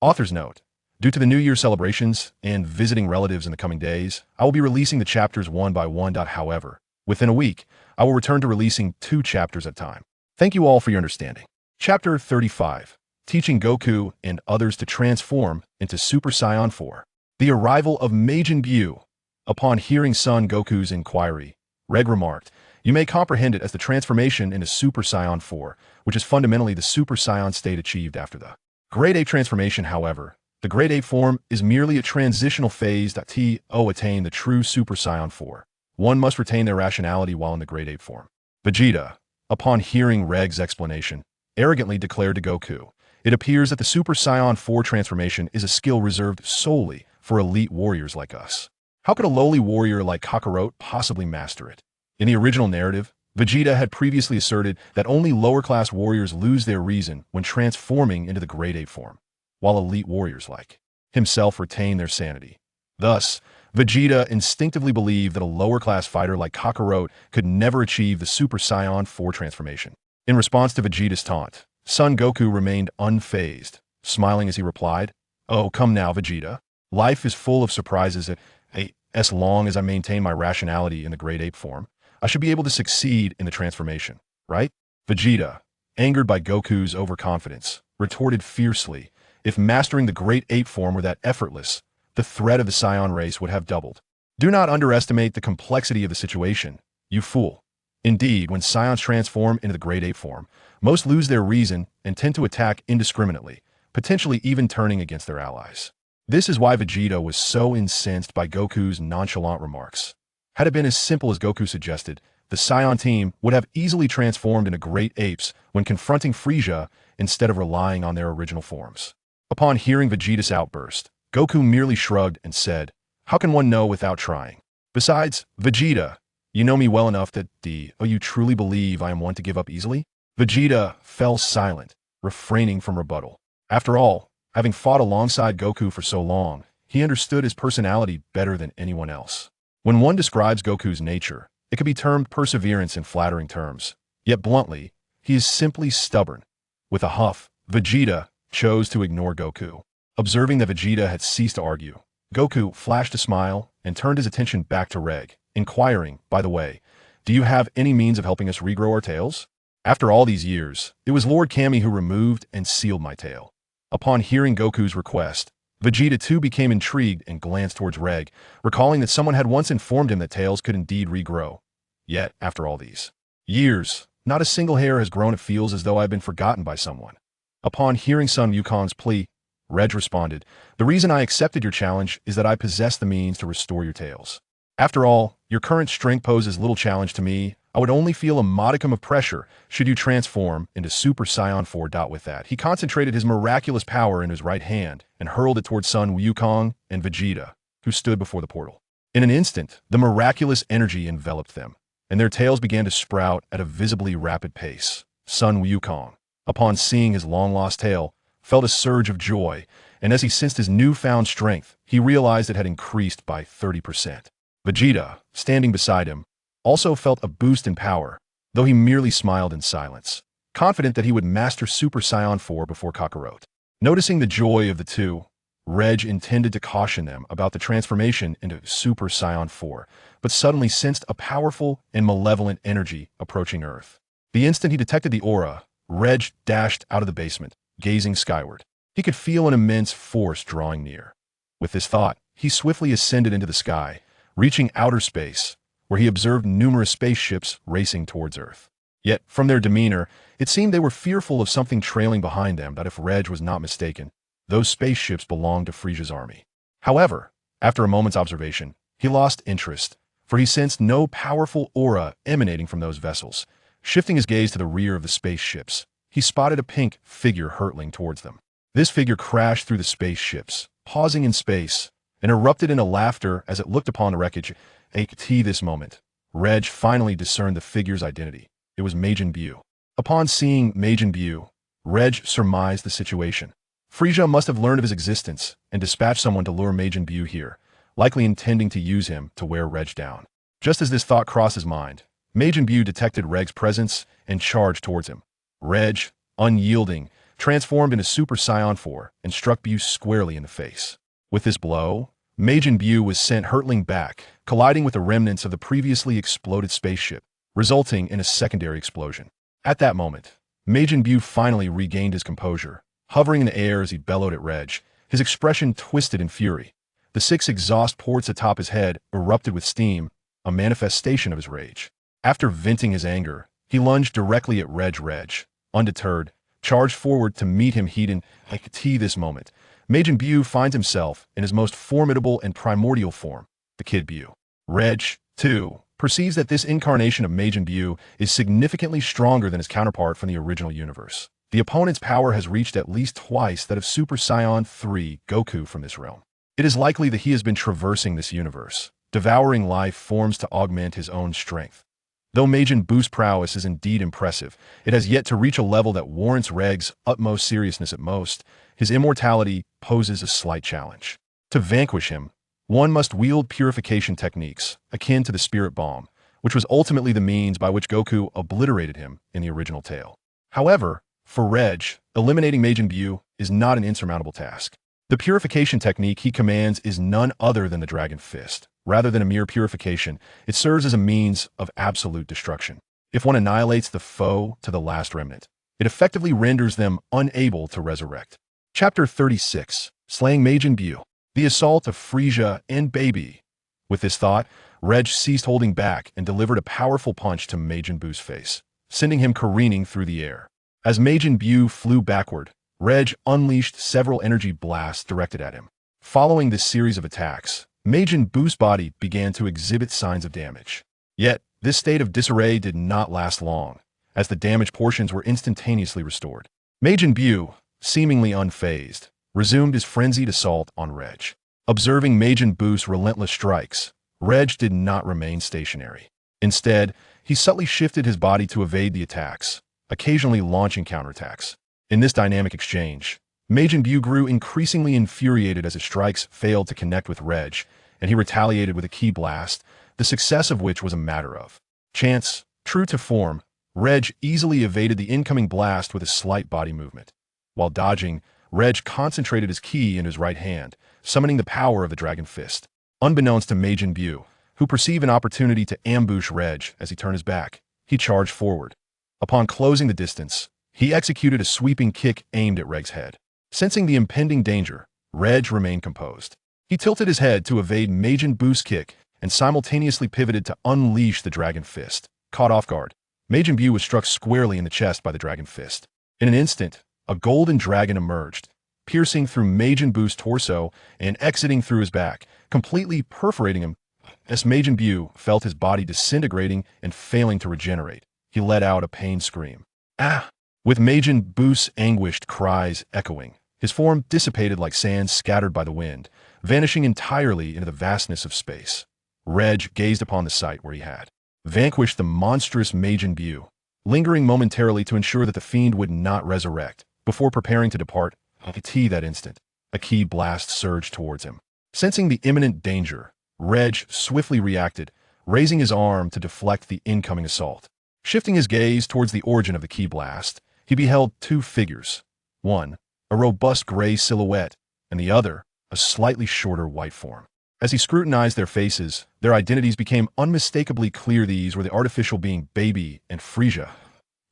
Author's note: due to the New Year celebrations and visiting relatives in the coming days, I will be releasing the chapters one by one. However, within a week, I will return to releasing 2 chapters at a time. Thank you all for your understanding. Chapter 35. Teaching Goku and others to transform into Super Saiyan 4. The arrival of Majin Buu. Upon hearing Son Goku's inquiry, Regg remarked, "You may comprehend it as the transformation into Super Saiyan 4, which is fundamentally the Super Saiyan state achieved after the Grade 8 transformation. However, the Grade 8 form is merely a transitional phase that to attain the true Super Saiyan 4. One must retain their rationality while in the Grade 8 form." Vegeta, upon hearing Regg's explanation, arrogantly declared to Goku, "It appears that the Super Saiyan 4 transformation is a skill reserved solely for elite warriors like us. How could a lowly warrior like Kakarot possibly master it?" In the original narrative, Vegeta had previously asserted that only lower-class warriors lose their reason when transforming into the Grade 8 form, while elite warriors like himself retain their sanity. Thus, Vegeta instinctively believed that a lower-class fighter like Kakarot could never achieve the Super Saiyan 4 transformation. In response to Vegeta's taunt, Son Goku remained unfazed, smiling as he replied, "Oh, come now, Vegeta. Life is full of surprises. As long as I maintain my rationality in the Grade 8 form, I should be able to succeed in the transformation, right?" Vegeta, angered by Goku's overconfidence, retorted fiercely, "If mastering the Grade 8 form were that effortless, the threat of the Saiyan race would have doubled. Do not underestimate the complexity of the situation, you fool. Indeed, when Saiyans transform into the Grade 8 form, most lose their reason and tend to attack indiscriminately, potentially even turning against their allies." This is why Vegeta was so incensed by Goku's nonchalant remarks. Had it been as simple as Goku suggested, the Saiyan team would have easily transformed into great apes when confronting Frieza instead of relying on their original forms. Upon hearing Vegeta's outburst, Goku merely shrugged and said, "How can one know without trying? Besides, Vegeta, you know me well enough that you truly believe I am one to give up easily?" Vegeta fell silent, refraining from rebuttal. After all, having fought alongside Goku for so long, he understood his personality better than anyone else. When one describes Goku's nature, it could be termed perseverance in flattering terms. Yet bluntly, he is simply stubborn. With a huff, Vegeta chose to ignore Goku. Observing that Vegeta had ceased to argue, Goku flashed a smile and turned his attention back to Regg, inquiring, "By the way, do you have any means of helping us regrow our tails? After all these years, it was Lord Kami who removed and sealed my tail." Upon hearing Goku's request, Vegeta too became intrigued and glanced towards Regg, recalling that someone had once informed him that tails could indeed regrow. Yet, after all these years, not a single hair has grown. It feels as though I have been forgotten by someone. Upon hearing Son Wukong's plea, Regg responded, "The reason I accepted your challenge is that I possess the means to restore your tails. After all, your current strength poses little challenge to me. I would only feel a modicum of pressure should you transform into Super Saiyan 4." With that, he concentrated his miraculous power in his right hand and hurled it towards Son Wukong and Vegeta, who stood before the portal. In an instant, the miraculous energy enveloped them, and their tails began to sprout at a visibly rapid pace. Son Wukong, upon seeing his long-lost tail, felt a surge of joy, and as he sensed his newfound strength, he realized it had increased by 30%. Vegeta, standing beside him, also felt a boost in power, though he merely smiled in silence, confident that he would master Super Saiyan 4 before Kakarot. Noticing the joy of the two, Regg intended to caution them about the transformation into Super Saiyan 4, but suddenly sensed a powerful and malevolent energy approaching Earth. The instant he detected the aura, Regg dashed out of the basement, gazing skyward. He could feel an immense force drawing near. With this thought, he swiftly ascended into the sky, reaching outer space, where he observed numerous spaceships racing towards Earth. Yet, from their demeanor, it seemed they were fearful of something trailing behind them. That if Regg was not mistaken, those spaceships belonged to Frieza's army. However, after a moment's observation, he lost interest, for he sensed no powerful aura emanating from those vessels. Shifting his gaze to the rear of the spaceships, he spotted a pink figure hurtling towards them. This figure crashed through the spaceships, pausing in space, and erupted into laughter as it looked upon the wreckage. At this moment, Regg finally discerned the figure's identity. It was Majin Buu. Upon seeing Majin Buu, Regg surmised the situation. Frieza must have learned of his existence and dispatched someone to lure Majin Buu here, likely intending to use him to wear Regg down. Just as this thought crossed his mind, Majin Buu detected Regg's presence and charged towards him. Regg, unyielding, transformed into Super Saiyan 4 and struck Buu squarely in the face. With this blow, Majin Buu was sent hurtling back, colliding with the remnants of the previously exploded spaceship, resulting in a secondary explosion. At that moment, Majin Buu finally regained his composure. Hovering in the air as he bellowed at Regg, his expression twisted in fury. The 6 exhaust ports atop his head erupted with steam, a manifestation of his rage. After venting his anger, he lunged directly at Regg. Undeterred, charged forward to meet him heated like tea this moment. Majin Buu finds himself in his most formidable and primordial form, the Kid Buu. Regg, too, perceives that this incarnation of Majin Buu is significantly stronger than his counterpart from the original universe. The opponent's power has reached at least twice that of Super Saiyan 3 Goku from this realm. It is likely that he has been traversing this universe, devouring life forms to augment his own strength. Though Majin Buu's prowess is indeed impressive, it has yet to reach a level that warrants Regg's utmost seriousness at most. His immortality poses a slight challenge. To vanquish him, one must wield purification techniques, akin to the Spirit Bomb, which was ultimately the means by which Goku obliterated him in the original tale. However, for Regg, eliminating Majin Buu is not an insurmountable task. The purification technique he commands is none other than the Dragon Fist. Rather than a mere purification, it serves as a means of absolute destruction. If one annihilates the foe to the last remnant, it effectively renders them unable to resurrect. Chapter 36, Slaying Majin Buu, the Assault of Frieza and Baby. With this thought, Regg ceased holding back and delivered a powerful punch to Majin Buu's face, sending him careening through the air. As Majin Buu flew backward, Regg unleashed several energy blasts directed at him. Following this series of attacks, Majin Buu's body began to exhibit signs of damage. Yet, this state of disarray did not last long, as the damaged portions were instantaneously restored. Majin Buu, seemingly unfazed, resumed his frenzied assault on Regg. Observing Majin Buu's relentless strikes, Regg did not remain stationary. Instead, he subtly shifted his body to evade the attacks, occasionally launching counterattacks. In this dynamic exchange, Majin Buu grew increasingly infuriated as his strikes failed to connect with Regg, and he retaliated with a ki blast, the success of which was a matter of chance. True to form, Regg easily evaded the incoming blast with a slight body movement. While dodging, Regg concentrated his ki in his right hand, summoning the power of the Dragon Fist. Unbeknownst to Majin Buu, who perceived an opportunity to ambush Regg as he turned his back, he charged forward. Upon closing the distance, he executed a sweeping kick aimed at Regg's head. Sensing the impending danger, Regg remained composed. He tilted his head to evade Majin Buu's kick and simultaneously pivoted to unleash the Dragon Fist. Caught off guard, Majin Buu was struck squarely in the chest by the Dragon Fist. In an instant, a golden dragon emerged, piercing through Majin Buu's torso and exiting through his back, completely perforating him. As Majin Buu felt his body disintegrating and failing to regenerate, he let out a pain scream. Ah! With Majin Buu's anguished cries echoing, his form dissipated like sand scattered by the wind, vanishing entirely into the vastness of space. Regg gazed upon the site where he had vanquished the monstrous Majin Buu, lingering momentarily to ensure that the fiend would not resurrect, before preparing to depart. That instant, a ki blast surged towards him. Sensing the imminent danger, Regg swiftly reacted, raising his arm to deflect the incoming assault. Shifting his gaze towards the origin of the ki blast, he beheld two figures. One, a robust gray silhouette, and the other, a slightly shorter white form. As he scrutinized their faces, their identities became unmistakably clear. These were the artificial being Baby and Frieza.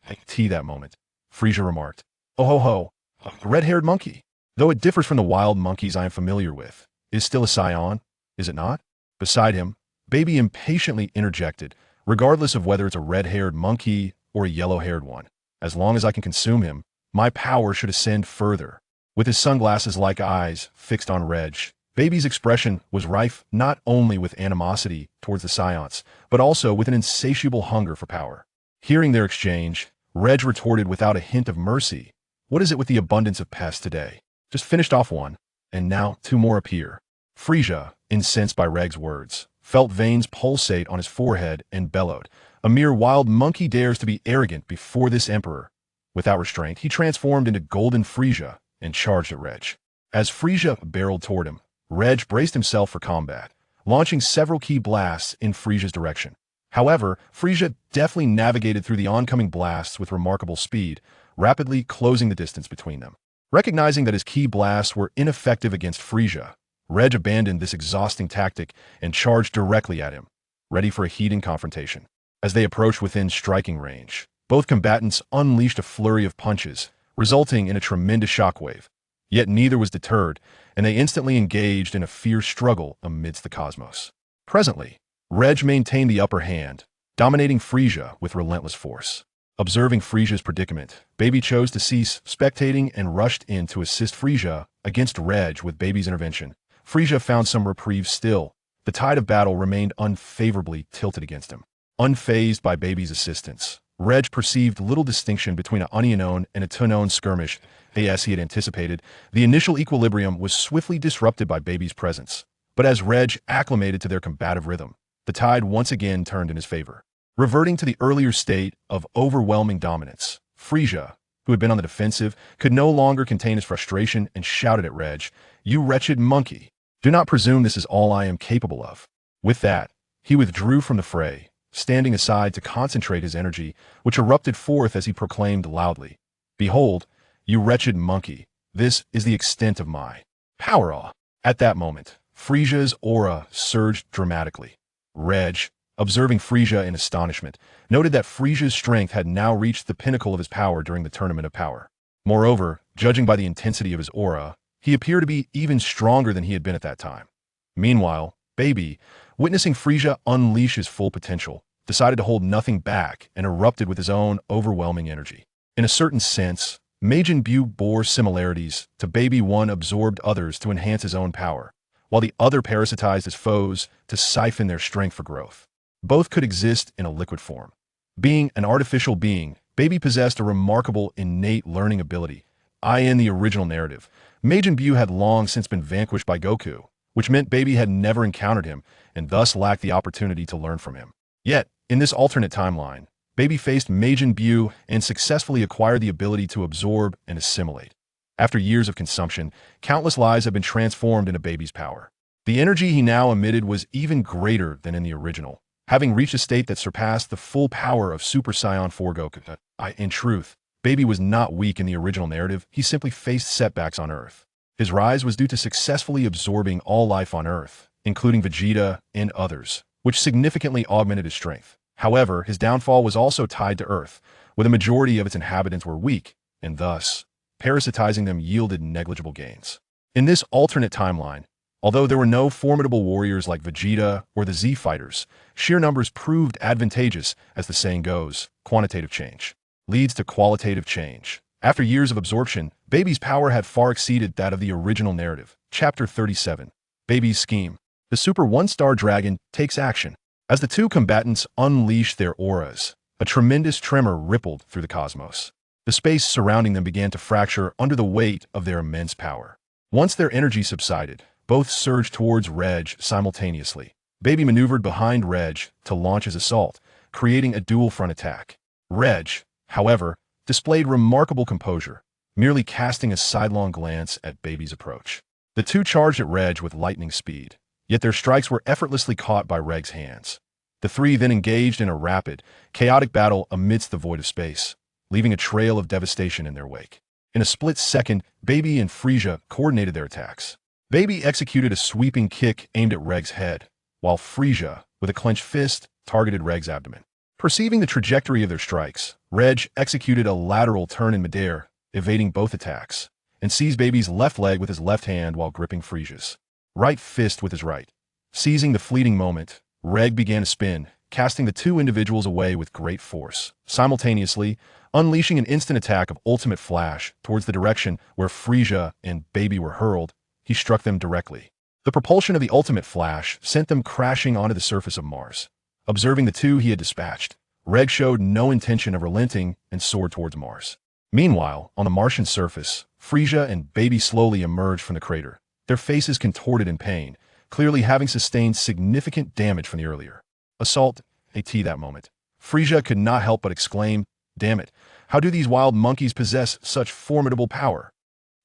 That moment, Frieza remarked, "Oh ho ho, a red-haired monkey. Though it differs from the wild monkeys I am familiar with, it is still a Saiyan, is it not?" Beside him, Baby impatiently interjected, "Regardless of whether it's a red-haired monkey or a yellow-haired one, as long as I can consume him, my power should ascend further." With his sunglasses-like eyes fixed on Regg, Baby's expression was rife not only with animosity towards the Saiyans, but also with an insatiable hunger for power. Hearing their exchange, Regg retorted without a hint of mercy, "What is it with the abundance of pests today? Just finished off one, and now two more appear." Frieza, incensed by Regg's words, felt veins pulsate on his forehead and bellowed, "A mere wild monkey dares to be arrogant before this emperor." Without restraint, he transformed into Golden Frieza and charged at Regg. As Frieza barreled toward him, Regg braced himself for combat, launching several ki blasts in Frieza's direction. However, Frieza deftly navigated through the oncoming blasts with remarkable speed, rapidly closing the distance between them. Recognizing that his key blasts were ineffective against Frieza, Regg abandoned this exhausting tactic and charged directly at him, ready for a heated confrontation. As they approached within striking range, both combatants unleashed a flurry of punches, resulting in a tremendous shockwave. Yet neither was deterred, and they instantly engaged in a fierce struggle amidst the cosmos. Presently, Regg maintained the upper hand, dominating Frieza with relentless force. Observing Frieza's predicament, Baby chose to cease spectating and rushed in to assist Frieza against Regg with Baby's intervention. Frieza found some reprieve still. The tide of battle remained unfavorably tilted against him. Unfazed by Baby's assistance, Regg perceived little distinction between an unknown and a known skirmish. As he had anticipated, the initial equilibrium was swiftly disrupted by Baby's presence. But as Regg acclimated to their combative rhythm, the tide once again turned in his favor. Reverting to the earlier state of overwhelming dominance, Frieza, who had been on the defensive, could no longer contain his frustration and shouted at Regg, "You wretched monkey! Do not presume this is all I am capable of." With that, he withdrew from the fray, standing aside to concentrate his energy, which erupted forth as he proclaimed loudly, "Behold, you wretched monkey, this is the extent of my power." At that moment, Frieza's aura surged dramatically. Regg, observing Frieza in astonishment, noted that Frieza's strength had now reached the pinnacle of his power during the Tournament of Power. Moreover, judging by the intensity of his aura, he appeared to be even stronger than he had been at that time. Meanwhile, Baby, witnessing Frieza unleash his full potential, decided to hold nothing back and erupted with his own overwhelming energy. In a certain sense, Majin Buu bore similarities to Baby. One absorbed others to enhance his own power, while the other parasitized his foes to siphon their strength for growth. Both could exist in a liquid form. Being an artificial being, Baby possessed a remarkable innate learning ability. In the original narrative, Majin Buu had long since been vanquished by Goku, which meant Baby had never encountered him and thus lacked the opportunity to learn from him. Yet, in this alternate timeline, Baby faced Majin Buu and successfully acquired the ability to absorb and assimilate. After years of consumption, countless lives have been transformed into Baby's power. The energy he now emitted was even greater than in the original, having reached a state that surpassed the full power of Super Saiyan 4 Gogeta. In truth, Baby was not weak in the original narrative, he simply faced setbacks on Earth. His rise was due to successfully absorbing all life on Earth, including Vegeta and others, which significantly augmented his strength. However, his downfall was also tied to Earth, where the majority of its inhabitants were weak, and thus, parasitizing them yielded negligible gains. In this alternate timeline, although there were no formidable warriors like Vegeta or the Z fighters, sheer numbers proved advantageous. As the saying goes, quantitative change leads to qualitative change. After years of absorption, Baby's power had far exceeded that of the original narrative. Chapter 37. Baby's Scheme. The Super One-Star Dragon takes action. As the two combatants unleashed their auras, a tremendous tremor rippled through the cosmos. The space surrounding them began to fracture under the weight of their immense power. Once their energy subsided, both surged towards Regg simultaneously. Baby maneuvered behind Regg to launch his assault, creating a dual front attack. Regg, however, displayed remarkable composure, merely casting a sidelong glance at Baby's approach. The two charged at Regg with lightning speed, yet their strikes were effortlessly caught by Regg's hands. The three then engaged in a rapid, chaotic battle amidst the void of space, leaving a trail of devastation in their wake. In a split second, Baby and Frieza coordinated their attacks. Baby executed a sweeping kick aimed at Regg's head, while Frieza, with a clenched fist, targeted Regg's abdomen. Perceiving the trajectory of their strikes, Regg executed a lateral turn in midair, evading both attacks, and seized Baby's left leg with his left hand while gripping Frieza's right fist with his right. Seizing the fleeting moment, Regg began to spin, casting the two individuals away with great force, simultaneously unleashing an instant attack of ultimate flash towards the direction where Frieza and Baby were hurled. He struck them directly. The propulsion of the ultimate flash sent them crashing onto the surface of Mars. Observing the two he had dispatched, Regg showed no intention of relenting and soared towards Mars. Meanwhile, on the Martian surface, Frieza and Baby slowly emerged from the crater, their faces contorted in pain, clearly having sustained significant damage from the earlier assault. That moment, Frieza could not help but exclaim, "Damn it, how do these wild monkeys possess such formidable power?"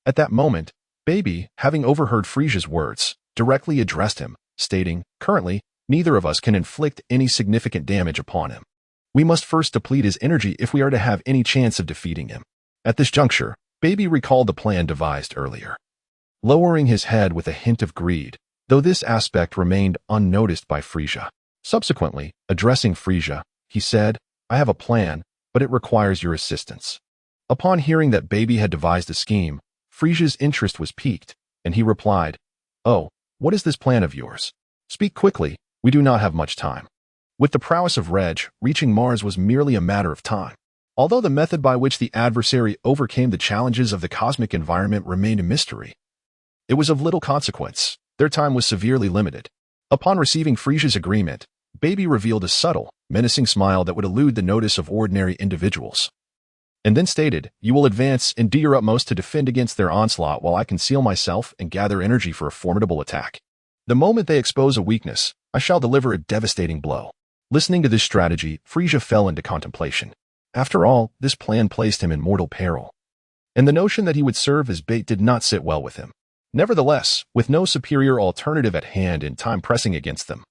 At that moment, Baby, having overheard Frieza's words, directly addressed him, stating, "Currently, neither of us can inflict any significant damage upon him. We must first deplete his energy if we are to have any chance of defeating him." At this juncture, Baby recalled the plan devised earlier, lowering his head with a hint of greed, though this aspect remained unnoticed by Frieza. Subsequently, addressing Frieza, he said, I have a plan, but it requires your assistance. Upon hearing that Baby had devised a scheme, Frieza's interest was piqued, and he replied, Oh, what is this plan of yours? Speak quickly, we do not have much time. With the prowess of Regg, reaching Mars was merely a matter of time. Although the method by which the adversary overcame the challenges of the cosmic environment remained a mystery, it was of little consequence. Their time was severely limited. Upon receiving Frieza's agreement, Baby revealed a subtle, menacing smile that would elude the notice of ordinary individuals, and then stated, You will advance and do your utmost to defend against their onslaught while I conceal myself and gather energy for a formidable attack. The moment they expose a weakness, I shall deliver a devastating blow. Listening to this strategy, Frieza fell into contemplation. After all, this plan placed him in mortal peril, and the notion that he would serve as bait did not sit well with him. Nevertheless, with no superior alternative at hand and time pressing against them,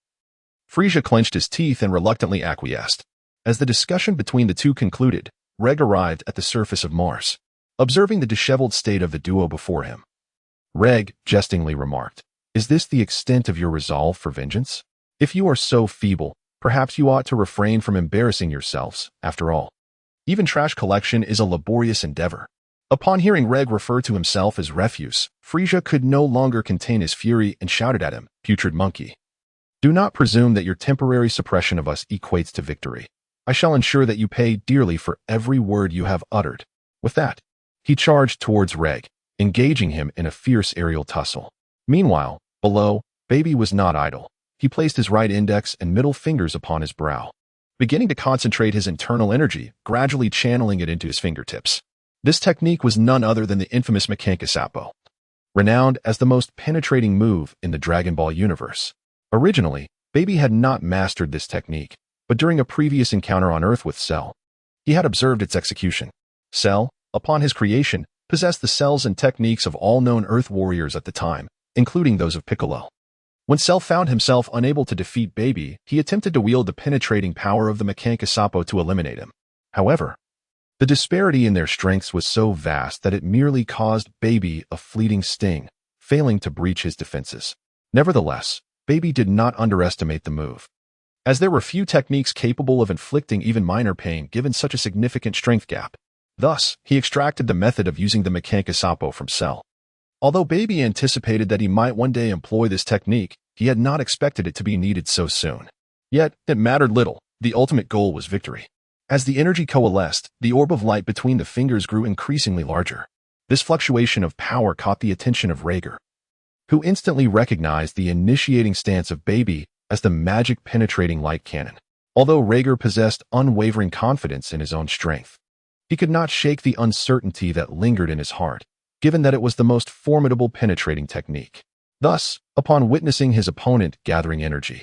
Frieza clenched his teeth and reluctantly acquiesced. As the discussion between the two concluded, Regg arrived at the surface of Mars, observing the disheveled state of the duo before him. Regg jestingly remarked, Is this the extent of your resolve for vengeance? If you are so feeble, perhaps you ought to refrain from embarrassing yourselves, after all. Even trash collection is a laborious endeavor. Upon hearing Regg refer to himself as refuse, Frieza could no longer contain his fury and shouted at him, Putrid monkey. Do not presume that your temporary suppression of us equates to victory. I shall ensure that you pay dearly for every word you have uttered. With that, he charged towards Regg, engaging him in a fierce aerial tussle. Meanwhile, below, Baby was not idle. He placed his right index and middle fingers upon his brow, beginning to concentrate his internal energy, gradually channeling it into his fingertips. This technique was none other than the infamous Sapo, renowned as the most penetrating move in the Dragon Ball universe. Originally, Baby had not mastered this technique, but during a previous encounter on Earth with Cell, he had observed its execution. Cell, upon his creation, possessed the cells and techniques of all known Earth warriors at the time, including those of Piccolo. When Cell found himself unable to defeat Baby, he attempted to wield the penetrating power of the Sapo to eliminate him. However, the disparity in their strengths was so vast that it merely caused Baby a fleeting sting, failing to breach his defenses. Nevertheless, Baby did not underestimate the move, as there were few techniques capable of inflicting even minor pain given such a significant strength gap. Thus, he extracted the method of using the Sapo from Cell. Although Baby anticipated that he might one day employ this technique, he had not expected it to be needed so soon. Yet, it mattered little. The ultimate goal was victory. As the energy coalesced, the orb of light between the fingers grew increasingly larger. This fluctuation of power caught the attention of Regg, who instantly recognized the initiating stance of Baby as the magic penetrating light cannon. Although Regg possessed unwavering confidence in his own strength, he could not shake the uncertainty that lingered in his heart, given that it was the most formidable penetrating technique. Thus, upon witnessing his opponent gathering energy,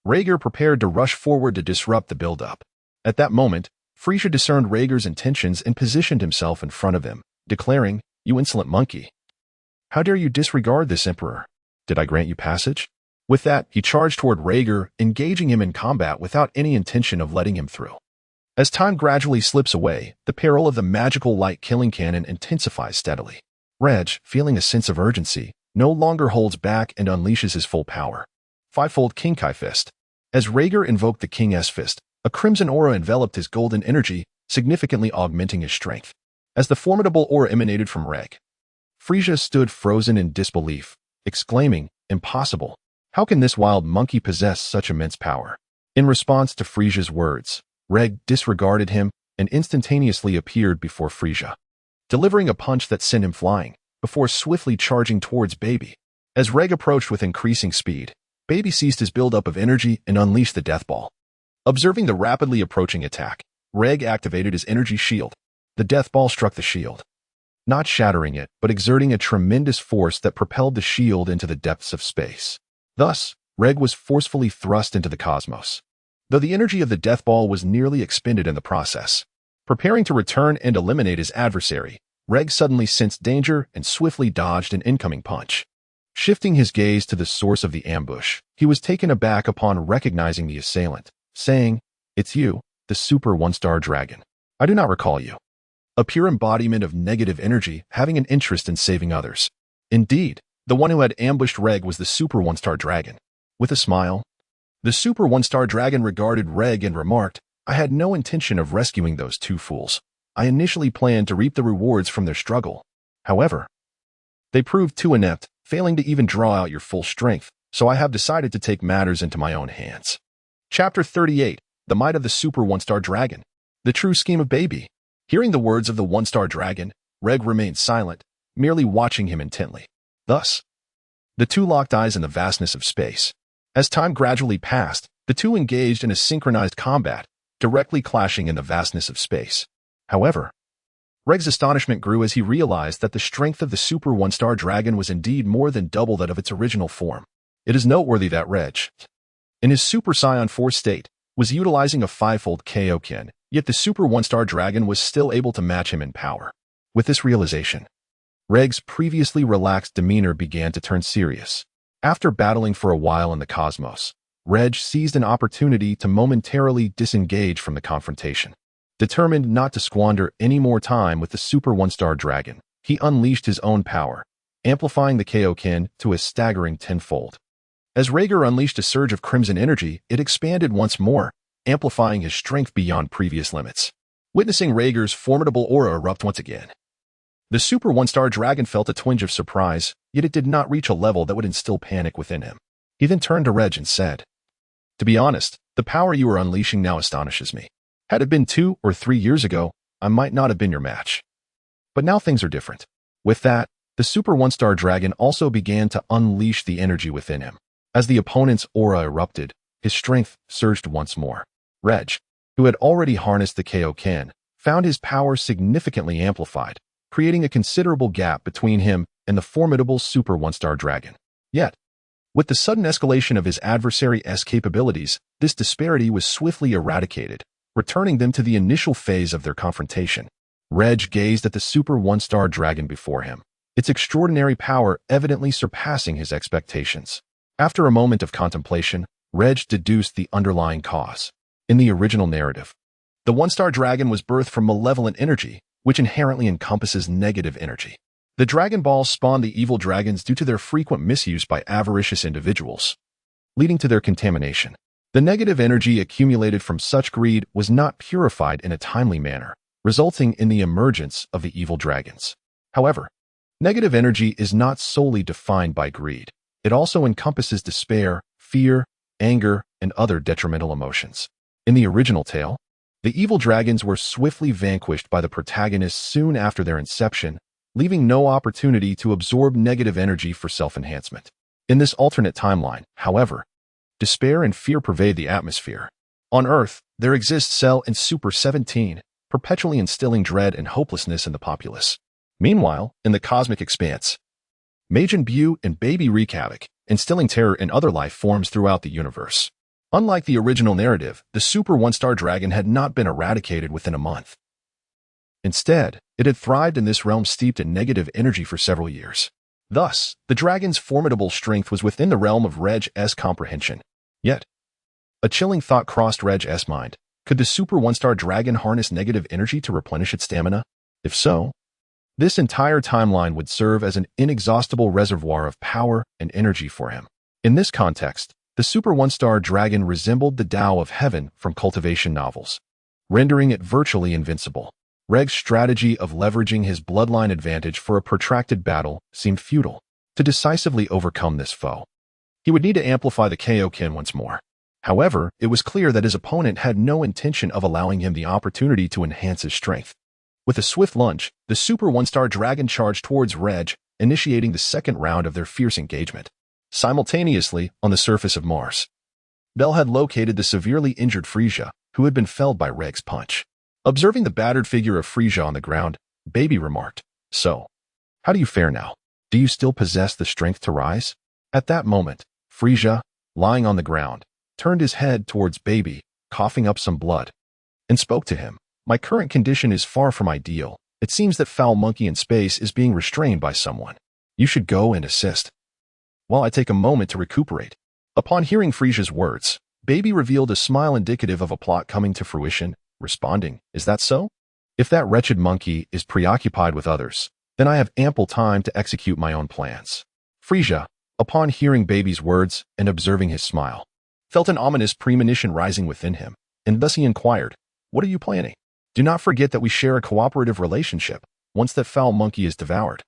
Regg prepared to rush forward to disrupt the buildup. At that moment, Frieza discerned Regg's intentions and positioned himself in front of him, declaring, You insolent monkey. How dare you disregard this emperor? Did I grant you passage? With that, he charged toward Regg, engaging him in combat without any intention of letting him through. As time gradually slips away, the peril of the magical light killing cannon intensifies steadily. Regg, feeling a sense of urgency, no longer holds back and unleashes his full power. Fivefold King Kai Fist. As Regg invoked the King S Fist, a crimson aura enveloped his golden energy, significantly augmenting his strength. As the formidable aura emanated from Regg, Frieza stood frozen in disbelief, exclaiming, Impossible! How can this wild monkey possess such immense power? In response to Frieza's words, Regg disregarded him and instantaneously appeared before Frieza, delivering a punch that sent him flying, before swiftly charging towards Baby. As Regg approached with increasing speed, Baby ceased his buildup of energy and unleashed the Death Ball. Observing the rapidly approaching attack, Regg activated his energy shield. The Death Ball struck the shield, not shattering it, but exerting a tremendous force that propelled the shield into the depths of space. Thus, Regg was forcefully thrust into the cosmos, though the energy of the Death Ball was nearly expended in the process. Preparing to return and eliminate his adversary, Regg suddenly sensed danger and swiftly dodged an incoming punch. Shifting his gaze to the source of the ambush, he was taken aback upon recognizing the assailant, saying, It's you, the Super One-Star Dragon. I do not recall you. a pure embodiment of negative energy having an interest in saving others. Indeed, the one who had ambushed Regg was the Super One-Star Dragon. With a smile, the Super One-Star Dragon regarded Regg and remarked, "I had no intention of rescuing those two fools. I initially planned to reap the rewards from their struggle. However, they proved too inept, failing to even draw out your full strength, so I have decided to take matters into my own hands." Chapter 38, The Might of the Super One-Star Dragon. The True Scheme of Baby. Hearing the words of the One-Star Dragon, Regg remained silent, merely watching him intently. Thus, the two locked eyes in the vastness of space. As time gradually passed, the two engaged in a synchronized combat, directly clashing in the vastness of space. However, Regg's astonishment grew as he realized that the strength of the Super One-Star Dragon was indeed more than double that of its original form. It is noteworthy that Regg, in his Super Saiyan 4 state, was utilizing a fivefold Kaioken, yet the Super One-Star Dragon was still able to match him in power. With this realization, Regg's previously relaxed demeanor began to turn serious. After battling for a while in the cosmos, Regg seized an opportunity to momentarily disengage from the confrontation. Determined not to squander any more time with the Super One-Star Dragon, he unleashed his own power, amplifying the Kaioken to a staggering tenfold. As Regg unleashed a surge of crimson energy, it expanded once more, amplifying his strength beyond previous limits. Witnessing Regg's formidable aura erupt once again, the Super One-Star Dragon felt a twinge of surprise, yet it did not reach a level that would instill panic within him. He then turned to Regg and said, "To be honest, the power you are unleashing now astonishes me. Had it been 2 or 3 years ago, I might not have been your match. But now things are different." With that, the Super One-Star Dragon also began to unleash the energy within him. As the opponent's aura erupted, his strength surged once more. Regg, who had already harnessed the Kaioken, found his power significantly amplified, creating a considerable gap between him and the formidable Super One-Star Dragon. Yet, with the sudden escalation of his adversary's capabilities, this disparity was swiftly eradicated, returning them to the initial phase of their confrontation. Regg gazed at the Super One-Star Dragon before him, its extraordinary power evidently surpassing his expectations. After a moment of contemplation, Regg deduced the underlying cause. In the original narrative, the One-Star Dragon was birthed from malevolent energy, which inherently encompasses negative energy. The Dragon Balls spawned the evil dragons due to their frequent misuse by avaricious individuals, leading to their contamination. The negative energy accumulated from such greed was not purified in a timely manner, resulting in the emergence of the evil dragons. However, negative energy is not solely defined by greed. It also encompasses despair, fear, anger, and other detrimental emotions. In the original tale, the evil dragons were swiftly vanquished by the protagonists soon after their inception, leaving no opportunity to absorb negative energy for self-enhancement. In this alternate timeline, however, despair and fear pervade the atmosphere. On Earth, there exists Cell and Super 17, perpetually instilling dread and hopelessness in the populace. Meanwhile, in the cosmic expanse, Majin Buu and Baby wreak havoc, instilling terror in other life forms throughout the universe. Unlike the original narrative, the Super One-Star Dragon had not been eradicated within a month. Instead, it had thrived in this realm steeped in negative energy for several years. Thus, the dragon's formidable strength was within the realm of Regg's comprehension. Yet, a chilling thought crossed Regg's mind. Could the Super One-Star Dragon harness negative energy to replenish its stamina? If so, this entire timeline would serve as an inexhaustible reservoir of power and energy for him. In this context, the Super One-Star Dragon resembled the Tao of Heaven from cultivation novels, rendering it virtually invincible. Regg's strategy of leveraging his bloodline advantage for a protracted battle seemed futile. To decisively overcome this foe, he would need to amplify the Kaioken once more. However, it was clear that his opponent had no intention of allowing him the opportunity to enhance his strength. With a swift lunge, the Super One-Star Dragon charged towards Regg, initiating the second round of their fierce engagement. Simultaneously, on the surface of Mars, Bell had located the severely injured Frieza, who had been felled by Regg's punch. Observing the battered figure of Frieza on the ground, Baby remarked, "So, how do you fare now? Do you still possess the strength to rise?" At that moment, Frieza, lying on the ground, turned his head towards Baby, coughing up some blood, and spoke to him. "My current condition is far from ideal. It seems that Foul Monkey in space is being restrained by someone. You should go and assist, while I take a moment to recuperate." Upon hearing Frieza's words, Baby revealed a smile indicative of a plot coming to fruition, responding, "Is that so? If that wretched monkey is preoccupied with others, then I have ample time to execute my own plans. Frieza, upon hearing Baby's words and observing his smile, felt an ominous premonition rising within him, and thus he inquired, "What are you planning? Do not forget that we share a cooperative relationship. Once that foul monkey is devoured,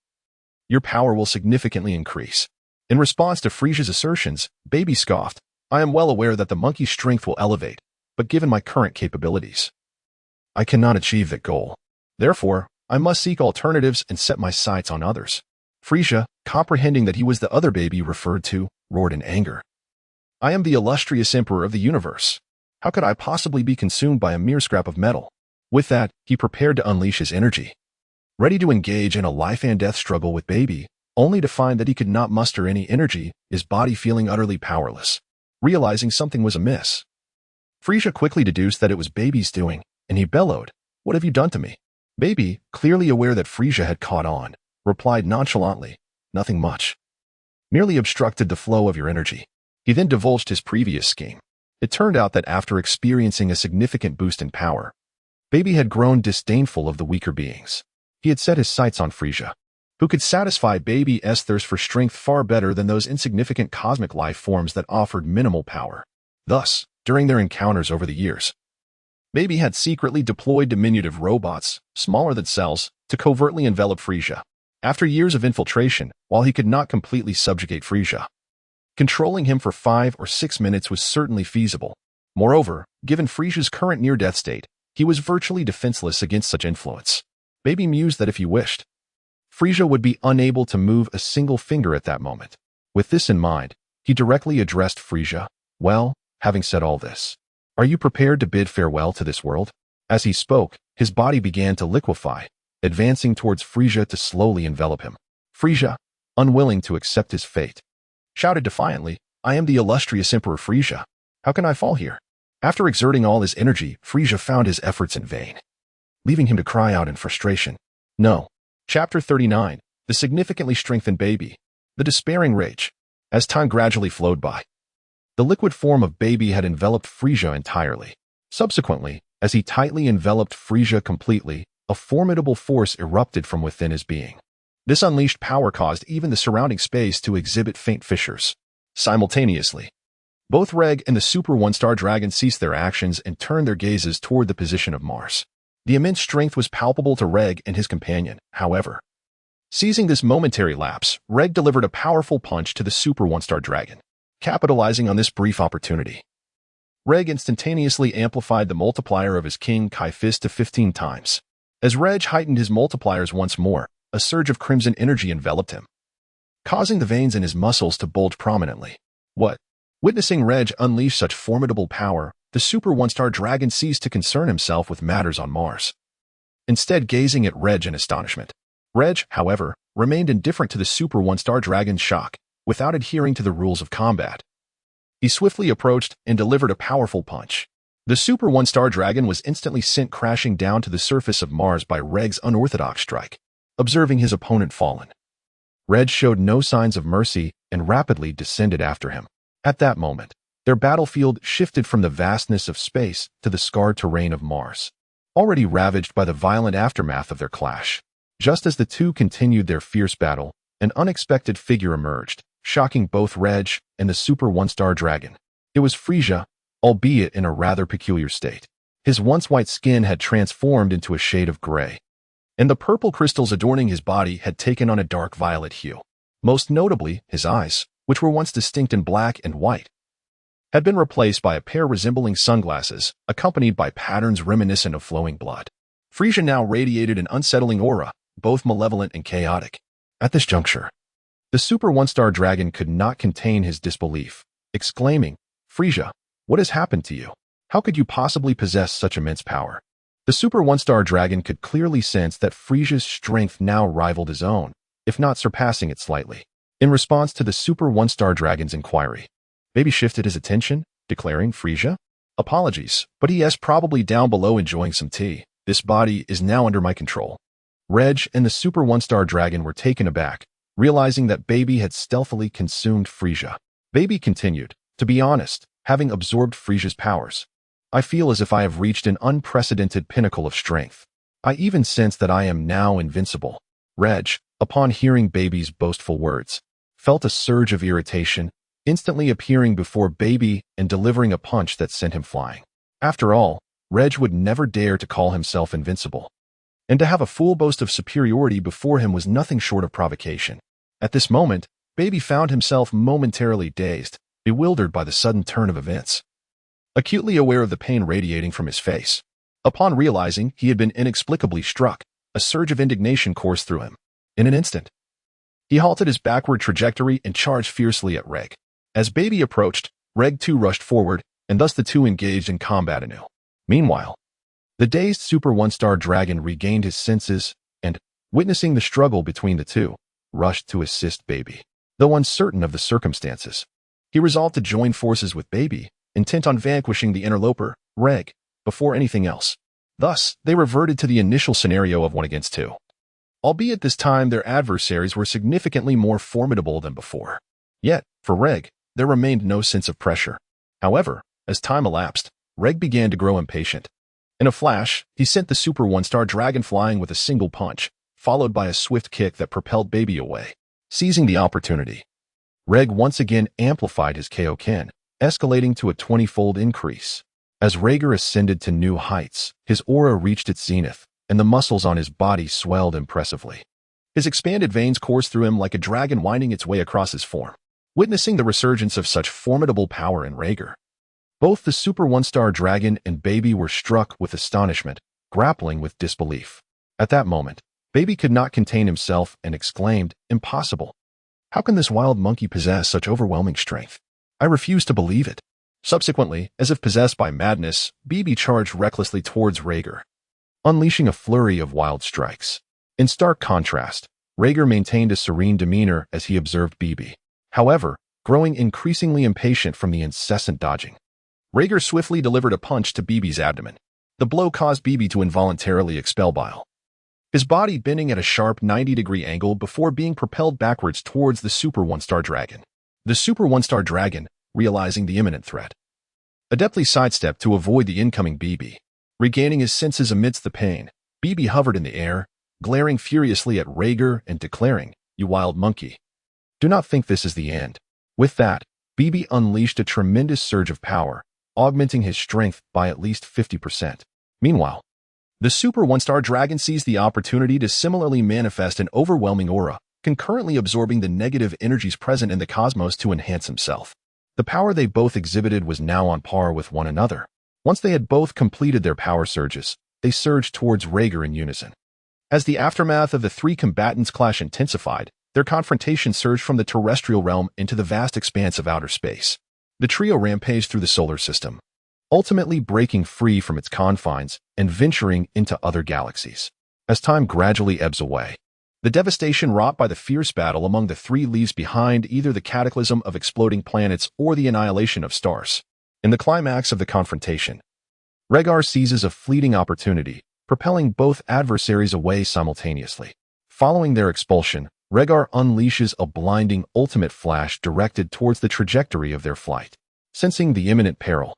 your power will significantly increase." In response to Frieza's assertions, Baby scoffed, "I am well aware that the monkey's strength will elevate, but given my current capabilities, I cannot achieve that goal. Therefore, I must seek alternatives and set my sights on others." Frieza, comprehending that he was the other Baby referred to, roared in anger. "I am the illustrious emperor of the universe. How could I possibly be consumed by a mere scrap of metal?" With that, he prepared to unleash his energy, ready to engage in a life-and-death struggle with Baby, only to find that he could not muster any energy, his body feeling utterly powerless. Realizing something was amiss, Frieza quickly deduced that it was Baby's doing, and he bellowed, "What have you done to me?" Baby, clearly aware that Frieza had caught on, replied nonchalantly, "Nothing much. Merely obstructed the flow of your energy." He then divulged his previous scheme. It turned out that after experiencing a significant boost in power, Baby had grown disdainful of the weaker beings. He had set his sights on Frieza, who could satisfy Baby's thirst for strength far better than those insignificant cosmic life forms that offered minimal power. Thus, during their encounters over the years, Baby had secretly deployed diminutive robots, smaller than cells, to covertly envelop Frieza. After years of infiltration, while he could not completely subjugate Frieza, controlling him for 5 or 6 minutes was certainly feasible. Moreover, given Frieza's current near-death state, he was virtually defenseless against such influence. Baby mused that if he wished, Frieza would be unable to move a single finger at that moment. With this in mind, he directly addressed Frieza, "Well, having said all this, are you prepared to bid farewell to this world?" As he spoke, his body began to liquefy, advancing towards Frieza to slowly envelop him. Frieza, unwilling to accept his fate, shouted defiantly, "I am the illustrious Emperor Frieza. How can I fall here?" After exerting all his energy, Frieza found his efforts in vain, leaving him to cry out in frustration. No. Chapter 39, The Significantly Strengthened Baby, The Despairing Rage. As time gradually flowed by, the liquid form of Baby had enveloped Frieza entirely. Subsequently, as he tightly enveloped Frieza completely, a formidable force erupted from within his being. This unleashed power caused even the surrounding space to exhibit faint fissures. Simultaneously, both Regg and the Super One-Star Dragon ceased their actions and turned their gazes toward the position of Mars. The immense strength was palpable to Regg and his companion, however. Seizing this momentary lapse, Regg delivered a powerful punch to the Super One-Star Dragon. Capitalizing on this brief opportunity, Regg instantaneously amplified the multiplier of his King Kai fist to 15 times. As Regg heightened his multipliers once more, a surge of crimson energy enveloped him, causing the veins in his muscles to bulge prominently. What? Witnessing Regg unleash such formidable power, the Super One-Star Dragon ceased to concern himself with matters on Mars, instead gazing at Regg in astonishment. Regg, however, remained indifferent to the Super One-Star Dragon's shock, without adhering to the rules of combat. He swiftly approached and delivered a powerful punch. The Super One-Star Dragon was instantly sent crashing down to the surface of Mars by Regg's unorthodox strike. Observing his opponent fallen, Regg showed no signs of mercy and rapidly descended after him. At that moment, their battlefield shifted from the vastness of space to the scarred terrain of Mars, already ravaged by the violent aftermath of their clash. Just as the two continued their fierce battle, an unexpected figure emerged, shocking both Regg and the Super One-Star Dragon. It was Frieza, albeit in a rather peculiar state. His once white skin had transformed into a shade of gray, and the purple crystals adorning his body had taken on a dark violet hue. Most notably, his eyes, which were once distinct in black and white, had been replaced by a pair resembling sunglasses, accompanied by patterns reminiscent of flowing blood. Frieza now radiated an unsettling aura, both malevolent and chaotic. At this juncture, the Super One-Star Dragon could not contain his disbelief, exclaiming, "Frieza, what has happened to you? How could you possibly possess such immense power?" The Super One-Star Dragon could clearly sense that Frieza's strength now rivaled his own, if not surpassing it slightly. In response to the Super One-Star Dragon's inquiry, Baby shifted his attention, declaring, "Frieza? Apologies, but he is probably down below enjoying some tea. This body is now under my control." Regg and the Super One-Star Dragon were taken aback, realizing that Baby had stealthily consumed Frieza. Baby continued, "To be honest, having absorbed Frieza's powers, I feel as if I have reached an unprecedented pinnacle of strength. I even sense that I am now invincible. Regg, upon hearing Baby's boastful words, felt a surge of irritation, instantly appearing before Baby and delivering a punch that sent him flying. After all, Regg would never dare to call himself invincible. And to have a full boast of superiority before him was nothing short of provocation. At this moment, Baby found himself momentarily dazed, bewildered by the sudden turn of events. Acutely aware of the pain radiating from his face, upon realizing he had been inexplicably struck, a surge of indignation coursed through him. In an instant, he halted his backward trajectory and charged fiercely at Regg. As Baby approached, Regg too rushed forward, and thus the two engaged in combat anew. Meanwhile, the dazed Super One-Star Dragon regained his senses and, witnessing the struggle between the two, rushed to assist Baby. Though uncertain of the circumstances, he resolved to join forces with Baby, intent on vanquishing the interloper, Regg, before anything else. Thus, they reverted to the initial scenario of 1 against 2. Albeit this time their adversaries were significantly more formidable than before. Yet, for Regg, there remained no sense of pressure. However, as time elapsed, Regg began to grow impatient. In a flash, he sent the Super One-Star Dragon flying with a single punch, followed by a swift kick that propelled Baby away. Seizing the opportunity, Regg once again amplified his Kaioken, escalating to a 20-fold increase. As Regg ascended to new heights, his aura reached its zenith, and the muscles on his body swelled impressively. His expanded veins coursed through him like a dragon winding its way across his form. Witnessing the resurgence of such formidable power in Regg, both the Super One-Star Dragon and Baby were struck with astonishment, grappling with disbelief. At that moment, Baby could not contain himself and exclaimed, "Impossible! How can this wild monkey possess such overwhelming strength? I refuse to believe it." Subsequently, as if possessed by madness, Baby charged recklessly towards Regg, unleashing a flurry of wild strikes. In stark contrast, Regg maintained a serene demeanor as he observed Baby. However, growing increasingly impatient from the incessant dodging, Regg swiftly delivered a punch to Baby's abdomen. The blow caused Baby to involuntarily expel bile, his body bending at a sharp 90-degree angle before being propelled backwards towards the Super One-Star Dragon. The Super One-Star Dragon, realizing the imminent threat, adeptly sidestepped to avoid the incoming Baby. Regaining his senses amidst the pain, Baby hovered in the air, glaring furiously at Regg and declaring, "You wild monkey. Do not think this is the end." With that, Baby unleashed a tremendous surge of power, augmenting his strength by at least 50%. Meanwhile, the Super One-Star Dragon seized the opportunity to similarly manifest an overwhelming aura, concurrently absorbing the negative energies present in the cosmos to enhance himself. The power they both exhibited was now on par with one another. Once they had both completed their power surges, they surged towards Regg in unison. As the aftermath of the three combatants' clash intensified, their confrontation surged from the terrestrial realm into the vast expanse of outer space. The trio rampaged through the solar system, ultimately breaking free from its confines and venturing into other galaxies. As time gradually ebbs away, the devastation wrought by the fierce battle among the three leaves behind either the cataclysm of exploding planets or the annihilation of stars. In the climax of the confrontation, Regg seizes a fleeting opportunity, propelling both adversaries away simultaneously. Following their expulsion, Regg unleashes a blinding ultimate flash directed towards the trajectory of their flight. Sensing the imminent peril,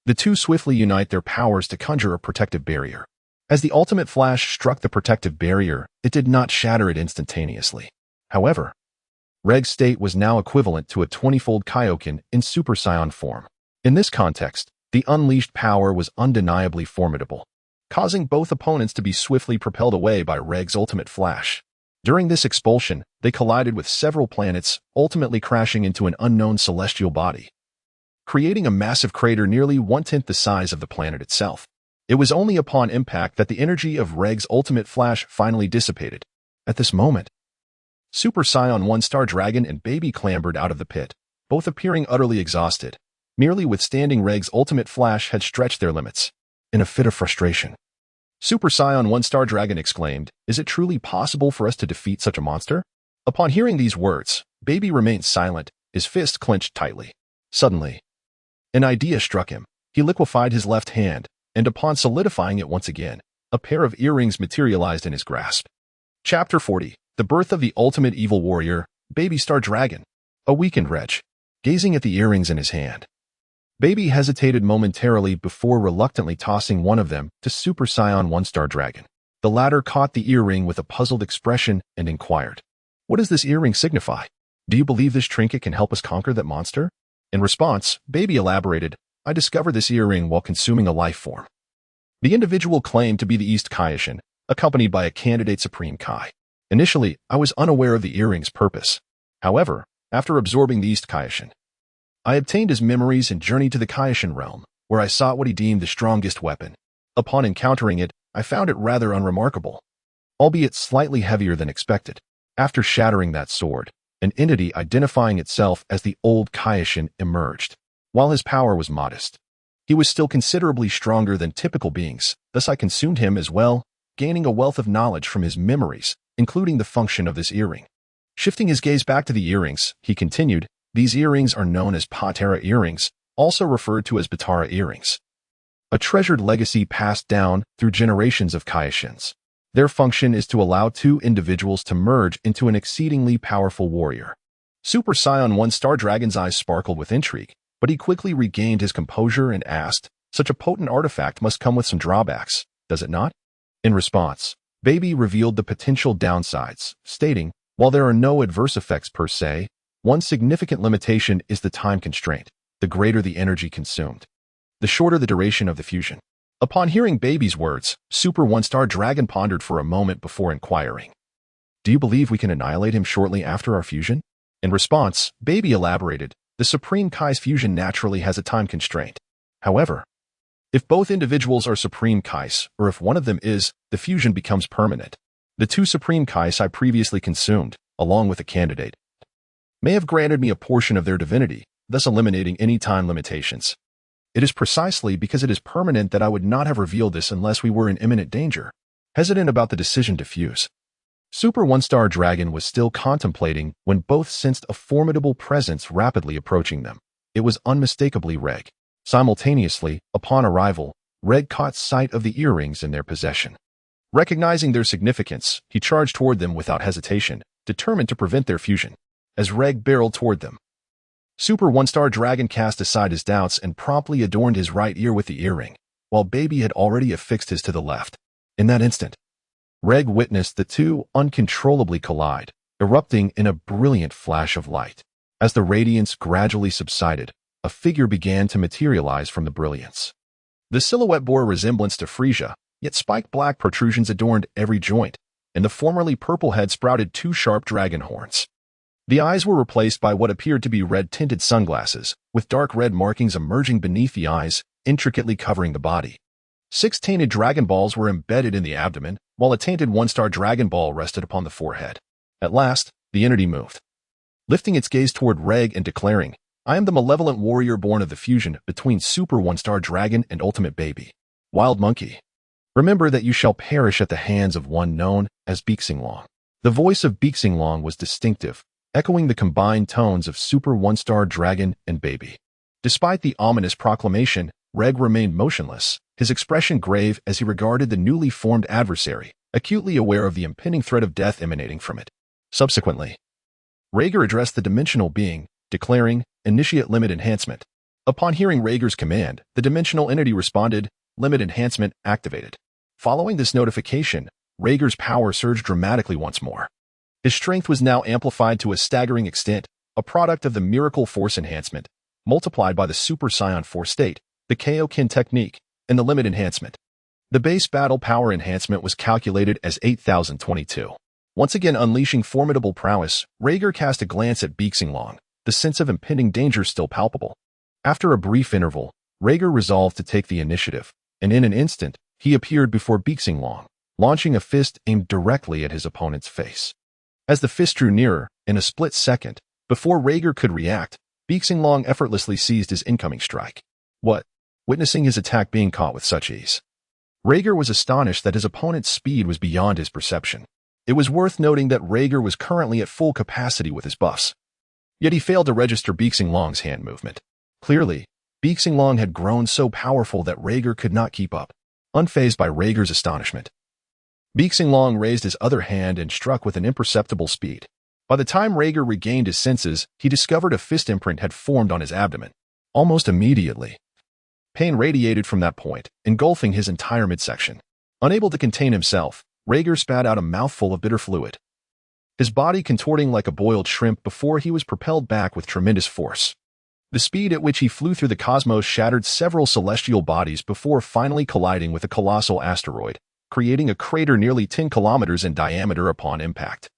the two swiftly unite their powers to conjure a protective barrier. As the ultimate flash struck the protective barrier, it did not shatter it instantaneously. However, Regg's state was now equivalent to a 20-fold Kaioken in Super Saiyan form. In this context, the unleashed power was undeniably formidable, causing both opponents to be swiftly propelled away by Regg's ultimate flash. During this expulsion, they collided with several planets, ultimately crashing into an unknown celestial body, creating a massive crater nearly 1/10 the size of the planet itself. It was only upon impact that the energy of Regg's ultimate flash finally dissipated. At this moment, Super Saiyan One-Star Dragon and Baby clambered out of the pit, both appearing utterly exhausted. Merely withstanding Regg's ultimate flash had stretched their limits. In a fit of frustration, Super Saiyan One-Star Dragon exclaimed, "Is it truly possible for us to defeat such a monster?" Upon hearing these words, Baby remained silent, his fist clenched tightly. Suddenly, an idea struck him. He liquefied his left hand, and upon solidifying it once again, a pair of earrings materialized in his grasp. Chapter 40. The Birth of the Ultimate Evil Warrior, Baby Star Dragon. A weakened Regg, gazing at the earrings in his hand. Baby hesitated momentarily before reluctantly tossing one of them to Super Saiyan One-Star Dragon. The latter caught the earring with a puzzled expression and inquired, "What does this earring signify? Do you believe this trinket can help us conquer that monster?" In response, Baby elaborated, "I discovered this earring while consuming a life form." The individual claimed to be the East Kaishin, accompanied by a candidate Supreme Kai. Initially, I was unaware of the earring's purpose. However, after absorbing the East Kaishin, I obtained his memories and journeyed to the Kaishin realm, where I sought what he deemed the strongest weapon. Upon encountering it, I found it rather unremarkable, albeit slightly heavier than expected. After shattering that sword, an entity identifying itself as the old Kaishin emerged. While his power was modest, he was still considerably stronger than typical beings, thus I consumed him as well, gaining a wealth of knowledge from his memories, including the function of this earring. Shifting his gaze back to the earrings, he continued, "These earrings are known as Patera earrings, also referred to as Batara earrings. A treasured legacy passed down through generations of Kaishins. Their function is to allow two individuals to merge into an exceedingly powerful warrior." Super Saiyan 1-star Dragon's eyes sparkled with intrigue, but he quickly regained his composure and asked, "Such a potent artifact must come with some drawbacks, does it not?" In response, Baby revealed the potential downsides, stating, "While there are no adverse effects per se, one significant limitation is the time constraint. The greater the energy consumed, the shorter the duration of the fusion." Upon hearing Baby's words, Super 1-star Dragon pondered for a moment before inquiring, "Do you believe we can annihilate him shortly after our fusion?" In response, Baby elaborated, "The Supreme Kai's fusion naturally has a time constraint. However, if both individuals are Supreme Kais, or if one of them is, the fusion becomes permanent. The two Supreme Kais I previously consumed, along with a candidate, may have granted me a portion of their divinity, thus eliminating any time limitations. It is precisely because it is permanent that I would not have revealed this unless we were in imminent danger." Hesitant about the decision to fuse, Super 1-star Dragon was still contemplating when both sensed a formidable presence rapidly approaching them. It was unmistakably Regg. Simultaneously, upon arrival, Regg caught sight of the earrings in their possession. Recognizing their significance, he charged toward them without hesitation, determined to prevent their fusion. As Regg barreled toward them, Super 1-star Dragon cast aside his doubts and promptly adorned his right ear with the earring, while Baby had already affixed his to the left. In that instant, Regg witnessed the two uncontrollably collide, erupting in a brilliant flash of light. As the radiance gradually subsided, a figure began to materialize from the brilliance. The silhouette bore a resemblance to Frieza, yet spiked black protrusions adorned every joint, and the formerly purple head sprouted two sharp dragon horns. The eyes were replaced by what appeared to be red-tinted sunglasses, with dark red markings emerging beneath the eyes, intricately covering the body. 6 tainted Dragon Balls were embedded in the abdomen, while a tainted 1-star Dragon Ball rested upon the forehead. At last, the entity moved, lifting its gaze toward Regg and declaring, "I am the malevolent warrior born of the fusion between Super 1-star Dragon and Ultimate Baby. Wild Monkey, remember that you shall perish at the hands of one known as Long." The voice of Long was distinctive, echoing the combined tones of Super 1-star Dragon and Baby. Despite the ominous proclamation, Regg remained motionless, his expression grave as he regarded the newly formed adversary, acutely aware of the impending threat of death emanating from it. Subsequently, Regg addressed the dimensional being, declaring, "Initiate limit enhancement." Upon hearing Regger's command, the dimensional entity responded, "Limit enhancement activated." Following this notification, Regger's power surged dramatically once more. His strength was now amplified to a staggering extent, a product of the miracle force enhancement, multiplied by the Super Saiyan 4 state, the Kaioken technique, and the limit enhancement. The base battle power enhancement was calculated as 8,022. Once again unleashing formidable prowess, Regger cast a glance at Long, the sense of impending danger still palpable. After a brief interval, Regger resolved to take the initiative, and in an instant, he appeared before Long, launching a fist aimed directly at his opponent's face. As the fist drew nearer, in a split second, before Regger could react, Long effortlessly seized his incoming strike. What? Witnessing his attack being caught with such ease, Regger was astonished that his opponent's speed was beyond his perception. It was worth noting that Regger was currently at full capacity with his buffs. Yet he failed to register Long's hand movement. Clearly, Long had grown so powerful that Regger could not keep up. Unfazed by Regger's astonishment, Long raised his other hand and struck with an imperceptible speed. By the time Regger regained his senses, he discovered a fist imprint had formed on his abdomen. Almost immediately, pain radiated from that point, engulfing his entire midsection. Unable to contain himself, Regg spat out a mouthful of bitter fluid, his body contorting like a boiled shrimp before he was propelled back with tremendous force. The speed at which he flew through the cosmos shattered several celestial bodies before finally colliding with a colossal asteroid, creating a crater nearly 10 kilometers in diameter upon impact.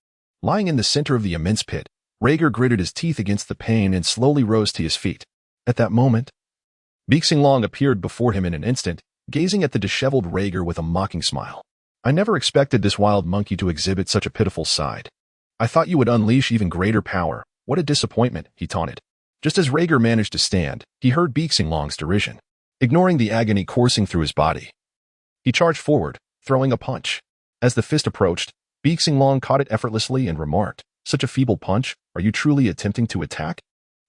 Lying in the center of the immense pit, Regg gritted his teeth against the pain and slowly rose to his feet. At that moment, Long appeared before him in an instant, gazing at the disheveled Regg with a mocking smile. I never expected this wild monkey to exhibit such a pitiful side. I thought you would unleash even greater power. What a disappointment, he taunted. Just as Regg managed to stand, he heard Long's derision. Ignoring the agony coursing through his body, he charged forward, throwing a punch. As the fist approached, Long caught it effortlessly and remarked, "Such a feeble punch, are you truly attempting to attack?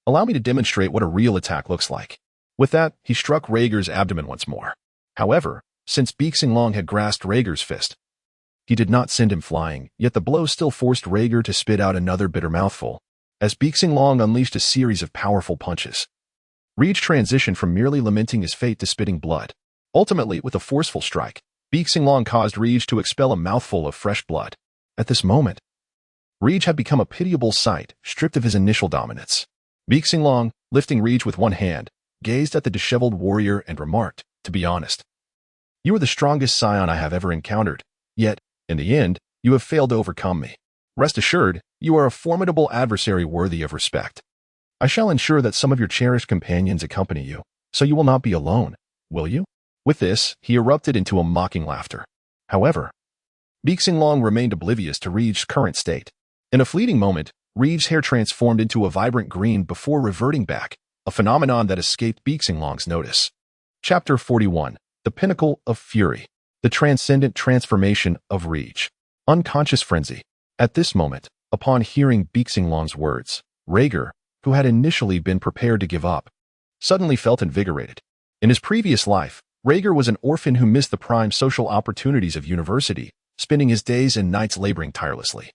Allow me to demonstrate what a real attack looks like." With that, he struck Regg's abdomen once more. However, since Long had grasped Regg's fist, he did not send him flying, yet the blow still forced Regg to spit out another bitter mouthful, as Long unleashed a series of powerful punches. Regg transitioned from merely lamenting his fate to spitting blood. Ultimately, with a forceful strike, Long caused Regg to expel a mouthful of fresh blood. At this moment, Regg had become a pitiable sight, stripped of his initial dominance. Long, lifting Regg with one hand, gazed at the disheveled warrior and remarked, "To be honest, you are the strongest Saiyan I have ever encountered, yet, in the end, you have failed to overcome me. Rest assured, you are a formidable adversary worthy of respect. I shall ensure that some of your cherished companions accompany you, so you will not be alone, will you?" With this, he erupted into a mocking laughter. However, Long remained oblivious to Regg's current state. In a fleeting moment, Regg's hair transformed into a vibrant green before reverting back, a phenomenon that escaped Long's notice. Chapter 41. The Pinnacle of Fury. The Transcendent Transformation of Regg. Unconscious Frenzy. At this moment, upon hearing Long's words, Regg, who had initially been prepared to give up, suddenly felt invigorated. In his previous life, Regg was an orphan who missed the prime social opportunities of university, spending his days and nights laboring tirelessly.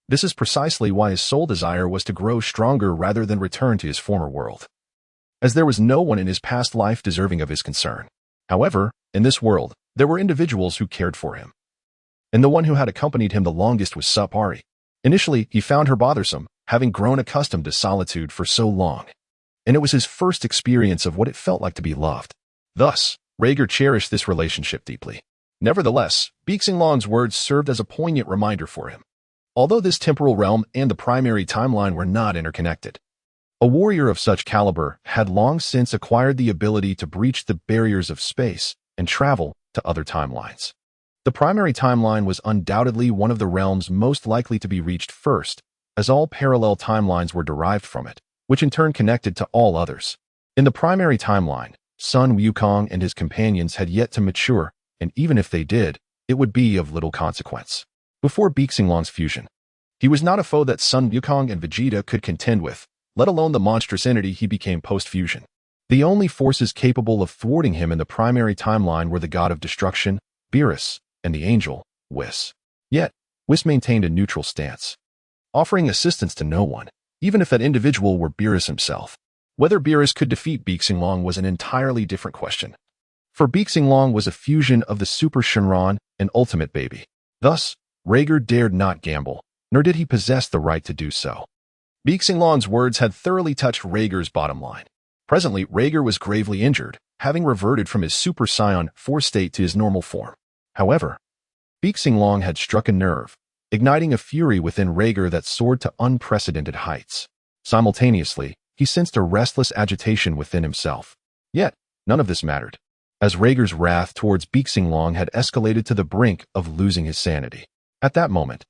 This is precisely why his sole desire was to grow stronger rather than return to his former world, as there was no one in his past life deserving of his concern. However, in this world, there were individuals who cared for him, and the one who had accompanied him the longest was Sapali. Initially, he found her bothersome, having grown accustomed to solitude for so long, and it was his first experience of what it felt like to be loved. Thus, Regg cherished this relationship deeply. Nevertheless, Long's words served as a poignant reminder for him. Although this temporal realm and the primary timeline were not interconnected, a warrior of such caliber had long since acquired the ability to breach the barriers of space and travel to other timelines. The primary timeline was undoubtedly one of the realms most likely to be reached first, as all parallel timelines were derived from it, which in turn connected to all others. In the primary timeline, Sun Wukong and his companions had yet to mature, and even if they did, it would be of little consequence. Before Long's fusion, he was not a foe that Sun Wukong and Vegeta could contend with, let alone the monstrous entity he became post-fusion. The only forces capable of thwarting him in the primary timeline were the god of destruction, Beerus, and the angel, Whis. Yet, Whis maintained a neutral stance, offering assistance to no one, even if that individual were Beerus himself. Whether Beerus could defeat Long was an entirely different question. For Long was a fusion of the Super Shenron and Ultimate Baby. Thus, Regg dared not gamble, nor did he possess the right to do so. Long's words had thoroughly touched Regg's bottom line. Presently, Regg was gravely injured, having reverted from his Super Saiyan 4 state to his normal form. However, Long had struck a nerve, igniting a fury within Regg that soared to unprecedented heights. Simultaneously, he sensed a restless agitation within himself. Yet, none of this mattered, as Regg's wrath towards Long had escalated to the brink of losing his sanity. At that moment,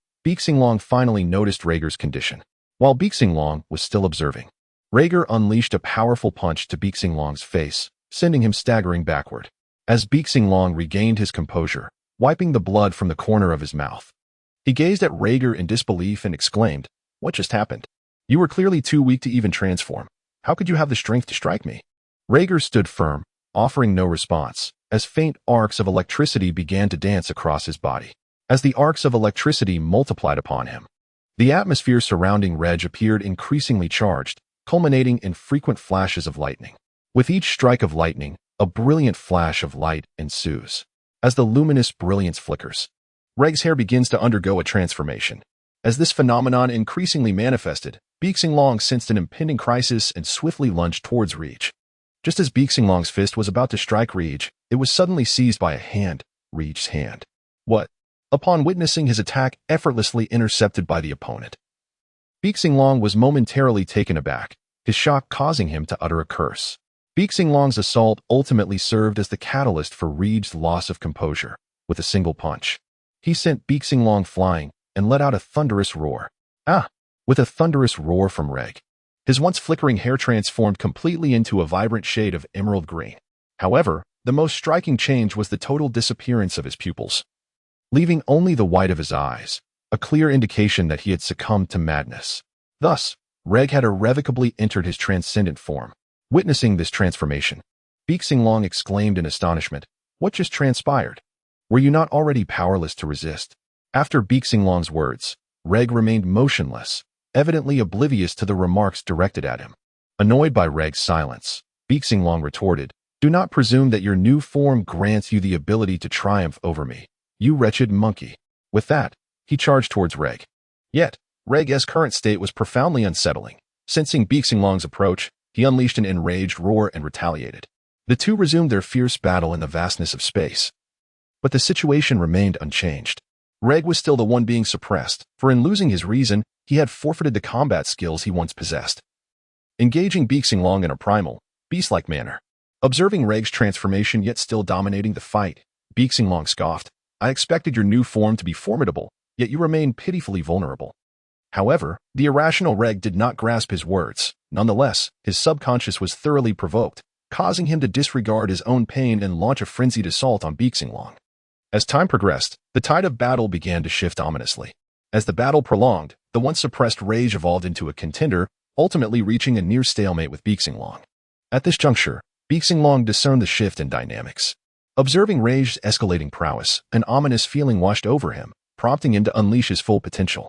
Long finally noticed Regg's condition. While Long was still observing, Regg unleashed a powerful punch to Long's face, sending him staggering backward. As Long regained his composure, wiping the blood from the corner of his mouth, he gazed at Regg in disbelief and exclaimed, "What just happened? You were clearly too weak to even transform. How could you have the strength to strike me?" Regg stood firm, offering no response, as faint arcs of electricity began to dance across his body. As the arcs of electricity multiplied upon him, the atmosphere surrounding Regg appeared increasingly charged, culminating in frequent flashes of lightning. With each strike of lightning, a brilliant flash of light ensues. As the luminous brilliance flickers, Regg's hair begins to undergo a transformation. As this phenomenon increasingly manifested, Long sensed an impending crisis and swiftly lunged towards Regg. Just as Long's fist was about to strike Regg, it was suddenly seized by a hand, Regg's hand. What? Upon witnessing his attack effortlessly intercepted by the opponent, Long was momentarily taken aback, his shock causing him to utter a curse. Long's assault ultimately served as the catalyst for Regg's loss of composure. With a single punch, he sent Long flying and let out a thunderous roar. With a thunderous roar from Regg, his once flickering hair transformed completely into a vibrant shade of emerald green. However, the most striking change was the total disappearance of his pupils, leaving only the white of his eyes, a clear indication that he had succumbed to madness. Thus, Regg had irrevocably entered his transcendent form. Witnessing this transformation, Long exclaimed in astonishment, "What just transpired? Were you not already powerless to resist?" After Long's words, Regg remained motionless, evidently oblivious to the remarks directed at him. Annoyed by Regg's silence, Long retorted, "Do not presume that your new form grants you the ability to triumph over me, you wretched monkey." With that, he charged towards Regg. Yet, Regg's current state was profoundly unsettling. Sensing Long's approach, he unleashed an enraged roar and retaliated. The two resumed their fierce battle in the vastness of space. But the situation remained unchanged. Regg was still the one being suppressed, for in losing his reason, he had forfeited the combat skills he once possessed. Engaging Long in a primal, beast-like manner. Observing Regg's transformation yet still dominating the fight, Long scoffed, "I expected your new form to be formidable, yet you remain pitifully vulnerable." However, the irrational Regg did not grasp his words. Nonetheless, his subconscious was thoroughly provoked, causing him to disregard his own pain and launch a frenzied assault on Long. As time progressed, the tide of battle began to shift ominously. As the battle prolonged, the once suppressed rage evolved into a contender, ultimately reaching a near stalemate with Long. At this juncture, Long discerned the shift in dynamics. Observing Reg's escalating prowess, an ominous feeling washed over him, prompting him to unleash his full potential.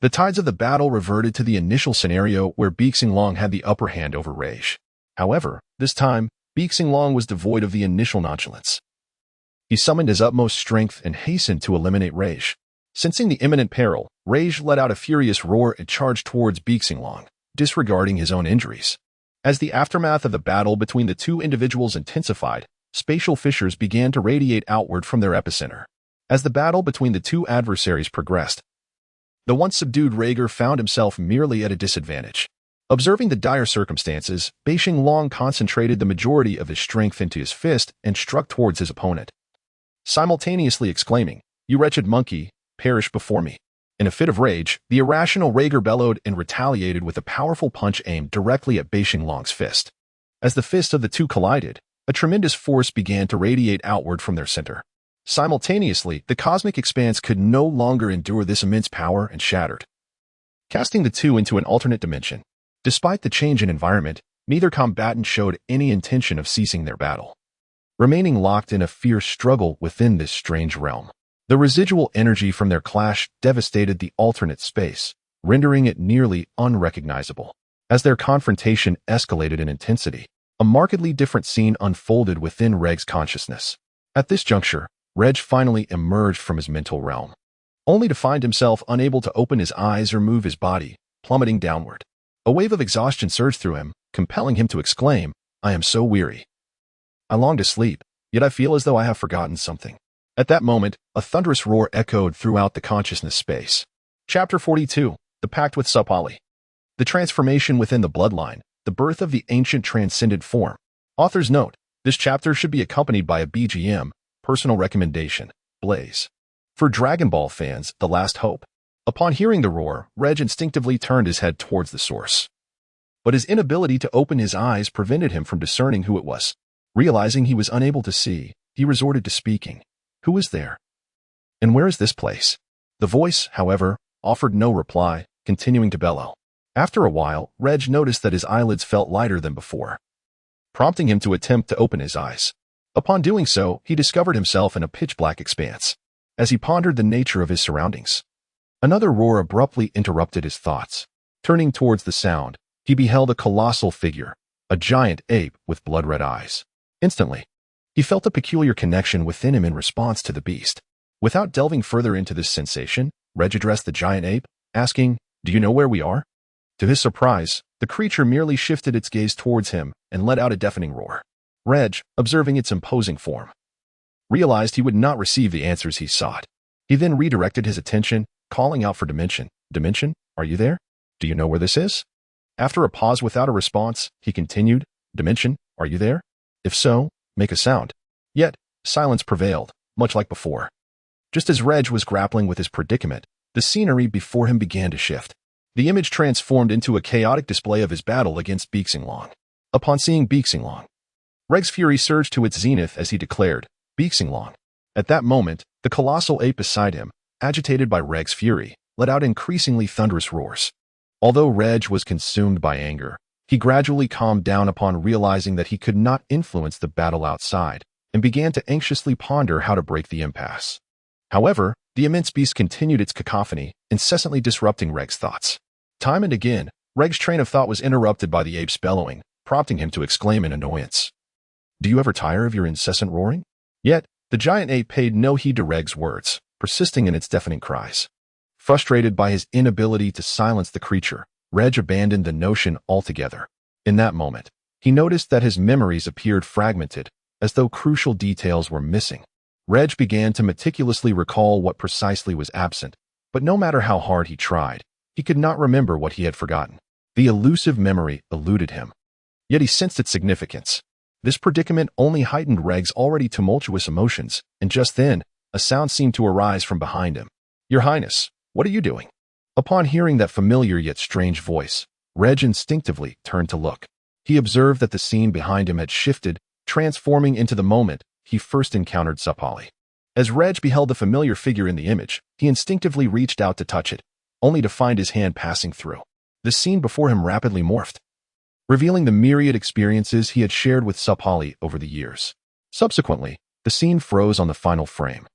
The tides of the battle reverted to the initial scenario where Long had the upper hand over Regg. However, this time, Long was devoid of the initial nonchalance. He summoned his utmost strength and hastened to eliminate Regg. Sensing the imminent peril, Regg let out a furious roar and charged towards Long, disregarding his own injuries. As the aftermath of the battle between the two individuals intensified, spatial fissures began to radiate outward from their epicenter. As the battle between the two adversaries progressed, the once subdued Regg found himself merely at a disadvantage. Observing the dire circumstances, Long concentrated the majority of his strength into his fist and struck towards his opponent, simultaneously exclaiming, "You wretched monkey, perish before me." In a fit of rage, the irrational Regg bellowed and retaliated with a powerful punch aimed directly at Long's fist. As the fists of the two collided, a tremendous force began to radiate outward from their center. Simultaneously, the cosmic expanse could no longer endure this immense power and shattered, casting the two into an alternate dimension. Despite the change in environment, neither combatant showed any intention of ceasing their battle, remaining locked in a fierce struggle within this strange realm. The residual energy from their clash devastated the alternate space, rendering it nearly unrecognizable. As their confrontation escalated in intensity, a markedly different scene unfolded within Regg's consciousness. At this juncture, Regg finally emerged from his mental realm, only to find himself unable to open his eyes or move his body, plummeting downward. A wave of exhaustion surged through him, compelling him to exclaim, "I am so weary. I long to sleep, yet I feel as though I have forgotten something." At that moment, a thunderous roar echoed throughout the consciousness space. Chapter 42, The Pact with Sapali. The transformation within the bloodline, the birth of the ancient transcendent form. Author's note, this chapter should be accompanied by a BGM, personal recommendation, Blaze. For Dragon Ball fans, The Last Hope. Upon hearing the roar, Regg instinctively turned his head towards the source. But his inability to open his eyes prevented him from discerning who it was. Realizing he was unable to see, he resorted to speaking. "Who is there? And where is this place?" The voice, however, offered no reply, continuing to bellow. After a while, Regg noticed that his eyelids felt lighter than before, prompting him to attempt to open his eyes. Upon doing so, he discovered himself in a pitch-black expanse. As he pondered the nature of his surroundings, another roar abruptly interrupted his thoughts. Turning towards the sound, he beheld a colossal figure, a giant ape with blood-red eyes. Instantly, he felt a peculiar connection within him in response to the beast. Without delving further into this sensation, Regg addressed the giant ape, asking, "Do you know where we are?" To his surprise, the creature merely shifted its gaze towards him and let out a deafening roar. Regg, observing its imposing form, realized he would not receive the answers he sought. He then redirected his attention, calling out for Dimension. "Dimension, are you there? Do you know where this is?" After a pause without a response, he continued, "Dimension, are you there? If so, make a sound." Yet, silence prevailed, much like before. Just as Regg was grappling with his predicament, the scenery before him began to shift. The image transformed into a chaotic display of his battle against Long. Upon seeing Long, Regg's fury surged to its zenith as he declared, "Long." At that moment, the colossal ape beside him, agitated by Regg's fury, let out increasingly thunderous roars. Although Regg was consumed by anger, he gradually calmed down upon realizing that he could not influence the battle outside, and began to anxiously ponder how to break the impasse. However, the immense beast continued its cacophony, incessantly disrupting Regg's thoughts. Time and again, Regg's train of thought was interrupted by the ape's bellowing, prompting him to exclaim in annoyance, "Do you ever tire of your incessant roaring?" Yet, the giant ape paid no heed to Regg's words, persisting in its deafening cries. Frustrated by his inability to silence the creature, Regg abandoned the notion altogether. In that moment, he noticed that his memories appeared fragmented, as though crucial details were missing. Regg began to meticulously recall what precisely was absent, but no matter how hard he tried, he could not remember what he had forgotten. The elusive memory eluded him. Yet he sensed its significance. This predicament only heightened Regg's already tumultuous emotions, and just then, a sound seemed to arise from behind him. "Your Highness, what are you doing?" Upon hearing that familiar yet strange voice, Regg instinctively turned to look. He observed that the scene behind him had shifted, transforming into the moment he first encountered Sapali. As Regg beheld the familiar figure in the image, he instinctively reached out to touch it, only to find his hand passing through. The scene before him rapidly morphed, revealing the myriad experiences he had shared with Sapali over the years. Subsequently, the scene froze on the final frame,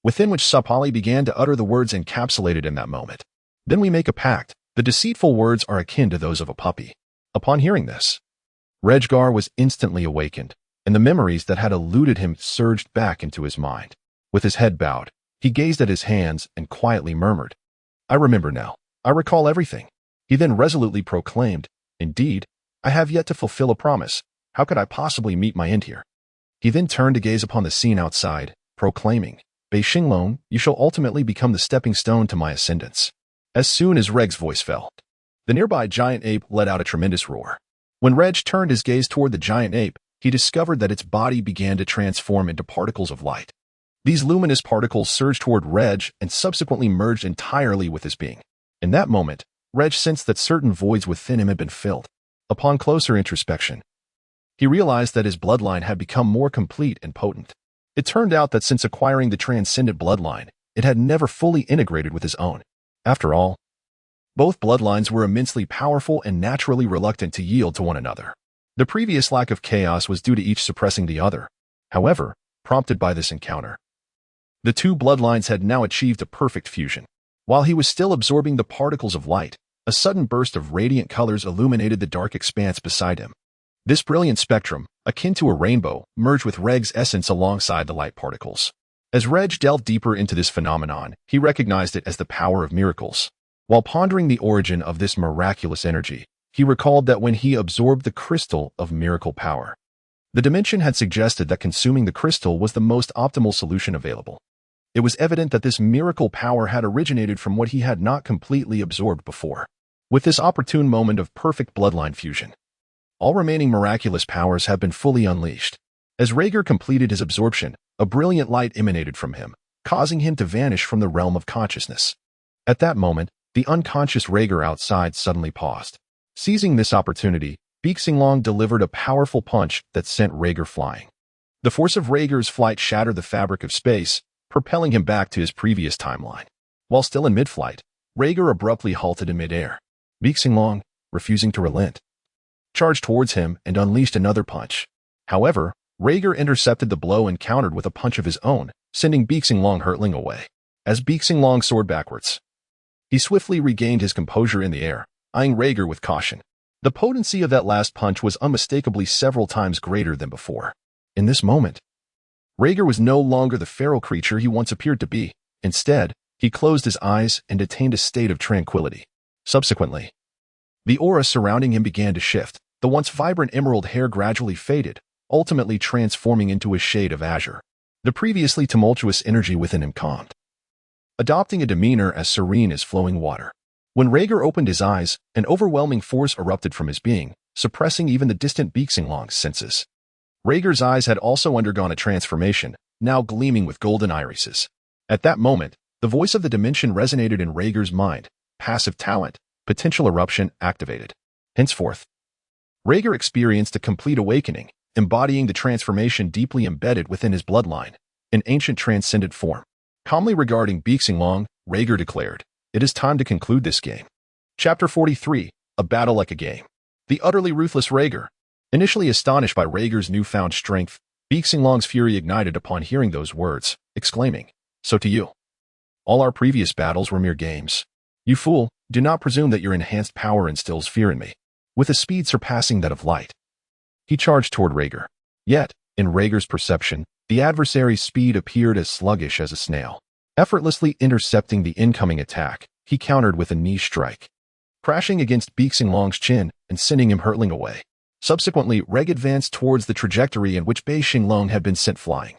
within which Sapali began to utter the words encapsulated in that moment. "Then we make a pact." The deceitful words are akin to those of a puppy. Upon hearing this, Reggar was instantly awakened, and the memories that had eluded him surged back into his mind. With his head bowed, he gazed at his hands and quietly murmured, "I remember now. I recall everything." He then resolutely proclaimed, "Indeed, I have yet to fulfill a promise. How could I possibly meet my end here?" He then turned to gaze upon the scene outside, proclaiming, "Bei Xinglong, you shall ultimately become the stepping stone to my ascendance." As soon as Regg's voice fell, the nearby giant ape let out a tremendous roar. When Regg turned his gaze toward the giant ape, he discovered that its body began to transform into particles of light. These luminous particles surged toward Regg and subsequently merged entirely with his being. In that moment, Regg sensed that certain voids within him had been filled. Upon closer introspection, he realized that his bloodline had become more complete and potent. It turned out that since acquiring the transcendent bloodline, it had never fully integrated with his own. After all, both bloodlines were immensely powerful and naturally reluctant to yield to one another. The previous lack of chaos was due to each suppressing the other. However, prompted by this encounter, the two bloodlines had now achieved a perfect fusion. While he was still absorbing the particles of light, a sudden burst of radiant colors illuminated the dark expanse beside him. This brilliant spectrum, akin to a rainbow, merged with Regg's essence alongside the light particles. As Regg delved deeper into this phenomenon, he recognized it as the power of miracles. While pondering the origin of this miraculous energy, he recalled that when he absorbed the crystal of miracle power, the dimension had suggested that consuming the crystal was the most optimal solution available. It was evident that this miracle power had originated from what he had not completely absorbed before. With this opportune moment of perfect bloodline fusion, all remaining miraculous powers have been fully unleashed. As Regg completed his absorption, a brilliant light emanated from him, causing him to vanish from the realm of consciousness. At that moment, the unconscious Regg outside suddenly paused. Seizing this opportunity, Xinglong delivered a powerful punch that sent Regg flying. The force of Regg's flight shattered the fabric of space, propelling him back to his previous timeline. While still in mid-flight, Regg abruptly halted in midair. Xinglong, refusing to relent, charged towards him and unleashed another punch. However, Regg intercepted the blow and countered with a punch of his own, sending Xinglong hurtling away. As Xinglong soared backwards, he swiftly regained his composure in the air, eyeing Regg with caution. The potency of that last punch was unmistakably several times greater than before. In this moment, Regg was no longer the feral creature he once appeared to be. Instead, he closed his eyes and attained a state of tranquility. Subsequently, the aura surrounding him began to shift. The once vibrant emerald hair gradually faded, ultimately transforming into a shade of azure. The previously tumultuous energy within him calmed, adopting a demeanor as serene as flowing water. When Regg opened his eyes, an overwhelming force erupted from his being, suppressing even the distant Bixinglong's senses. Regg's eyes had also undergone a transformation, now gleaming with golden irises. At that moment, the voice of the dimension resonated in Regg's mind. Passive talent, potential eruption activated. Henceforth, Regg experienced a complete awakening, embodying the transformation deeply embedded within his bloodline, an ancient transcendent form. Calmly regarding Bixinglong, Regg declared, "It is time to conclude this game." Chapter 43, A Battle Like a Game. The utterly ruthless Regg. Initially astonished by Regg's newfound strength, Bixinglong's fury ignited upon hearing those words, exclaiming, "So to you, all our previous battles were mere games. You fool, do not presume that your enhanced power instills fear in me." With a speed surpassing that of light, he charged toward Regg. Yet, in Regg's perception, the adversary's speed appeared as sluggish as a snail. Effortlessly intercepting the incoming attack, he countered with a knee strike, crashing against Bixinglong's chin and sending him hurtling away. Subsequently, Regg advanced towards the trajectory in which Bixinglong had been sent flying,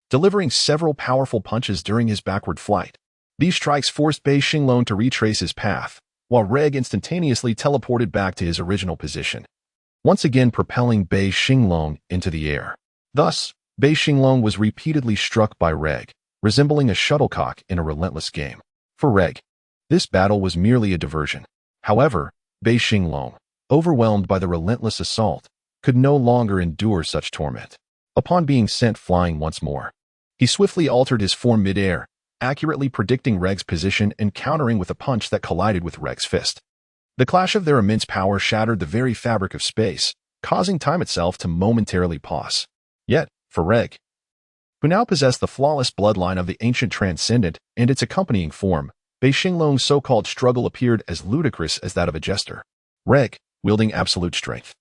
delivering several powerful punches during his backward flight. These strikes forced Bixinglong to retrace his path, while Regg instantaneously teleported back to his original position, once again propelling Bixinglong into the air. Thus, Bixinglong was repeatedly struck by Regg, resembling a shuttlecock in a relentless game. For Regg, this battle was merely a diversion. However, Bixinglong, overwhelmed by the relentless assault, could no longer endure such torment. Upon being sent flying once more, he swiftly altered his form mid-air, accurately predicting Regg's position and countering with a punch that collided with Regg's fist. The clash of their immense power shattered the very fabric of space, causing time itself to momentarily pause. Yet, for Regg, who now possessed the flawless bloodline of the ancient Transcendent and its accompanying form, Bixinglong's so-called struggle appeared as ludicrous as that of a jester. Regg, wielding absolute strength,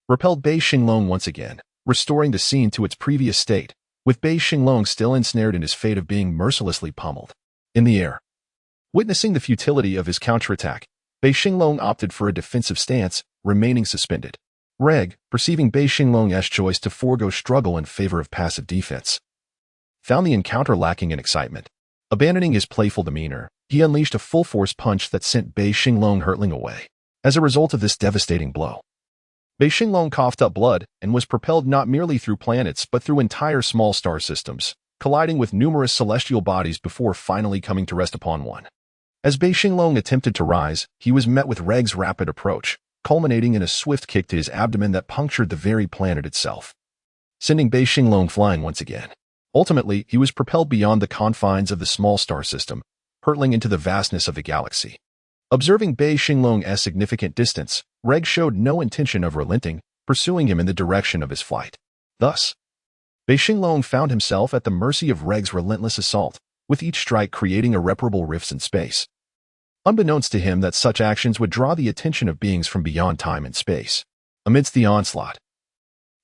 repelled Bixinglong once again, restoring the scene to its previous state, with Bixinglong still ensnared in his fate of being mercilessly pummeled. In the air, witnessing the futility of his counterattack, Bixinglong opted for a defensive stance, remaining suspended. Regg, perceiving Bixinglong's choice to forego struggle in favor of passive defense, found the encounter lacking in excitement. Abandoning his playful demeanor, he unleashed a full-force punch that sent Bixinglong hurtling away. As a result of this devastating blow, Bixinglong coughed up blood and was propelled not merely through planets but through entire small star systems, colliding with numerous celestial bodies before finally coming to rest upon one. As Bixinglong attempted to rise, he was met with Regg's rapid approach, culminating in a swift kick to his abdomen that punctured the very planet itself, sending Bixinglong flying once again. Ultimately, he was propelled beyond the confines of the small star system, hurtling into the vastness of the galaxy. Observing Bixinglong's significant distance, Regg showed no intention of relenting, pursuing him in the direction of his flight. Thus, Bixinglong found himself at the mercy of Regg's relentless assault, with each strike creating irreparable rifts in space. Unbeknownst to him that such actions would draw the attention of beings from beyond time and space. Amidst the onslaught,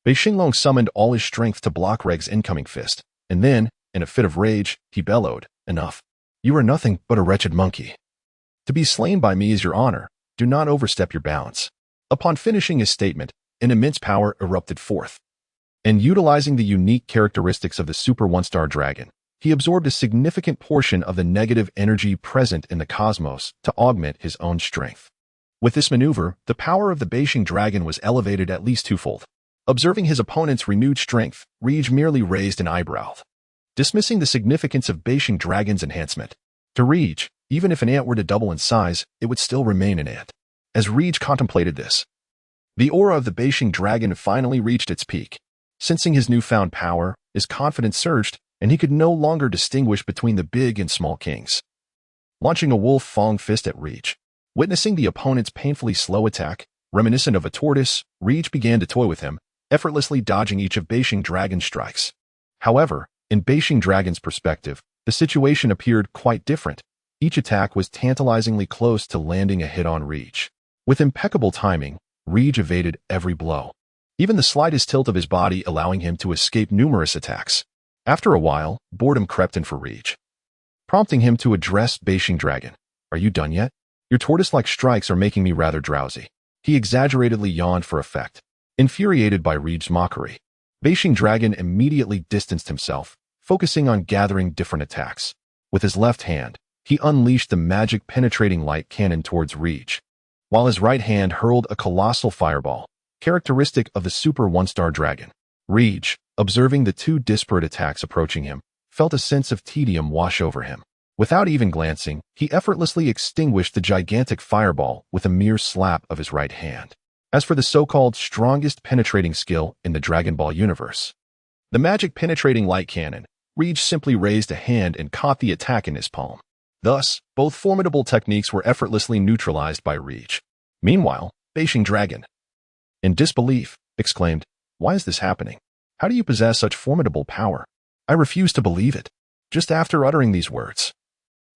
Bixinglong summoned all his strength to block Regg's incoming fist, and then, in a fit of rage, he bellowed, "Enough. You are nothing but a wretched monkey. To be slain by me is your honor. Do not overstep your bounds." Upon finishing his statement, an immense power erupted forth. And utilizing the unique characteristics of the Super One-Star Dragon, he absorbed a significant portion of the negative energy present in the cosmos to augment his own strength. With this maneuver, the power of the Bixing Dragon was elevated at least twofold. Observing his opponent's renewed strength, Regg merely raised an eyebrow, dismissing the significance of Bixing Dragon's enhancement. To Regg, even if an ant were to double in size, it would still remain an ant. As Regg contemplated this, the aura of the Bixing Dragon finally reached its peak. Sensing his newfound power, his confidence surged, and he could no longer distinguish between the big and small kings. Launching a wolf-fang fist at Regg, witnessing the opponent's painfully slow attack, reminiscent of a tortoise, Regg began to toy with him, effortlessly dodging each of Bixing Dragon's strikes. However, in Bixing Dragon's perspective, the situation appeared quite different. Each attack was tantalizingly close to landing a hit on Regg. With impeccable timing, Regg evaded every blow, even the slightest tilt of his body allowing him to escape numerous attacks. After a while, boredom crept in for Regg, prompting him to address Beishing Dragon. Are you done yet? Your tortoise-like strikes are making me rather drowsy. He exaggeratedly yawned for effect. Infuriated by Regg's mockery, Beishing Dragon immediately distanced himself, focusing on gathering different attacks. With his left hand, he unleashed the magic penetrating light cannon towards Regg, while his right hand hurled a colossal fireball, characteristic of the Super One-Star Dragon. Regg, observing the two disparate attacks approaching him, felt a sense of tedium wash over him. Without even glancing, he effortlessly extinguished the gigantic fireball with a mere slap of his right hand. As for the so-called strongest penetrating skill in the Dragon Ball universe, the magic penetrating light cannon, Regg simply raised a hand and caught the attack in his palm. Thus, both formidable techniques were effortlessly neutralized by Regg. Meanwhile, Beishing Dragon, in disbelief, exclaimed, "Why is this happening? How do you possess such formidable power? I refuse to believe it." Just after uttering these words,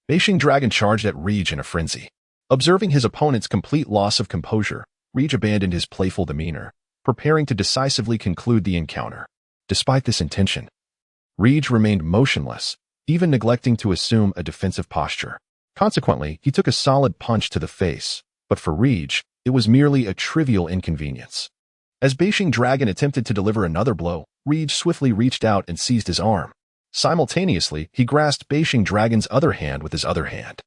Beishing Dragon charged at Regg in a frenzy. Observing his opponent's complete loss of composure, Regg abandoned his playful demeanor, preparing to decisively conclude the encounter. Despite this intention, Regg remained motionless, even neglecting to assume a defensive posture. Consequently, he took a solid punch to the face, but for Regg, it was merely a trivial inconvenience. As Beishing Dragon attempted to deliver another blow, Regg swiftly reached out and seized his arm. Simultaneously, he grasped Beishing Dragon's other hand with his other hand.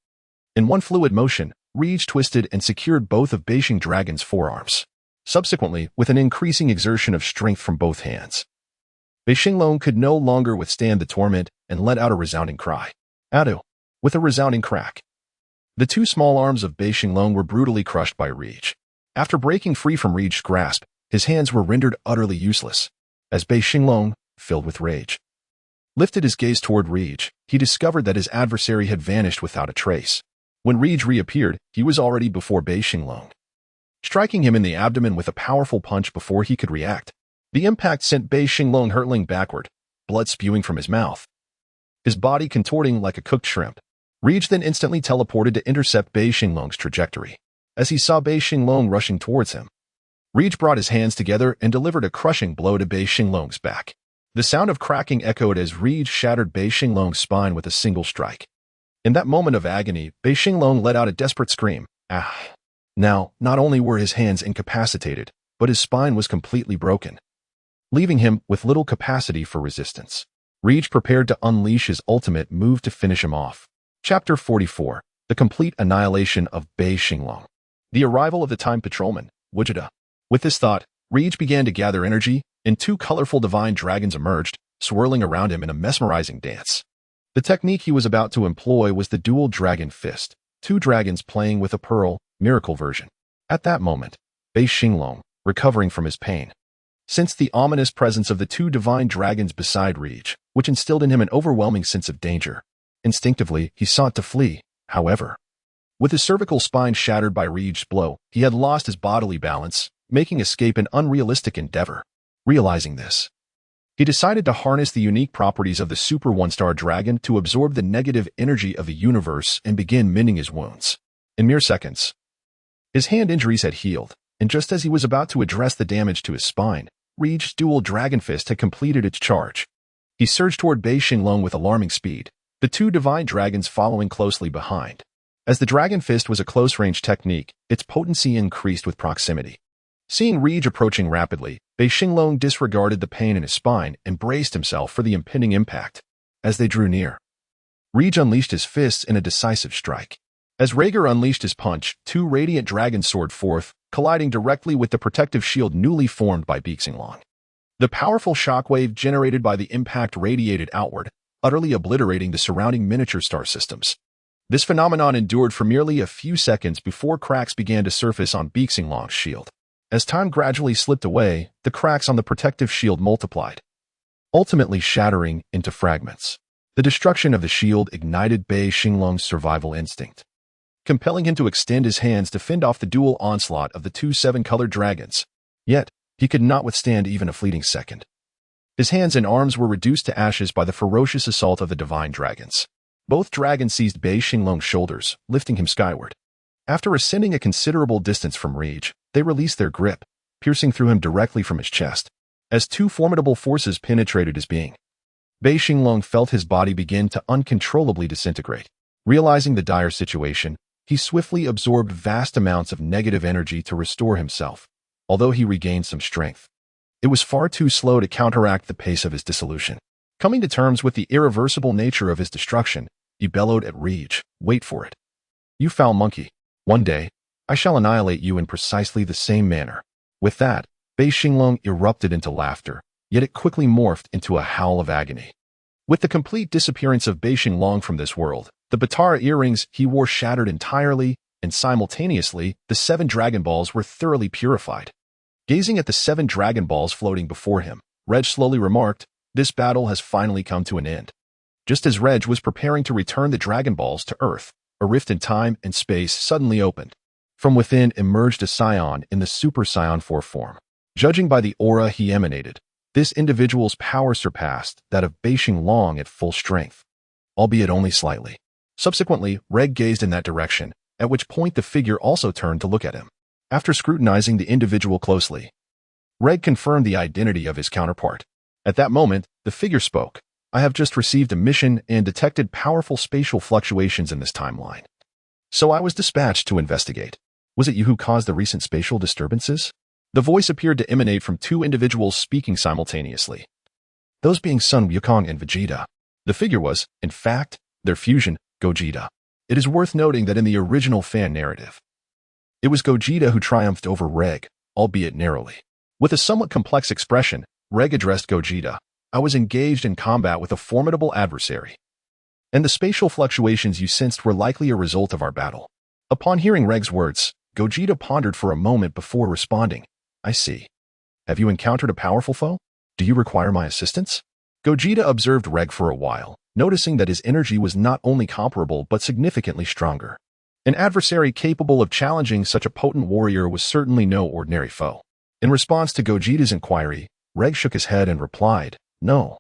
In one fluid motion, Regg twisted and secured both of Beishing Dragon's forearms. Subsequently, with an increasing exertion of strength from both hands, Beishing could no longer withstand the torment and let out a resounding cry. Adu! With a resounding crack, the two small arms of Beishing were brutally crushed by Regg. After breaking free from Regg's grasp, his hands were rendered utterly useless. As Beishing, filled with rage, lifted his gaze toward Regg, he discovered that his adversary had vanished without a trace. When Regg reappeared, he was already before Beishing, striking him in the abdomen with a powerful punch before he could react. The impact sent Beishing hurtling backward, blood spewing from his mouth, his body contorting like a cooked shrimp. Regg then instantly teleported to intercept Beishing's trajectory. As he saw Beishing rushing towards him, Regg brought his hands together and delivered a crushing blow to Beishing's back. The sound of cracking echoed as Regg shattered Beishing's spine with a single strike. In that moment of agony, Beishing let out a desperate scream. Ah! Now, not only were his hands incapacitated, but his spine was completely broken, leaving him with little capacity for resistance. Regg prepared to unleash his ultimate move to finish him off. Chapter 44. The Complete Annihilation of Beishing. The arrival of the Time Patrolman, Gogeta. With this thought, Regg began to gather energy, and two colorful divine dragons emerged, swirling around him in a mesmerizing dance. The technique he was about to employ was the dual dragon fist, two dragons playing with a pearl, miracle version. At that moment, Beishing, recovering from his pain, sensed the ominous presence of the two divine dragons beside Regg, which instilled in him an overwhelming sense of danger. Instinctively, he sought to flee. However, with his cervical spine shattered by Regg's blow, he had lost his bodily balance, making escape an unrealistic endeavor. Realizing this, he decided to harness the unique properties of the Super One-Star Dragon to absorb the negative energy of the universe and begin mending his wounds. In mere seconds, his hand injuries had healed, and just as he was about to address the damage to his spine, Regg's dual dragon fist had completed its charge. He surged toward Beishing with alarming speed, the two divine dragons following closely behind. As the dragon fist was a close-range technique, its potency increased with proximity. Seeing Regg approaching rapidly, Beishing disregarded the pain in his spine and braced himself for the impending impact. As they drew near, Regg unleashed his fists in a decisive strike. As Regg unleashed his punch, two radiant dragons soared forth, colliding directly with the protective shield newly formed by Beishing. The powerful shockwave generated by the impact radiated outward, utterly obliterating the surrounding miniature star systems. This phenomenon endured for merely a few seconds before cracks began to surface on Beishing's shield. As time gradually slipped away, the cracks on the protective shield multiplied, ultimately shattering into fragments. The destruction of the shield ignited Beishing's survival instinct, compelling him to extend his hands to fend off the dual onslaught of the two seven-colored dragons. Yet, he could not withstand even a fleeting second. His hands and arms were reduced to ashes by the ferocious assault of the divine dragons. Both dragons seized Beishing's shoulders, lifting him skyward. After ascending a considerable distance from Regg, they released their grip, piercing through him directly from his chest, as two formidable forces penetrated his being. Bei Xinglong felt his body begin to uncontrollably disintegrate. Realizing the dire situation, he swiftly absorbed vast amounts of negative energy to restore himself, although he regained some strength. It was far too slow to counteract the pace of his dissolution. Coming to terms with the irreversible nature of his destruction, he bellowed at Regg, "Wait for it. You foul monkey. One day, I shall annihilate you in precisely the same manner." With that, Bei Xinglong erupted into laughter, yet it quickly morphed into a howl of agony. With the complete disappearance of Bei Xinglong from this world, the Batara earrings he wore shattered entirely, and simultaneously, the 7 Dragon Balls were thoroughly purified. Gazing at the 7 Dragon Balls floating before him, Regg slowly remarked, "This battle has finally come to an end." Just as Regg was preparing to return the Dragon Balls to Earth, a rift in time and space suddenly opened. From within emerged a Saiyan in the Super Saiyan 4 form. Judging by the aura he emanated, this individual's power surpassed that of Bei Xinglong at full strength, albeit only slightly. Subsequently, Regg gazed in that direction, at which point the figure also turned to look at him. After scrutinizing the individual closely, Regg confirmed the identity of his counterpart. At that moment, the figure spoke. "I have just received a mission and detected powerful spatial fluctuations in this timeline. So I was dispatched to investigate. Was it you who caused the recent spatial disturbances?" The voice appeared to emanate from 2 individuals speaking simultaneously, those being Son Wukong and Vegeta. The figure was, in fact, their fusion, Gogeta. It is worth noting that in the original fan narrative, it was Gogeta who triumphed over Regg, albeit narrowly. With a somewhat complex expression, Regg addressed Gogeta. "I was engaged in combat with a formidable adversary, and the spatial fluctuations you sensed were likely a result of our battle." Upon hearing Regg's words, Gogeta pondered for a moment before responding. "I see. Have you encountered a powerful foe? Do you require my assistance?" Gogeta observed Regg for a while, noticing that his energy was not only comparable but significantly stronger. An adversary capable of challenging such a potent warrior was certainly no ordinary foe. In response to Gogeta's inquiry, Regg shook his head and replied, "No.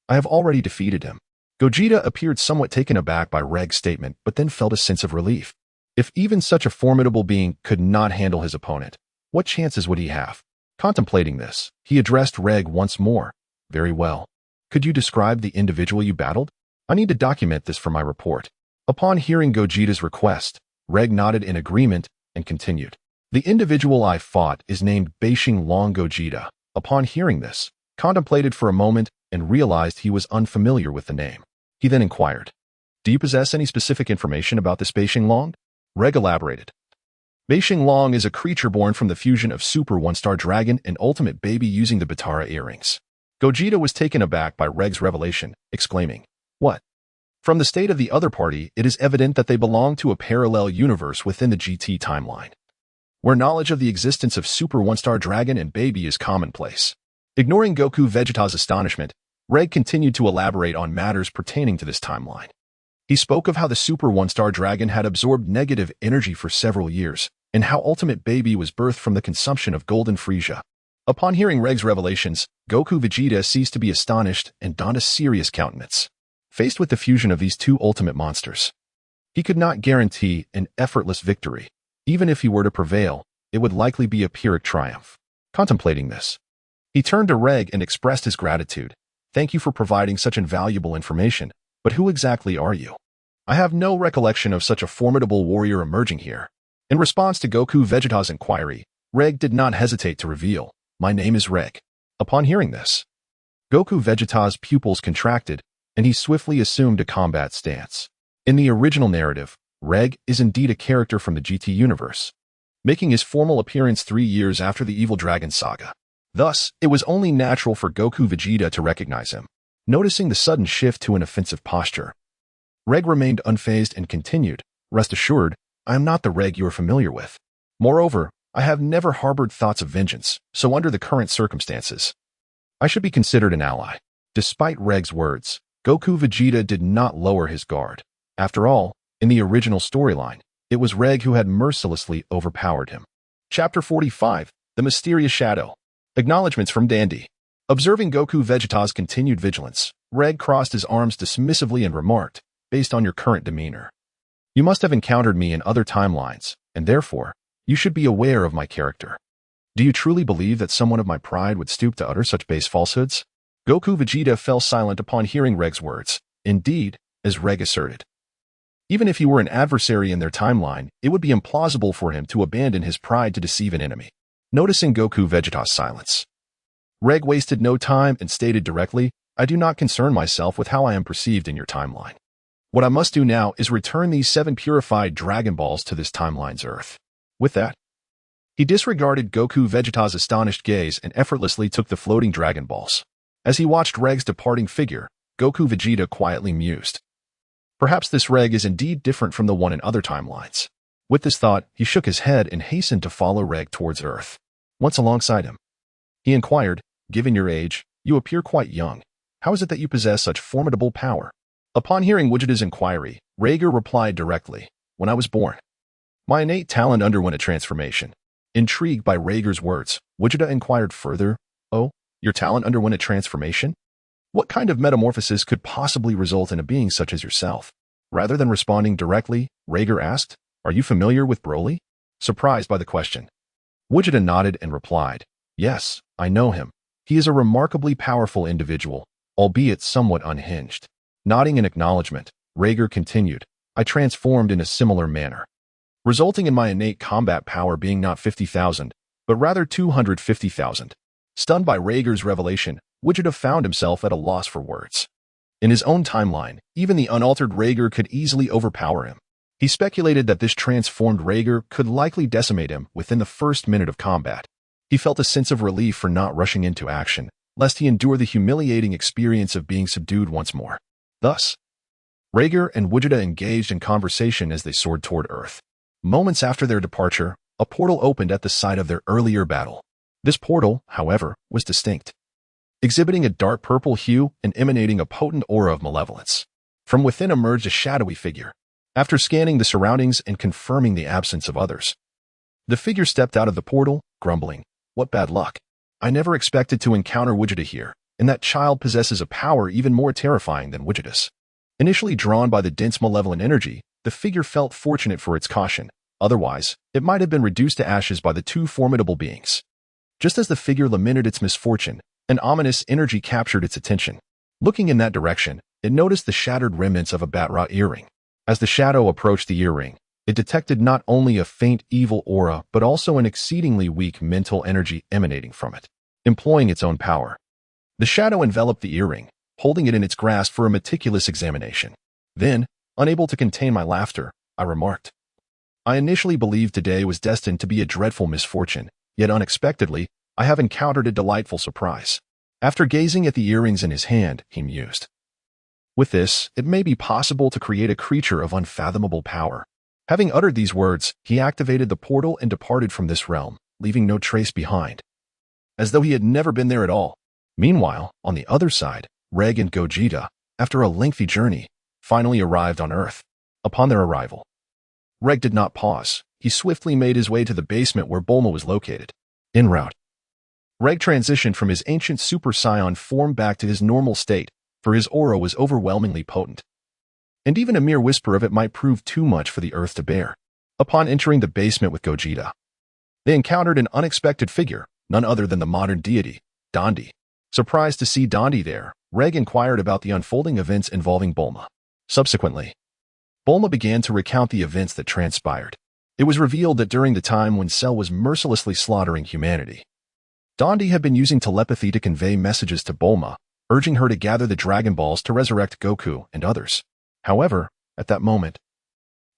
I have already defeated him." Gogeta appeared somewhat taken aback by Regg's statement, but then felt a sense of relief. If even such a formidable being could not handle his opponent, what chances would he have? Contemplating this, he addressed Regg once more. "Very well. Could you describe the individual you battled? I need to document this for my report." Upon hearing Gogeta's request, Regg nodded in agreement and continued. "The individual I fought is named Bei Xinglong Gogeta." Upon hearing this, contemplated for a moment and realized he was unfamiliar with the name. He then inquired, "Do you possess any specific information about this Bei Xinglong?" Regg elaborated. Bei Xinglong is a creature born from the fusion of Super One-Star Dragon and Ultimate Baby using the Batara earrings. Gogeta was taken aback by Regg's revelation, exclaiming, "What?" From the state of the other party, it is evident that they belong to a parallel universe within the GT timeline, where knowledge of the existence of Super One-Star Dragon and Baby is commonplace. Ignoring Goku Vegeta's astonishment, Regg continued to elaborate on matters pertaining to this timeline. He spoke of how the Super One-Star Dragon had absorbed negative energy for several years, and how Ultimate Baby was birthed from the consumption of Golden Frieza. Upon hearing Regg's revelations, Goku Vegeta ceased to be astonished and donned a serious countenance. Faced with the fusion of these 2 ultimate monsters, he could not guarantee an effortless victory. Even if he were to prevail, it would likely be a Pyrrhic triumph. Contemplating this, he turned to Regg and expressed his gratitude. "Thank you for providing such invaluable information, but who exactly are you? I have no recollection of such a formidable warrior emerging here." In response to Goku Vegeta's inquiry, Regg did not hesitate to reveal, "My name is Regg." Upon hearing this, Goku Vegeta's pupils contracted, and he swiftly assumed a combat stance. In the original narrative, Regg is indeed a character from the GT universe, making his formal appearance 3 years after the Evil Dragon saga. Thus, it was only natural for Goku Vegeta to recognize him. Noticing the sudden shift to an offensive posture, Regg remained unfazed and continued, "Rest assured, I am not the Regg you are familiar with. Moreover, I have never harbored thoughts of vengeance, so under the current circumstances, I should be considered an ally." Despite Regg's words, Goku Vegeta did not lower his guard. After all, in the original storyline, it was Regg who had mercilessly overpowered him. Chapter 45, The Mysterious Shadow. Acknowledgements from Dandy. Observing Goku Vegeta's continued vigilance, Regg crossed his arms dismissively and remarked, "Based on your current demeanor, you must have encountered me in other timelines, and therefore, you should be aware of my character. Do you truly believe that someone of my pride would stoop to utter such base falsehoods?" Goku Vegeta fell silent upon hearing Regg's words. Indeed, as Regg asserted, even if he were an adversary in their timeline, it would be implausible for him to abandon his pride to deceive an enemy. Noticing Goku Vegeta's silence, Regg wasted no time and stated directly, I do not concern myself with how I am perceived in your timeline. What I must do now is return these 7 purified Dragon Balls to this timeline's Earth. With that, he disregarded Goku Vegeta's astonished gaze and effortlessly took the floating Dragon Balls. As he watched Regg's departing figure, Goku Vegeta quietly mused. Perhaps this Regg is indeed different from the one in other timelines. With this thought, he shook his head and hastened to follow Regg towards Earth. Once alongside him, he inquired, given your age, you appear quite young. How is it that you possess such formidable power? Upon hearing Vegeta's inquiry, Regg replied directly, when I was born, my innate talent underwent a transformation. Intrigued by Regg's words, Vegeta inquired further, oh, your talent underwent a transformation? What kind of metamorphosis could possibly result in a being such as yourself? Rather than responding directly, Regg asked, are you familiar with Broly? Surprised by the question, Vegeta nodded and replied, yes, I know him. He is a remarkably powerful individual, albeit somewhat unhinged. Nodding in acknowledgement, Regg continued, I transformed in a similar manner, resulting in my innate combat power being not 50,000, but rather 250,000. Stunned by Regg's revelation, Vegeta found himself at a loss for words. In his own timeline, even the unaltered Regg could easily overpower him. He speculated that this transformed Regg could likely decimate him within the first minute of combat. He felt a sense of relief for not rushing into action, lest he endure the humiliating experience of being subdued once more. Thus, Regg and Vegeta engaged in conversation as they soared toward Earth. Moments after their departure, a portal opened at the site of their earlier battle. This portal, however, was distinct, exhibiting a dark purple hue and emanating a potent aura of malevolence. From within emerged a shadowy figure. After scanning the surroundings and confirming the absence of others, the figure stepped out of the portal, grumbling, what bad luck. I never expected to encounter Vegeta here, and that child possesses a power even more terrifying than Vegeta's. Initially drawn by the dense malevolent energy, the figure felt fortunate for its caution. Otherwise, it might have been reduced to ashes by the 2 formidable beings. Just as the figure lamented its misfortune, an ominous energy captured its attention. Looking in that direction, it noticed the shattered remnants of a Batra earring. As the shadow approached the earring, it detected not only a faint evil aura but also an exceedingly weak mental energy emanating from it. Employing its own power, the shadow enveloped the earring, holding it in its grasp for a meticulous examination. Then, unable to contain my laughter, I remarked, I initially believed today was destined to be a dreadful misfortune, yet unexpectedly, I have encountered a delightful surprise. After gazing at the earrings in his hand, he mused. With this, it may be possible to create a creature of unfathomable power. Having uttered these words, he activated the portal and departed from this realm, leaving no trace behind, as though he had never been there at all. Meanwhile, on the other side, Regg and Gogeta, after a lengthy journey, finally arrived on Earth. Upon their arrival, Regg did not pause. He swiftly made his way to the basement where Bulma was located. En route, Regg transitioned from his ancient Super Saiyan form back to his normal state, for his aura was overwhelmingly potent. And even a mere whisper of it might prove too much for the Earth to bear. Upon entering the basement with Gogeta, they encountered an unexpected figure, none other than the modern deity, Dandi. Surprised to see Dandi there, Regg inquired about the unfolding events involving Bulma. Subsequently, Bulma began to recount the events that transpired. It was revealed that during the time when Cell was mercilessly slaughtering humanity, Dandi had been using telepathy to convey messages to Bulma, urging her to gather the Dragon Balls to resurrect Goku and others. However, at that moment,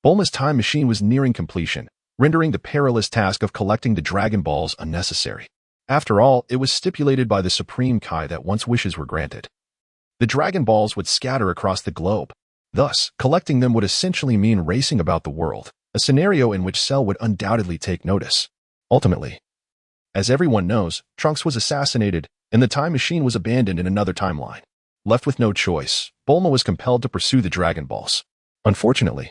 Bulma's time machine was nearing completion, rendering the perilous task of collecting the Dragon Balls unnecessary. After all, it was stipulated by the Supreme Kai that once wishes were granted, the Dragon Balls would scatter across the globe. Thus, collecting them would essentially mean racing about the world, a scenario in which Cell would undoubtedly take notice. Ultimately, as everyone knows, Trunks was assassinated, and the time machine was abandoned in another timeline. Left with no choice, Bulma was compelled to pursue the Dragon Balls. Unfortunately,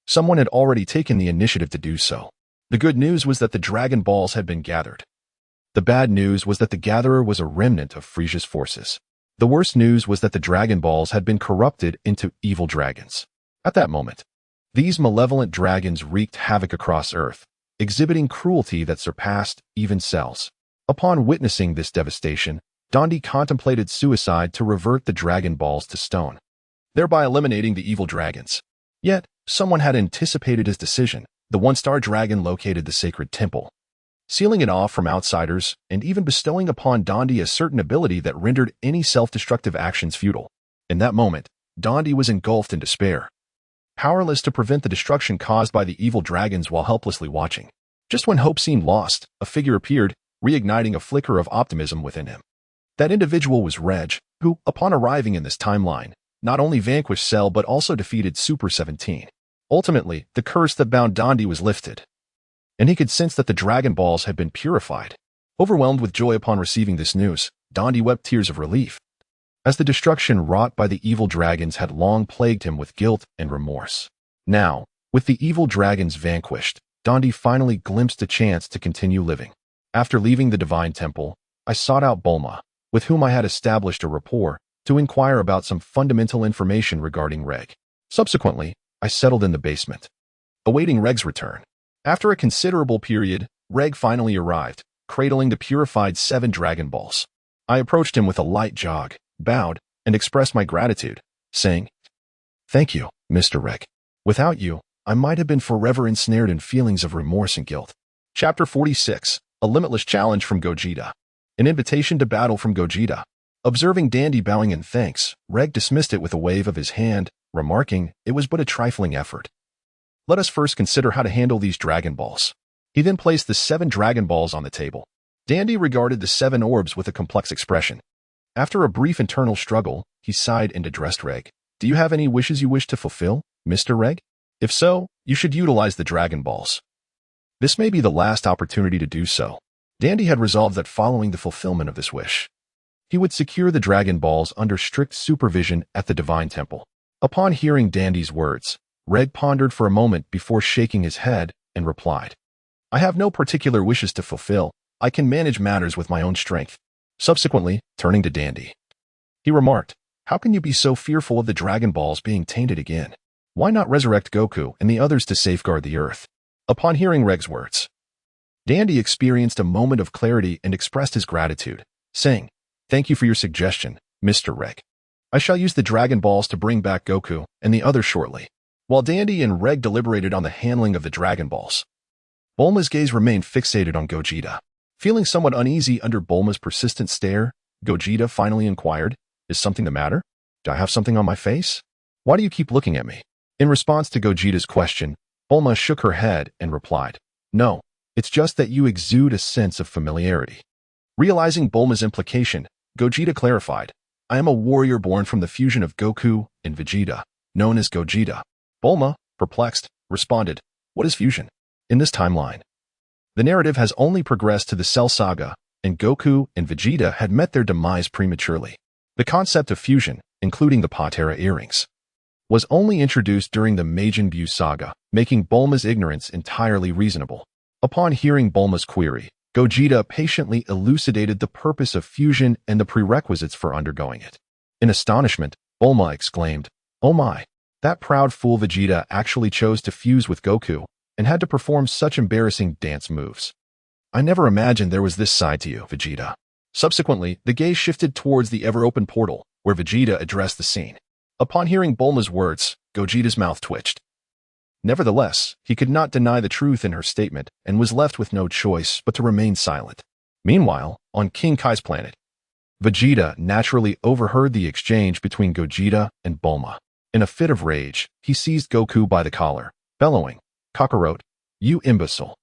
someone had already taken the initiative to do so. The good news was that the Dragon Balls had been gathered. The bad news was that the gatherer was a remnant of Frieza's forces. The worst news was that the Dragon Balls had been corrupted into evil dragons. At that moment, these malevolent dragons wreaked havoc across Earth, exhibiting cruelty that surpassed even Cell's. Upon witnessing this devastation, Dondi contemplated suicide to revert the Dragon Balls to stone, thereby eliminating the evil dragons. Yet, someone had anticipated his decision. The one-star dragon located the sacred temple, sealing it off from outsiders and even bestowing upon Dondi a certain ability that rendered any self-destructive actions futile. In that moment, Dondi was engulfed in despair, powerless to prevent the destruction caused by the evil dragons while helplessly watching. Just when hope seemed lost, a figure appeared, reigniting a flicker of optimism within him. That individual was Regg, who, upon arriving in this timeline, not only vanquished Cell but also defeated Super 17. Ultimately, the curse that bound Dondi was lifted, and he could sense that the Dragon Balls had been purified. Overwhelmed with joy upon receiving this news, Dondi wept tears of relief, as the destruction wrought by the evil dragons had long plagued him with guilt and remorse. Now, with the evil dragons vanquished, Dondi finally glimpsed a chance to continue living. After leaving the Divine Temple, I sought out Bulma, with whom I had established a rapport, to inquire about some fundamental information regarding Regg. Subsequently, I settled in the basement, awaiting Regg's return. After a considerable period, Regg finally arrived, cradling the purified 7 Dragon Balls. I approached him with a light jog, bowed, and expressed my gratitude, saying, "Thank you, Mr. Regg. Without you, I might have been forever ensnared in feelings of remorse and guilt." Chapter 46, A Limitless Challenge from Gogeta. An invitation to battle from Gogeta. Observing Dondi bowing in thanks, Regg dismissed it with a wave of his hand, remarking it was but a trifling effort. Let us first consider how to handle these Dragon Balls. He then placed the 7 Dragon Balls on the table. Dondi regarded the 7 orbs with a complex expression. After a brief internal struggle, he sighed and addressed Regg. "Do you have any wishes you wish to fulfill, Mr. Regg? If so, you should utilize the Dragon Balls. This may be the last opportunity to do so." Dondi had resolved that following the fulfillment of this wish, he would secure the Dragon Balls under strict supervision at the Divine Temple. Upon hearing Dondi's words, Regg pondered for a moment before shaking his head and replied, "I have no particular wishes to fulfill. I can manage matters with my own strength." Subsequently, turning to Dondi, he remarked, "How can you be so fearful of the Dragon Balls being tainted again? Why not resurrect Goku and the others to safeguard the Earth?" Upon hearing Regg's words, Dondi experienced a moment of clarity and expressed his gratitude, saying, "Thank you for your suggestion, Mr. Regg. I shall use the Dragon Balls to bring back Goku and the others shortly." While Dondi and Regg deliberated on the handling of the Dragon Balls, Bulma's gaze remained fixated on Gogeta. Feeling somewhat uneasy under Bulma's persistent stare, Gogeta finally inquired, "Is something the matter? Do I have something on my face? Why do you keep looking at me?" In response to Gogeta's question, Bulma shook her head and replied, "No, it's just that you exude a sense of familiarity." Realizing Bulma's implication, Gogeta clarified, "I am a warrior born from the fusion of Goku and Vegeta, known as Gogeta." Bulma, perplexed, responded, "What is fusion?" In this timeline, the narrative has only progressed to the Cell Saga, and Goku and Vegeta had met their demise prematurely. The concept of fusion, including the Patera earrings, was only introduced during the Majin Buu saga, making Bulma's ignorance entirely reasonable. Upon hearing Bulma's query, Gogeta patiently elucidated the purpose of fusion and the prerequisites for undergoing it. In astonishment, Bulma exclaimed, "Oh my, that proud fool Vegeta actually chose to fuse with Goku and had to perform such embarrassing dance moves. I never imagined there was this side to you, Vegeta." Subsequently, the gaze shifted towards the ever-open portal, where Vegeta addressed the scene. Upon hearing Bulma's words, Gogeta's mouth twitched. Nevertheless, he could not deny the truth in her statement and was left with no choice but to remain silent. Meanwhile, on King Kai's planet, Vegeta naturally overheard the exchange between Gogeta and Bulma. In a fit of rage, he seized Goku by the collar, bellowing, "Kakarot, you imbecile!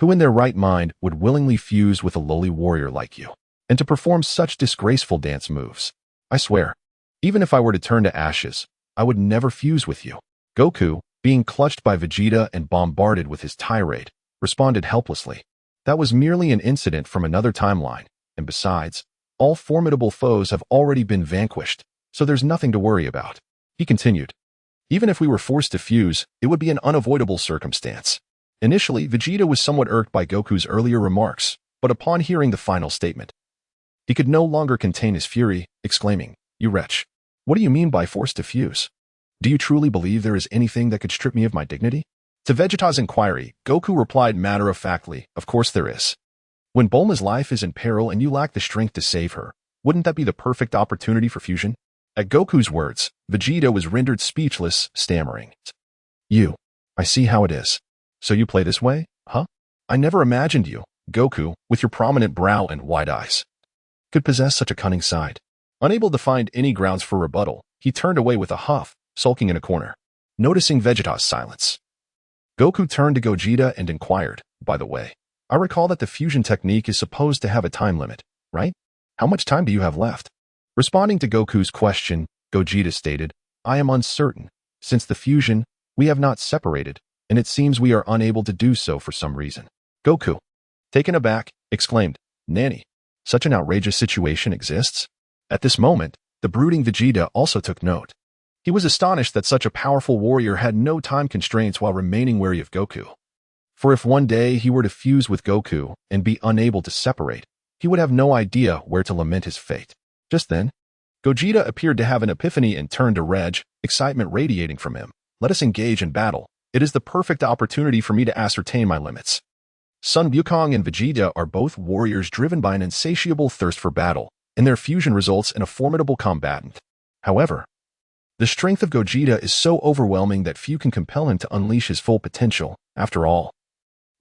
Who in their right mind would willingly fuse with a lowly warrior like you, and to perform such disgraceful dance moves? I swear, even if I were to turn to ashes, I would never fuse with you." Goku, being clutched by Vegeta and bombarded with his tirade, responded helplessly, "That was merely an incident from another timeline, and besides, all formidable foes have already been vanquished, so there's nothing to worry about." He continued, "Even if we were forced to fuse, it would be an unavoidable circumstance." Initially, Vegeta was somewhat irked by Goku's earlier remarks, but upon hearing the final statement, he could no longer contain his fury, exclaiming, "You wretch! What do you mean by forced to fuse? Do you truly believe there is anything that could strip me of my dignity?" To Vegeta's inquiry, Goku replied matter-of-factly, "Of course there is. When Bulma's life is in peril and you lack the strength to save her, Wouldn't that be the perfect opportunity for fusion? At Goku's words, Vegeta was rendered speechless, stammering. I see how it is. So you play this way, huh? I never imagined you, Goku, with your prominent brow and wide eyes, could possess such a cunning side. Unable to find any grounds for rebuttal, he turned away with a huff, sulking in a corner. Noticing Vegeta's silence, Goku turned to Gogeta and inquired, by the way, I recall that the fusion technique is supposed to have a time limit, right? How much time do you have left? Responding to Goku's question, Gogeta stated, I am uncertain. Since the fusion, we have not separated, and it seems we are unable to do so for some reason. Goku, taken aback, exclaimed, Nanny, such an outrageous situation exists? At this moment, the brooding Vegeta also took note. He was astonished that such a powerful warrior had no time constraints while remaining wary of Goku. For if one day he were to fuse with Goku and be unable to separate, he would have no idea where to lament his fate. Just then, Gogeta appeared to have an epiphany and turned to Regg, excitement radiating from him. Let us engage in battle. It is the perfect opportunity for me to ascertain my limits. Sun Wukong and Vegeta are both warriors driven by an insatiable thirst for battle, and their fusion results in a formidable combatant. However, the strength of Gogeta is so overwhelming that few can compel him to unleash his full potential. After all,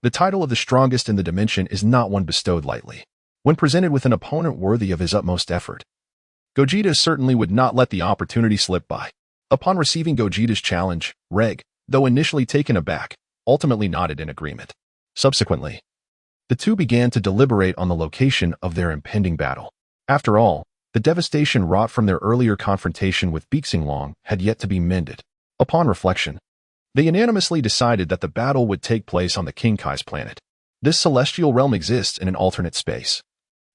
the title of the strongest in the dimension is not one bestowed lightly. When presented with an opponent worthy of his utmost effort, Gogeta certainly would not let the opportunity slip by. Upon receiving Gogeta's challenge, Regg, though initially taken aback, ultimately nodded in agreement. Subsequently, the two began to deliberate on the location of their impending battle. After all, the devastation wrought from their earlier confrontation with Bixinglong had yet to be mended. Upon reflection, they unanimously decided that the battle would take place on the King Kai's planet. This celestial realm exists in an alternate space,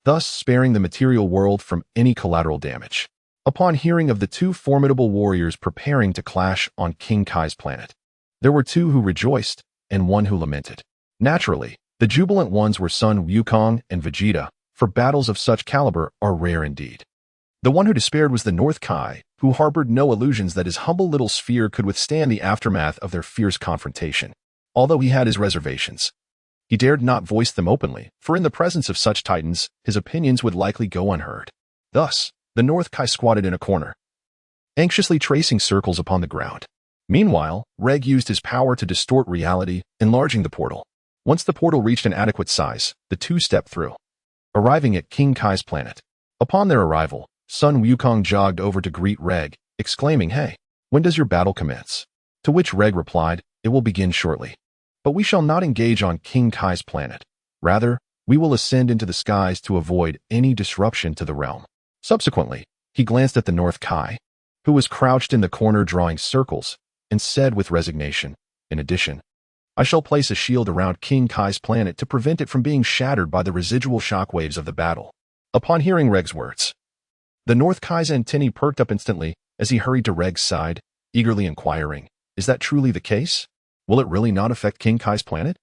thus sparing the material world from any collateral damage. Upon hearing of the two formidable warriors preparing to clash on King Kai's planet, there were two who rejoiced and one who lamented. Naturally, the jubilant ones were Sun Wukong and Vegeta, for battles of such caliber are rare indeed. The one who despaired was the North Kai, who harbored no illusions that his humble little sphere could withstand the aftermath of their fierce confrontation. Although he had his reservations, he dared not voice them openly, for in the presence of such titans, his opinions would likely go unheard. Thus, the North Kai squatted in a corner, anxiously tracing circles upon the ground. Meanwhile, Regg used his power to distort reality, enlarging the portal. Once the portal reached an adequate size, the two stepped through, arriving at King Kai's planet. Upon their arrival, Sun Wukong jogged over to greet Regg, exclaiming, Hey, when does your battle commence? To which Regg replied, It will begin shortly. But we shall not engage on King Kai's planet. Rather, we will ascend into the skies to avoid any disruption to the realm. Subsequently, he glanced at the North Kai, who was crouched in the corner drawing circles, and said with resignation, In addition, I shall place a shield around King Kai's planet to prevent it from being shattered by the residual shockwaves of the battle. Upon hearing Regg's words, the North Kai's antennae perked up instantly as he hurried to Regg's side, eagerly inquiring, Is that truly the case? Will it really not affect King Kai's planet?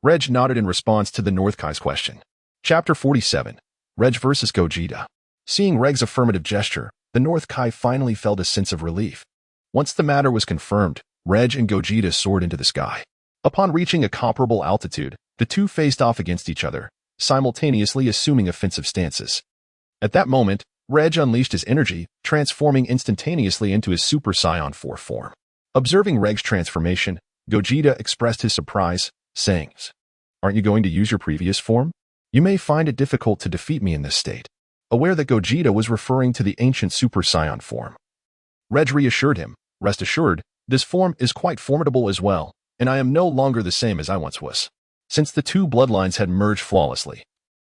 Regg nodded in response to the North Kai's question. Chapter 47. Regg vs. Gogeta. Seeing Regg's affirmative gesture, the North Kai finally felt a sense of relief. Once the matter was confirmed, Regg and Gogeta soared into the sky. Upon reaching a comparable altitude, the two faced off against each other, simultaneously assuming offensive stances. At that moment, Regg unleashed his energy, transforming instantaneously into his Super Saiyan 4 form. Observing Regg's transformation, Gogeta expressed his surprise, saying, Aren't you going to use your previous form? You may find it difficult to defeat me in this state. Aware that Gogeta was referring to the ancient Super Saiyan form, Regg reassured him, Rest assured, this form is quite formidable as well, and I am no longer the same as I once was. Since the two bloodlines had merged flawlessly,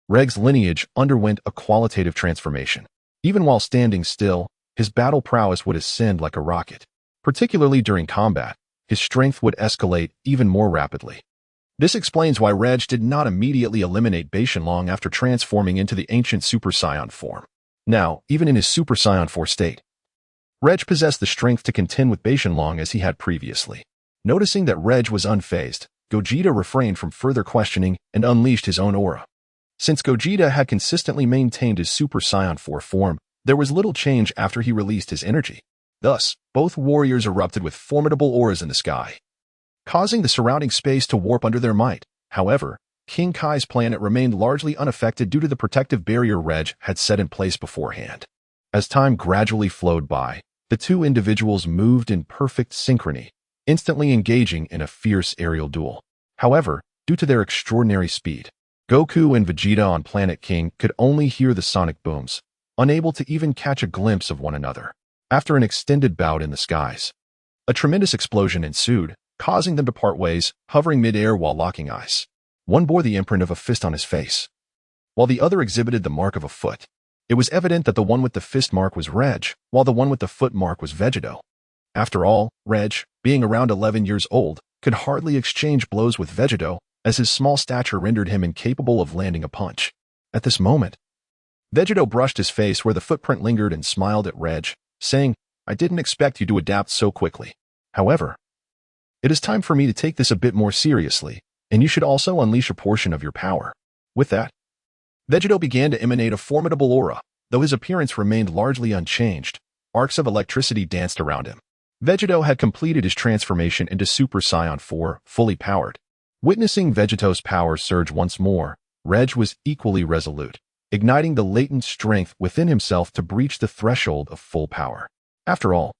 Regg's lineage underwent a qualitative transformation. Even while standing still, his battle prowess would ascend like a rocket. Particularly during combat, his strength would escalate even more rapidly. This explains why Regg did not immediately eliminate Bixinglong after transforming into the ancient Super Saiyan form. Now, even in his Super Saiyan 4 state, Regg possessed the strength to contend with Bixinglong as he had previously. Noticing that Regg was unfazed, Gogeta refrained from further questioning and unleashed his own aura. Since Gogeta had consistently maintained his Super Saiyan 4 form, there was little change after he released his energy. Thus, both warriors erupted with formidable auras in the sky, causing the surrounding space to warp under their might. However, King Kai's planet remained largely unaffected due to the protective barrier Regg had set in place beforehand. As time gradually flowed by, the two individuals moved in perfect synchrony, instantly engaging in a fierce aerial duel. However, due to their extraordinary speed, Goku and Vegeta on Planet King could only hear the sonic booms, unable to even catch a glimpse of one another. After an extended bout in the skies, a tremendous explosion ensued, causing them to part ways, hovering mid-air while locking eyes. One bore the imprint of a fist on his face, while the other exhibited the mark of a foot. It was evident that the one with the fist mark was Regg, while the one with the foot mark was Vegeta. After all, Regg, being around 11 years old, could hardly exchange blows with Vegeta, as his small stature rendered him incapable of landing a punch. At this moment, Vegeta brushed his face where the footprint lingered and smiled at Regg, saying, "I didn't expect you to adapt so quickly. However, it is time for me to take this a bit more seriously, and you should also unleash a portion of your power." With that, Vegeta began to emanate a formidable aura. Though his appearance remained largely unchanged, arcs of electricity danced around him. Vegeta had completed his transformation into Super Saiyan 4, fully powered. Witnessing Vegeta's power surge once more, Regg was equally resolute, igniting the latent strength within himself to breach the threshold of full power. After all,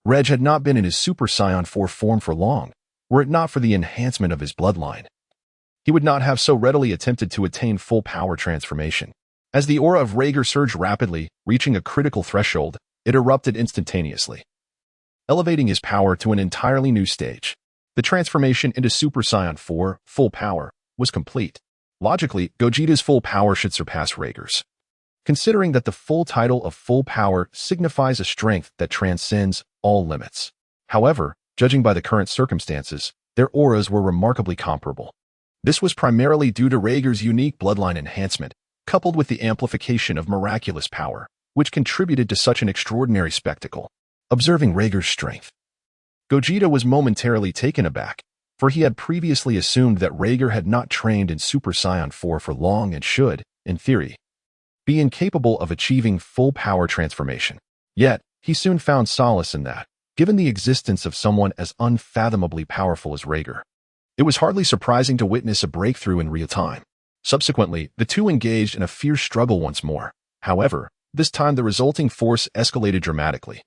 Regg had not been in his Super Saiyan 4 form for long, were it not for the enhancement of his bloodline. He would not have so readily attempted to attain full power transformation. As the aura of Regg surged rapidly, reaching a critical threshold, it erupted instantaneously, elevating his power to an entirely new stage. The transformation into Super Saiyan 4, full power, was complete. Logically, Gogeta's full power should surpass Regg's, considering that the full title of full power signifies a strength that transcends all limits. However, judging by the current circumstances, their auras were remarkably comparable. This was primarily due to Regg's unique bloodline enhancement, coupled with the amplification of miraculous power, which contributed to such an extraordinary spectacle. Observing Regg's strength, Gogeta was momentarily taken aback, for he had previously assumed that Regg had not trained in Super Saiyan 4 for long and should, in theory, be incapable of achieving full power transformation. Yet, he soon found solace in that, given the existence of someone as unfathomably powerful as Regg. It was hardly surprising to witness a breakthrough in real time. Subsequently, the two engaged in a fierce struggle once more. However, this time the resulting force escalated dramatically,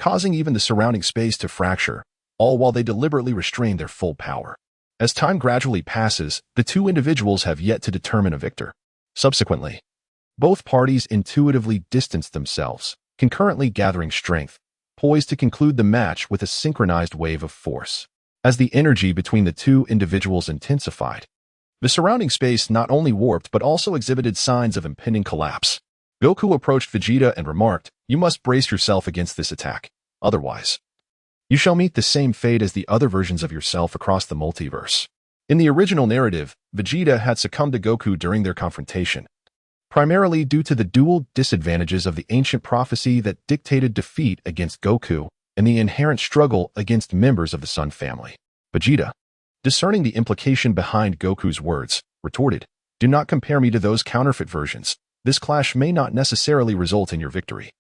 causing even the surrounding space to fracture, all while they deliberately restrained their full power. As time gradually passes, the two individuals have yet to determine a victor. Subsequently, both parties intuitively distanced themselves, concurrently gathering strength, poised to conclude the match with a synchronized wave of force. As the energy between the two individuals intensified, the surrounding space not only warped but also exhibited signs of impending collapse. Goku approached Vegeta and remarked, "You must brace yourself against this attack. Otherwise, you shall meet the same fate as the other versions of yourself across the multiverse." In the original narrative, Vegeta had succumbed to Goku during their confrontation, primarily due to the dual disadvantages of the ancient prophecy that dictated defeat against Goku and the inherent struggle against members of the Sun family. Vegeta, discerning the implication behind Goku's words, retorted, "Do not compare me to those counterfeit versions. This clash may not necessarily result in your victory."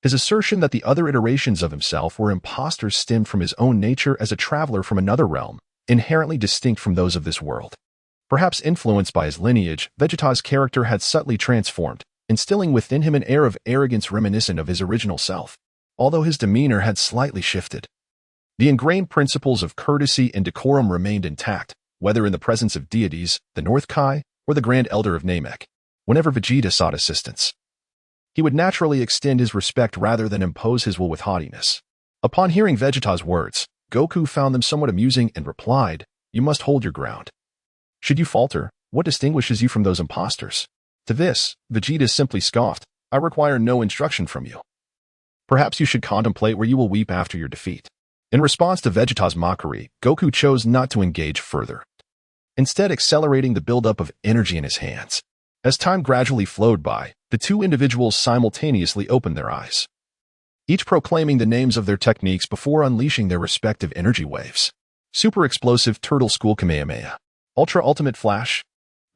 His assertion that the other iterations of himself were imposters stemmed from his own nature as a traveler from another realm, inherently distinct from those of this world. Perhaps influenced by his lineage, Vegeta's character had subtly transformed, instilling within him an air of arrogance reminiscent of his original self, although his demeanor had slightly shifted. The ingrained principles of courtesy and decorum remained intact, whether in the presence of deities, the North Kai, or the Grand Elder of Namek. Whenever Vegeta sought assistance, he would naturally extend his respect rather than impose his will with haughtiness. Upon hearing Vegeta's words, Goku found them somewhat amusing and replied, "You must hold your ground. Should you falter, what distinguishes you from those impostors?" To this, Vegeta simply scoffed, "I require no instruction from you. Perhaps you should contemplate where you will weep after your defeat." In response to Vegeta's mockery, Goku chose not to engage further, instead accelerating the buildup of energy in his hands. As time gradually flowed by, the two individuals simultaneously opened their eyes, each proclaiming the names of their techniques before unleashing their respective energy waves. Super Explosive Turtle School Kamehameha. Ultra Ultimate Flash.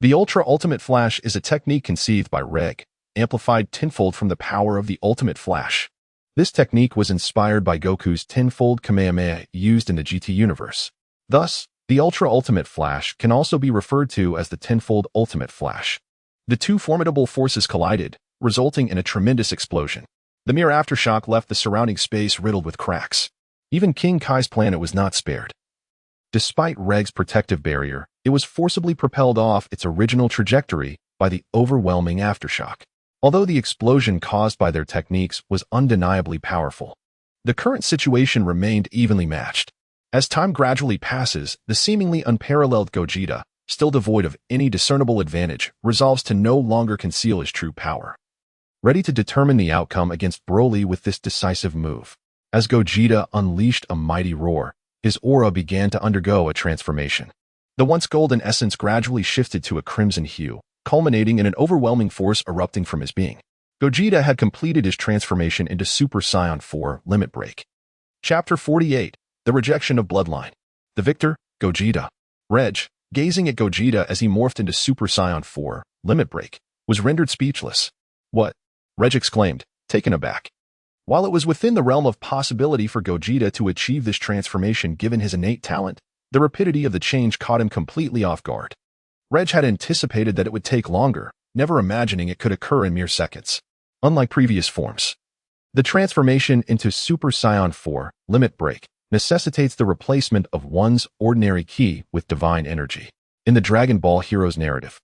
The Ultra Ultimate Flash is a technique conceived by Regg, amplified tenfold from the power of the Ultimate Flash. This technique was inspired by Goku's tenfold Kamehameha used in the GT universe. Thus, The ultra-ultimate flash can also be referred to as the tenfold ultimate flash. The two formidable forces collided, resulting in a tremendous explosion. The mere aftershock left the surrounding space riddled with cracks. Even King Kai's planet was not spared. Despite Regg's protective barrier, it was forcibly propelled off its original trajectory by the overwhelming aftershock. Although the explosion caused by their techniques was undeniably powerful, the current situation remained evenly matched. As time gradually passes, the seemingly unparalleled Gogeta, still devoid of any discernible advantage, resolves to no longer conceal his true power. Ready to determine the outcome against Broly with this decisive move. As Gogeta unleashed a mighty roar, his aura began to undergo a transformation. The once golden essence gradually shifted to a crimson hue, culminating in an overwhelming force erupting from his being. Gogeta had completed his transformation into Super Saiyan 4 Limit Break. Chapter 48, The Rejection of Bloodline. The victor, Gogeta. Regg, gazing at Gogeta as he morphed into Super Saiyan 4 Limit Break, was rendered speechless. "What?" Regg exclaimed, taken aback. While it was within the realm of possibility for Gogeta to achieve this transformation given his innate talent, the rapidity of the change caught him completely off guard. Regg had anticipated that it would take longer, never imagining it could occur in mere seconds. Unlike previous forms, the transformation into Super Saiyan 4 Limit Break necessitates the replacement of one's ordinary ki with divine energy. In the Dragon Ball Heroes narrative,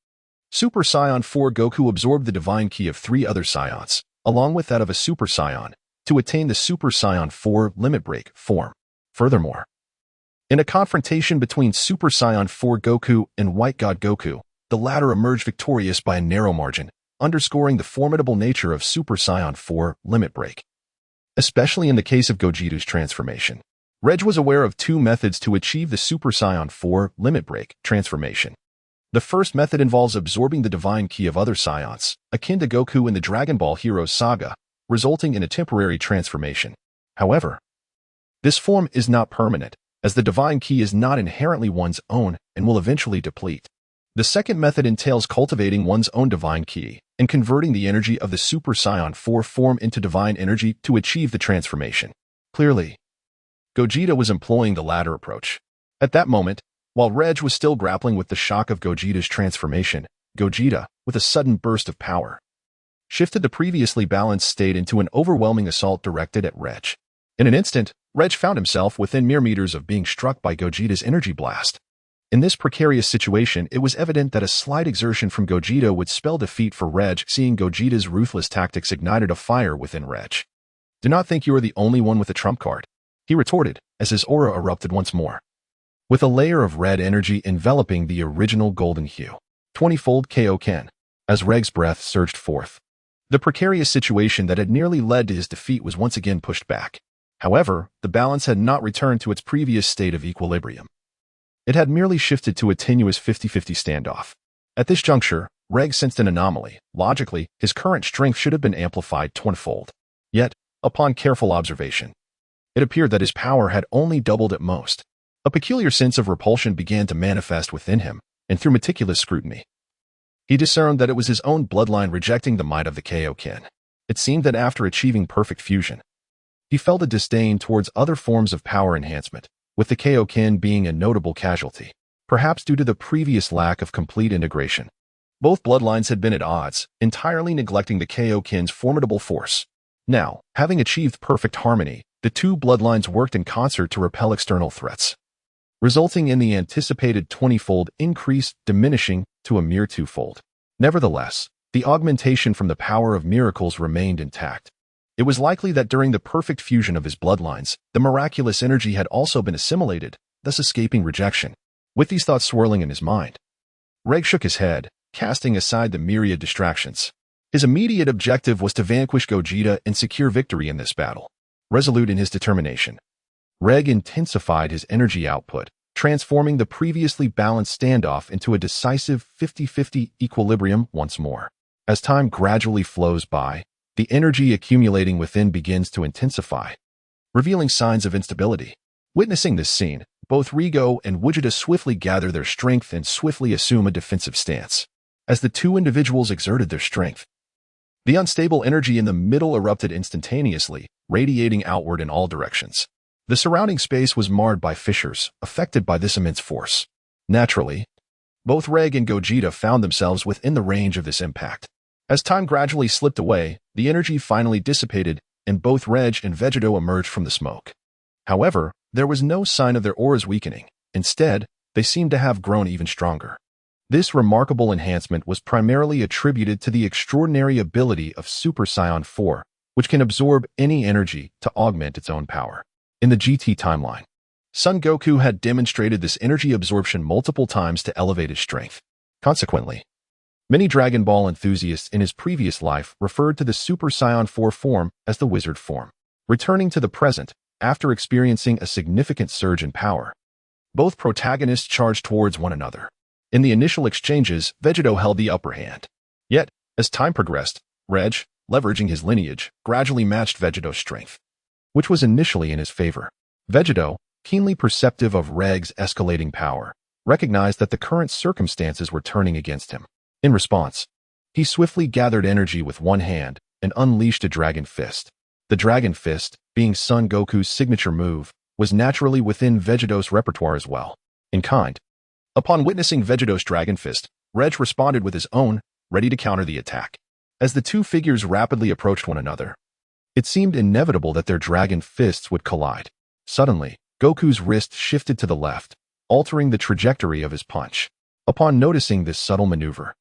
Super Saiyan 4 Goku absorbed the divine ki of 3 other Saiyans, along with that of a Super Saiyan, to attain the Super Saiyan 4 Limit Break form. Furthermore, in a confrontation between Super Saiyan 4 Goku and White God Goku, the latter emerged victorious by a narrow margin, underscoring the formidable nature of Super Saiyan 4 Limit Break. Especially in the case of Gogeta's transformation, Regg was aware of 2 methods to achieve the Super Saiyan 4 Limit Break transformation. The first method involves absorbing the divine ki of other Saiyans, akin to Goku in the Dragon Ball Heroes saga, resulting in a temporary transformation. However, this form is not permanent, as the divine ki is not inherently one's own and will eventually deplete. The second method entails cultivating one's own divine ki and converting the energy of the Super Saiyan 4 form into divine energy to achieve the transformation. Clearly, Gogeta was employing the latter approach. At that moment, while Regg was still grappling with the shock of Gogeta's transformation, Gogeta, with a sudden burst of power, shifted the previously balanced state into an overwhelming assault directed at Regg. In an instant, Regg found himself within mere meters of being struck by Gogeta's energy blast. In this precarious situation, it was evident that a slight exertion from Gogeta would spell defeat for Regg. Seeing Gogeta's ruthless tactics ignited a fire within Regg. "Do not think you are the only one with a trump card," he retorted, as his aura erupted once more, with a layer of red energy enveloping the original golden hue. 20-fold Kaioken. As Regg's breath surged forth, the precarious situation that had nearly led to his defeat was once again pushed back. However, the balance had not returned to its previous state of equilibrium. It had merely shifted to a tenuous 50-50 standoff. At this juncture, Regg sensed an anomaly. Logically, his current strength should have been amplified 20-fold. Yet, upon careful observation, it appeared that his power had only doubled at most. A peculiar sense of repulsion began to manifest within him, and through meticulous scrutiny, he discerned that it was his own bloodline rejecting the might of the Kaioken. It seemed that after achieving perfect fusion, he felt a disdain towards other forms of power enhancement, with the Kaioken being a notable casualty, perhaps due to the previous lack of complete integration. Both bloodlines had been at odds, entirely neglecting the Kaioken's formidable force. Now, having achieved perfect harmony, the two bloodlines worked in concert to repel external threats, resulting in the anticipated 20-fold increase diminishing to a mere 2-fold. Nevertheless, the augmentation from the power of miracles remained intact. It was likely that during the perfect fusion of his bloodlines, the miraculous energy had also been assimilated, thus escaping rejection. With these thoughts swirling in his mind, Regg shook his head, casting aside the myriad distractions. His immediate objective was to vanquish Gogeta and secure victory in this battle. Resolute in his determination, Regg intensified his energy output, transforming the previously balanced standoff into a decisive 50-50 equilibrium once more. As time gradually flows by, the energy accumulating within begins to intensify, revealing signs of instability. Witnessing this scene, both Regg and Vegeta swiftly gather their strength and swiftly assume a defensive stance. As the two individuals exerted their strength, the unstable energy in the middle erupted instantaneously, radiating outward in all directions. The surrounding space was marred by fissures, affected by this immense force. Naturally, both Regg and Gogeta found themselves within the range of this impact. As time gradually slipped away, the energy finally dissipated, and both Regg and Vegeta emerged from the smoke. However, there was no sign of their auras weakening. Instead, they seemed to have grown even stronger. This remarkable enhancement was primarily attributed to the extraordinary ability of Super Saiyan 4, which can absorb any energy to augment its own power. In the GT timeline, Son Goku had demonstrated this energy absorption multiple times to elevate his strength. Consequently, many Dragon Ball enthusiasts in his previous life referred to the Super Saiyan 4 form as the wizard form. Returning to the present, after experiencing a significant surge in power, both protagonists charged towards one another. In the initial exchanges, Vegeta held the upper hand. Yet, as time progressed, Regg, leveraging his lineage, gradually matched Vegeta's strength, which was initially in his favor. Vegeta, keenly perceptive of Regg's escalating power, recognized that the current circumstances were turning against him. In response, he swiftly gathered energy with one hand and unleashed a Dragon Fist. The Dragon Fist, being Son Goku's signature move, was naturally within Vegeta's repertoire as well. In kind, upon witnessing Vegeta's Dragon Fist, Regg responded with his own, ready to counter the attack. As the two figures rapidly approached one another, it seemed inevitable that their Dragon Fists would collide. Suddenly, Goku's wrist shifted to the left, altering the trajectory of his punch. Upon noticing this subtle maneuver,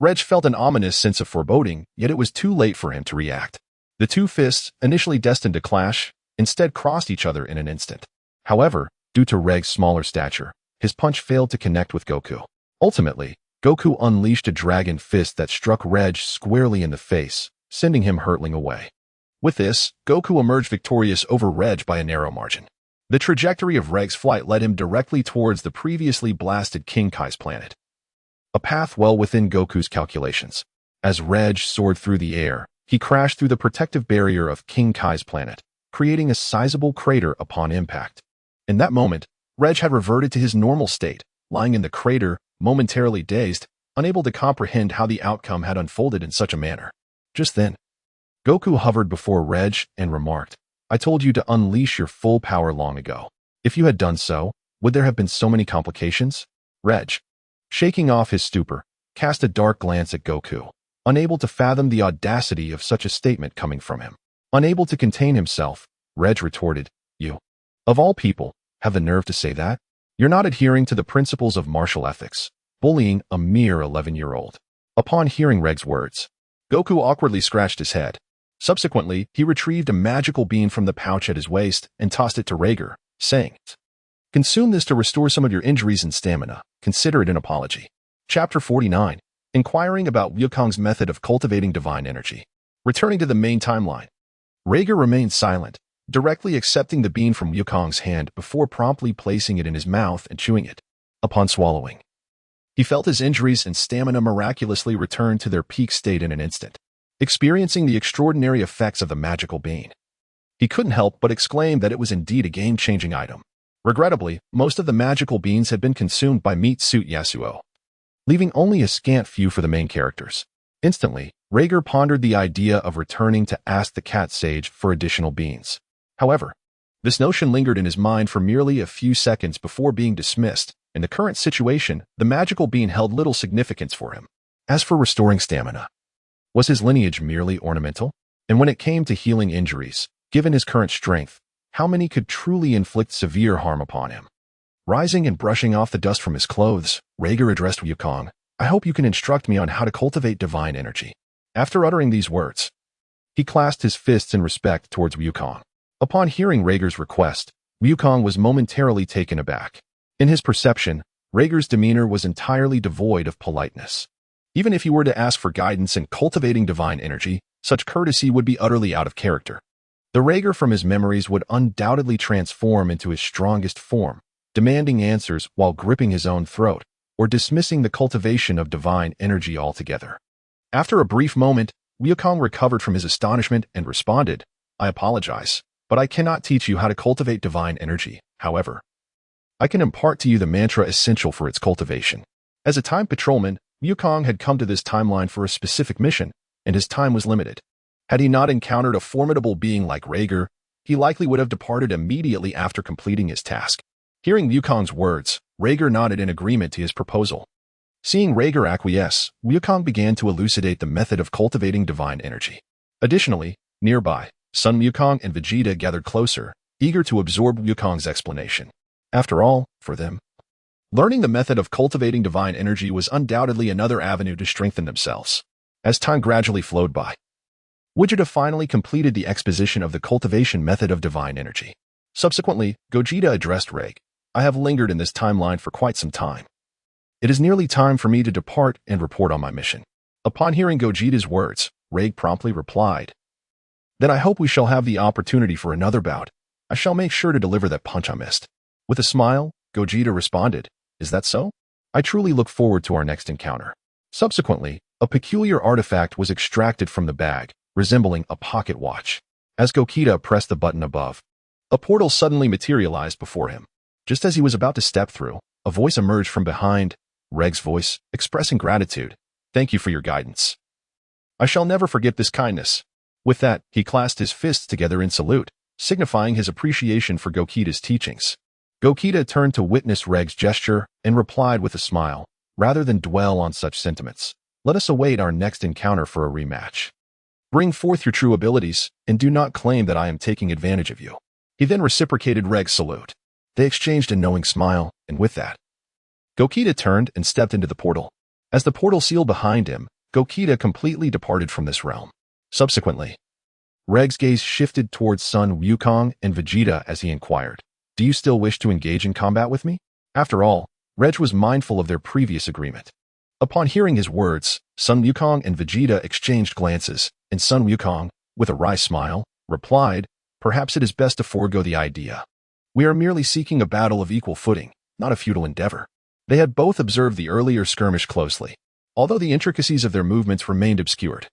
Regg felt an ominous sense of foreboding, yet it was too late for him to react. The two fists, initially destined to clash, instead crossed each other in an instant. However, due to Regg's smaller stature, his punch failed to connect with Goku. Ultimately, Goku unleashed a Dragon Fist that struck Regg squarely in the face, sending him hurtling away. With this, Goku emerged victorious over Regg by a narrow margin. The trajectory of Regg's flight led him directly towards the previously blasted King Kai's planet, a path well within Goku's calculations. As Regg soared through the air, he crashed through the protective barrier of King Kai's planet, creating a sizable crater upon impact. In that moment, Regg had reverted to his normal state, lying in the crater, momentarily dazed, unable to comprehend how the outcome had unfolded in such a manner. Just then, Goku hovered before Regg and remarked, "I told you to unleash your full power long ago. If you had done so, would there have been so many complications?" Regg, shaking off his stupor, cast a dark glance at Goku, unable to fathom the audacity of such a statement coming from him. Unable to contain himself, Regg retorted, "You, of all people, have the nerve to say that? You're not adhering to the principles of martial ethics, bullying a mere 11-year-old. Upon hearing Regg's words, Goku awkwardly scratched his head. Subsequently, he retrieved a magical bean from the pouch at his waist and tossed it to Regg, saying, "Consume this to restore some of your injuries and stamina. Consider it an apology." Chapter 49. Inquiring about Wukong's method of cultivating divine energy. Returning to the main timeline, Regg remained silent, directly accepting the bean from Wukong's hand before promptly placing it in his mouth and chewing it. Upon swallowing, he felt his injuries and stamina miraculously return to their peak state in an instant. Experiencing the extraordinary effects of the magical bean, he couldn't help but exclaim that it was indeed a game-changing item. Regrettably, most of the magical beans had been consumed by Meat Suit Yasuo, leaving only a scant few for the main characters. Instantly, Regg pondered the idea of returning to ask the Cat Sage for additional beans. However, this notion lingered in his mind for merely a few seconds before being dismissed. In the current situation, the magical bean held little significance for him. As for restoring stamina, was his lineage merely ornamental? And when it came to healing injuries, given his current strength, how many could truly inflict severe harm upon him? Rising and brushing off the dust from his clothes, Regg addressed Wukong, "I hope you can instruct me on how to cultivate divine energy." After uttering these words, he clasped his fists in respect towards Wukong. Upon hearing Regg's request, Wukong was momentarily taken aback. In his perception, Regg's demeanor was entirely devoid of politeness. Even if he were to ask for guidance in cultivating divine energy, such courtesy would be utterly out of character. The Regg from his memories would undoubtedly transform into his strongest form, demanding answers while gripping his own throat, or dismissing the cultivation of divine energy altogether. After a brief moment, Wukong recovered from his astonishment and responded, "I apologize, but I cannot teach you how to cultivate divine energy. However, I can impart to you the mantra essential for its cultivation." As a time patrolman, Wukong had come to this timeline for a specific mission, and his time was limited. Had he not encountered a formidable being like Regg, he likely would have departed immediately after completing his task. Hearing Wukong's words, Regg nodded in agreement to his proposal. Seeing Regg acquiesce, Wukong began to elucidate the method of cultivating divine energy. Additionally, nearby, Son Wukong and Vegeta gathered closer, eager to absorb Wukong's explanation. After all, for them, learning the method of cultivating divine energy was undoubtedly another avenue to strengthen themselves. As time gradually flowed by, Vegeta finally completed the exposition of the cultivation method of divine energy. Subsequently, Gogeta addressed Regg. I have lingered in this timeline for quite some time. It is nearly time for me to depart and report on my mission. Upon hearing Gogeta's words, Regg promptly replied, Then I hope we shall have the opportunity for another bout. I shall make sure to deliver that punch I missed. With a smile, Gogeta responded, Is that so? I truly look forward to our next encounter. Subsequently, a peculiar artifact was extracted from the bag, resembling a pocket watch. As Gogeta pressed the button above, a portal suddenly materialized before him. Just as he was about to step through, a voice emerged from behind, Regg's voice, expressing gratitude. Thank you for your guidance. I shall never forget this kindness. With that, he clasped his fists together in salute, signifying his appreciation for Gogeta's teachings. Gogeta turned to witness Regg's gesture and replied with a smile, Rather than dwell on such sentiments, let us await our next encounter for a rematch. Bring forth your true abilities, and do not claim that I am taking advantage of you. He then reciprocated Regg's salute. They exchanged a knowing smile, and with that, Gogeta turned and stepped into the portal. As the portal sealed behind him, Gogeta completely departed from this realm. Subsequently, Regg's gaze shifted towards Son Wukong and Vegeta as he inquired, Do you still wish to engage in combat with me? After all, Regg was mindful of their previous agreement. Upon hearing his words, Son Wukong and Vegeta exchanged glances, and Son Wukong, with a wry smile, replied, Perhaps it is best to forego the idea. We are merely seeking a battle of equal footing, not a futile endeavor. They had both observed the earlier skirmish closely, although the intricacies of their movements remained obscured.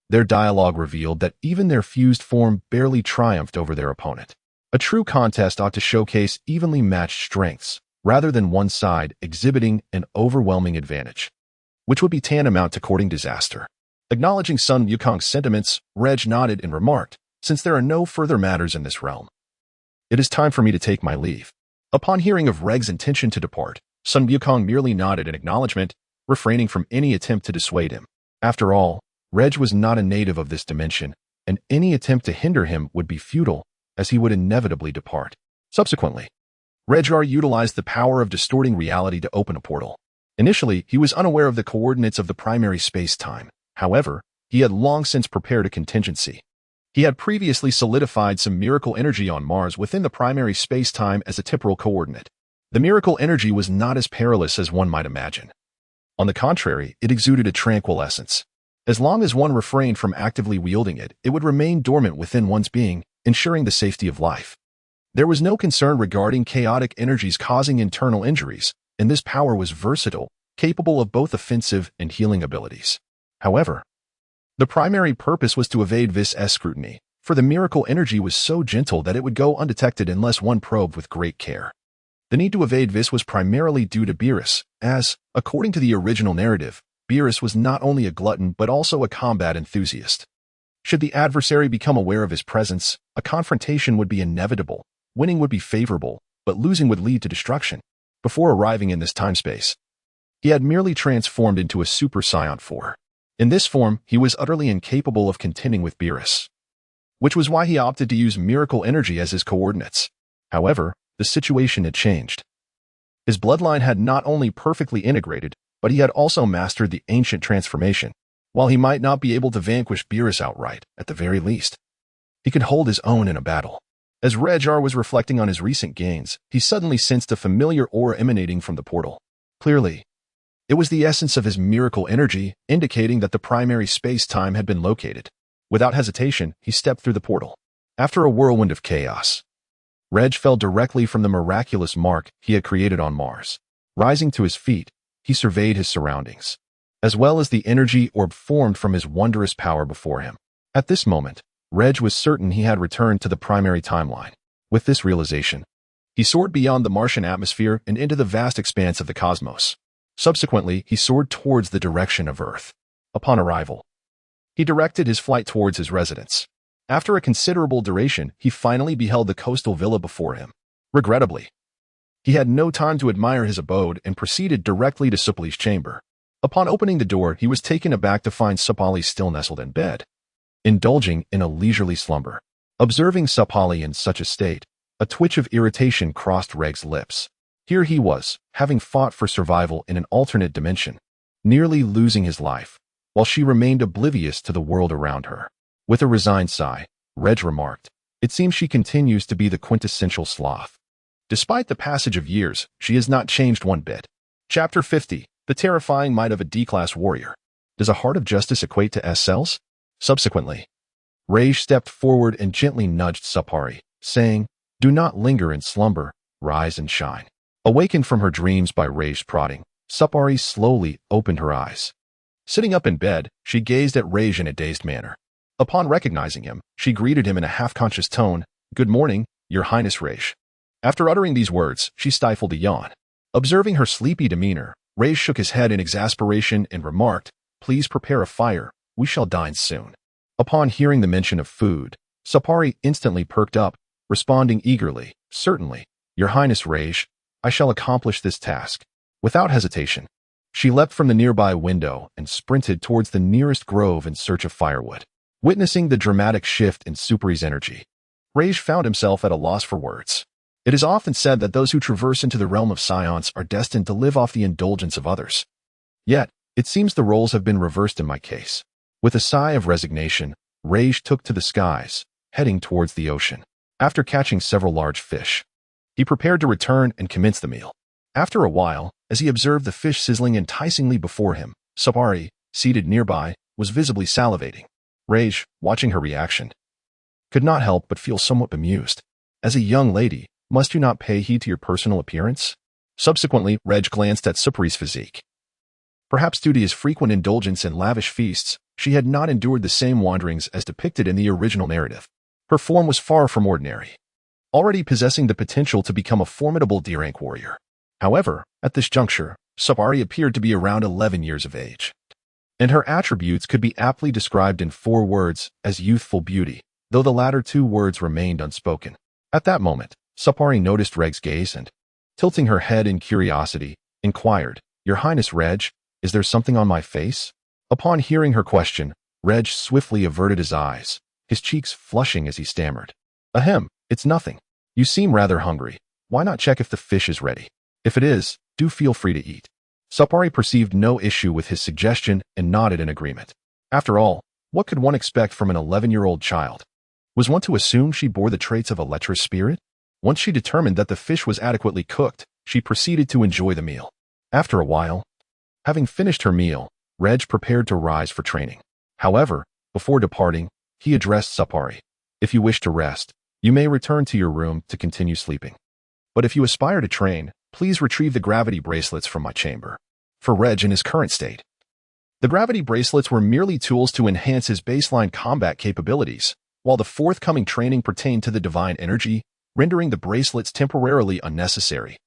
Their dialogue revealed that even their fused form barely triumphed over their opponent. A true contest ought to showcase evenly matched strengths, rather than one side exhibiting an overwhelming advantage, which would be tantamount to courting disaster. Acknowledging Son Wukong's sentiments, Regg nodded and remarked, Since there are no further matters in this realm, it is time for me to take my leave. Upon hearing of Regg's intention to depart, Son Wukong merely nodded in acknowledgement, refraining from any attempt to dissuade him. After all, Regg was not a native of this dimension, and any attempt to hinder him would be futile, as he would inevitably depart. Subsequently, Regg utilized the power of distorting reality to open a portal. Initially, he was unaware of the coordinates of the primary space-time. However, he had long since prepared a contingency. He had previously solidified some miracle energy on Mars within the primary space-time as a temporal coordinate. The miracle energy was not as perilous as one might imagine. On the contrary, it exuded a tranquil essence. As long as one refrained from actively wielding it, it would remain dormant within one's being, ensuring the safety of life. There was no concern regarding chaotic energies causing internal injuries, and this power was versatile, capable of both offensive and healing abilities. However, the primary purpose was to evade this scrutiny, for the miracle energy was so gentle that it would go undetected unless one probed with great care. The need to evade this was primarily due to Beerus, as, according to the original narrative, Beerus was not only a glutton but also a combat enthusiast. Should the adversary become aware of his presence, a confrontation would be inevitable, winning would be favorable, but losing would lead to destruction. Before arriving in this time-space, he had merely transformed into a Super Saiyan 4. In this form, he was utterly incapable of contending with Beerus, which was why he opted to use miracle energy as his coordinates. However, the situation had changed. His bloodline had not only perfectly integrated, but he had also mastered the ancient transformation. While he might not be able to vanquish Beerus outright, at the very least, he could hold his own in a battle. As Regg was reflecting on his recent gains, he suddenly sensed a familiar aura emanating from the portal. Clearly, it was the essence of his miracle energy, indicating that the primary space-time had been located. Without hesitation, he stepped through the portal. After a whirlwind of chaos, Regg fell directly from the miraculous mark he had created on Mars. Rising to his feet, he surveyed his surroundings, as well as the energy orb formed from his wondrous power before him. At this moment, Regg was certain he had returned to the primary timeline. With this realization, he soared beyond the Martian atmosphere and into the vast expanse of the cosmos. Subsequently, he soared towards the direction of Earth. Upon arrival, he directed his flight towards his residence. After a considerable duration, he finally beheld the coastal villa before him. Regrettably, he had no time to admire his abode and proceeded directly to Sapali's chamber. Upon opening the door, he was taken aback to find Sapali still nestled in bed, indulging in a leisurely slumber. Observing Sapali in such a state, a twitch of irritation crossed Regg's lips. Here he was, having fought for survival in an alternate dimension, nearly losing his life, while she remained oblivious to the world around her. With a resigned sigh, Regg remarked, "It seems she continues to be the quintessential sloth. Despite the passage of years, she has not changed one bit." Chapter 50. The terrifying might of a D-class warrior. Does a heart of justice equate to S-cells? Subsequently, Regg stepped forward and gently nudged Sapali, saying, "Do not linger in slumber, rise and shine." Awakened from her dreams by Regg's prodding, Sapali slowly opened her eyes. Sitting up in bed, she gazed at Regg in a dazed manner. Upon recognizing him, she greeted him in a half-conscious tone, "Good morning, Your Highness Regg." After uttering these words, she stifled a yawn. Observing her sleepy demeanor, Regg shook his head in exasperation and remarked, "Please prepare a fire, we shall dine soon." Upon hearing the mention of food, Sapali instantly perked up, responding eagerly, "Certainly, Your Highness Regg, I shall accomplish this task." Without hesitation, she leapt from the nearby window and sprinted towards the nearest grove in search of firewood. Witnessing the dramatic shift in Sapali's energy, Regg found himself at a loss for words. It is often said that those who traverse into the realm of Saiyans are destined to live off the indulgence of others. Yet, it seems the roles have been reversed in my case. With a sigh of resignation, Regg took to the skies, heading towards the ocean. After catching several large fish, he prepared to return and commence the meal. After a while, as he observed the fish sizzling enticingly before him, Sapali, seated nearby, was visibly salivating. Regg, watching her reaction, could not help but feel somewhat bemused. As a young lady, must you not pay heed to your personal appearance? Subsequently, Regg glanced at Sapali's physique. Perhaps due to his frequent indulgence in lavish feasts, she had not endured the same wanderings as depicted in the original narrative. Her form was far from ordinary, already possessing the potential to become a formidable D-rank warrior. However, at this juncture, Sapali appeared to be around 11 years of age, and her attributes could be aptly described in 4 words as youthful beauty, though the latter 2 words remained unspoken. At that moment, Sapali noticed Regg's gaze and, tilting her head in curiosity, inquired, "Your Highness Regg, is there something on my face?" Upon hearing her question, Regg swiftly averted his eyes, his cheeks flushing as he stammered, "Ahem, it's nothing. You seem rather hungry. Why not check if the fish is ready? If it is, do feel free to eat." Sapali perceived no issue with his suggestion and nodded in agreement. After all, what could one expect from an 11-year-old child? Was one to assume she bore the traits of a lecherous spirit? Once she determined that the fish was adequately cooked, she proceeded to enjoy the meal. After a while, having finished her meal, Regg prepared to rise for training. However, before departing, he addressed Sapali, "If you wish to rest, you may return to your room to continue sleeping. But if you aspire to train, please retrieve the gravity bracelets from my chamber." For Regg in his current state, the gravity bracelets were merely tools to enhance his baseline combat capabilities, while the forthcoming training pertained to the divine energy, rendering the bracelets temporarily unnecessary,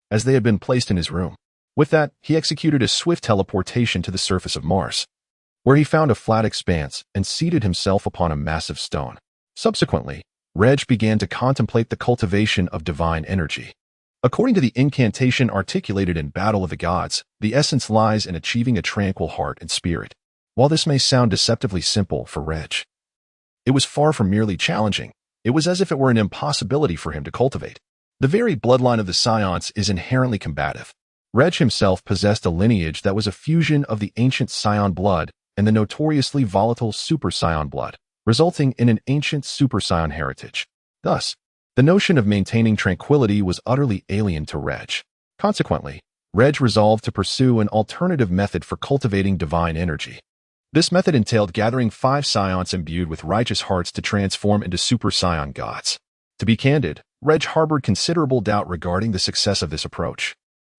as they had been placed in his room. With that, he executed a swift teleportation to the surface of Mars, where he found a flat expanse and seated himself upon a massive stone. Subsequently, Regg began to contemplate the cultivation of divine energy. According to the incantation articulated in Battle of the Gods, the essence lies in achieving a tranquil heart and spirit. While this may sound deceptively simple for Regg, it was far from merely challenging. It was as if it were an impossibility for him to cultivate. The very bloodline of the Saiyans is inherently combative. Regg himself possessed a lineage that was a fusion of the ancient Saiyan blood and the notoriously volatile Super Saiyan blood, resulting in an ancient Super Saiyan heritage. Thus, the notion of maintaining tranquility was utterly alien to Regg. Consequently, Regg resolved to pursue an alternative method for cultivating divine energy. This method entailed gathering 5 Saiyans imbued with righteous hearts to transform into Super Saiyan gods. To be candid, Regg harbored considerable doubt regarding the success of this approach.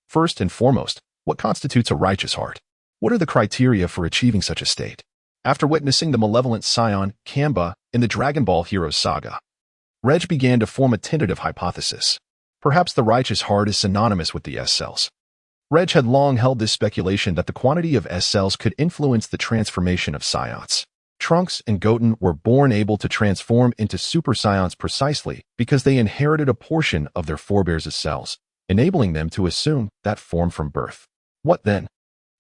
First and foremost, what constitutes a righteous heart? What are the criteria for achieving such a state? After witnessing the malevolent Saiyan, Kamba, in the Dragon Ball Heroes saga, Regg began to form a tentative hypothesis. Perhaps the righteous heart is synonymous with the S-cells. Regg had long held this speculation that the quantity of S-cells could influence the transformation of Saiyans. Trunks and Goten were born able to transform into Super Saiyans precisely because they inherited a portion of their forebears' cells, enabling them to assume that form from birth. What then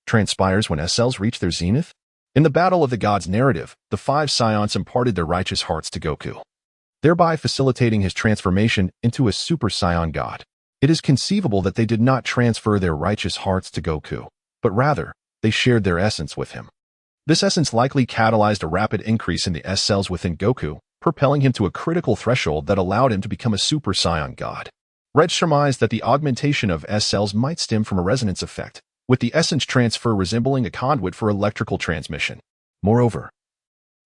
transpires when S-cells reach their zenith? In the Battle of the Gods narrative, the 5 Saiyans imparted their righteous hearts to Goku, thereby facilitating his transformation into a Super Saiyan God. It is conceivable that they did not transfer their righteous hearts to Goku, but rather, they shared their essence with him. This essence likely catalyzed a rapid increase in the S-cells within Goku, propelling him to a critical threshold that allowed him to become a Super Saiyan God. Regg surmised that the augmentation of S-cells might stem from a resonance effect, with the essence transfer resembling a conduit for electrical transmission. Moreover,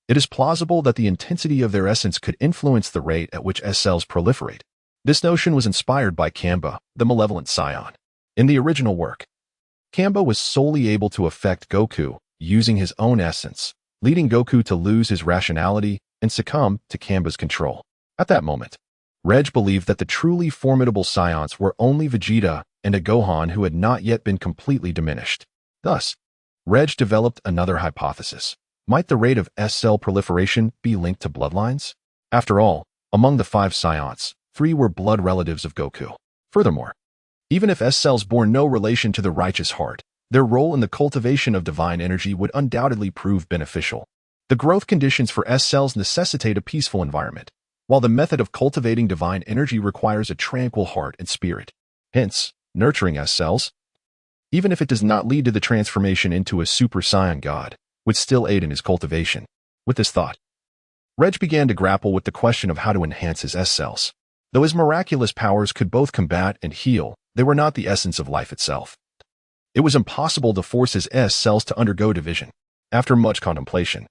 it is plausible that the intensity of their essence could influence the rate at which S-cells proliferate. This notion was inspired by Kamba, the malevolent Saiyan. In the original work, Kamba was solely able to affect Goku using his own essence, leading Goku to lose his rationality and succumb to Kamba's control. At that moment, Regg believed that the truly formidable Saiyans were only Vegeta and a Gohan who had not yet been completely diminished. Thus, Regg developed another hypothesis. Might the rate of S-cell proliferation be linked to bloodlines? After all, among the 5 Saiyans, 3 were blood relatives of Goku. Furthermore, even if S-cells bore no relation to the righteous heart, their role in the cultivation of divine energy would undoubtedly prove beneficial. The growth conditions for S-cells necessitate a peaceful environment, while the method of cultivating divine energy requires a tranquil heart and spirit. Hence, nurturing S-cells, even if it does not lead to the transformation into a Super Saiyan God, would still aid in his cultivation. With this thought, Regg began to grapple with the question of how to enhance his S-cells. Though his miraculous powers could both combat and heal, they were not the essence of life itself. It was impossible to force his S-cells to undergo division. After much contemplation,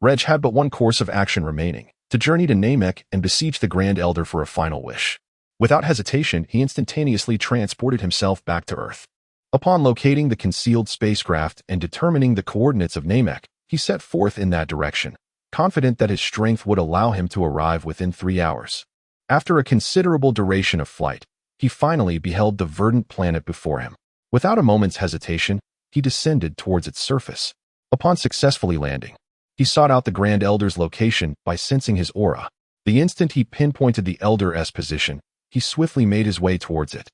Regg had but one course of action remaining, to journey to Namek and beseech the Grand Elder for a final wish. Without hesitation, he instantaneously transported himself back to Earth. Upon locating the concealed spacecraft and determining the coordinates of Namek, he set forth in that direction, confident that his strength would allow him to arrive within 3 hours. After a considerable duration of flight, he finally beheld the verdant planet before him. Without a moment's hesitation, he descended towards its surface. Upon successfully landing, he sought out the Grand Elder's location by sensing his aura. The instant he pinpointed the Elder's position, he swiftly made his way towards it,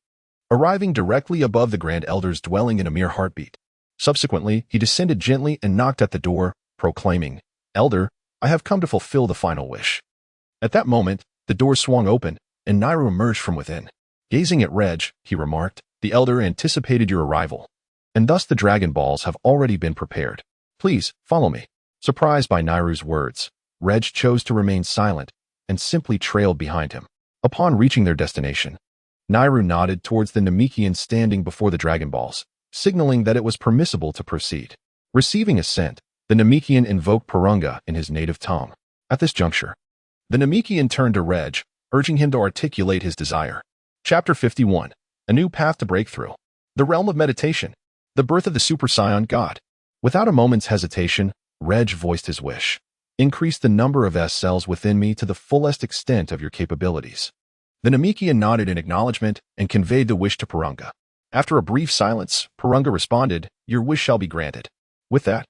arriving directly above the Grand Elder's dwelling in a mere heartbeat. Subsequently, he descended gently and knocked at the door, proclaiming, "Elder, I have come to fulfill the final wish." At that moment, the door swung open, and Nairu emerged from within. Gazing at Regg, he remarked, "The Elder anticipated your arrival, and thus the Dragon Balls have already been prepared. Please, follow me." Surprised by Nairu's words, Regg chose to remain silent and simply trailed behind him. Upon reaching their destination, Nairu nodded towards the Namekian standing before the Dragon Balls, signaling that it was permissible to proceed. Receiving assent, the Namekian invoked Purunga in his native tongue. At this juncture, the Namekian turned to Regg, urging him to articulate his desire. Chapter 51. A New Path to Breakthrough. The Realm of Meditation. The Birth of the Super Saiyan God. Without a moment's hesitation, Regg voiced his wish. "Increase the number of S-cells within me to the fullest extent of your capabilities." The Namekian nodded in acknowledgement and conveyed the wish to Purunga. After a brief silence, Purunga responded, "Your wish shall be granted." With that,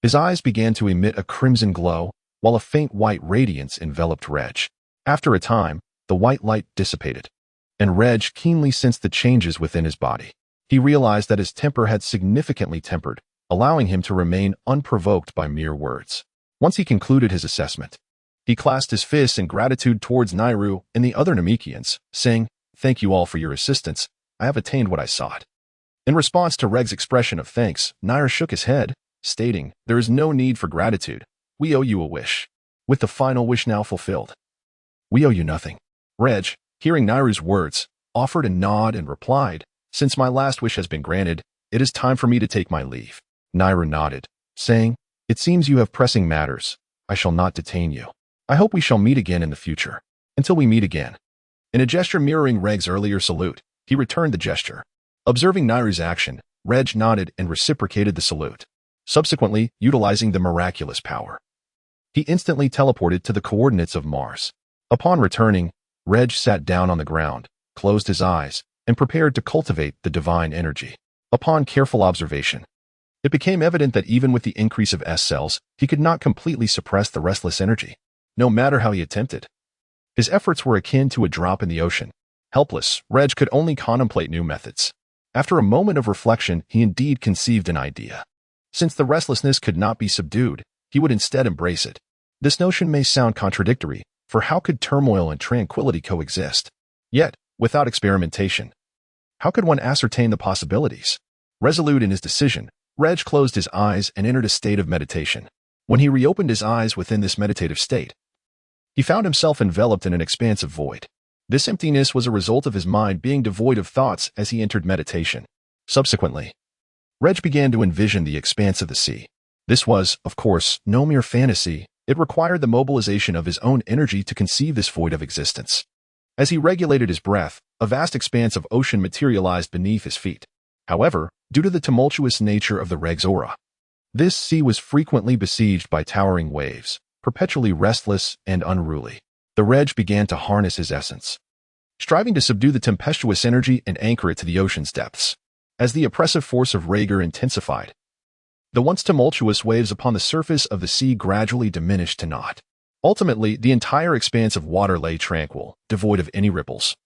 his eyes began to emit a crimson glow, while a faint white radiance enveloped Regg. After a time, the white light dissipated, and Regg keenly sensed the changes within his body. He realized that his temper had significantly tempered, allowing him to remain unprovoked by mere words. Once he concluded his assessment, he clasped his fists in gratitude towards Nairu and the other Namekians, saying, "Thank you all for your assistance. I have attained what I sought." In response to Regg's expression of thanks, Nairu shook his head, stating, "There is no need for gratitude. We owe you a wish." With the final wish now fulfilled, "We owe you nothing." Regg, hearing Nairu's words, offered a nod and replied, "Since my last wish has been granted, it is time for me to take my leave." Nairu nodded, saying, "It seems you have pressing matters. I shall not detain you. I hope we shall meet again in the future. Until we meet again." In a gesture mirroring Regg's earlier salute, he returned the gesture. Observing Nairu's action, Regg nodded and reciprocated the salute. Subsequently, utilizing the miraculous power, he instantly teleported to the coordinates of Mars. Upon returning, Regg sat down on the ground, closed his eyes, and prepared to cultivate the divine energy. Upon careful observation, It became evident that even with the increase of S cells, he could not completely suppress the restless energy, no matter how he attempted. His efforts were akin to a drop in the ocean. Helpless, Regg could only contemplate new methods. After a moment of reflection, he indeed conceived an idea. Since the restlessness could not be subdued, he would instead embrace it. This notion may sound contradictory, for how could turmoil and tranquility coexist? Yet, without experimentation, how could one ascertain the possibilities? Resolute in his decision, Regg closed his eyes and entered a state of meditation. When he reopened his eyes within this meditative state, he found himself enveloped in an expansive void. This emptiness was a result of his mind being devoid of thoughts as he entered meditation. Subsequently, Regg began to envision the expanse of the sea. This was, of course, no mere fantasy. It required the mobilization of his own energy to conceive this void of existence. As he regulated his breath, a vast expanse of ocean materialized beneath his feet. However, due to the tumultuous nature of the Regg's aura, this sea was frequently besieged by towering waves, perpetually restless and unruly. The Regg began to harness his essence, striving to subdue the tempestuous energy and anchor it to the ocean's depths. As the oppressive force of Regg intensified, the once tumultuous waves upon the surface of the sea gradually diminished to naught. Ultimately, the entire expanse of water lay tranquil, devoid of any ripples,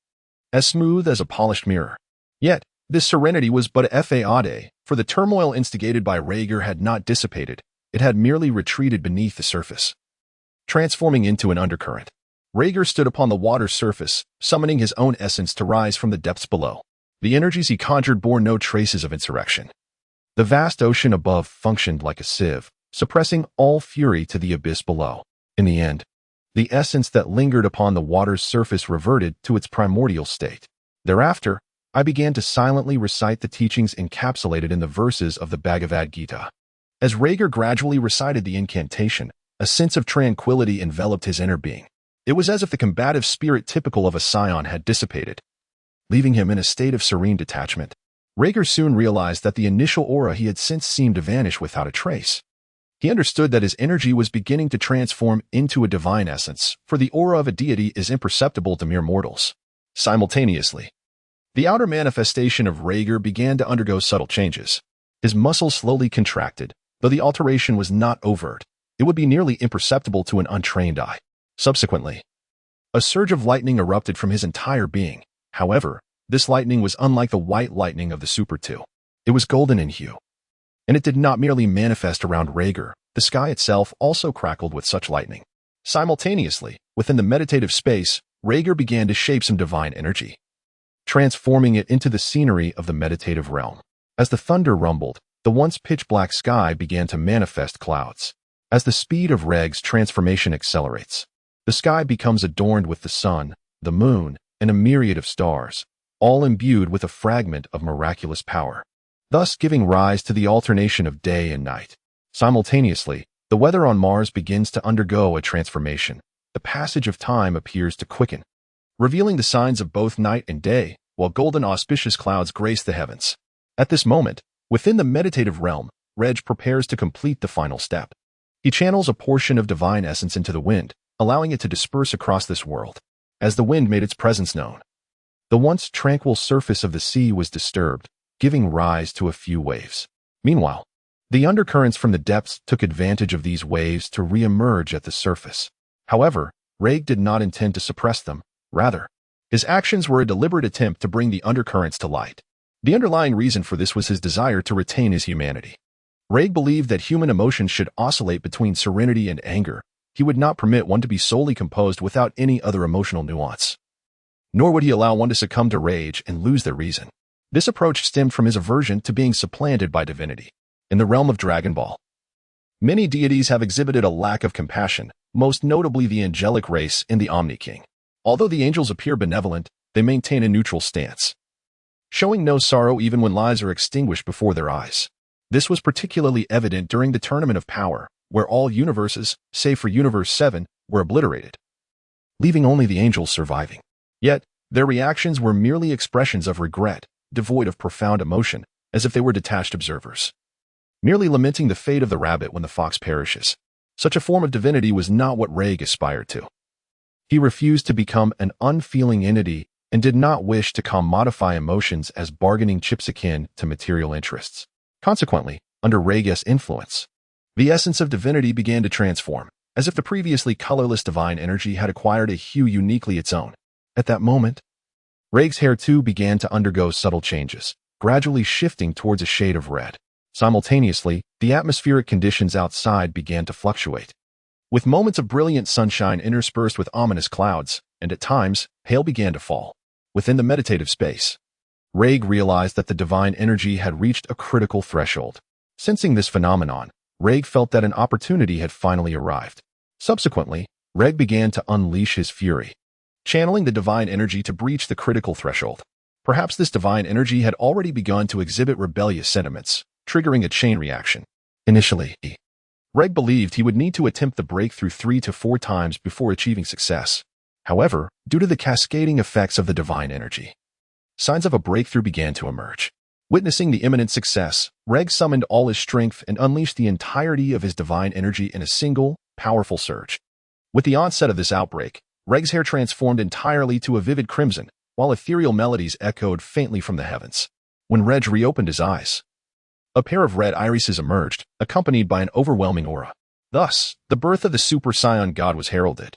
as smooth as a polished mirror. Yet, this serenity was but a facade, for the turmoil instigated by Regg had not dissipated. It had merely retreated beneath the surface, transforming into an undercurrent. Regg stood upon the water's surface, summoning his own essence to rise from the depths below. The energies he conjured bore no traces of insurrection. The vast ocean above functioned like a sieve, suppressing all fury to the abyss below. In the end, the essence that lingered upon the water's surface reverted to its primordial state. Thereafter, I began to silently recite the teachings encapsulated in the verses of the Bhagavad Gita. As Regg gradually recited the incantation, a sense of tranquility enveloped his inner being. It was as if the combative spirit typical of a Saiyan had dissipated, leaving him in a state of serene detachment. Regg soon realized that the initial aura he had sensed seemed to vanish without a trace. He understood that his energy was beginning to transform into a divine essence, for the aura of a deity is imperceptible to mere mortals. Simultaneously, the outer manifestation of Regg began to undergo subtle changes. His muscles slowly contracted, though the alteration was not overt. It would be nearly imperceptible to an untrained eye. Subsequently, a surge of lightning erupted from his entire being. However, this lightning was unlike the white lightning of the Super 2. It was golden in hue. And it did not merely manifest around Regg. The sky itself also crackled with such lightning. Simultaneously, within the meditative space, Regg began to shape some divine energy, transforming it into the scenery of the meditative realm. As the thunder rumbled, the once pitch-black sky began to manifest clouds. As the speed of Regg's transformation accelerates, the sky becomes adorned with the sun, the moon, and a myriad of stars, all imbued with a fragment of miraculous power, thus giving rise to the alternation of day and night. Simultaneously, the weather on Mars begins to undergo a transformation. The passage of time appears to quicken, revealing the signs of both night and day, while golden auspicious clouds grace the heavens. At this moment, within the meditative realm, Regg prepares to complete the final step. He channels a portion of divine essence into the wind, allowing it to disperse across this world. As the wind made its presence known, the once tranquil surface of the sea was disturbed, giving rise to a few waves. Meanwhile, the undercurrents from the depths took advantage of these waves to re-emerge at the surface. However, Regg did not intend to suppress them. Rather, his actions were a deliberate attempt to bring the undercurrents to light. The underlying reason for this was his desire to retain his humanity. Regg believed that human emotions should oscillate between serenity and anger. He would not permit one to be solely composed without any other emotional nuance. Nor would he allow one to succumb to rage and lose their reason. This approach stemmed from his aversion to being supplanted by divinity. In the realm of Dragon Ball, many deities have exhibited a lack of compassion, most notably the angelic race and the Omni King. Although the angels appear benevolent, they maintain a neutral stance, showing no sorrow even when lives are extinguished before their eyes. This was particularly evident during the Tournament of Power, where all universes, save for Universe 7, were obliterated, leaving only the angels surviving. Yet, their reactions were merely expressions of regret, devoid of profound emotion, as if they were detached observers, merely lamenting the fate of the rabbit when the fox perishes. Such a form of divinity was not what Regg aspired to. He refused to become an unfeeling entity and did not wish to commodify emotions as bargaining chips akin to material interests. Consequently, under Regg's influence. The essence of divinity began to transform, as if the previously colorless divine energy had acquired a hue uniquely its own. At that moment, Regg's hair too began to undergo subtle changes, gradually shifting towards a shade of red. Simultaneously, the atmospheric conditions outside began to fluctuate, with moments of brilliant sunshine interspersed with ominous clouds, and at times, hail began to fall. Within the meditative space, Regg realized that the divine energy had reached a critical threshold. Sensing this phenomenon, Regg felt that an opportunity had finally arrived. Subsequently, Regg began to unleash his fury, channeling the divine energy to breach the critical threshold. Perhaps this divine energy had already begun to exhibit rebellious sentiments, triggering a chain reaction. Initially, Regg believed he would need to attempt the breakthrough 3 to 4 times before achieving success. However, due to the cascading effects of the divine energy, signs of a breakthrough began to emerge. Witnessing the imminent success, Regg summoned all his strength and unleashed the entirety of his divine energy in a single, powerful surge. With the onset of this outbreak, Regg's hair transformed entirely to a vivid crimson, while ethereal melodies echoed faintly from the heavens. When Regg reopened his eyes, a pair of red irises emerged, accompanied by an overwhelming aura. Thus, the birth of the Super Saiyan God was heralded.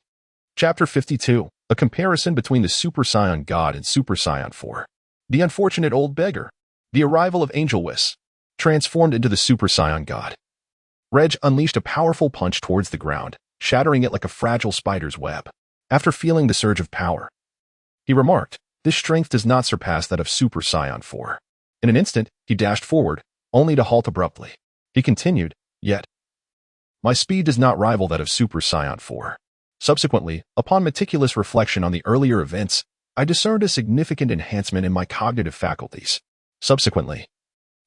Chapter 52. A comparison between the Super Saiyan God and Super Saiyan 4. The unfortunate old beggar. The arrival of Angel Whis, transformed into the Super Saiyan God. Regg unleashed a powerful punch towards the ground, shattering it like a fragile spider's web. After feeling the surge of power, he remarked, "This strength does not surpass that of Super Saiyan 4. In an instant, he dashed forward, only to halt abruptly. He continued, "Yet, my speed does not rival that of Super Saiyan 4. Subsequently, upon meticulous reflection on the earlier events, I discerned a significant enhancement in my cognitive faculties. Subsequently,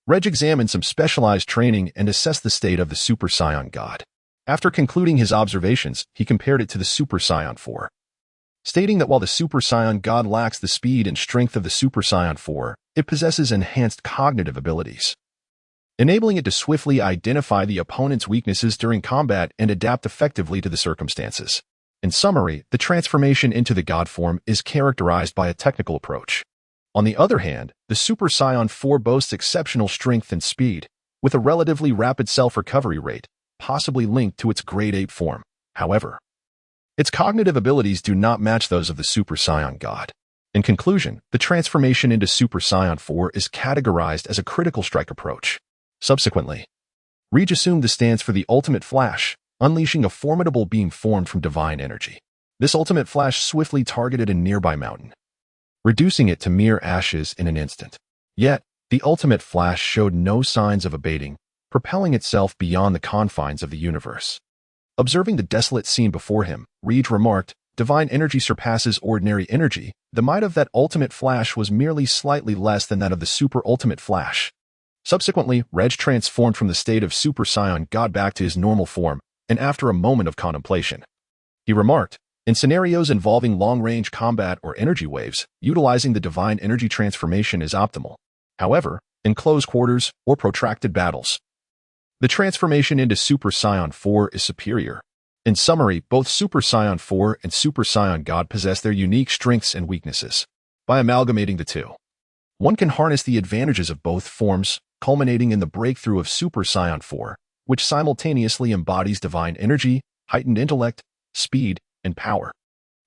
Regg examined some specialized training and assessed the state of the Super Saiyan God. After concluding his observations, he compared it to the Super Saiyan 4, stating that while the Super Saiyan God lacks the speed and strength of the Super Saiyan 4, it possesses enhanced cognitive abilities, enabling it to swiftly identify the opponent's weaknesses during combat and adapt effectively to the circumstances. In summary, the transformation into the God form is characterized by a technical approach. On the other hand, the Super Saiyan 4 boasts exceptional strength and speed, with a relatively rapid self-recovery rate, possibly linked to its grade 8 form. However, its cognitive abilities do not match those of the Super Saiyan God. In conclusion, the transformation into Super Saiyan 4 is categorized as a critical strike approach. Subsequently, Regg assumed the stance for the Ultimate Flash, unleashing a formidable beam formed from divine energy. This Ultimate Flash swiftly targeted a nearby mountain, reducing it to mere ashes in an instant. Yet, the Ultimate Flash showed no signs of abating, propelling itself beyond the confines of the universe. Observing the desolate scene before him, Regg remarked, "Divine energy surpasses ordinary energy. The might of that Ultimate Flash was merely slightly less than that of the Super Ultimate Flash." Subsequently, Regg transformed from the state of Super Saiyan God back to his normal form, and after a moment of contemplation, he remarked, "In scenarios involving long-range combat or energy waves, utilizing the divine energy transformation is optimal. However, in close quarters or protracted battles, the transformation into Super Saiyan 4 is superior." In summary, both Super Saiyan 4 and Super Saiyan God possess their unique strengths and weaknesses. By amalgamating the two, one can harness the advantages of both forms, culminating in the breakthrough of Super Saiyan 4, which simultaneously embodies divine energy, heightened intellect, speed, and power.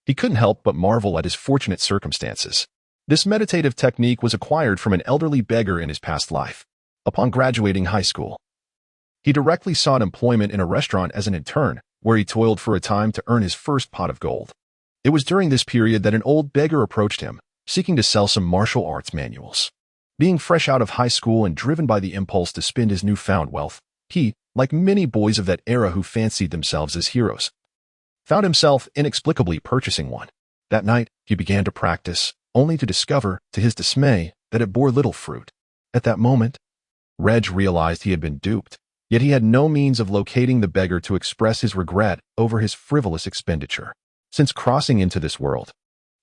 He couldn't help but marvel at his fortunate circumstances. This meditative technique was acquired from an elderly beggar in his past life. Upon graduating high school, he directly sought employment in a restaurant as an intern, where he toiled for a time to earn his first pot of gold. It was during this period that an old beggar approached him, seeking to sell some martial arts manuals. Being fresh out of high school and driven by the impulse to spend his newfound wealth, he, like many boys of that era who fancied themselves as heroes, found himself inexplicably purchasing one. That night, he began to practice, only to discover, to his dismay, that it bore little fruit. At that moment, Regg realized he had been duped, yet he had no means of locating the beggar to express his regret over his frivolous expenditure. Since crossing into this world,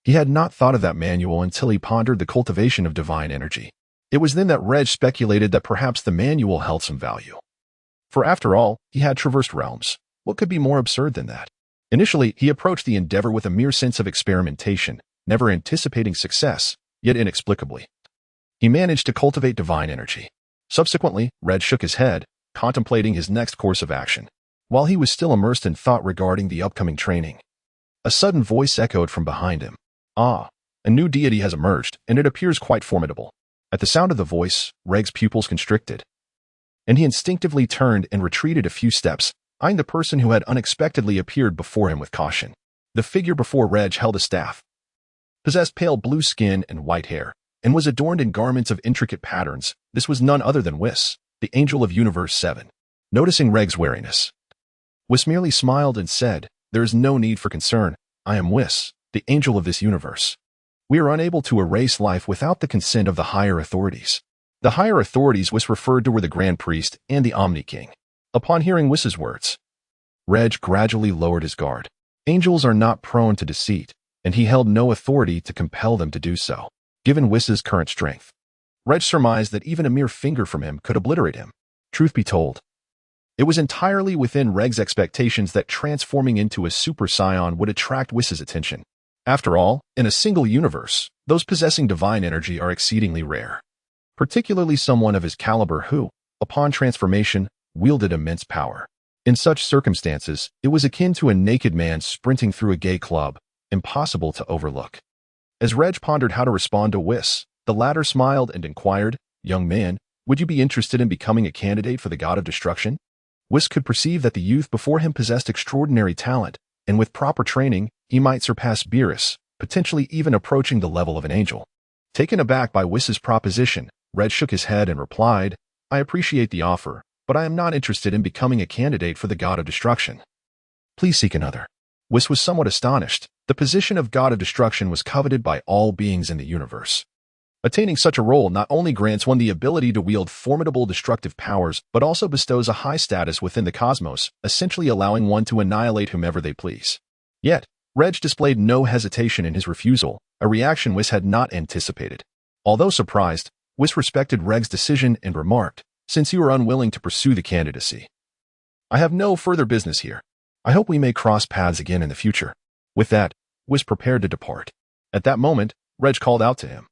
he had not thought of that manual until he pondered the cultivation of divine energy. It was then that Regg speculated that perhaps the manual held some value. For after all, he had traversed realms. What could be more absurd than that? Initially, he approached the endeavor with a mere sense of experimentation, never anticipating success, yet inexplicably, he managed to cultivate divine energy. Subsequently, Regg shook his head, contemplating his next course of action. While he was still immersed in thought regarding the upcoming training, a sudden voice echoed from behind him. "Ah, a new deity has emerged, and it appears quite formidable." At the sound of the voice, Regg's pupils constricted, and he instinctively turned and retreated a few steps, eyeing the person who had unexpectedly appeared before him with caution. The figure before Regg held a staff, possessed pale blue skin and white hair, and was adorned in garments of intricate patterns. This was none other than Whis, the Angel of Universe 7. Noticing Regg's wariness, Whis merely smiled and said, "There is no need for concern. I am Whis, the Angel of this universe. We are unable to erase life without the consent of the higher authorities." The higher authorities Whis referred to were the Grand Priest and the Omni King. Upon hearing Whis's words, Regg gradually lowered his guard. Angels are not prone to deceit, and he held no authority to compel them to do so. Given Whis's current strength, Regg surmised that even a mere finger from him could obliterate him. Truth be told, it was entirely within Regg's expectations that transforming into a Super Saiyan would attract Whis's attention. After all, in a single universe, those possessing divine energy are exceedingly rare, particularly someone of his caliber who, upon transformation, wielded immense power. In such circumstances, it was akin to a naked man sprinting through a gay club, impossible to overlook. As Regg pondered how to respond to Whis, the latter smiled and inquired, "Young man, would you be interested in becoming a candidate for the God of Destruction?" Whis could perceive that the youth before him possessed extraordinary talent, and with proper training, he might surpass Beerus, potentially even approaching the level of an angel. Taken aback by Whis's proposition, Regg shook his head and replied, "I appreciate the offer, but I am not interested in becoming a candidate for the God of Destruction. Please seek another." Whis was somewhat astonished. The position of God of Destruction was coveted by all beings in the universe. Attaining such a role not only grants one the ability to wield formidable destructive powers, but also bestows a high status within the cosmos, essentially allowing one to annihilate whomever they please. Yet, Regg displayed no hesitation in his refusal, a reaction Whis had not anticipated. Although surprised, Whis respected Regg's decision and remarked, "Since you are unwilling to pursue the candidacy, I have no further business here. I hope we may cross paths again in the future." With that, Whis prepared to depart. At that moment, Regg called out to him,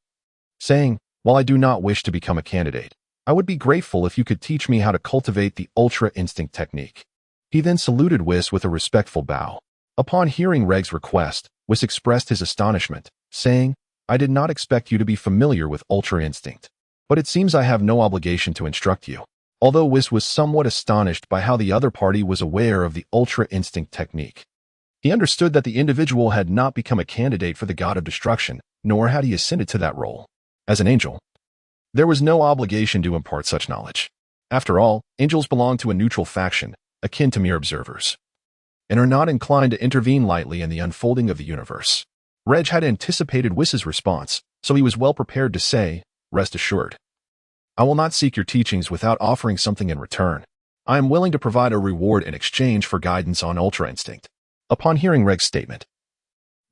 saying, "While I do not wish to become a candidate, I would be grateful if you could teach me how to cultivate the Ultra Instinct technique." He then saluted Whis with a respectful bow. Upon hearing Regg's request, Whis expressed his astonishment, saying, "I did not expect you to be familiar with Ultra Instinct, but it seems I have no obligation to instruct you." Although Whis was somewhat astonished by how the other party was aware of the Ultra Instinct technique, he understood that the individual had not become a candidate for the God of Destruction, nor had he ascended to that role. As an angel, there was no obligation to impart such knowledge. After all, angels belong to a neutral faction, akin to mere observers, and are not inclined to intervene lightly in the unfolding of the universe. Regg had anticipated Whis's response, so he was well prepared to say, "Rest assured, I will not seek your teachings without offering something in return. I am willing to provide a reward in exchange for guidance on Ultra Instinct." Upon hearing Regg's statement,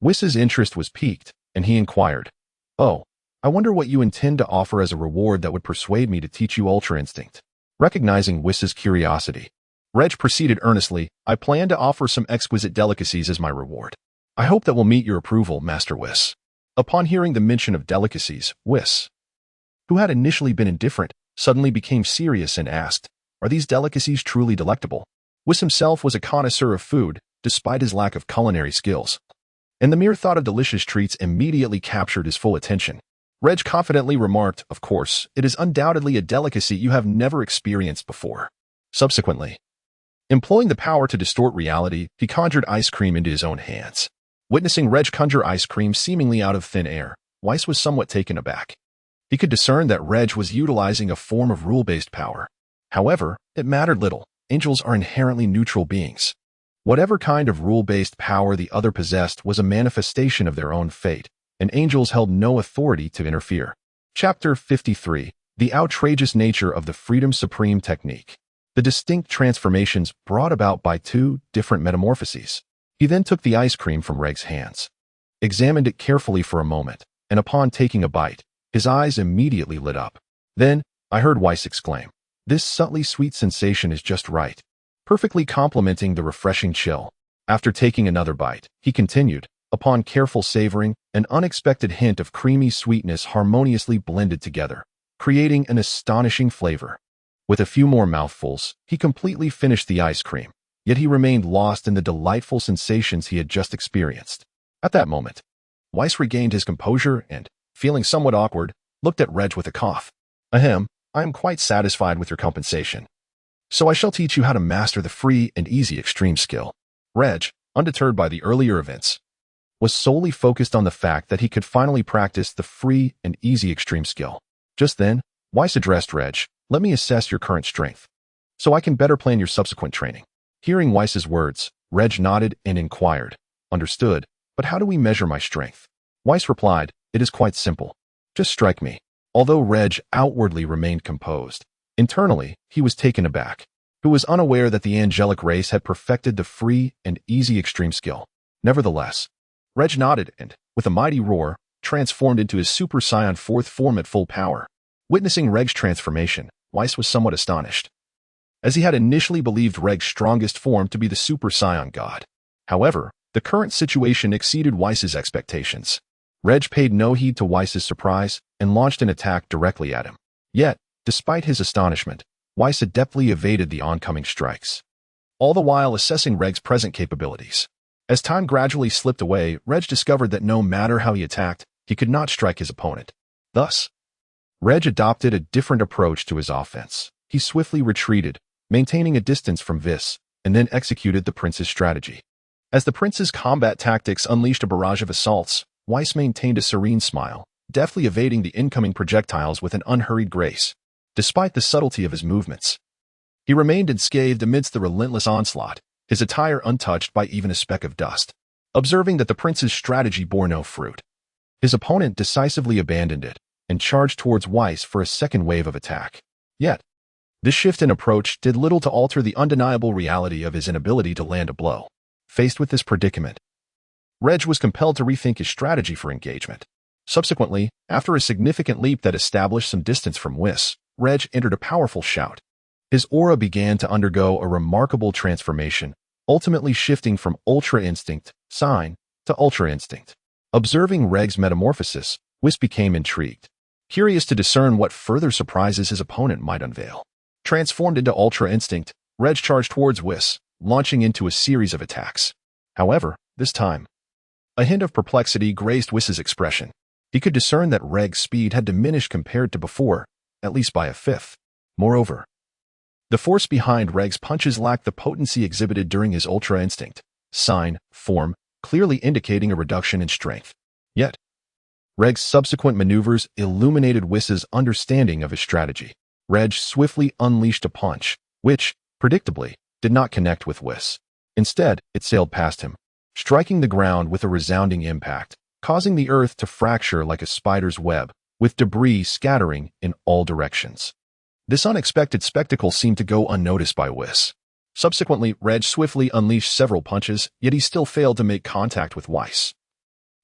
Whis's interest was piqued, and he inquired, "Oh, I wonder what you intend to offer as a reward that would persuade me to teach you Ultra Instinct." Recognizing Whis's curiosity, Regg proceeded earnestly, "I plan to offer some exquisite delicacies as my reward. I hope that will meet your approval, Master Whis." Upon hearing the mention of delicacies, Whis, who had initially been indifferent, suddenly became serious and asked, "Are these delicacies truly delectable?" Whis himself was a connoisseur of food, despite his lack of culinary skills, and the mere thought of delicious treats immediately captured his full attention. Regg confidently remarked, "Of course, it is undoubtedly a delicacy you have never experienced before." Subsequently, employing the power to distort reality, he conjured ice cream into his own hands. Witnessing Regg conjure ice cream seemingly out of thin air, Whis was somewhat taken aback. He could discern that Regg was utilizing a form of rule-based power. However, it mattered little. Angels are inherently neutral beings. Whatever kind of rule-based power the other possessed was a manifestation of their own fate, and angels held no authority to interfere. Chapter 53. The outrageous nature of the Freedom Supreme technique. The distinct transformations brought about by two different metamorphoses. He then took the ice cream from Regg's hands, examined it carefully for a moment, and upon taking a bite, his eyes immediately lit up. Then, I heard Whis exclaim, "This subtly sweet sensation is just right, perfectly complementing the refreshing chill." After taking another bite, he continued, "Upon careful savoring, an unexpected hint of creamy sweetness harmoniously blended together, creating an astonishing flavor. With a few more mouthfuls, he completely finished the ice cream, yet he remained lost in the delightful sensations he had just experienced. At that moment, Weiss regained his composure and, feeling somewhat awkward, looked at Regg with a cough. Ahem, I am quite satisfied with your compensation. So I shall teach you how to master the free and easy extreme skill. Regg, undeterred by the earlier events, was solely focused on the fact that he could finally practice the free and easy extreme skill. Just then, Weiss addressed Regg, let me assess your current strength, so I can better plan your subsequent training. Hearing Weiss's words, Regg nodded and inquired, understood, but how do we measure my strength? Weiss replied, it is quite simple. Just strike me. Although Regg outwardly remained composed, internally, he was taken aback, who was unaware that the angelic race had perfected the free and easy extreme skill. Nevertheless, Regg nodded and, with a mighty roar, transformed into his Super Saiyan fourth form at full power. Witnessing Regg's transformation, Weiss was somewhat astonished, as he had initially believed Regg's strongest form to be the Super Saiyan God. However, the current situation exceeded Weiss's expectations. Regg paid no heed to Weiss's surprise and launched an attack directly at him. Yet, despite his astonishment, Weiss adeptly evaded the oncoming strikes, all the while assessing Regg's present capabilities. As time gradually slipped away, Regg discovered that no matter how he attacked, he could not strike his opponent. Thus, Regg adopted a different approach to his offense. He swiftly retreated, maintaining a distance from Whis, and then executed the prince's strategy. As the prince's combat tactics unleashed a barrage of assaults, Weiss maintained a serene smile, deftly evading the incoming projectiles with an unhurried grace. Despite the subtlety of his movements, he remained unscathed amidst the relentless onslaught, his attire untouched by even a speck of dust. Observing that the prince's strategy bore no fruit, his opponent decisively abandoned it and charged towards Weiss for a second wave of attack. Yet, this shift in approach did little to alter the undeniable reality of his inability to land a blow. Faced with this predicament, Regg was compelled to rethink his strategy for engagement. Subsequently, after a significant leap that established some distance from Whis, Regg entered a powerful shout. His aura began to undergo a remarkable transformation, ultimately shifting from Ultra Instinct, Sign, to Ultra Instinct. Observing Regg's metamorphosis, Whis became intrigued, curious to discern what further surprises his opponent might unveil. Transformed into Ultra Instinct, Regg charged towards Whis, launching into a series of attacks. However, this time, a hint of perplexity graced Whis' expression. He could discern that Regg's speed had diminished compared to before, at least by a fifth. Moreover, the force behind Regg's punches lacked the potency exhibited during his Ultra Instinct, Sign, form, clearly indicating a reduction in strength. Yet, Regg's subsequent maneuvers illuminated Whis' understanding of his strategy. Regg swiftly unleashed a punch, which, predictably, did not connect with Whis. Instead, it sailed past him, striking the ground with a resounding impact, causing the earth to fracture like a spider's web, with debris scattering in all directions. This unexpected spectacle seemed to go unnoticed by Whis. Subsequently, Regg swiftly unleashed several punches, yet he still failed to make contact with Weiss,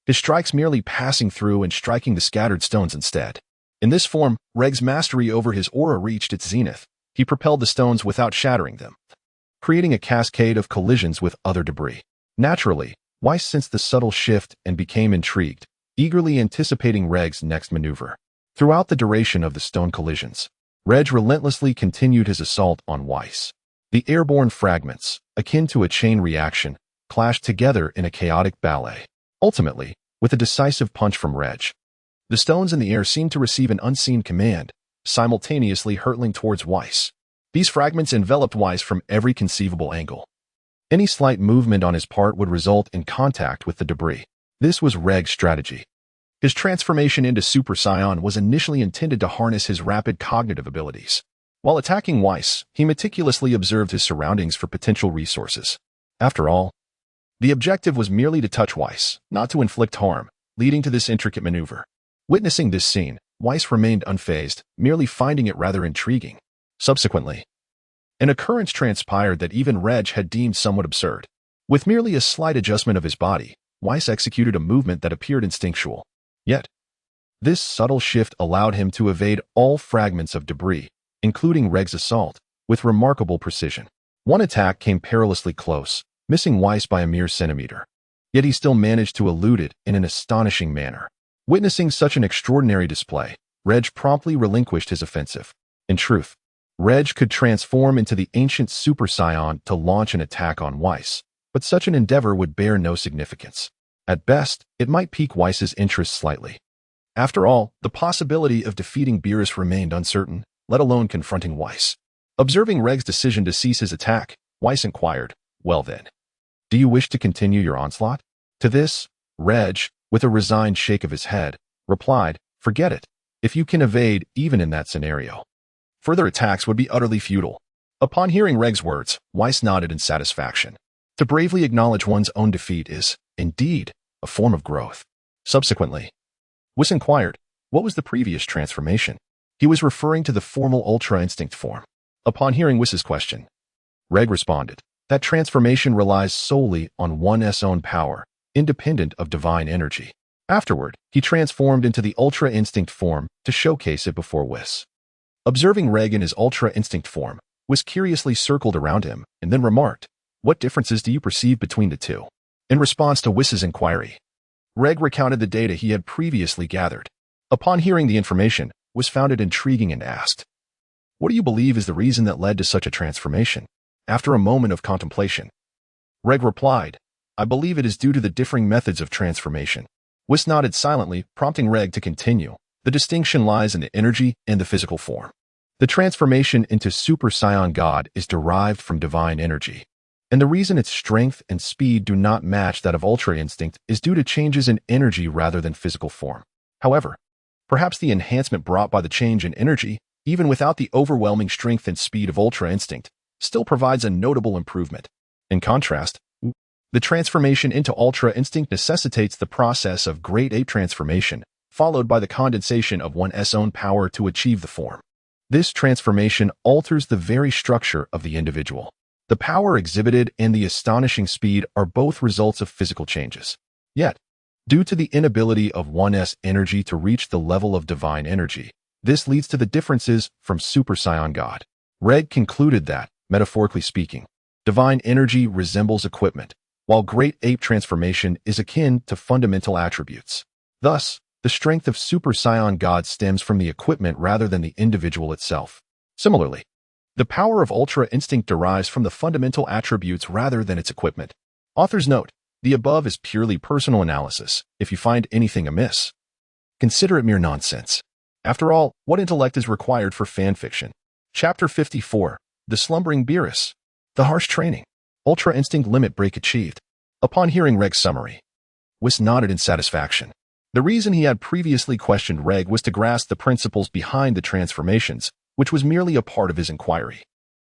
his strikes merely passing through and striking the scattered stones instead. In this form, Regg's mastery over his aura reached its zenith. He propelled the stones without shattering them, creating a cascade of collisions with other debris. Naturally, Weiss sensed the subtle shift and became intrigued, eagerly anticipating Regg's next maneuver. Throughout the duration of the stone collisions, Regg relentlessly continued his assault on Weiss. The airborne fragments, akin to a chain reaction, clashed together in a chaotic ballet. Ultimately, with a decisive punch from Regg, the stones in the air seemed to receive an unseen command, simultaneously hurtling towards Weiss. These fragments enveloped Weiss from every conceivable angle. Any slight movement on his part would result in contact with the debris. This was Regg's strategy. His transformation into Super Saiyan was initially intended to harness his rapid cognitive abilities. While attacking Weiss, he meticulously observed his surroundings for potential resources. After all, the objective was merely to touch Weiss, not to inflict harm, leading to this intricate maneuver. Witnessing this scene, Weiss remained unfazed, merely finding it rather intriguing. Subsequently, an occurrence transpired that even Regg had deemed somewhat absurd. With merely a slight adjustment of his body, Weiss executed a movement that appeared instinctual. Yet, this subtle shift allowed him to evade all fragments of debris, including Regg's assault, with remarkable precision. One attack came perilously close, missing Weiss by a mere centimeter. Yet he still managed to elude it in an astonishing manner. Witnessing such an extraordinary display, Regg promptly relinquished his offensive. In truth, Regg could transform into the ancient Super Saiyan to launch an attack on Weiss, but such an endeavor would bear no significance. At best, it might pique Weiss's interest slightly. After all, the possibility of defeating Beerus remained uncertain, let alone confronting Weiss. Observing Regg's decision to cease his attack, Weiss inquired, "Well then, do you wish to continue your onslaught?" To this, Regg, with a resigned shake of his head, replied, "Forget it. If you can evade even in that scenario, further attacks would be utterly futile." Upon hearing Regg's words, Weiss nodded in satisfaction. To bravely acknowledge one's own defeat is, indeed, a form of growth. Subsequently, Weiss inquired, what was the previous transformation? He was referring to the formal Ultra Instinct form. Upon hearing Weiss's question, Regg responded, that transformation relies solely on one's own power, independent of divine energy. Afterward, he transformed into the Ultra Instinct form to showcase it before Weiss. Observing Regg in his Ultra Instinct form, Weiss curiously circled around him and then remarked, "What differences do you perceive between the two?" In response to Weiss's inquiry, Regg recounted the data he had previously gathered. Upon hearing the information, Weiss found it intriguing and asked, "What do you believe is the reason that led to such a transformation?" After a moment of contemplation, Regg replied, "I believe it is due to the differing methods of transformation." Weiss nodded silently, prompting Regg to continue. The distinction lies in the energy and the physical form. The transformation into Super Saiyan God is derived from divine energy, and the reason its strength and speed do not match that of Ultra Instinct is due to changes in energy rather than physical form. However, perhaps the enhancement brought by the change in energy, even without the overwhelming strength and speed of Ultra Instinct, still provides a notable improvement. In contrast, the transformation into Ultra Instinct necessitates the process of Great Ape transformation, followed by the condensation of one's own power to achieve the form. This transformation alters the very structure of the individual. The power exhibited and the astonishing speed are both results of physical changes. Yet, due to the inability of one's energy to reach the level of divine energy, this leads to the differences from Super Saiyan God. Regg concluded that, metaphorically speaking, divine energy resembles equipment, while Great Ape transformation is akin to fundamental attributes. Thus, the strength of Super Saiyan God stems from the equipment rather than the individual itself. Similarly, the power of Ultra Instinct derives from the fundamental attributes rather than its equipment. Authors note, the above is purely personal analysis. If you find anything amiss, consider it mere nonsense. After all, what intellect is required for fanfiction? Chapter 54, The Slumbering Beerus. The Harsh Training. Ultra Instinct Limit Break Achieved. Upon hearing Regg's summary, Weiss nodded in satisfaction. The reason he had previously questioned Regg was to grasp the principles behind the transformations, which was merely a part of his inquiry.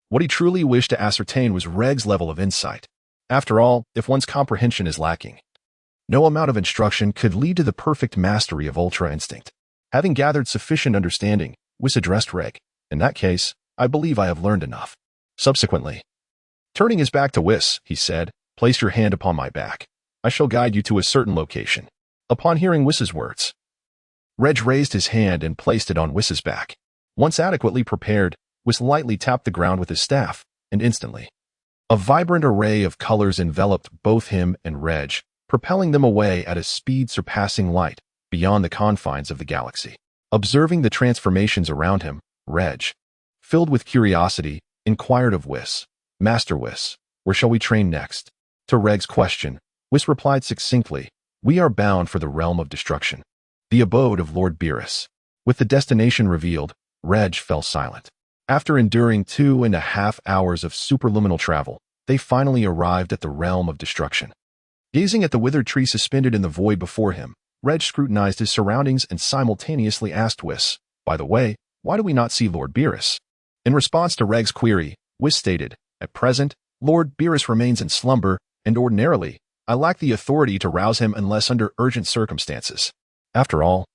What he truly wished to ascertain was Regg's level of insight. After all, if one's comprehension is lacking, no amount of instruction could lead to the perfect mastery of Ultra Instinct. Having gathered sufficient understanding, Weiss addressed Regg. In that case, I believe I have learned enough. Subsequently, turning his back to Weiss, he said, "Place your hand upon my back. I shall guide you to a certain location." Upon hearing Weiss's words, Regg raised his hand and placed it on Weiss's back. Once adequately prepared, Weiss lightly tapped the ground with his staff, and instantly, a vibrant array of colors enveloped both him and Regg, propelling them away at a speed surpassing light, beyond the confines of the galaxy. Observing the transformations around him, Regg, filled with curiosity, inquired of Weiss, "Master Weiss, where shall we train next?" To Regg's question, Weiss replied succinctly, "We are bound for the realm of destruction, the abode of Lord Beerus." With the destination revealed, Regg fell silent. After enduring 2.5 hours of superluminal travel, they finally arrived at the realm of destruction. Gazing at the withered tree suspended in the void before him, Regg scrutinized his surroundings and simultaneously asked Weiss, "By the way, why do we not see Lord Beerus?" In response to Regg's query, Weiss stated, "At present, Lord Beerus remains in slumber, and ordinarily, I lack the authority to rouse him unless under urgent circumstances. After all,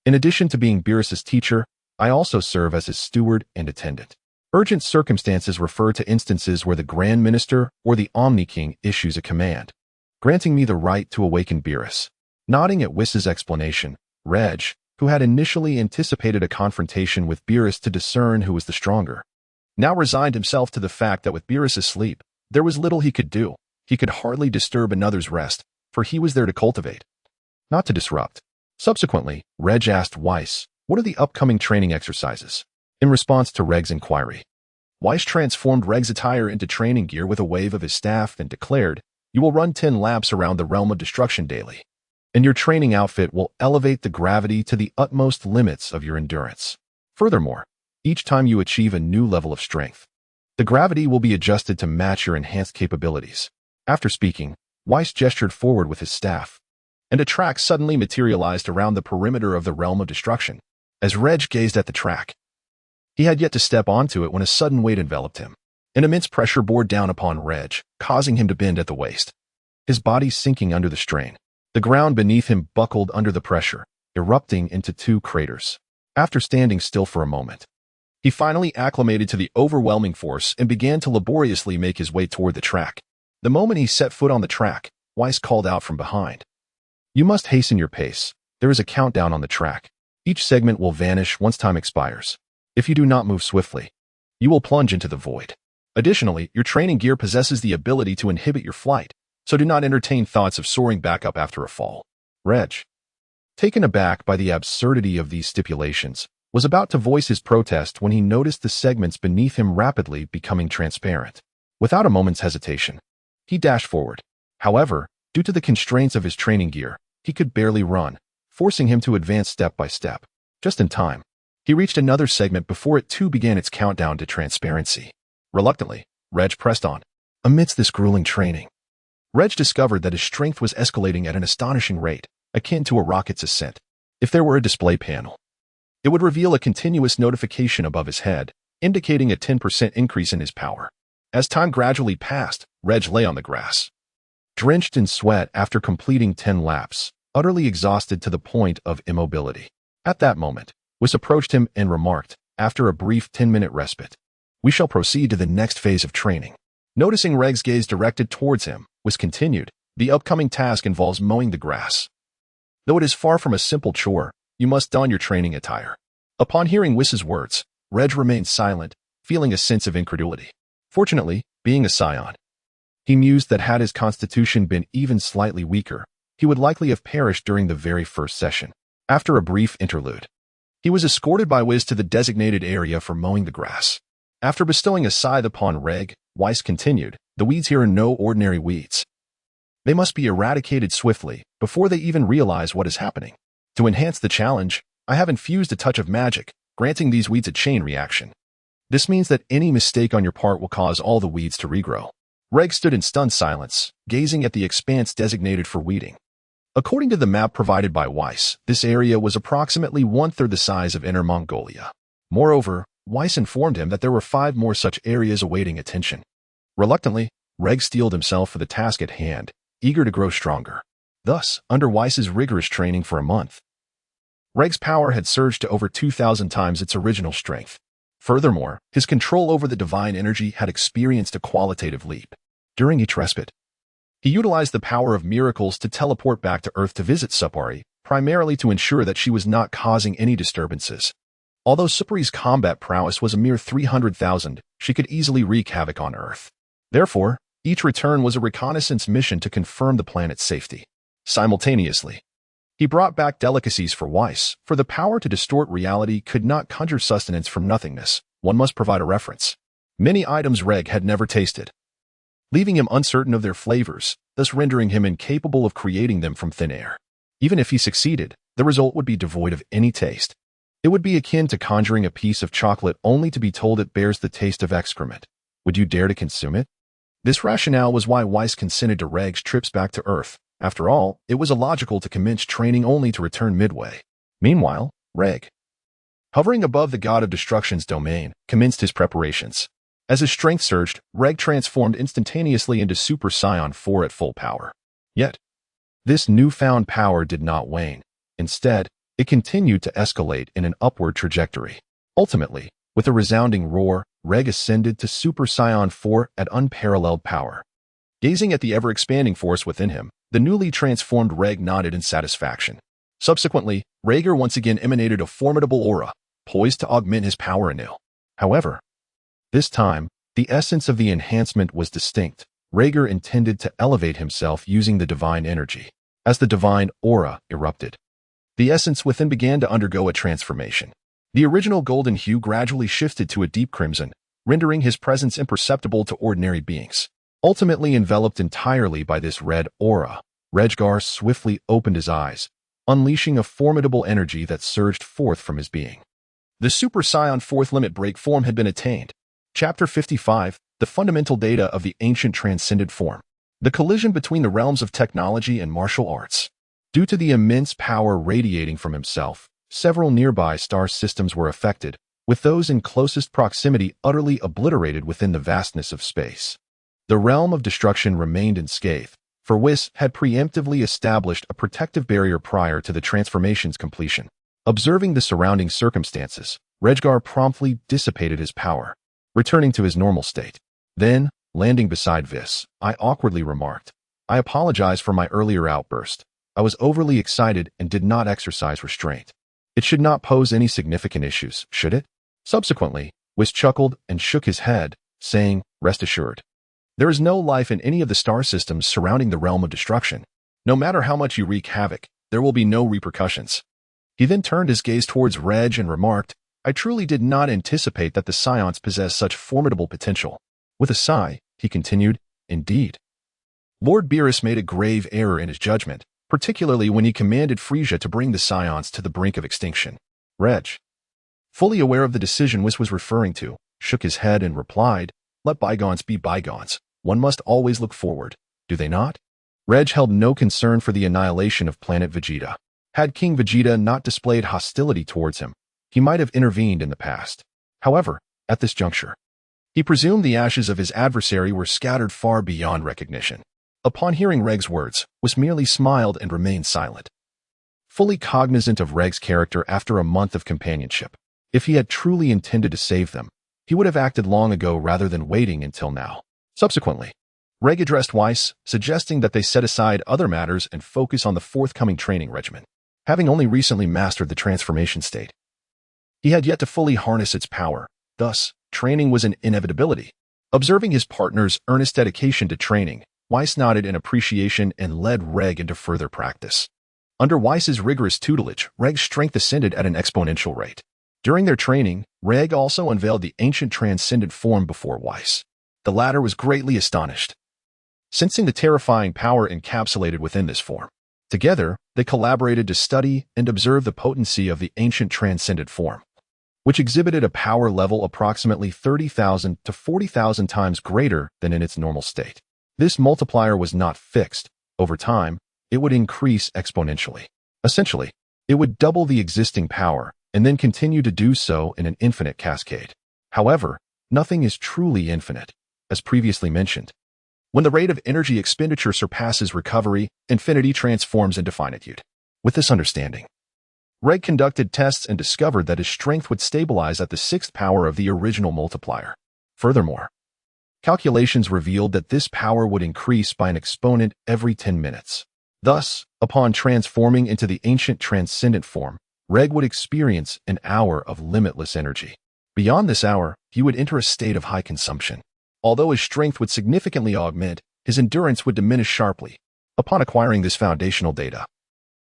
in addition to being Beerus's teacher, I also serve as his steward and attendant. Urgent circumstances refer to instances where the Grand Minister or the Omni King issues a command, granting me the right to awaken Beerus." Nodding at Weiss's explanation, Regg, who had initially anticipated a confrontation with Beerus to discern who was the stronger, now resigned himself to the fact that with Beerus asleep, there was little he could do. He could hardly disturb another's rest, for he was there to cultivate, not to disrupt. Subsequently, Regg asked Weiss, "What are the upcoming training exercises?" In response to Regg's inquiry, Weiss transformed Regg's attire into training gear with a wave of his staff and declared, "You will run 10 laps around the realm of destruction daily, and your training outfit will elevate the gravity to the utmost limits of your endurance. Furthermore, each time you achieve a new level of strength, the gravity will be adjusted to match your enhanced capabilities." After speaking, Weiss gestured forward with his staff, and a track suddenly materialized around the perimeter of the realm of destruction. As Regg gazed at the track, he had yet to step onto it when a sudden weight enveloped him. An immense pressure bore down upon Regg, causing him to bend at the waist, his body sinking under the strain. The ground beneath him buckled under the pressure, erupting into 2 craters. After standing still for a moment, he finally acclimated to the overwhelming force and began to laboriously make his way toward the track. The moment he set foot on the track, Weiss called out from behind, "You must hasten your pace. There is a countdown on the track. Each segment will vanish once time expires. If you do not move swiftly, you will plunge into the void. Additionally, your training gear possesses the ability to inhibit your flight, so do not entertain thoughts of soaring back up after a fall." Regg, taken aback by the absurdity of these stipulations, was about to voice his protest when he noticed the segments beneath him rapidly becoming transparent. Without a moment's hesitation, he dashed forward. However, due to the constraints of his training gear, he could barely run, forcing him to advance step by step. Just in time, he reached another segment before it too began its countdown to transparency. Reluctantly, Regg pressed on. Amidst this grueling training, Regg discovered that his strength was escalating at an astonishing rate, akin to a rocket's ascent. If there were a display panel, it would reveal a continuous notification above his head, indicating a 10% increase in his power. As time gradually passed, Regg lay on the grass, drenched in sweat after completing 10 laps, utterly exhausted to the point of immobility. At that moment, Weiss approached him and remarked, after a brief 10-minute respite, "We shall proceed to the next phase of training." Noticing Regg's gaze directed towards him, Weiss continued, "The upcoming task involves mowing the grass. Though it is far from a simple chore, you must don your training attire." Upon hearing Weiss's words, Regg remained silent, feeling a sense of incredulity. Fortunately, being a Saiyan, he mused that had his constitution been even slightly weaker, he would likely have perished during the very first session. After a brief interlude, he was escorted by Weiss to the designated area for mowing the grass. After bestowing a scythe upon Regg, Weiss continued, "The weeds here are no ordinary weeds. They must be eradicated swiftly, before they even realize what is happening. To enhance the challenge, I have infused a touch of magic, granting these weeds a chain reaction. This means that any mistake on your part will cause all the weeds to regrow." Regg stood in stunned silence, gazing at the expanse designated for weeding. According to the map provided by Weiss, this area was approximately 1/3 the size of Inner Mongolia. Moreover, Weiss informed him that there were 5 more such areas awaiting attention. Reluctantly, Regg steeled himself for the task at hand, eager to grow stronger. Thus, under Weiss's rigorous training for a month, Regg's power had surged to over 2,000 times its original strength. Furthermore, his control over the divine energy had experienced a qualitative leap. During each respite, he utilized the power of miracles to teleport back to Earth to visit Sapali, primarily to ensure that she was not causing any disturbances. Although Sapali's combat prowess was a mere 300,000, she could easily wreak havoc on Earth. Therefore, each return was a reconnaissance mission to confirm the planet's safety. Simultaneously, he brought back delicacies for Weiss, for the power to distort reality could not conjure sustenance from nothingness. One must provide a reference. Many items Regg had never tasted, leaving him uncertain of their flavors, thus rendering him incapable of creating them from thin air. Even if he succeeded, the result would be devoid of any taste. It would be akin to conjuring a piece of chocolate only to be told it bears the taste of excrement. Would you dare to consume it? This rationale was why Weiss consented to Regg's trips back to Earth. After all, it was illogical to commence training only to return midway. Meanwhile, Regg, hovering above the god of destruction's domain, commenced his preparations. As his strength surged, Regg transformed instantaneously into Super Saiyan 4 at full power. Yet, this newfound power did not wane. Instead, it continued to escalate in an upward trajectory. Ultimately, with a resounding roar, Regg ascended to Super Saiyan 4 at unparalleled power. Gazing at the ever-expanding force within him, the newly transformed Regg nodded in satisfaction. Subsequently, Regg once again emanated a formidable aura, poised to augment his power anew. However, this time, the essence of the enhancement was distinct. Regg intended to elevate himself using the divine energy. As the divine aura erupted, the essence within began to undergo a transformation. The original golden hue gradually shifted to a deep crimson, rendering his presence imperceptible to ordinary beings. Ultimately enveloped entirely by this red aura, Regg swiftly opened his eyes, unleashing a formidable energy that surged forth from his being. The Super Saiyan fourth limit break form had been attained. Chapter 55, The Fundamental Data of the Ancient Transcended Form. The collision between the realms of technology and martial arts. Due to the immense power radiating from himself, several nearby star systems were affected, with those in closest proximity utterly obliterated within the vastness of space. The realm of destruction remained unscathed, for Whis had preemptively established a protective barrier prior to the transformation's completion. Observing the surrounding circumstances, Regg promptly dissipated his power, returning to his normal state. Then, landing beside Vis, I awkwardly remarked, "I apologize for my earlier outburst. I was overly excited and did not exercise restraint. It should not pose any significant issues, should it?" Subsequently, Whis chuckled and shook his head, saying, "Rest assured. There is no life in any of the star systems surrounding the realm of destruction. No matter how much you wreak havoc, there will be no repercussions." He then turned his gaze towards Regg and remarked, "I truly did not anticipate that the Saiyans possess such formidable potential." With a sigh, he continued, "Indeed. Lord Beerus made a grave error in his judgment, particularly when he commanded Frieza to bring the Saiyans to the brink of extinction." Regg, fully aware of the decision Whis was referring to, shook his head and replied, "Let bygones be bygones. One must always look forward, do they not?" Regg held no concern for the annihilation of planet Vegeta. Had King Vegeta not displayed hostility towards him, he might have intervened in the past. However, at this juncture, he presumed the ashes of his adversary were scattered far beyond recognition. Upon hearing Regg's words, Whis merely smiled and remained silent. Fully cognizant of Regg's character after a month of companionship, if he had truly intended to save them, he would have acted long ago rather than waiting until now. Subsequently, Regg addressed Weiss, suggesting that they set aside other matters and focus on the forthcoming training regimen. Having only recently mastered the transformation state, he had yet to fully harness its power. Thus, training was an inevitability. Observing his partner's earnest dedication to training, Weiss nodded in appreciation and led Regg into further practice. Under Weiss's rigorous tutelage, Regg's strength ascended at an exponential rate. During their training, Regg also unveiled the ancient transcendent form before Weiss. The latter was greatly astonished, sensing the terrifying power encapsulated within this form. Together, they collaborated to study and observe the potency of the ancient transcendent form, which exhibited a power level approximately 30,000 to 40,000 times greater than in its normal state. This multiplier was not fixed. Over time, it would increase exponentially. Essentially, it would double the existing power and then continue to do so in an infinite cascade. However, nothing is truly infinite, as previously mentioned. When the rate of energy expenditure surpasses recovery, infinity transforms into finitude. With this understanding, Regg conducted tests and discovered that his strength would stabilize at the sixth power of the original multiplier. Furthermore, calculations revealed that this power would increase by an exponent every 10 minutes. Thus, upon transforming into the ancient transcendent form, Regg would experience an hour of limitless energy. Beyond this hour, he would enter a state of high consumption. Although his strength would significantly augment, his endurance would diminish sharply. Upon acquiring this foundational data,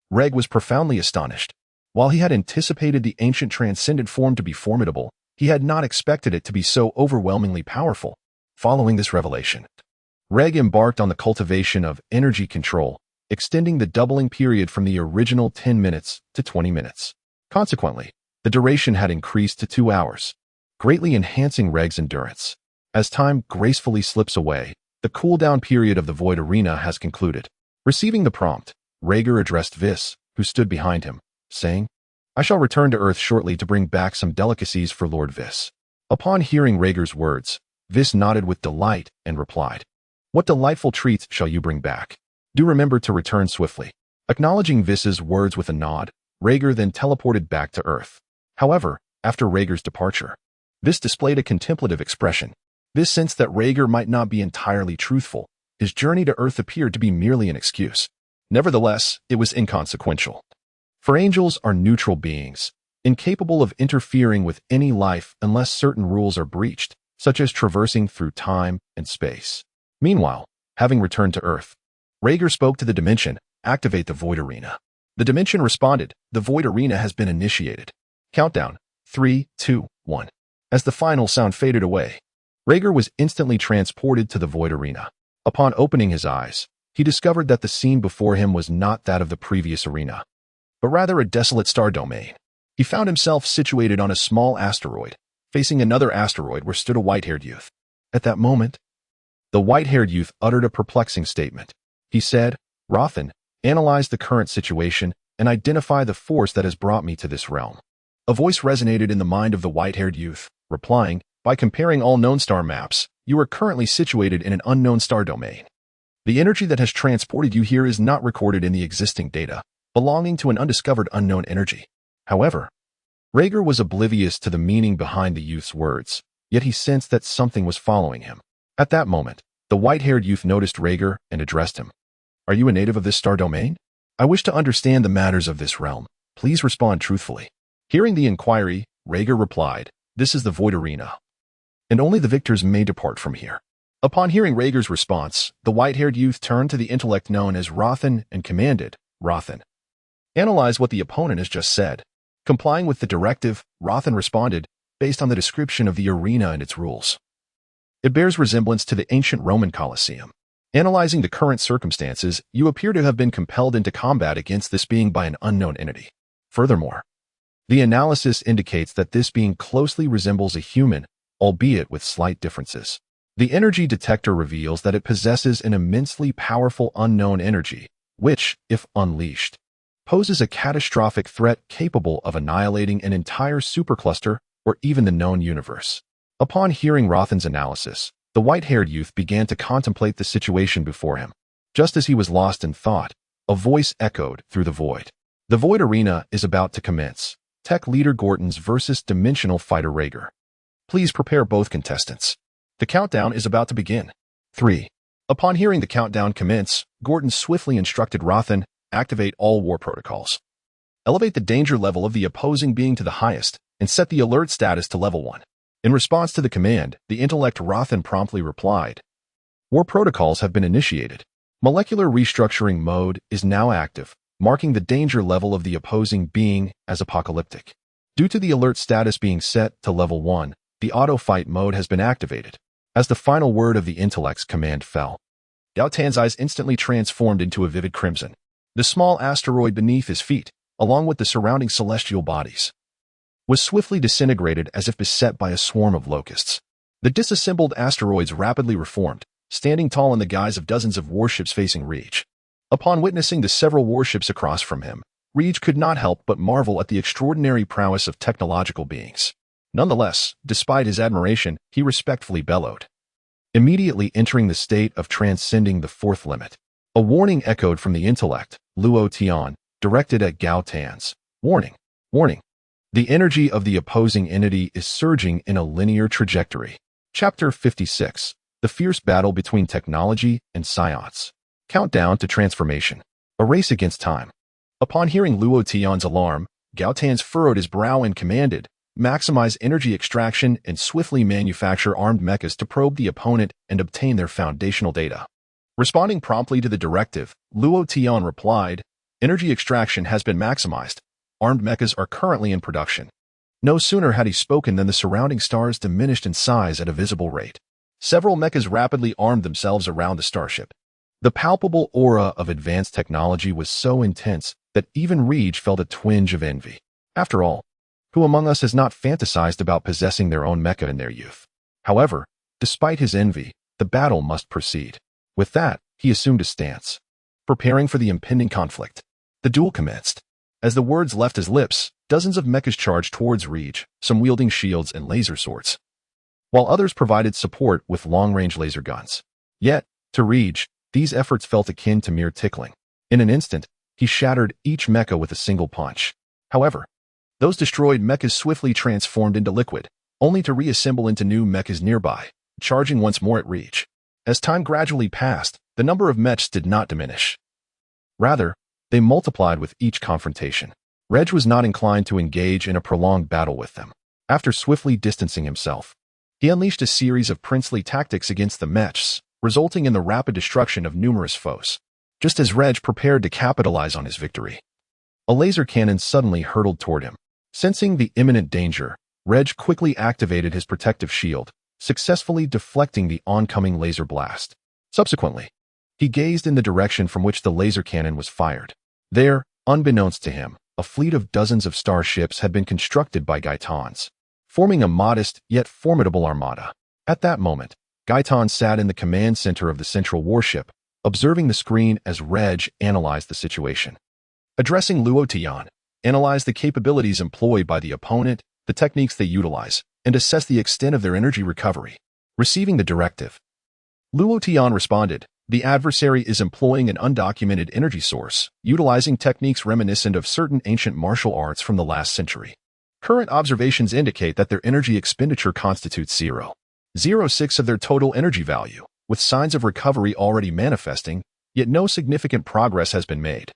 Regg was profoundly astonished. While he had anticipated the ancient transcendent form to be formidable, he had not expected it to be so overwhelmingly powerful. Following this revelation, Regg embarked on the cultivation of energy control, extending the doubling period from the original 10 minutes to 20 minutes. Consequently, the duration had increased to 2 hours, greatly enhancing Regg's endurance. As time gracefully slips away, the cooldown period of the Void Arena has concluded. Receiving the prompt, Regg addressed Vis, who stood behind him, saying, "I shall return to Earth shortly to bring back some delicacies for Lord Vis." Upon hearing Reg's words, Vis nodded with delight and replied, "What delightful treats shall you bring back? Do remember to return swiftly." Acknowledging Vis's words with a nod, Regg then teleported back to Earth. However, after Reg's departure, Vis displayed a contemplative expression. Vis sensed that Regg might not be entirely truthful. His journey to Earth appeared to be merely an excuse. Nevertheless, it was inconsequential. For angels are neutral beings, incapable of interfering with any life unless certain rules are breached, such as traversing through time and space. Meanwhile, having returned to Earth, Regg spoke to the dimension, "Activate the Void Arena." The dimension responded, "The Void Arena has been initiated." Countdown, 3, 2, 1. As the final sound faded away, Regg was instantly transported to the void arena. Upon opening his eyes, he discovered that the scene before him was not that of the previous arena, but rather a desolate star domain. He found himself situated on a small asteroid, facing another asteroid where stood a white-haired youth. At that moment, the white-haired youth uttered a perplexing statement. He said, "Rothan, analyze the current situation and identify the force that has brought me to this realm." A voice resonated in the mind of the white-haired youth, replying, "By comparing all known star maps, you are currently situated in an unknown star domain. The energy that has transported you here is not recorded in the existing data, belonging to an undiscovered unknown energy." However, Regg was oblivious to the meaning behind the youth's words, yet he sensed that something was following him. At that moment, the white-haired youth noticed Regg and addressed him. "Are you a native of this star domain? I wish to understand the matters of this realm. Please respond truthfully." Hearing the inquiry, Regg replied, "This is the void arena, and only the victors may depart from here." Upon hearing Regg's response, the white-haired youth turned to the intellect known as Rothan and commanded, "Rothan, analyze what the opponent has just said." Complying with the directive, Rothan responded, "Based on the description of the arena and its rules, it bears resemblance to the ancient Roman Colosseum. Analyzing the current circumstances, you appear to have been compelled into combat against this being by an unknown entity. Furthermore, the analysis indicates that this being closely resembles a human, albeit with slight differences. The energy detector reveals that it possesses an immensely powerful unknown energy, which, if unleashed, poses a catastrophic threat capable of annihilating an entire supercluster or even the known universe." Upon hearing Rothan's analysis, the white-haired youth began to contemplate the situation before him. Just as he was lost in thought, a voice echoed through the void. "The void arena is about to commence. Tech leader Gorton's versus dimensional fighter Regg. Please prepare both contestants. The countdown is about to begin. 3. Upon hearing the countdown commence, Gorton swiftly instructed Rothan, "Activate all war protocols. Elevate the danger level of the opposing being to the highest, and set the alert status to level 1. In response to the command, the intellect Rothan promptly replied, "War protocols have been initiated. Molecular restructuring mode is now active, marking the danger level of the opposing being as apocalyptic. Due to the alert status being set to level 1, the auto-fight mode has been activated." As the final word of the intellect's command fell, Gogeta's eyes instantly transformed into a vivid crimson. The small asteroid beneath his feet, along with the surrounding celestial bodies, was swiftly disintegrated as if beset by a swarm of locusts. The disassembled asteroids rapidly reformed, standing tall in the guise of dozens of warships facing Regg. Upon witnessing the several warships across from him, Regg could not help but marvel at the extraordinary prowess of technological beings. Nonetheless, despite his admiration, he respectfully bellowed, immediately entering the state of transcending the fourth limit. A warning echoed from the intellect, Luo Tian, directed at Gogeta's. "Warning! Warning! The energy of the opposing entity is surging in a linear trajectory." Chapter 56. The Fierce Battle Between Technology and Science. Countdown to Transformation. A Race Against Time. Upon hearing Luo Tian's alarm, Gogeta furrowed his brow and commanded, "Maximize energy extraction and swiftly manufacture armed mechas to probe the opponent and obtain their foundational data." Responding promptly to the directive, Luo Tian replied, "Energy extraction has been maximized. Armed mechas are currently in production." No sooner had he spoken than the surrounding stars diminished in size at a visible rate. Several mechas rapidly armed themselves around the starship. The palpable aura of advanced technology was so intense that even Regg felt a twinge of envy. After all, who among us has not fantasized about possessing their own mecha in their youth? However, despite his envy, the battle must proceed. With that, he assumed a stance, preparing for the impending conflict. The duel commenced. As the words left his lips, dozens of mechas charged towards Regg, some wielding shields and laser swords, while others provided support with long-range laser guns. Yet, to Regg, these efforts felt akin to mere tickling. In an instant, he shattered each mecha with a single punch. However, those destroyed mechas swiftly transformed into liquid, only to reassemble into new mechas nearby, charging once more at Regg. As time gradually passed, the number of mechs did not diminish. Rather, they multiplied with each confrontation. Regg was not inclined to engage in a prolonged battle with them. After swiftly distancing himself, he unleashed a series of princely tactics against the mechs, resulting in the rapid destruction of numerous foes. Just as Regg prepared to capitalize on his victory, a laser cannon suddenly hurtled toward him. Sensing the imminent danger, Regg quickly activated his protective shield, successfully deflecting the oncoming laser blast. Subsequently, he gazed in the direction from which the laser cannon was fired. There, unbeknownst to him, a fleet of dozens of starships had been constructed by Gaitans, forming a modest yet formidable armada. At that moment, Gaitan sat in the command center of the central warship, observing the screen as Regg analyzed the situation. Addressing Luo Tian, analyze the capabilities employed by the opponent, the techniques they utilize, and assess the extent of their energy recovery. Receiving the directive, Luo Tian responded, "The adversary is employing an undocumented energy source, utilizing techniques reminiscent of certain ancient martial arts from the last century. Current observations indicate that their energy expenditure constitutes 0.06 of their total energy value, with signs of recovery already manifesting, yet no significant progress has been made."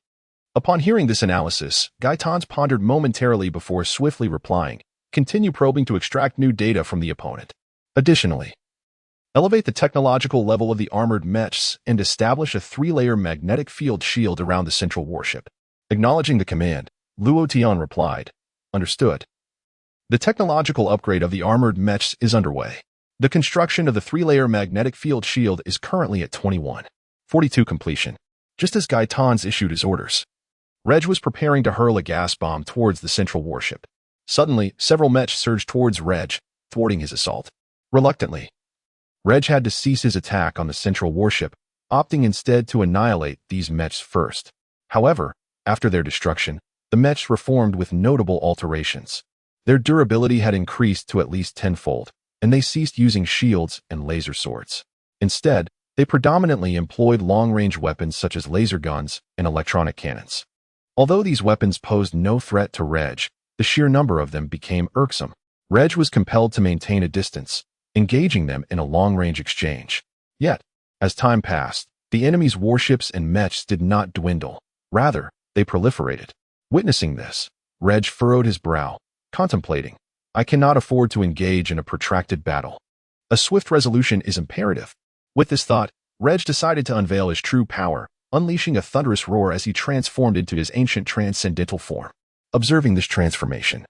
Upon hearing this analysis, Gaitans pondered momentarily before swiftly replying, "Continue probing to extract new data from the opponent. Additionally, elevate the technological level of the armored mechs and establish a 3-layer magnetic field shield around the central warship." Acknowledging the command, Luo Tian replied, "Understood. The technological upgrade of the armored mechs is underway. The construction of the 3-layer magnetic field shield is currently at 21.42 completion." Just as Gaitans issued his orders, Regg was preparing to hurl a gas bomb towards the central warship. Suddenly, several mechs surged towards Regg, thwarting his assault. Reluctantly, Regg had to cease his attack on the central warship, opting instead to annihilate these mechs first. However, after their destruction, the mechs reformed with notable alterations. Their durability had increased to at least tenfold, and they ceased using shields and laser swords. Instead, they predominantly employed long-range weapons such as laser guns and electronic cannons. Although these weapons posed no threat to Regg, the sheer number of them became irksome. Regg was compelled to maintain a distance, engaging them in a long-range exchange. Yet, as time passed, the enemy's warships and mechs did not dwindle. Rather, they proliferated. Witnessing this, Regg furrowed his brow, contemplating, "I cannot afford to engage in a protracted battle. A swift resolution is imperative." With this thought, Regg decided to unveil his true power, unleashing a thunderous roar as he transformed into his ancient transcendental form. Observing this transformation,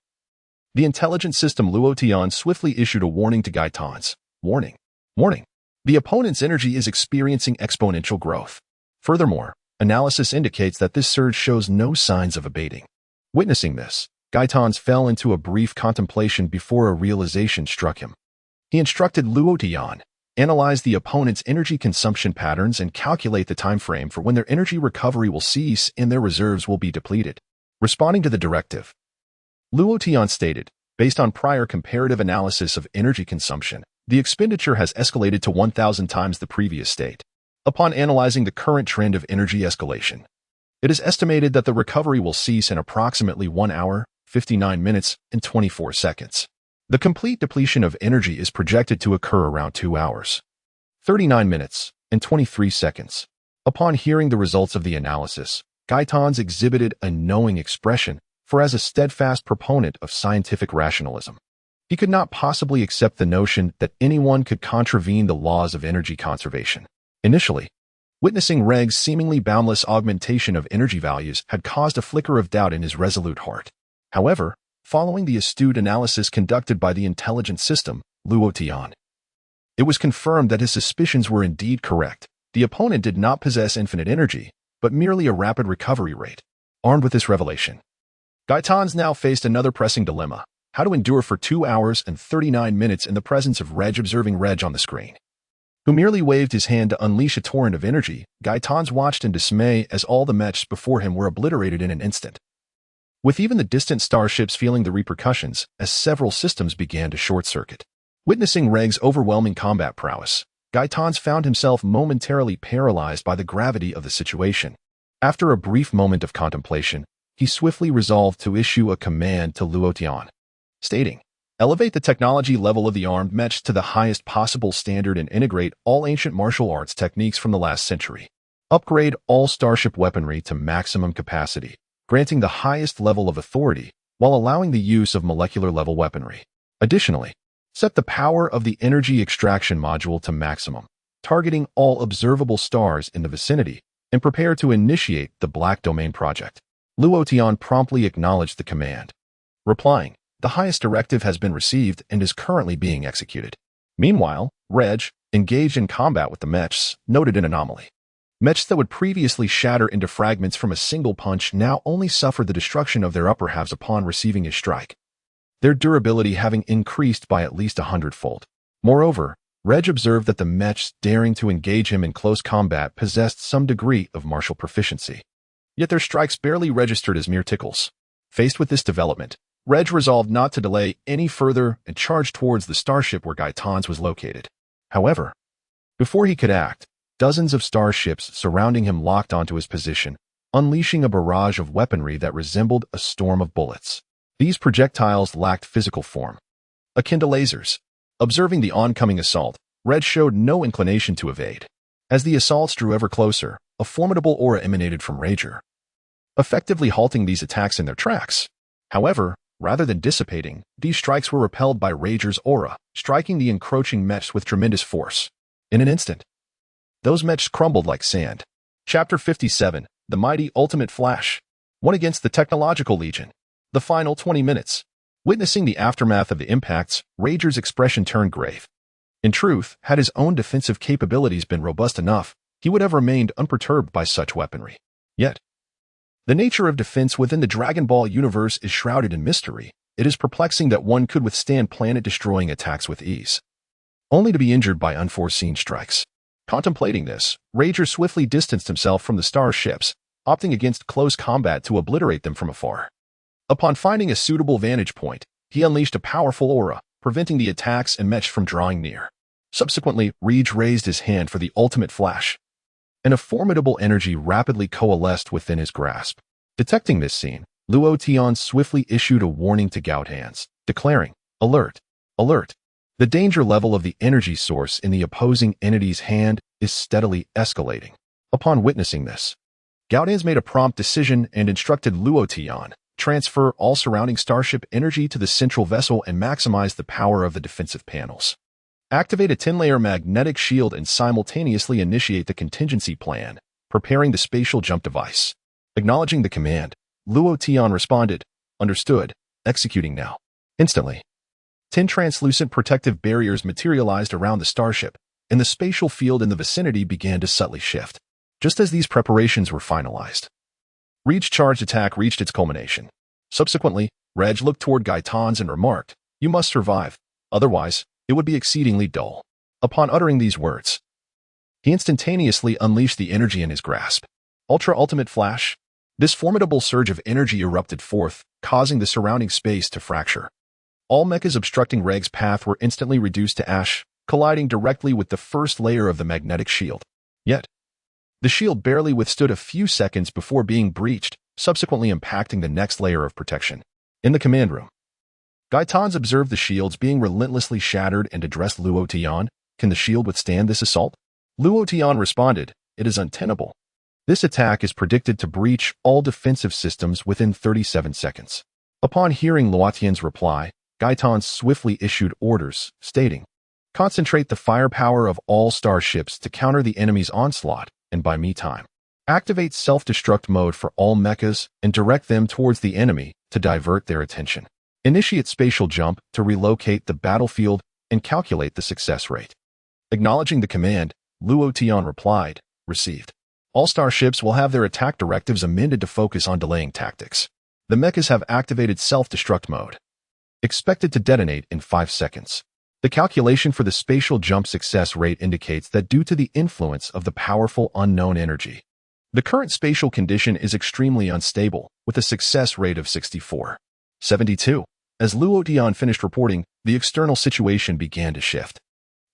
the intelligence system Luo Tian swiftly issued a warning to Gaitans. "Warning. Warning. The opponent's energy is experiencing exponential growth. Furthermore, analysis indicates that this surge shows no signs of abating." Witnessing this, Gaitans fell into a brief contemplation before a realization struck him. He instructed Luo Tian, "Analyze the opponent's energy consumption patterns and calculate the time frame for when their energy recovery will cease and their reserves will be depleted." Responding to the directive, Luo Tian stated, "Based on prior comparative analysis of energy consumption, the expenditure has escalated to 1,000 times the previous state. Upon analyzing the current trend of energy escalation, it is estimated that the recovery will cease in approximately 1 hour, 59 minutes, and 24 seconds. The complete depletion of energy is projected to occur around 2 hours, 39 minutes, and 23 seconds. Upon hearing the results of the analysis, Gaitans exhibited a knowing expression, for as a steadfast proponent of scientific rationalism, he could not possibly accept the notion that anyone could contravene the laws of energy conservation. Initially, witnessing Regg's seemingly boundless augmentation of energy values had caused a flicker of doubt in his resolute heart. However, following the astute analysis conducted by the intelligence system, Luo Tian, it was confirmed that his suspicions were indeed correct. The opponent did not possess infinite energy, but merely a rapid recovery rate. Armed with this revelation, Gaitans now faced another pressing dilemma: how to endure for 2 hours and 39 minutes in the presence of Regg. Observing Regg on the screen, who merely waved his hand to unleash a torrent of energy, Gaitans watched in dismay as all the mechs before him were obliterated in an instant, with even the distant starships feeling the repercussions as several systems began to short-circuit. Witnessing Regg's overwhelming combat prowess, Gaitans found himself momentarily paralyzed by the gravity of the situation. After a brief moment of contemplation, he swiftly resolved to issue a command to Luo Tian, stating, "Elevate the technology level of the armed mechs to the highest possible standard and integrate all ancient martial arts techniques from the last century. Upgrade all starship weaponry to maximum capacity, granting the highest level of authority while allowing the use of molecular-level weaponry. Additionally, set the power of the energy extraction module to maximum, targeting all observable stars in the vicinity, and prepare to initiate the Black Domain project." Luo Tian promptly acknowledged the command, replying, "The highest directive has been received and is currently being executed." Meanwhile, Regg, engaged in combat with the mechs, noted an anomaly. Mechs that would previously shatter into fragments from a single punch now only suffered the destruction of their upper halves upon receiving a strike, their durability having increased by at least 100-fold. Moreover, Regg observed that the mechs daring to engage him in close combat possessed some degree of martial proficiency. Yet their strikes barely registered as mere tickles. Faced with this development, Regg resolved not to delay any further and charged towards the starship where Gaitan's was located. However, before he could act, dozens of starships surrounding him locked onto his position, unleashing a barrage of weaponry that resembled a storm of bullets. These projectiles lacked physical form, akin to lasers. Observing the oncoming assault, Regg showed no inclination to evade. As the assaults drew ever closer, a formidable aura emanated from Regg, effectively halting these attacks in their tracks. However, rather than dissipating, these strikes were repelled by Regg's aura, striking the encroaching mechs with tremendous force. In an instant, those mechs crumbled like sand. Chapter 57, The Mighty Ultimate Flash. One against the Technological Legion. The final 20 minutes. Witnessing the aftermath of the impacts, Regg's expression turned grave. In truth, had his own defensive capabilities been robust enough, he would have remained unperturbed by such weaponry. Yet, the nature of defense within the Dragon Ball universe is shrouded in mystery. It is perplexing that one could withstand planet-destroying attacks with ease, only to be injured by unforeseen strikes. Contemplating this, Regg swiftly distanced himself from the starships, opting against close combat to obliterate them from afar. Upon finding a suitable vantage point, he unleashed a powerful aura, preventing the attacks and mechs from drawing near. Subsequently, Regg raised his hand for the ultimate flash, and a formidable energy rapidly coalesced within his grasp. Detecting this scene, Luotian swiftly issued a warning to Gautan's, declaring, "Alert! Alert! The danger level of the energy source in the opposing entity's hand is steadily escalating." Upon witnessing this, Gautan's made a prompt decision and instructed Luotian, transfer all surrounding starship energy to the central vessel and maximize the power of the defensive panels. Activate a 10-layer magnetic shield and simultaneously initiate the contingency plan, preparing the spatial jump device. Acknowledging the command, Luotian responded, "Understood, executing now." Instantly, 10 translucent protective barriers materialized around the starship, and the spatial field in the vicinity began to subtly shift. Just as these preparations were finalized, Regg's charged attack reached its culmination. Subsequently, Regg looked toward Gaitan's and remarked, "You must survive, otherwise, it would be exceedingly dull." Upon uttering these words, he instantaneously unleashed the energy in his grasp. Ultra-ultimate flash. This formidable surge of energy erupted forth, causing the surrounding space to fracture. All mechas obstructing Regg's path were instantly reduced to ash, colliding directly with the first layer of the magnetic shield. Yet, the shield barely withstood a few seconds before being breached, subsequently impacting the next layer of protection. In the command room, Gaitan's observed the shields being relentlessly shattered and addressed Luotian, "Can the shield withstand this assault?" Luotian responded, "It is untenable. This attack is predicted to breach all defensive systems within 37 seconds. Upon hearing Luotian's reply, Gaitan swiftly issued orders, stating, "Concentrate the firepower of all starships to counter the enemy's onslaught, and by me time. Activate self-destruct mode for all mechas and direct them towards the enemy to divert their attention. Initiate spatial jump to relocate the battlefield and calculate the success rate." Acknowledging the command, Luotian replied, "Received. All starships will have their attack directives amended to focus on delaying tactics. The mechas have activated self-destruct mode, expected to detonate in 5 seconds. The calculation for the spatial jump success rate indicates that due to the influence of the powerful unknown energy, the current spatial condition is extremely unstable, with a success rate of 64.72. As Luotian finished reporting, the external situation began to shift.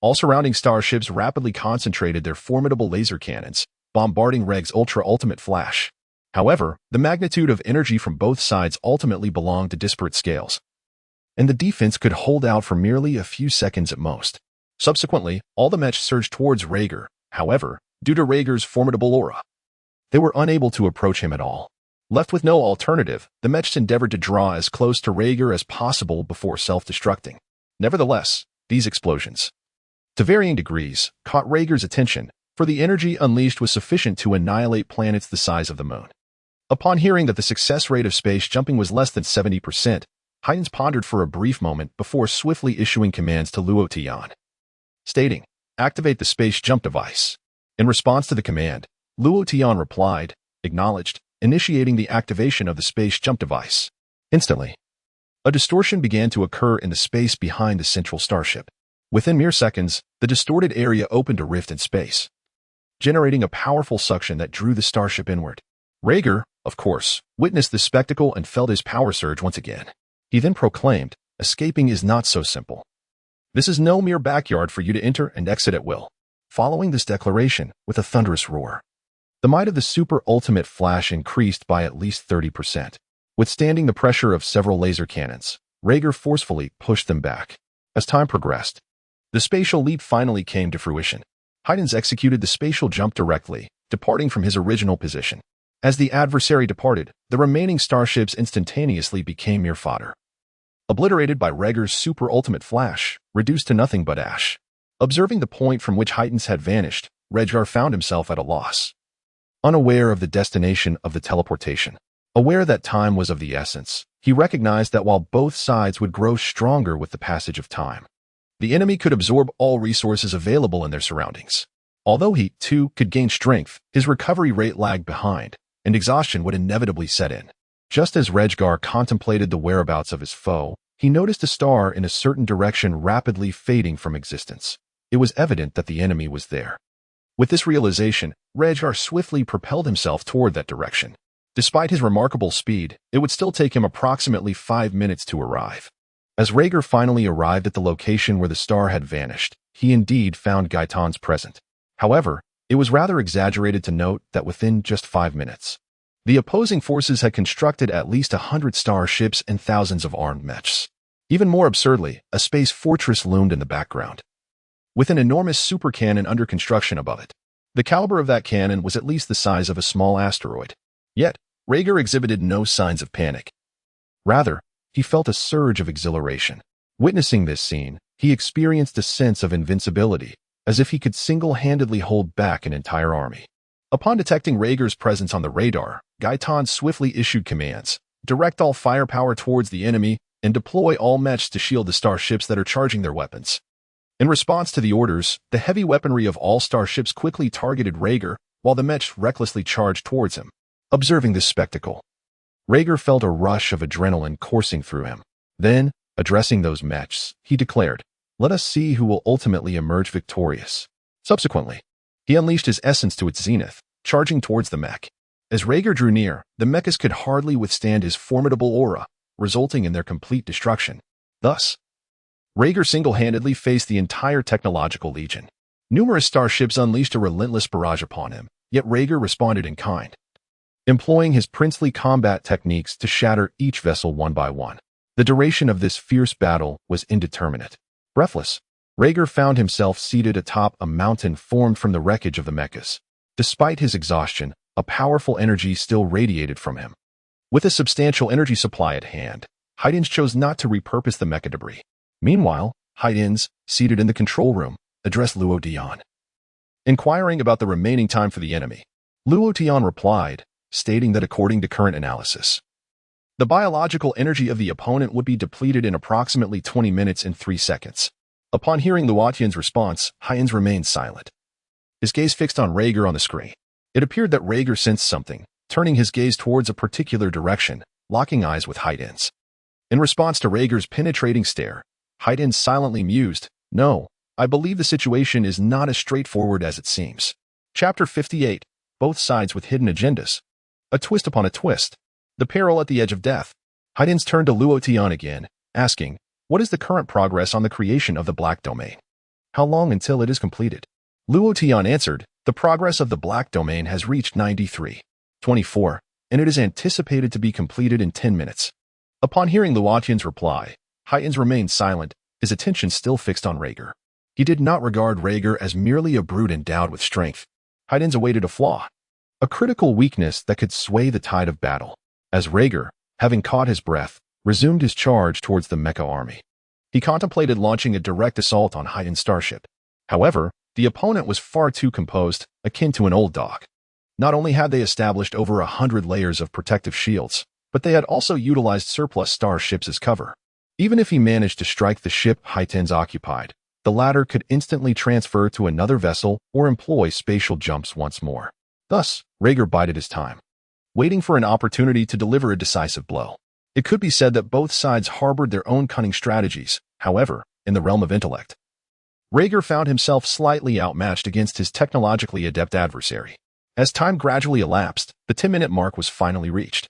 All surrounding starships rapidly concentrated their formidable laser cannons, bombarding Regg's ultra-ultimate flash. However, the magnitude of energy from both sides ultimately belonged to disparate scales, and the defense could hold out for merely a few seconds at most. Subsequently, all the mechs surged towards Regg. However, due to Regg's formidable aura, they were unable to approach him at all. Left with no alternative, the mechs endeavored to draw as close to Regg as possible before self-destructing. Nevertheless, these explosions, to varying degrees, caught Regg's attention, for the energy unleashed was sufficient to annihilate planets the size of the moon. Upon hearing that the success rate of space jumping was less than 70%, Hiatus pondered for a brief moment before swiftly issuing commands to Luotian. stating, "Activate the space jump device." In response to the command, Luo Tian replied, "Acknowledged," initiating the activation of the space jump device. Instantly, a distortion began to occur in the space behind the central starship. Within mere seconds, the distorted area opened a rift in space, generating a powerful suction that drew the starship inward. Regg, of course, witnessed the spectacle and felt his power surge once again. He then proclaimed, "Escaping is not so simple. This is no mere backyard for you to enter and exit at will." Following this declaration, with a thunderous roar, the might of the super ultimate flash increased by at least 30%. Withstanding the pressure of several laser cannons, Regg forcefully pushed them back. As time progressed, the spatial leap finally came to fruition. Hiatus executed the spatial jump directly, departing from his original position. As the adversary departed, the remaining starships instantaneously became mere fodder, obliterated by Regg's super ultimate flash, reduced to nothing but ash. Observing the point from which Hiatus had vanished, Regg found himself at a loss. Unaware of the destination of the teleportation, aware that time was of the essence, he recognized that while both sides would grow stronger with the passage of time, the enemy could absorb all resources available in their surroundings. Although he, too, could gain strength, his recovery rate lagged behind, and exhaustion would inevitably set in. Just as Regg contemplated the whereabouts of his foe, he noticed a star in a certain direction rapidly fading from existence. It was evident that the enemy was there. With this realization, Regg swiftly propelled himself toward that direction. Despite his remarkable speed, it would still take him approximately 5 minutes to arrive. As Regg finally arrived at the location where the star had vanished, he indeed found Gaetan's present. However, it was rather exaggerated to note that within just 5 minutes, the opposing forces had constructed at least 100 starships and thousands of armed mechs. Even more absurdly, a space fortress loomed in the background, with an enormous super cannon under construction above it. The caliber of that cannon was at least the size of a small asteroid. Yet, Regg exhibited no signs of panic. Rather, he felt a surge of exhilaration. Witnessing this scene, he experienced a sense of invincibility, as if he could single-handedly hold back an entire army. Upon detecting Regg's presence on the radar, Gaetan swiftly issued commands: direct all firepower towards the enemy and deploy all mechs to shield the starships that are charging their weapons. In response to the orders, the heavy weaponry of all starships quickly targeted Regg, while the mechs recklessly charged towards him. Observing this spectacle, Regg felt a rush of adrenaline coursing through him. Then, addressing those mechs, he declared, "Let us see who will ultimately emerge victorious." Subsequently, he unleashed his essence to its zenith, charging towards the mech. As Regg drew near, the mechas could hardly withstand his formidable aura, resulting in their complete destruction. Thus, Regg single-handedly faced the entire technological legion. Numerous starships unleashed a relentless barrage upon him, yet Regg responded in kind, employing his princely combat techniques to shatter each vessel one by one. The duration of this fierce battle was indeterminate. Breathless, Regg found himself seated atop a mountain formed from the wreckage of the mechas. Despite his exhaustion, a powerful energy still radiated from him. With a substantial energy supply at hand, Hiatus chose not to repurpose the mecha debris. Meanwhile, Hiatus, seated in the control room, addressed Luo Tian, inquiring about the remaining time for the enemy. Luo Tian replied, stating that according to current analysis, the biological energy of the opponent would be depleted in approximately 20 minutes and 3 seconds. Upon hearing Luo Tian's response, Hiatus remained silent, his gaze fixed on Regg on the screen. It appeared that Regg sensed something, turning his gaze towards a particular direction, locking eyes with Hiatus. In response to Regg's penetrating stare, Hiatus silently mused, "No, I believe the situation is not as straightforward as it seems." Chapter 58, Both Sides with Hidden Agendas. A twist upon a twist. The peril at the edge of death. Hiatus turned to Luo Tian again, asking, "What is the current progress on the creation of the Black Domain? How long until it is completed?" Luo Tian answered, "The progress of the Black Domain has reached 93.24, and it is anticipated to be completed in 10 minutes. Upon hearing Luo Tian's reply, Hiatus remained silent, his attention still fixed on Regg. He did not regard Regg as merely a brute endowed with strength. Hiatus awaited a flaw, a critical weakness that could sway the tide of battle. As Regg, having caught his breath, resumed his charge towards the mecha army, he contemplated launching a direct assault on Hiatus' starship. However, the opponent was far too composed, akin to an old dog. Not only had they established over 100 layers of protective shields, but they had also utilized surplus starships as cover. Even if he managed to strike the ship Hiatus occupied, the latter could instantly transfer to another vessel or employ spatial jumps once more. Thus, Regg bided his time, waiting for an opportunity to deliver a decisive blow. It could be said that both sides harbored their own cunning strategies. However, in the realm of intellect, Regg found himself slightly outmatched against his technologically adept adversary. As time gradually elapsed, the 10-minute mark was finally reached,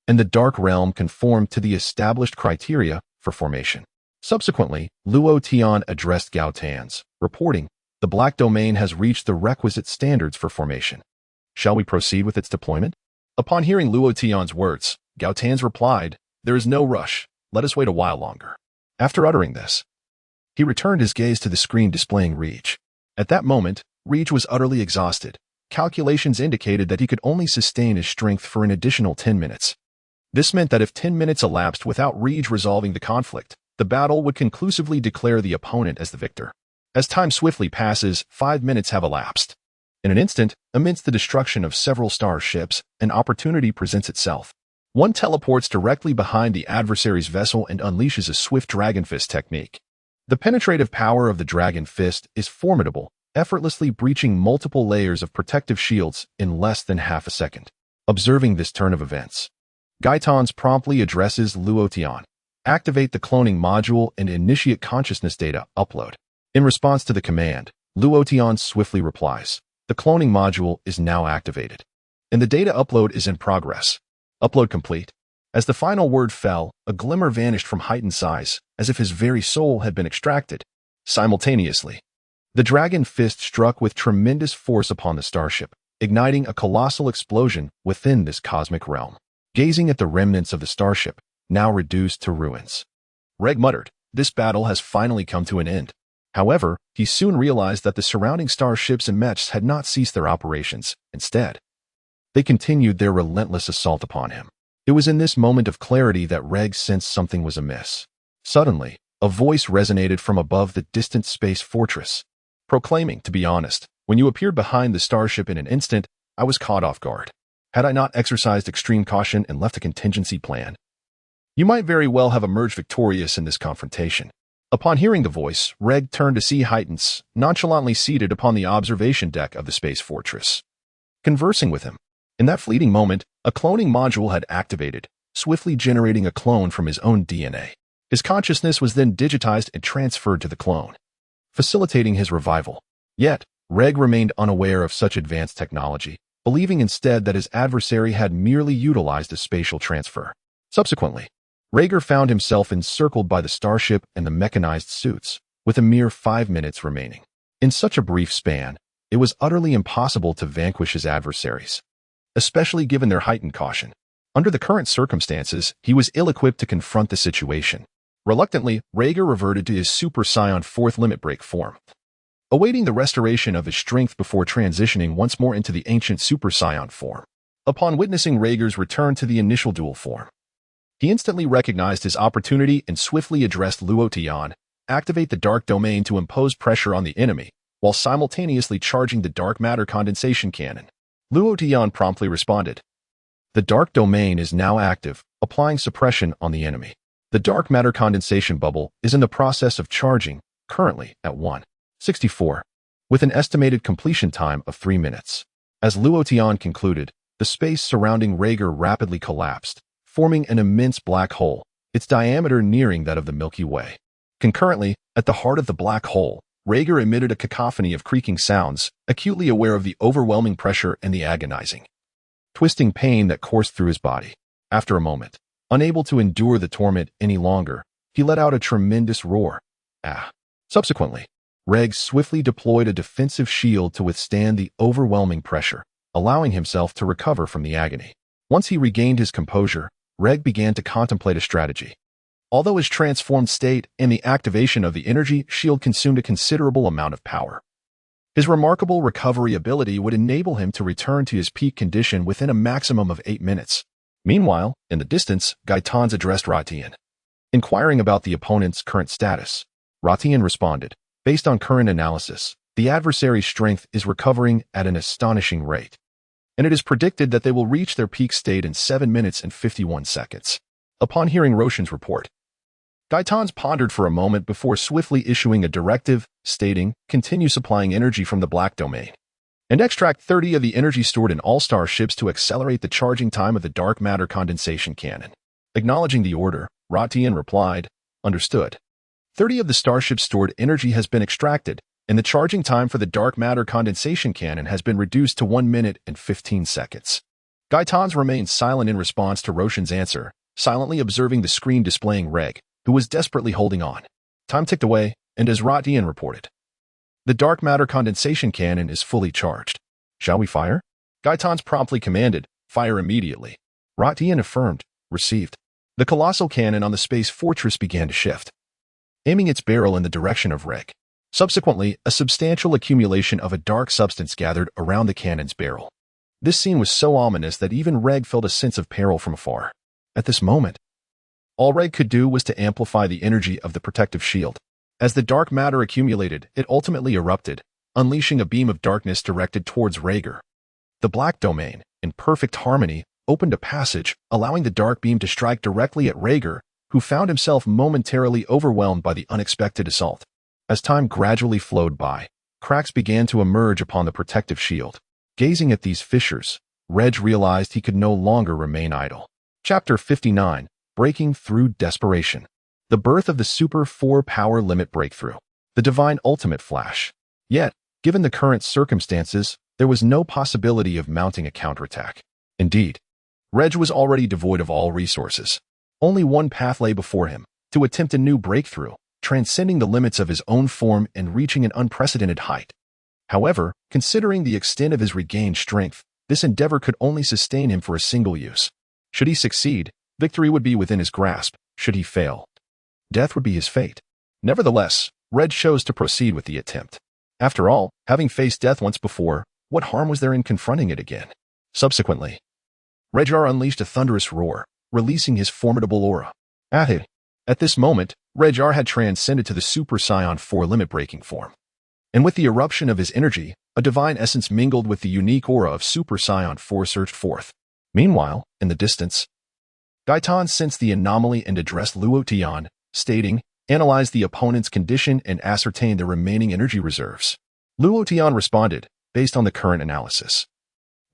and the Dark Realm conformed to the established criteria for formation. Subsequently, Luo Tian addressed Gao Tans, reporting, "The Black Domain has reached the requisite standards for formation. Shall we proceed with its deployment?" Upon hearing Luo Tian's words, Gao Tans replied, "There is no rush. Let us wait a while longer." After uttering this, he returned his gaze to the screen displaying Regg. At that moment, Regg was utterly exhausted. Calculations indicated that he could only sustain his strength for an additional 10 minutes. This meant that if 10 minutes elapsed without Regg resolving the conflict, the battle would conclusively declare the opponent as the victor. As time swiftly passes, 5 minutes have elapsed. In an instant, amidst the destruction of several star ships, an opportunity presents itself. One teleports directly behind the adversary's vessel and unleashes a swift Dragon Fist technique. The penetrative power of the Dragon Fist is formidable, effortlessly breaching multiple layers of protective shields in less than half a second. Observing this turn of events, Gaitans promptly addresses Luo Tian. Activate the cloning module and initiate consciousness data upload. In response to the command, Luo Tian swiftly replies, "The cloning module is now activated, and the data upload is in progress. Upload complete." As the final word fell, a glimmer vanished from heightened size, as if his very soul had been extracted. Simultaneously, the Dragon Fist struck with tremendous force upon the starship, igniting a colossal explosion within this cosmic realm. Gazing at the remnants of the starship, now reduced to ruins, Regg muttered, "This battle has finally come to an end." However, he soon realized that the surrounding starships and mechs had not ceased their operations. Instead, they continued their relentless assault upon him. It was in this moment of clarity that Regg sensed something was amiss. Suddenly, a voice resonated from above the distant space fortress, proclaiming, "To be honest, when you appeared behind the starship in an instant, I was caught off guard. Had I not exercised extreme caution and left a contingency plan, you might very well have emerged victorious in this confrontation." Upon hearing the voice, Regg turned to see Hiatus, nonchalantly seated upon the observation deck of the space fortress, conversing with him. In that fleeting moment, a cloning module had activated, swiftly generating a clone from his own DNA. His consciousness was then digitized and transferred to the clone, facilitating his revival. Yet, Regg remained unaware of such advanced technology, believing instead that his adversary had merely utilized a spatial transfer. Subsequently, Regg found himself encircled by the starship and the mechanized suits, with a mere 5 minutes remaining. In such a brief span, it was utterly impossible to vanquish his adversaries, especially given their heightened caution. Under the current circumstances, he was ill-equipped to confront the situation. Reluctantly, Regg reverted to his Super Saiyan 4th limit break form, awaiting the restoration of his strength before transitioning once more into the ancient Super Saiyan form. Upon witnessing Regg's return to the initial dual form, he instantly recognized his opportunity and swiftly addressed Luo Tian, "Activate the Dark Domain to impose pressure on the enemy, while simultaneously charging the Dark Matter Condensation Cannon." Luo Tian promptly responded, "The Dark Domain is now active, applying suppression on the enemy. The Dark Matter Condensation Bubble is in the process of charging, currently at 164, with an estimated completion time of 3 minutes. As Luo Tian concluded, the space surrounding Regg rapidly collapsed, forming an immense black hole, its diameter nearing that of the Milky Way. Concurrently, at the heart of the black hole, Regg emitted a cacophony of creaking sounds, acutely aware of the overwhelming pressure and the agonizing, twisting pain that coursed through his body. After a moment, unable to endure the torment any longer, he let out a tremendous roar. Ah! Subsequently, Regg swiftly deployed a defensive shield to withstand the overwhelming pressure, allowing himself to recover from the agony. Once he regained his composure, Regg began to contemplate a strategy. Although his transformed state and the activation of the energy shield consumed a considerable amount of power, his remarkable recovery ability would enable him to return to his peak condition within a maximum of 8 minutes. Meanwhile, in the distance, Gaitans addressed Ratian, inquiring about the opponent's current status. Ratian responded, "Based on current analysis, the adversary's strength is recovering at an astonishing rate, and it is predicted that they will reach their peak state in 7 minutes and 51 seconds. Upon hearing Roshan's report, Gaitans pondered for a moment before swiftly issuing a directive, stating, continue supplying energy from the black domain, and extract 30 of the energy stored in all-star ships to accelerate the charging time of the dark matter condensation cannon. Acknowledging the order, Ratian replied, understood. 30 of the starship's stored energy has been extracted, and the charging time for the dark matter condensation cannon has been reduced to 1 minute and 15 seconds. Gaitans remained silent in response to Roshan's answer, silently observing the screen displaying Regg, who was desperately holding on. Time ticked away, and as Ratian reported, the dark matter condensation cannon is fully charged. Shall we fire? Gaitans promptly commanded, fire immediately. Ratian affirmed, received. The colossal cannon on the space fortress began to shift, aiming its barrel in the direction of Regg. Subsequently, a substantial accumulation of a dark substance gathered around the cannon's barrel. This scene was so ominous that even Regg felt a sense of peril from afar. At this moment, all Regg could do was to amplify the energy of the protective shield. As the dark matter accumulated, it ultimately erupted, unleashing a beam of darkness directed towards Regg. The black domain, in perfect harmony, opened a passage, allowing the dark beam to strike directly at Regg, who found himself momentarily overwhelmed by the unexpected assault. As time gradually flowed by, cracks began to emerge upon the protective shield. Gazing at these fissures, Regg realized he could no longer remain idle. Chapter 59, Breaking Through Desperation. The birth of the Super 4 power limit breakthrough. The divine ultimate flash. Yet, given the current circumstances, there was no possibility of mounting a counterattack. Indeed, Regg was already devoid of all resources. Only one path lay before him, to attempt a new breakthrough, transcending the limits of his own form and reaching an unprecedented height. However, considering the extent of his regained strength, this endeavor could only sustain him for a single use. Should he succeed, victory would be within his grasp. Should he fail, death would be his fate. Nevertheless, Regg chose to proceed with the attempt. After all, having faced death once before, what harm was there in confronting it again? Subsequently, Regg unleashed a thunderous roar, releasing his formidable aura. At this moment, Regg had transcended to the Super Saiyan 4 limit-breaking form. And with the eruption of his energy, a divine essence mingled with the unique aura of Super Saiyan 4 surged forth. Meanwhile, in the distance, Gaitan sensed the anomaly and addressed Luotian, stating, analyze the opponent's condition and ascertain the remaining energy reserves. Luotian responded, based on the current analysis,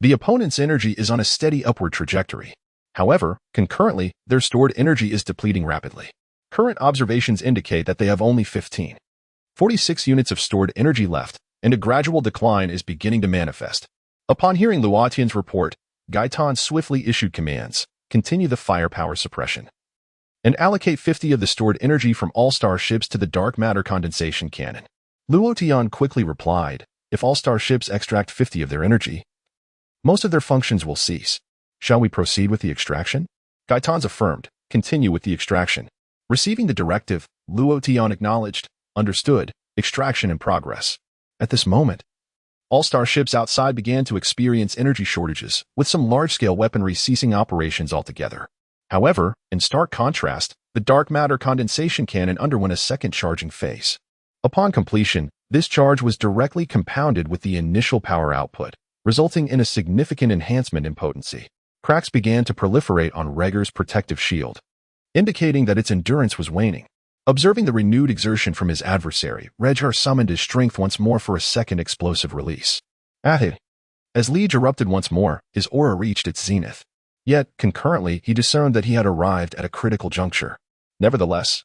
the opponent's energy is on a steady upward trajectory. However, concurrently, their stored energy is depleting rapidly. Current observations indicate that they have only 46 units of stored energy left, and a gradual decline is beginning to manifest. Upon hearing Luotian's report, Gaitan swiftly issued commands, continue the firepower suppression, and allocate 50 of the stored energy from all-star ships to the dark matter condensation cannon. Luotian quickly replied, if all-star ships extract 50 of their energy, most of their functions will cease. Shall we proceed with the extraction? Gaitan's affirmed, continue with the extraction. Receiving the directive, Luotian acknowledged, understood, extraction in progress. At this moment, all-star ships outside began to experience energy shortages, with some large-scale weaponry ceasing operations altogether. However, in stark contrast, the dark matter condensation cannon underwent a second charging phase. Upon completion, this charge was directly compounded with the initial power output, resulting in a significant enhancement in potency. Cracks began to proliferate on Regg's protective shield, indicating that its endurance was waning. Observing the renewed exertion from his adversary, Regg summoned his strength once more for a second explosive release. As Liege erupted once more, his aura reached its zenith. Yet, concurrently, he discerned that he had arrived at a critical juncture. Nevertheless,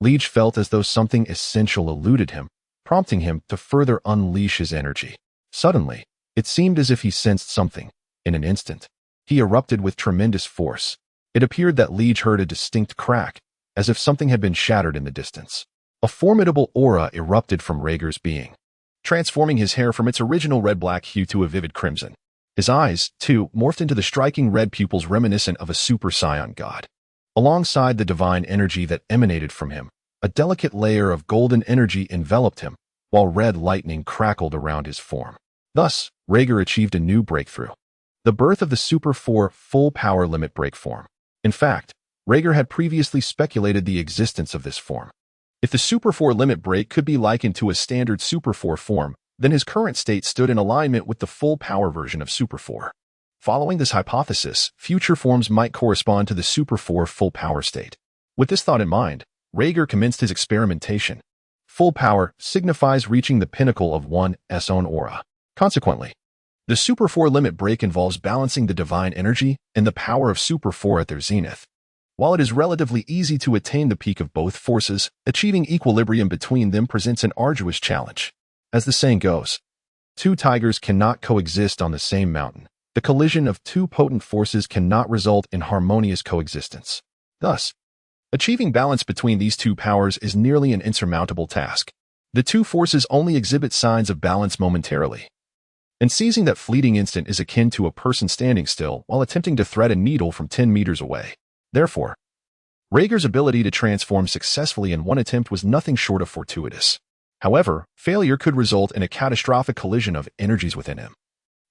Liege felt as though something essential eluded him, prompting him to further unleash his energy. Suddenly, it seemed as if he sensed something. In an instant, he erupted with tremendous force. It appeared that Liege heard a distinct crack, as if something had been shattered in the distance. A formidable aura erupted from Regg's being, transforming his hair from its original red-black hue to a vivid crimson. His eyes, too, morphed into the striking red pupils reminiscent of a Super Saiyan god. Alongside the divine energy that emanated from him, a delicate layer of golden energy enveloped him, while red lightning crackled around his form. Thus, Regg achieved a new breakthrough, the birth of the Super 4 full power limit break form. In fact, Regg had previously speculated the existence of this form. If the Super 4 limit break could be likened to a standard Super 4 form, then his current state stood in alignment with the full power version of Super 4. Following this hypothesis, future forms might correspond to the Super 4 full power state. With this thought in mind, Regg commenced his experimentation. Full power signifies reaching the pinnacle of one's own aura. Consequently, the Super 4 limit break involves balancing the divine energy and the power of Super 4 at their zenith. While it is relatively easy to attain the peak of both forces, achieving equilibrium between them presents an arduous challenge. As the saying goes, two tigers cannot coexist on the same mountain. The collision of two potent forces cannot result in harmonious coexistence. Thus, achieving balance between these two powers is nearly an insurmountable task. The two forces only exhibit signs of balance momentarily, and seizing that fleeting instant is akin to a person standing still while attempting to thread a needle from 10 meters away. Therefore, Regg's ability to transform successfully in one attempt was nothing short of fortuitous. However, failure could result in a catastrophic collision of energies within him,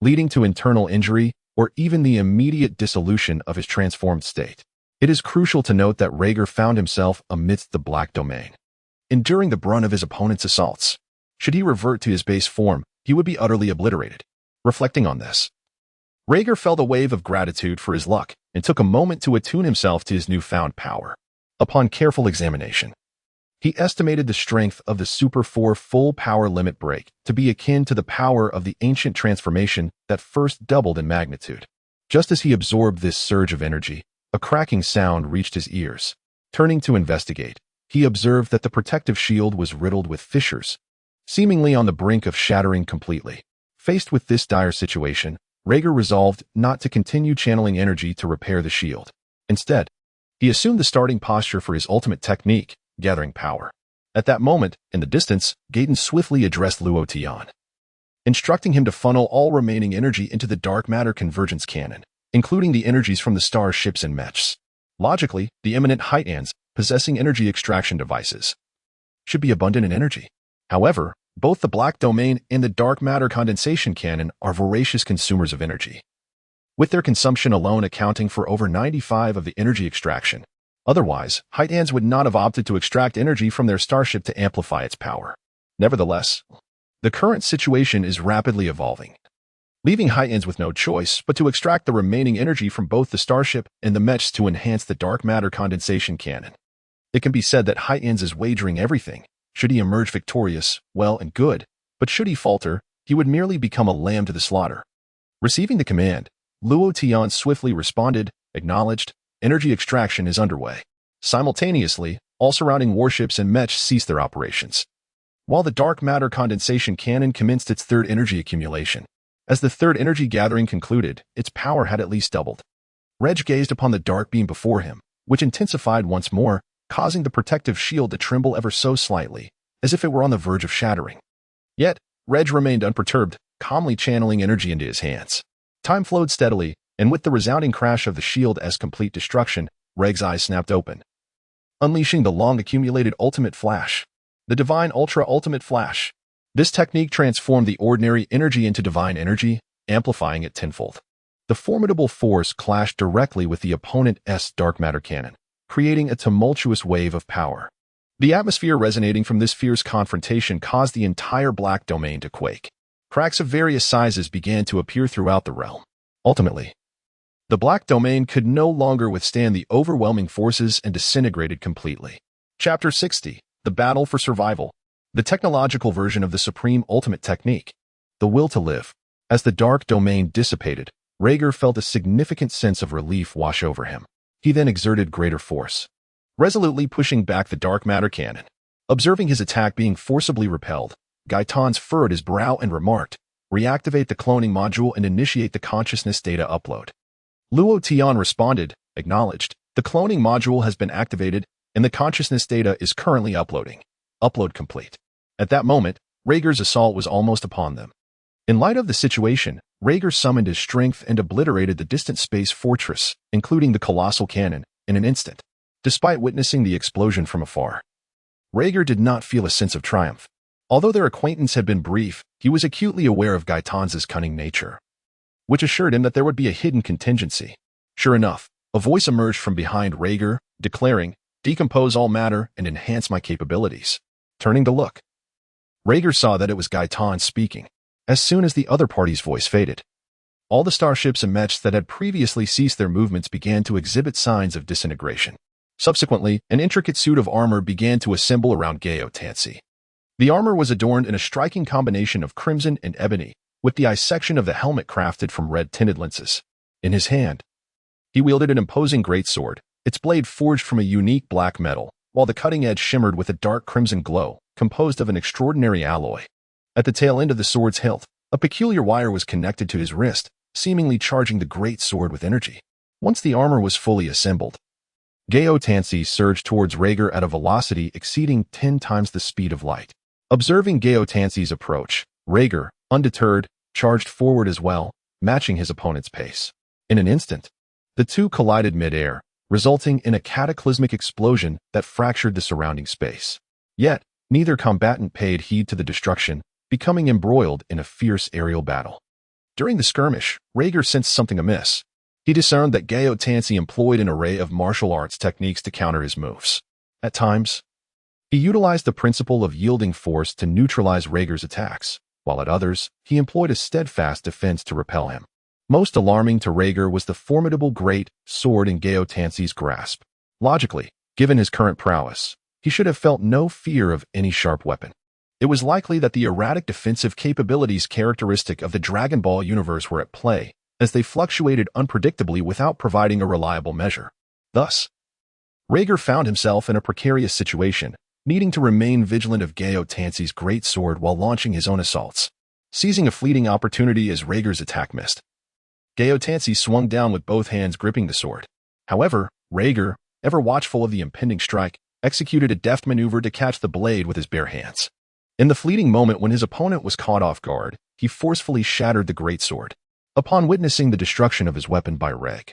leading to internal injury or even the immediate dissolution of his transformed state. It is crucial to note that Regg found himself amidst the Black Domain, enduring the brunt of his opponent's assaults. Should he revert to his base form, he would be utterly obliterated. Reflecting on this, Regg felt a wave of gratitude for his luck and took a moment to attune himself to his newfound power. Upon careful examination, he estimated the strength of the Super 4 full power limit break to be akin to the power of the ancient transformation that first doubled in magnitude. Just as he absorbed this surge of energy, a cracking sound reached his ears. Turning to investigate, he observed that the protective shield was riddled with fissures, seemingly on the brink of shattering completely. Faced with this dire situation, Regg resolved not to continue channeling energy to repair the shield. Instead, he assumed the starting posture for his ultimate technique, gathering power. At that moment, in the distance, Gaten swiftly addressed Luotian, instructing him to funnel all remaining energy into the dark matter convergence cannon, including the energies from the star ships and mechs. Logically, the eminent hiatus, possessing energy extraction devices, should be abundant in energy. However, both the Black Domain and the dark matter condensation cannon are voracious consumers of energy, with their consumption alone accounting for over 95% of the energy extraction. Otherwise, hiatus would not have opted to extract energy from their starship to amplify its power. Nevertheless, the current situation is rapidly evolving, leaving hiatus with no choice but to extract the remaining energy from both the starship and the mechs to enhance the dark matter condensation cannon. It can be said that hiatus is wagering everything. Should he emerge victorious, well and good, but should he falter, he would merely become a lamb to the slaughter. Receiving the command, Luotian swiftly responded, acknowledged, energy extraction is underway. Simultaneously, all surrounding warships and mechs ceased their operations, while the dark matter condensation cannon commenced its third energy accumulation. As the third energy gathering concluded, its power had at least doubled. Regg gazed upon the dark beam before him, which intensified once more, causing the protective shield to tremble ever so slightly, as if it were on the verge of shattering. Yet, Regg remained unperturbed, calmly channeling energy into his hands. Time flowed steadily, and with the resounding crash of the shield's complete destruction, Regg's eyes snapped open, unleashing the long-accumulated ultimate flash, the divine ultra-ultimate flash. This technique transformed the ordinary energy into divine energy, amplifying it tenfold. The formidable force clashed directly with the opponent's dark matter cannon, creating a tumultuous wave of power. The atmosphere resonating from this fierce confrontation caused the entire Black Domain to quake. Cracks of various sizes began to appear throughout the realm. Ultimately, the Black Domain could no longer withstand the overwhelming forces and disintegrated completely. Chapter 60, The Battle for Survival. The technological version of the supreme ultimate technique, the will to live. As the dark domain dissipated, Regg felt a significant sense of relief wash over him. He then exerted greater force, resolutely pushing back the dark matter cannon. Observing his attack being forcibly repelled, Gaitans furrowed his brow and remarked, "Reactivate the cloning module and initiate the consciousness data upload." Luotian responded, acknowledged, "The cloning module has been activated, and the consciousness data is currently uploading. Upload complete." At that moment, Regg's assault was almost upon them. In light of the situation, Regg summoned his strength and obliterated the distant space fortress, including the colossal cannon, in an instant. Despite witnessing the explosion from afar, Regg did not feel a sense of triumph. Although their acquaintance had been brief, he was acutely aware of Gaitans's cunning nature, which assured him that there would be a hidden contingency. Sure enough, a voice emerged from behind Regg, declaring, "Decompose all matter and enhance my capabilities." Turning to look, Regg saw that it was Gaitan speaking. As soon as the other party's voice faded, all the starships and mechs that had previously ceased their movements began to exhibit signs of disintegration. Subsequently, an intricate suit of armor began to assemble around Gogeta. The armor was adorned in a striking combination of crimson and ebony, with the I section of the helmet crafted from red-tinted lenses. In his hand, he wielded an imposing greatsword, its blade forged from a unique black metal, while the cutting edge shimmered with a dark crimson glow, composed of an extraordinary alloy. At the tail end of the sword's hilt, a peculiar wire was connected to his wrist, seemingly charging the greatsword with energy. Once the armor was fully assembled, Gogeta surged towards Regg at a velocity exceeding 10 times the speed of light. Observing Gogeta's approach, Regg, undeterred, charged forward as well, matching his opponent's pace. In an instant, the two collided mid-air, resulting in a cataclysmic explosion that fractured the surrounding space. Yet, neither combatant paid heed to the destruction, becoming embroiled in a fierce aerial battle. During the skirmish, Regg sensed something amiss. He discerned that Gogeta employed an array of martial arts techniques to counter his moves. At times, he utilized the principle of yielding force to neutralize Regg's attacks, while at others, he employed a steadfast defense to repel him. Most alarming to Regg was the formidable great sword in Gogeta's grasp. Logically, given his current prowess, he should have felt no fear of any sharp weapon. It was likely that the erratic defensive capabilities characteristic of the Dragon Ball universe were at play, as they fluctuated unpredictably without providing a reliable measure. Thus, Regg found himself in a precarious situation, needing to remain vigilant of Gogeta's great sword while launching his own assaults. Seizing a fleeting opportunity as Regg's attack missed, Gogeta swung down with both hands gripping the sword. However, Regg, ever watchful of the impending strike, executed a deft maneuver to catch the blade with his bare hands. In the fleeting moment when his opponent was caught off guard, he forcefully shattered the greatsword. Upon witnessing the destruction of his weapon by Regg,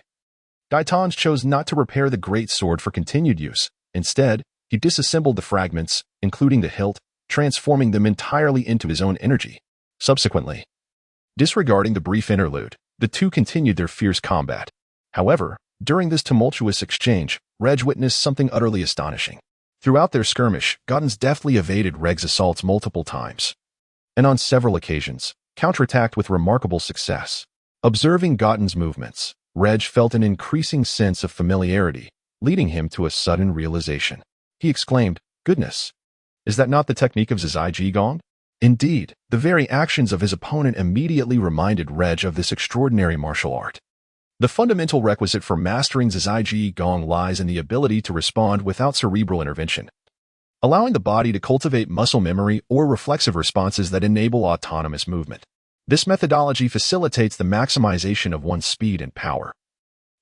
Gogeta chose not to repair the greatsword for continued use. Instead, he disassembled the fragments, including the hilt, transforming them entirely into his own energy. Subsequently, disregarding the brief interlude, the two continued their fierce combat. However, during this tumultuous exchange, Regg witnessed something utterly astonishing. Throughout their skirmish, Gogeta deftly evaded Regg's assaults multiple times, and on several occasions, counterattacked with remarkable success. Observing Gogeta's movements, Regg felt an increasing sense of familiarity, leading him to a sudden realization. He exclaimed, "Goodness! Is that not the technique of Zai Gong?" Indeed, the very actions of his opponent immediately reminded Regg of this extraordinary martial art. The fundamental requisite for mastering Zai Gong lies in the ability to respond without cerebral intervention, allowing the body to cultivate muscle memory or reflexive responses that enable autonomous movement. This methodology facilitates the maximization of one's speed and power,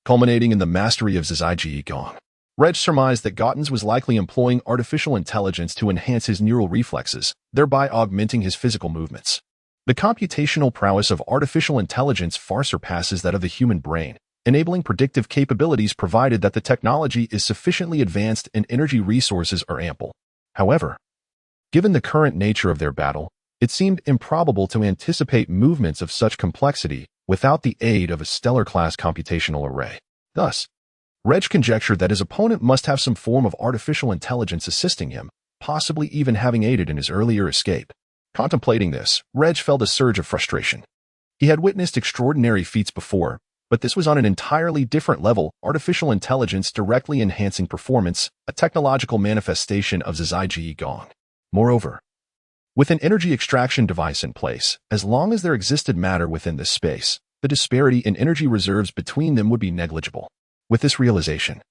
culminating in the mastery of Zai Gong. Regg surmised that Gogeta was likely employing artificial intelligence to enhance his neural reflexes, thereby augmenting his physical movements. The computational prowess of artificial intelligence far surpasses that of the human brain, enabling predictive capabilities provided that the technology is sufficiently advanced and energy resources are ample. However, given the current nature of their battle, it seemed improbable to anticipate movements of such complexity without the aid of a stellar-class computational array. Thus, Regg conjectured that his opponent must have some form of artificial intelligence assisting him, possibly even having aided in his earlier escape. Contemplating this, Regg felt a surge of frustration. He had witnessed extraordinary feats before, but this was on an entirely different level, artificial intelligence directly enhancing performance, a technological manifestation of Zai Gong. Moreover, with an energy extraction device in place, as long as there existed matter within this space, the disparity in energy reserves between them would be negligible. With this realization,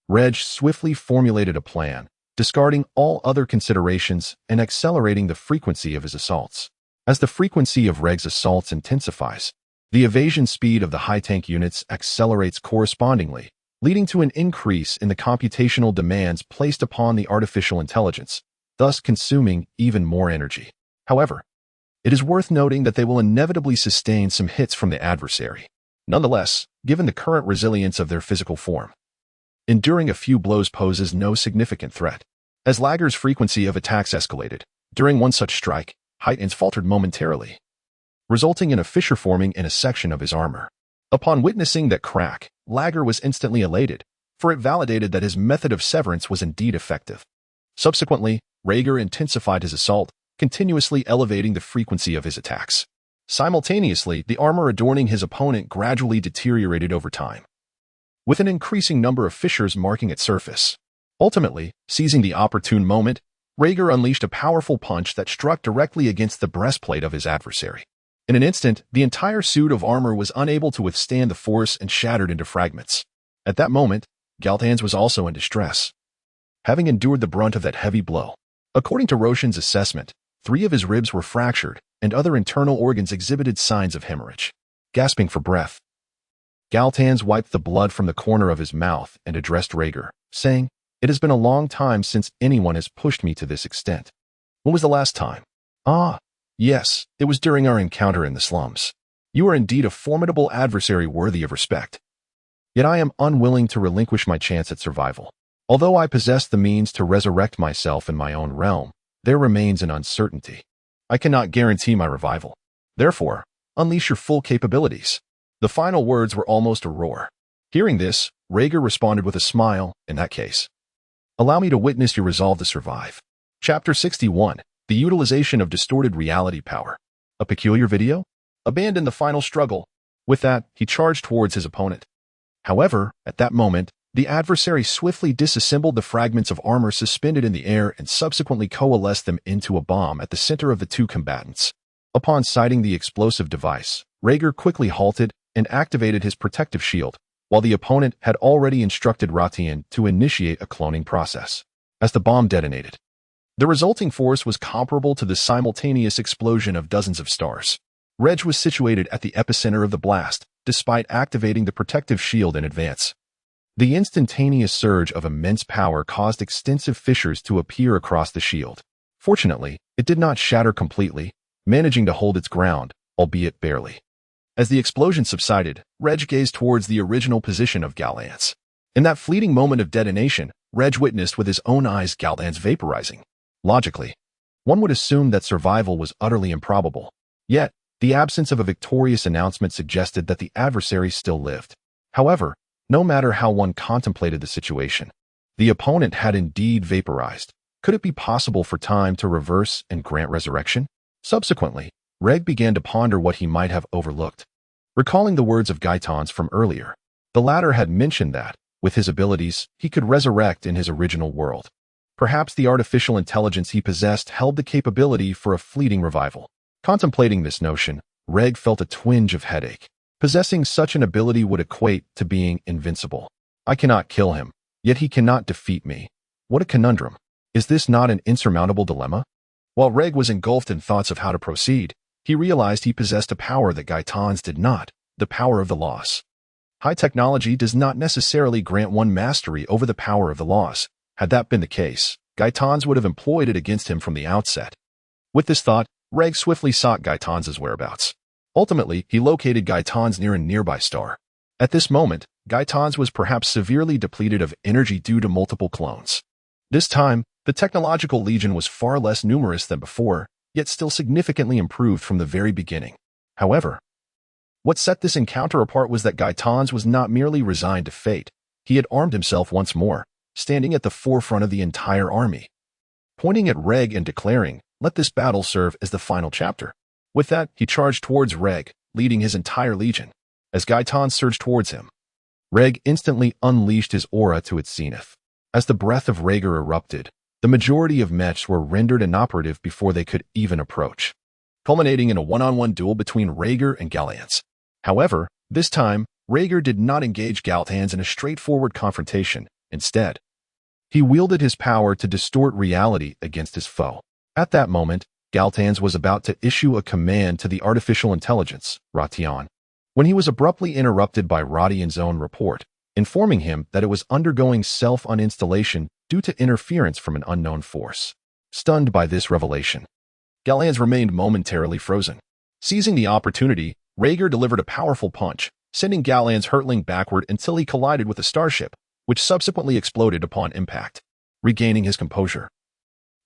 Regg swiftly formulated a plan, discarding all other considerations and accelerating the frequency of his assaults. As the frequency of Regg's assaults intensifies, the evasion speed of the high tank units accelerates correspondingly, leading to an increase in the computational demands placed upon the artificial intelligence, thus consuming even more energy. However, it is worth noting that they will inevitably sustain some hits from the adversary. Nonetheless, given the current resilience of their physical form, enduring a few blows poses no significant threat. As Lager's frequency of attacks escalated, during one such strike, hiatus faltered momentarily, resulting in a fissure forming in a section of his armor. Upon witnessing that crack, Lager was instantly elated, for it validated that his method of severance was indeed effective. Subsequently, Regg intensified his assault, continuously elevating the frequency of his attacks. Simultaneously, the armor adorning his opponent gradually deteriorated over time, with an increasing number of fissures marking its surface. Ultimately, seizing the opportune moment, Regg unleashed a powerful punch that struck directly against the breastplate of his adversary. In an instant, the entire suit of armor was unable to withstand the force and shattered into fragments. At that moment, Galtans was also in distress, having endured the brunt of that heavy blow. According to Roshan's assessment, 3 of his ribs were fractured, and other internal organs exhibited signs of hemorrhage. Gasping for breath, Galtans wiped the blood from the corner of his mouth and addressed Regg, saying, "It has been a long time since anyone has pushed me to this extent." "When was the last time?" "Ah, yes, it was during our encounter in the slums. You are indeed a formidable adversary worthy of respect. Yet I am unwilling to relinquish my chance at survival. Although I possess the means to resurrect myself in my own realm, there remains an uncertainty. I cannot guarantee my revival. Therefore, unleash your full capabilities." The final words were almost a roar. Hearing this, Regg responded with a smile. "In that case, allow me to witness your resolve to survive." Chapter 61, The Utilization of Distorted Reality Power. A peculiar video? Abandon the final struggle. With that, he charged towards his opponent. However, at that moment, the adversary swiftly disassembled the fragments of armor suspended in the air and subsequently coalesced them into a bomb at the center of the 2 combatants. Upon sighting the explosive device, Regg quickly halted and activated his protective shield, while the opponent had already instructed Ratian to initiate a cloning process. As the bomb detonated, the resulting force was comparable to the simultaneous explosion of dozens of stars. Regg was situated at the epicenter of the blast, despite activating the protective shield in advance. The instantaneous surge of immense power caused extensive fissures to appear across the shield. Fortunately, it did not shatter completely, managing to hold its ground, albeit barely. As the explosion subsided, Regg gazed towards the original position of Galtans. In that fleeting moment of detonation, Regg witnessed with his own eyes Galtans vaporizing. Logically, one would assume that survival was utterly improbable. Yet, the absence of a victorious announcement suggested that the adversary still lived. However, no matter how one contemplated the situation, the opponent had indeed vaporized. Could it be possible for time to reverse and grant resurrection? Subsequently, Regg began to ponder what he might have overlooked. Recalling the words of Gaitans from earlier, the latter had mentioned that, with his abilities, he could resurrect in his original world. Perhaps the artificial intelligence he possessed held the capability for a fleeting revival. Contemplating this notion, Regg felt a twinge of headache. Possessing such an ability would equate to being invincible. I cannot kill him, yet he cannot defeat me. What a conundrum. Is this not an insurmountable dilemma? While Regg was engulfed in thoughts of how to proceed, he realized he possessed a power that Gaitans did not, the power of the laws. High technology does not necessarily grant one mastery over the power of the laws. Had that been the case, Gaitans would have employed it against him from the outset. With this thought, Regg swiftly sought Gaitans' whereabouts. Ultimately, he located Gaitans near a nearby star. At this moment, Gaitans was perhaps severely depleted of energy due to multiple clones. This time, the technological legion was far less numerous than before, yet still significantly improved from the very beginning. However, what set this encounter apart was that Gaitans was not merely resigned to fate. He had armed himself once more, standing at the forefront of the entire army. Pointing at Regg and declaring, "Let this battle serve as the final chapter." With that, he charged towards Regg, leading his entire legion. As Gaitans surged towards him, Regg instantly unleashed his aura to its zenith. As the breath of Regg erupted, the majority of mechs were rendered inoperative before they could even approach, culminating in a one-on-one duel between Regg and Galtans. However, this time, Regg did not engage Galtans in a straightforward confrontation. Instead, he wielded his power to distort reality against his foe. At that moment, Galtans was about to issue a command to the artificial intelligence, Ratian, when he was abruptly interrupted by Ratian's own report, informing him that it was undergoing self-uninstallation due to interference from an unknown force. Stunned by this revelation, Galtans remained momentarily frozen. Seizing the opportunity, Regg delivered a powerful punch, sending Galtans hurtling backward until he collided with a starship, which subsequently exploded upon impact. Regaining his composure,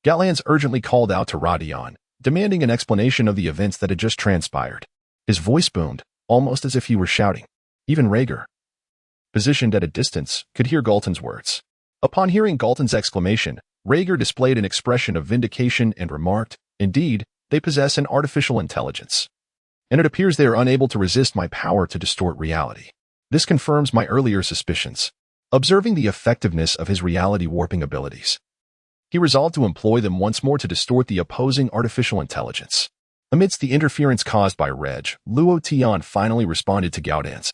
Galtans urgently called out to Ratian, demanding an explanation of the events that had just transpired. His voice boomed, almost as if he were shouting. Even Regg, positioned at a distance, could hear Galton's words. Upon hearing Galton's exclamation, Regg displayed an expression of vindication and remarked, "Indeed, they possess an artificial intelligence, and it appears they are unable to resist my power to distort reality. This confirms my earlier suspicions. Observing the effectiveness of his reality-warping abilities, he resolved to employ them once more to distort the opposing artificial intelligence. Amidst the interference caused by Regg, Luo Tian finally responded to Gaudan's,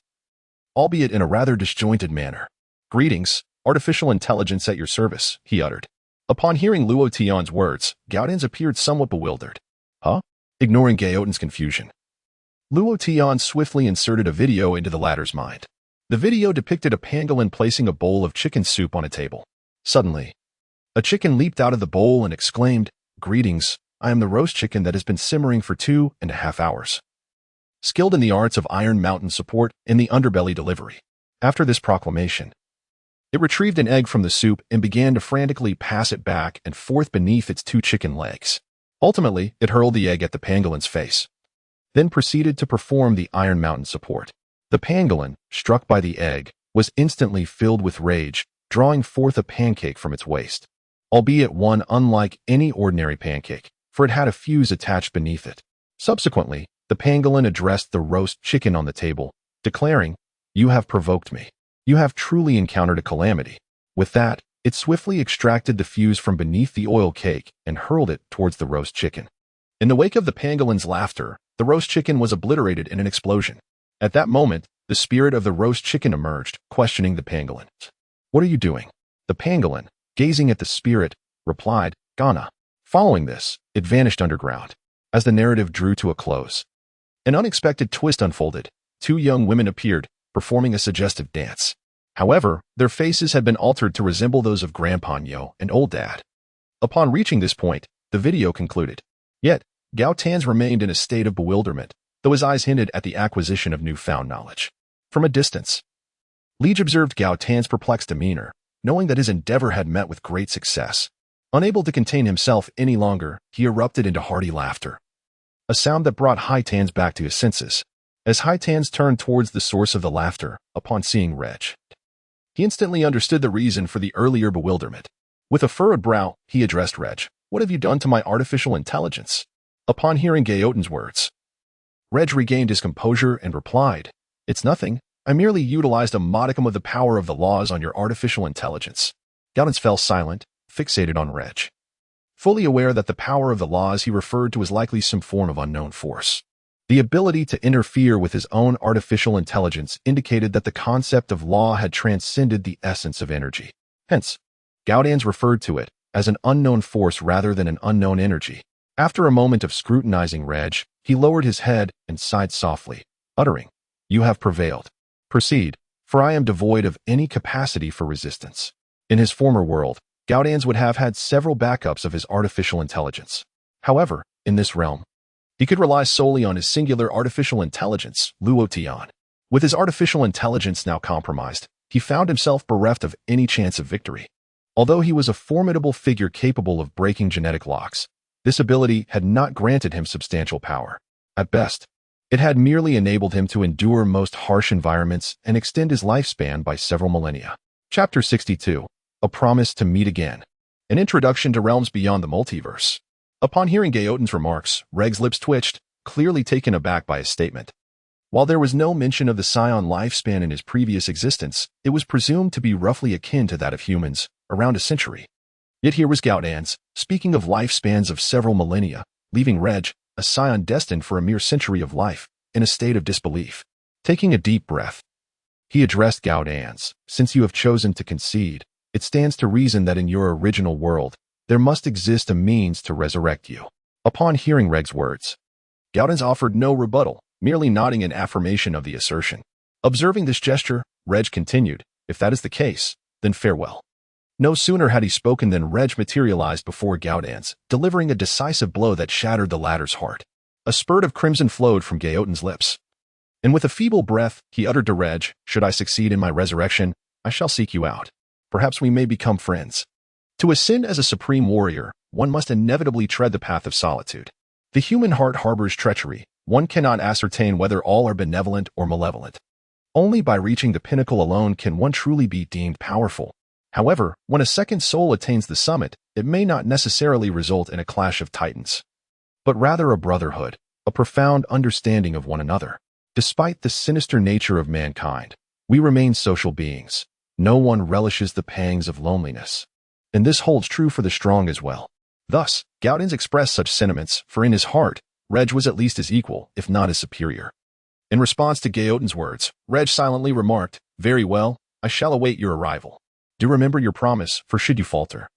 albeit in a rather disjointed manner. "Greetings, artificial intelligence at your service," he uttered. Upon hearing Luo Tian's words, Gaudan's appeared somewhat bewildered. Huh? Ignoring Gaotan's confusion, Luo Tian swiftly inserted a video into the latter's mind. The video depicted a pangolin placing a bowl of chicken soup on a table. Suddenly, a chicken leaped out of the bowl and exclaimed, "Greetings, I am the roast chicken that has been simmering for 2.5 hours. Skilled in the arts of Iron Mountain support in the underbelly delivery." After this proclamation, it retrieved an egg from the soup and began to frantically pass it back and forth beneath its 2 chicken legs. Ultimately, it hurled the egg at the pangolin's face, then proceeded to perform the Iron Mountain support. The pangolin, struck by the egg, was instantly filled with rage, drawing forth a pancake from its waist, albeit one unlike any ordinary pancake, for it had a fuse attached beneath it. Subsequently, the pangolin addressed the roast chicken on the table, declaring, "You have provoked me. You have truly encountered a calamity." With that, it swiftly extracted the fuse from beneath the oil cake and hurled it towards the roast chicken. In the wake of the pangolin's laughter, the roast chicken was obliterated in an explosion. At that moment, the spirit of the roast chicken emerged, questioning the pangolin. "What are you doing?" The pangolin, gazing at the spirit, replied, "Ghana." Following this, it vanished underground. As the narrative drew to a close, an unexpected twist unfolded. 2 young women appeared, performing a suggestive dance. However, their faces had been altered to resemble those of Grandpa Nyo and Old Dad. Upon reaching this point, the video concluded. Yet, Gao Tan's remained in a state of bewilderment, though his eyes hinted at the acquisition of newfound knowledge. From a distance, Liege observed Gao Tan's perplexed demeanor, knowing that his endeavor had met with great success. Unable to contain himself any longer, he erupted into hearty laughter, a sound that brought Hai Tan's back to his senses. As Hai Tan's turned towards the source of the laughter, upon seeing Regg, he instantly understood the reason for the earlier bewilderment. With a furrowed brow, he addressed Regg, "What have you done to my artificial intelligence?" Upon hearing Gaotan's words, Regg regained his composure and replied, "It's nothing. I merely utilized a modicum of the power of the laws on your artificial intelligence." Gaotan fell silent, fixated on Regg, fully aware that the power of the laws he referred to was likely some form of unknown force. The ability to interfere with his own artificial intelligence indicated that the concept of law had transcended the essence of energy. Hence, Gaodan's referred to it as an unknown force rather than an unknown energy. After a moment of scrutinizing Regg, he lowered his head and sighed softly, uttering, "You have prevailed. Proceed, for I am devoid of any capacity for resistance." In his former world, Gaodan's would have had several backups of his artificial intelligence. However, in this realm, he could rely solely on his singular artificial intelligence, Luo Tian. With his artificial intelligence now compromised, he found himself bereft of any chance of victory. Although he was a formidable figure capable of breaking genetic locks, this ability had not granted him substantial power. At best, it had merely enabled him to endure most harsh environments and extend his lifespan by several millennia. Chapter 62. A Promise to Meet Again. An Introduction to Realms Beyond the Multiverse. Upon hearing Gaotan's remarks, Regg's lips twitched, clearly taken aback by his statement. While there was no mention of the Saiyan lifespan in his previous existence, it was presumed to be roughly akin to that of humans, around a century. Yet here was Gaudan's, speaking of lifespans of several millennia, leaving Regg, a Saiyan destined for a mere century of life, in a state of disbelief. Taking a deep breath, he addressed Gaudan's, "Since you have chosen to concede, it stands to reason that in your original world, there must exist a means to resurrect you." Upon hearing Regg's words, Gaudan's offered no rebuttal, merely nodding in affirmation of the assertion. Observing this gesture, Regg continued, "If that is the case, then farewell." No sooner had he spoken than Regg materialized before Gaudan's, delivering a decisive blow that shattered the latter's heart. A spurt of crimson flowed from Gaotan's lips, and with a feeble breath, he uttered to Regg, "Should I succeed in my resurrection, I shall seek you out. Perhaps we may become friends." To ascend as a supreme warrior, one must inevitably tread the path of solitude. The human heart harbors treachery. One cannot ascertain whether all are benevolent or malevolent. Only by reaching the pinnacle alone can one truly be deemed powerful. However, when a second soul attains the summit, it may not necessarily result in a clash of titans, but rather a brotherhood, a profound understanding of one another. Despite the sinister nature of mankind, we remain social beings. No one relishes the pangs of loneliness. And this holds true for the strong as well. Thus, Gaudens expressed such sentiments, for in his heart, Regg was at least his equal, if not his superior. In response to Gaudens' words, Regg silently remarked, "Very well, I shall await your arrival. Do remember your promise, for should you falter,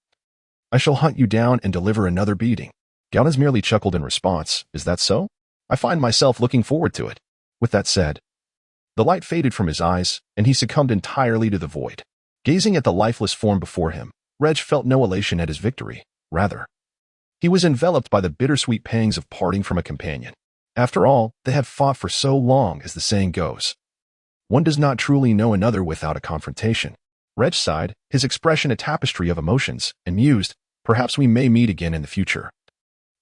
I shall hunt you down and deliver another beating." Gaudens merely chuckled in response, "Is that so? I find myself looking forward to it." With that said, the light faded from his eyes, and he succumbed entirely to the void. Gazing at the lifeless form before him, Regg felt no elation at his victory. Rather, he was enveloped by the bittersweet pangs of parting from a companion. After all, they had fought for so long, as the saying goes. One does not truly know another without a confrontation. Regg sighed, his expression a tapestry of emotions, and mused, "Perhaps we may meet again in the future.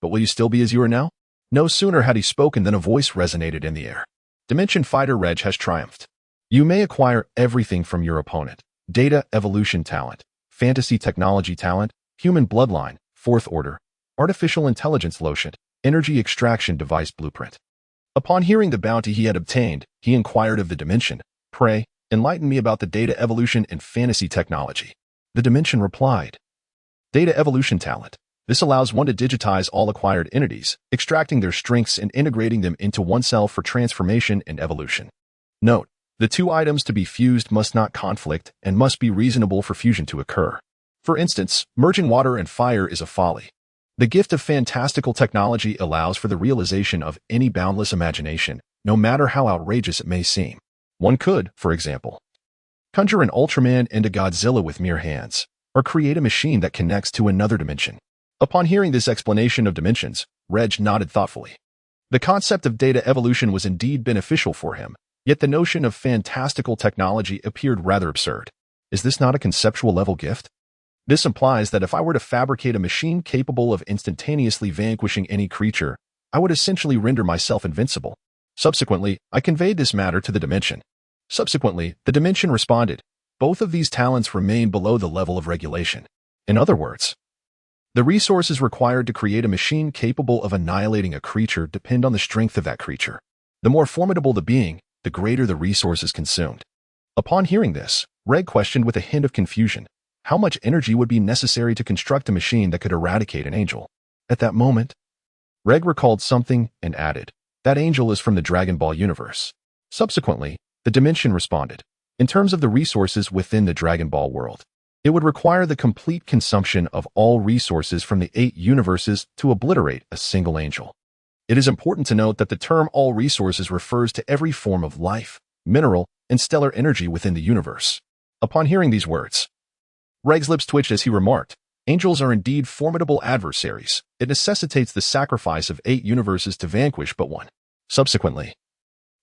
But will you still be as you are now?" No sooner had he spoken than a voice resonated in the air. Dimension Fighter Regg has triumphed. You may acquire everything from your opponent: data evolution talent, fantasy technology talent, human bloodline, fourth order, artificial intelligence lotion, energy extraction device blueprint. Upon hearing the bounty he had obtained, he inquired of the Dimension, "Pray, enlighten me about the data evolution and fantasy technology." The Dimension replied, "Data evolution talent. This allows one to digitize all acquired entities, extracting their strengths and integrating them into oneself for transformation and evolution. Note, the two items to be fused must not conflict and must be reasonable for fusion to occur. For instance, merging water and fire is a folly. The gift of fantastical technology allows for the realization of any boundless imagination, no matter how outrageous it may seem. One could, for example, conjure an Ultraman and a Godzilla with mere hands, or create a machine that connects to another dimension." Upon hearing this explanation of dimensions, Regg nodded thoughtfully. The concept of data evolution was indeed beneficial for him, yet the notion of fantastical technology appeared rather absurd. Is this not a conceptual level gift? This implies that if I were to fabricate a machine capable of instantaneously vanquishing any creature, I would essentially render myself invincible. Subsequently, I conveyed this matter to the Dimension. The Dimension responded, "Both of these talents remain below the level of regulation." In other words, the resources required to create a machine capable of annihilating a creature depend on the strength of that creature. The more formidable the being, the greater the resources consumed. Upon hearing this, Regg questioned with a hint of confusion, how much energy would be necessary to construct a machine that could eradicate an angel? At that moment, Regg recalled something and added, "That angel is from the Dragon Ball universe." Subsequently, the Dimension responded, "In terms of the resources within the Dragon Ball world, it would require the complete consumption of all resources from the 8 universes to obliterate a single angel." It is important to note that the term all resources refers to every form of life, mineral, and stellar energy within the universe. Upon hearing these words, Regg's lips twitched as he remarked, "Angels are indeed formidable adversaries. It necessitates the sacrifice of 8 universes to vanquish but one." Subsequently,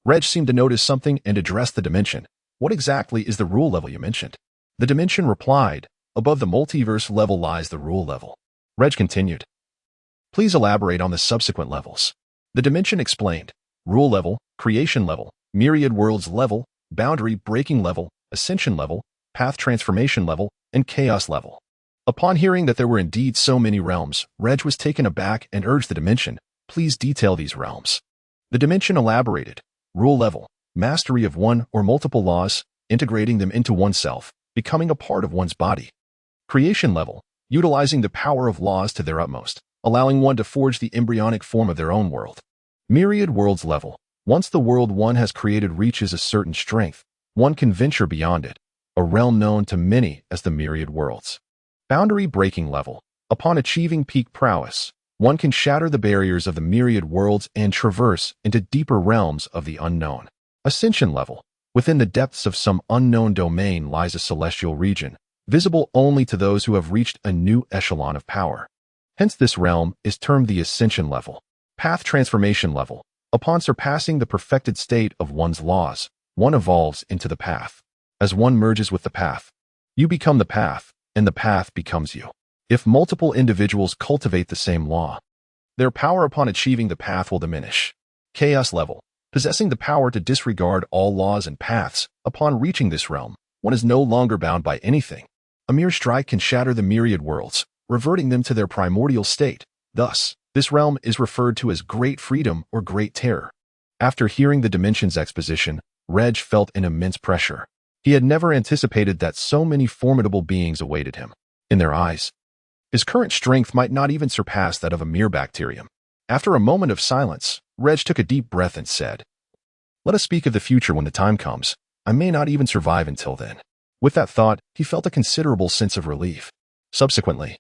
Regg seemed to notice something and addressed the Dimension. "What exactly is the rule level you mentioned?" The Dimension replied, "Above the multiverse level lies the rule level." Regg continued, "Please elaborate on the subsequent levels." The Dimension explained, "Rule level, creation level, myriad worlds level, boundary breaking level, ascension level, path transformation level, and chaos level." Upon hearing that there were indeed so many realms, Regg was taken aback and urged the Dimension, "Please detail these realms." The Dimension elaborated, "Rule level, mastery of one or multiple laws, integrating them into oneself, becoming a part of one's body. Creation level, utilizing the power of laws to their utmost, allowing one to forge the embryonic form of their own world. Myriad worlds level, once the world one has created reaches a certain strength, one can venture beyond it, a realm known to many as the myriad worlds. Boundary breaking level, upon achieving peak prowess, one can shatter the barriers of the myriad worlds and traverse into deeper realms of the unknown. Ascension level, within the depths of some unknown domain lies a celestial region, visible only to those who have reached a new echelon of power. Hence this realm is termed the Ascension level. Path transformation level, upon surpassing the perfected state of one's laws, one evolves into the path. As one merges with the path, you become the path, and the path becomes you. If multiple individuals cultivate the same law, their power upon achieving the path will diminish. Chaos level, possessing the power to disregard all laws and paths, upon reaching this realm, one is no longer bound by anything. A mere strike can shatter the myriad worlds, reverting them to their primordial state. Thus, this realm is referred to as Great Freedom or Great Terror. After hearing the Dimension's exposition, Regg felt an immense pressure. He had never anticipated that so many formidable beings awaited him. In their eyes, his current strength might not even surpass that of a mere bacterium. After a moment of silence, Regg took a deep breath and said, "Let us speak of the future when the time comes. I may not even survive until then." With that thought, he felt a considerable sense of relief. Subsequently,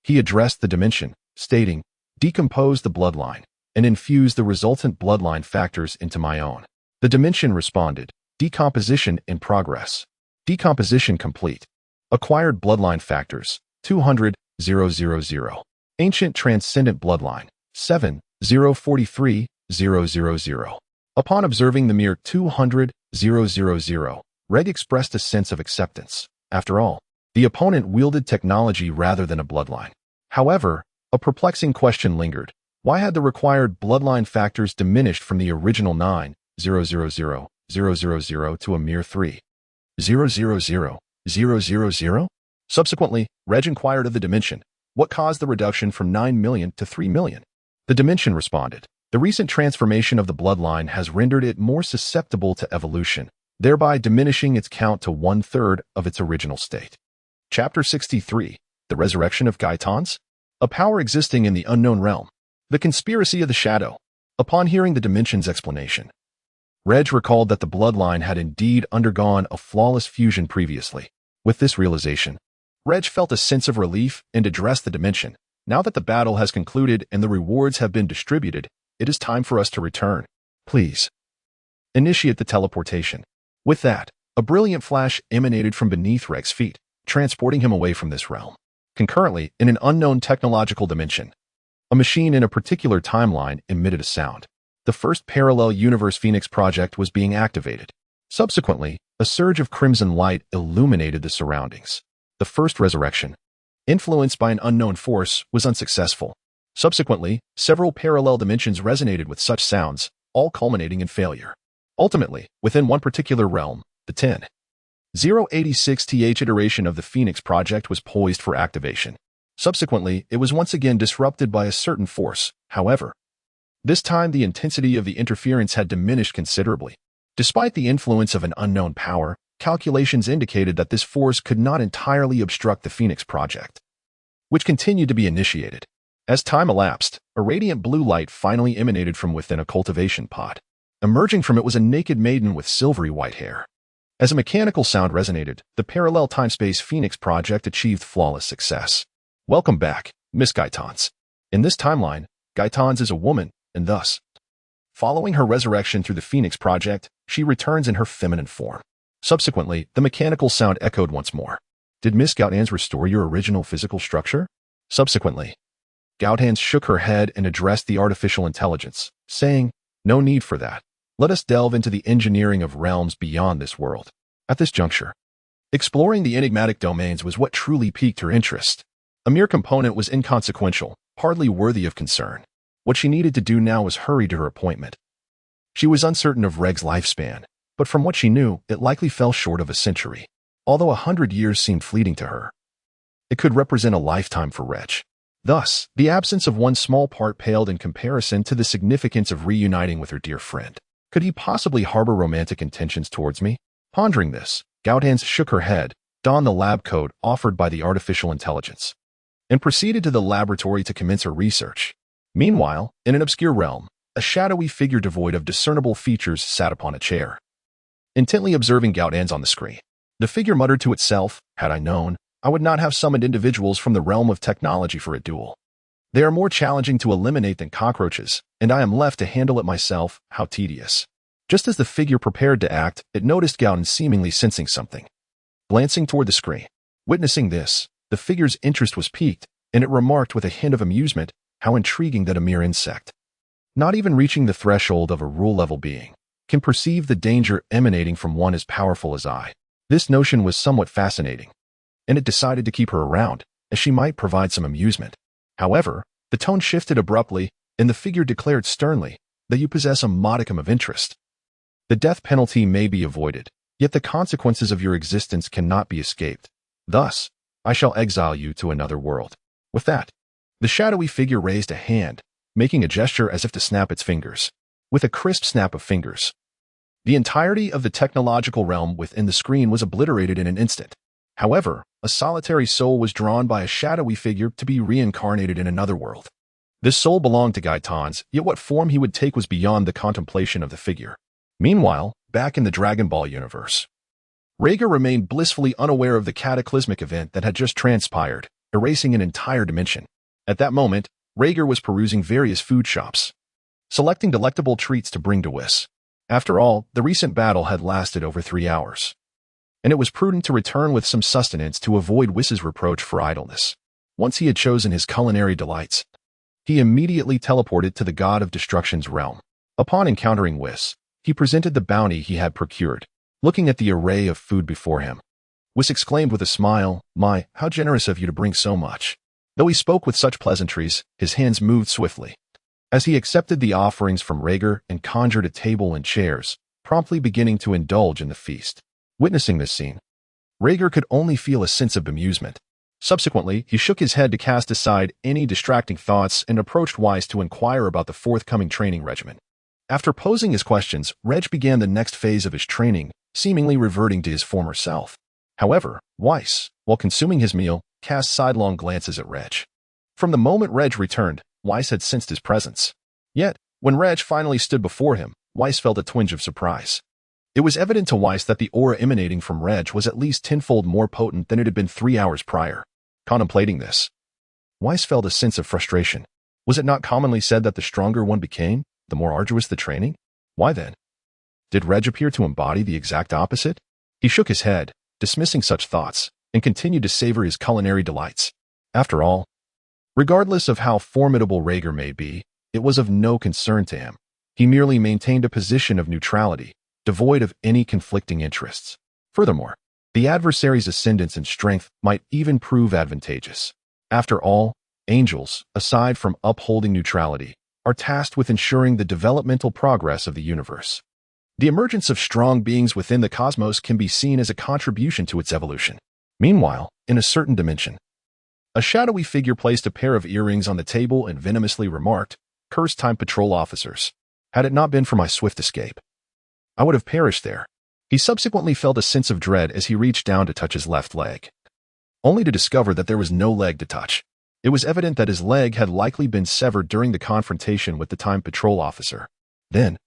he addressed the dimension, stating, "Decompose the bloodline, and infuse the resultant bloodline factors into my own." The dimension responded, "Decomposition in progress. Decomposition complete. Acquired bloodline factors, 200,000. Ancient transcendent bloodline, 7,043,000. Upon observing the mere 200,000, Regg expressed a sense of acceptance. After all, the opponent wielded technology rather than a bloodline. However, a perplexing question lingered. Why had the required bloodline factors diminished from the original 9,000,000 to a mere 3,000,000? Subsequently, Regg inquired of the dimension, what caused the reduction from 9 million to 3 million? The dimension responded, the recent transformation of the bloodline has rendered it more susceptible to evolution, thereby diminishing its count to 1/3 of its original state. Chapter 63, The Resurrection of Gaitans? A power existing in the unknown realm. The conspiracy of the shadow. Upon hearing the dimension's explanation, Regg recalled that the bloodline had indeed undergone a flawless fusion previously. With this realization, Regg felt a sense of relief and addressed the dimension. Now that the battle has concluded and the rewards have been distributed, it is time for us to return. Please initiate the teleportation. With that, a brilliant flash emanated from beneath Regg's feet, transporting him away from this realm. Concurrently, in an unknown technological dimension, a machine in a particular timeline emitted a sound. The first parallel universe Phoenix project was being activated. Subsequently, a surge of crimson light illuminated the surroundings. The first resurrection, influenced by an unknown force, was unsuccessful. Subsequently, several parallel dimensions resonated with such sounds, all culminating in failure. Ultimately, within one particular realm, the 10,086th iteration of the Phoenix project was poised for activation. Subsequently, it was once again disrupted by a certain force. However, this time the intensity of the interference had diminished considerably. Despite the influence of an unknown power, calculations indicated that this force could not entirely obstruct the Phoenix project, which continued to be initiated. As time elapsed, a radiant blue light finally emanated from within a cultivation pod. Emerging from it was a naked maiden with silvery white hair. As a mechanical sound resonated, the parallel time-space Phoenix project achieved flawless success. Welcome back, Miss Gaitans. In this timeline, Gaitans is a woman, and thus, following her resurrection through the Phoenix project, she returns in her feminine form. Subsequently, the mechanical sound echoed once more. Did Miss Gaitans restore your original physical structure? Subsequently, Gaitans shook her head and addressed the artificial intelligence, saying, "No need for that. Let us delve into the engineering of realms beyond this world." At this juncture, exploring the enigmatic domains was what truly piqued her interest. A mere component was inconsequential, hardly worthy of concern. What she needed to do now was hurry to her appointment. She was uncertain of Regg's lifespan, but from what she knew, it likely fell short of a century. Although 100 years seemed fleeting to her, it could represent a lifetime for Regg. Thus, the absence of one small part paled in comparison to the significance of reuniting with her dear friend. Could he possibly harbor romantic intentions towards me? Pondering this, Gaitans shook her head, donned the lab coat offered by the artificial intelligence, and proceeded to the laboratory to commence her research. Meanwhile, in an obscure realm, a shadowy figure devoid of discernible features sat upon a chair, intently observing Gaitans on the screen. The figure muttered to itself, "Had I known, I would not have summoned individuals from the realm of technology for a duel. They are more challenging to eliminate than cockroaches, and I am left to handle it myself. How tedious." Just as the figure prepared to act, it noticed Gaitans seemingly sensing something. Glancing toward the screen, witnessing this, the figure's interest was piqued, and it remarked with a hint of amusement, how intriguing that a mere insect, not even reaching the threshold of a rule-level being, can perceive the danger emanating from one as powerful as I. This notion was somewhat fascinating, and it decided to keep her around, as she might provide some amusement. However, the tone shifted abruptly, and the figure declared sternly that you possess a modicum of interest. The death penalty may be avoided, yet the consequences of your existence cannot be escaped. Thus, I shall exile you to another world. With that, the shadowy figure raised a hand, making a gesture as if to snap its fingers. With a crisp snap of fingers, The entirety of the technological realm within the screen was obliterated in an instant. However, a solitary soul was drawn by a shadowy figure to be reincarnated in another world. This soul belonged to Gaitan's, yet what form he would take was beyond the contemplation of the figure. Meanwhile, back in the Dragon Ball universe, Regg remained blissfully unaware of the cataclysmic event that had just transpired, erasing an entire dimension. At that moment, Regg was perusing various food shops, selecting delectable treats to bring to Whis. After all, the recent battle had lasted over 3 hours, and it was prudent to return with some sustenance to avoid Whis's reproach for idleness. Once he had chosen his culinary delights, he immediately teleported to the God of Destruction's realm. Upon encountering Whis, he presented the bounty he had procured. Looking at the array of food before him, Whis exclaimed with a smile, "My, how generous of you to bring so much." Though he spoke with such pleasantries, his hands moved swiftly as he accepted the offerings from Regg and conjured a table and chairs, promptly beginning to indulge in the feast. Witnessing this scene, Regg could only feel a sense of bemusement. Subsequently, he shook his head to cast aside any distracting thoughts and approached Whis to inquire about the forthcoming training regimen. After posing his questions, Regg began the next phase of his training, seemingly reverting to his former self. However, Whis, while consuming his meal, cast sidelong glances at Regg. From the moment Regg returned, Whis had sensed his presence. Yet, when Regg finally stood before him, Whis felt a twinge of surprise. It was evident to Whis that the aura emanating from Regg was at least tenfold more potent than it had been 3 hours prior. Contemplating this, Whis felt a sense of frustration. Was it not commonly said that the stronger one became, the more arduous the training? Why then? Did Regg appear to embody the exact opposite? He shook his head, dismissing such thoughts, and continued to savor his culinary delights. After all, regardless of how formidable Regg may be, it was of no concern to him. He merely maintained a position of neutrality, devoid of any conflicting interests. Furthermore, the adversary's ascendance and strength might even prove advantageous. After all, angels, aside from upholding neutrality, are tasked with ensuring the developmental progress of the universe. The emergence of strong beings within the cosmos can be seen as a contribution to its evolution. Meanwhile, in a certain dimension, a shadowy figure placed a pair of earrings on the table and venomously remarked, "Cursed time patrol officers. Had it not been for my swift escape, I would have perished there." He subsequently felt a sense of dread as he reached down to touch his left leg, only to discover that there was no leg to touch. It was evident that his leg had likely been severed during the confrontation with the time patrol officer. Then,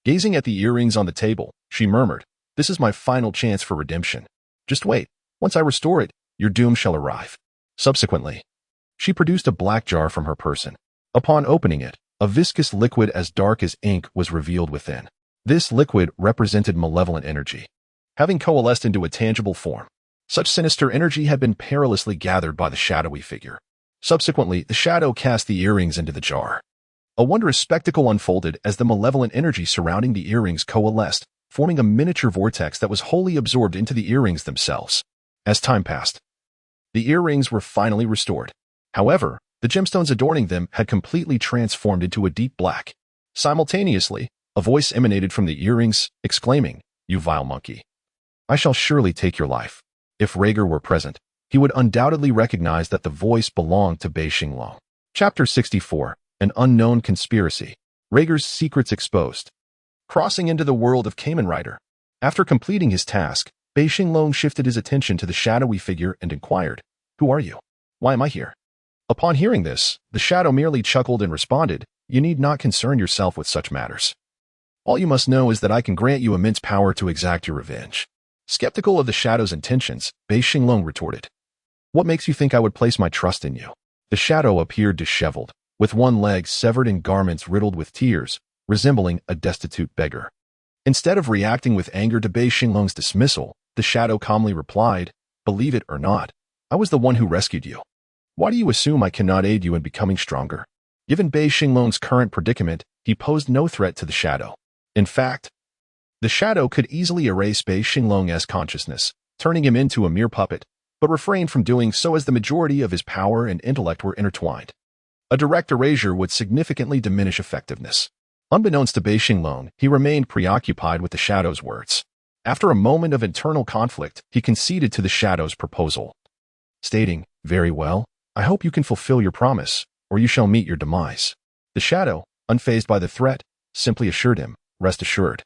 gazing at the earrings on the table, she murmured, "This is my final chance for redemption. Just wait. Once I restore it, your doom shall arrive." Subsequently, she produced a black jar from her person. Upon opening it, a viscous liquid as dark as ink was revealed within. This liquid represented malevolent energy, having coalesced into a tangible form. Such sinister energy had been perilously gathered by the shadowy figure. Subsequently, the shadow cast the earrings into the jar. A wondrous spectacle unfolded as the malevolent energy surrounding the earrings coalesced, forming a miniature vortex that was wholly absorbed into the earrings themselves. As time passed, the earrings were finally restored. However, the gemstones adorning them had completely transformed into a deep black. Simultaneously, a voice emanated from the earrings, exclaiming, "You vile monkey. I shall surely take your life." If Regg were present, he would undoubtedly recognize that the voice belonged to Bei Xinglong. Chapter 64, An Unknown Conspiracy. Regg's Secrets Exposed. Crossing into the world of Kamen Rider. After completing his task, Bei Xinglong shifted his attention to the shadowy figure and inquired, "Who are you? Why am I here?" Upon hearing this, the shadow merely chuckled and responded, "You need not concern yourself with such matters. All you must know is that I can grant you immense power to exact your revenge." Skeptical of the shadow's intentions, Bei Xinglong retorted, "What makes you think I would place my trust in you?" The shadow appeared disheveled, with one leg severed and garments riddled with tears, resembling a destitute beggar. Instead of reacting with anger to Bei Xinglong's dismissal, the shadow calmly replied, "Believe it or not, I was the one who rescued you. Why do you assume I cannot aid you in becoming stronger?" Given Bei Xinglong's current predicament, he posed no threat to the shadow. In fact, the shadow could easily erase Bei Xinglong's consciousness, turning him into a mere puppet, but refrained from doing so as the majority of his power and intellect were intertwined. A direct erasure would significantly diminish effectiveness. Unbeknownst to Bei Xinglong, he remained preoccupied with the shadow's words. After a moment of internal conflict, he conceded to the shadow's proposal, stating, "Very well, I hope you can fulfill your promise, or you shall meet your demise." The shadow, unfazed by the threat, simply assured him, "Rest assured.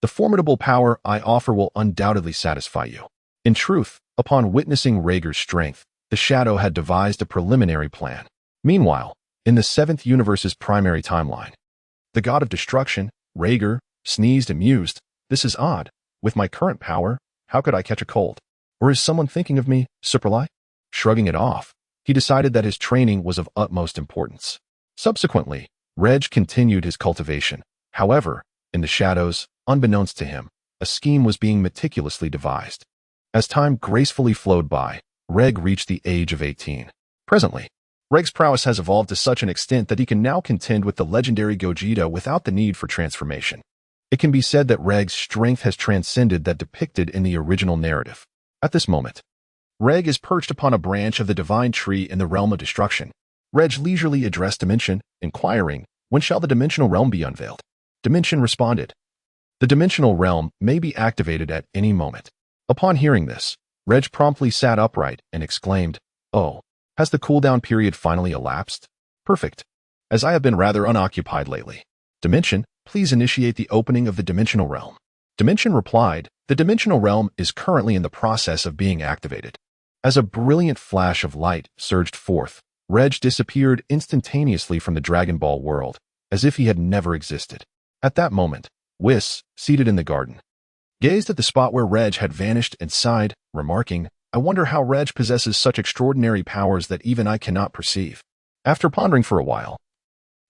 The formidable power I offer will undoubtedly satisfy you. In truth, upon witnessing Regger's strength, the Shadow had devised a preliminary plan. Meanwhile, in the 7th universe's primary timeline, the god of destruction, Regger, sneezed amused. This is odd. With my current power, how could I catch a cold? Or is someone thinking of me, Sapali? Shrugging it off, he decided that his training was of utmost importance. Subsequently, Regg continued his cultivation. However, in the shadows, unbeknownst to him, a scheme was being meticulously devised. As time gracefully flowed by, Regg reached the age of 18. Presently, Regg's prowess has evolved to such an extent that he can now contend with the legendary Gogeta without the need for transformation. It can be said that Regg's strength has transcended that depicted in the original narrative. At this moment, Regg is perched upon a branch of the divine tree in the realm of destruction. Regg leisurely addressed Dimension, inquiring, "When shall the dimensional realm be unveiled?" Dimension responded, "The dimensional realm may be activated at any moment." Upon hearing this, Regg promptly sat upright and exclaimed, "Oh, has the cooldown period finally elapsed? Perfect. As I have been rather unoccupied lately. Dimension, please initiate the opening of the dimensional realm." Dimension replied, "The dimensional realm is currently in the process of being activated." As a brilliant flash of light surged forth, Regg disappeared instantaneously from the Dragon Ball world, as if he had never existed. At that moment, Whis, seated in the garden, gazed at the spot where Regg had vanished and sighed, remarking, "I wonder how Regg possesses such extraordinary powers that even I cannot perceive." After pondering for a while,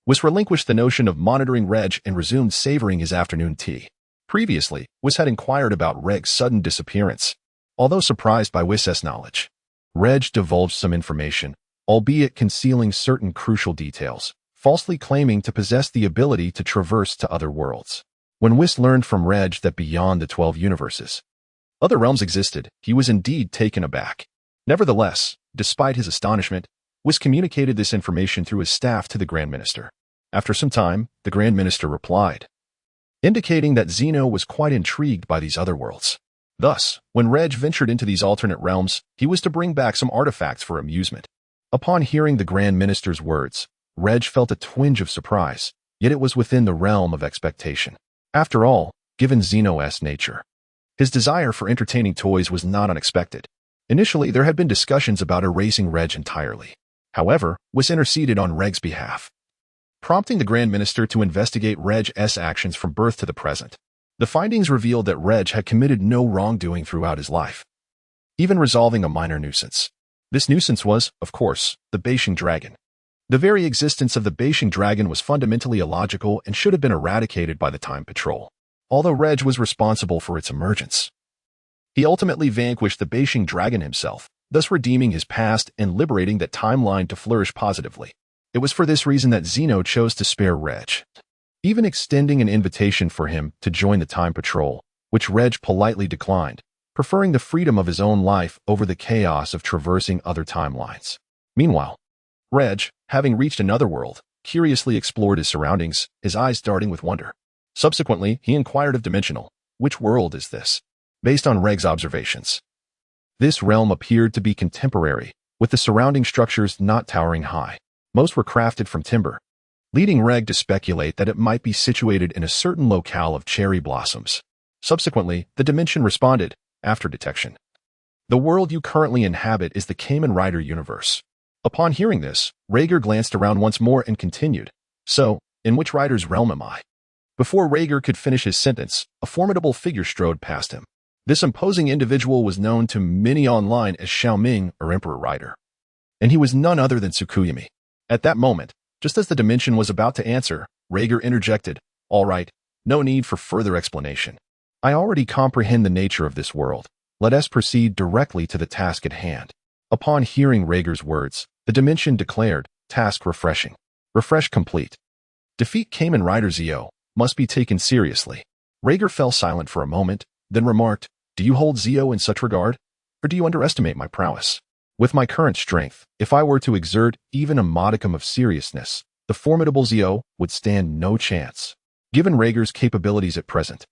Whis relinquished the notion of monitoring Regg and resumed savoring his afternoon tea. Previously, Whis had inquired about Regg's sudden disappearance. Although surprised by Whis' knowledge, Regg divulged some information, albeit concealing certain crucial details, falsely claiming to possess the ability to traverse to other worlds. When Whis learned from Regg that beyond the 12 universes, other realms existed, he was indeed taken aback. Nevertheless, despite his astonishment, Whis communicated this information through his staff to the Grand Minister. After some time, the Grand Minister replied, indicating that Zeno was quite intrigued by these other worlds. Thus, when Regg ventured into these alternate realms, he was to bring back some artifacts for amusement. Upon hearing the Grand Minister's words, Regg felt a twinge of surprise, yet it was within the realm of expectation. After all, given Zeno's nature, his desire for entertaining toys was not unexpected. Initially, there had been discussions about erasing Regg entirely. However, Whis interceded on Regg's behalf, prompting the Grand Minister to investigate Regg's actions from birth to the present. The findings revealed that Regg had committed no wrongdoing throughout his life, even resolving a minor nuisance. This nuisance was, of course, the Beishing Dragon. The very existence of the Beishing Dragon was fundamentally illogical and should have been eradicated by the Time Patrol, although Regg was responsible for its emergence. He ultimately vanquished the Beishing Dragon himself, thus redeeming his past and liberating that timeline to flourish positively. It was for this reason that Zeno chose to spare Regg, even extending an invitation for him to join the Time Patrol, which Regg politely declined, preferring the freedom of his own life over the chaos of traversing other timelines. Meanwhile, Regg, having reached another world, curiously explored his surroundings, his eyes darting with wonder. Subsequently, he inquired of Dimensional, "Which world is this?" Based on Regg's observations, this realm appeared to be contemporary, with the surrounding structures not towering high. Most were crafted from timber, leading Regg to speculate that it might be situated in a certain locale of cherry blossoms. Subsequently, the Dimension responded, after detection, "The world you currently inhabit is the Kamen Rider universe." Upon hearing this, Regger glanced around once more and continued, "So, in which rider's realm am I?" Before Regger could finish his sentence, a formidable figure strode past him. This imposing individual was known to many online as Xiaoming or Emperor Rider, and he was none other than Tsukuyami. At that moment, just as the Dimension was about to answer, Regger interjected, "All right, no need for further explanation. I already comprehend the nature of this world. Let us proceed directly to the task at hand." Upon hearing Regger's words, the Dimension declared, "Task refreshing. Refresh complete. Defeat Kamen Rider Zio. Must be taken seriously." Regger fell silent for a moment, then remarked, "Do you hold Zio in such regard? Or do you underestimate my prowess? With my current strength, if I were to exert even a modicum of seriousness, the formidable Zio would stand no chance. Given Regger's capabilities at present,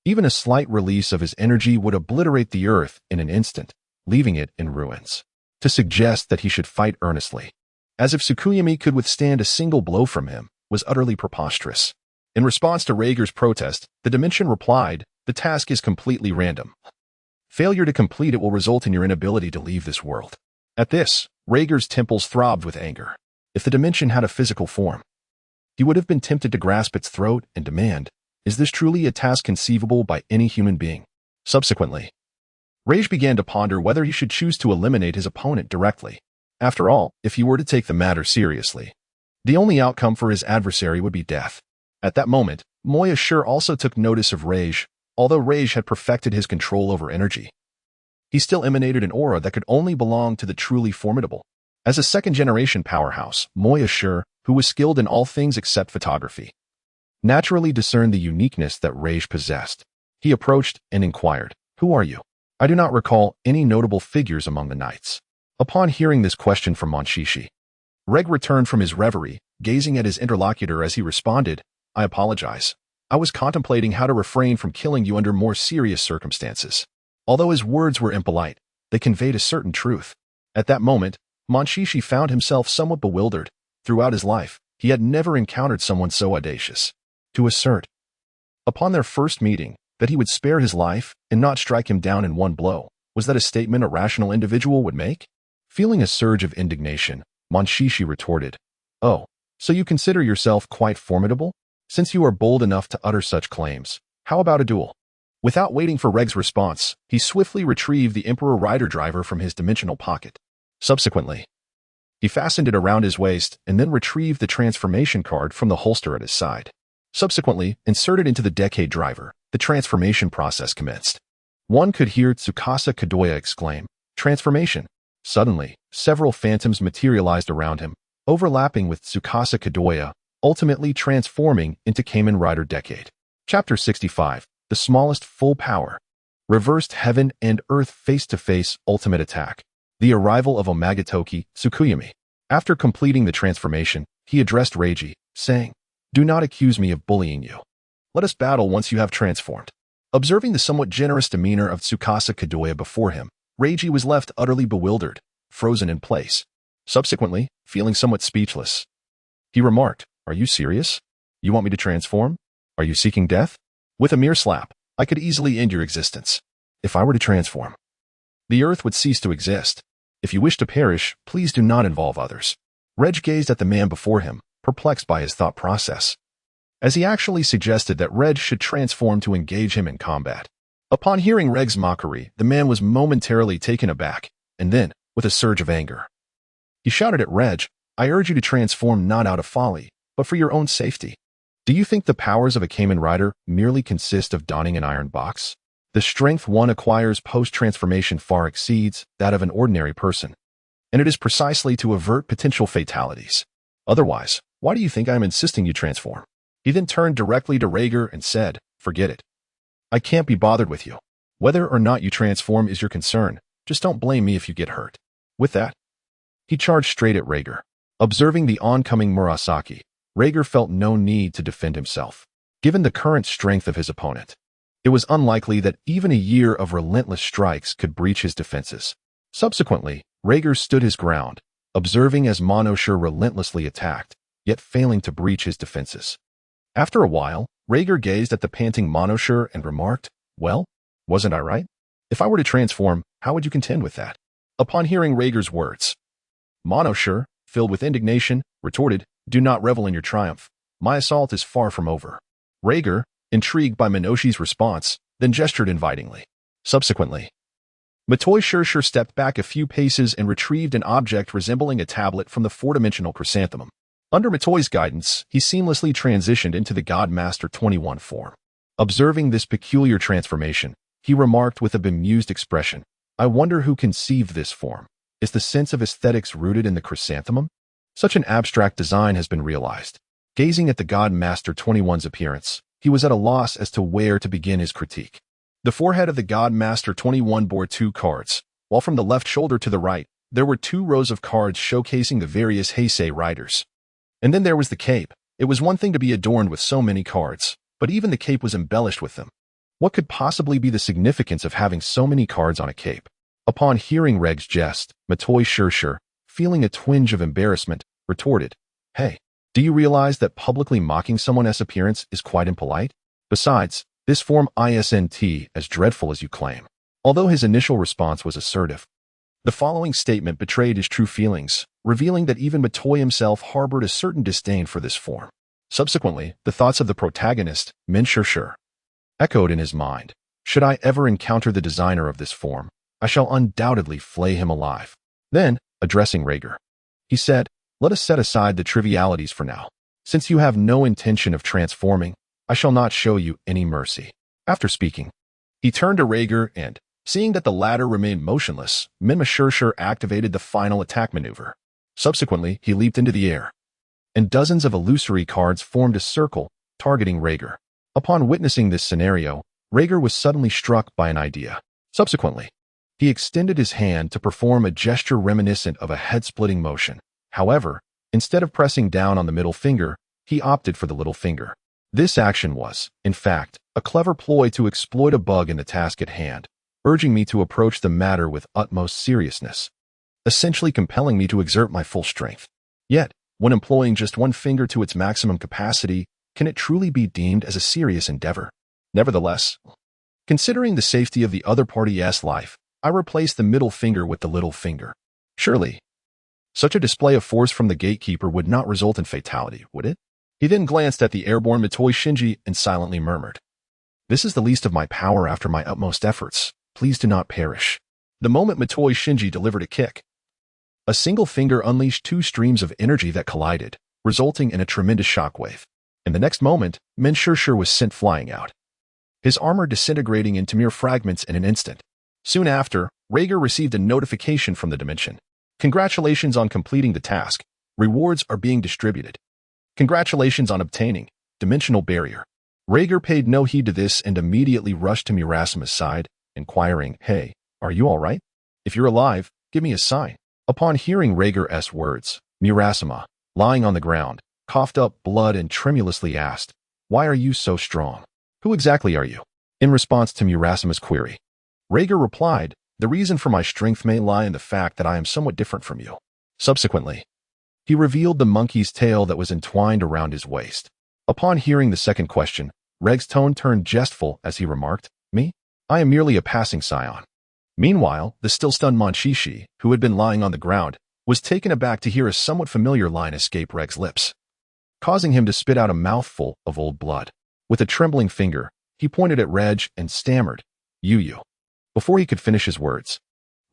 even a slight release of his energy would obliterate the earth in an instant, leaving it in ruins. To suggest that he should fight earnestly, as if Tsukuyami could withstand a single blow from him, was utterly preposterous. In response to Rager's protest, the dimension replied, "The task is completely random. Failure to complete it will result in your inability to leave this world." At this, Rager's temples throbbed with anger. If the dimension had a physical form, he would have been tempted to grasp its throat and demand, "Is this truly a task conceivable by any human being?" Subsequently, Rage began to ponder whether he should choose to eliminate his opponent directly. After all, if he were to take the matter seriously, the only outcome for his adversary would be death. At that moment, Moya sure also took notice of Rage. Although Rage had perfected his control over energy, he still emanated an aura that could only belong to the truly formidable. As a second-generation powerhouse, Moya Sure, who was skilled in all things except photography, naturally discerned the uniqueness that Rage possessed. He approached and inquired, "Who are you?" "I do not recall any notable figures among the knights." Upon hearing this question from Monshishi, Regg returned from his reverie, gazing at his interlocutor as he responded, "I apologize. I was contemplating how to refrain from killing you under more serious circumstances." Although his words were impolite, they conveyed a certain truth. At that moment, Monshishi found himself somewhat bewildered. Throughout his life, he had never encountered someone so audacious. To assert, upon their first meeting, that he would spare his life and not strike him down in one blow, was that a statement a rational individual would make? Feeling a surge of indignation, Monshishi retorted, "Oh, so you consider yourself quite formidable? Since you are bold enough to utter such claims, how about a duel?" Without waiting for Regg's response, he swiftly retrieved the Emperor Rider driver from his dimensional pocket. Subsequently, he fastened it around his waist and then retrieved the transformation card from the holster at his side. Subsequently, inserted into the decade driver, the transformation process commenced. One could hear Tsukasa Kadoya exclaim, "Transformation!" Suddenly, several phantoms materialized around him, overlapping with Tsukasa Kadoya, ultimately transforming into Kamen Rider Decade. Chapter 65, The Smallest Full Power. Reversed Heaven and Earth Face-to-Face Ultimate Attack. The arrival of Omagatoki Tsukuyami. After completing the transformation, he addressed Reiji, saying, "Do not accuse me of bullying you. Let us battle once you have transformed." Observing the somewhat generous demeanor of Tsukasa Kadoya before him, Reiji was left utterly bewildered, frozen in place. Subsequently, feeling somewhat speechless, he remarked, "Are you serious? You want me to transform? Are you seeking death? With a mere slap, I could easily end your existence. If I were to transform, the earth would cease to exist. If you wish to perish, please do not involve others." Regg gazed at the man before him, perplexed by his thought process, as he actually suggested that Regg should transform to engage him in combat. Upon hearing Regg's mockery, the man was momentarily taken aback, and then, with a surge of anger, he shouted at Regg, "I urge you to transform not out of folly, but for your own safety. Do you think the powers of a Kamen Rider merely consist of donning an iron box? The strength one acquires post-transformation far exceeds that of an ordinary person, and it is precisely to avert potential fatalities. Otherwise, why do you think I am insisting you transform?" He then turned directly to Rager and said, "Forget it. I can't be bothered with you. Whether or not you transform is your concern. Just don't blame me if you get hurt." With that, he charged straight at Rager. Observing the oncoming Murasaki, Rager felt no need to defend himself. Given the current strength of his opponent, it was unlikely that even a year of relentless strikes could breach his defenses. Subsequently, Rager stood his ground, observing as Monosure relentlessly attacked, yet failing to breach his defenses. After a while, Rager gazed at the panting Monosure and remarked, "Well, wasn't I right? If I were to transform, how would you contend with that?" Upon hearing Rager's words, Monosure, filled with indignation, retorted, "Do not revel in your triumph. My assault is far from over." Rager, intrigued by Minoshi's response, then gestured invitingly. Subsequently, Matoi Sure stepped back a few paces and retrieved an object resembling a tablet from the four-dimensional chrysanthemum. Under Matoi's guidance, he seamlessly transitioned into the God Master 21 form. Observing this peculiar transformation, he remarked with a bemused expression, "I wonder who conceived this form. Is the sense of aesthetics rooted in the chrysanthemum? Such an abstract design has been realized." Gazing at the God Master 21's appearance, he was at a loss as to where to begin his critique. The forehead of the God Master 21 bore 2 cards, while from the left shoulder to the right, there were 2 rows of cards showcasing the various Heisei riders. And then there was the cape. It was one thing to be adorned with so many cards, but even the cape was embellished with them. What could possibly be the significance of having so many cards on a cape? Upon hearing Regg's jest, Matoi Sure, feeling a twinge of embarrassment, retorted, "Hey, Do you realize that publicly mocking someone's appearance is quite impolite? Besides, this form isn't as dreadful as you claim. Although his initial response was assertive, the following statement betrayed his true feelings, revealing that even Matoy himself harbored a certain disdain for this form. Subsequently, the thoughts of the protagonist, Min Shur, echoed in his mind. Should I ever encounter the designer of this form, I shall undoubtedly flay him alive. Then, addressing Regg, he said, let us set aside the trivialities for now. Since you have no intention of transforming, I shall not show you any mercy. After speaking, he turned to Regg and, seeing that the latter remained motionless, Min Shur activated the final attack maneuver. Subsequently, he leaped into the air, and dozens of illusory cards formed a circle, targeting Regg. Upon witnessing this scenario, Regg was suddenly struck by an idea. Subsequently, he extended his hand to perform a gesture reminiscent of a head-splitting motion. However, instead of pressing down on the middle finger, he opted for the little finger. This action was, in fact, a clever ploy to exploit a bug in the task at hand, urging me to approach the matter with utmost seriousness, essentially compelling me to exert my full strength. Yet, when employing just one finger to its maximum capacity, can it truly be deemed as a serious endeavor? Nevertheless, considering the safety of the other party's life, I replaced the middle finger with the little finger. Surely, such a display of force from the gatekeeper would not result in fatality, would it? He then glanced at the airborne Matoy Shinji and silently murmured, "This is the least of my power after my utmost efforts. Please do not perish." The moment Matoy Shinji delivered a kick, a single finger unleashed two streams of energy that collided, resulting in a tremendous shockwave. In the next moment, Min Shur was sent flying out, his armor disintegrating into mere fragments in an instant. Soon after, Regg received a notification from the dimension. Congratulations on completing the task. Rewards are being distributed. Congratulations on obtaining dimensional barrier. Regg paid no heed to this and immediately rushed to Murasama's side, inquiring, "Hey, are you all right? If you're alive, give me a sign." Upon hearing Regg's words, Murasama, lying on the ground, coughed up blood and tremulously asked, "Why are you so strong? Who exactly are you?" In response to Murasama's query, Regg replied, "The reason for my strength may lie in the fact that I am somewhat different from you." Subsequently, he revealed the monkey's tail that was entwined around his waist. Upon hearing the second question, Regg's tone turned jestful as he remarked, "Me? I am merely a passing Saiyan." Meanwhile, the still stunned Monshishi, who had been lying on the ground, was taken aback to hear a somewhat familiar line escape Regg's lips, causing him to spit out a mouthful of old blood. With a trembling finger, he pointed at Regg and stammered, "You." Before he could finish his words,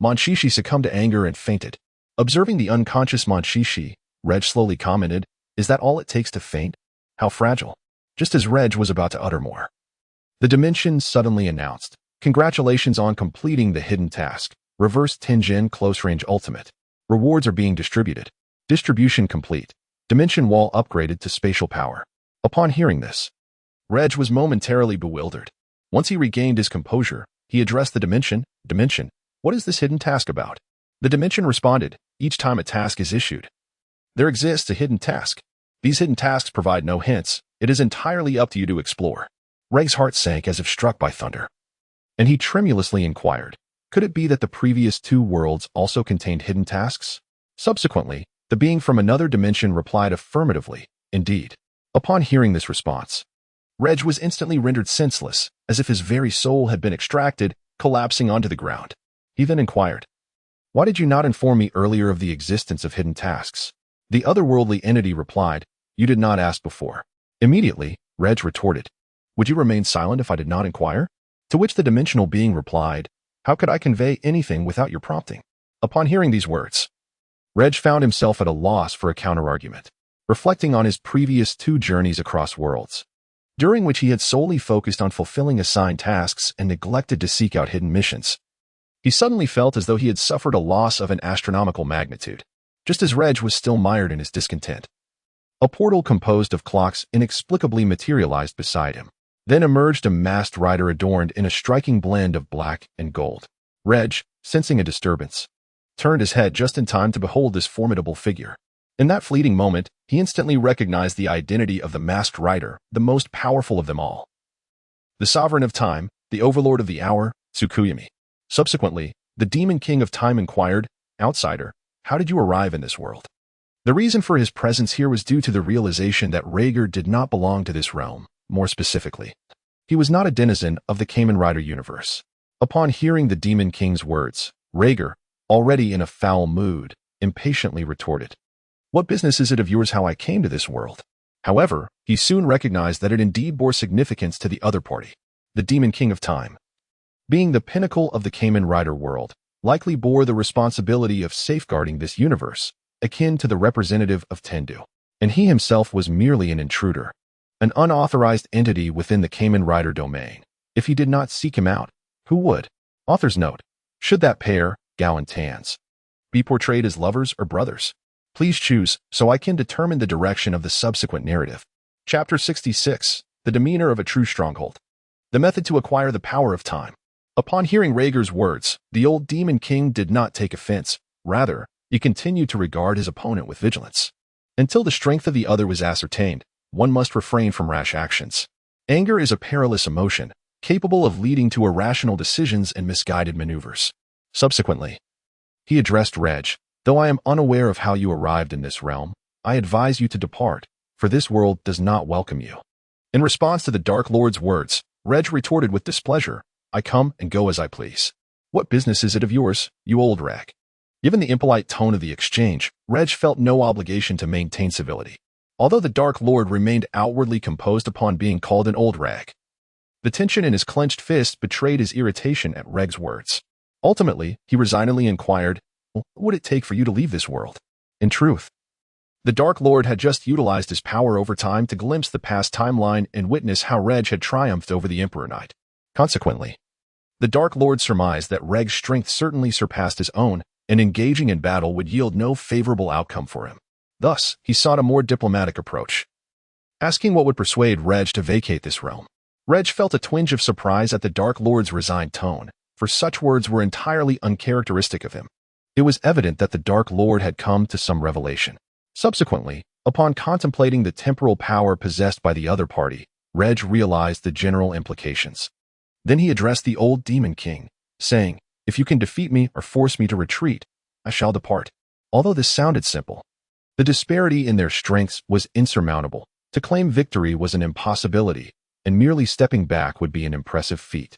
Monshishi succumbed to anger and fainted. Observing the unconscious Monshishi, Regg slowly commented, "Is that all it takes to faint? How fragile." Just as Regg was about to utter more, the dimension suddenly announced, "Congratulations on completing the hidden task. Reverse Tenjin Close Range Ultimate. Rewards are being distributed. Distribution complete. Dimension wall upgraded to spatial power." Upon hearing this, Regg was momentarily bewildered. Once he regained his composure, he addressed the dimension, "Dimension, what is this hidden task about?" The dimension responded, "Each time a task is issued, there exists a hidden task. These hidden tasks provide no hints. It is entirely up to you to explore." Regg's heart sank as if struck by thunder, and he tremulously inquired, could it be that the previous two worlds also contained hidden tasks? Subsequently, the being from another dimension replied affirmatively, "Indeed." Upon hearing this response, Regg was instantly rendered senseless, as if his very soul had been extracted, collapsing onto the ground. He then inquired, "Why did you not inform me earlier of the existence of hidden tasks?" The otherworldly entity replied, "You did not ask before." Immediately, Regg retorted, "Would you remain silent if I did not inquire?" To which the dimensional being replied, "How could I convey anything without your prompting?" Upon hearing these words, Regg found himself at a loss for a counterargument, reflecting on his previous two journeys across worlds, during which he had solely focused on fulfilling assigned tasks and neglected to seek out hidden missions. He suddenly felt as though he had suffered a loss of an astronomical magnitude, just as Regg was still mired in his discontent. A portal composed of clocks inexplicably materialized beside him. Then emerged a masked rider adorned in a striking blend of black and gold. Regg, sensing a disturbance, turned his head just in time to behold this formidable figure. In that fleeting moment, he instantly recognized the identity of the masked rider, the most powerful of them all. The sovereign of time, the overlord of the hour, Tsukuyami. Subsequently, the demon king of time inquired, "Outsider, how did you arrive in this world?" The reason for his presence here was due to the realization that Regg did not belong to this realm. More specifically, he was not a denizen of the Kamen Rider universe. Upon hearing the Demon King's words, Regg, already in a foul mood, impatiently retorted, "What business is it of yours how I came to this world?" However, he soon recognized that it indeed bore significance to the other party. The Demon King of Time, being the pinnacle of the Kamen Rider world, likely bore the responsibility of safeguarding this universe, akin to the representative of Tendu. And he himself was merely an intruder, an unauthorized entity within the Kamen Rider domain. If he did not seek him out, who would? Author's note: should that pair, Gao and Tans, be portrayed as lovers or brothers? Please choose so I can determine the direction of the subsequent narrative. Chapter 66, The Demeanor of a True Stronghold. The method to acquire the power of time. Upon hearing Regg's words, the old Demon King did not take offense. Rather, he continued to regard his opponent with vigilance. Until the strength of the other was ascertained, one must refrain from rash actions. Anger is a perilous emotion, capable of leading to irrational decisions and misguided maneuvers. Subsequently, he addressed Regg. "Though I am unaware of how you arrived in this realm, I advise you to depart, for this world does not welcome you." In response to the Dark Lord's words, Regg retorted with displeasure, "I come and go as I please. What business is it of yours, you old Regg?" Given the impolite tone of the exchange, Regg felt no obligation to maintain civility. Although the Dark Lord remained outwardly composed upon being called an old Regg, the tension in his clenched fist betrayed his irritation at Regg's words. Ultimately, he resignedly inquired, "What would it take for you to leave this world?" In truth, the Dark Lord had just utilized his power over time to glimpse the past timeline and witness how Regg had triumphed over the Emperor Knight. Consequently, the Dark Lord surmised that Regg's strength certainly surpassed his own, and engaging in battle would yield no favorable outcome for him. Thus, he sought a more diplomatic approach, asking what would persuade Regg to vacate this realm. Regg felt a twinge of surprise at the Dark Lord's resigned tone, for such words were entirely uncharacteristic of him. It was evident that the Dark Lord had come to some revelation. Subsequently, upon contemplating the temporal power possessed by the other party, Regg realized the general implications. Then he addressed the old Demon King, saying, "If you can defeat me or force me to retreat, I shall depart." Although this sounded simple, the disparity in their strengths was insurmountable. To claim victory was an impossibility, and merely stepping back would be an impressive feat.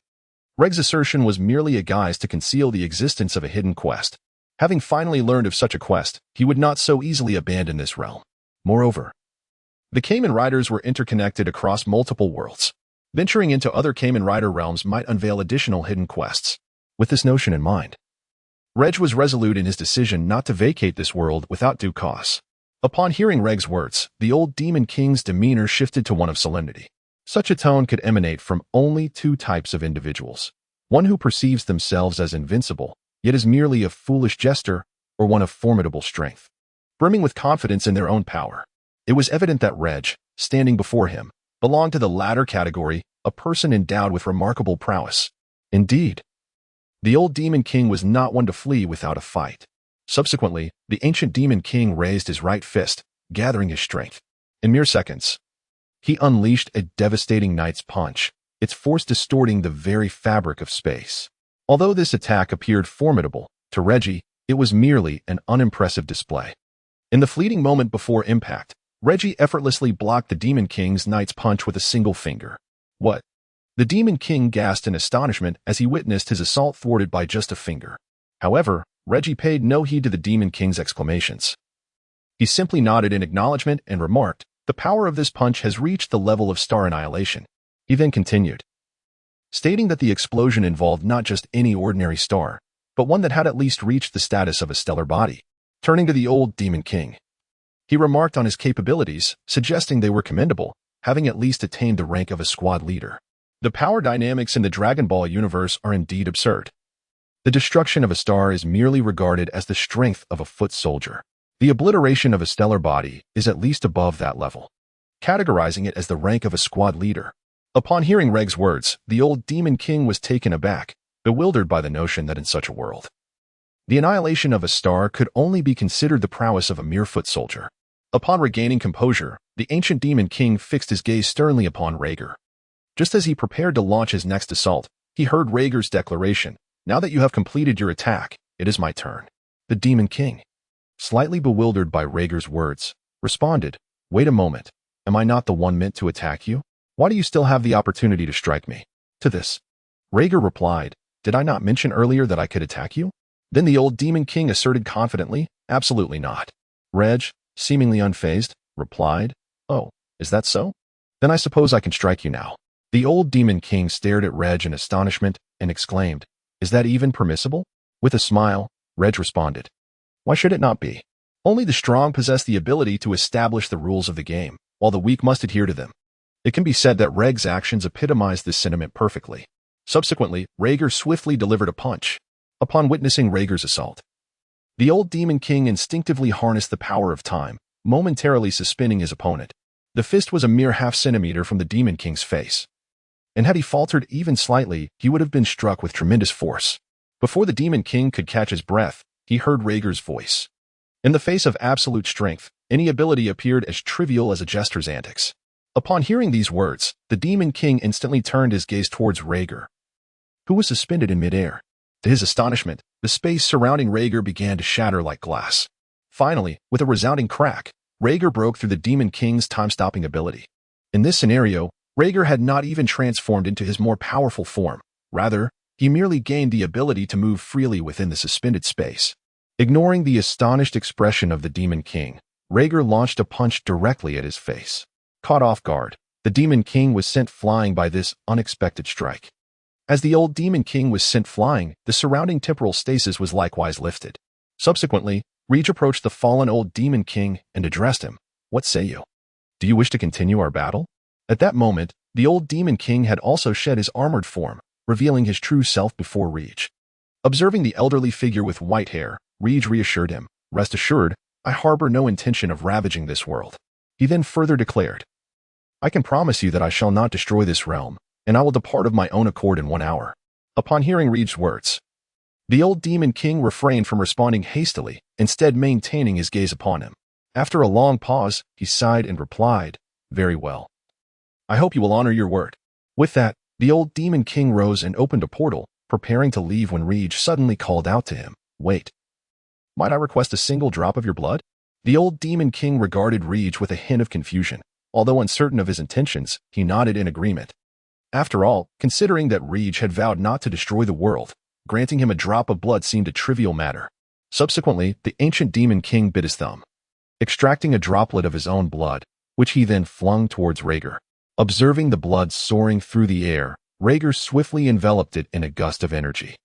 Regg's assertion was merely a guise to conceal the existence of a hidden quest. Having finally learned of such a quest, he would not so easily abandon this realm. Moreover, the Kamen Riders were interconnected across multiple worlds. Venturing into other Kamen Rider realms might unveil additional hidden quests. With this notion in mind, Regg was resolute in his decision not to vacate this world without due cause. Upon hearing Regg's words, the old Demon King's demeanor shifted to one of solemnity. Such a tone could emanate from only two types of individuals: one who perceives themselves as invincible, yet is merely a foolish jester, or one of formidable strength, brimming with confidence in their own power. It was evident that Regg, standing before him, belonged to the latter category, a person endowed with remarkable prowess. Indeed, the old Demon King was not one to flee without a fight. Subsequently, the ancient Demon King raised his right fist, gathering his strength. In mere seconds, he unleashed a devastating knight's punch, its force distorting the very fabric of space. Although this attack appeared formidable, to Regg, it was merely an unimpressive display. In the fleeting moment before impact, Regg effortlessly blocked the Demon King's knight's punch with a single finger. What? The Demon King gasped in astonishment as he witnessed his assault thwarted by just a finger. However, Regg paid no heed to the Demon King's exclamations. He simply nodded in acknowledgement and remarked, "The power of this punch has reached the level of star annihilation." He then continued, stating that the explosion involved not just any ordinary star, but one that had at least reached the status of a stellar body. Turning to the old Demon King, he remarked on his capabilities, suggesting they were commendable, having at least attained the rank of a squad leader. The power dynamics in the Dragon Ball universe are indeed absurd. The destruction of a star is merely regarded as the strength of a foot soldier. The obliteration of a stellar body is at least above that level, categorizing it as the rank of a squad leader. Upon hearing Regg's words, the old Demon King was taken aback, bewildered by the notion that in such a world, the annihilation of a star could only be considered the prowess of a mere foot soldier. Upon regaining composure, the ancient Demon King fixed his gaze sternly upon Regg. Just as he prepared to launch his next assault, he heard Regg's declaration, "Now that you have completed your attack, it is my turn." The Demon King, slightly bewildered by Regger's words, responded, "Wait a moment. Am I not the one meant to attack you? Why do you still have the opportunity to strike me?" To this, Regger replied, "Did I not mention earlier that I could attack you?" Then the old Demon King asserted confidently, "Absolutely not." Regg, seemingly unfazed, replied, "Oh, is that so? Then I suppose I can strike you now." The old Demon King stared at Regg in astonishment and exclaimed, "Is that even permissible?" With a smile, Regg responded, "Why should it not be? Only the strong possess the ability to establish the rules of the game, while the weak must adhere to them." It can be said that Regg's actions epitomized this sentiment perfectly. Subsequently, Regger swiftly delivered a punch. Upon witnessing Regger's assault, the old Demon King instinctively harnessed the power of time, momentarily suspending his opponent. The fist was a mere half-centimeter from the Demon King's face, and had he faltered even slightly, he would have been struck with tremendous force. Before the Demon King could catch his breath, he heard Regger's voice. In the face of absolute strength, any ability appeared as trivial as a jester's antics. Upon hearing these words, the Demon King instantly turned his gaze towards Regger, who was suspended in midair. To his astonishment, the space surrounding Regger began to shatter like glass. Finally, with a resounding crack, Regger broke through the Demon King's time-stopping ability. In this scenario, Regger had not even transformed into his more powerful form. Rather, he merely gained the ability to move freely within the suspended space. Ignoring the astonished expression of the Demon King, Regger launched a punch directly at his face. Caught off guard, the Demon King was sent flying by this unexpected strike. As the old Demon King was sent flying, the surrounding temporal stasis was likewise lifted. Subsequently, Regg approached the fallen old Demon King and addressed him, "What say you? Do you wish to continue our battle?" At that moment, the old Demon King had also shed his armored form, revealing his true self before Regg. Observing the elderly figure with white hair, Regg reassured him, "Rest assured, I harbor no intention of ravaging this world." He then further declared, "I can promise you that I shall not destroy this realm, and I will depart of my own accord in 1 hour." Upon hearing Regg's words, the old Demon King refrained from responding hastily, instead maintaining his gaze upon him. After a long pause, he sighed and replied, "Very well. I hope you will honor your word." With that, the old Demon King rose and opened a portal, preparing to leave when Regg suddenly called out to him, "Wait. Might I request a single drop of your blood?" The old Demon King regarded Regg with a hint of confusion. Although uncertain of his intentions, he nodded in agreement. After all, considering that Regg had vowed not to destroy the world, granting him a drop of blood seemed a trivial matter. Subsequently, the ancient Demon King bit his thumb, extracting a droplet of his own blood, which he then flung towards Regger. Observing the blood soaring through the air, Regger swiftly enveloped it in a gust of energy,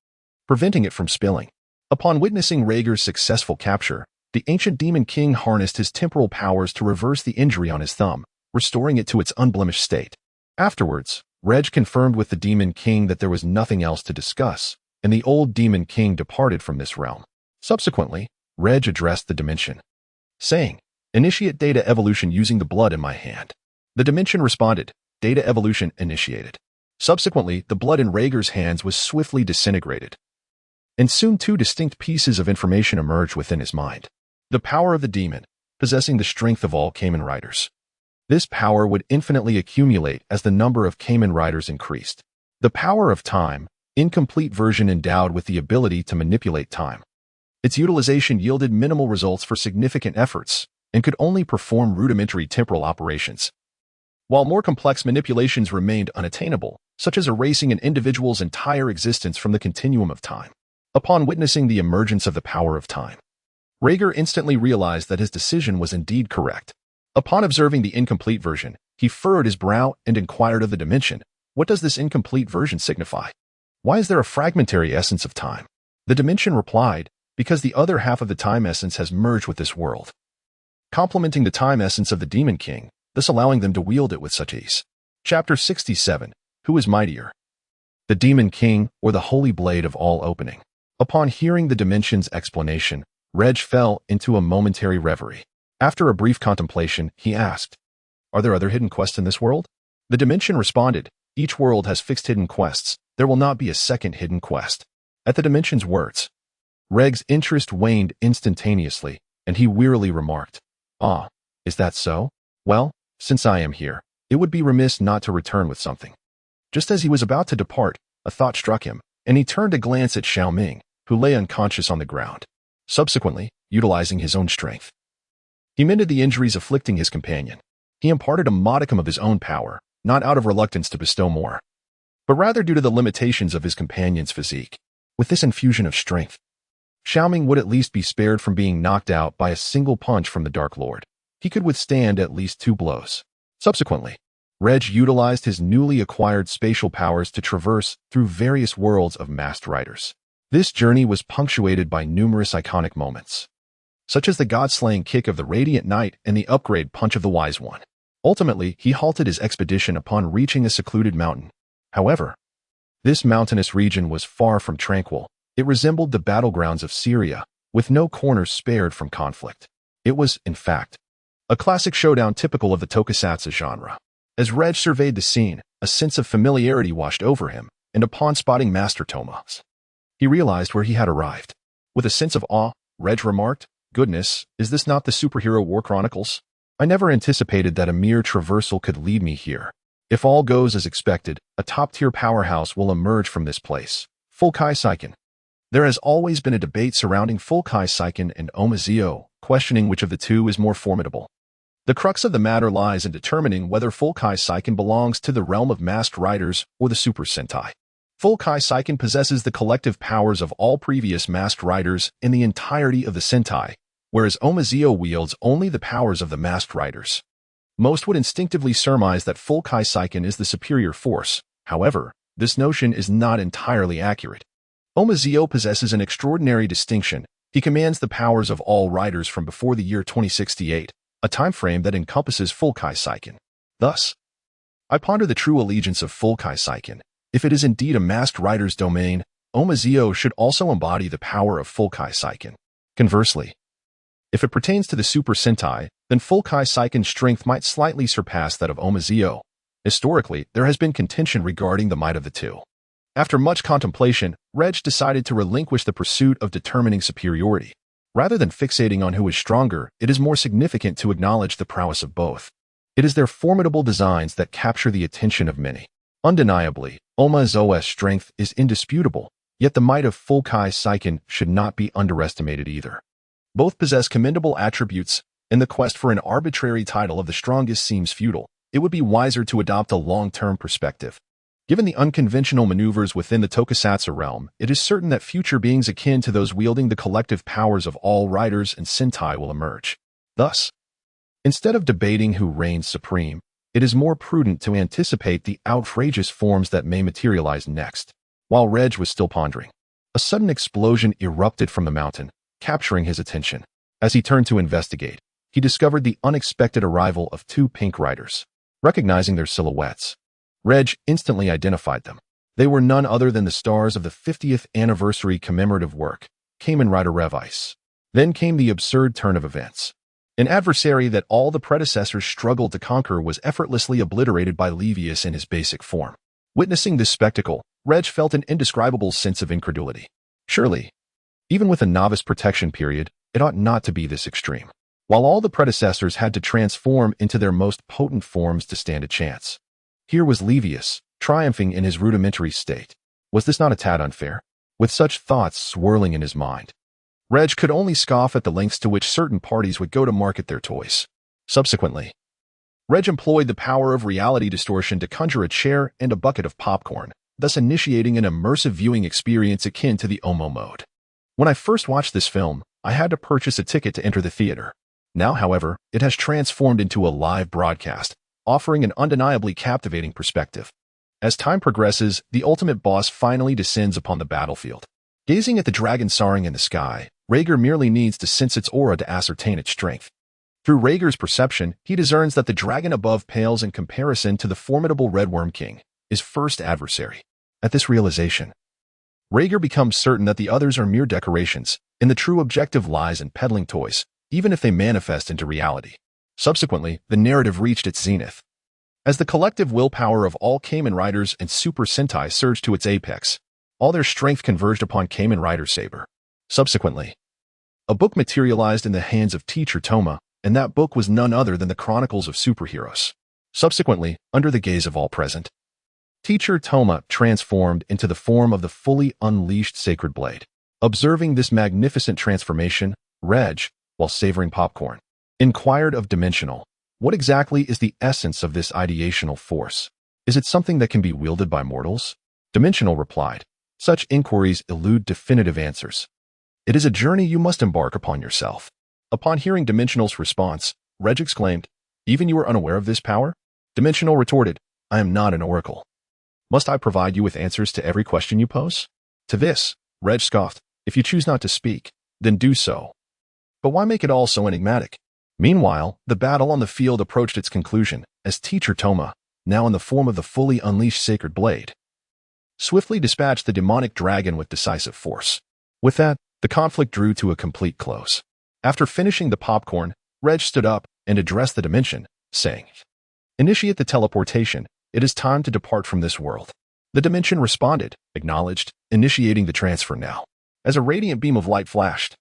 preventing it from spilling. Upon witnessing Regger's successful capture, the ancient Demon King harnessed his temporal powers to reverse the injury on his thumb, restoring it to its unblemished state. Afterwards, Regg confirmed with the Demon King that there was nothing else to discuss, and the old Demon King departed from this realm. Subsequently, Regg addressed the dimension, saying, "Initiate data evolution using the blood in my hand." The dimension responded, "Data evolution initiated." Subsequently, the blood in Regger's hands was swiftly disintegrated, and soon 2 distinct pieces of information emerged within his mind. The power of the demon, possessing the strength of all Kamen Riders. This power would infinitely accumulate as the number of Kamen Riders increased. The power of time, incomplete version endowed with the ability to manipulate time. Its utilization yielded minimal results for significant efforts, and could only perform rudimentary temporal operations, while more complex manipulations remained unattainable, such as erasing an individual's entire existence from the continuum of time. Upon witnessing the emergence of the power of time, Regger instantly realized that his decision was indeed correct. Upon observing the incomplete version, he furrowed his brow and inquired of the dimension, "What does this incomplete version signify? Why is there a fragmentary essence of time?" The dimension replied, "Because the other half of the time essence has merged with this world, complementing the time essence of the Demon King, thus allowing them to wield it with such ease." Chapter 67, Who is Mightier? The Demon King, or the Holy Blade of All Opening. Upon hearing the dimension's explanation, Regg fell into a momentary reverie. After a brief contemplation, he asked, "Are there other hidden quests in this world?" The dimension responded, "Each world has fixed hidden quests. There will not be a second hidden quest." At the dimension's words, Regg's interest waned instantaneously, and he wearily remarked, "Ah, is that so? Well, since I am here, it would be remiss not to return with something." Just as he was about to depart, a thought struck him, and he turned to glance at Xiao Ming, who lay unconscious on the ground. Subsequently, utilizing his own strength. He mended the injuries afflicting his companion. He imparted a modicum of his own power, not out of reluctance to bestow more, but rather due to the limitations of his companion's physique. With this infusion of strength, Xiaoming would at least be spared from being knocked out by a single punch from the Dark Lord. He could withstand at least 2 blows. Subsequently, Regg utilized his newly acquired spatial powers to traverse through various worlds of masked riders. This journey was punctuated by numerous iconic moments, such as the god-slaying kick of the Radiant Knight and the upgrade punch of the Wise One. Ultimately, he halted his expedition upon reaching a secluded mountain. However, this mountainous region was far from tranquil. It resembled the battlegrounds of Syria, with no corners spared from conflict. It was, in fact, a classic showdown typical of the tokusatsu genre. As Regg surveyed the scene, a sense of familiarity washed over him, and upon spotting Master Toma's, he realized where he had arrived. With a sense of awe, Regg remarked, "Goodness, is this not the superhero War Chronicles? I never anticipated that a mere traversal could lead me here. If all goes as expected, a top-tier powerhouse will emerge from this place." Full-Kai Saiyan. There has always been a debate surrounding Full-Kai Saiyan and Omazeo, questioning which of the two is more formidable. The crux of the matter lies in determining whether Full-Kai Saiyan belongs to the realm of masked riders or the Super Sentai. Full-Kai Saiyan possesses the collective powers of all previous masked riders in the entirety of the Sentai, whereas Omazeo wields only the powers of the masked riders. Most would instinctively surmise that Full-Kai Saiyan is the superior force. However, this notion is not entirely accurate. Omazeo possesses an extraordinary distinction. He commands the powers of all riders from before the year 2068, a time frame that encompasses Full-Kai Saiyan. Thus, I ponder the true allegiance of Full-Kai Saiyan. If it is indeed a masked rider's domain, Omazeo should also embody the power of Full-Kai Saiyan. Conversely, if it pertains to the Super Sentai, then Full-Kai Saiyan's strength might slightly surpass that of Omazeo. Historically, there has been contention regarding the might of the two. After much contemplation, Regg decided to relinquish the pursuit of determining superiority. Rather than fixating on who is stronger, it is more significant to acknowledge the prowess of both. It is their formidable designs that capture the attention of many. Undeniably, Omazeo's strength is indisputable, yet the might of Full-Kai Saiyan should not be underestimated either. Both possess commendable attributes, and the quest for an arbitrary title of the strongest seems futile. It would be wiser to adopt a long-term perspective. Given the unconventional maneuvers within the tokusatsu realm, it is certain that future beings akin to those wielding the collective powers of all riders and Sentai will emerge. Thus, instead of debating who reigns supreme, it is more prudent to anticipate the outrageous forms that may materialize next. While Regg was still pondering, a sudden explosion erupted from the mountain, capturing his attention. As he turned to investigate, he discovered the unexpected arrival of 2 pink riders. Recognizing their silhouettes, Regg instantly identified them. They were none other than the stars of the 50th anniversary commemorative work, Kamen Rider Revice. Then came the absurd turn of events. An adversary that all the predecessors struggled to conquer was effortlessly obliterated by Levius in his basic form. Witnessing this spectacle, Regg felt an indescribable sense of incredulity. Surely, even with a novice protection period, it ought not to be this extreme. While all the predecessors had to transform into their most potent forms to stand a chance, here was Levius, triumphing in his rudimentary state. Was this not a tad unfair? With such thoughts swirling in his mind, Regg could only scoff at the lengths to which certain parties would go to market their toys. Subsequently, Regg employed the power of reality distortion to conjure a chair and a bucket of popcorn, thus initiating an immersive viewing experience akin to the Omo mode. When I first watched this film, I had to purchase a ticket to enter the theater. Now, however, it has transformed into a live broadcast, offering an undeniably captivating perspective. As time progresses, the ultimate boss finally descends upon the battlefield. Gazing at the dragon soaring in the sky, Regg merely needs to sense its aura to ascertain its strength. Through Regg's perception, he discerns that the dragon above pales in comparison to the formidable Red Worm King, his first adversary. At this realization, Regg becomes certain that the others are mere decorations, and the true objective lies in peddling toys, even if they manifest into reality. Subsequently, the narrative reached its zenith. As the collective willpower of all Kamen Riders and Super Sentai surged to its apex, all their strength converged upon Kamen Rider Saber. Subsequently, a book materialized in the hands of Teacher Toma, and that book was none other than the Chronicles of Superheroes. Subsequently, under the gaze of all present, Teacher Toma transformed into the form of the fully unleashed Sacred Blade. Observing this magnificent transformation, Regg, while savoring popcorn, inquired of Dimensional. What exactly is the essence of this ideational force? Is it something that can be wielded by mortals? Dimensional replied, such inquiries elude definitive answers. It is a journey you must embark upon yourself. Upon hearing Dimensional's response, Regg exclaimed, even you are unaware of this power? Dimensional retorted, I am not an oracle. Must I provide you with answers to every question you pose? To this, Regg scoffed, if you choose not to speak, then do so. But why make it all so enigmatic? Meanwhile, the battle on the field approached its conclusion as Teacher Toma, now in the form of the fully unleashed sacred blade, swiftly dispatched the demonic dragon with decisive force. With that, the conflict drew to a complete close. After finishing the popcorn, Regg stood up and addressed the dimension, saying, initiate the teleportation. It is time to depart from this world. The dimension responded, acknowledged, initiating the transfer now. As a radiant beam of light flashed,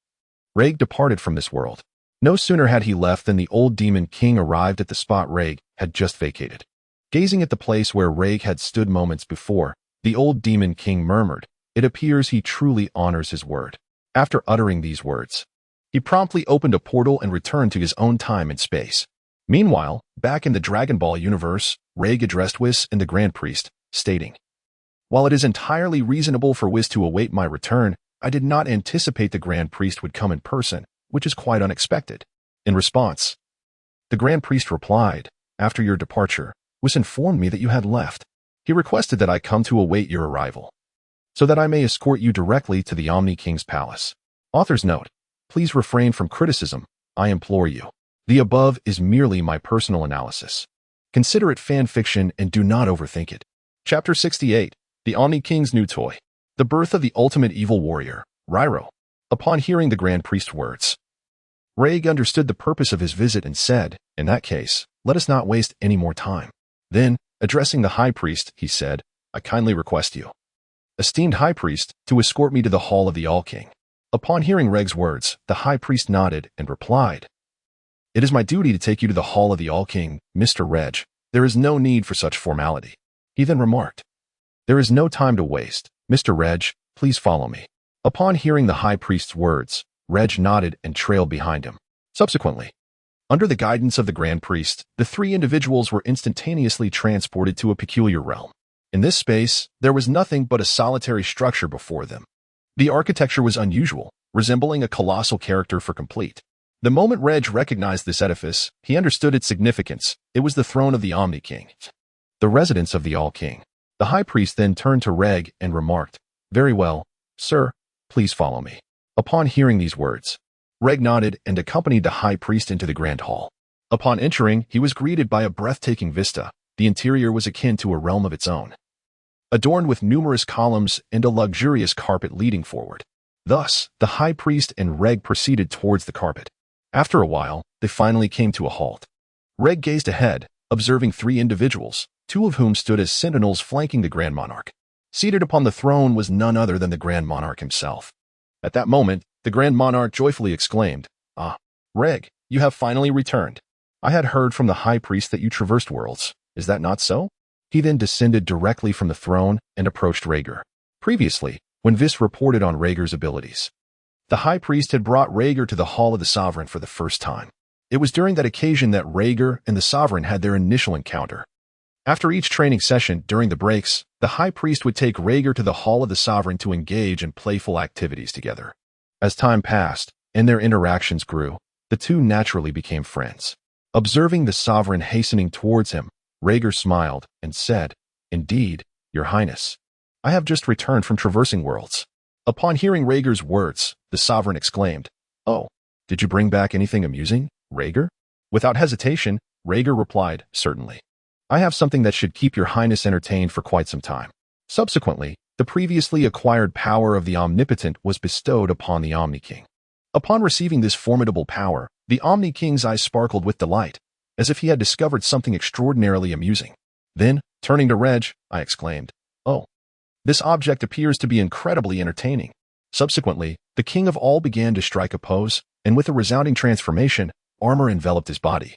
Regg departed from this world. No sooner had he left than the old demon king arrived at the spot Regg had just vacated. Gazing at the place where Regg had stood moments before, the old demon king murmured, it appears he truly honors his word. After uttering these words, he promptly opened a portal and returned to his own time and space. Meanwhile, back in the Dragon Ball universe, Regg addressed Whis and the Grand Priest, stating, while it is entirely reasonable for Whis to await my return, I did not anticipate the Grand Priest would come in person, which is quite unexpected. In response, the Grand Priest replied, after your departure, Whis informed me that you had left. He requested that I come to await your arrival, so that I may escort you directly to the Omni King's palace. Author's note, please refrain from criticism, I implore you. The above is merely my personal analysis. Consider it fan fiction and do not overthink it. Chapter 68, The Omni King's New Toy. The birth of the ultimate evil warrior, Lero. Upon hearing the Grand Priest's words, Regg understood the purpose of his visit and said, in that case, let us not waste any more time. Then, addressing the High Priest, he said, I kindly request you, esteemed High Priest, to escort me to the Hall of the All-King. Upon hearing Regg's words, the High Priest nodded and replied, it is my duty to take you to the Hall of the All-King, Mr. Regg. There is no need for such formality. He then remarked, there is no time to waste. Mr. Regg, please follow me. Upon hearing the High Priest's words, Regg nodded and trailed behind him. Subsequently, under the guidance of the Grand Priest, the three individuals were instantaneously transported to a peculiar realm. In this space, there was nothing but a solitary structure before them. The architecture was unusual, resembling a colossal character for complete. The moment Regg recognized this edifice, he understood its significance. It was the throne of the Omni King, the residence of the All-King. The High Priest then turned to Regg and remarked, very well, sir, please follow me. Upon hearing these words, Regg nodded and accompanied the High Priest into the Grand Hall. Upon entering, he was greeted by a breathtaking vista. The interior was akin to a realm of its own, adorned with numerous columns and a luxurious carpet leading forward. Thus, the High Priest and Regg proceeded towards the carpet. After a while, they finally came to a halt. Regg gazed ahead, observing three individuals, two of whom stood as sentinels flanking the Grand Monarch. Seated upon the throne was none other than the Grand Monarch himself. At that moment, the Grand Monarch joyfully exclaimed, ah, Regg, you have finally returned. I had heard from the High Priest that you traversed worlds. Is that not so? He then descended directly from the throne and approached Regg. Previously, when Vis reported on Regg's abilities, the High Priest had brought Regg to the Hall of the Sovereign for the first time. It was during that occasion that Regg and the Sovereign had their initial encounter. After each training session, during the breaks, the High Priest would take Regg to the Hall of the Sovereign to engage in playful activities together. As time passed, and their interactions grew, the two naturally became friends. Observing the Sovereign hastening towards him, Regg smiled and said, indeed, Your Highness, I have just returned from traversing worlds. Upon hearing Regg's words, the Sovereign exclaimed, oh, did you bring back anything amusing, Regg? Without hesitation, Regg replied, certainly. I have something that should keep Your Highness entertained for quite some time. Subsequently, the previously acquired power of the Omnipotent was bestowed upon the Omni King. Upon receiving this formidable power, the Omni King's eyes sparkled with delight, as if he had discovered something extraordinarily amusing. Then, turning to Regg, I exclaimed, oh, this object appears to be incredibly entertaining. Subsequently, the King of All began to strike a pose, and with a resounding transformation, armor enveloped his body,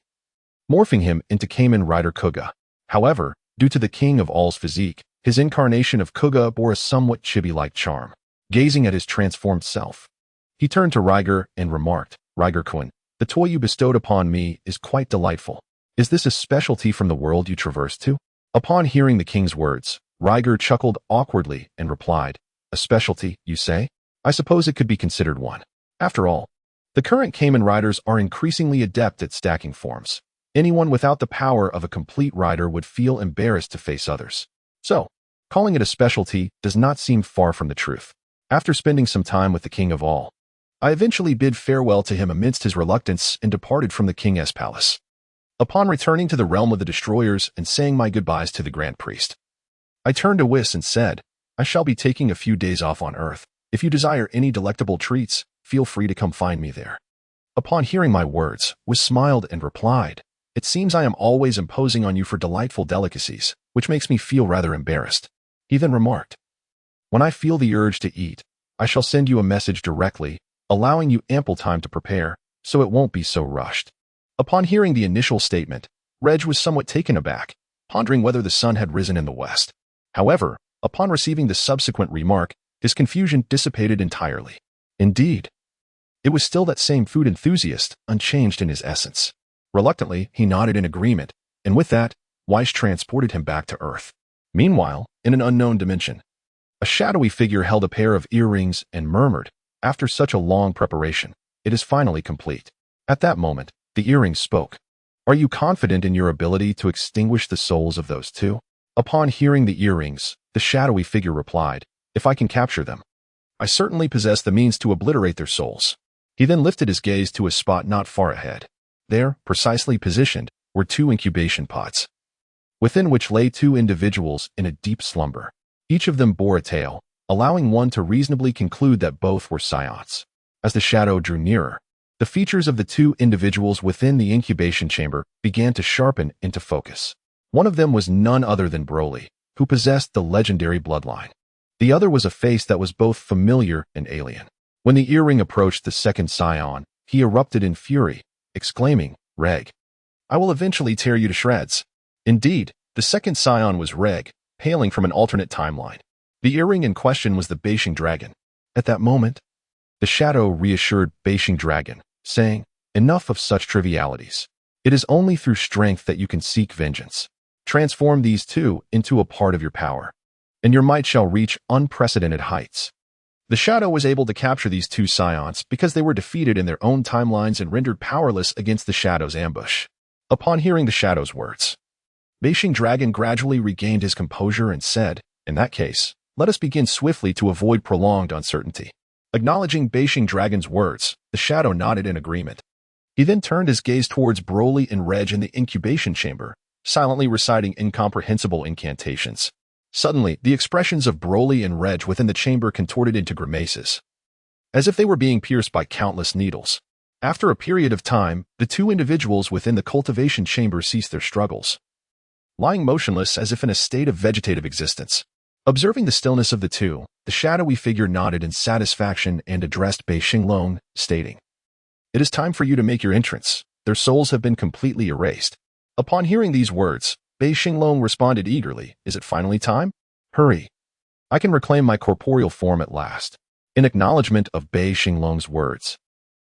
morphing him into Kamen Rider Kuga. However, due to the King of All's physique, his incarnation of Kuga bore a somewhat chibi-like charm. Gazing at his transformed self, He turned to Riger and remarked, Riger-kun, the toy you bestowed upon me is quite delightful. Is this a specialty from the world you traverse to? Upon hearing the king's words, Riger chuckled awkwardly and replied, a specialty, you say? I suppose it could be considered one. After all, the current Kamen Riders are increasingly adept at stacking forms. Anyone without the power of a complete rider would feel embarrassed to face others. So, calling it a specialty does not seem far from the truth. After spending some time with the king of all, I eventually bid farewell to him amidst his reluctance and departed from the king's palace. Upon returning to the realm of the destroyers and saying my goodbyes to the Grand Priest, I turned to Whis and said, I shall be taking a few days off on Earth. If you desire any delectable treats, feel free to come find me there. Upon hearing my words, Whis smiled and replied, it seems I am always imposing on you for delightful delicacies, which makes me feel rather embarrassed. He then remarked, when I feel the urge to eat, I shall send you a message directly, allowing you ample time to prepare, so it won't be so rushed. Upon hearing the initial statement, Regg was somewhat taken aback, pondering whether the sun had risen in the west. However, upon receiving the subsequent remark, his confusion dissipated entirely. Indeed, it was still that same food enthusiast, unchanged in his essence. Reluctantly, he nodded in agreement, and with that, Weiss transported him back to Earth. Meanwhile, in an unknown dimension, a shadowy figure held a pair of earrings and murmured, after such a long preparation, it is finally complete. At that moment, the earrings spoke. Are you confident in your ability to extinguish the souls of those two? Upon hearing the earrings, the shadowy figure replied, if I can capture them, I certainly possess the means to obliterate their souls. He then lifted his gaze to a spot not far ahead. There, precisely positioned, were two incubation pods, within which lay two individuals in a deep slumber. Each of them bore a tail, allowing one to reasonably conclude that both were Saiyans. As the shadow drew nearer, the features of the two individuals within the incubation chamber began to sharpen into focus. One of them was none other than Broly, who possessed the legendary bloodline. The other was a face that was both familiar and alien. When the earring approached the second Saiyan, he erupted in fury, exclaiming, Regg, I will eventually tear you to shreds. Indeed, the second Saiyan was Regg, hailing from an alternate timeline. The earring in question was the Beishing Dragon. At that moment, the shadow reassured Beishing Dragon, saying, enough of such trivialities. It is only through strength that you can seek vengeance. Transform these two into a part of your power, and your might shall reach unprecedented heights. The shadow was able to capture these two Saiyans because they were defeated in their own timelines and rendered powerless against the shadow's ambush. Upon hearing the shadow's words, Beishing Dragon gradually regained his composure and said, in that case, let us begin swiftly to avoid prolonged uncertainty. Acknowledging Beishing Dragon's words, the shadow nodded in agreement. He then turned his gaze towards Broly and Regg in the incubation chamber, silently reciting incomprehensible incantations. Suddenly, the expressions of Broly and Regg within the chamber contorted into grimaces, as if they were being pierced by countless needles. After a period of time, the two individuals within the cultivation chamber ceased their struggles, lying motionless as if in a state of vegetative existence. Observing the stillness of the two, the shadowy figure nodded in satisfaction and addressed Beishing Long, stating, it is time for you to make your entrance. Their souls have been completely erased. Upon hearing these words, Beishing Long responded eagerly, is it finally time? Hurry. I can reclaim my corporeal form at last. In acknowledgement of Beishing Long's words,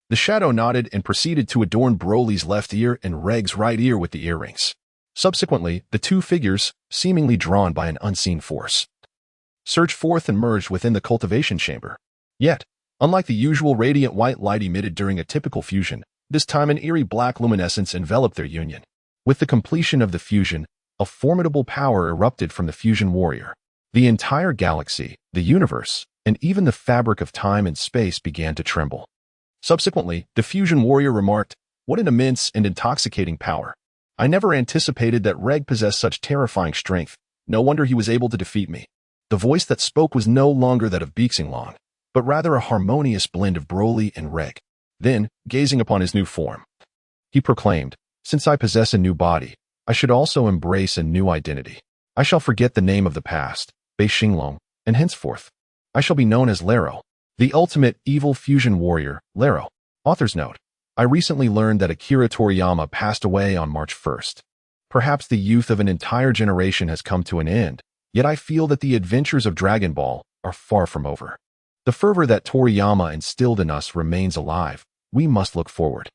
the shadow nodded and proceeded to adorn Broly's left ear and Regg's right ear with the earrings. Subsequently, the two figures, seemingly drawn by an unseen force, surged forth and merged within the cultivation chamber. Yet, unlike the usual radiant white light emitted during a typical fusion, this time an eerie black luminescence enveloped their union. With the completion of the fusion, a formidable power erupted from the fusion warrior. The entire galaxy, the universe, and even the fabric of time and space began to tremble. Subsequently, the fusion warrior remarked, what an immense and intoxicating power. I never anticipated that Regg possessed such terrifying strength. No wonder he was able to defeat me. The voice that spoke was no longer that of Beishing Long, but rather a harmonious blend of Broly and Regg. Then, gazing upon his new form, he proclaimed, since I possess a new body, I should also embrace a new identity. I shall forget the name of the past, Beishing Long, and henceforth, I shall be known as Lero, the ultimate evil fusion warrior, Lero. Author's note. I recently learned that Akira Toriyama passed away on March 1st. Perhaps the youth of an entire generation has come to an end, yet I feel that the adventures of Dragon Ball are far from over. The fervor that Toriyama instilled in us remains alive. We must look forward.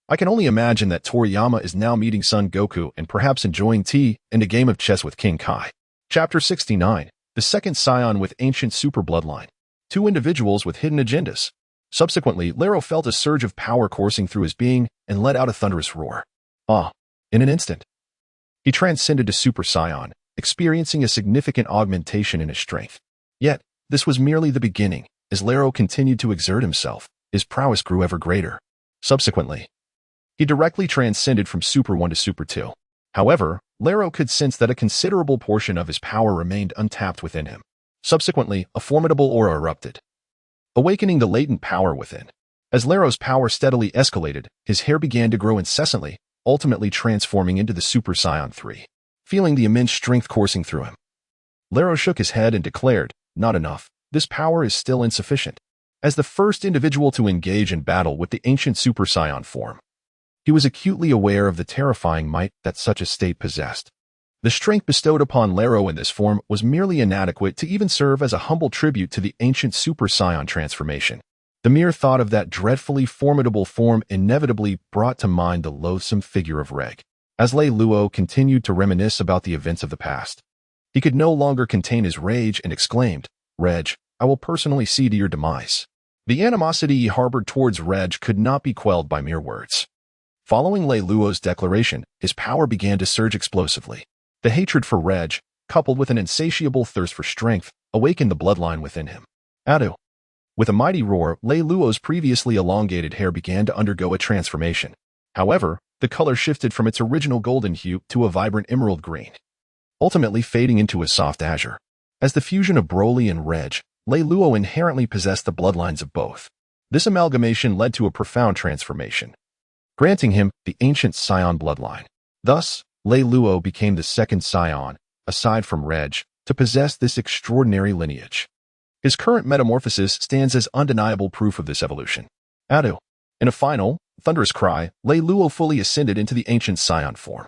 I can only imagine that Toriyama is now meeting Son Goku and perhaps enjoying tea and a game of chess with King Kai. Chapter 69. The second Saiyan with ancient super bloodline. Two individuals with hidden agendas. Subsequently, Lero felt a surge of power coursing through his being and let out a thunderous roar. In an instant, he transcended to Super Saiyan, experiencing a significant augmentation in his strength. Yet, this was merely the beginning. As Lero continued to exert himself, his prowess grew ever greater. Subsequently, he directly transcended from Super 1 to Super 2. However, Lero could sense that a considerable portion of his power remained untapped within him. Subsequently, a formidable aura erupted, awakening the latent power within. As Lero's power steadily escalated, his hair began to grow incessantly, ultimately transforming into the Super Saiyan 3. Feeling the immense strength coursing through him, Lero shook his head and declared, "Not enough. This power is still insufficient." As the first individual to engage in battle with the ancient Super Saiyan form, he was acutely aware of the terrifying might that such a state possessed. The strength bestowed upon Lero in this form was merely inadequate to even serve as a humble tribute to the ancient Super Saiyan transformation. The mere thought of that dreadfully formidable form inevitably brought to mind the loathsome figure of Regg. As Lei Luo continued to reminisce about the events of the past, he could no longer contain his rage and exclaimed, "Regg, I will personally see to your demise." The animosity he harbored towards Regg could not be quelled by mere words. Following Lei Luo's declaration, his power began to surge explosively. The hatred for Regg, coupled with an insatiable thirst for strength, awakened the bloodline within him. Adu. With a mighty roar, Lei Luo's previously elongated hair began to undergo a transformation. However, the color shifted from its original golden hue to a vibrant emerald green, ultimately fading into a soft azure. As the fusion of Broly and Regg, Lei Luo inherently possessed the bloodlines of both. This amalgamation led to a profound transformation, granting him the ancient Saiyan bloodline. Thus, Lei Luo became the second Saiyan, aside from Regg, to possess this extraordinary lineage. His current metamorphosis stands as undeniable proof of this evolution. Adu. In a final, thunderous cry, Lei Luo fully ascended into the ancient Saiyan form.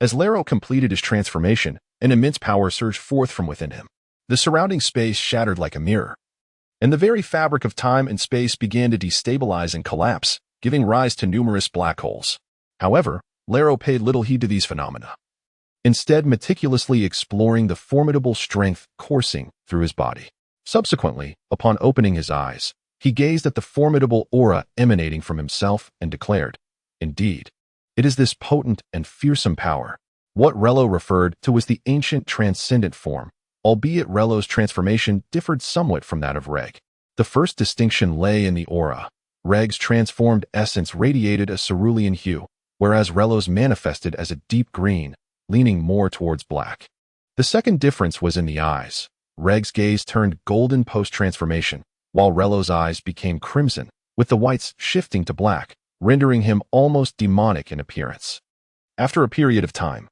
As Lero completed his transformation, an immense power surged forth from within him. The surrounding space shattered like a mirror, and the very fabric of time and space began to destabilize and collapse, giving rise to numerous black holes. However, Lero paid little heed to these phenomena, instead meticulously exploring the formidable strength coursing through his body. Subsequently, upon opening his eyes, he gazed at the formidable aura emanating from himself and declared, "Indeed, it is this potent and fearsome power." What Relo referred to as the ancient transcendent form, albeit Relo's transformation differed somewhat from that of Regg. The first distinction lay in the aura. Regg's transformed essence radiated a cerulean hue, whereas Relo's manifested as a deep green, leaning more towards black. The second difference was in the eyes. Regg's gaze turned golden post-transformation, while Relo's eyes became crimson, with the whites shifting to black, rendering him almost demonic in appearance. After a period of time,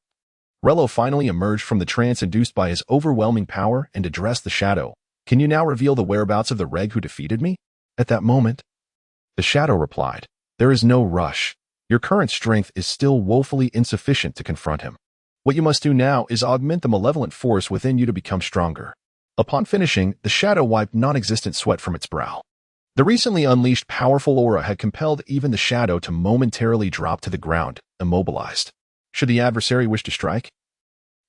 Relo finally emerged from the trance induced by his overwhelming power and addressed the shadow. "Can you now reveal the whereabouts of the Regg who defeated me?" At that moment, the shadow replied, "There is no rush. Your current strength is still woefully insufficient to confront him. What you must do now is augment the malevolent force within you to become stronger." Upon finishing, the shadow wiped non-existent sweat from its brow. The recently unleashed powerful aura had compelled even the shadow to momentarily drop to the ground, immobilized. Should the adversary wish to strike,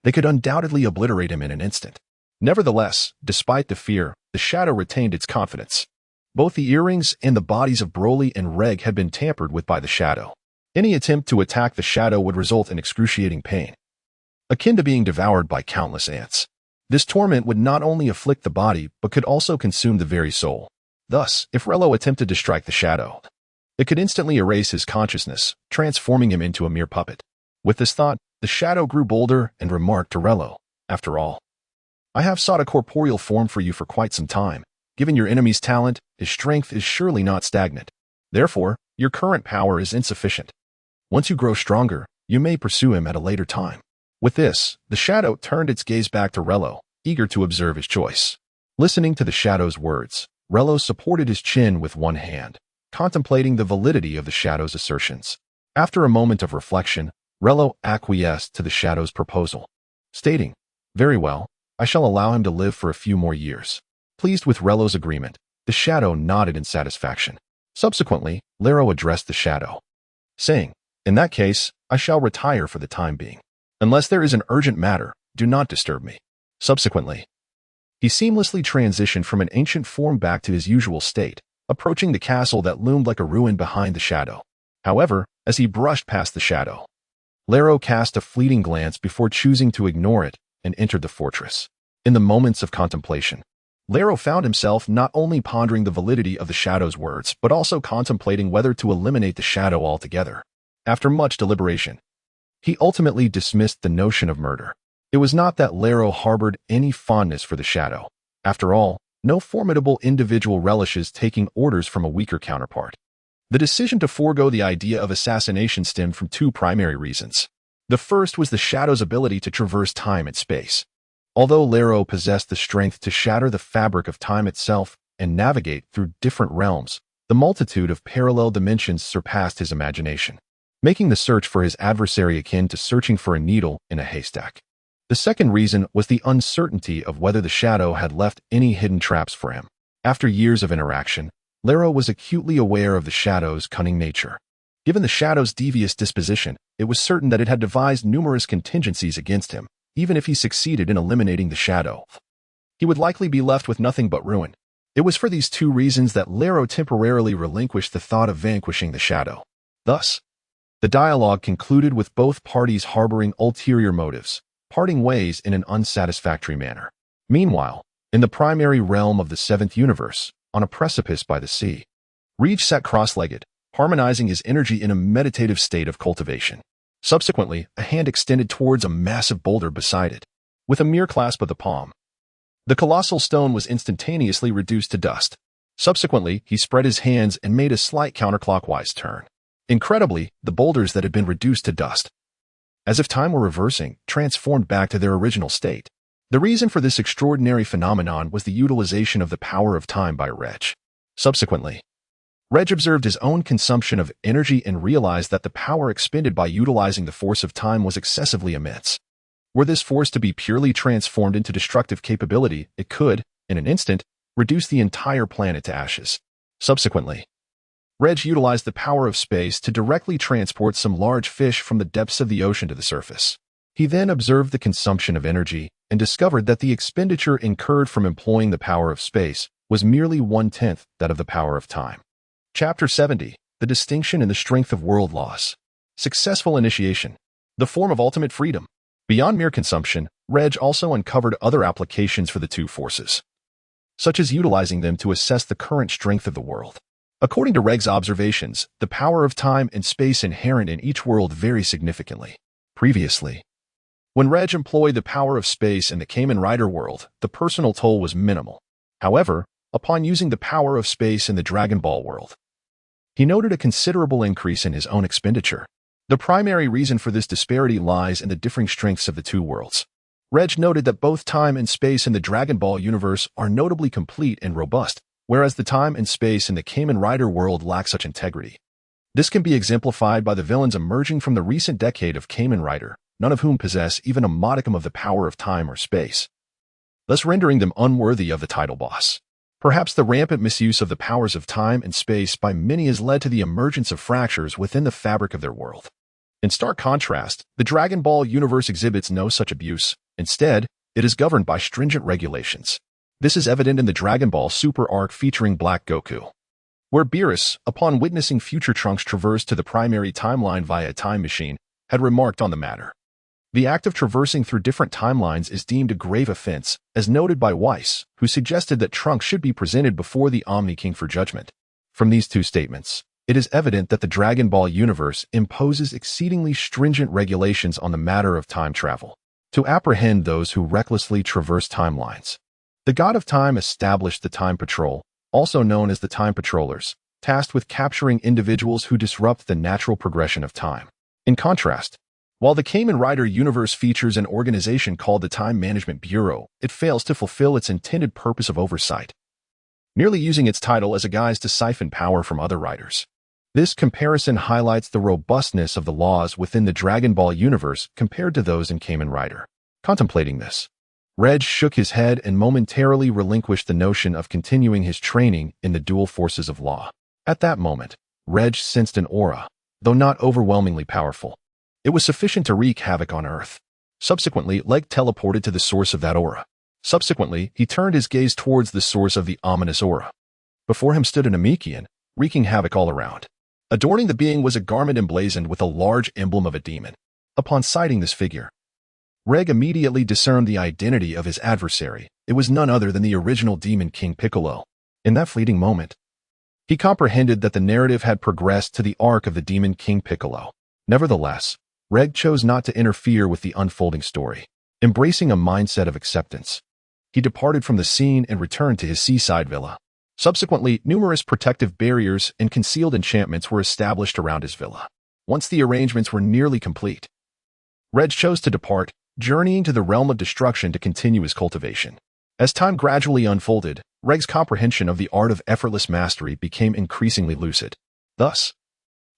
they could undoubtedly obliterate him in an instant. Nevertheless, despite the fear, the shadow retained its confidence. Both the earrings and the bodies of Broly and Regg had been tampered with by the shadow. Any attempt to attack the shadow would result in excruciating pain, akin to being devoured by countless ants. This torment would not only afflict the body, but could also consume the very soul. Thus, if Relo attempted to strike the shadow, it could instantly erase his consciousness, transforming him into a mere puppet. With this thought, the shadow grew bolder and remarked to Relo, "After all, I have sought a corporeal form for you for quite some time. Given your enemy's talent, his strength is surely not stagnant. Therefore, your current power is insufficient. Once you grow stronger, you may pursue him at a later time." With this, the shadow turned its gaze back to Relo, eager to observe his choice. Listening to the shadow's words, Relo supported his chin with one hand, contemplating the validity of the shadow's assertions. After a moment of reflection, Relo acquiesced to the shadow's proposal, stating, "Very well, I shall allow him to live for a few more years." Pleased with Relo's agreement, The shadow nodded in satisfaction. Subsequently, Lero addressed the shadow, saying, "In that case, I shall retire for the time being. Unless there is an urgent matter, do not disturb me." Subsequently, he seamlessly transitioned from an ancient form back to his usual state, approaching the castle that loomed like a ruin behind the shadow. However, as he brushed past the shadow, Lero cast a fleeting glance before choosing to ignore it and entered the fortress. In the moments of contemplation, Lero found himself not only pondering the validity of the shadow's words, but also contemplating whether to eliminate the shadow altogether. After much deliberation, he ultimately dismissed the notion of murder. It was not that Lero harbored any fondness for the shadow. After all, no formidable individual relishes taking orders from a weaker counterpart. The decision to forego the idea of assassination stemmed from two primary reasons. The first was the shadow's ability to traverse time and space. Although Lero possessed the strength to shatter the fabric of time itself and navigate through different realms, the multitude of parallel dimensions surpassed his imagination, making the search for his adversary akin to searching for a needle in a haystack. The second reason was the uncertainty of whether the shadow had left any hidden traps for him. After years of interaction, Lero was acutely aware of the shadow's cunning nature. Given the shadow's devious disposition, it was certain that it had devised numerous contingencies against him. Even if he succeeded in eliminating the shadow, he would likely be left with nothing but ruin. It was for these two reasons that Lero temporarily relinquished the thought of vanquishing the shadow. Thus, the dialogue concluded with both parties harboring ulterior motives, parting ways in an unsatisfactory manner. Meanwhile, in the primary realm of the seventh universe, on a precipice by the sea, Regg sat cross-legged, harmonizing his energy in a meditative state of cultivation. Subsequently, a hand extended towards a massive boulder beside it. With a mere clasp of the palm, the colossal stone was instantaneously reduced to dust. Subsequently, he spread his hands and made a slight counterclockwise turn. Incredibly, the boulders that had been reduced to dust, as if time were reversing, transformed back to their original state. The reason for this extraordinary phenomenon was the utilization of the power of time by Regg. Subsequently, Regg observed his own consumption of energy and realized that the power expended by utilizing the force of time was excessively immense. Were this force to be purely transformed into destructive capability, it could, in an instant, reduce the entire planet to ashes. Subsequently, Regg utilized the power of space to directly transport some large fish from the depths of the ocean to the surface. He then observed the consumption of energy and discovered that the expenditure incurred from employing the power of space was merely 1/10 that of the power of time. Chapter 70, The Distinction and the Strength of World Laws. Successful initiation. The form of ultimate freedom. Beyond mere consumption, Regg also uncovered other applications for the two forces, such as utilizing them to assess the current strength of the world. According to Regg's observations, the power of time and space inherent in each world vary significantly. Previously, when Regg employed the power of space in the Kamen Rider world, the personal toll was minimal. However, upon using the power of space in the Dragon Ball world, he noted a considerable increase in his own expenditure. The primary reason for this disparity lies in the differing strengths of the two worlds. Regg noted that both time and space in the Dragon Ball universe are notably complete and robust, whereas the time and space in the Kamen Rider world lack such integrity. This can be exemplified by the villains emerging from the recent decade of Kamen Rider, none of whom possess even a modicum of the power of time or space, thus rendering them unworthy of the title boss. Perhaps the rampant misuse of the powers of time and space by many has led to the emergence of fractures within the fabric of their world. In stark contrast, the Dragon Ball universe exhibits no such abuse. Instead, it is governed by stringent regulations. This is evident in the Dragon Ball Super arc featuring Black Goku, where Beerus, upon witnessing future Trunks traverse to the primary timeline via a time machine, had remarked on the matter. The act of traversing through different timelines is deemed a grave offense, as noted by Weiss, who suggested that Trunks should be presented before the Omni King for judgment. From these two statements, it is evident that the Dragon Ball universe imposes exceedingly stringent regulations on the matter of time travel, to apprehend those who recklessly traverse timelines. The God of Time established the Time Patrol, also known as the Time Patrollers, tasked with capturing individuals who disrupt the natural progression of time. In contrast, while the Kamen Rider universe features an organization called the Time Management Bureau, it fails to fulfill its intended purpose of oversight, merely using its title as a guise to siphon power from other riders. This comparison highlights the robustness of the laws within the Dragon Ball universe compared to those in Kamen Rider. Contemplating this, Regg shook his head and momentarily relinquished the notion of continuing his training in the dual forces of law. At that moment, Regg sensed an aura, though not overwhelmingly powerful. It was sufficient to wreak havoc on Earth. Subsequently, Regg teleported to the source of that aura. Subsequently, he turned his gaze towards the source of the ominous aura. Before him stood an Namekian, wreaking havoc all around. Adorning the being was a garment emblazoned with a large emblem of a demon. Upon sighting this figure, Regg immediately discerned the identity of his adversary. It was none other than the original Demon King Piccolo. In that fleeting moment, he comprehended that the narrative had progressed to the arc of the Demon King Piccolo. Nevertheless, Regg chose not to interfere with the unfolding story. Embracing a mindset of acceptance, he departed from the scene and returned to his seaside villa. Subsequently, numerous protective barriers and concealed enchantments were established around his villa. Once the arrangements were nearly complete, Regg chose to depart, journeying to the realm of destruction to continue his cultivation. As time gradually unfolded, Regg's comprehension of the art of effortless mastery became increasingly lucid. Thus,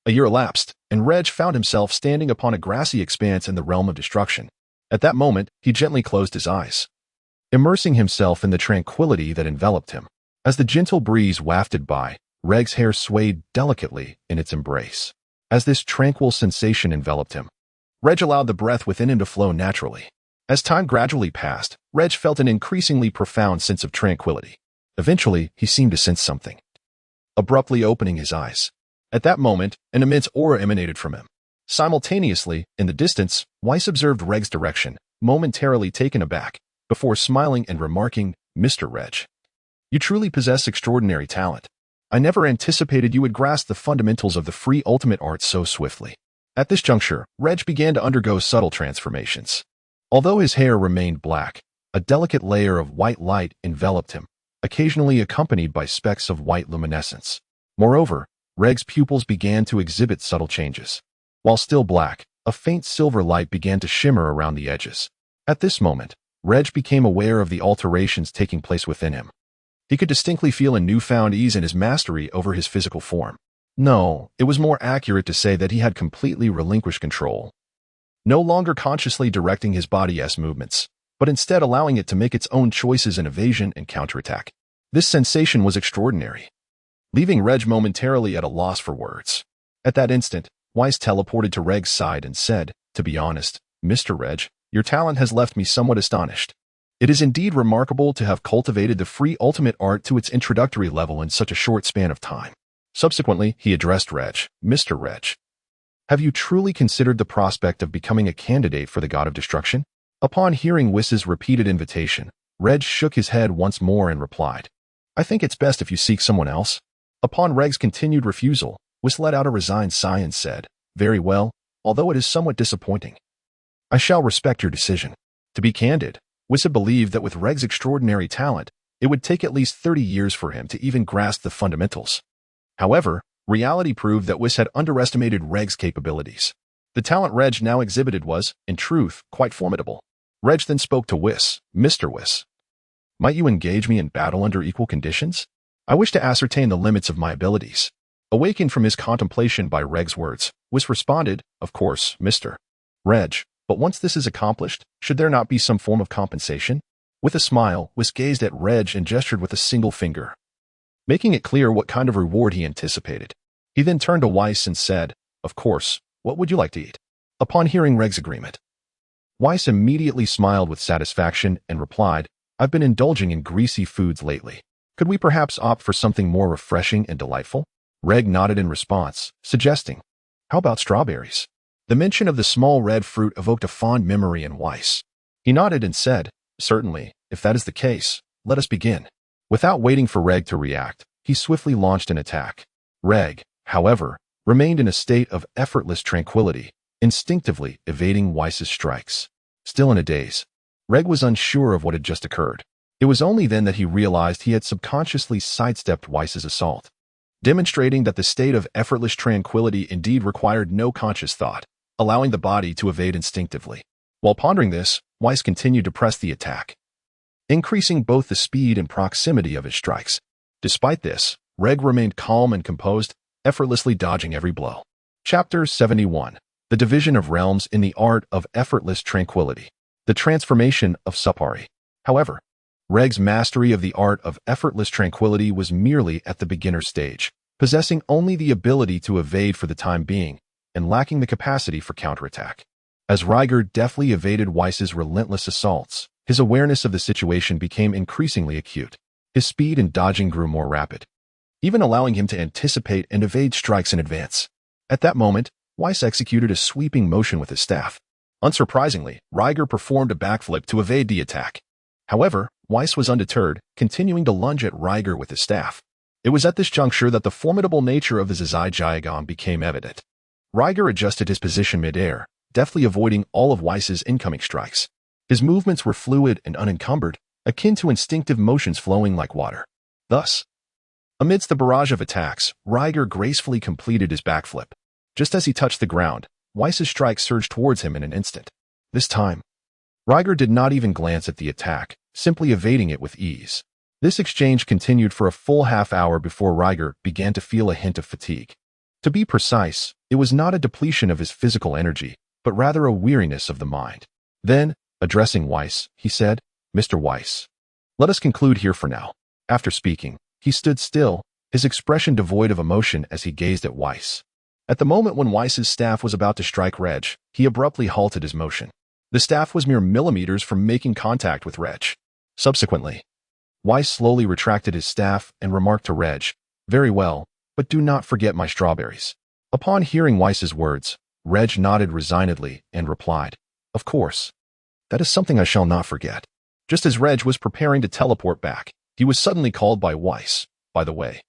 a year elapsed, and Regg found himself standing upon a grassy expanse in the realm of destruction. At that moment, he gently closed his eyes, immersing himself in the tranquility that enveloped him. As the gentle breeze wafted by, Regg's hair swayed delicately in its embrace. As this tranquil sensation enveloped him, Regg allowed the breath within him to flow naturally. As time gradually passed, Regg felt an increasingly profound sense of tranquility. Eventually, he seemed to sense something, abruptly opening his eyes. At that moment, an immense aura emanated from him. Simultaneously, in the distance, Weiss observed Regg's direction, momentarily taken aback, before smiling and remarking, "Mr. Regg, you truly possess extraordinary talent. I never anticipated you would grasp the fundamentals of the free ultimate art so swiftly." At this juncture, Regg began to undergo subtle transformations. Although his hair remained black, a delicate layer of white light enveloped him, occasionally accompanied by specks of white luminescence. Moreover, Regg's pupils began to exhibit subtle changes. While still black, a faint silver light began to shimmer around the edges. At this moment, Regg became aware of the alterations taking place within him. He could distinctly feel a newfound ease in his mastery over his physical form. No, it was more accurate to say that he had completely relinquished control. No longer consciously directing his body's movements, but instead allowing it to make its own choices in evasion and counterattack. This sensation was extraordinary, leaving Regg momentarily at a loss for words. At that instant, Weiss teleported to Regg's side and said, "To be honest, Mr. Regg, your talent has left me somewhat astonished. It is indeed remarkable to have cultivated the free ultimate art to its introductory level in such a short span of time." Subsequently, he addressed Regg, "Mr. Regg, have you truly considered the prospect of becoming a candidate for the God of Destruction?" Upon hearing Weiss's repeated invitation, Regg shook his head once more and replied, "I think it's best if you seek someone else." Upon Regg's continued refusal, Weiss let out a resigned sigh and said, "Very well, although it is somewhat disappointing. I shall respect your decision." To be candid, Weiss had believed that with Regg's extraordinary talent, it would take at least 30 years for him to even grasp the fundamentals. However, reality proved that Weiss had underestimated Regg's capabilities. The talent Regg now exhibited was, in truth, quite formidable. Regg then spoke to Weiss, "Mr. Weiss, might you engage me in battle under equal conditions? I wish to ascertain the limits of my abilities." Awakened from his contemplation by Regg's words, Weiss responded, "Of course, Mr. Regg, but once this is accomplished, should there not be some form of compensation?" With a smile, Weiss gazed at Regg and gestured with a single finger, making it clear what kind of reward he anticipated. He then turned to Weiss and said, "Of course, what would you like to eat?" Upon hearing Regg's agreement, Weiss immediately smiled with satisfaction and replied, "I've been indulging in greasy foods lately. Could we perhaps opt for something more refreshing and delightful?" Regg nodded in response, suggesting, "How about strawberries?" The mention of the small red fruit evoked a fond memory in Weiss. He nodded and said, "Certainly, if that is the case, let us begin." Without waiting for Regg to react, he swiftly launched an attack. Regg, however, remained in a state of effortless tranquility, instinctively evading Weiss's strikes. Still in a daze, Regg was unsure of what had just occurred. It was only then that he realized he had subconsciously sidestepped Weiss's assault, demonstrating that the state of effortless tranquility indeed required no conscious thought, allowing the body to evade instinctively. While pondering this, Weiss continued to press the attack, increasing both the speed and proximity of his strikes. Despite this, Regg remained calm and composed, effortlessly dodging every blow. Chapter 71. The Division of Realms in the Art of Effortless Tranquility. The Transformation of Sapali. However, Regg's mastery of the art of effortless tranquility was merely at the beginner stage, possessing only the ability to evade for the time being and lacking the capacity for counterattack. As Regg deftly evaded Weiss's relentless assaults, his awareness of the situation became increasingly acute. His speed in dodging grew more rapid, even allowing him to anticipate and evade strikes in advance. At that moment, Weiss executed a sweeping motion with his staff. Unsurprisingly, Regg performed a backflip to evade the attack. However, Weiss was undeterred, continuing to lunge at Regg with his staff. It was at this juncture that the formidable nature of the Zazai Jiagon became evident. Regg adjusted his position mid-air, deftly avoiding all of Weiss's incoming strikes. His movements were fluid and unencumbered, akin to instinctive motions flowing like water. Thus, amidst the barrage of attacks, Regg gracefully completed his backflip. Just as he touched the ground, Weiss's strike surged towards him in an instant. This time, Regg did not even glance at the attack, simply evading it with ease. This exchange continued for a full half-hour before Regg began to feel a hint of fatigue. To be precise, it was not a depletion of his physical energy, but rather a weariness of the mind. Then, addressing Weiss, he said, "Mr. Weiss, let us conclude here for now." After speaking, he stood still, his expression devoid of emotion as he gazed at Weiss. At the moment when Weiss's staff was about to strike Regg, he abruptly halted his motion. The staff was mere millimeters from making contact with Regg. Subsequently, Weiss slowly retracted his staff and remarked to Regg, "Very well, but do not forget my strawberries." Upon hearing Weiss's words, Regg nodded resignedly and replied, "Of course. That is something I shall not forget." Just as Regg was preparing to teleport back, he was suddenly called by Weiss. "By the way,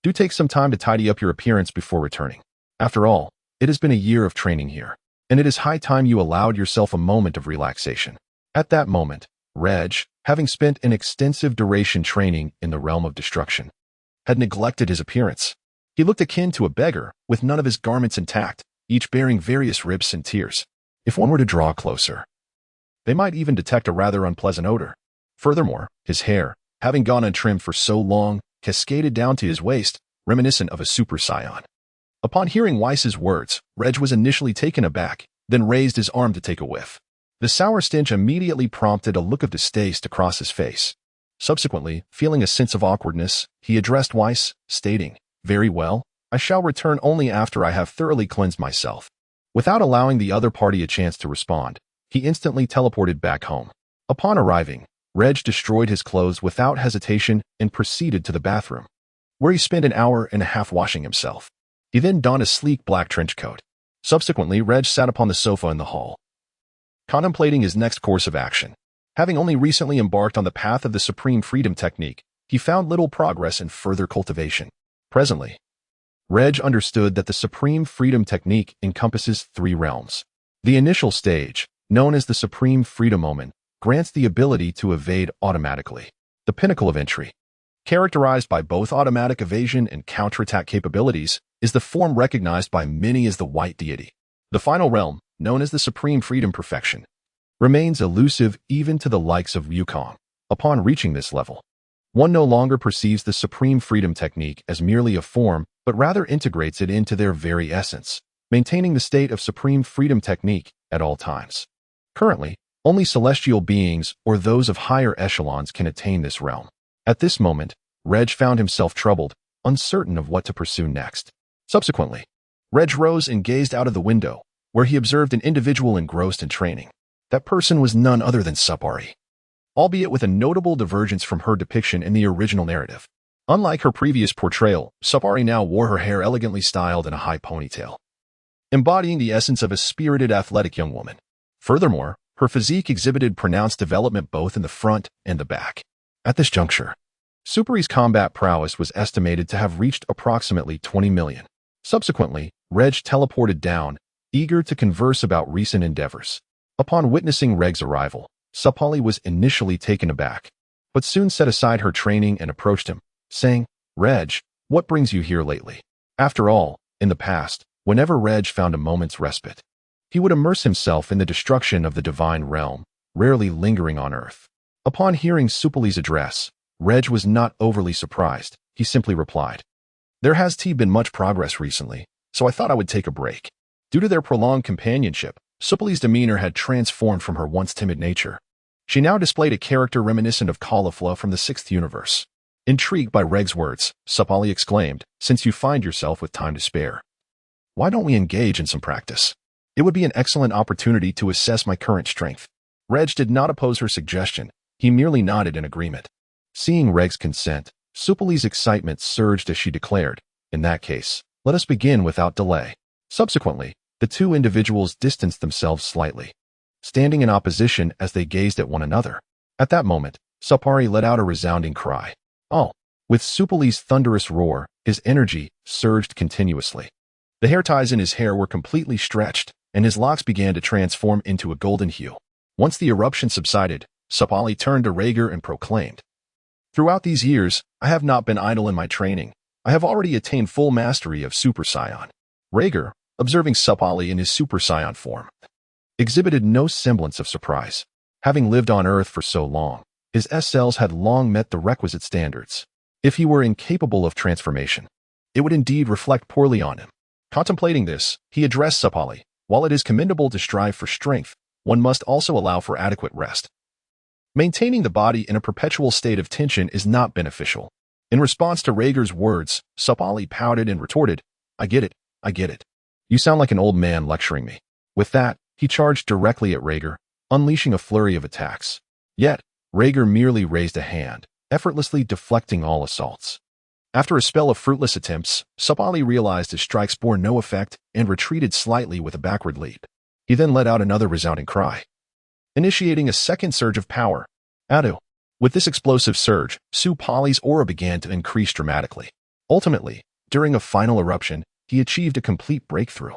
do take some time to tidy up your appearance before returning. After all, it has been a year of training here, and it is high time you allowed yourself a moment of relaxation." At that moment, Regg, having spent an extensive duration training in the realm of destruction, had neglected his appearance. He looked akin to a beggar, with none of his garments intact, each bearing various ribs and tears. If one were to draw closer, they might even detect a rather unpleasant odor. Furthermore, his hair, having gone untrimmed for so long, cascaded down to his waist, reminiscent of a Super Saiyan. Upon hearing Weiss's words, Regg was initially taken aback, then raised his arm to take a whiff. The sour stench immediately prompted a look of distaste across his face. Subsequently, feeling a sense of awkwardness, he addressed Weiss, stating, "Very well, I shall return only after I have thoroughly cleansed myself." Without allowing the other party a chance to respond, he instantly teleported back home. Upon arriving, Regg destroyed his clothes without hesitation and proceeded to the bathroom, where he spent an hour and a half washing himself. He then donned a sleek black trench coat. Subsequently, Regg sat upon the sofa in the hall, contemplating his next course of action. Having only recently embarked on the path of the Supreme Freedom Technique, he found little progress in further cultivation. Presently, Regg understood that the Supreme Freedom Technique encompasses 3 realms. The initial stage, known as the Supreme Freedom Moment, grants the ability to evade automatically. The pinnacle of entry, characterized by both automatic evasion and counterattack capabilities, is the form recognized by many as the White Deity. The final realm, known as the Supreme Freedom Perfection, remains elusive even to the likes of Wukong. Upon reaching this level, one no longer perceives the Supreme Freedom Technique as merely a form, but rather integrates it into their very essence, maintaining the state of Supreme Freedom Technique at all times. Currently, only celestial beings or those of higher echelons can attain this realm. At this moment, Regg found himself troubled, uncertain of what to pursue next. Subsequently, Regg rose and gazed out of the window, where he observed an individual engrossed in training. That person was none other than Sapali, albeit with a notable divergence from her depiction in the original narrative. Unlike her previous portrayal, Sapali now wore her hair elegantly styled in a high ponytail, embodying the essence of a spirited, athletic young woman. Furthermore, her physique exhibited pronounced development both in the front and the back. At this juncture, Sapali's combat prowess was estimated to have reached approximately 20 million. Subsequently, Regg teleported down, eager to converse about recent endeavors. Upon witnessing Regg's arrival, Sapali was initially taken aback, but soon set aside her training and approached him, saying, "Regg, what brings you here lately?" After all, in the past, whenever Regg found a moment's respite, he would immerse himself in the destruction of the divine realm, rarely lingering on Earth. Upon hearing Sapali's address, Regg was not overly surprised. He simply replied, "There has been much progress recently, so I thought I would take a break." Due to their prolonged companionship, Sapali's demeanor had transformed from her once timid nature. She now displayed a character reminiscent of Caulifla from the 6th universe. Intrigued by Regg's words, Sapali exclaimed, "Since you find yourself with time to spare, why don't we engage in some practice? It would be an excellent opportunity to assess my current strength." Regg did not oppose her suggestion. He merely nodded in agreement. Seeing Regg's consent, Sapali's excitement surged as she declared, "In that case, let us begin without delay." Subsequently, the two individuals distanced themselves slightly, standing in opposition as they gazed at one another. At that moment, Sapali let out a resounding cry. "Oh!" With Sapali's thunderous roar, his energy surged continuously. The hair ties in his hair were completely stretched, and his locks began to transform into a golden hue. Once the eruption subsided, Sapali turned to Regg and proclaimed, "Throughout these years, I have not been idle in my training. I have already attained full mastery of Super Saiyan." Regg, observing Sapali in his Super Saiyan form, exhibited no semblance of surprise. Having lived on Earth for so long, his S-cells had long met the requisite standards. If he were incapable of transformation, it would indeed reflect poorly on him. Contemplating this, he addressed Sapali. "While it is commendable to strive for strength, one must also allow for adequate rest. Maintaining the body in a perpetual state of tension is not beneficial." In response to Regg's words, Sapali pouted and retorted, I get it. You sound like an old man lecturing me." With that, he charged directly at Regg, unleashing a flurry of attacks. Yet, Regg merely raised a hand, effortlessly deflecting all assaults. After a spell of fruitless attempts, Sapali realized his strikes bore no effect and retreated slightly with a backward leap. He then let out another resounding cry, initiating a second surge of power. Adu. With this explosive surge, Sapali's aura began to increase dramatically. Ultimately, during a final eruption, he achieved a complete breakthrough.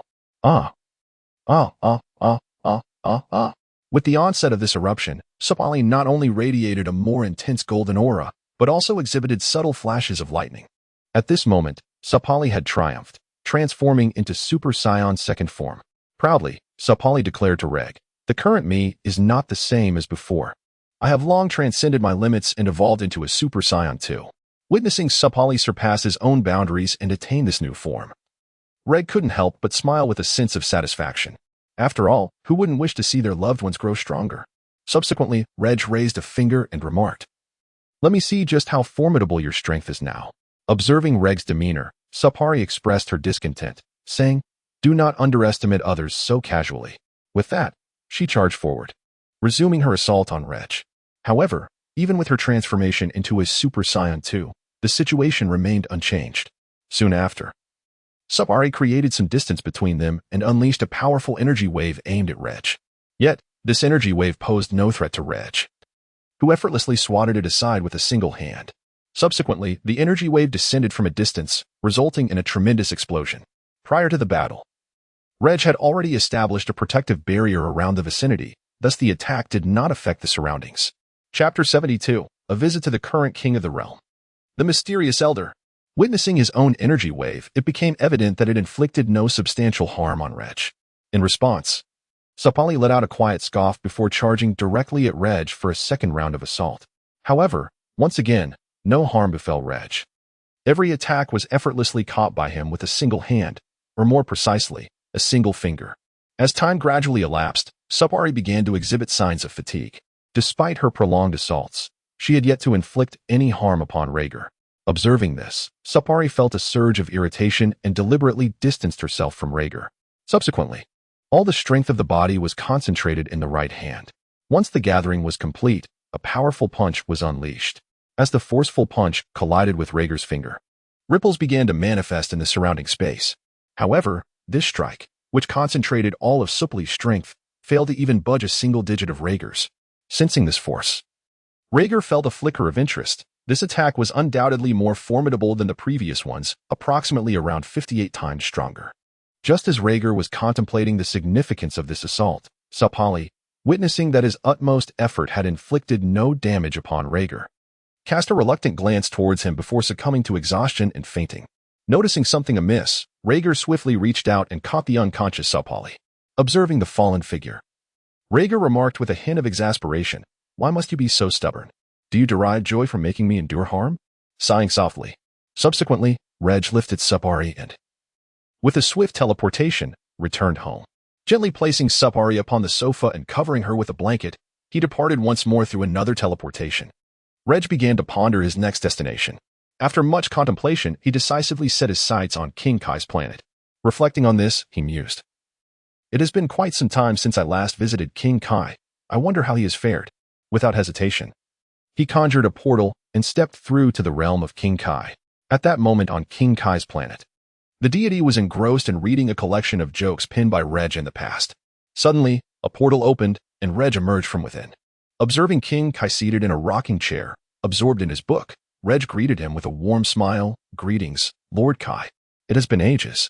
With the onset of this eruption, Sapali not only radiated a more intense golden aura, but also exhibited subtle flashes of lightning. At this moment, Sapali had triumphed, transforming into Super Saiyan's second form. Proudly, Sapali declared to Regg, "The current me is not the same as before. I have long transcended my limits and evolved into a Super Saiyan too." Witnessing Sapali surpass his own boundaries and attain this new form, Regg couldn't help but smile with a sense of satisfaction. After all, who wouldn't wish to see their loved ones grow stronger? Subsequently, Regg raised a finger and remarked, "Let me see just how formidable your strength is now." Observing Regg's demeanor, Sapali expressed her discontent, saying, "Do not underestimate others so casually." With that, she charged forward, resuming her assault on Regg. However, even with her transformation into a Super Saiyan 2, the situation remained unchanged. Soon after, Sapali created some distance between them and unleashed a powerful energy wave aimed at Regg. Yet, this energy wave posed no threat to Regg, who effortlessly swatted it aside with a single hand. Subsequently, the energy wave descended from a distance, resulting in a tremendous explosion. Prior to the battle, Regg had already established a protective barrier around the vicinity, thus the attack did not affect the surroundings. Chapter 72, A Visit to the Current King of the Realm. The Mysterious Elder. Witnessing his own energy wave, it became evident that it inflicted no substantial harm on Regg. In response, Sapali let out a quiet scoff before charging directly at Regg for a second round of assault. However, once again, no harm befell Regg. Every attack was effortlessly caught by him with a single hand, or more precisely, a single finger. As time gradually elapsed, Sapali began to exhibit signs of fatigue. Despite her prolonged assaults, she had yet to inflict any harm upon Regg. Observing this, Sapali felt a surge of irritation and deliberately distanced herself from Regg. Subsequently, all the strength of the body was concentrated in the right hand. Once the gathering was complete, a powerful punch was unleashed. As the forceful punch collided with Regg's finger, ripples began to manifest in the surrounding space. However, this strike, which concentrated all of Sapali's strength, failed to even budge a single digit of Regg's. Sensing this force, Regg felt a flicker of interest. This attack was undoubtedly more formidable than the previous ones, approximately around 58 times stronger. Just as Regg was contemplating the significance of this assault, Sapali, witnessing that his utmost effort had inflicted no damage upon Regg, cast a reluctant glance towards him before succumbing to exhaustion and fainting. Noticing something amiss, Regg swiftly reached out and caught the unconscious Sapali. Observing the fallen figure, Regg remarked with a hint of exasperation, "Why must you be so stubborn? Do you derive joy from making me endure harm?" Sighing softly. Subsequently, Regg lifted Sapali and, with a swift teleportation, returned home. Gently placing Sapali upon the sofa and covering her with a blanket, He departed once more through another teleportation. Regg began to ponder his next destination. After much contemplation, he decisively set his sights on King Kai's planet. Reflecting on this, he mused. It has been quite some time since I last visited King Kai. I wonder how he has fared. Without hesitation, he conjured a portal and stepped through to the realm of King Kai. At that moment on King Kai's planet, the deity was engrossed in reading a collection of jokes pinned by Regg in the past. Suddenly, a portal opened and Regg emerged from within. Observing King Kai seated in a rocking chair, absorbed in his book, Regg greeted him with a warm smile. Greetings, Lord Kai. It has been ages.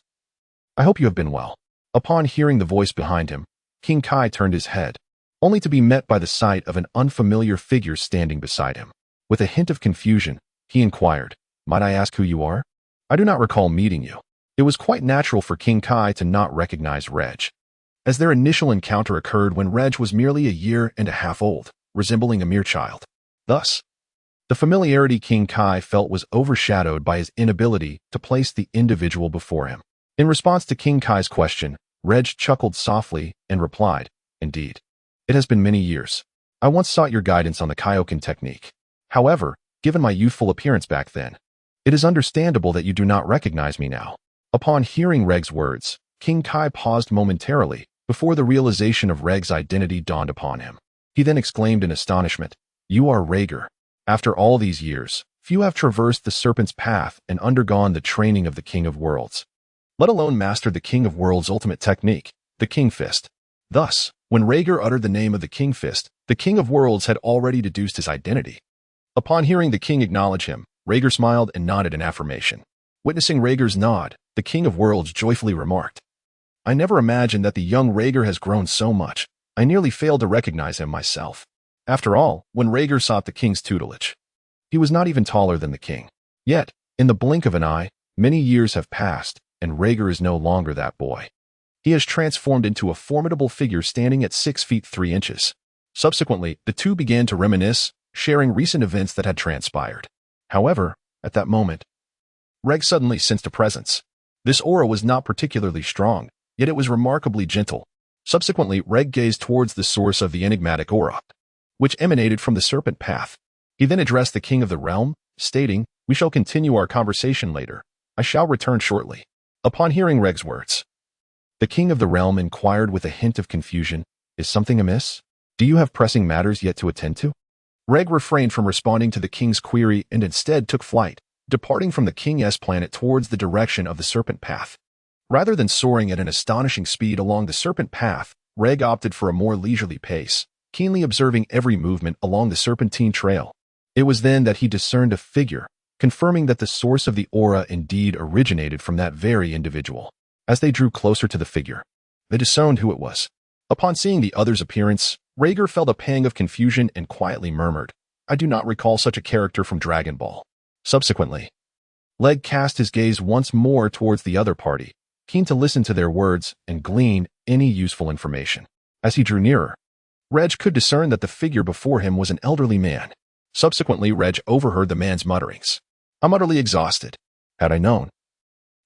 I hope you have been well. Upon hearing the voice behind him, King Kai turned his head, only to be met by the sight of an unfamiliar figure standing beside him. With a hint of confusion, he inquired, Might I ask who you are? I do not recall meeting you. It was quite natural for King Kai to not recognize Regg, as their initial encounter occurred when Regg was merely a year and a half old, resembling a mere child. Thus, the familiarity King Kai felt was overshadowed by his inability to place the individual before him. In response to King Kai's question, Regg chuckled softly and replied, Indeed. It has been many years. I once sought your guidance on the Kaioken technique. However, given my youthful appearance back then, it is understandable that you do not recognize me now. Upon hearing Regg's words, King Kai paused momentarily before the realization of Regg's identity dawned upon him. He then exclaimed in astonishment, You are Regg. After all these years, few have traversed the serpent's path and undergone the training of the King of Worlds, let alone mastered the King of Worlds' ultimate technique, the King Fist. Thus, when Regg uttered the name of the King Fist, the King of Worlds had already deduced his identity. Upon hearing the king acknowledge him, Regg smiled and nodded in affirmation. Witnessing Regg's nod, the King of Worlds joyfully remarked, I never imagined that the young Regg has grown so much. I nearly failed to recognize him myself. After all, when Regg sought the king's tutelage, he was not even taller than the king. Yet, in the blink of an eye, many years have passed, and Regg is no longer that boy. He has transformed into a formidable figure standing at 6 feet 3 inches. Subsequently, the two began to reminisce, sharing recent events that had transpired. However, at that moment, Regg suddenly sensed a presence. This aura was not particularly strong, yet it was remarkably gentle. Subsequently, Regg gazed towards the source of the enigmatic aura, which emanated from the serpent path. He then addressed the king of the realm, stating, We shall continue our conversation later. I shall return shortly. Upon hearing Regg's words, the king of the realm inquired with a hint of confusion, Is something amiss? Do you have pressing matters yet to attend to? Regg refrained from responding to the king's query and instead took flight, departing from the king's planet towards the direction of the serpent path. Rather than soaring at an astonishing speed along the serpent path, Regg opted for a more leisurely pace, keenly observing every movement along the serpentine trail. It was then that he discerned a figure, confirming that the source of the aura indeed originated from that very individual. As they drew closer to the figure, they discerned who it was. Upon seeing the other's appearance, Regg felt a pang of confusion and quietly murmured, I do not recall such a character from Dragon Ball. Subsequently, Regg cast his gaze once more towards the other party, keen to listen to their words and glean any useful information. As he drew nearer, Regg could discern that the figure before him was an elderly man. Subsequently, Regg overheard the man's mutterings. I'm utterly exhausted. Had I known,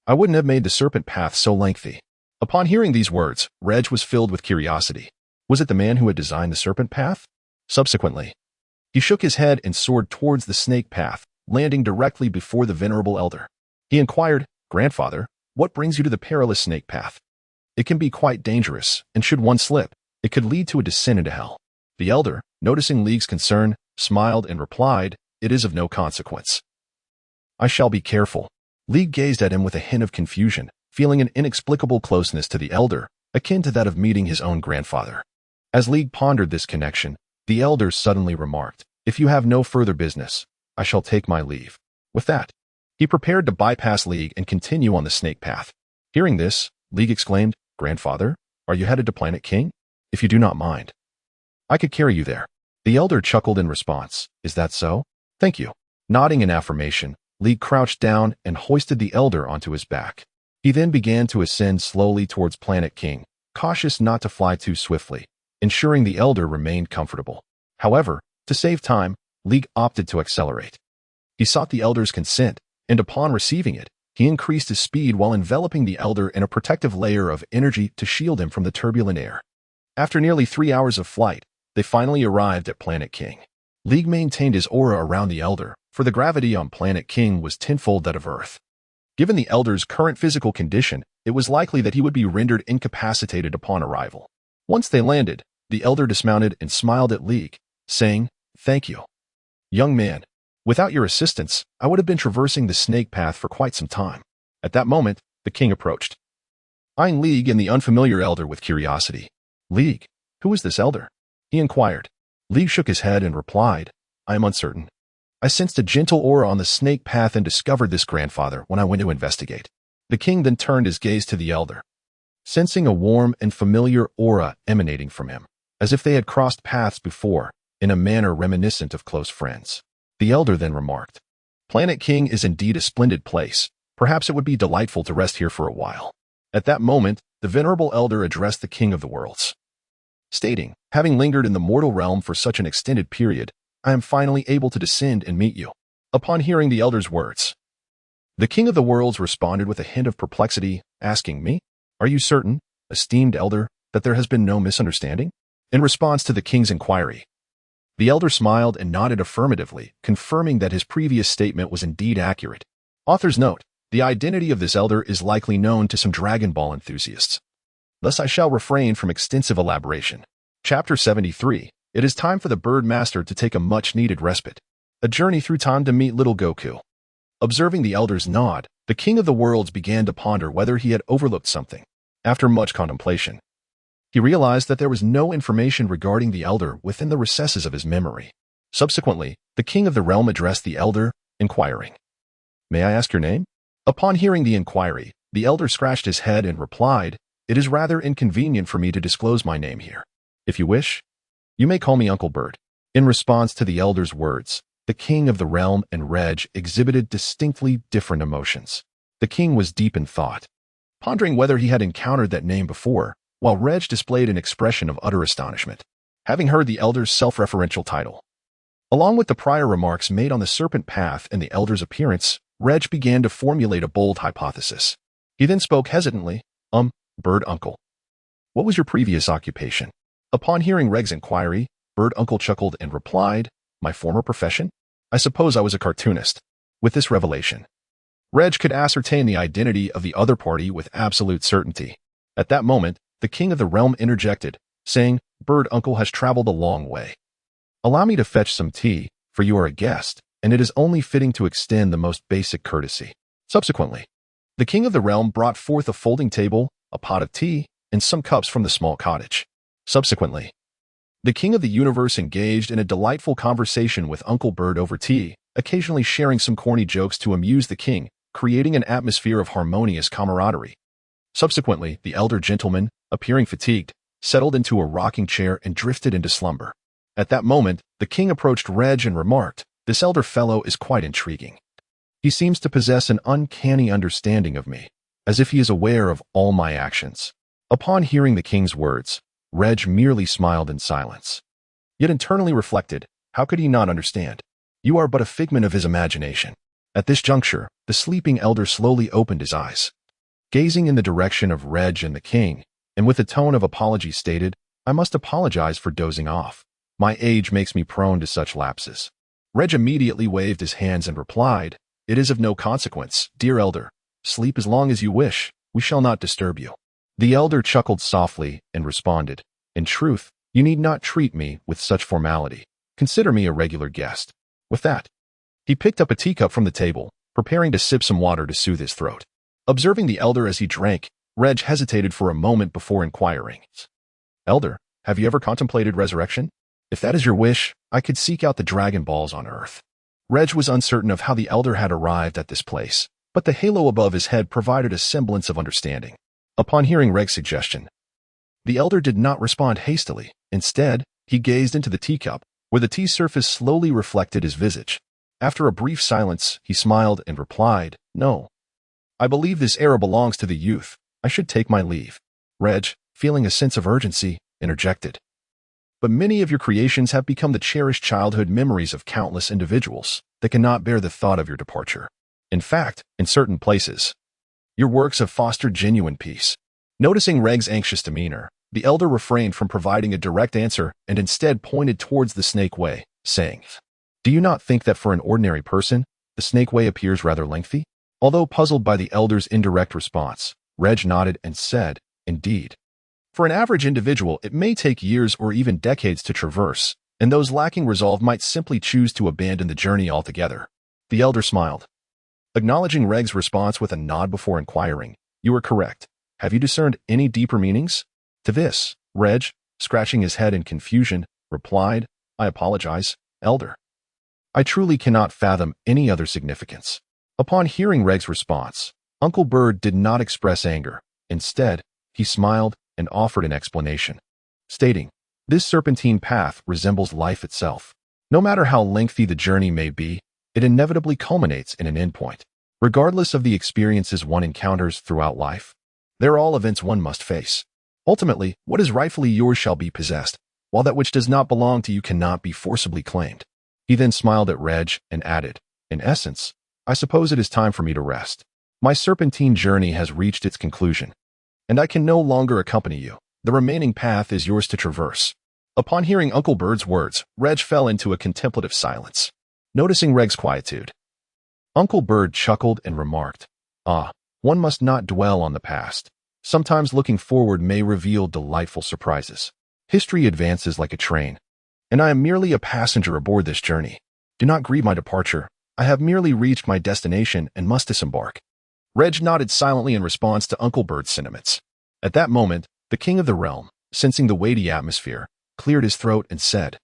I wouldn't have made the serpent path so lengthy. Upon hearing these words, Regg was filled with curiosity. Was it the man who had designed the serpent path? Subsequently, he shook his head and soared towards the snake path, landing directly before the venerable elder. He inquired, Grandfather, what brings you to the perilous snake path? It can be quite dangerous, and should one slip, it could lead to a descent into hell. The elder, noticing League's concern, smiled and replied, It is of no consequence. I shall be careful. League gazed at him with a hint of confusion, feeling an inexplicable closeness to the elder, akin to that of meeting his own grandfather. As League pondered this connection, the elder suddenly remarked, If you have no further business, I shall take my leave. With that, he prepared to bypass League and continue on the snake path. Hearing this, League exclaimed, Grandfather, are you headed to Planet King? If you do not mind, I could carry you there. The elder chuckled in response. Is that so? Thank you. Nodding in affirmation, League crouched down and hoisted the elder onto his back. He then began to ascend slowly towards Planet King, cautious not to fly too swiftly, ensuring the elder remained comfortable. However, to save time, League opted to accelerate. He sought the elder's consent, and upon receiving it, he increased his speed while enveloping the elder in a protective layer of energy to shield him from the turbulent air. After nearly 3 hours of flight, they finally arrived at Planet King. League maintained his aura around the Elder, for the gravity on Planet King was tenfold that of Earth. Given the Elder's current physical condition, it was likely that he would be rendered incapacitated upon arrival. Once they landed, the Elder dismounted and smiled at League, saying, "Thank you. Young man, without your assistance, I would have been traversing the snake path for quite some time." At that moment, the king approached, eyeing League and the unfamiliar Elder with curiosity. "League, who is this Elder?" he inquired. League shook his head and replied, "I am uncertain. I sensed a gentle aura on the snake path and discovered this grandfather when I went to investigate." The king then turned his gaze to the Elder, sensing a warm and familiar aura emanating from him, as if they had crossed paths before, in a manner reminiscent of close friends. The Elder then remarked, "Planet King is indeed a splendid place. Perhaps it would be delightful to rest here for a while." At that moment, the venerable Elder addressed the King of the Worlds, stating, "Having lingered in the mortal realm for such an extended period, I am finally able to descend and meet you." Upon hearing the Elder's words, the King of the Worlds responded with a hint of perplexity, asking, "Me? Are you certain, esteemed Elder, that there has been no misunderstanding?" In response to the King's inquiry, the Elder smiled and nodded affirmatively, confirming that his previous statement was indeed accurate. Author's note: the identity of this Elder is likely known to some Dragon Ball enthusiasts. Thus I shall refrain from extensive elaboration. Chapter 73. It is time for the Bird Master to take a much-needed respite. A journey through time to meet little Goku. Observing the Elder's nod, the King of the Worlds began to ponder whether he had overlooked something. After much contemplation, he realized that there was no information regarding the Elder within the recesses of his memory. Subsequently, the King of the Realm addressed the Elder, inquiring, "May I ask your name?" Upon hearing the inquiry, the Elder scratched his head and replied, "It is rather inconvenient for me to disclose my name here. If you wish, you may call me Uncle Bird." In response to the Elder's words, the King of the Realm and Regg exhibited distinctly different emotions. The king was deep in thought, pondering whether he had encountered that name before, while Regg displayed an expression of utter astonishment, having heard the Elder's self-referential title. Along with the prior remarks made on the serpent path and the Elder's appearance, Regg began to formulate a bold hypothesis. He then spoke hesitantly, Bird Uncle, what was your previous occupation?" Upon hearing Regg's inquiry, Bird Uncle chuckled and replied, "My former profession? I suppose I was a cartoonist." With this revelation, Regg could ascertain the identity of the other party with absolute certainty. At that moment, the King of the Realm interjected, saying, "Bird Uncle has traveled a long way. Allow me to fetch some tea, for you are a guest, and it is only fitting to extend the most basic courtesy." Subsequently, the King of the Realm brought forth a folding table, a pot of tea, and some cups from the small cottage. Subsequently, the King of the Universe engaged in a delightful conversation with Uncle Bird over tea, occasionally sharing some corny jokes to amuse the king, creating an atmosphere of harmonious camaraderie. Subsequently, the elder gentleman, appearing fatigued, settled into a rocking chair and drifted into slumber. At that moment, the king approached Regg and remarked, "This elder fellow is quite intriguing. He seems to possess an uncanny understanding of me, as if he is aware of all my actions." Upon hearing the king's words, Regg merely smiled in silence, yet internally reflected, how could he not understand? You are but a figment of his imagination. At this juncture, the sleeping elder slowly opened his eyes, gazing in the direction of Regg and the king, and with a tone of apology stated, "I must apologize for dozing off. My age makes me prone to such lapses." Regg immediately waved his hands and replied, "It is of no consequence, dear elder. Sleep as long as you wish. We shall not disturb you." The elder chuckled softly and responded, "In truth, you need not treat me with such formality. Consider me a regular guest." With that, he picked up a teacup from the table, preparing to sip some water to soothe his throat. Observing the elder as he drank, Regg hesitated for a moment before inquiring, "Elder, have you ever contemplated resurrection? If that is your wish, I could seek out the Dragon Balls on Earth." Regg was uncertain of how the elder had arrived at this place, but the halo above his head provided a semblance of understanding. Upon hearing Regg's suggestion, the elder did not respond hastily. Instead, he gazed into the teacup, where the tea surface slowly reflected his visage. After a brief silence, he smiled and replied, "No. I believe this era belongs to the youth. I should take my leave." Regg, feeling a sense of urgency, interjected, "But many of your creations have become the cherished childhood memories of countless individuals that cannot bear the thought of your departure. In fact, in certain places, your works have fostered genuine peace." Noticing Regg's anxious demeanor, The elder refrained from providing a direct answer and instead pointed towards the snake way, saying, "Do you not think that for an ordinary person, the snake way appears rather lengthy?" Although puzzled by the elder's indirect response, Regg nodded and said, "Indeed. For an average individual, it may take years or even decades to traverse, and those lacking resolve might simply choose to abandon the journey altogether." The elder smiled, acknowledging Regg's response with a nod before inquiring, "You are correct. Have you discerned any deeper meanings?" To this, Regg, scratching his head in confusion, replied, "I apologize, elder. I truly cannot fathom any other significance." Upon hearing Regg's response, Uncle Bird did not express anger. Instead, he smiled and offered an explanation, stating, "This serpentine path resembles life itself. No matter how lengthy the journey may be, it inevitably culminates in an endpoint. Regardless of the experiences one encounters throughout life, they're all events one must face. Ultimately, what is rightfully yours shall be possessed, while that which does not belong to you cannot be forcibly claimed." He then smiled at Regg and added, "In essence, I suppose it is time for me to rest. My serpentine journey has reached its conclusion, and I can no longer accompany you. The remaining path is yours to traverse." Upon hearing Uncle Bird's words, Regg fell into a contemplative silence. Noticing Regg's quietude, Uncle Bird chuckled and remarked, "One must not dwell on the past. Sometimes looking forward may reveal delightful surprises. History advances like a train, and I am merely a passenger aboard this journey. Do not grieve my departure. I have merely reached my destination and must disembark." Regg nodded silently in response to Uncle Bird's sentiments. At that moment, the king of the realm, sensing the weighty atmosphere, cleared his throat and said,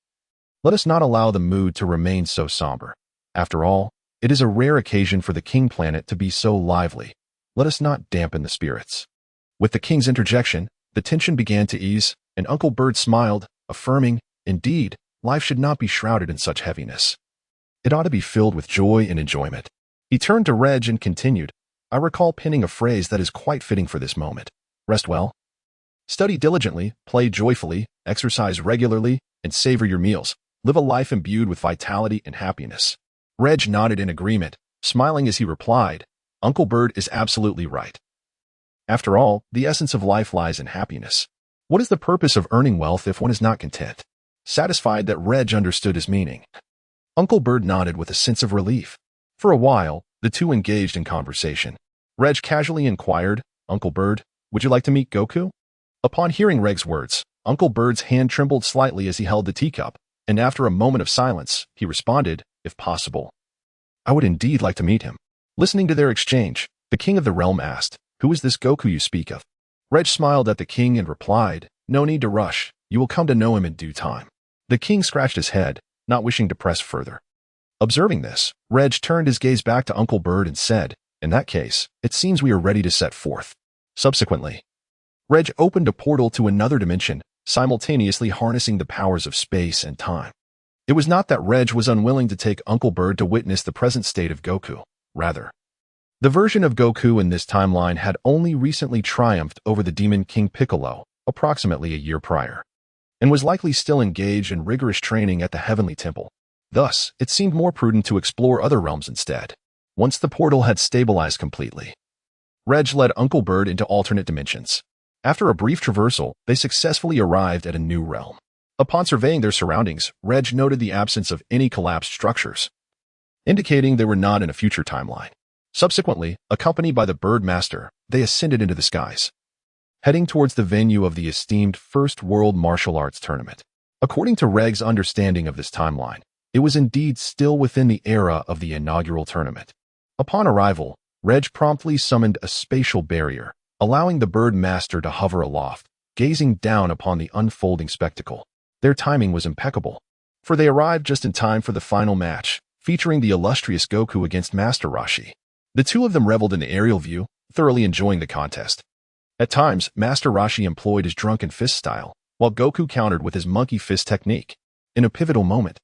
"Let us not allow the mood to remain so somber. After all, it is a rare occasion for the king planet to be so lively. Let us not dampen the spirits." With the king's interjection, the tension began to ease, and Uncle Bird smiled, affirming, "Indeed, life should not be shrouded in such heaviness. It ought to be filled with joy and enjoyment." He turned to Regg and continued, "I recall penning a phrase that is quite fitting for this moment. Rest well. Study diligently, play joyfully, exercise regularly, and savor your meals. Live a life imbued with vitality and happiness." Regg nodded in agreement, smiling as he replied, "Uncle Bird is absolutely right. After all, the essence of life lies in happiness. What is the purpose of earning wealth if one is not content?" Satisfied that Regg understood his meaning, Uncle Bird nodded with a sense of relief. For a while, the two engaged in conversation. Regg casually inquired, "Uncle Bird, would you like to meet Goku?" Upon hearing Regg's words, Uncle Bird's hand trembled slightly as he held the teacup, and after a moment of silence, he responded, "If possible, I would indeed like to meet him." Listening to their exchange, the king of the realm asked, "Who is this Goku you speak of?" Regg smiled at the king and replied, "No need to rush. You will come to know him in due time." The king scratched his head, not wishing to press further. Observing this, Regg turned his gaze back to Uncle Bird and said, "In that case, it seems we are ready to set forth." Subsequently, Regg opened a portal to another dimension, simultaneously harnessing the powers of space and time. It was not that Regg was unwilling to take Uncle Bird to witness the present state of Goku. Rather, the version of Goku in this timeline had only recently triumphed over the demon King Piccolo, approximately a year prior, and was likely still engaged in rigorous training at the Heavenly Temple. Thus, it seemed more prudent to explore other realms instead. Once the portal had stabilized completely, Regg led Uncle Bird into alternate dimensions. After a brief traversal, they successfully arrived at a new realm. Upon surveying their surroundings, Regg noted the absence of any collapsed structures, indicating they were not in a future timeline. Subsequently, accompanied by the Bird Master, they ascended into the skies, heading towards the venue of the esteemed First World Martial Arts Tournament. According to Regg's understanding of this timeline, it was indeed still within the era of the inaugural tournament. Upon arrival, Regg promptly summoned a spatial barrier, allowing the Bird Master to hover aloft, gazing down upon the unfolding spectacle. Their timing was impeccable, for they arrived just in time for the final match, featuring the illustrious Goku against Master Roshi. The two of them reveled in the aerial view, thoroughly enjoying the contest. At times, Master Roshi employed his drunken fist style, while Goku countered with his monkey fist technique. In a pivotal moment,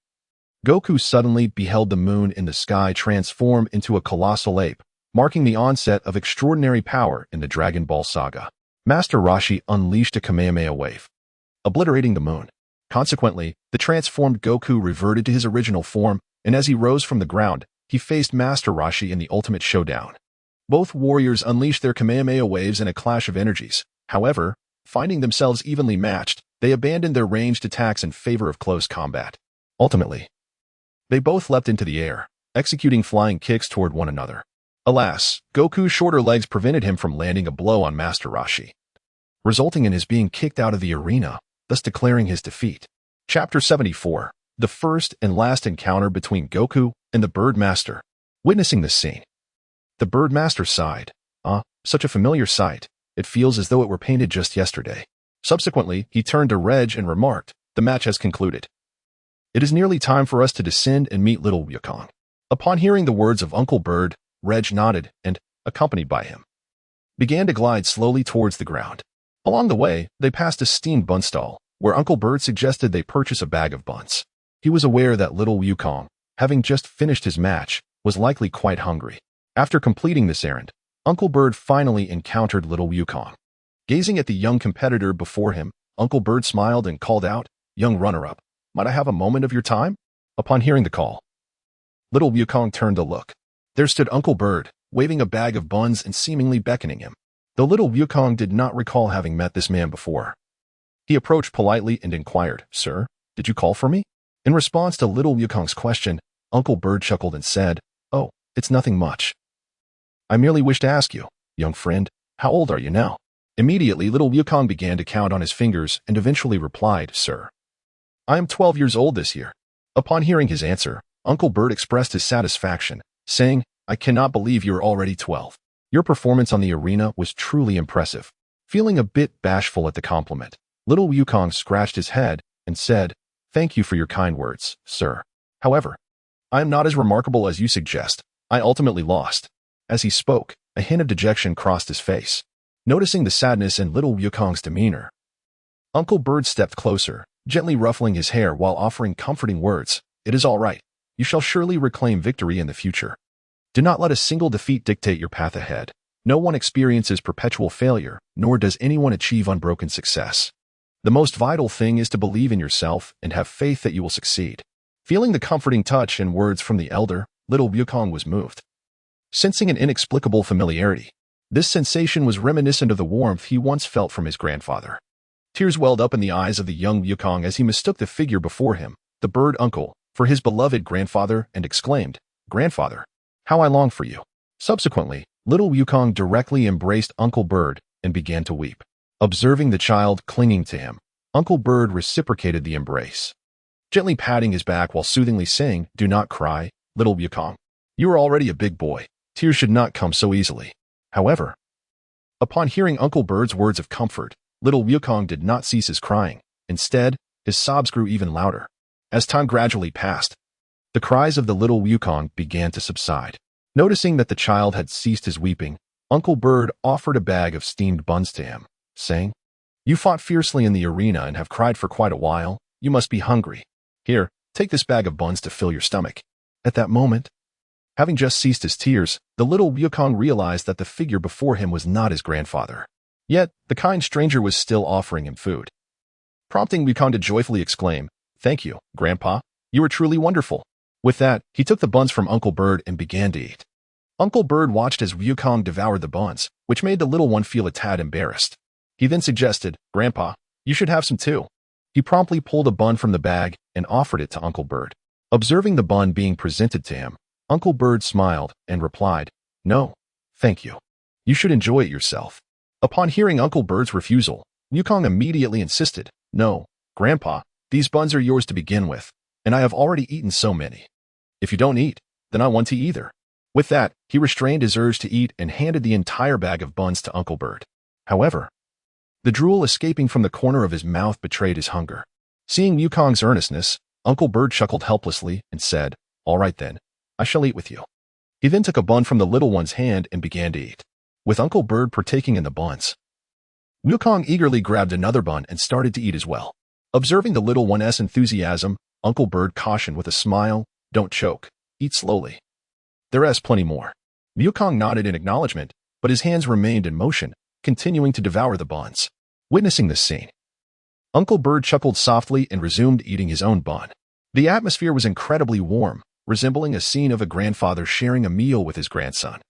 Goku suddenly beheld the moon in the sky transform into a colossal ape, marking the onset of extraordinary power in the Dragon Ball saga. Master Roshi unleashed a Kamehameha wave, obliterating the moon. Consequently, the transformed Goku reverted to his original form, and as he rose from the ground, he faced Master Roshi in the ultimate showdown. Both warriors unleashed their Kamehameha waves in a clash of energies. However, Finding themselves evenly matched, they abandoned their ranged attacks in favor of close combat. Ultimately, they both leapt into the air, executing flying kicks toward one another. Alas, Goku's shorter legs prevented him from landing a blow on Master Roshi, resulting in his being kicked out of the arena, thus declaring his defeat. Chapter 74. The first and last encounter between Goku and the Bird Master. Witnessing this scene, the Bird Master sighed. Such a familiar sight. It feels as though it were painted just yesterday. Subsequently, he turned to Regg and remarked, "The match has concluded. It is nearly time for us to descend and meet little Wukong." Upon hearing the words of Uncle Bird, Regg nodded and, accompanied by him, began to glide slowly towards the ground. Along the way, they passed a steamed bun stall, where Uncle Bird suggested they purchase a bag of buns. He was aware that little Wukong, having just finished his match, was likely quite hungry. After completing this errand, Uncle Bird finally encountered little Wukong. Gazing at the young competitor before him, Uncle Bird smiled and called out, "Young runner-up, might I have a moment of your time?" Upon hearing the call, little Wukong turned to look. There stood Uncle Bird, waving a bag of buns and seemingly beckoning him. Though little Wukong did not recall having met this man before, he approached politely and inquired, "Sir, did you call for me?" In response to little Wukong's question, Uncle Bird chuckled and said, "Oh, it's nothing much. I merely wish to ask you, young friend, how old are you now?" Immediately, little Wukong began to count on his fingers and eventually replied, "Sir, I am 12 years old this year." Upon hearing his answer, Uncle Bird expressed his satisfaction, saying, "I cannot believe you are already 12. Your performance on the arena was truly impressive." Feeling a bit bashful at the compliment, little Wukong scratched his head and said, "Thank you for your kind words, sir. However, I am not as remarkable as you suggest. I ultimately lost." As he spoke, a hint of dejection crossed his face. Noticing the sadness in little Wukong's demeanor, Uncle Bird stepped closer, gently ruffling his hair while offering comforting words. "It is all right. You shall surely reclaim victory in the future. Do not let a single defeat dictate your path ahead. No one experiences perpetual failure, nor does anyone achieve unbroken success. The most vital thing is to believe in yourself and have faith that you will succeed." Feeling the comforting touch and words from the elder, little Wukong was moved. Sensing an inexplicable familiarity, this sensation was reminiscent of the warmth he once felt from his grandfather. Tears welled up in the eyes of the young Wukong as he mistook the figure before him, the bird uncle, for his beloved grandfather and exclaimed, "Grandfather, how I long for you." Subsequently, little Wukong directly embraced Uncle Bird and began to weep. Observing the child clinging to him, Uncle Bird reciprocated the embrace, gently patting his back while soothingly saying, "Do not cry, little Wukong. You are already a big boy. Tears should not come so easily." However, upon hearing Uncle Bird's words of comfort, little Wukong did not cease his crying. Instead, his sobs grew even louder. As time gradually passed, the cries of the little Wukong began to subside. Noticing that the child had ceased his weeping, Uncle Bird offered a bag of steamed buns to him, saying, "You fought fiercely in the arena and have cried for quite a while. You must be hungry. Here, take this bag of buns to fill your stomach." At that moment, having just ceased his tears, the little Wukong realized that the figure before him was not his grandfather. Yet, the kind stranger was still offering him food, prompting Wukong to joyfully exclaim, "Thank you, Grandpa. You are truly wonderful." With that, he took the buns from Uncle Bird and began to eat. Uncle Bird watched as Wukong devoured the buns, which made the little one feel a tad embarrassed. He then suggested, "Grandpa, you should have some too." He promptly pulled a bun from the bag and offered it to Uncle Bird. Observing the bun being presented to him, Uncle Bird smiled and replied, "No, thank you. You should enjoy it yourself." Upon hearing Uncle Bird's refusal, Wukong immediately insisted, "No, Grandpa, these buns are yours to begin with, and I have already eaten so many. If you don't eat, then I want to either." With that, he restrained his urge to eat and handed the entire bag of buns to Uncle Bird. However, the drool escaping from the corner of his mouth betrayed his hunger. Seeing Wukong's earnestness, Uncle Bird chuckled helplessly and said, "All right then, I shall eat with you." He then took a bun from the little one's hand and began to eat. With Uncle Bird partaking in the buns, Wukong eagerly grabbed another bun and started to eat as well. Observing the little one's enthusiasm, Uncle Bird cautioned with a smile, "Don't choke. Eat slowly. There's plenty more." Wukong nodded in acknowledgement, but his hands remained in motion, continuing to devour the buns. Witnessing this scene, Uncle Bird chuckled softly and resumed eating his own bun. The atmosphere was incredibly warm, resembling a scene of a grandfather sharing a meal with his grandson.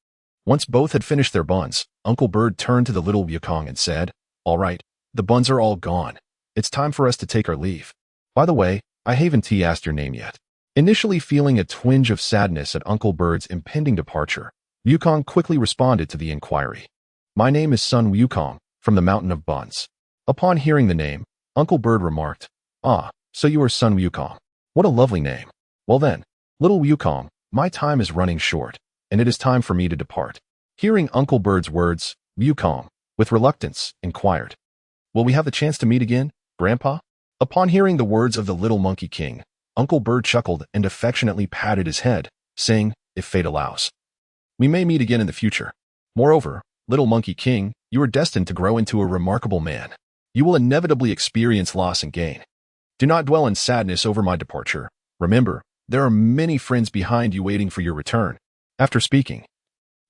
Once both had finished their buns, Uncle Bird turned to the little Wukong and said, "All right, the buns are all gone. It's time for us to take our leave. By the way, I haven't asked your name yet. Initially feeling a twinge of sadness at Uncle Bird's impending departure, Wukong quickly responded to the inquiry. My name is Sun Wukong, from the Mountain of Buns. Upon hearing the name, Uncle Bird remarked, Ah, so you are Sun Wukong. What a lovely name. Well then, little Wukong, my time is running short, and it is time for me to depart. Hearing Uncle Bird's words, Wukong, with reluctance, inquired, Will we have the chance to meet again, Grandpa? Upon hearing the words of the little Monkey King, Uncle Bird chuckled and affectionately patted his head, saying, If fate allows, we may meet again in the future. Moreover, little Monkey King, you are destined to grow into a remarkable man. You will inevitably experience loss and gain. Do not dwell in sadness over my departure. Remember, there are many friends behind you waiting for your return. After speaking,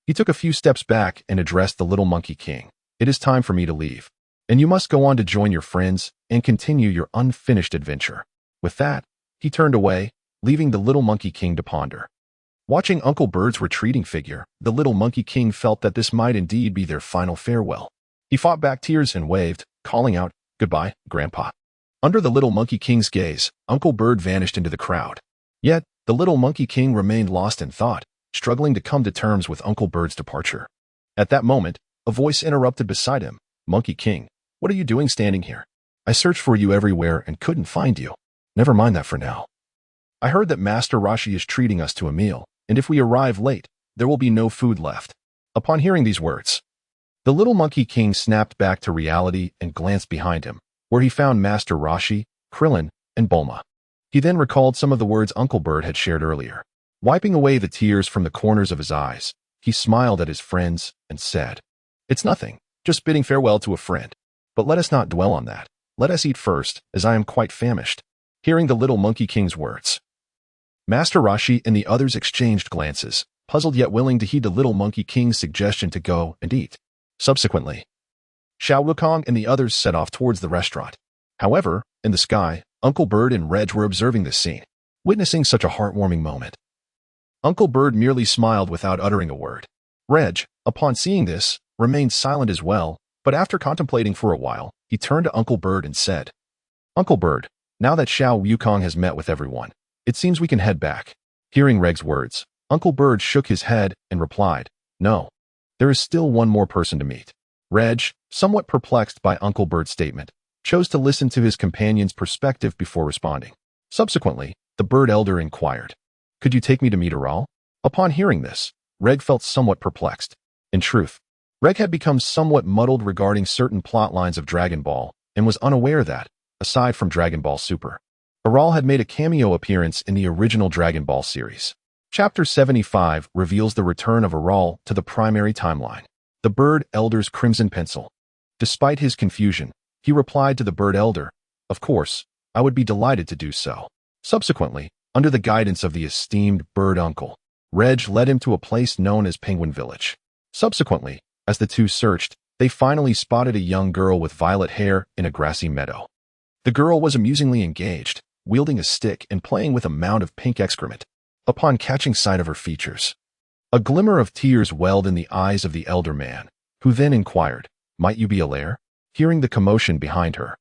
he took a few steps back and addressed the little Monkey King. It is time for me to leave, and you must go on to join your friends and continue your unfinished adventure. With that, he turned away, leaving the little Monkey King to ponder. Watching Uncle Bird's retreating figure, the little Monkey King felt that this might indeed be their final farewell. He fought back tears and waved, calling out, Goodbye, Grandpa. Under the little Monkey King's gaze, Uncle Bird vanished into the crowd. Yet, the little Monkey King remained lost in thought, struggling to come to terms with Uncle Bird's departure. At that moment, a voice interrupted beside him. Monkey King, what are you doing standing here? I searched for you everywhere and couldn't find you. Never mind that for now. I heard that Master Roshi is treating us to a meal, and if we arrive late, there will be no food left. Upon hearing these words, the little Monkey King snapped back to reality and glanced behind him, where he found Master Roshi, Krillin, and Bulma. He then recalled some of the words Uncle Bird had shared earlier. Wiping away the tears from the corners of his eyes, he smiled at his friends and said, It's nothing, just bidding farewell to a friend. But let us not dwell on that. Let us eat first, as I am quite famished. Hearing the little Monkey King's words, Master Roshi and the others exchanged glances, puzzled yet willing to heed the little Monkey King's suggestion to go and eat. Subsequently, Xiao Wukong and the others set off towards the restaurant. However, in the sky, Uncle Bird and Regg were observing this scene, witnessing such a heartwarming moment. Uncle Bird merely smiled without uttering a word. Regg, upon seeing this, remained silent as well, but after contemplating for a while, he turned to Uncle Bird and said, Uncle Bird, now that Xiao Wukong has met with everyone, it seems we can head back. Hearing Regg's words, Uncle Bird shook his head and replied, No, there is still one more person to meet. Regg, somewhat perplexed by Uncle Bird's statement, chose to listen to his companion's perspective before responding. Subsequently, the bird elder inquired, Could you take me to meet Aral? Upon hearing this, Regg felt somewhat perplexed. In truth, Regg had become somewhat muddled regarding certain plot lines of Dragon Ball and was unaware that, aside from Dragon Ball Super, Aral had made a cameo appearance in the original Dragon Ball series. Chapter 75 reveals the return of Aral to the primary timeline. The bird elder's crimson pencil. Despite his confusion, he replied to the bird elder, Of course, I would be delighted to do so. Subsequently, under the guidance of the esteemed bird uncle, Regg led him to a place known as Penguin Village. Subsequently, as the two searched, they finally spotted a young girl with violet hair in a grassy meadow. The girl was amusingly engaged, wielding a stick and playing with a mound of pink excrement. Upon catching sight of her features, a glimmer of tears welled in the eyes of the elder man, who then inquired, Might you be Alaire? Hearing the commotion behind her,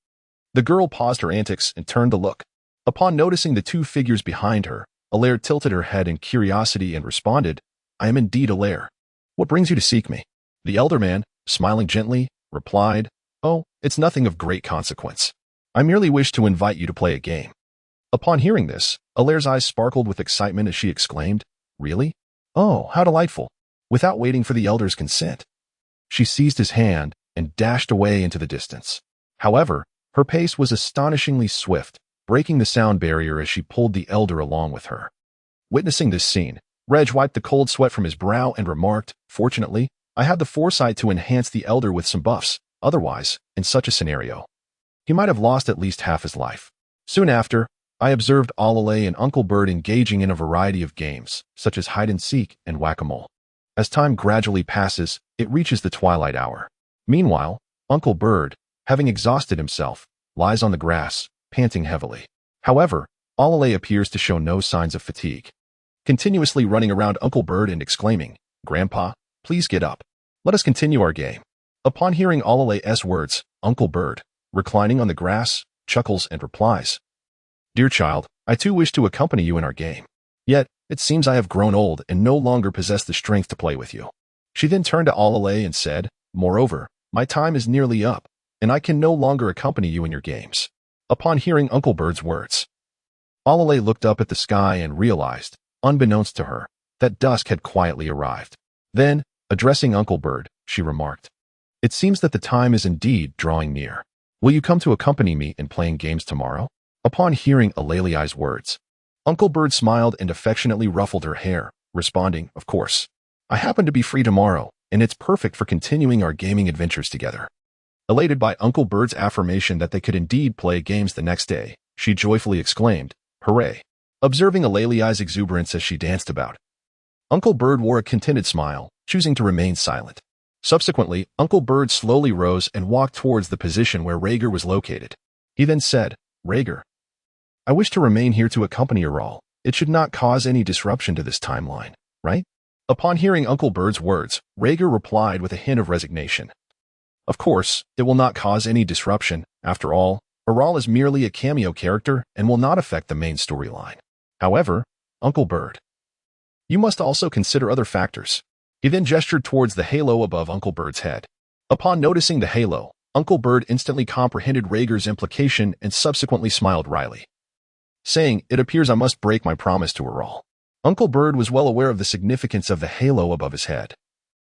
the girl paused her antics and turned to look. Upon noticing the two figures behind her, Alaire tilted her head in curiosity and responded, I am indeed Alaire. What brings you to seek me? The elder man, smiling gently, replied, Oh, it's nothing of great consequence. I merely wish to invite you to play a game. Upon hearing this, Alaire's eyes sparkled with excitement as she exclaimed, Really? Oh, how delightful. Without waiting for the elder's consent, she seized his hand and dashed away into the distance. However, her pace was astonishingly swift, breaking the sound barrier as she pulled the elder along with her. Witnessing this scene, Regg wiped the cold sweat from his brow and remarked, Fortunately, I had the foresight to enhance the elder with some buffs. Otherwise, in such a scenario, he might have lost at least half his life. Soon after, I observed Alalay and Uncle Bird engaging in a variety of games, such as hide-and-seek and whack-a-mole. As time gradually passes, it reaches the twilight hour. Meanwhile, Uncle Bird, having exhausted himself, lies on the grass, panting heavily. However, Alalay appears to show no signs of fatigue, continuously running around Uncle Bird and exclaiming, Grandpa, please get up. Let us continue our game. Upon hearing Alalay's words, Uncle Bird, reclining on the grass, chuckles and replies, "Dear child, I too wish to accompany you in our game. Yet, it seems I have grown old and no longer possess the strength to play with you." She then turned to Alalay and said, "Moreover, my time is nearly up, and I can no longer accompany you in your games." Upon hearing Uncle Bird's words, Alalay looked up at the sky and realized, unbeknownst to her, that dusk had quietly arrived. Then, addressing Uncle Bird, she remarked, "It seems that the time is indeed drawing near. Will you come to accompany me in playing games tomorrow?" Upon hearing Alalay's words, Uncle Bird smiled and affectionately ruffled her hair, responding, "Of course. I happen to be free tomorrow, and it's perfect for continuing our gaming adventures together." Elated by Uncle Bird's affirmation that they could indeed play games the next day, she joyfully exclaimed, "Hooray!" observing Alalay's exuberance as she danced about. Uncle Bird wore a contented smile, choosing to remain silent. Subsequently, Uncle Bird slowly rose and walked towards the position where Regg was located. He then said, "Regg, I wish to remain here to accompany you all. It should not cause any disruption to this timeline, right?" Upon hearing Uncle Bird's words, Regg replied with a hint of resignation, "Of course, it will not cause any disruption. After all, Aral is merely a cameo character and will not affect the main storyline. However, Uncle Bird, you must also consider other factors." He then gestured towards the halo above Uncle Bird's head. Upon noticing the halo, Uncle Bird instantly comprehended Regg's implication and subsequently smiled wryly, saying, "It appears I must break my promise to Aral." Uncle Bird was well aware of the significance of the halo above his head.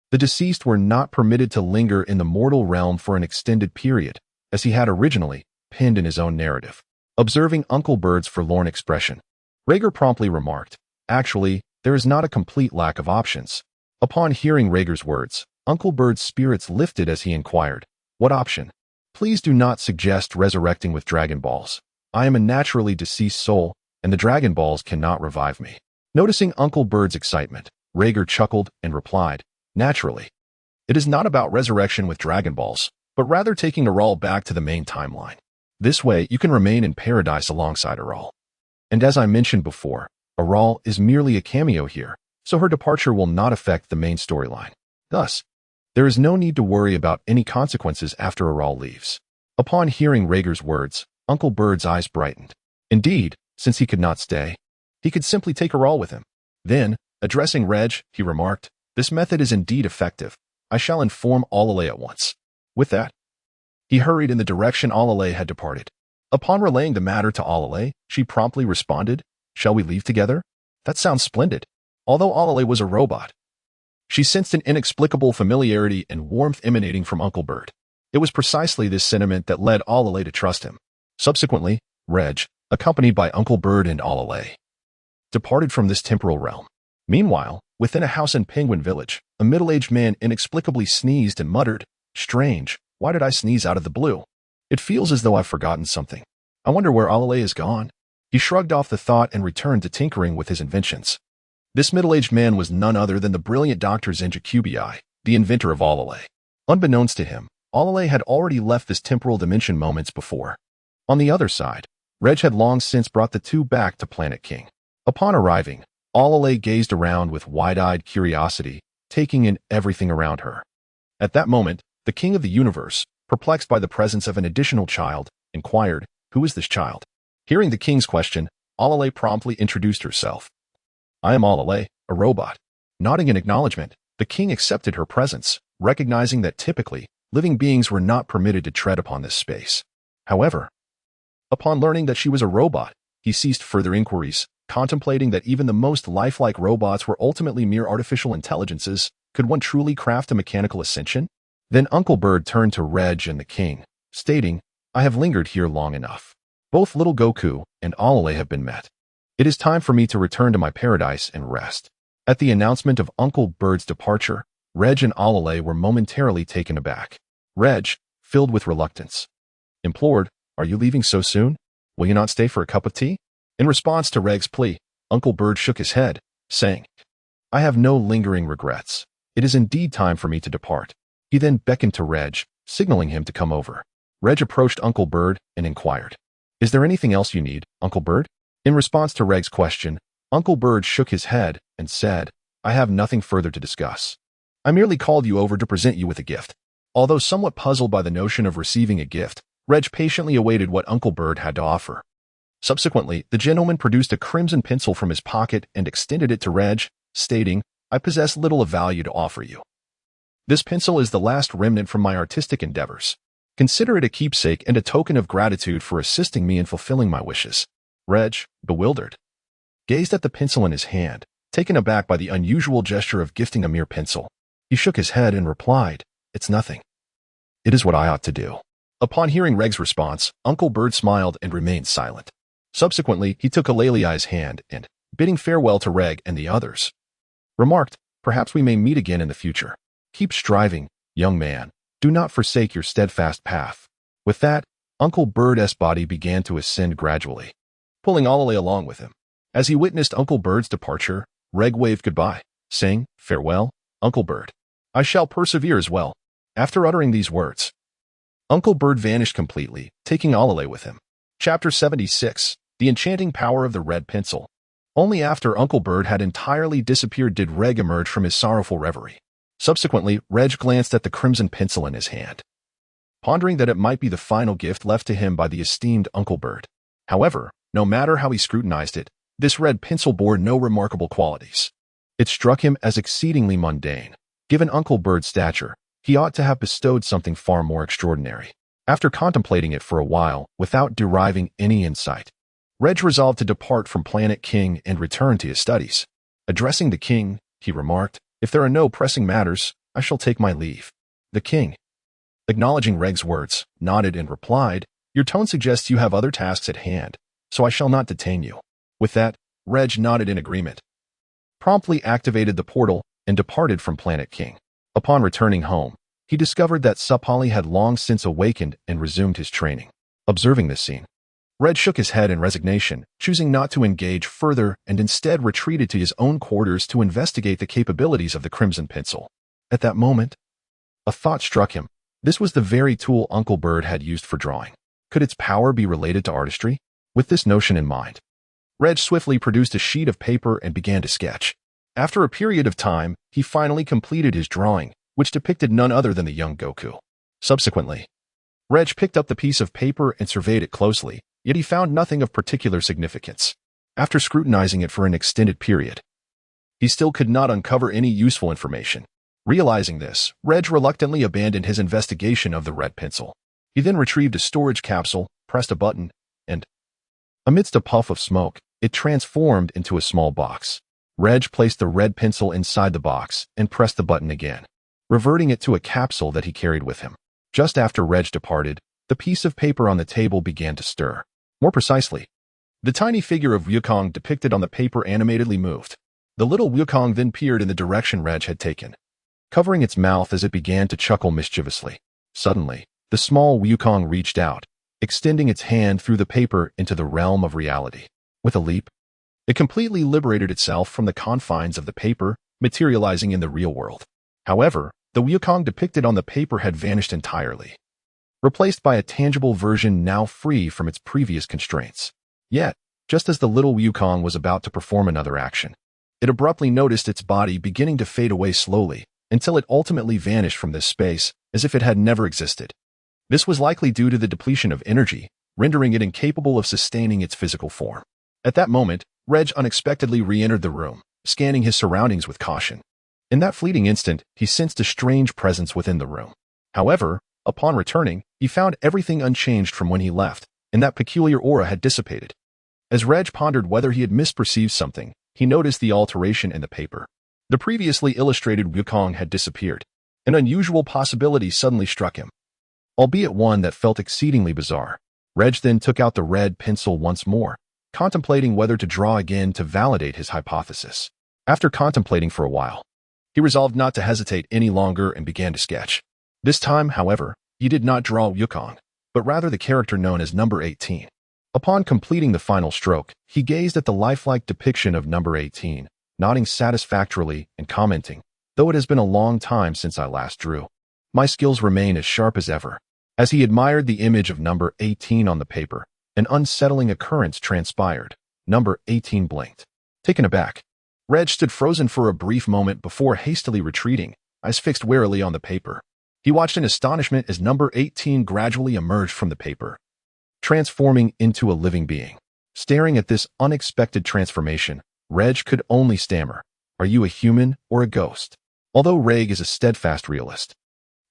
The deceased were not permitted to linger in the mortal realm for an extended period, as he had originally penned in his own narrative. Observing Uncle Bird's forlorn expression, Regg promptly remarked, "Actually, there is not a complete lack of options." Upon hearing Regg's words, Uncle Bird's spirits lifted as he inquired, "What option? Please do not suggest resurrecting with Dragon Balls. I am a naturally deceased soul, and the Dragon Balls cannot revive me." Noticing Uncle Bird's excitement, Regg chuckled and replied, "Naturally. It is not about resurrection with Dragon Balls, but rather taking Aral back to the main timeline. This way, you can remain in paradise alongside Aral. And as I mentioned before, Aral is merely a cameo here, so her departure will not affect the main storyline. Thus, there is no need to worry about any consequences after Aral leaves." Upon hearing Regg's words, Uncle Bird's eyes brightened. Indeed, since he could not stay, he could simply take Aral with him. Then, addressing Regg, he remarked, "This method is indeed effective. I shall inform Alalay at once." With that, he hurried in the direction Alalay had departed. Upon relaying the matter to Alalay, she promptly responded, "Shall we leave together? That sounds splendid." Although Alalay was a robot, she sensed an inexplicable familiarity and warmth emanating from Uncle Bird. It was precisely this sentiment that led Alalay to trust him. Subsequently, Regg, accompanied by Uncle Bird and Alalay, departed from this temporal realm. Meanwhile, within a house in Penguin Village, a middle-aged man inexplicably sneezed and muttered, "Strange, why did I sneeze out of the blue? It feels as though I've forgotten something. I wonder where Alalay is gone." He shrugged off the thought and returned to tinkering with his inventions. This middle-aged man was none other than the brilliant Dr. Zenjakubi, the inventor of Alalay. Unbeknownst to him, Alalay had already left this temporal dimension moments before. On the other side, Regg had long since brought the two back to Planet King. Upon arriving, Alalay gazed around with wide-eyed curiosity, taking in everything around her. At that moment, the king of the universe, perplexed by the presence of an additional child, inquired, "Who is this child?" Hearing the king's question, Alalay promptly introduced herself. "I am Alalay, a robot." Nodding in acknowledgement, the king accepted her presence, recognizing that typically, living beings were not permitted to tread upon this space. However, upon learning that she was a robot, he ceased further inquiries, contemplating that even the most lifelike robots were ultimately mere artificial intelligences. Could one truly craft a mechanical ascension? Then Uncle Bird turned to Regg and the king, stating, "I have lingered here long enough. Both little Goku and Alalay have been met. It is time for me to return to my paradise and rest." At the announcement of Uncle Bird's departure, Regg and Alalay were momentarily taken aback. Regg, filled with reluctance, implored, "Are you leaving so soon? Will you not stay for a cup of tea?" In response to Regg's plea, Uncle Bird shook his head, saying, "I have no lingering regrets. It is indeed time for me to depart." He then beckoned to Regg, signaling him to come over. Regg approached Uncle Bird and inquired, "Is there anything else you need, Uncle Bird?" In response to Regg's question, Uncle Bird shook his head and said, "I have nothing further to discuss. I merely called you over to present you with a gift." Although somewhat puzzled by the notion of receiving a gift, Reg patiently awaited what Uncle Bird had to offer. Subsequently, the gentleman produced a crimson pencil from his pocket and extended it to Reg, stating, "I possess little of value to offer you. This pencil is the last remnant from my artistic endeavors. Consider it a keepsake and a token of gratitude for assisting me in fulfilling my wishes." Reg, bewildered, gazed at the pencil in his hand, taken aback by the unusual gesture of gifting a mere pencil. He shook his head and replied, "It's nothing. It is what I ought to do." Upon hearing Reg's response, Uncle Bird smiled and remained silent. Subsequently, he took Alelia's hand and, bidding farewell to Regg and the others, remarked, "Perhaps we may meet again in the future. Keep striving, young man. Do not forsake your steadfast path." With that, Uncle Bird's body began to ascend gradually, pulling Alele along with him. As he witnessed Uncle Bird's departure, Regg waved goodbye, saying, "Farewell, Uncle Bird. I shall persevere as well." After uttering these words, Uncle Bird vanished completely, taking Alele with him. Chapter 76, The Enchanting Power of the Red Pencil. Only after Uncle Bird had entirely disappeared did Regg emerge from his sorrowful reverie. Subsequently, Reg glanced at the crimson pencil in his hand, pondering that it might be the final gift left to him by the esteemed Uncle Bird. However, no matter how he scrutinized it, this red pencil bore no remarkable qualities. It struck him as exceedingly mundane. Given Uncle Bird's stature, he ought to have bestowed something far more extraordinary. After contemplating it for a while, without deriving any insight, Reg resolved to depart from Planet King and return to his studies. Addressing the king, he remarked, "If there are no pressing matters, I shall take my leave." The king, acknowledging Reg's words, nodded and replied, "Your tone suggests you have other tasks at hand, so I shall not detain you." With that, Reg nodded in agreement, promptly activated the portal, and departed from Planet King. Upon returning home, he discovered that Sapali had long since awakened and resumed his training. Observing this scene, Reg shook his head in resignation, choosing not to engage further and instead retreated to his own quarters to investigate the capabilities of the crimson pencil. At that moment, a thought struck him. This was the very tool Uncle Bird had used for drawing. Could its power be related to artistry? With this notion in mind, Reg swiftly produced a sheet of paper and began to sketch. After a period of time, he finally completed his drawing, which depicted none other than the young Goku. Subsequently, Reg picked up the piece of paper and surveyed it closely, yet he found nothing of particular significance. After scrutinizing it for an extended period, he still could not uncover any useful information. Realizing this, Reg reluctantly abandoned his investigation of the red pencil. He then retrieved a storage capsule, pressed a button, and, amidst a puff of smoke, it transformed into a small box. Reg placed the red pencil inside the box and pressed the button again, reverting it to a capsule that he carried with him. Just after Reg departed, the piece of paper on the table began to stir. More precisely, the tiny figure of Wukong depicted on the paper animatedly moved. The little Wukong then peered in the direction Reg had taken, covering its mouth as it began to chuckle mischievously. Suddenly, the small Wukong reached out, extending its hand through the paper into the realm of reality. With a leap, it completely liberated itself from the confines of the paper, materializing in the real world. However, the Wukong depicted on the paper had vanished entirely, replaced by a tangible version now free from its previous constraints. Yet, just as the little Wukong was about to perform another action, it abruptly noticed its body beginning to fade away slowly, until it ultimately vanished from this space as if it had never existed. This was likely due to the depletion of energy, rendering it incapable of sustaining its physical form. At that moment, Reg unexpectedly re-entered the room, scanning his surroundings with caution. In that fleeting instant, he sensed a strange presence within the room. However, upon returning, he found everything unchanged from when he left, and that peculiar aura had dissipated. As Reg pondered whether he had misperceived something, he noticed the alteration in the paper. The previously illustrated Wukong had disappeared. An unusual possibility suddenly struck him, albeit one that felt exceedingly bizarre. Reg then took out the red pencil once more, contemplating whether to draw again to validate his hypothesis. After contemplating for a while, he resolved not to hesitate any longer and began to sketch. This time, however, he did not draw Wukong, but rather the character known as number 18. Upon completing the final stroke, he gazed at the lifelike depiction of number 18, nodding satisfactorily and commenting, "Though it has been a long time since I last drew, my skills remain as sharp as ever." As he admired the image of number 18 on the paper, an unsettling occurrence transpired. Number 18 blinked. Taken aback, Reg stood frozen for a brief moment before hastily retreating, eyes fixed warily on the paper. He watched in astonishment as number 18 gradually emerged from the paper, transforming into a living being. Staring at this unexpected transformation, Regg could only stammer, "Are you a human or a ghost?" Although Regg is a steadfast realist,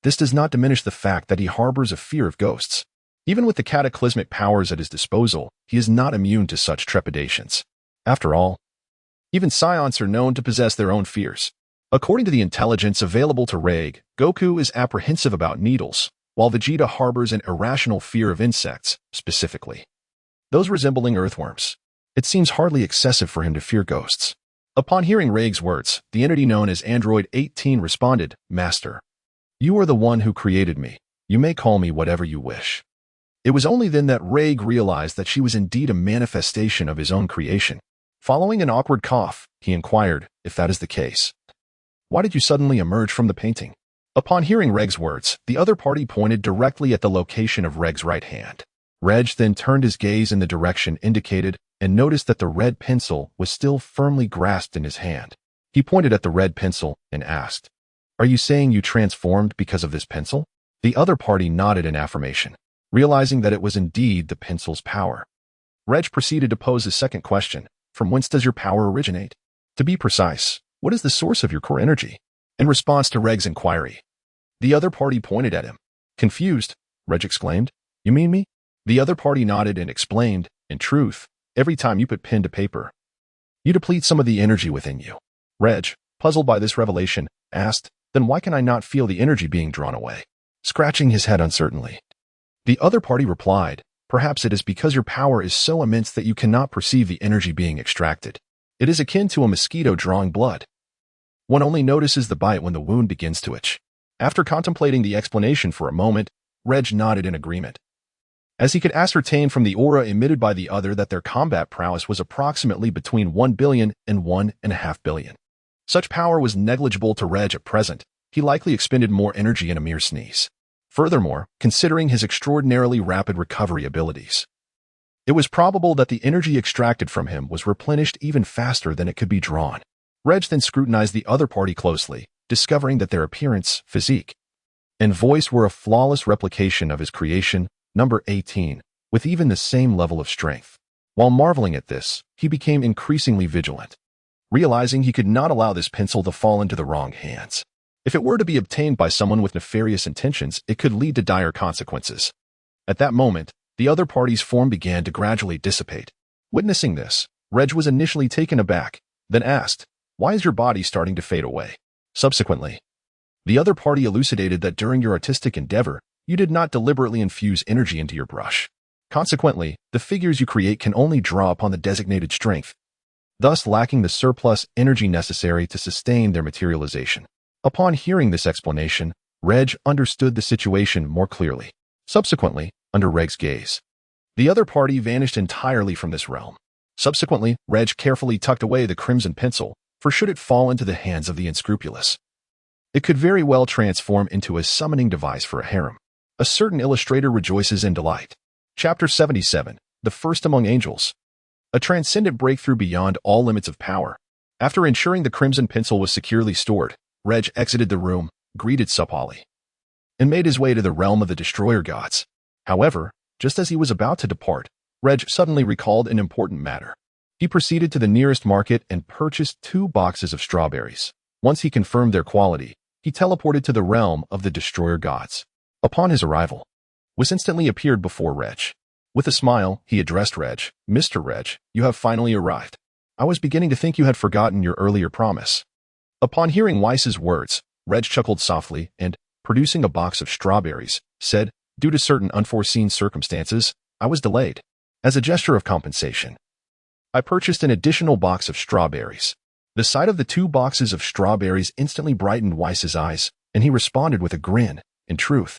this does not diminish the fact that he harbors a fear of ghosts. Even with the cataclysmic powers at his disposal, he is not immune to such trepidations. After all, even Saiyans are known to possess their own fears. According to the intelligence available to Regg, Goku is apprehensive about needles, while Vegeta harbors an irrational fear of insects, specifically those resembling earthworms. It seems hardly excessive for him to fear ghosts. Upon hearing Regg's words, the entity known as Android 18 responded, "Master, you are the one who created me. You may call me whatever you wish." It was only then that Regg realized that she was indeed a manifestation of his own creation. Following an awkward cough, he inquired, "If that is the case, why did you suddenly emerge from the painting?" Upon hearing Regg's words, the other party pointed directly at the location of Regg's right hand. Regg then turned his gaze in the direction indicated and noticed that the red pencil was still firmly grasped in his hand. He pointed at the red pencil and asked, "Are you saying you transformed because of this pencil?" The other party nodded in affirmation, realizing that it was indeed the pencil's power. Regg proceeded to pose a second question, "From whence does your power originate? To be precise, what is the source of your core energy?" In response to Regg's inquiry, the other party pointed at him. Confused, Regg exclaimed, "You mean me?" The other party nodded and explained, "In truth, every time you put pen to paper, you deplete some of the energy within you." Regg, puzzled by this revelation, asked, "Then why can I not feel the energy being drawn away?" Scratching his head uncertainly, the other party replied, "Perhaps it is because your power is so immense that you cannot perceive the energy being extracted. It is akin to a mosquito drawing blood. One only notices the bite when the wound begins to itch." After contemplating the explanation for a moment, Regg nodded in agreement, as he could ascertain from the aura emitted by the other that their combat prowess was approximately between 1 billion and 1.5 billion. Such power was negligible to Regg at present. He likely expended more energy in a mere sneeze. Furthermore, considering his extraordinarily rapid recovery abilities, it was probable that the energy extracted from him was replenished even faster than it could be drawn. Regg then scrutinized the other party closely, discovering that their appearance, physique, and voice were a flawless replication of his creation, number 18, with even the same level of strength. While marveling at this, he became increasingly vigilant, realizing he could not allow this pencil to fall into the wrong hands. If it were to be obtained by someone with nefarious intentions, it could lead to dire consequences. At that moment, the other party's form began to gradually dissipate. Witnessing this, Regg was initially taken aback, then asked, "Why is your body starting to fade away?" Subsequently, the other party elucidated that during your artistic endeavor, you did not deliberately infuse energy into your brush. Consequently, the figures you create can only draw upon the designated strength, thus lacking the surplus energy necessary to sustain their materialization. Upon hearing this explanation, Regg understood the situation more clearly. Subsequently, under Regg's gaze, the other party vanished entirely from this realm. Subsequently, Regg carefully tucked away the crimson pencil, for should it fall into the hands of the unscrupulous, it could very well transform into a summoning device for a harem. A certain illustrator rejoices in delight. Chapter 77, The First Among Angels. A transcendent breakthrough beyond all limits of power. After ensuring the crimson pencil was securely stored, Regg exited the room, greeted Sapali, and made his way to the realm of the destroyer gods. However, just as he was about to depart, Regg suddenly recalled an important matter. He proceeded to the nearest market and purchased 2 boxes of strawberries. Once he confirmed their quality, he teleported to the realm of the destroyer gods. Upon his arrival, Whis instantly appeared before Regg. With a smile, he addressed Regg, "Mr. Regg, you have finally arrived. I was beginning to think you had forgotten your earlier promise." Upon hearing Weiss's words, Regg chuckled softly and, producing a box of strawberries, said, "Due to certain unforeseen circumstances, I was delayed. As a gesture of compensation, I purchased an additional box of strawberries." The sight of the 2 boxes of strawberries instantly brightened Weiss's eyes, and he responded with a grin, "In truth,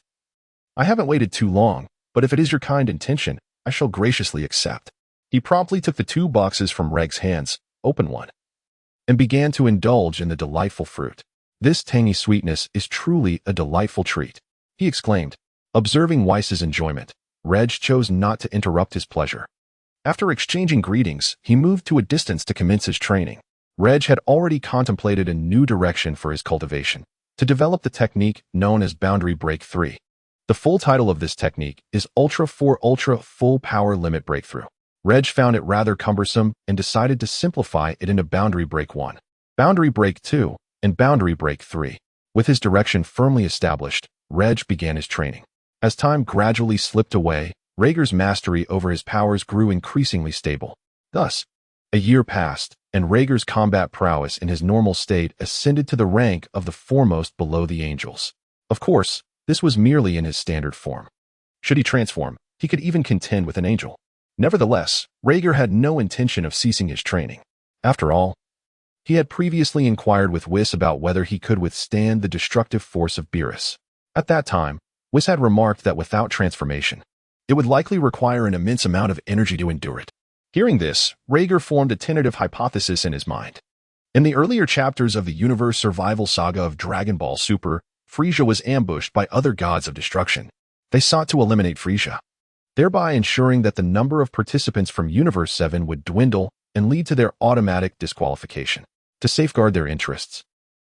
I haven't waited too long, but if it is your kind intention, I shall graciously accept." He promptly took the 2 boxes from Regg's hands, opened one, and began to indulge in the delightful fruit. "This tangy sweetness is truly a delightful treat," he exclaimed. Observing Weiss's enjoyment, Regg chose not to interrupt his pleasure. After exchanging greetings, he moved to a distance to commence his training. Regg had already contemplated a new direction for his cultivation, to develop the technique known as Boundary Break 3. The full title of this technique is Ultra 4 Ultra Full Power Limit Breakthrough. Regg found it rather cumbersome and decided to simplify it into Boundary Break 1, Boundary Break 2, and Boundary Break 3. With his direction firmly established, Regg began his training. As time gradually slipped away, Regger's mastery over his powers grew increasingly stable. Thus, a year passed, and Regger's combat prowess in his normal state ascended to the rank of the foremost below the angels. Of course, this was merely in his standard form. Should he transform, he could even contend with an angel. Nevertheless, Regger had no intention of ceasing his training. After all, he had previously inquired with Whis about whether he could withstand the destructive force of Beerus. At that time, Whis had remarked that without transformation, it would likely require an immense amount of energy to endure it. Hearing this, Regger formed a tentative hypothesis in his mind. In the earlier chapters of the universe survival saga of Dragon Ball Super, Frieza was ambushed by other gods of destruction. They sought to eliminate Frieza, thereby ensuring that the number of participants from Universe 7 would dwindle and lead to their automatic disqualification. To safeguard their interests,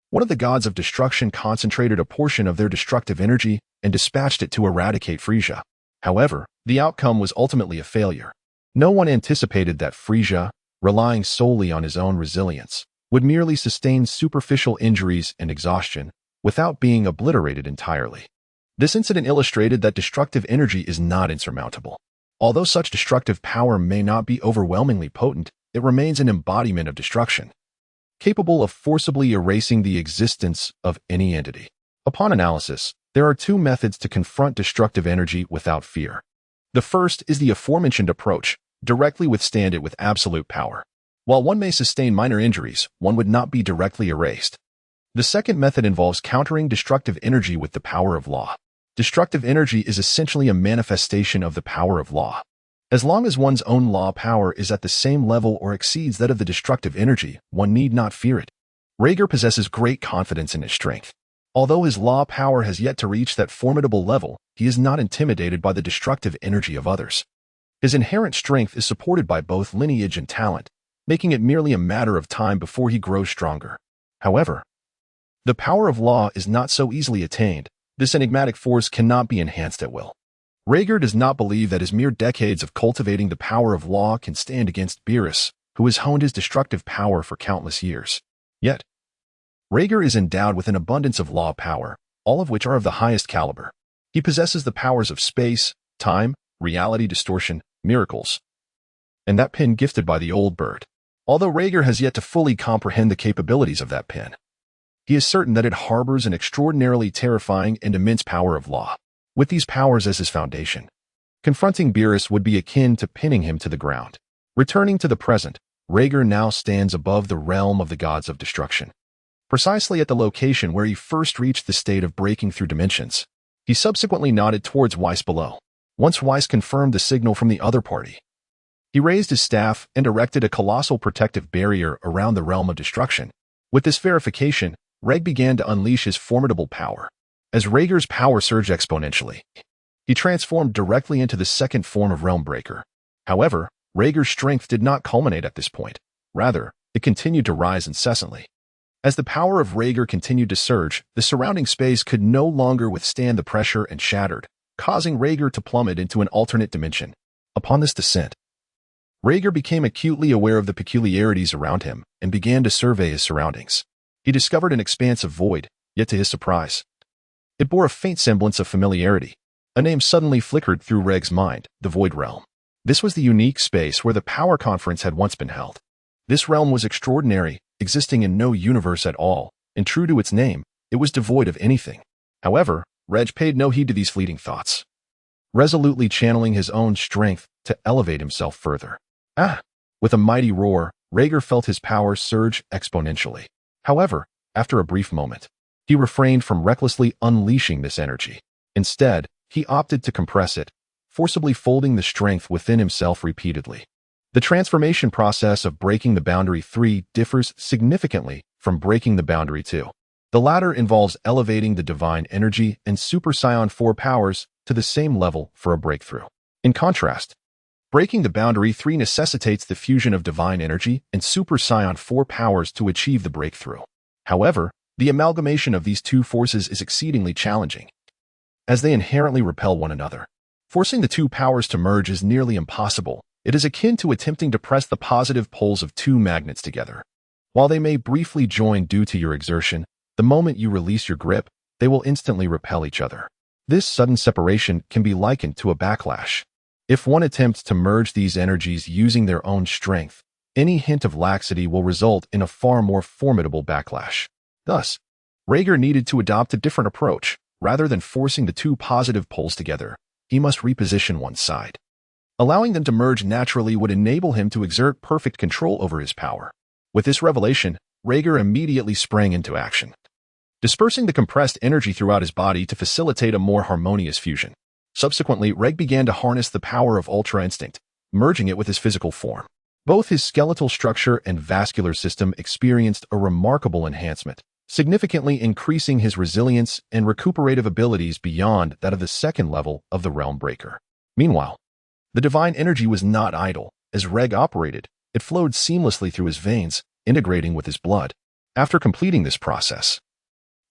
one of the gods of destruction concentrated a portion of their destructive energy and dispatched it to eradicate Frieza. However, the outcome was ultimately a failure. No one anticipated that Frieza, relying solely on his own resilience, would merely sustain superficial injuries and exhaustion without being obliterated entirely. This incident illustrated that destructive energy is not insurmountable. Although such destructive power may not be overwhelmingly potent, it remains an embodiment of destruction, capable of forcibly erasing the existence of any entity. Upon analysis, there are two methods to confront destructive energy without fear. The first is the aforementioned approach: directly withstand it with absolute power. While one may sustain minor injuries, one would not be directly erased. The second method involves countering destructive energy with the power of law. Destructive energy is essentially a manifestation of the power of law. As long as one's own law power is at the same level or exceeds that of the destructive energy, one need not fear it. Regger possesses great confidence in his strength. Although his law power has yet to reach that formidable level, he is not intimidated by the destructive energy of others. His inherent strength is supported by both lineage and talent, making it merely a matter of time before he grows stronger. However, the power of law is not so easily attained. This enigmatic force cannot be enhanced at will. Regger does not believe that his mere decades of cultivating the power of law can stand against Beerus, who has honed his destructive power for countless years. Yet, Regger is endowed with an abundance of law power, all of which are of the highest caliber. He possesses the powers of space, time, reality distortion, miracles, and that pin gifted by the old bird. Although Regger has yet to fully comprehend the capabilities of that pin, he is certain that it harbors an extraordinarily terrifying and immense power of law. With these powers as his foundation, confronting Beerus would be akin to pinning him to the ground. Returning to the present, Regger now stands above the realm of the gods of destruction, precisely at the location where he first reached the state of breaking through dimensions. He subsequently nodded towards Whis below. Once Whis confirmed the signal from the other party, he raised his staff and erected a colossal protective barrier around the realm of destruction. With this verification, Regg began to unleash his formidable power. As Regger's power surged exponentially, he transformed directly into the second form of Realm Breaker. However, Regger's strength did not culminate at this point. Rather, it continued to rise incessantly. As the power of Regger continued to surge, the surrounding space could no longer withstand the pressure and shattered, causing Regger to plummet into an alternate dimension. Upon this descent, Regger became acutely aware of the peculiarities around him and began to survey his surroundings. He discovered an expanse of void, yet to his surprise, it bore a faint semblance of familiarity. A name suddenly flickered through Regg's mind: the Void Realm. This was the unique space where the Power Conference had once been held. This realm was extraordinary, existing in no universe at all, and true to its name, it was devoid of anything. However, Regg paid no heed to these fleeting thoughts, resolutely channeling his own strength to elevate himself further. With a mighty roar, Regger felt his power surge exponentially. However, after a brief moment, he refrained from recklessly unleashing this energy. Instead, he opted to compress it, forcibly folding the strength within himself repeatedly. The transformation process of breaking the Boundary 3 differs significantly from breaking the Boundary 2. The latter involves elevating the divine energy and Super Saiyan 4 powers to the same level for a breakthrough. In contrast, breaking the Boundary 3 necessitates the fusion of divine energy and Super Saiyan 4 powers to achieve the breakthrough. However, The amalgamation of these two forces is exceedingly challenging, as they inherently repel one another. Forcing the two powers to merge is nearly impossible. It is akin to attempting to press the positive poles of two magnets together. While they may briefly join due to your exertion, the moment you release your grip, they will instantly repel each other. This sudden separation can be likened to a backlash. If one attempts to merge these energies using their own strength, any hint of laxity will result in a far more formidable backlash. Thus, Regg needed to adopt a different approach. Rather than forcing the two positive poles together, he must reposition one side. Allowing them to merge naturally would enable him to exert perfect control over his power. With this revelation, Regg immediately sprang into action, dispersing the compressed energy throughout his body to facilitate a more harmonious fusion. Subsequently, Regg began to harness the power of Ultra Instinct, merging it with his physical form. Both his skeletal structure and vascular system experienced a remarkable enhancement, significantly increasing his resilience and recuperative abilities beyond that of the second level of the Realm Breaker. Meanwhile, the divine energy was not idle. As Regg operated, it flowed seamlessly through his veins, integrating with his blood. After completing this process,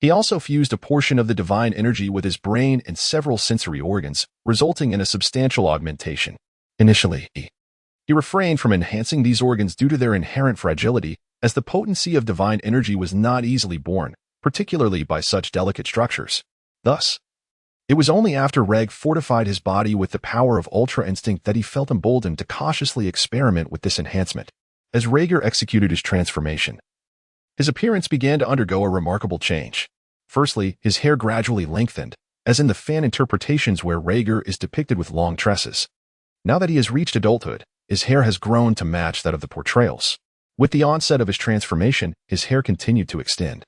he also fused a portion of the divine energy with his brain and several sensory organs, resulting in a substantial augmentation. Initially, he refrained from enhancing these organs due to their inherent fragility, as the potency of divine energy was not easily borne, particularly by such delicate structures. Thus, it was only after Regg fortified his body with the power of Ultra Instinct that he felt emboldened to cautiously experiment with this enhancement. As Regg executed his transformation, his appearance began to undergo a remarkable change. Firstly, his hair gradually lengthened, as in the fan interpretations where Regg is depicted with long tresses. Now that he has reached adulthood, his hair has grown to match that of the portrayals. With the onset of his transformation, his hair continued to extend,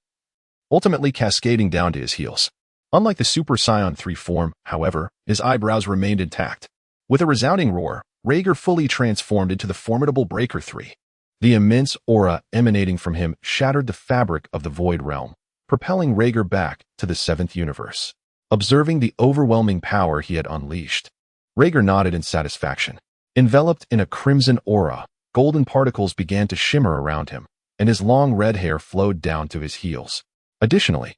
ultimately cascading down to his heels. Unlike the Super Saiyan 3 form, however, his eyebrows remained intact. With a resounding roar, Regg fully transformed into the formidable Breaker 3. The immense aura emanating from him shattered the fabric of the Void Realm, propelling Regg back to the 7th universe. Observing the overwhelming power he had unleashed, Regg nodded in satisfaction. Enveloped in a crimson aura, golden particles began to shimmer around him, and his long red hair flowed down to his heels. Additionally,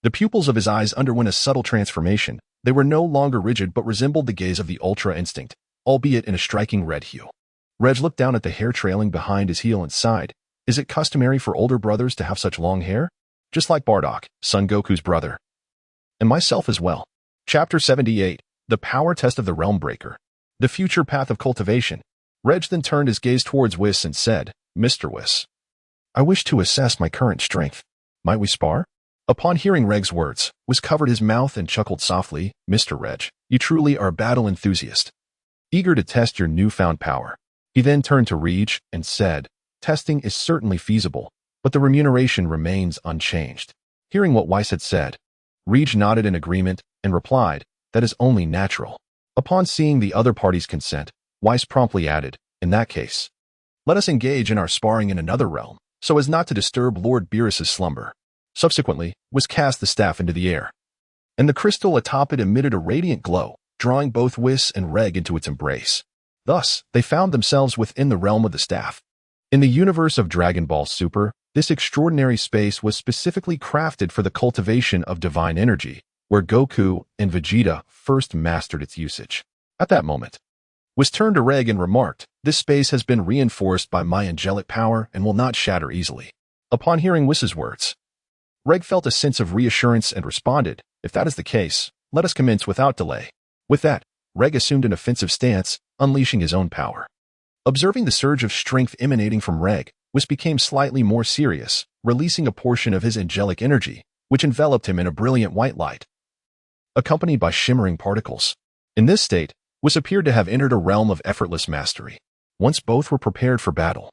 the pupils of his eyes underwent a subtle transformation. They were no longer rigid but resembled the gaze of the Ultra Instinct, albeit in a striking red hue. Regg looked down at the hair trailing behind his heel and sighed. Is it customary for older brothers to have such long hair? Just like Bardock, Son Goku's brother. And myself as well. Chapter 78, The Power Test of the Realm Breaker. The Future Path of Cultivation. Regg then turned his gaze towards Whis and said, Mr. Whis, I wish to assess my current strength. Might we spar? Upon hearing Regg's words, Whis covered his mouth and chuckled softly. Mr. Regg, you truly are a battle enthusiast, eager to test your newfound power. He then turned to Regg and said, testing is certainly feasible, but the remuneration remains unchanged. Hearing what Whis had said, Regg nodded in agreement and replied, that is only natural. Upon seeing the other party's consent, Whis promptly added, in that case, let us engage in our sparring in another realm, so as not to disturb Lord Beerus's slumber. Subsequently, Whis cast the staff into the air, and the crystal atop it emitted a radiant glow, drawing both Whis and Regg into its embrace. Thus, they found themselves within the realm of the staff. In the universe of Dragon Ball Super, this extraordinary space was specifically crafted for the cultivation of divine energy, where Goku and Vegeta first mastered its usage. At that moment, Whis turned to Regg and remarked, this space has been reinforced by my angelic power and will not shatter easily. Upon hearing Whis's words, Regg felt a sense of reassurance and responded, if that is the case, let us commence without delay. With that, Regg assumed an offensive stance, unleashing his own power. Observing the surge of strength emanating from Regg, Whis became slightly more serious, releasing a portion of his angelic energy, which enveloped him in a brilliant white light, accompanied by shimmering particles. In this state, Whis appeared to have entered a realm of effortless mastery. Once both were prepared for battle,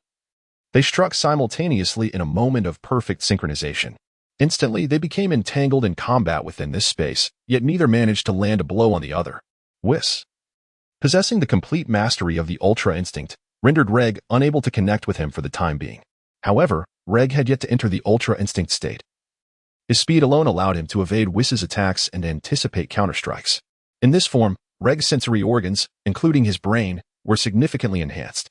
they struck simultaneously in a moment of perfect synchronization. Instantly, they became entangled in combat within this space, yet neither managed to land a blow on the other. Whis, possessing the complete mastery of the Ultra Instinct, rendered Regg unable to connect with him for the time being. However, Regg had yet to enter the Ultra Instinct state. His speed alone allowed him to evade Whis's attacks and anticipate counterstrikes. In this form, Regg's sensory organs, including his brain, were significantly enhanced,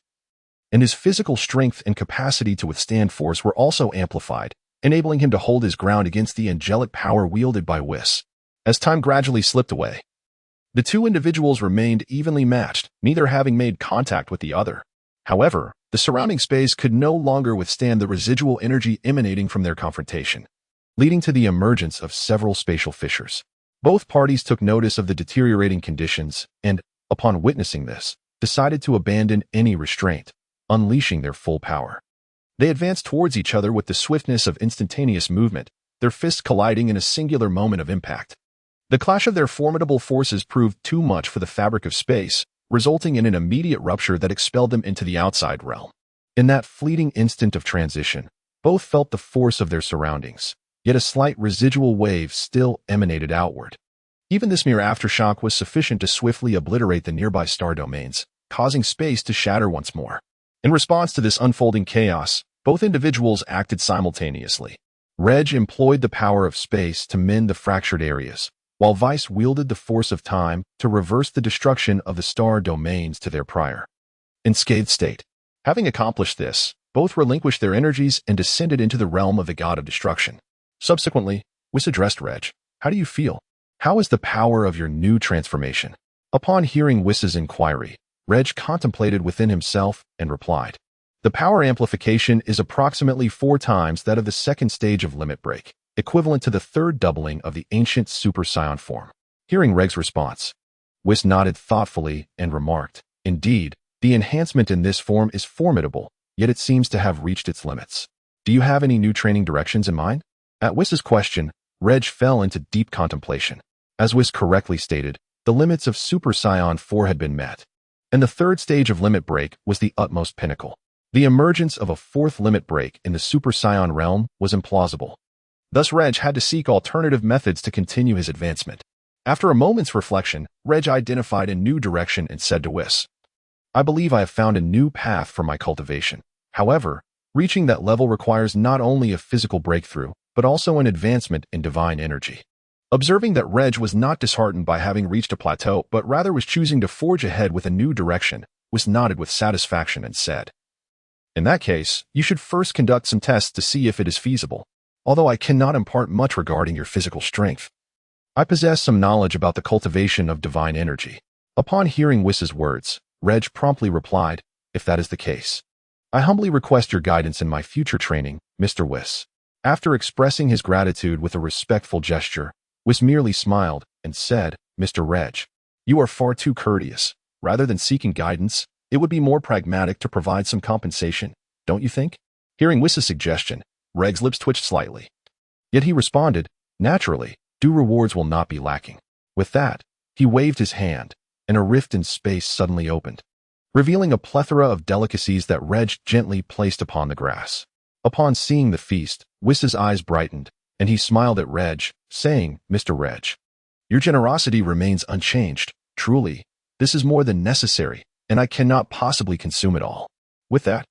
and his physical strength and capacity to withstand force were also amplified, enabling him to hold his ground against the angelic power wielded by Whis. As time gradually slipped away, the two individuals remained evenly matched, neither having made contact with the other. However, the surrounding space could no longer withstand the residual energy emanating from their confrontation, leading to the emergence of several spatial fissures. Both parties took notice of the deteriorating conditions and, upon witnessing this, decided to abandon any restraint, unleashing their full power. They advanced towards each other with the swiftness of instantaneous movement, their fists colliding in a singular moment of impact. The clash of their formidable forces proved too much for the fabric of space, resulting in an immediate rupture that expelled them into the outside realm. In that fleeting instant of transition, both felt the force of their surroundings, yet a slight residual wave still emanated outward. Even this mere aftershock was sufficient to swiftly obliterate the nearby star domains, causing space to shatter once more. In response to this unfolding chaos, both individuals acted simultaneously. Regg employed the power of space to mend the fractured areas, while Vice wielded the force of time to reverse the destruction of the star domains to their prior unscathed state. Having accomplished this, both relinquished their energies and descended into the realm of the god of destruction. Subsequently, Whis addressed Regg. How do you feel? How is the power of your new transformation? Upon hearing Whis's inquiry, Regg contemplated within himself and replied, the power amplification is approximately 4 times that of the second stage of limit break, equivalent to the third doubling of the ancient Super Saiyan form. Hearing Regg's response, Whis nodded thoughtfully and remarked, indeed, the enhancement in this form is formidable, yet it seems to have reached its limits. Do you have any new training directions in mind? At Whis's question, Regg fell into deep contemplation. As Whis correctly stated, the limits of Super Saiyan 4 had been met, and the third stage of limit break was the utmost pinnacle. The emergence of a fourth limit break in the Super Saiyan realm was implausible. Thus Regg had to seek alternative methods to continue his advancement. After a moment's reflection, Regg identified a new direction and said to Whis, I believe I have found a new path for my cultivation. However, reaching that level requires not only a physical breakthrough, but also an advancement in divine energy. Observing that Regg was not disheartened by having reached a plateau, but rather was choosing to forge ahead with a new direction, Whis nodded with satisfaction and said, in that case, you should first conduct some tests to see if it is feasible. Although I cannot impart much regarding your physical strength, I possess some knowledge about the cultivation of divine energy. Upon hearing Whis's words, Regg promptly replied, if that is the case, I humbly request your guidance in my future training, Mr. Whis. After expressing his gratitude with a respectful gesture, Whis merely smiled and said, Mr. Regg, you are far too courteous. Rather than seeking guidance, it would be more pragmatic to provide some compensation, don't you think? Hearing Whis's suggestion, Regg's lips twitched slightly. Yet he responded, naturally, due rewards will not be lacking. With that, he waved his hand, and a rift in space suddenly opened, revealing a plethora of delicacies that Regg gently placed upon the grass. Upon seeing the feast, Whis's eyes brightened, and he smiled at Regg, saying, Mr. Regg, your generosity remains unchanged. Truly, this is more than necessary, and I cannot possibly consume it all. With that,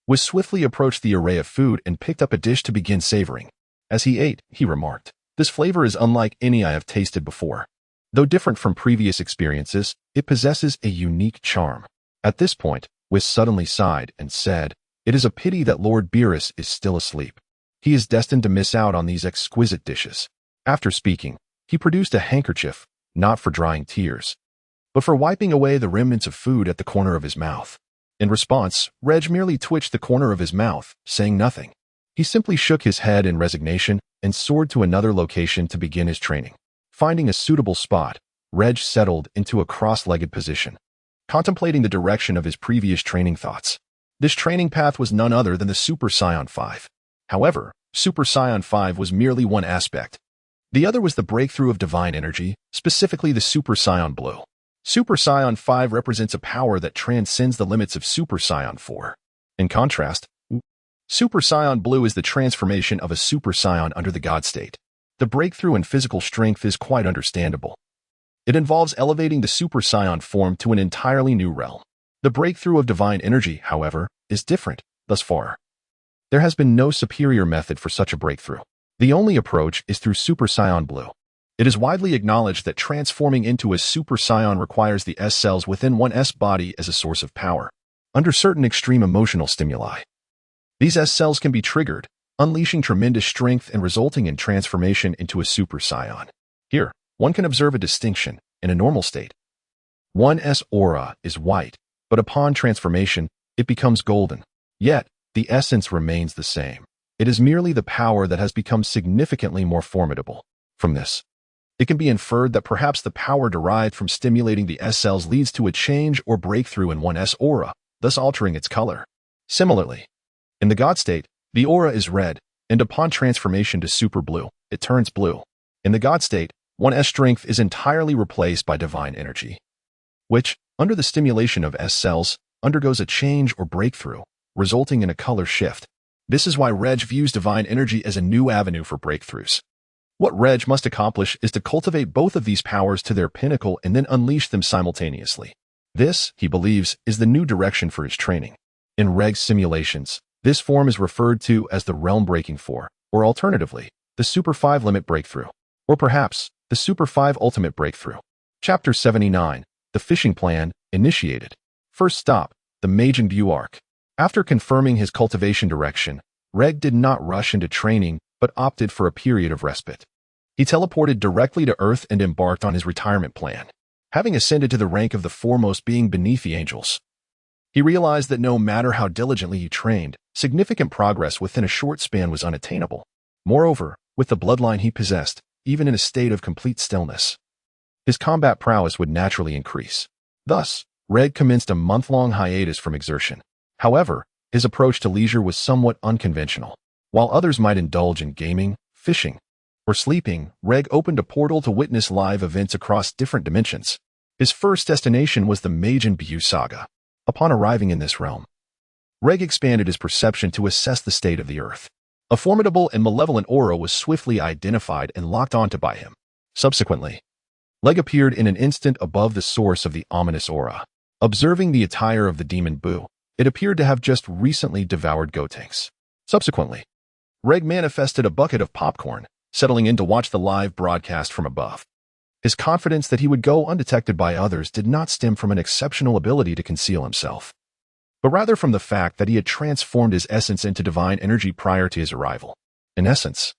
Whis swiftly approached the array of food and picked up a dish to begin savoring. As he ate, he remarked, this flavor is unlike any I have tasted before. Though different from previous experiences, it possesses a unique charm. At this point, Whis suddenly sighed and said, it is a pity that Lord Beerus is still asleep. He is destined to miss out on these exquisite dishes. After speaking, he produced a handkerchief, not for drying tears, but for wiping away the remnants of food at the corner of his mouth. In response, Regg merely twitched the corner of his mouth, saying nothing. He simply shook his head in resignation and soared to another location to begin his training. Finding a suitable spot, Regg settled into a cross-legged position, contemplating the direction of his previous training thoughts. This training path was none other than the Super Saiyan 5. However, Super Saiyan 5 was merely one aspect. The other was the breakthrough of divine energy, specifically the Super Saiyan Blue. Super Saiyan 5 represents a power that transcends the limits of Super Saiyan 4. In contrast, Super Saiyan Blue is the transformation of a Super Saiyan under the God state. The breakthrough in physical strength is quite understandable. It involves elevating the Super Saiyan form to an entirely new realm. The breakthrough of divine energy, however, is different. Thus far, there has been no superior method for such a breakthrough. The only approach is through Super Saiyan Blue. It is widely acknowledged that transforming into a Super Saiyan requires the S cells within one's body as a source of power, under certain extreme emotional stimuli. These S cells can be triggered, unleashing tremendous strength and resulting in transformation into a Super Saiyan. Here, one can observe a distinction. In a normal state, one's aura is white, but upon transformation, it becomes golden. Yet, the essence remains the same. It is merely the power that has become significantly more formidable. From this, it can be inferred that perhaps the power derived from stimulating the S cells leads to a change or breakthrough in one's aura, thus altering its color. Similarly, in the God state, the aura is red, and upon transformation to super blue, it turns blue. In the God state, one's strength is entirely replaced by divine energy, which, under the stimulation of S cells, undergoes a change or breakthrough, resulting in a color shift. This is why Regg views divine energy as a new avenue for breakthroughs. What Regg must accomplish is to cultivate both of these powers to their pinnacle and then unleash them simultaneously. This, he believes, is the new direction for his training. In Regg's simulations, this form is referred to as the realm-breaking 4, or alternatively, the Super 5 limit breakthrough, or perhaps the Super 5 ultimate breakthrough. Chapter 79, The Fishing Plan, Initiated. First stop, the Majin Buu arc. After confirming his cultivation direction, Regg did not rush into training, but opted for a period of respite. He teleported directly to Earth and embarked on his retirement plan. Having ascended to the rank of the foremost being beneath the angels, he realized that no matter how diligently he trained, significant progress within a short span was unattainable. Moreover, with the bloodline he possessed, even in a state of complete stillness, his combat prowess would naturally increase. Thus, Regg commenced a month-long hiatus from exertion. However, his approach to leisure was somewhat unconventional. While others might indulge in gaming, fishing, or sleeping, Regg opened a portal to witness live events across different dimensions. His first destination was the Majin Buu saga. Upon arriving in this realm, Regg expanded his perception to assess the state of the Earth. A formidable and malevolent aura was swiftly identified and locked onto by him. Subsequently, Regg appeared in an instant above the source of the ominous aura. Observing the attire of the demon Buu, it appeared to have just recently devoured Gotenks. Subsequently, Regg manifested a bucket of popcorn, settling in to watch the live broadcast from above. His confidence that he would go undetected by others did not stem from an exceptional ability to conceal himself, but rather from the fact that he had transformed his essence into divine energy prior to his arrival. In essence,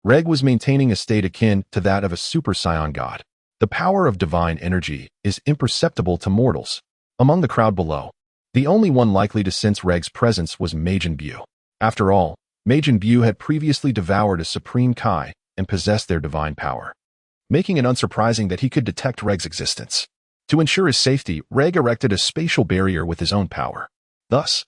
Regg was maintaining a state akin to that of a Super Saiyan god. The power of divine energy is imperceptible to mortals. Among the crowd below, the only one likely to sense Regg's presence was Majin Buu. After all, Majin Buu had previously devoured a Supreme Kai and possessed their divine power, making it unsurprising that he could detect Regg's existence. To ensure his safety, Regg erected a spatial barrier with his own power. Thus,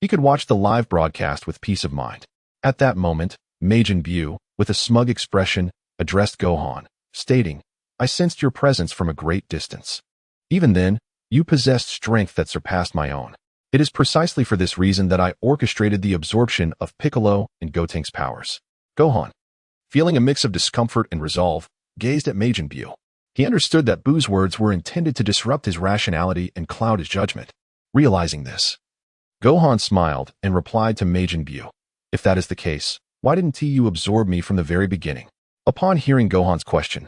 he could watch the live broadcast with peace of mind. At that moment, Majin Buu, with a smug expression, addressed Gohan, stating, "I sensed your presence from a great distance. Even then, you possessed strength that surpassed my own. It is precisely for this reason that I orchestrated the absorption of Piccolo and Gotenks' powers." Gohan, feeling a mix of discomfort and resolve, gazed at Majin Buu. He understood that Buu's words were intended to disrupt his rationality and cloud his judgment. Realizing this, Gohan smiled and replied to Majin Buu, "If that is the case, why didn't you absorb me from the very beginning?" Upon hearing Gohan's question,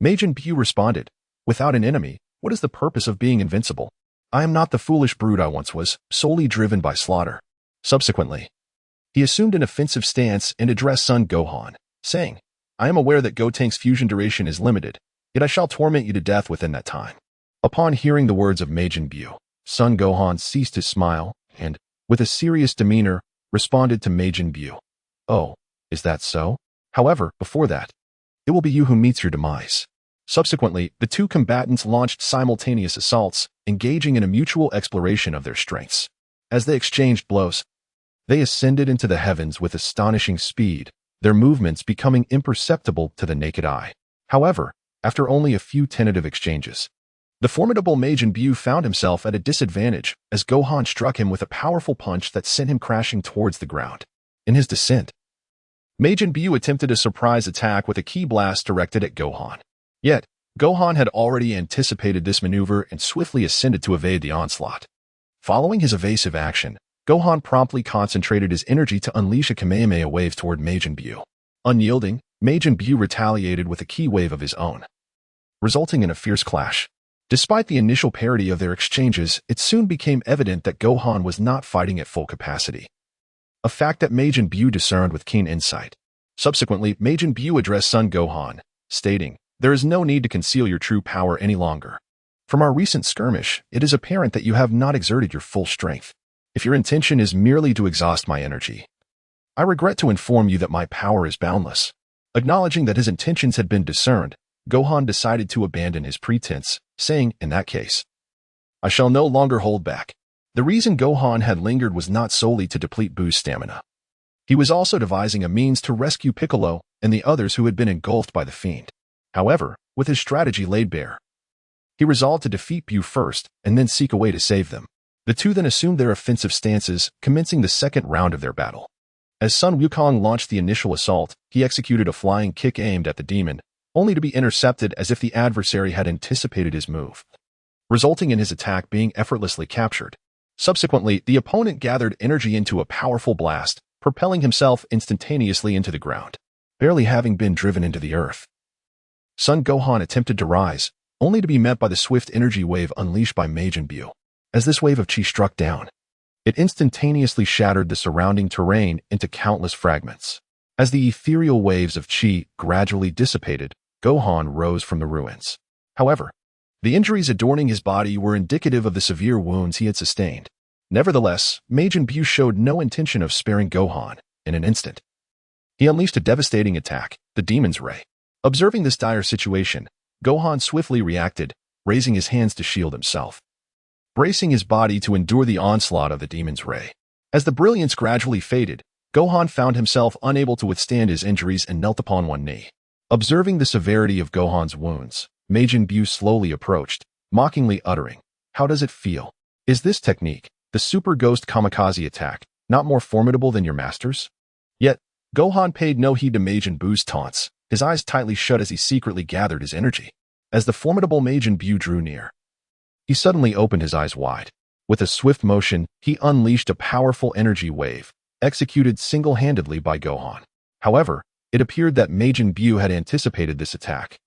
Majin Buu responded, "Without an enemy, what is the purpose of being invincible? I am not the foolish brute I once was, solely driven by slaughter." Subsequently, he assumed an offensive stance and addressed Son Gohan, saying, "I am aware that Gotenks' fusion duration is limited, yet I shall torment you to death within that time." Upon hearing the words of Majin Buu, Son Gohan ceased his smile and, with a serious demeanor, responded to Majin Buu, "Oh, is that so? However, before that, it will be you who meets your demise." Subsequently, the two combatants launched simultaneous assaults, engaging in a mutual exploration of their strengths. As they exchanged blows, they ascended into the heavens with astonishing speed, their movements becoming imperceptible to the naked eye. However, after only a few tentative exchanges, the formidable Majin Buu found himself at a disadvantage as Gohan struck him with a powerful punch that sent him crashing towards the ground. In his descent, Majin Buu attempted a surprise attack with a ki blast directed at Gohan. Yet, Gohan had already anticipated this maneuver and swiftly ascended to evade the onslaught. Following his evasive action, Gohan promptly concentrated his energy to unleash a Kamehameha wave toward Majin Buu. Unyielding, Majin Buu retaliated with a ki wave of his own, resulting in a fierce clash. Despite the initial parity of their exchanges, it soon became evident that Gohan was not fighting at full capacity. a fact that Majin Buu discerned with keen insight. Subsequently, Majin Buu addressed Son Gohan, stating, "There is no need to conceal your true power any longer. From our recent skirmish, it is apparent that you have not exerted your full strength. If your intention is merely to exhaust my energy, I regret to inform you that my power is boundless." Acknowledging that his intentions had been discerned, Gohan decided to abandon his pretense, saying, "In that case, I shall no longer hold back." The reason Gohan had lingered was not solely to deplete Buu's stamina. He was also devising a means to rescue Piccolo and the others who had been engulfed by the fiend. However, with his strategy laid bare, he resolved to defeat Buu first and then seek a way to save them. The two then assumed their offensive stances, commencing the second round of their battle. As Sun Wukong launched the initial assault, he executed a flying kick aimed at the demon, only to be intercepted as if the adversary had anticipated his move, resulting in his attack being effortlessly captured. Subsequently, the opponent gathered energy into a powerful blast, propelling himself instantaneously into the ground, barely having been driven into the earth. Son Gohan attempted to rise, only to be met by the swift energy wave unleashed by Majin Buu. As this wave of chi struck down, it instantaneously shattered the surrounding terrain into countless fragments. As the ethereal waves of chi gradually dissipated, Gohan rose from the ruins. However, the injuries adorning his body were indicative of the severe wounds he had sustained. Nevertheless, Majin Buu showed no intention of sparing Gohan. In an instant, he unleashed a devastating attack, the Demon's Ray. Observing this dire situation, Gohan swiftly reacted, raising his hands to shield himself, bracing his body to endure the onslaught of the Demon's Ray. As the brilliance gradually faded, Gohan found himself unable to withstand his injuries and knelt upon one knee. Observing the severity of Gohan's wounds, Majin Buu slowly approached, mockingly uttering, "How does it feel? Is this technique, the Super Ghost Kamikaze attack, not more formidable than your master's?" Yet, Gohan paid no heed to Majin Buu's taunts, his eyes tightly shut as he secretly gathered his energy. As the formidable Majin Buu drew near, he suddenly opened his eyes wide. With a swift motion, he unleashed a powerful energy wave, executed single-handedly by Gohan. However, it appeared that Majin Buu had anticipated this attack,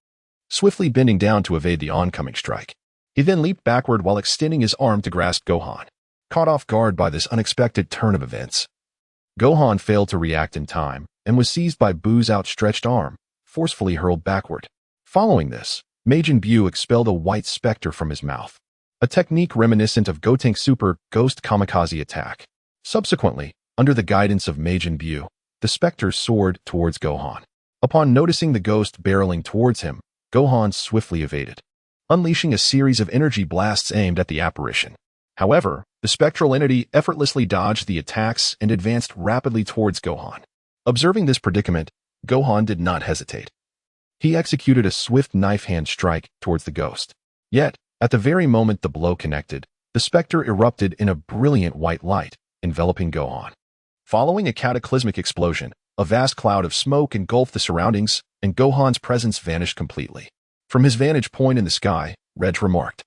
swiftly bending down to evade the oncoming strike. He then leaped backward while extending his arm to grasp Gohan. Caught off guard by this unexpected turn of events, Gohan failed to react in time and was seized by Buu's outstretched arm, forcefully hurled backward. Following this, Majin Buu expelled a white specter from his mouth, a technique reminiscent of Gotenks Super Ghost Kamikaze attack. Subsequently, under the guidance of Majin Buu, the specter soared towards Gohan. Upon noticing the ghost barreling towards him, Gohan swiftly evaded, unleashing a series of energy blasts aimed at the apparition. However, the spectral entity effortlessly dodged the attacks and advanced rapidly towards Gohan. Observing this predicament, Gohan did not hesitate. He executed a swift knife-hand strike towards the ghost. Yet, at the very moment the blow connected, the specter erupted in a brilliant white light, enveloping Gohan. Following a cataclysmic explosion, a vast cloud of smoke engulfed the surroundings, and Gohan's presence vanished completely. From his vantage point in the sky, Regg remarked,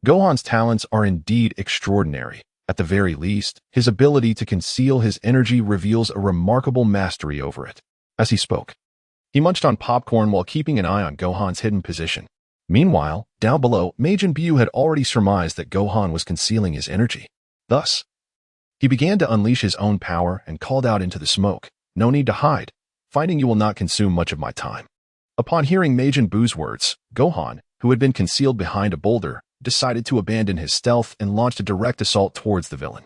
"Gohan's talents are indeed extraordinary. At the very least, his ability to conceal his energy reveals a remarkable mastery over it." As he spoke, he munched on popcorn while keeping an eye on Gohan's hidden position. Meanwhile, down below, Majin Buu had already surmised that Gohan was concealing his energy. Thus, he began to unleash his own power and called out into the smoke, "No need to hide. Finding you will not consume much of my time." Upon hearing Majin Buu's words, Gohan, who had been concealed behind a boulder, decided to abandon his stealth and launched a direct assault towards the villain.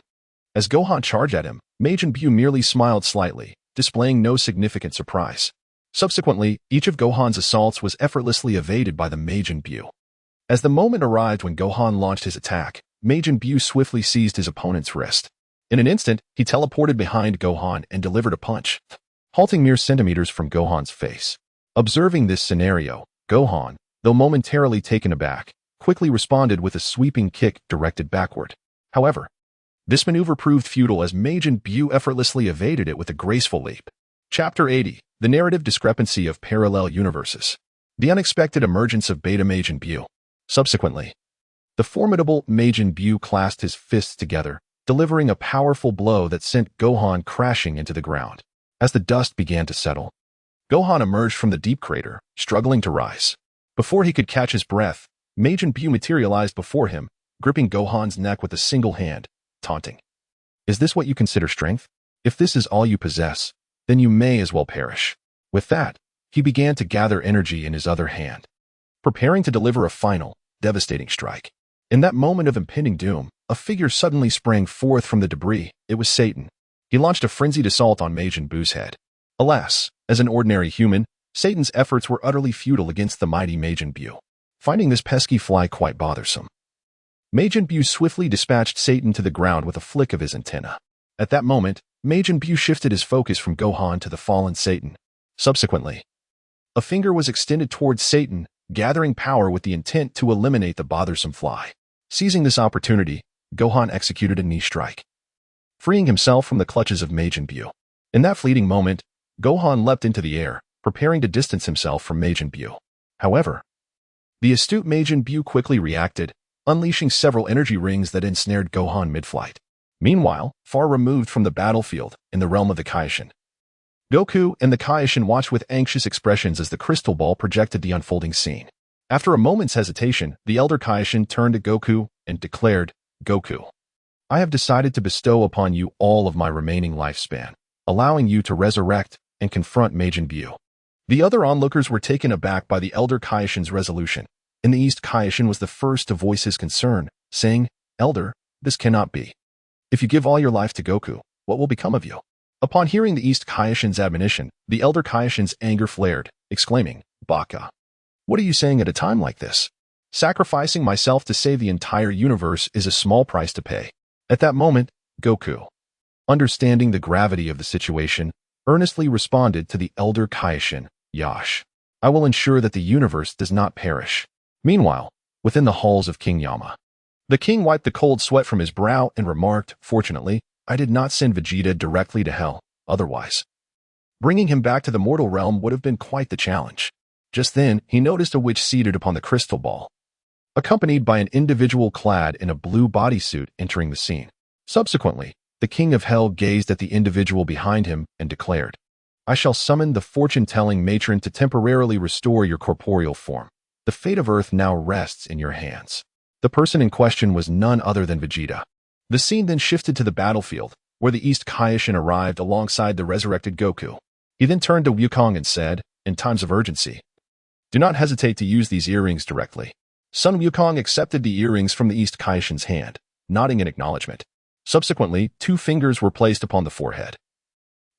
As Gohan charged at him, Majin Buu merely smiled slightly, displaying no significant surprise. Subsequently, each of Gohan's assaults was effortlessly evaded by the Majin Buu. As the moment arrived when Gohan launched his attack, Majin Buu swiftly seized his opponent's wrist. In an instant, he teleported behind Gohan and delivered a punch, halting mere centimeters from Gohan's face. Observing this scenario, Gohan, though momentarily taken aback, quickly responded with a sweeping kick directed backward. However, this maneuver proved futile as Majin Buu effortlessly evaded it with a graceful leap. Chapter 80, The Narrative Discrepancy of Parallel Universes. The Unexpected Emergence of Beta Majin Buu. Subsequently, the formidable Majin Buu clasped his fists together, delivering a powerful blow that sent Gohan crashing into the ground. As the dust began to settle, Gohan emerged from the deep crater, struggling to rise. Before he could catch his breath, Majin Buu materialized before him, gripping Gohan's neck with a single hand, taunting, "Is this what you consider strength? If this is all you possess, then you may as well perish. With that, he began to gather energy in his other hand, preparing to deliver a final, devastating strike. In that moment of impending doom, a figure suddenly sprang forth from the debris. It was Satan. He launched a frenzied assault on Majin Buu's head. Alas, as an ordinary human, Satan's efforts were utterly futile against the mighty Majin Buu. Finding this pesky fly quite bothersome, Majin Buu swiftly dispatched Satan to the ground with a flick of his antenna. At that moment, Majin Buu shifted his focus from Gohan to the fallen Satan. Subsequently, a finger was extended towards Satan, gathering power with the intent to eliminate the bothersome fly. Seizing this opportunity, Gohan executed a knee strike, freeing himself from the clutches of Majin Buu. In that fleeting moment, Gohan leapt into the air, preparing to distance himself from Majin Buu. However, the astute Majin Buu quickly reacted, unleashing several energy rings that ensnared Gohan mid-flight. Meanwhile, far removed from the battlefield, in the realm of the Kaishin, Goku and the Kaishin watched with anxious expressions as the crystal ball projected the unfolding scene. After a moment's hesitation, the elder Kaishin turned to Goku and declared, "Goku, I have decided to bestow upon you all of my remaining lifespan, allowing you to resurrect and confront Majin Buu." The other onlookers were taken aback by the elder Kaishin's resolution. In the East, Kaishin was the first to voice his concern, saying, "Elder, this cannot be. If you give all your life to Goku, what will become of you?" Upon hearing the East Kaishin's admonition, the elder Kaishin's anger flared, exclaiming, "Baka, what are you saying at a time like this? Sacrificing myself to save the entire universe is a small price to pay." At that moment, Goku, understanding the gravity of the situation, earnestly responded to the elder Kaishin, "Yash, I will ensure that the universe does not perish." Meanwhile, within the halls of King Yama, the king wiped the cold sweat from his brow and remarked, "Fortunately, I did not send Vegeta directly to hell. Otherwise, bringing him back to the mortal realm would have been quite the challenge." Just then, he noticed a witch seated upon the crystal ball, accompanied by an individual clad in a blue bodysuit entering the scene. Subsequently, the king of hell gazed at the individual behind him and declared, "I shall summon the fortune-telling matron to temporarily restore your corporeal form. The fate of Earth now rests in your hands." The person in question was none other than Vegeta. The scene then shifted to the battlefield, where the East Kaishin arrived alongside the resurrected Goku. He then turned to Wukong and said, "In times of urgency, do not hesitate to use these earrings directly." Sun Wukong accepted the earrings from the East Kaishin's hand, nodding in acknowledgement. Subsequently, 2 fingers were placed upon the forehead,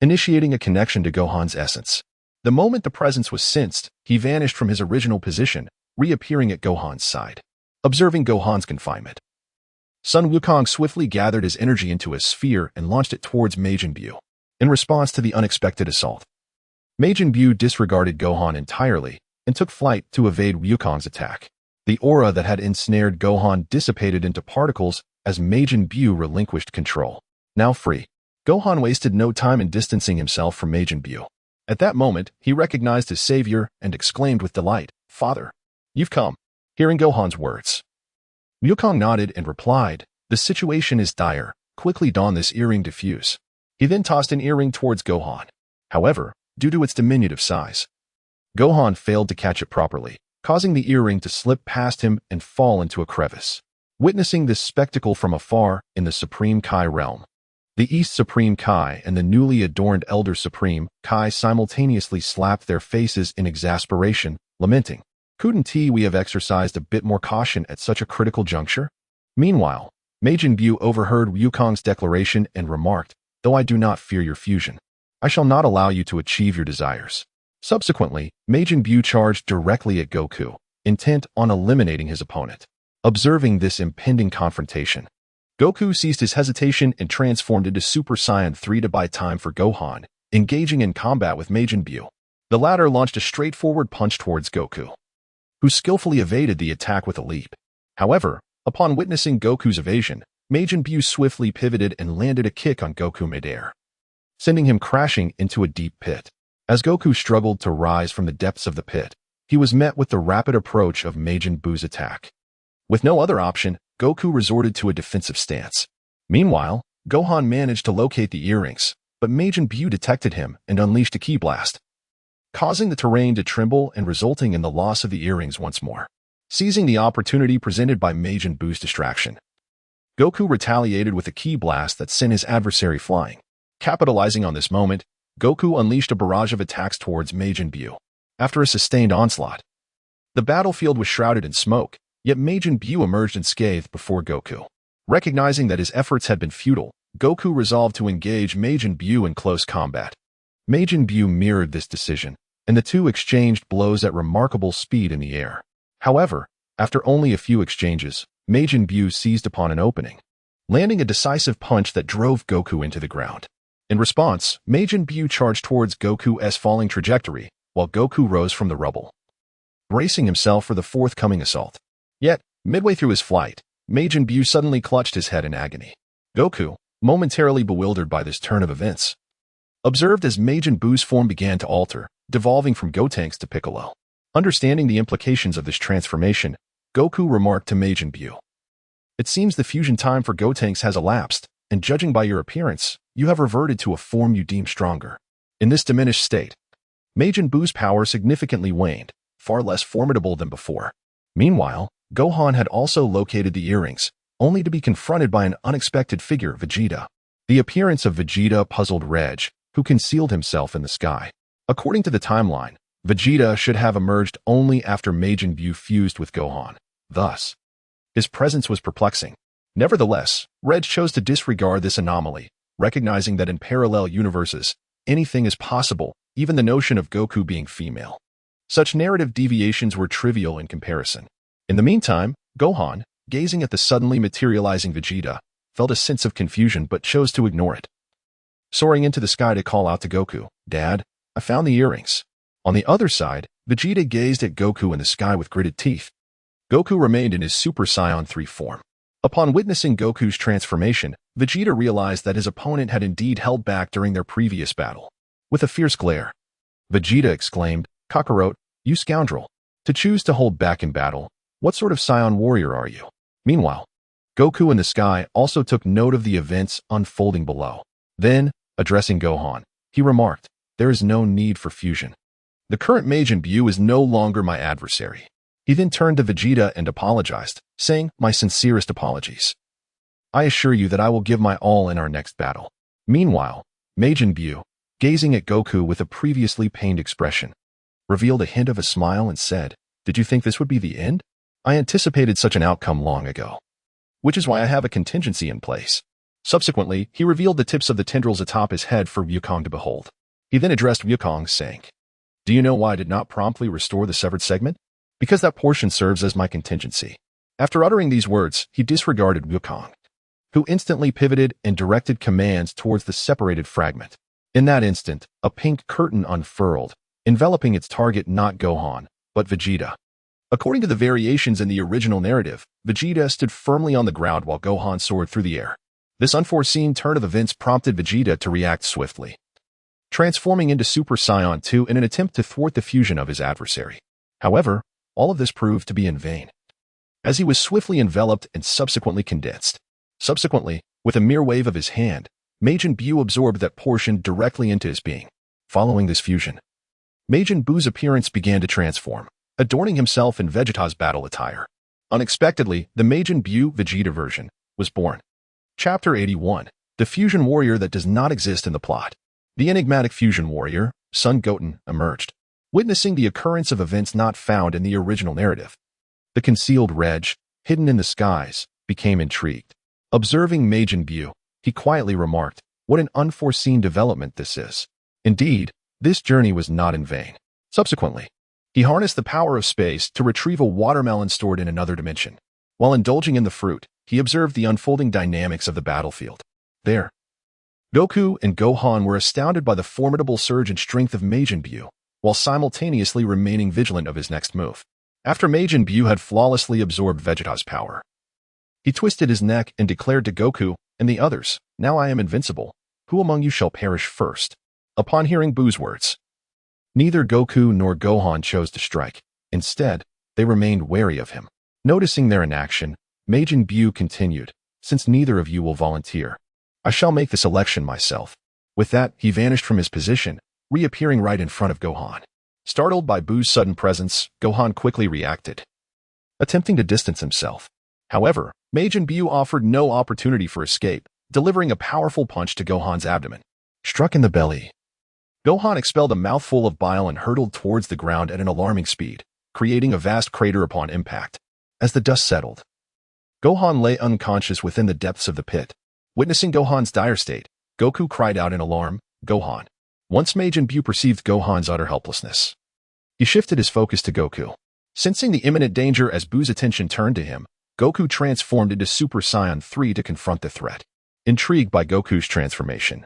initiating a connection to Gohan's essence. The moment the presence was sensed, he vanished from his original position, reappearing at Gohan's side. Observing Gohan's confinement, Sun Wukong swiftly gathered his energy into a sphere and launched it towards Majin Buu. In response to the unexpected assault, Majin Buu disregarded Gohan entirely and took flight to evade Wukong's attack. The aura that had ensnared Gohan dissipated into particles as Majin Buu relinquished control. Now free, Gohan wasted no time in distancing himself from Majin Buu. At that moment, he recognized his savior and exclaimed with delight, "Father, you've come." Hearing Gohan's words, Wukong nodded and replied, "The situation is dire. Quickly don this earring to fuse." He then tossed an earring towards Gohan. However, due to its diminutive size, Gohan failed to catch it properly, causing the earring to slip past him and fall into a crevice. Witnessing this spectacle from afar in the Supreme Kai realm, the East Supreme Kai and the newly adorned Elder Supreme Kai simultaneously slapped their faces in exasperation, lamenting, "Couldn't we have exercised a bit more caution at such a critical juncture?" Meanwhile, Majin Buu overheard Wukong's declaration and remarked, "Though I do not fear your fusion, I shall not allow you to achieve your desires." Subsequently, Majin Buu charged directly at Goku, intent on eliminating his opponent. Observing this impending confrontation, Goku ceased his hesitation and transformed into Super Saiyan 3 to buy time for Gohan, engaging in combat with Majin Buu. The latter launched a straightforward punch towards Goku, who skillfully evaded the attack with a leap. However, upon witnessing Goku's evasion, Majin Buu swiftly pivoted and landed a kick on Goku midair, sending him crashing into a deep pit. As Goku struggled to rise from the depths of the pit, he was met with the rapid approach of Majin Buu's attack. With no other option, Goku resorted to a defensive stance. Meanwhile, Gohan managed to locate the earrings, but Majin Buu detected him and unleashed a ki blast, causing the terrain to tremble and resulting in the loss of the earrings once more. Seizing the opportunity presented by Majin Buu's distraction, Goku retaliated with a ki blast that sent his adversary flying. Capitalizing on this moment, Goku unleashed a barrage of attacks towards Majin Buu. After a sustained onslaught, the battlefield was shrouded in smoke, yet Majin Buu emerged unscathed before Goku. Recognizing that his efforts had been futile, Goku resolved to engage Majin Buu in close combat. Majin Buu mirrored this decision, and the two exchanged blows at remarkable speed in the air. However, after only a few exchanges, Majin Buu seized upon an opening, landing a decisive punch that drove Goku into the ground. In response, Majin Buu charged towards Goku's falling trajectory, while Goku rose from the rubble, bracing himself for the forthcoming assault. Yet, midway through his flight, Majin Buu suddenly clutched his head in agony. Goku, momentarily bewildered by this turn of events, observed as Majin Buu's form began to alter, devolving from Gotenks to Piccolo. Understanding the implications of this transformation, Goku remarked to Majin Buu, "It seems the fusion time for Gotenks has elapsed, and judging by your appearance, you have reverted to a form you deem stronger." In this diminished state, Majin Buu's power significantly waned, far less formidable than before. Meanwhile, Gohan had also located the earrings, only to be confronted by an unexpected figure, Vegeta. The appearance of Vegeta puzzled Regg, who concealed himself in the sky. According to the timeline, Vegeta should have emerged only after Majin Buu fused with Gohan. Thus, his presence was perplexing. Nevertheless, Regg chose to disregard this anomaly, recognizing that in parallel universes, anything is possible, even the notion of Goku being female. Such narrative deviations were trivial in comparison. In the meantime, Gohan, gazing at the suddenly materializing Vegeta, felt a sense of confusion but chose to ignore it. Soaring into the sky to call out to Goku, "Dad, I found the earrings." On the other side, Vegeta gazed at Goku in the sky with gritted teeth. Goku remained in his Super Saiyan 3 form. Upon witnessing Goku's transformation, Vegeta realized that his opponent had indeed held back during their previous battle. With a fierce glare, Vegeta exclaimed, "Kakarot, you scoundrel! To choose to hold back in battle, what sort of Saiyan warrior are you?" Meanwhile, Goku in the sky also took note of the events unfolding below. Then, addressing Gohan, he remarked, "There is no need for fusion. The current Majin Buu is no longer my adversary." He then turned to Vegeta and apologized, saying, "My sincerest apologies. I assure you that I will give my all in our next battle." Meanwhile, Majin Buu, gazing at Goku with a previously pained expression, revealed a hint of a smile and said, "Did you think this would be the end? I anticipated such an outcome long ago, which is why I have a contingency in place." Subsequently, he revealed the tips of the tendrils atop his head for Wukong to behold. He then addressed Wukong, saying, "Do you know why I did not promptly restore the severed segment? Because that portion serves as my contingency." After uttering these words, he disregarded Wukong, who instantly pivoted and directed commands towards the separated fragment. In that instant, a pink curtain unfurled, enveloping its target not Gohan, but Vegeta. According to the variations in the original narrative, Vegeta stood firmly on the ground while Gohan soared through the air. This unforeseen turn of events prompted Vegeta to react swiftly, transforming into Super Saiyan 2 in an attempt to thwart the fusion of his adversary. However, all of this proved to be in vain, as he was swiftly enveloped and subsequently condensed. Subsequently, with a mere wave of his hand, Majin Buu absorbed that portion directly into his being. Following this fusion, Majin Buu's appearance began to transform, adorning himself in Vegeta's battle attire. Unexpectedly, the Majin Buu Vegeta version was born. Chapter 81, The Fusion Warrior That Does Not Exist in the Plot. The enigmatic fusion warrior, Son Goten, emerged, witnessing the occurrence of events not found in the original narrative. The concealed Regg, hidden in the skies, became intrigued. Observing Majin Buu, he quietly remarked, "What an unforeseen development this is." Indeed, this journey was not in vain. Subsequently, he harnessed the power of space to retrieve a watermelon stored in another dimension. While indulging in the fruit, he observed the unfolding dynamics of the battlefield. There, Goku and Gohan were astounded by the formidable surge in strength of Majin Buu, while simultaneously remaining vigilant of his next move. After Majin Buu had flawlessly absorbed Vegeta's power, he twisted his neck and declared to Goku and the others, "Now I am invincible. Who among you shall perish first?" Upon hearing Buu's words, neither Goku nor Gohan chose to strike. Instead, they remained wary of him. Noticing their inaction, Majin Buu continued, "Since neither of you will volunteer, I shall make the selection myself." With that, he vanished from his position, reappearing right in front of Gohan. Startled by Buu's sudden presence, Gohan quickly reacted, attempting to distance himself. However, Majin Buu offered no opportunity for escape, delivering a powerful punch to Gohan's abdomen. struck in the belly. Gohan expelled a mouthful of bile and hurtled towards the ground at an alarming speed, creating a vast crater upon impact. As the dust settled, Gohan lay unconscious within the depths of the pit. Witnessing Gohan's dire state, Goku cried out in alarm, "Gohan!" Once Majin Buu perceived Gohan's utter helplessness, he shifted his focus to Goku. Sensing the imminent danger as Buu's attention turned to him, Goku transformed into Super Saiyan 3 to confront the threat. Intrigued by Goku's transformation,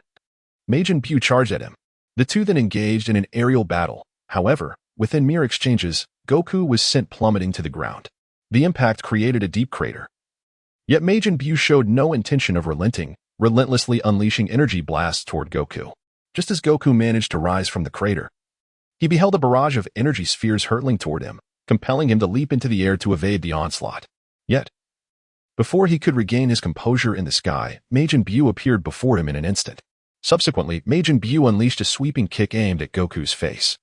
Majin Buu charged at him. The two then engaged in an aerial battle. However, within mere exchanges, Goku was sent plummeting to the ground. The impact created a deep crater. Yet Majin Buu showed no intention of relenting, relentlessly unleashing energy blasts toward Goku. Just as Goku managed to rise from the crater, he beheld a barrage of energy spheres hurtling toward him, compelling him to leap into the air to evade the onslaught. Yet, before he could regain his composure in the sky, Majin Buu appeared before him in an instant. Subsequently, Majin Buu unleashed a sweeping kick aimed at Goku's face.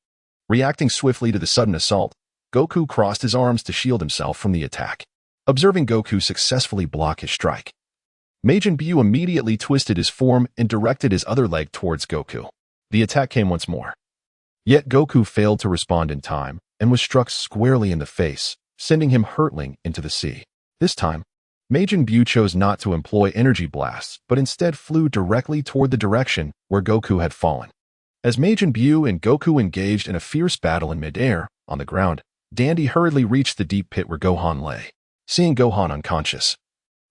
Reacting swiftly to the sudden assault, Goku crossed his arms to shield himself from the attack. Observing Goku successfully block his strike, Majin Buu immediately twisted his form and directed his other leg towards Goku. The attack came once more. Yet Goku failed to respond in time and was struck squarely in the face, sending him hurtling into the sea. This time, Majin Buu chose not to employ energy blasts, but instead flew directly toward the direction where Goku had fallen. As Majin Buu and Goku engaged in a fierce battle in midair, on the ground, Dandy hurriedly reached the deep pit where Gohan lay. Seeing Gohan unconscious,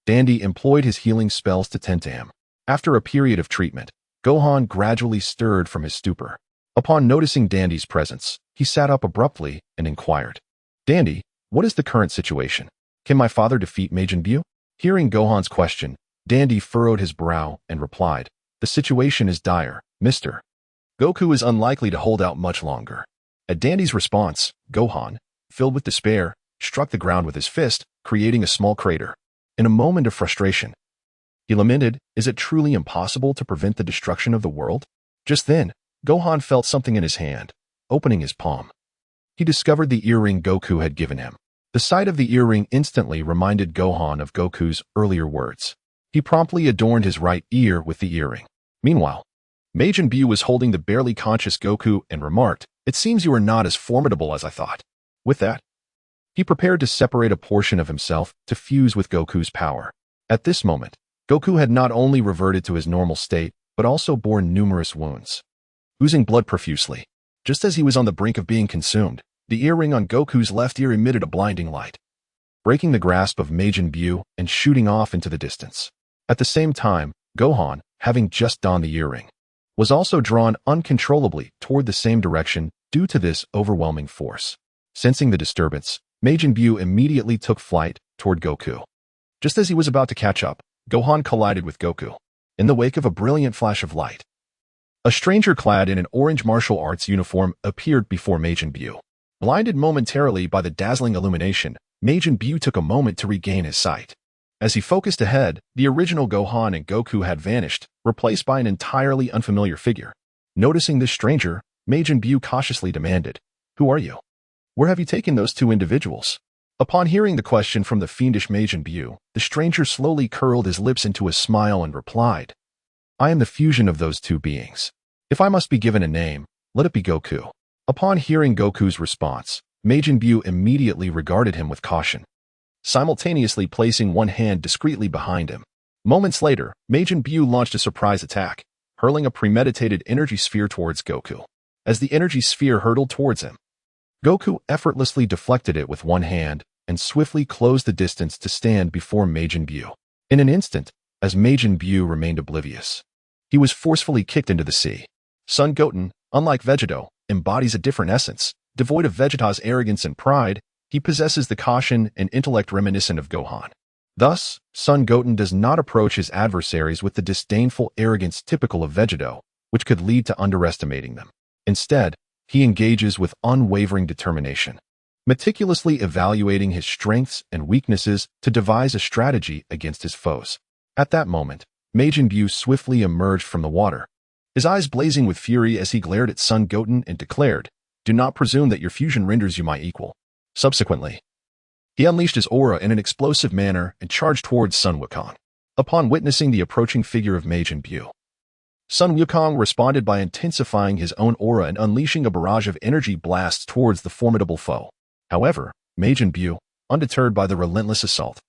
Dandy employed his healing spells to tend to him. After a period of treatment, Gohan gradually stirred from his stupor. Upon noticing Dandy's presence, he sat up abruptly and inquired, "Dandy, what is the current situation? Can my father defeat Majin Buu?" Hearing Gohan's question, Dandy furrowed his brow and replied, "The situation is dire, mister. Goku is unlikely to hold out much longer." At Dandy's response, Gohan, filled with despair, struck the ground with his fist, creating a small crater. In a moment of frustration, he lamented, "Is it truly impossible to prevent the destruction of the world?" Just then, Gohan felt something in his hand. Opening his palm, he discovered the earring Goku had given him. The sight of the earring instantly reminded Gohan of Goku's earlier words. He promptly adorned his right ear with the earring. Meanwhile, Majin Buu was holding the barely conscious Goku and remarked, "It seems you are not as formidable as I thought." With that, he prepared to separate a portion of himself to fuse with Goku's power. At this moment, Goku had not only reverted to his normal state, but also borne numerous wounds, oozing blood profusely. Just as he was on the brink of being consumed, the earring on Goku's left ear emitted a blinding light, breaking the grasp of Majin Buu and shooting off into the distance. At the same time, Gohan, having just donned the earring, was also drawn uncontrollably toward the same direction due to this overwhelming force. Sensing the disturbance, Majin Buu immediately took flight toward Goku. Just as he was about to catch up, Gohan collided with Goku. In the wake of a brilliant flash of light, a stranger clad in an orange martial arts uniform appeared before Majin Buu. Blinded momentarily by the dazzling illumination, Majin Buu took a moment to regain his sight. As he focused ahead, the original Gohan and Goku had vanished, replaced by an entirely unfamiliar figure. Noticing this stranger, Majin Buu cautiously demanded, "Who are you? Where have you taken those two individuals?" Upon hearing the question from the fiendish Majin Buu, the stranger slowly curled his lips into a smile and replied, "I am the fusion of those two beings. If I must be given a name, let it be Goku." Upon hearing Goku's response, Majin Buu immediately regarded him with caution, simultaneously placing one hand discreetly behind him. Moments later, Majin Buu launched a surprise attack, hurling a premeditated energy sphere towards Goku. As the energy sphere hurtled towards him, Goku effortlessly deflected it with one hand and swiftly closed the distance to stand before Majin Buu. In an instant, as Majin Buu remained oblivious, he was forcefully kicked into the sea. Son Goten, unlike Vegeta, embodies a different essence. Devoid of Vegeta's arrogance and pride, he possesses the caution and intellect reminiscent of Gohan. Thus, Son Goten does not approach his adversaries with the disdainful arrogance typical of Vegeta, which could lead to underestimating them. Instead, he engages with unwavering determination, meticulously evaluating his strengths and weaknesses to devise a strategy against his foes. At that moment, Majin Buu swiftly emerged from the water, his eyes blazing with fury as he glared at Son Goten and declared, "Do not presume that your fusion renders you my equal." Subsequently, he unleashed his aura in an explosive manner and charged towards Sun Wukong. Upon witnessing the approaching figure of Majin Buu, Sun Wukong responded by intensifying his own aura and unleashing a barrage of energy blasts towards the formidable foe. However, Majin Buu, undeterred by the relentless assault,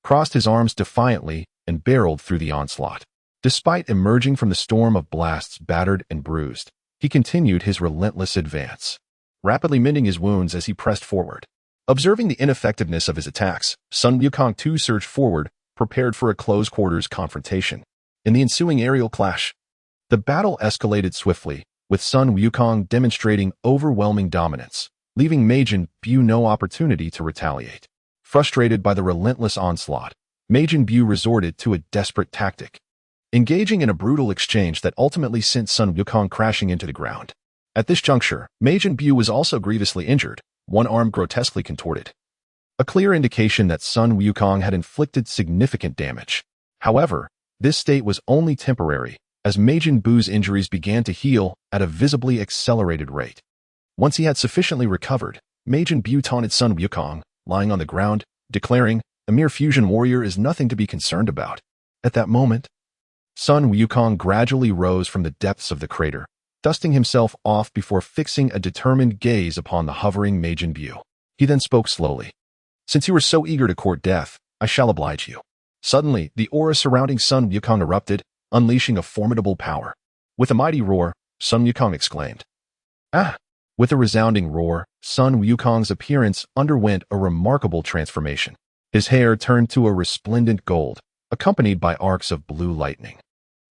crossed his arms defiantly and barreled through the onslaught. Despite emerging from the storm of blasts battered and bruised, he continued his relentless advance, rapidly mending his wounds as he pressed forward. Observing the ineffectiveness of his attacks, Sun Wukong too surged forward, prepared for a close-quarters confrontation. In the ensuing aerial clash, the battle escalated swiftly, with Sun Wukong demonstrating overwhelming dominance, leaving Majin Buu no opportunity to retaliate. Frustrated by the relentless onslaught, Majin Buu resorted to a desperate tactic, engaging in a brutal exchange that ultimately sent Sun Wukong crashing into the ground. At this juncture, Majin Buu was also grievously injured, one arm grotesquely contorted, a clear indication that Sun Wukong had inflicted significant damage. However, this state was only temporary, as Majin Buu's injuries began to heal at a visibly accelerated rate. Once he had sufficiently recovered, Majin Buu taunted Sun Wukong, lying on the ground, declaring, "A mere fusion warrior is nothing to be concerned about." At that moment, Sun Wukong gradually rose from the depths of the crater, dusting himself off before fixing a determined gaze upon the hovering Majin Buu. He then spoke slowly. "Since you are so eager to court death, I shall oblige you." Suddenly, the aura surrounding Sun Wukong erupted, unleashing a formidable power. With a mighty roar, Sun Wukong exclaimed, "Ah!" With a resounding roar, Sun Wukong's appearance underwent a remarkable transformation. His hair turned to a resplendent gold, accompanied by arcs of blue lightning,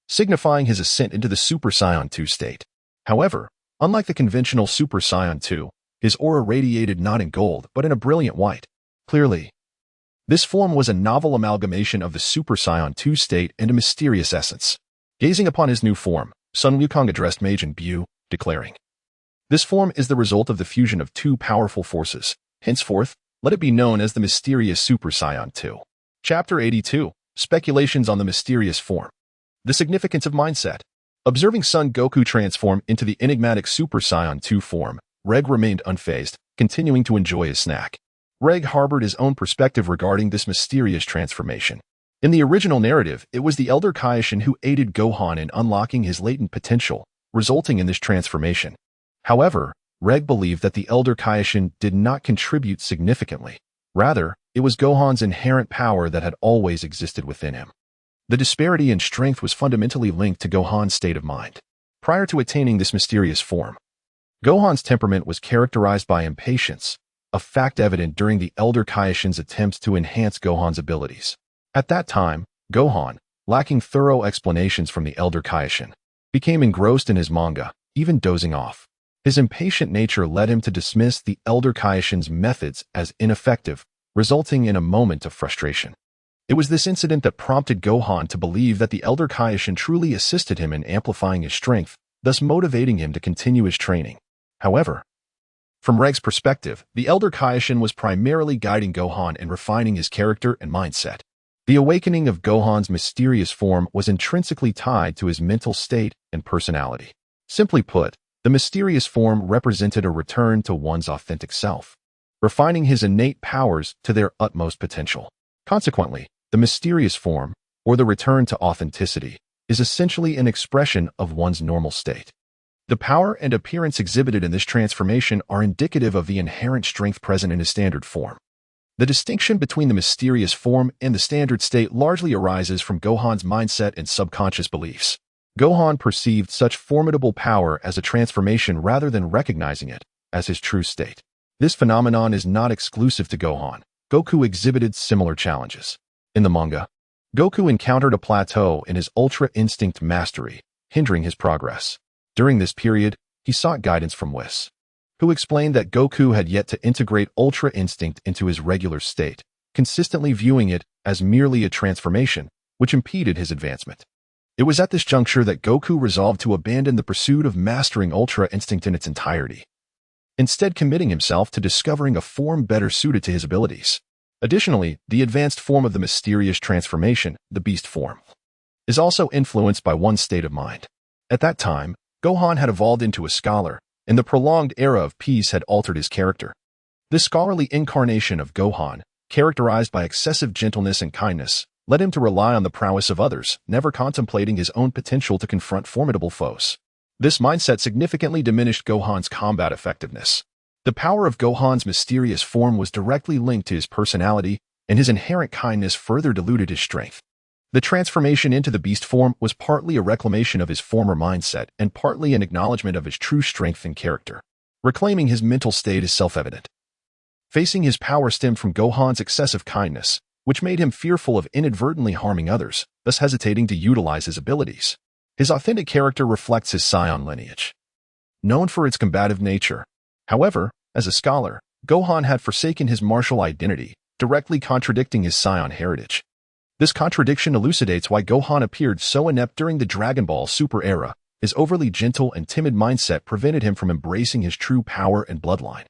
signifying his ascent into the Super Saiyan 2 state. However, unlike the conventional Super Saiyan 2, his aura radiated not in gold but in a brilliant white. Clearly, this form was a novel amalgamation of the Super Saiyan 2 state and a mysterious essence. Gazing upon his new form, Sun Wukong addressed Majin Buu, declaring, "This form is the result of the fusion of two powerful forces. Henceforth, let it be known as the mysterious Super Saiyan 2. Chapter 82, Speculations on the Mysterious Form. The Significance of Mindset. Observing Son Goku transform into the enigmatic Super Saiyan 2 form, Regg remained unfazed, continuing to enjoy his snack. Regg harbored his own perspective regarding this mysterious transformation. In the original narrative, it was the Elder Kaioshin who aided Gohan in unlocking his latent potential, resulting in this transformation. However, Regg believed that the Elder Kaioshin did not contribute significantly. Rather, it was Gohan's inherent power that had always existed within him. The disparity in strength was fundamentally linked to Gohan's state of mind. Prior to attaining this mysterious form, Gohan's temperament was characterized by impatience, a fact evident during the Elder Kaioshin's attempts to enhance Gohan's abilities. At that time, Gohan, lacking thorough explanations from the Elder Kaioshin, became engrossed in his manga, even dozing off. His impatient nature led him to dismiss the Elder Kaioshin's methods as ineffective, resulting in a moment of frustration. It was this incident that prompted Gohan to believe that the Elder Kaioshin truly assisted him in amplifying his strength, thus motivating him to continue his training. However, from Regg's perspective, the Elder Kaioshin was primarily guiding Gohan in refining his character and mindset. The awakening of Gohan's mysterious form was intrinsically tied to his mental state and personality. Simply put, the mysterious form represented a return to one's authentic self, refining his innate powers to their utmost potential. Consequently, the mysterious form, or the return to authenticity, is essentially an expression of one's normal state. The power and appearance exhibited in this transformation are indicative of the inherent strength present in his standard form. The distinction between the mysterious form and the standard state largely arises from Gohan's mindset and subconscious beliefs. Gohan perceived such formidable power as a transformation rather than recognizing it as his true state. This phenomenon is not exclusive to Gohan. Goku exhibited similar challenges. In the manga, Goku encountered a plateau in his Ultra Instinct mastery, hindering his progress. During this period, he sought guidance from Whis, who explained that Goku had yet to integrate Ultra Instinct into his regular state, consistently viewing it as merely a transformation, which impeded his advancement. It was at this juncture that Goku resolved to abandon the pursuit of mastering Ultra Instinct in its entirety, instead committing himself to discovering a form better suited to his abilities. Additionally, the advanced form of the mysterious transformation, the beast form, is also influenced by one's state of mind. At that time, Gohan had evolved into a scholar, and the prolonged era of peace had altered his character. This scholarly incarnation of Gohan, characterized by excessive gentleness and kindness, led him to rely on the prowess of others, never contemplating his own potential to confront formidable foes. This mindset significantly diminished Gohan's combat effectiveness. The power of Gohan's mysterious form was directly linked to his personality, and his inherent kindness further diluted his strength. The transformation into the beast form was partly a reclamation of his former mindset and partly an acknowledgement of his true strength and character. Reclaiming his mental state is self-evident. Facing his power stemmed from Gohan's excessive kindness, which made him fearful of inadvertently harming others, thus hesitating to utilize his abilities. His authentic character reflects his Saiyan lineage, known for its combative nature. However, as a scholar, Gohan had forsaken his martial identity, directly contradicting his Saiyan heritage. This contradiction elucidates why Gohan appeared so inept during the Dragon Ball Super era. His overly gentle and timid mindset prevented him from embracing his true power and bloodline.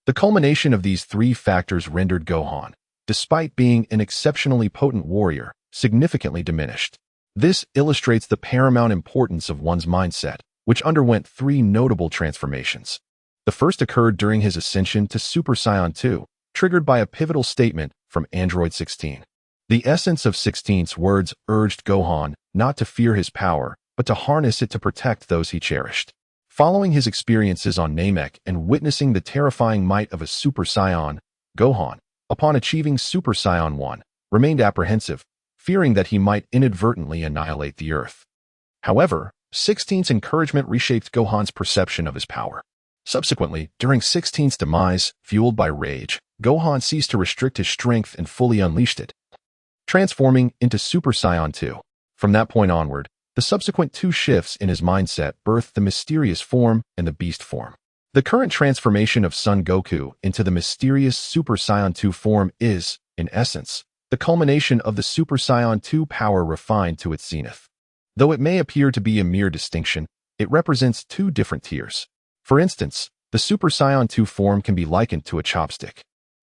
The culmination of these three factors rendered Gohan, despite being an exceptionally potent warrior, significantly diminished. This illustrates the paramount importance of one's mindset, which underwent three notable transformations. The first occurred during his ascension to Super Saiyan 2, triggered by a pivotal statement from Android 16. The essence of 16's words urged Gohan not to fear his power, but to harness it to protect those he cherished. Following his experiences on Namek and witnessing the terrifying might of a Super Saiyan, Gohan, upon achieving Super Saiyan 1, remained apprehensive, fearing that he might inadvertently annihilate the Earth. However, 16's encouragement reshaped Gohan's perception of his power. Subsequently, during 16's demise, fueled by rage, Gohan ceased to restrict his strength and fully unleashed it, transforming into Super Saiyan 2. From that point onward, the subsequent two shifts in his mindset birthed the mysterious form and the beast form. The current transformation of Son Goku into the mysterious Super Saiyan 2 form is, in essence, the culmination of the Super Saiyan 2 power refined to its zenith. Though it may appear to be a mere distinction, it represents two different tiers. For instance, the Super Saiyan 2 form can be likened to a chopstick,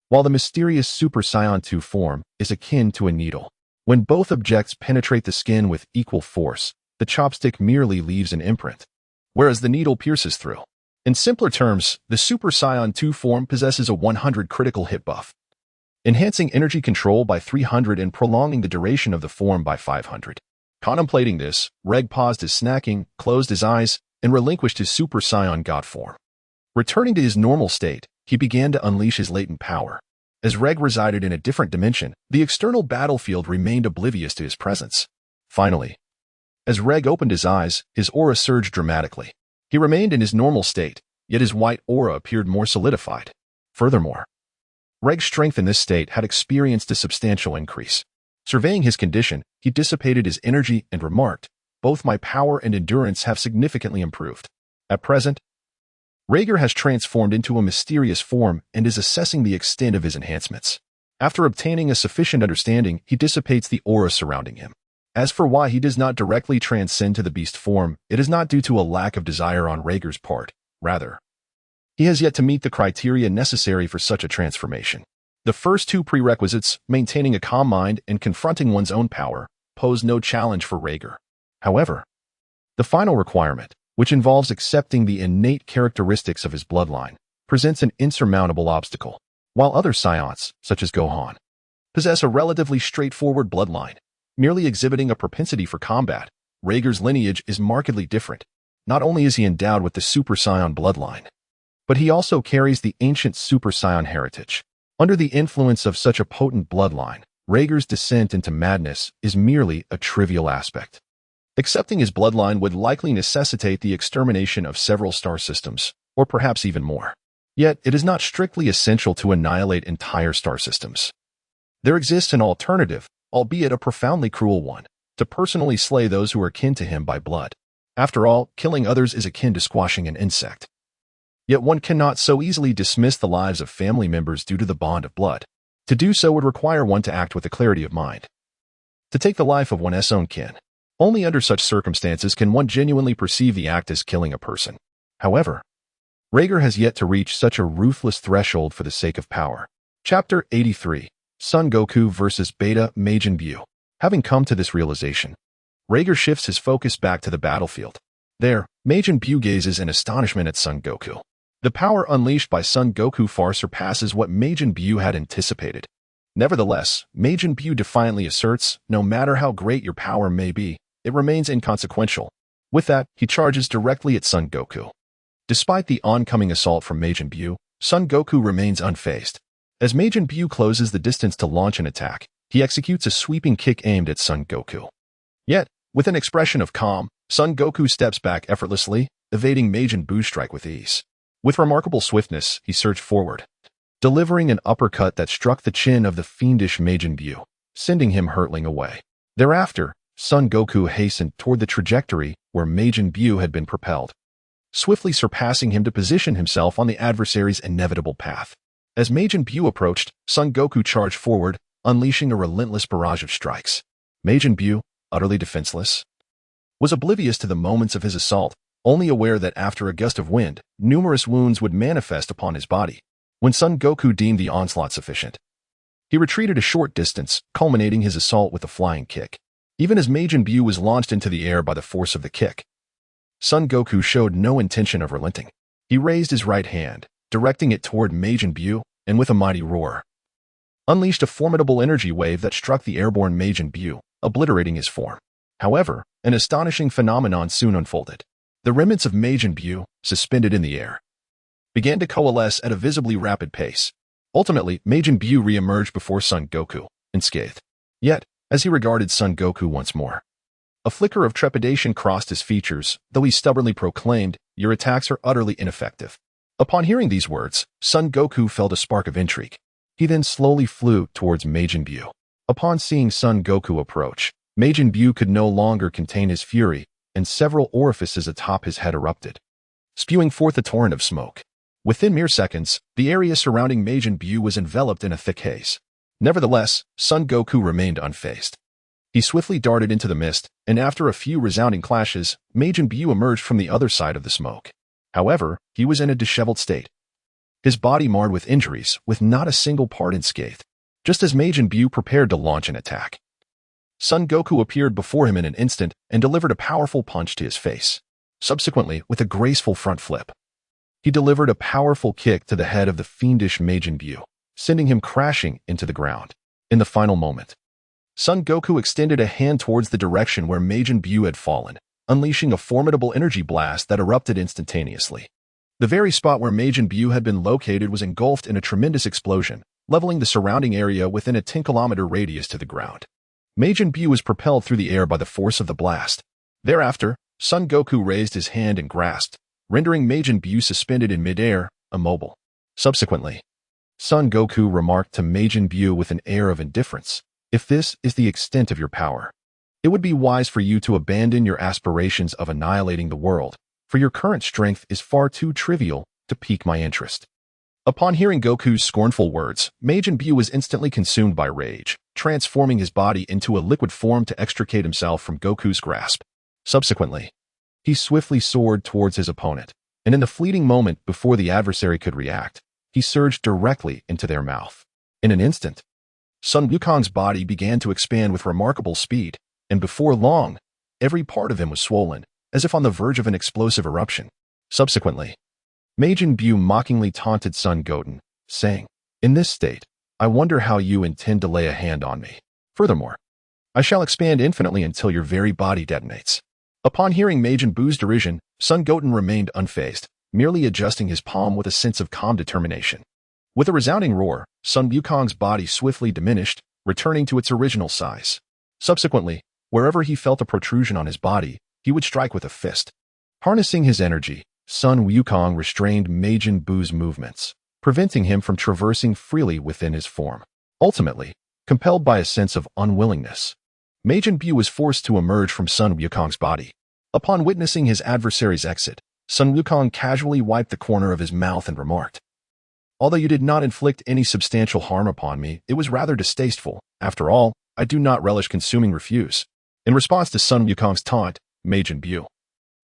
while the mysterious Super Saiyan 2 form is akin to a needle. When both objects penetrate the skin with equal force, the chopstick merely leaves an imprint, whereas the needle pierces through. In simpler terms, the Super Saiyan 2 form possesses a 100 critical hit buff, enhancing energy control by 300 and prolonging the duration of the form by 500. Contemplating this, Regg paused his snacking, closed his eyes, and relinquished his Super Saiyan God form. Returning to his normal state, he began to unleash his latent power. As Regg resided in a different dimension, the external battlefield remained oblivious to his presence. Finally, as Regg opened his eyes, his aura surged dramatically. He remained in his normal state, yet his white aura appeared more solidified. Furthermore, Regg's strength in this state had experienced a substantial increase. Surveying his condition, he dissipated his energy and remarked, "Both my power and endurance have significantly improved. At present, Regg has transformed into a mysterious form and is assessing the extent of his enhancements. After obtaining a sufficient understanding, he dissipates the aura surrounding him. As for why he does not directly transcend to the beast form, it is not due to a lack of desire on Regg's part. Rather, he has yet to meet the criteria necessary for such a transformation. The first two prerequisites, maintaining a calm mind and confronting one's own power, pose no challenge for Regg. However, the final requirement, which involves accepting the innate characteristics of his bloodline, presents an insurmountable obstacle. While other Saiyans, such as Gohan, possess a relatively straightforward bloodline, merely exhibiting a propensity for combat, Regg's lineage is markedly different. Not only is he endowed with the Super Saiyan bloodline, but he also carries the ancient Super Saiyan heritage. Under the influence of such a potent bloodline, Regg's descent into madness is merely a trivial aspect. Accepting his bloodline would likely necessitate the extermination of several star systems, or perhaps even more. Yet, it is not strictly essential to annihilate entire star systems. There exists an alternative, albeit a profoundly cruel one, to personally slay those who are kin to him by blood. After all, killing others is akin to squashing an insect. Yet one cannot so easily dismiss the lives of family members due to the bond of blood. To do so would require one to act with a clarity of mind. To take the life of one's own kin. Only under such circumstances can one genuinely perceive the act as killing a person. However, Regg has yet to reach such a ruthless threshold for the sake of power. Chapter 83, Son Goku vs. Beta Majin Buu. Having come to this realization, Regg shifts his focus back to the battlefield. There, Majin Buu gazes in astonishment at Son Goku. The power unleashed by Son Goku far surpasses what Majin Buu had anticipated. Nevertheless, Majin Buu defiantly asserts, no matter how great your power may be, it remains inconsequential. With that, he charges directly at Son Goku. Despite the oncoming assault from Majin Buu, Son Goku remains unfazed. As Majin Buu closes the distance to launch an attack, he executes a sweeping kick aimed at Son Goku. Yet, with an expression of calm, Son Goku steps back effortlessly, evading Majin Buu's strike with ease. With remarkable swiftness, he surged forward, delivering an uppercut that struck the chin of the fiendish Majin Buu, sending him hurtling away. Thereafter, Son Goku hastened toward the trajectory where Majin Buu had been propelled, swiftly surpassing him to position himself on the adversary's inevitable path. As Majin Buu approached, Son Goku charged forward, unleashing a relentless barrage of strikes. Majin Buu, utterly defenseless, was oblivious to the moments of his assault, only aware that after a gust of wind, numerous wounds would manifest upon his body. When Son Goku deemed the onslaught sufficient, he retreated a short distance, culminating his assault with a flying kick. Even as Majin Buu was launched into the air by the force of the kick, Son Goku showed no intention of relenting. He raised his right hand, directing it toward Majin Buu, and with a mighty roar, unleashed a formidable energy wave that struck the airborne Majin Buu, obliterating his form. However, an astonishing phenomenon soon unfolded. The remnants of Majin Buu, suspended in the air, began to coalesce at a visibly rapid pace. Ultimately, Majin Buu re-emerged before Son Goku, unscathed. Yet, as he regarded Son Goku once more, a flicker of trepidation crossed his features, though he stubbornly proclaimed, "Your attacks are utterly ineffective." Upon hearing these words, Son Goku felt a spark of intrigue. He then slowly flew towards Majin Buu. Upon seeing Son Goku approach, Majin Buu could no longer contain his fury, and several orifices atop his head erupted, spewing forth a torrent of smoke. Within mere seconds, the area surrounding Majin Buu was enveloped in a thick haze. Nevertheless, Son Goku remained unfazed. He swiftly darted into the mist, and after a few resounding clashes, Majin Buu emerged from the other side of the smoke. However, he was in a disheveled state, his body marred with injuries, with not a single part unscathed. Just as Majin Buu prepared to launch an attack, Son Goku appeared before him in an instant and delivered a powerful punch to his face. Subsequently, with a graceful front flip, he delivered a powerful kick to the head of the fiendish Majin Buu, sending him crashing into the ground. In the final moment, Son Goku extended a hand towards the direction where Majin Buu had fallen, unleashing a formidable energy blast that erupted instantaneously. The very spot where Majin Buu had been located was engulfed in a tremendous explosion, leveling the surrounding area within a 10-kilometer radius to the ground. Majin Buu was propelled through the air by the force of the blast. Thereafter, Son Goku raised his hand and grasped, rendering Majin Buu suspended in midair, immobile. Subsequently, Son Goku remarked to Majin Buu with an air of indifference, "If this is the extent of your power, it would be wise for you to abandon your aspirations of annihilating the world, for your current strength is far too trivial to pique my interest." Upon hearing Goku's scornful words, Majin Buu was instantly consumed by rage, transforming his body into a liquid form to extricate himself from Goku's grasp. Subsequently, he swiftly soared towards his opponent, and in the fleeting moment before the adversary could react, he surged directly into their mouth. In an instant, Sun Wukong's body began to expand with remarkable speed, and before long, every part of him was swollen, as if on the verge of an explosive eruption. Subsequently, Majin Buu mockingly taunted Son Goten, saying, "In this state, I wonder how you intend to lay a hand on me. Furthermore, I shall expand infinitely until your very body detonates." Upon hearing Majin Buu's derision, Son Goten remained unfazed, merely adjusting his palm with a sense of calm determination. With a resounding roar, Sun Wukong's body swiftly diminished, returning to its original size. Subsequently, wherever he felt a protrusion on his body, he would strike with a fist. Harnessing his energy, Sun Wukong restrained Majin Buu's movements, preventing him from traversing freely within his form. Ultimately, compelled by a sense of unwillingness, Majin Buu was forced to emerge from Sun Wukong's body. Upon witnessing his adversary's exit, Sun Wukong casually wiped the corner of his mouth and remarked, "Although you did not inflict any substantial harm upon me, it was rather distasteful. After all, I do not relish consuming refuse." In response to Sun Wukong's taunt, Majin Buu,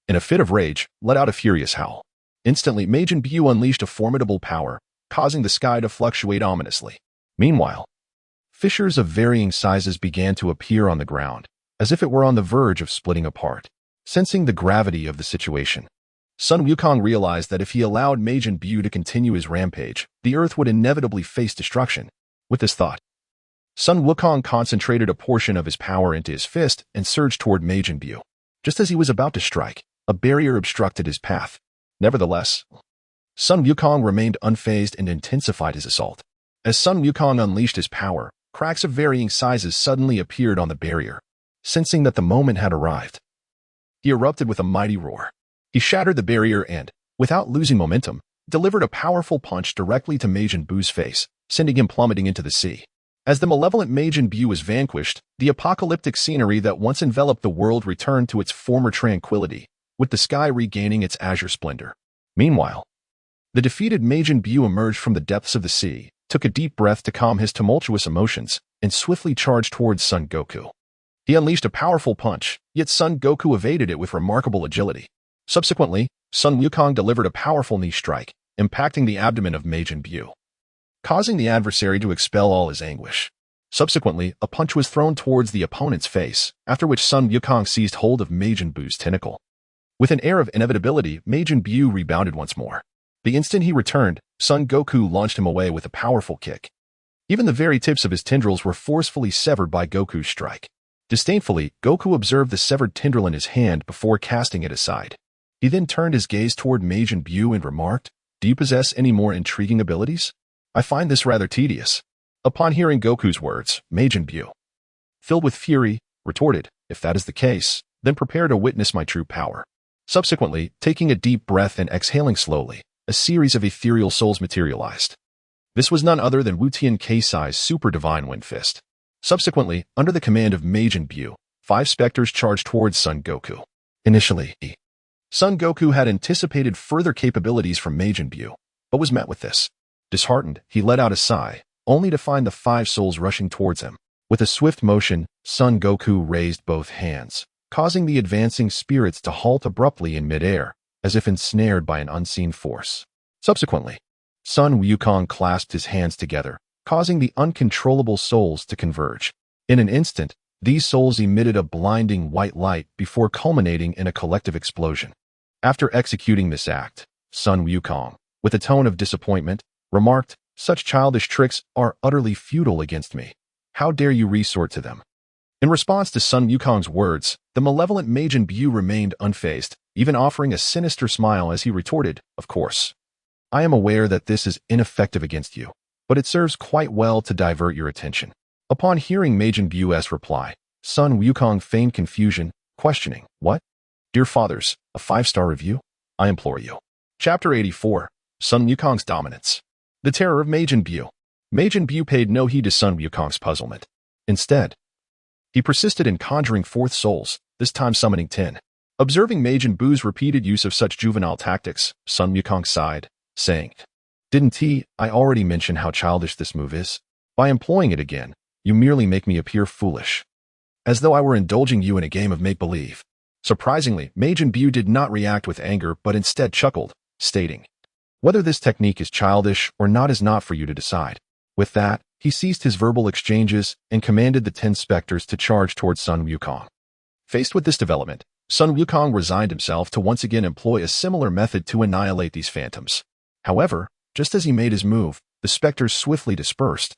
in a fit of rage, let out a furious howl. Instantly, Majin Buu unleashed a formidable power, causing the sky to fluctuate ominously. Meanwhile, fissures of varying sizes began to appear on the ground, as if it were on the verge of splitting apart. Sensing the gravity of the situation, Sun Wukong realized that if he allowed Majin Buu to continue his rampage, the Earth would inevitably face destruction. With this thought, Sun Wukong concentrated a portion of his power into his fist and surged toward Majin Buu. Just as he was about to strike, a barrier obstructed his path. Nevertheless, Sun Wukong remained unfazed and intensified his assault. As Sun Wukong unleashed his power, cracks of varying sizes suddenly appeared on the barrier. Sensing that the moment had arrived, he erupted with a mighty roar. He shattered the barrier and, without losing momentum, delivered a powerful punch directly to Majin Buu's face, sending him plummeting into the sea. As the malevolent Majin Buu was vanquished, the apocalyptic scenery that once enveloped the world returned to its former tranquility, with the sky regaining its azure splendor. Meanwhile, the defeated Majin Buu emerged from the depths of the sea, took a deep breath to calm his tumultuous emotions, and swiftly charged towards Son Goku. He unleashed a powerful punch, yet Son Goku evaded it with remarkable agility. Subsequently, Sun Wukong delivered a powerful knee strike, impacting the abdomen of Majin Buu, causing the adversary to expel all his anguish. Subsequently, a punch was thrown towards the opponent's face, after which Sun Wukong seized hold of Majin Buu's tentacle. With an air of inevitability, Majin Buu rebounded once more. The instant he returned, Son Goku launched him away with a powerful kick. Even the very tips of his tendrils were forcefully severed by Goku's strike. Disdainfully, Goku observed the severed tendril in his hand before casting it aside. He then turned his gaze toward Majin Buu and remarked, "Do you possess any more intriguing abilities? I find this rather tedious." Upon hearing Goku's words, Majin Buu, filled with fury, retorted, "If that is the case, then prepare to witness my true power." Subsequently, taking a deep breath and exhaling slowly, a series of ethereal souls materialized. This was none other than Wu Tian Keisai's super divine wind fist. Subsequently, under the command of Majin Buu, 5 specters charged towards Son Goku. Initially, Son Goku had anticipated further capabilities from Majin Buu, but was met with this. Disheartened, he let out a sigh, only to find the 5 souls rushing towards him. With a swift motion, Son Goku raised both hands, causing the advancing spirits to halt abruptly in midair, as if ensnared by an unseen force. Subsequently, Sun Wukong clasped his hands together, causing the uncontrollable souls to converge. In an instant, these souls emitted a blinding white light before culminating in a collective explosion. After executing this act, Sun Wukong, with a tone of disappointment, remarked, "Such childish tricks are utterly futile against me. How dare you resort to them?" In response to Sun Wukong's words, the malevolent Majin Buu remained unfazed, even offering a sinister smile as he retorted, "Of course. I am aware that this is ineffective against you, but it serves quite well to divert your attention." Upon hearing Majin Buu's reply, Sun Wukong feigned confusion, questioning, "What? Dear fathers, a 5-star review? I implore you." Chapter 84, Sun Wukong's Dominance. The Terror of Majin Buu. Majin Buu paid no heed to Sun Wukong's puzzlement. Instead, he persisted in conjuring forth souls, this time summoning 10. Observing Majin Buu's repeated use of such juvenile tactics, Sun Wukong sighed, saying, "Didn't I already mention how childish this move is? By employing it again, you merely make me appear foolish, as though I were indulging you in a game of make-believe." Surprisingly, Majin Buu did not react with anger but instead chuckled, stating, "Whether this technique is childish or not is not for you to decide." With that, he ceased his verbal exchanges and commanded the 10 specters to charge towards Sun Wukong. Faced with this development, Sun Wukong resigned himself to once again employ a similar method to annihilate these phantoms. However, just as he made his move, the specters swiftly dispersed,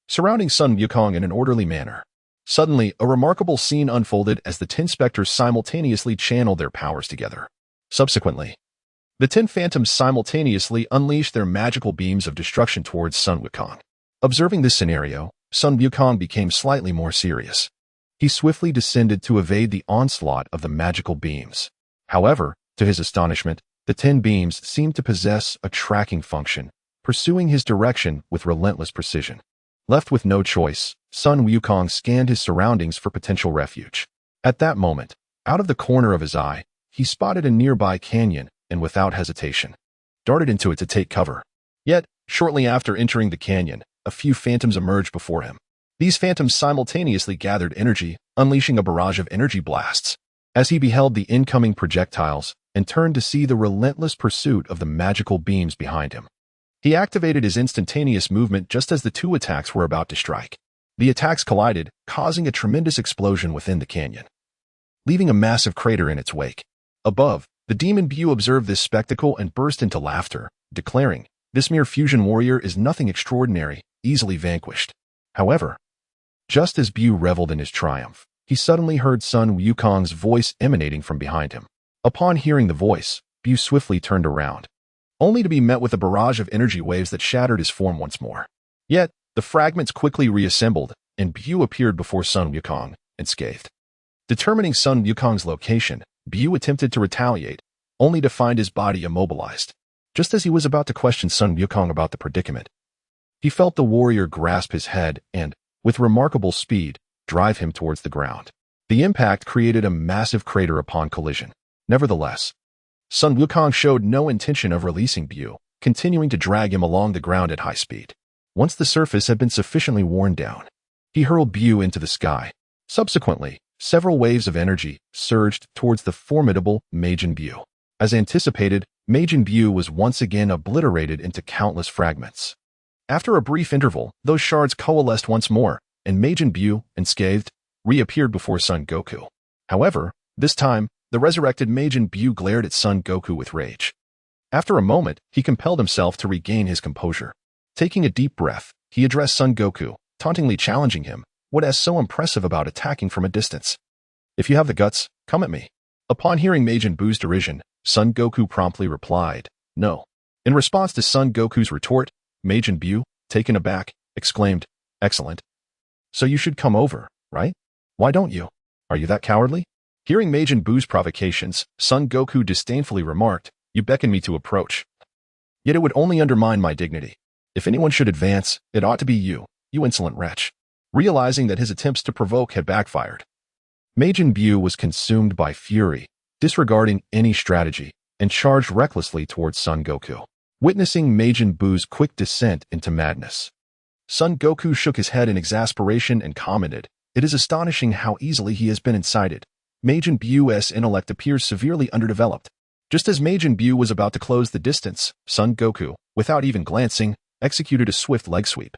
surrounding Sun Wukong in an orderly manner. Suddenly, a remarkable scene unfolded as the 10 specters simultaneously channeled their powers together. Subsequently, the 10 phantoms simultaneously unleashed their magical beams of destruction towards Sun Wukong. Observing this scenario, Sun Wukong became slightly more serious. He swiftly descended to evade the onslaught of the magical beams. However, to his astonishment, the 10 beams seemed to possess a tracking function, pursuing his direction with relentless precision. Left with no choice, Sun Wukong scanned his surroundings for potential refuge. At that moment, out of the corner of his eye, he spotted a nearby canyon and without hesitation, darted into it to take cover. Yet, shortly after entering the canyon, a few phantoms emerged before him. These phantoms simultaneously gathered energy, unleashing a barrage of energy blasts. As he beheld the incoming projectiles and turned to see the relentless pursuit of the magical beams behind him, he activated his instantaneous movement just as the 2 attacks were about to strike. The attacks collided, causing a tremendous explosion within the canyon, leaving a massive crater in its wake. Above, the Demon Buu observed this spectacle and burst into laughter, declaring, "This mere fusion warrior is nothing extraordinary, easily vanquished." However, Just as Bu reveled in his triumph, he suddenly heard Sun Wukong's voice emanating from behind him. Upon hearing the voice, Bu swiftly turned around, only to be met with a barrage of energy waves that shattered his form once more. Yet, the fragments quickly reassembled, and Bu appeared before Sun Wukong, unscathed. Determining Sun Wukong's location, Bu attempted to retaliate, only to find his body immobilized. Just as he was about to question Sun Wukong about the predicament, he felt the warrior grasp his head and, with remarkable speed, drive him towards the ground. The impact created a massive crater upon collision. Nevertheless, Sun Wukong showed no intention of releasing Bu, continuing to drag him along the ground at high speed. Once the surface had been sufficiently worn down, he hurled Bu into the sky. Subsequently, several waves of energy surged towards the formidable Majin Buu. As anticipated, Majin Buu was once again obliterated into countless fragments. After a brief interval, those shards coalesced once more, and Majin Buu, unscathed, reappeared before Son Goku. However, this time, the resurrected Majin Buu glared at Son Goku with rage. After a moment, he compelled himself to regain his composure. Taking a deep breath, he addressed Son Goku, tauntingly challenging him, what is so impressive about attacking from a distance? If you have the guts, come at me. Upon hearing Majin Buu's derision, Son Goku promptly replied, no. In response to Son Goku's retort, Majin Buu, taken aback, exclaimed, excellent. So you should come over, right? Why don't you? Are you that cowardly? Hearing Majin Buu's provocations, Son Goku disdainfully remarked, you beckon me to approach. Yet it would only undermine my dignity. If anyone should advance, it ought to be you insolent wretch. Realizing that his attempts to provoke had backfired, Majin Buu was consumed by fury, disregarding any strategy, and charged recklessly towards Son Goku. Witnessing Majin Buu's quick descent into madness, Son Goku shook his head in exasperation and commented, it is astonishing how easily he has been incited. Majin Buu's intellect appears severely underdeveloped. Just as Majin Buu was about to close the distance, Son Goku, without even glancing, executed a swift leg sweep,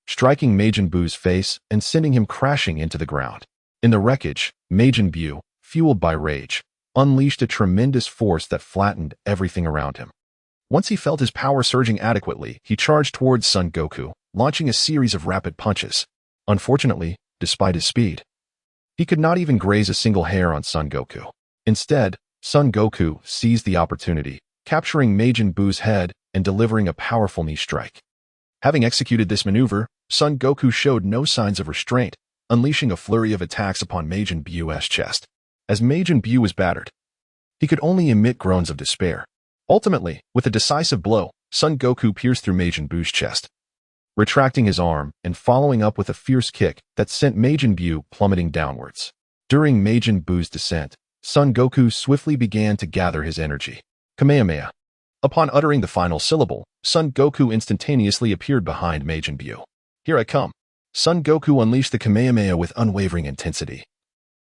striking Majin Buu's face and sending him crashing into the ground. In the wreckage, Majin Buu, fueled by rage, unleashed a tremendous force that flattened everything around him. Once he felt his power surging adequately, he charged towards Son Goku, launching a series of rapid punches. Unfortunately, despite his speed, he could not even graze a single hair on Son Goku. Instead, Son Goku seized the opportunity, capturing Majin Buu's head and delivering a powerful knee strike. Having executed this maneuver, Son Goku showed no signs of restraint, unleashing a flurry of attacks upon Majin Buu's chest. As Majin Buu was battered, he could only emit groans of despair. Ultimately, with a decisive blow, Son Goku pierced through Majin Buu's chest, retracting his arm and following up with a fierce kick that sent Majin Buu plummeting downwards. During Majin Buu's descent, Son Goku swiftly began to gather his energy. Kamehameha. Upon uttering the final syllable, Son Goku instantaneously appeared behind Majin Buu. Here I come. Son Goku unleashed the Kamehameha with unwavering intensity,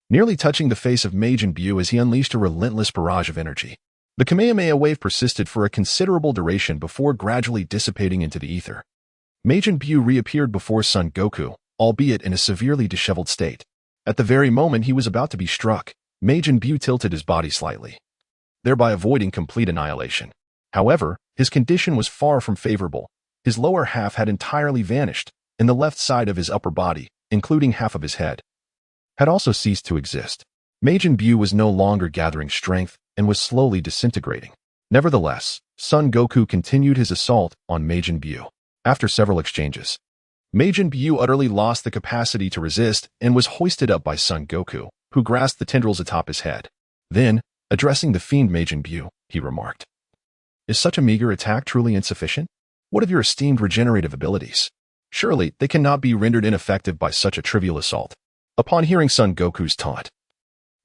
nearly touching the face of Majin Buu as he unleashed a relentless barrage of energy. The Kamehameha wave persisted for a considerable duration before gradually dissipating into the ether. Majin Buu reappeared before Son Goku, albeit in a severely disheveled state. At the very moment he was about to be struck, Majin Buu tilted his body slightly, thereby avoiding complete annihilation. However, his condition was far from favorable. His lower half had entirely vanished, and the left side of his upper body, including half of his head, had also ceased to exist. Majin Buu was no longer gathering strength and was slowly disintegrating. Nevertheless, Son Goku continued his assault on Majin Buu. After several exchanges, Majin Buu utterly lost the capacity to resist and was hoisted up by Son Goku, who grasped the tendrils atop his head. Then, addressing the fiend Majin Buu, he remarked, is such a meager attack truly insufficient? What of your esteemed regenerative abilities? Surely they cannot be rendered ineffective by such a trivial assault. Upon hearing Son Goku's taunt,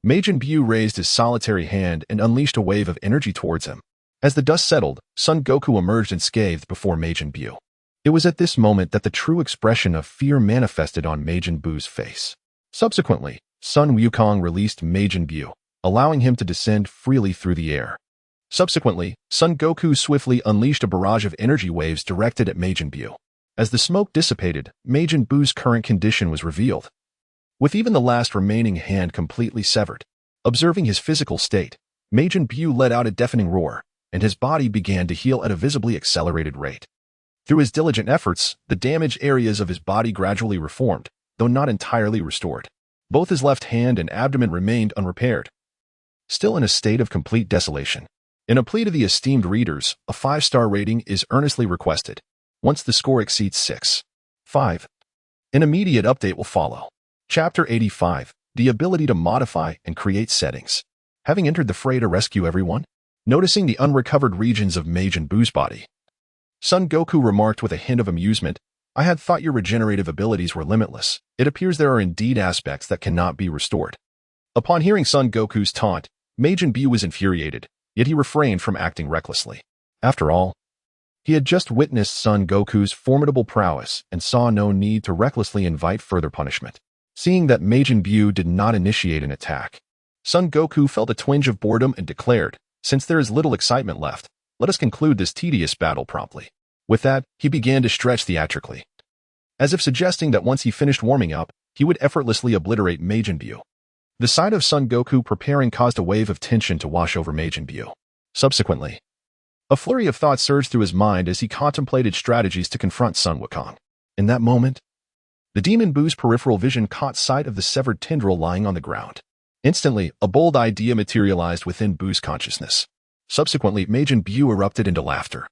Majin Buu raised his solitary hand and unleashed a wave of energy towards him. As the dust settled, Son Goku emerged unscathed before Majin Buu. It was at this moment that the true expression of fear manifested on Majin Buu's face. Subsequently, Son Wukong released Majin Buu, allowing him to descend freely through the air. Subsequently, Son Goku swiftly unleashed a barrage of energy waves directed at Majin Buu. As the smoke dissipated, Majin Buu's current condition was revealed, with even the last remaining hand completely severed. Observing his physical state, Majin Buu let out a deafening roar, and his body began to heal at a visibly accelerated rate. Through his diligent efforts, the damaged areas of his body gradually reformed, though not entirely restored. Both his left hand and abdomen remained unrepaired, still in a state of complete desolation. In a plea to the esteemed readers, a 5-star rating is earnestly requested. Once the score exceeds 6.5, an immediate update will follow. Chapter 85, the ability to modify and create settings. Having entered the fray to rescue everyone, noticing the unrecovered regions of Majin Buu's body, Son Goku remarked with a hint of amusement, "I had thought your regenerative abilities were limitless. It appears there are indeed aspects that cannot be restored." Upon hearing Son Goku's taunt, Majin Buu was infuriated, yet he refrained from acting recklessly. After all, he had just witnessed Son Goku's formidable prowess and saw no need to recklessly invite further punishment. Seeing that Majin Buu did not initiate an attack, Son Goku felt a twinge of boredom and declared, "Since there is little excitement left, let us conclude this tedious battle promptly." With that, he began to stretch theatrically, as if suggesting that once he finished warming up, he would effortlessly obliterate Majin Buu. The sight of Son Goku preparing caused a wave of tension to wash over Majin Buu. Subsequently, a flurry of thoughts surged through his mind as he contemplated strategies to confront Sun Wukong. In that moment, the Demon Buu's peripheral vision caught sight of the severed tendril lying on the ground. Instantly, a bold idea materialized within Buu's consciousness. Subsequently, Majin Buu erupted into laughter,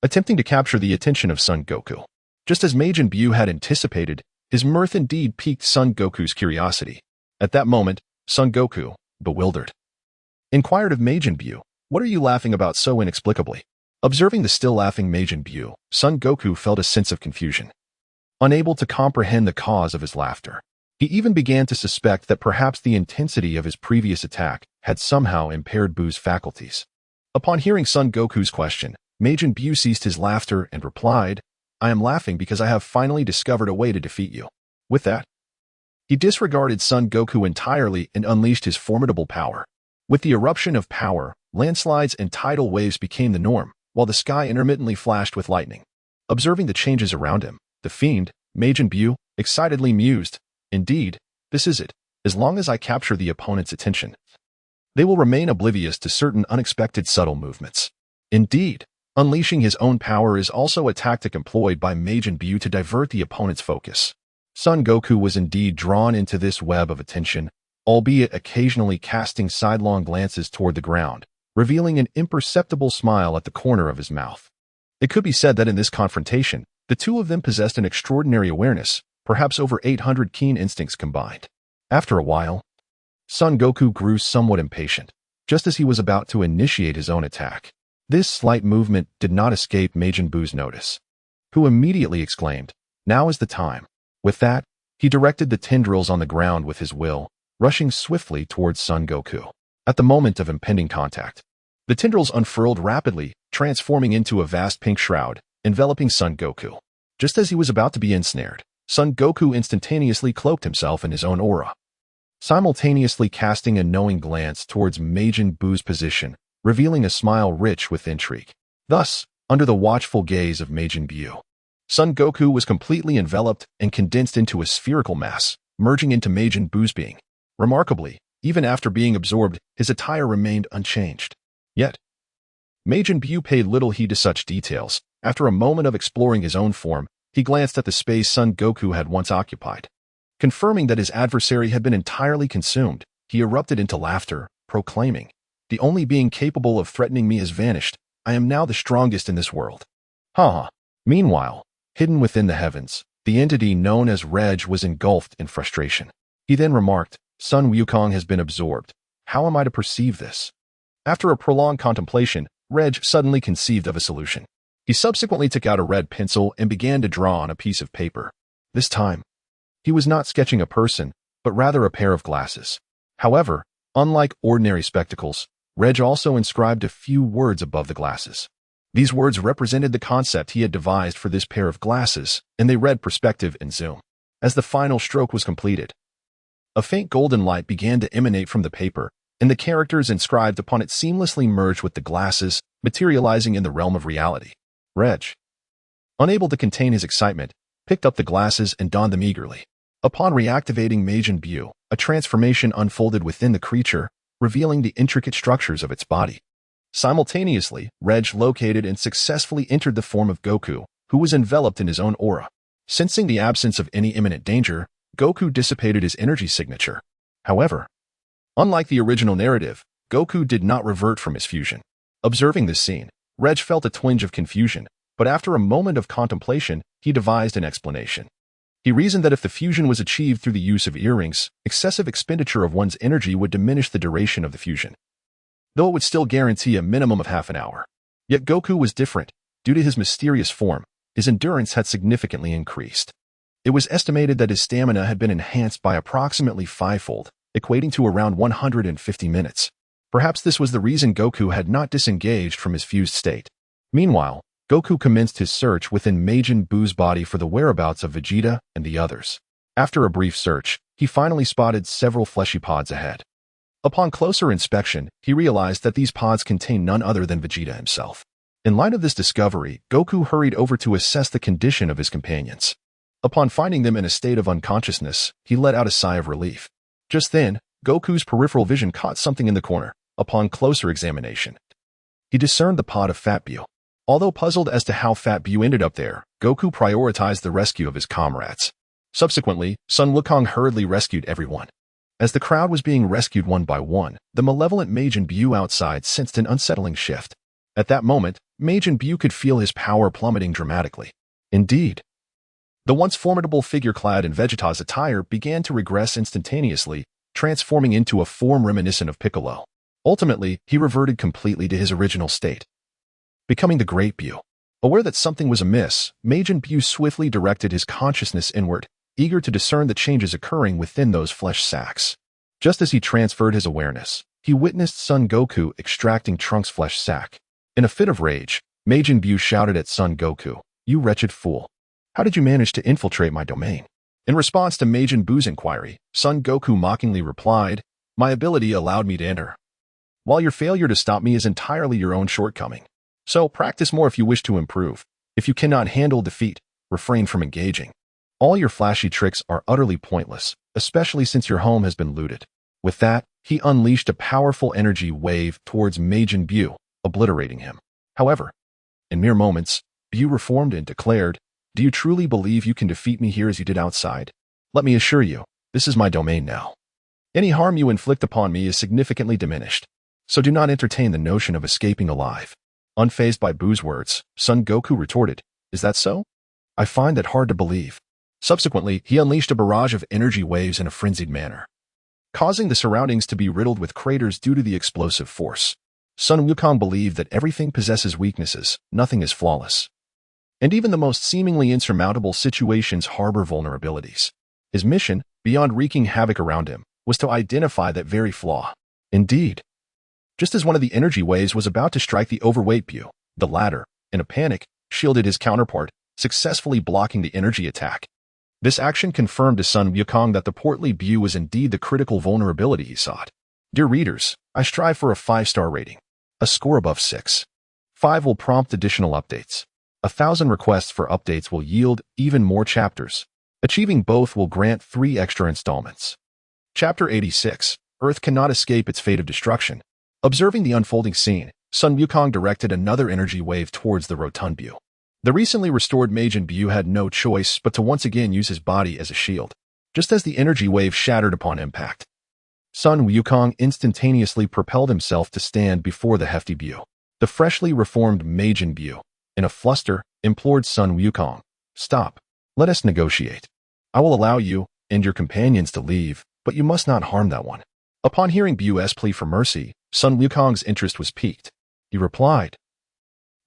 attempting to capture the attention of Son Goku. Just as Majin Buu had anticipated, his mirth indeed piqued Son Goku's curiosity. At that moment, Son Goku, bewildered, inquired of Majin Buu, "What are you laughing about so inexplicably?" Observing the still laughing Majin Buu, Son Goku felt a sense of confusion, unable to comprehend the cause of his laughter. He even began to suspect that perhaps the intensity of his previous attack had somehow impaired Buu's faculties. Upon hearing Son Goku's question, Majin Buu ceased his laughter and replied, "I am laughing because I have finally discovered a way to defeat you." With that, he disregarded Son Goku entirely and unleashed his formidable power. With the eruption of power, landslides and tidal waves became the norm, while the sky intermittently flashed with lightning. Observing the changes around him, the fiend, Majin Buu, excitedly mused, "Indeed, this is it. As long as I capture the opponent's attention, they will remain oblivious to certain unexpected subtle movements." Indeed, unleashing his own power is also a tactic employed by Majin Buu to divert the opponent's focus. Son Goku was indeed drawn into this web of attention, albeit occasionally casting sidelong glances toward the ground, revealing an imperceptible smile at the corner of his mouth. It could be said that in this confrontation, the two of them possessed an extraordinary awareness, perhaps over 800 keen instincts combined. After a while, Son Goku grew somewhat impatient, just as he was about to initiate his own attack. This slight movement did not escape Majin Buu's notice, who immediately exclaimed, "Now is the time." With that, he directed the tendrils on the ground with his will, rushing swiftly towards Son Goku. At the moment of impending contact, the tendrils unfurled rapidly, transforming into a vast pink shroud, enveloping Son Goku. Just as he was about to be ensnared, Son Goku instantaneously cloaked himself in his own aura, simultaneously casting a knowing glance towards Majin Buu's position, revealing a smile rich with intrigue. Thus, under the watchful gaze of Majin Buu, Son Goku was completely enveloped and condensed into a spherical mass, merging into Majin Buu's being. Remarkably, even after being absorbed, his attire remained unchanged. Yet, Majin Buu paid little heed to such details. After a moment of exploring his own form, he glanced at the space Son Goku had once occupied. Confirming that his adversary had been entirely consumed, he erupted into laughter, proclaiming, "The only being capable of threatening me has vanished. I am now the strongest in this world." Ha ha. Meanwhile, hidden within the heavens, the entity known as Regg was engulfed in frustration. He then remarked, "Son Wukong has been absorbed. How am I to perceive this?" After a prolonged contemplation, Regg suddenly conceived of a solution. He subsequently took out a red pencil and began to draw on a piece of paper. This time, he was not sketching a person, but rather a pair of glasses. However, unlike ordinary spectacles, Regg also inscribed a few words above the glasses. These words represented the concept he had devised for this pair of glasses, and they read perspective and zoom. As the final stroke was completed, a faint golden light began to emanate from the paper, and the characters inscribed upon it seamlessly merged with the glasses, materializing in the realm of reality. Regg, unable to contain his excitement, picked up the glasses and donned them eagerly. Upon reactivating Majin Buu, a transformation unfolded within the creature, revealing the intricate structures of its body. Simultaneously, Regg located and successfully entered the form of Goku, who was enveloped in his own aura. Sensing the absence of any imminent danger, Goku dissipated his energy signature. However, unlike the original narrative, Goku did not revert from his fusion. Observing this scene, Regg felt a twinge of confusion, but after a moment of contemplation, he devised an explanation. He reasoned that if the fusion was achieved through the use of earrings, excessive expenditure of one's energy would diminish the duration of the fusion, though it would still guarantee a minimum of half an hour. Yet Goku was different. Due to his mysterious form, his endurance had significantly increased. It was estimated that his stamina had been enhanced by approximately fivefold, equating to around 150 minutes. Perhaps this was the reason Goku had not disengaged from his fused state. Meanwhile, Goku commenced his search within Majin Buu's body for the whereabouts of Vegeta and the others. After a brief search, he finally spotted several fleshy pods ahead. Upon closer inspection, he realized that these pods contained none other than Vegeta himself. In light of this discovery, Goku hurried over to assess the condition of his companions. Upon finding them in a state of unconsciousness, he let out a sigh of relief. Just then, Goku's peripheral vision caught something in the corner. Upon closer examination, he discerned the pod of Fat Buu. Although puzzled as to how Fat Buu ended up there, Goku prioritized the rescue of his comrades. Subsequently, Sun Wukong hurriedly rescued everyone. As the crowd was being rescued one by one, the malevolent Majin Buu outside sensed an unsettling shift. At that moment, Majin Buu could feel his power plummeting dramatically. Indeed, the once formidable figure clad in Vegeta's attire began to regress instantaneously, transforming into a form reminiscent of Piccolo. Ultimately, he reverted completely to his original state, becoming the Great Buu. Aware that something was amiss, Majin Buu swiftly directed his consciousness inward, eager to discern the changes occurring within those flesh sacs. Just as he transferred his awareness, he witnessed Son Goku extracting Trunks' flesh sac. In a fit of rage, Majin Buu shouted at Son Goku, "You wretched fool! How did you manage to infiltrate my domain?" In response to Majin Buu's inquiry, Son Goku mockingly replied, "My ability allowed me to enter, while your failure to stop me is entirely your own shortcoming. So practice more if you wish to improve. If you cannot handle defeat, refrain from engaging. All your flashy tricks are utterly pointless, especially since your home has been looted." With that, he unleashed a powerful energy wave towards Majin Buu, obliterating him. However, in mere moments, Buu reformed and declared, "Do you truly believe you can defeat me here as you did outside? Let me assure you, this is my domain now. Any harm you inflict upon me is significantly diminished, so do not entertain the notion of escaping alive." Unfazed by Buu's words, Son Goku retorted, "Is that so? I find that hard to believe." Subsequently, he unleashed a barrage of energy waves in a frenzied manner, causing the surroundings to be riddled with craters due to the explosive force. Sun Wukong believed that everything possesses weaknesses, nothing is flawless, and even the most seemingly insurmountable situations harbor vulnerabilities. His mission, beyond wreaking havoc around him, was to identify that very flaw. Indeed, just as one of the energy waves was about to strike the overweight Buu, the latter, in a panic, shielded his counterpart, successfully blocking the energy attack. This action confirmed to Sun Wukong that the portly Buu was indeed the critical vulnerability he sought. Dear readers, I strive for a 5-star rating. A score above 6. 5 will prompt additional updates. 1,000 requests for updates will yield even more chapters. Achieving both will grant 3 extra installments. Chapter 86, Earth Cannot Escape Its Fate of Destruction. Observing the unfolding scene, Sun Wukong directed another energy wave towards the rotund Buu. The recently restored Majin Buu had no choice but to once again use his body as a shield. Just as the energy wave shattered upon impact, Sun Wukong instantaneously propelled himself to stand before the hefty Buu. The freshly reformed Majin Buu, in a fluster, implored Sun Wukong, "Stop. Let us negotiate. I will allow you and your companions to leave, but you must not harm that one." Upon hearing Buu's plea for mercy, Sun Wukong's interest was piqued. He replied,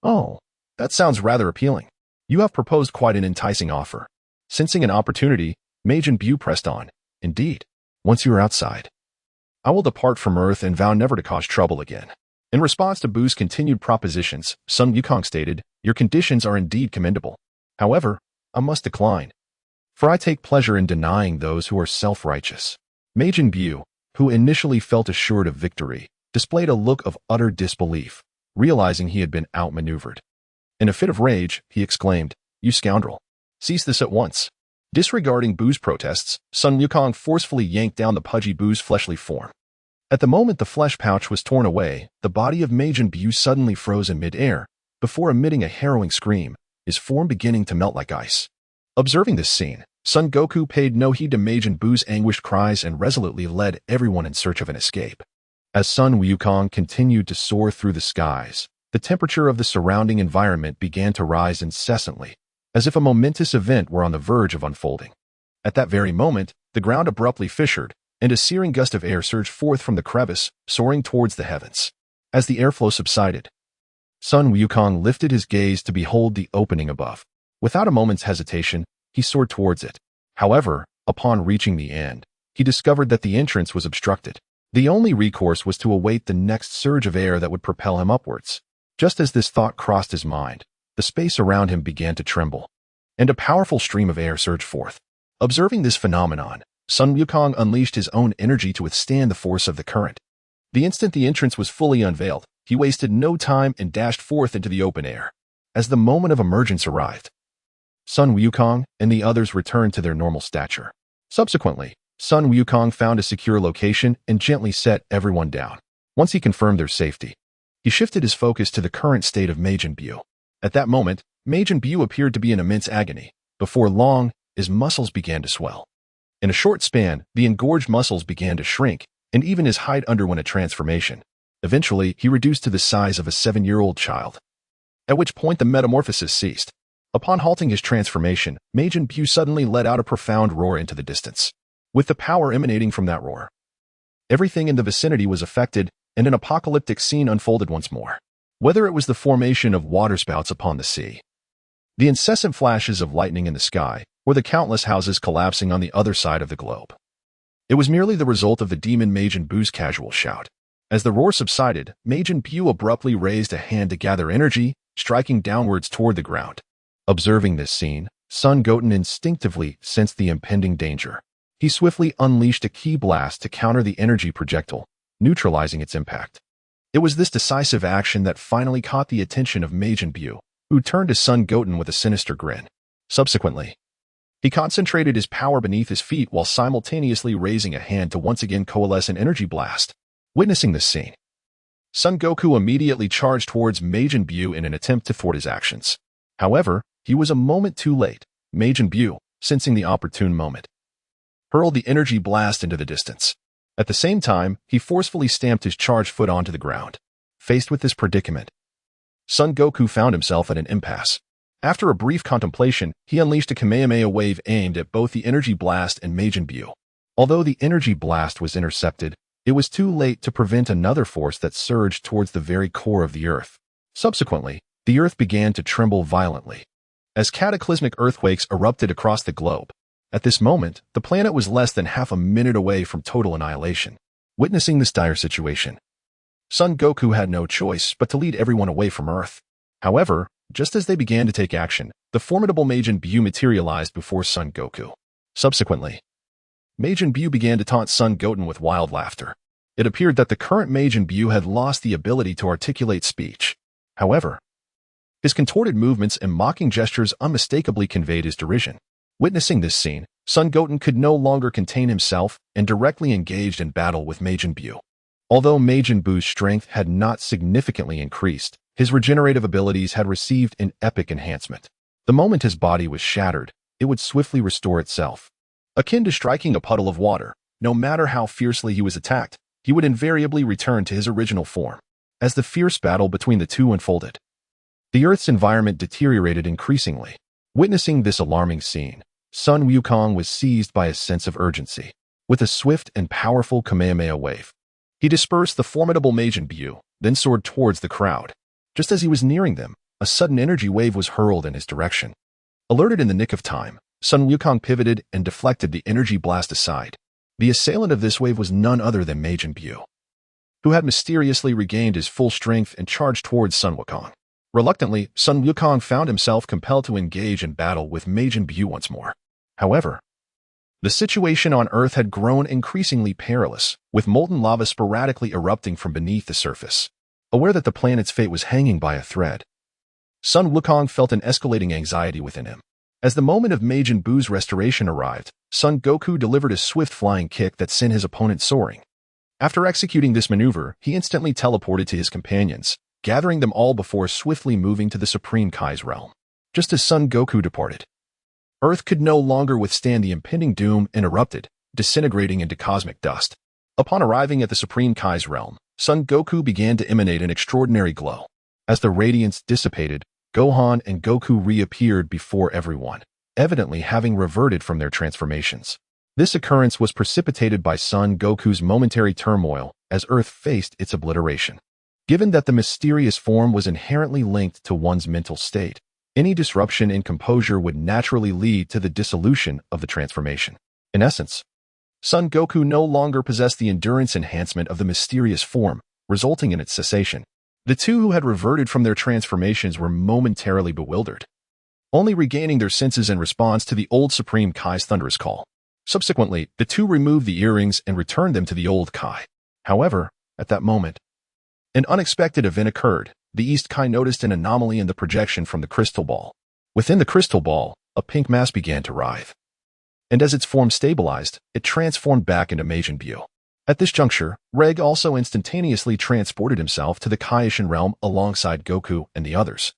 "Oh, that sounds rather appealing. You have proposed quite an enticing offer." Sensing an opportunity, Majin Buu pressed on, "Indeed, once you are outside, I will depart from Earth and vow never to cause trouble again." In response to Buu's continued propositions, Sun Wukong stated, "Your conditions are indeed commendable. However, I must decline, for I take pleasure in denying those who are self-righteous." Majin Buu, who initially felt assured of victory, displayed a look of utter disbelief, realizing he had been outmaneuvered. In a fit of rage, he exclaimed, "You scoundrel! Cease this at once." Disregarding Buu's protests, Sun Wukong forcefully yanked down the pudgy Buu's fleshly form. At the moment the flesh pouch was torn away, the body of Majin Buu suddenly froze in mid-air, before emitting a harrowing scream, his form beginning to melt like ice. Observing this scene, Son Goku paid no heed to Majin Buu's anguished cries and resolutely led everyone in search of an escape. As Sun Wukong continued to soar through the skies, the temperature of the surrounding environment began to rise incessantly, as if a momentous event were on the verge of unfolding. At that very moment, the ground abruptly fissured, and a searing gust of air surged forth from the crevice, soaring towards the heavens. As the airflow subsided, Sun Wukong lifted his gaze to behold the opening above. Without a moment's hesitation, he soared towards it. However, upon reaching the end, he discovered that the entrance was obstructed. The only recourse was to await the next surge of air that would propel him upwards. Just as this thought crossed his mind, the space around him began to tremble, and a powerful stream of air surged forth. Observing this phenomenon, Sun Wukong unleashed his own energy to withstand the force of the current. The instant the entrance was fully unveiled, he wasted no time and dashed forth into the open air. As the moment of emergence arrived, Sun Wukong and the others returned to their normal stature. Subsequently, Sun Wukong found a secure location and gently set everyone down. Once he confirmed their safety, he shifted his focus to the current state of Majin Buu. At that moment, Majin Buu appeared to be in immense agony. Before long, his muscles began to swell. In a short span, the engorged muscles began to shrink, and even his height underwent a transformation. Eventually, he reduced to the size of a 7-year-old child, at which point the metamorphosis ceased. Upon halting his transformation, Majin Buu suddenly let out a profound roar into the distance. With the power emanating from that roar, everything in the vicinity was affected, and an apocalyptic scene unfolded once more. Whether it was the formation of waterspouts upon the sea, the incessant flashes of lightning in the sky, or the countless houses collapsing on the other side of the globe, it was merely the result of the demon Majin Buu's casual shout. As the roar subsided, Majin Buu abruptly raised a hand to gather energy, striking downwards toward the ground. Observing this scene, Sun Goten instinctively sensed the impending danger. He swiftly unleashed a ki blast to counter the energy projectile, neutralizing its impact. It was this decisive action that finally caught the attention of Majin Buu, who turned to Sun Goten with a sinister grin. Subsequently, he concentrated his power beneath his feet while simultaneously raising a hand to once again coalesce an energy blast. Witnessing this scene, Son Goku immediately charged towards Majin Buu in an attempt to thwart his actions. However, he was a moment too late. Majin Buu, sensing the opportune moment, hurled the energy blast into the distance. At the same time, he forcefully stamped his charged foot onto the ground. Faced with this predicament, Son Goku found himself at an impasse. After a brief contemplation, he unleashed a Kamehameha wave aimed at both the energy blast and Majin Buu. Although the energy blast was intercepted, it was too late to prevent another force that surged towards the very core of the Earth. Subsequently, the Earth began to tremble violently, as cataclysmic earthquakes erupted across the globe. At this moment, the planet was less than half a minute away from total annihilation. Witnessing this dire situation, Son Goku had no choice but to lead everyone away from Earth. However, just as they began to take action, the formidable Majin Buu materialized before Son Goku. Subsequently, Majin Buu began to taunt Son Goten with wild laughter. It appeared that the current Majin Buu had lost the ability to articulate speech. However, his contorted movements and mocking gestures unmistakably conveyed his derision. Witnessing this scene, Son Goten could no longer contain himself and directly engaged in battle with Majin Buu. Although Majin Buu's strength had not significantly increased, his regenerative abilities had received an epic enhancement. The moment his body was shattered, it would swiftly restore itself. Akin to striking a puddle of water, no matter how fiercely he was attacked, he would invariably return to his original form. As the fierce battle between the two unfolded, the Earth's environment deteriorated increasingly. Witnessing this alarming scene, Sun Wukong was seized by a sense of urgency. With a swift and powerful Kamehameha wave, he dispersed the formidable Majin Buu, then soared towards the crowd. Just as he was nearing them, a sudden energy wave was hurled in his direction. Alerted in the nick of time, Sun Wukong pivoted and deflected the energy blast aside. The assailant of this wave was none other than Majin Buu, who had mysteriously regained his full strength and charged towards Sun Wukong. Reluctantly, Sun Wukong found himself compelled to engage in battle with Majin Buu once more. However, the situation on Earth had grown increasingly perilous, with molten lava sporadically erupting from beneath the surface. Aware that the planet's fate was hanging by a thread, Sun Wukong felt an escalating anxiety within him. As the moment of Majin Buu's restoration arrived, Son Goku delivered a swift flying kick that sent his opponent soaring. After executing this maneuver, he instantly teleported to his companions, gathering them all before swiftly moving to the Supreme Kai's realm. Just as Son Goku departed, Earth could no longer withstand the impending doom and erupted, disintegrating into cosmic dust. Upon arriving at the Supreme Kai's realm, Son Goku began to emanate an extraordinary glow. As the radiance dissipated, Gohan and Goku reappeared before everyone, evidently having reverted from their transformations. This occurrence was precipitated by Son Goku's momentary turmoil as Earth faced its obliteration. Given that the mysterious form was inherently linked to one's mental state, any disruption in composure would naturally lead to the dissolution of the transformation. In essence, Son Goku no longer possessed the endurance enhancement of the mysterious form, resulting in its cessation. The two who had reverted from their transformations were momentarily bewildered, only regaining their senses in response to the old Supreme Kai's thunderous call. Subsequently, the two removed the earrings and returned them to the old Kai. However, at that moment, an unexpected event occurred. The East Kai noticed an anomaly in the projection from the crystal ball. Within the crystal ball, a pink mass began to writhe. And as its form stabilized, it transformed back into Majin Buu. At this juncture, Regg also instantaneously transported himself to the Kaioshin realm alongside Goku and the others,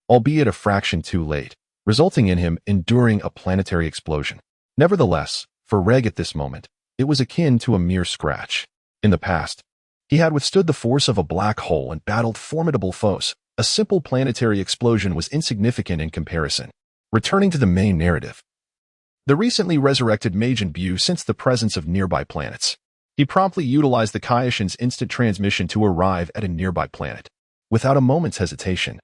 albeit a fraction too late, resulting in him enduring a planetary explosion. Nevertheless, for Regg at this moment, it was akin to a mere scratch. In the past, he had withstood the force of a black hole and battled formidable foes. A simple planetary explosion was insignificant in comparison. Returning to the main narrative, the recently resurrected Majin Buu sensed the presence of nearby planets. He promptly utilized the Kaioshin's instant transmission to arrive at a nearby planet. Without a moment's hesitation,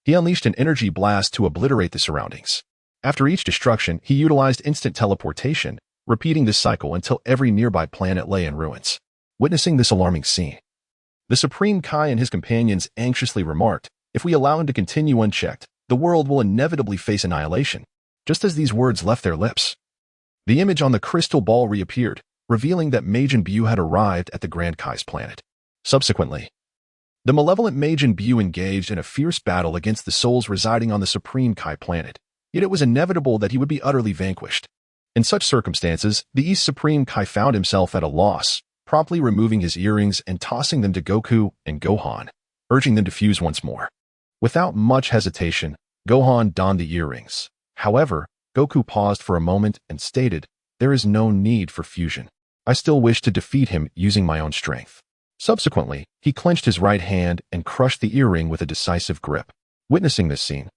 he unleashed an energy blast to obliterate the surroundings. After each destruction, he utilized instant teleportation, repeating this cycle until every nearby planet lay in ruins. Witnessing this alarming scene, the Supreme Kai and his companions anxiously remarked, "If we allow him to continue unchecked, the world will inevitably face annihilation." Just as these words left their lips, the image on the crystal ball reappeared, revealing that Majin Buu had arrived at the Grand Kai's planet. Subsequently, the malevolent Majin Buu engaged in a fierce battle against the souls residing on the Supreme Kai planet, yet it was inevitable that he would be utterly vanquished. In such circumstances, the East Supreme Kai found himself at a loss, promptly removing his earrings and tossing them to Goku and Gohan, urging them to fuse once more. Without much hesitation, Gohan donned the earrings. However, Goku paused for a moment and stated, "There is no need for fusion. I still wish to defeat him using my own strength." Subsequently, he clenched his right hand and crushed the earring with a decisive grip. Witnessing this scene,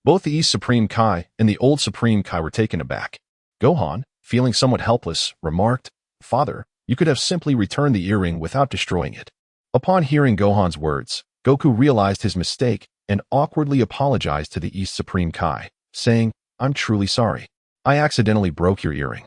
both the East Supreme Kai and the Old Supreme Kai were taken aback. Gohan, feeling somewhat helpless, remarked, "Father, you could have simply returned the earring without destroying it." Upon hearing Gohan's words, Goku realized his mistake and awkwardly apologized to the East Supreme Kai, saying, "I'm truly sorry. I accidentally broke your earring.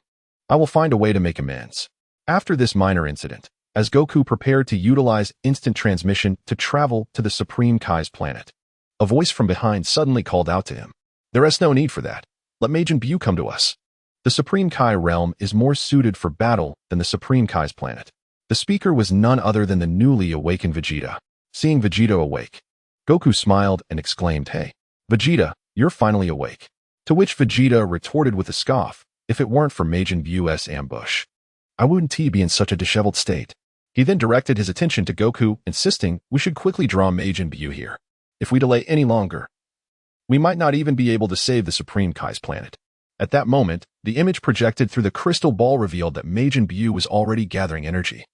I will find a way to make amends." After this minor incident, as Goku prepared to utilize instant transmission to travel to the Supreme Kai's planet, a voice from behind suddenly called out to him, "There is no need for that. Let Majin Buu come to us. The Supreme Kai realm is more suited for battle than the Supreme Kai's planet." The speaker was none other than the newly awakened Vegeta. Seeing Vegeta awake, Goku smiled and exclaimed, "Hey, Vegeta, you're finally awake." To which Vegeta retorted with a scoff, "If it weren't for Majin Buu's ambush, I wouldn't be in such a disheveled state." He then directed his attention to Goku, insisting, "We should quickly draw Majin Buu here. If we delay any longer, we might not even be able to save the Supreme Kai's planet." At that moment, the image projected through the crystal ball revealed that Majin Buu was already gathering energy,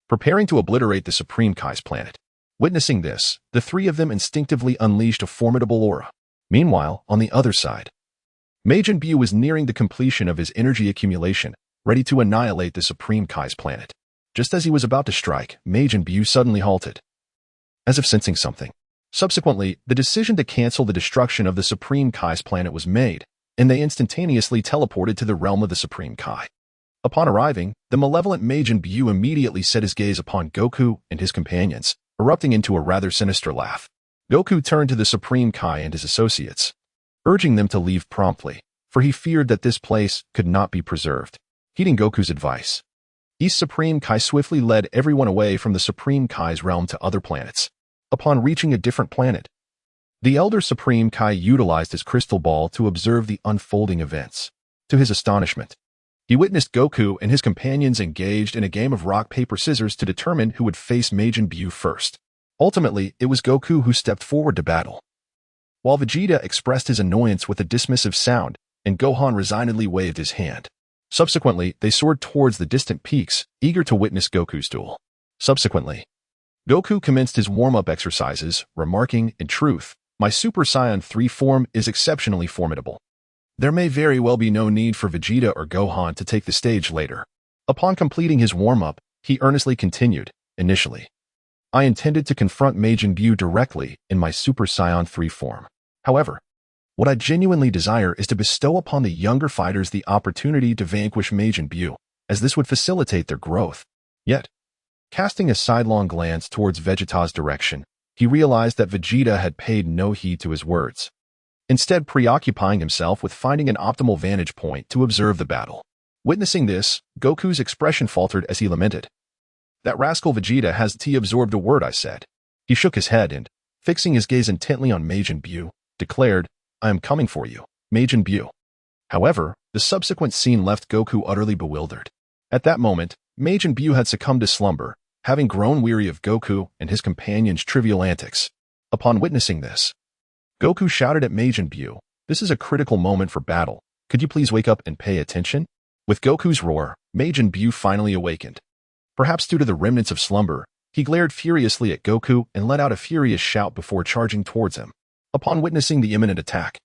preparing to obliterate the Supreme Kai's planet. Witnessing this, the three of them instinctively unleashed a formidable aura. Meanwhile, on the other side, Majin Buu was nearing the completion of his energy accumulation, ready to annihilate the Supreme Kai's planet. Just as he was about to strike, Majin Buu suddenly halted, as if sensing something. Subsequently, the decision to cancel the destruction of the Supreme Kai's planet was made, and they instantaneously teleported to the realm of the Supreme Kai. Upon arriving, the malevolent Majin Buu immediately set his gaze upon Goku and his companions, erupting into a rather sinister laugh. Goku turned to the Supreme Kai and his associates, urging them to leave promptly, for he feared that this place could not be preserved. Heeding Goku's advice, East Supreme Kai swiftly led everyone away from the Supreme Kai's realm to other planets. Upon reaching a different planet, the Elder Supreme Kai utilized his crystal ball to observe the unfolding events. To his astonishment, he witnessed Goku and his companions engaged in a game of rock, paper, scissors to determine who would face Majin Buu first. Ultimately, it was Goku who stepped forward to battle, while Vegeta expressed his annoyance with a dismissive sound and Gohan resignedly waved his hand. Subsequently, they soared towards the distant peaks, eager to witness Goku's duel. Subsequently, Goku commenced his warm-up exercises, remarking, "In truth, my Super Saiyan 3 form is exceptionally formidable. There may very well be no need for Vegeta or Gohan to take the stage later." Upon completing his warm-up, he earnestly continued, "Initially, I intended to confront Majin Buu directly in my Super Saiyan 3 form. However, what I genuinely desire is to bestow upon the younger fighters the opportunity to vanquish Majin Buu, as this would facilitate their growth." Yet, casting a sidelong glance towards Vegeta's direction, he realized that Vegeta had paid no heed to his words, instead preoccupying himself with finding an optimal vantage point to observe the battle. Witnessing this, Goku's expression faltered as he lamented, "That rascal Vegeta hasn't absorbed a word I said." He shook his head and, fixing his gaze intently on Majin Buu, declared, "I am coming for you, Majin Buu." However, the subsequent scene left Goku utterly bewildered. At that moment, Majin Buu had succumbed to slumber, having grown weary of Goku and his companion's trivial antics. Upon witnessing this, Goku shouted at Majin Buu, "This is a critical moment for battle. Could you please wake up and pay attention?" With Goku's roar, Majin Buu finally awakened. Perhaps due to the remnants of slumber, he glared furiously at Goku and let out a furious shout before charging towards him. Upon witnessing the imminent attack,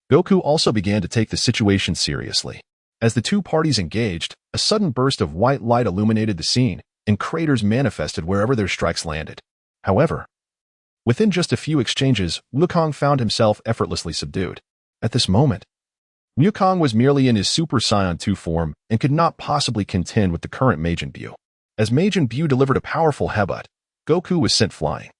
Goku also began to take the situation seriously. As the two parties engaged, a sudden burst of white light illuminated the scene, and craters manifested wherever their strikes landed. However, within just a few exchanges, Wukong found himself effortlessly subdued. At this moment, Wukong was merely in his Super Saiyan 2 form and could not possibly contend with the current Majin Buu. As Majin Buu delivered a powerful headbutt, Goku was sent flying.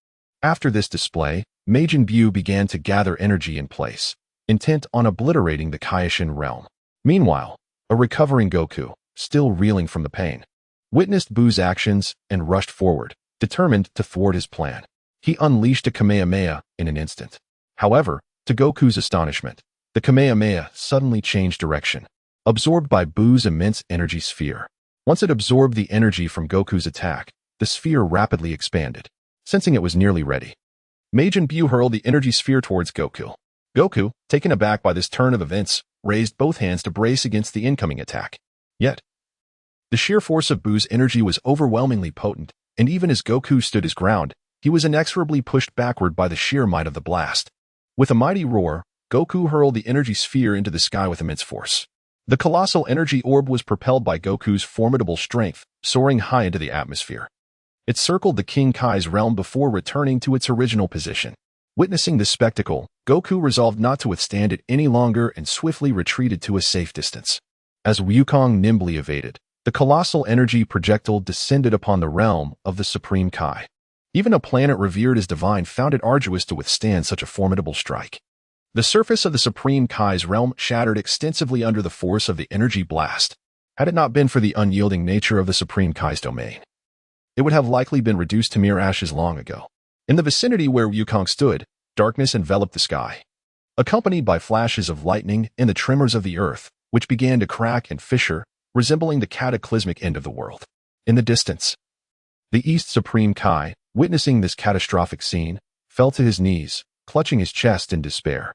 After this display, Majin Buu began to gather energy in place, intent on obliterating the Kaioshin realm. Meanwhile, a recovering Goku, still reeling from the pain, witnessed Buu's actions and rushed forward, determined to thwart his plan. He unleashed a Kamehameha in an instant. However, to Goku's astonishment, the Kamehameha suddenly changed direction, absorbed by Buu's immense energy sphere. Once it absorbed the energy from Goku's attack, the sphere rapidly expanded. Sensing it was nearly ready, Majin Buu hurled the energy sphere towards Goku. Goku, taken aback by this turn of events, raised both hands to brace against the incoming attack. Yet, the sheer force of Buu's energy was overwhelmingly potent, and even as Goku stood his ground, he was inexorably pushed backward by the sheer might of the blast. With a mighty roar, Goku hurled the energy sphere into the sky with immense force. The colossal energy orb was propelled by Goku's formidable strength, soaring high into the atmosphere. It circled the King Kai's realm before returning to its original position. Witnessing this spectacle, Goku resolved not to withstand it any longer and swiftly retreated to a safe distance. As Wukong nimbly evaded, the colossal energy projectile descended upon the realm of the Supreme Kai. Even a planet revered as divine found it arduous to withstand such a formidable strike. The surface of the Supreme Kai's realm shattered extensively under the force of the energy blast. Had it not been for the unyielding nature of the Supreme Kai's domain, it would have likely been reduced to mere ashes long ago. In the vicinity where Wukong stood, darkness enveloped the sky, accompanied by flashes of lightning and the tremors of the earth, which began to crack and fissure, resembling the cataclysmic end of the world. In the distance, the East Supreme Kai, witnessing this catastrophic scene, fell to his knees, clutching his chest in despair.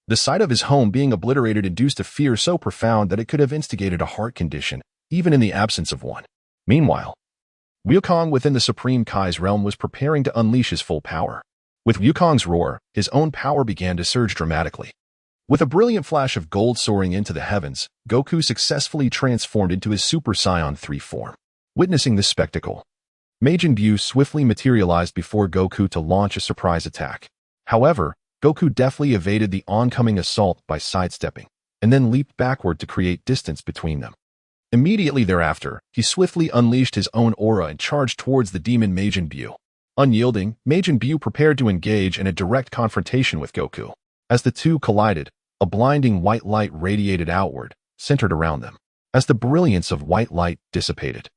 The sight of his home being obliterated induced a fear so profound that it could have instigated a heart condition, even in the absence of one. Meanwhile, Wukong within the Supreme Kai's realm was preparing to unleash his full power. With Wukong's roar, his own power began to surge dramatically. With a brilliant flash of gold soaring into the heavens, Goku successfully transformed into his Super Saiyan 3 form. Witnessing this spectacle, Majin Buu swiftly materialized before Goku to launch a surprise attack. However, Goku deftly evaded the oncoming assault by sidestepping, and then leaped backward to create distance between them. Immediately thereafter, he swiftly unleashed his own aura and charged towards the demon Majin Buu. Unyielding, Majin Buu prepared to engage in a direct confrontation with Goku. As the two collided, a blinding white light radiated outward, centered around them. As the brilliance of white light dissipated,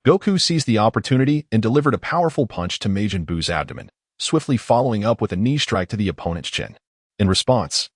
Goku seized the opportunity and delivered a powerful punch to Majin Buu's abdomen, swiftly following up with a knee strike to the opponent's chin. In response,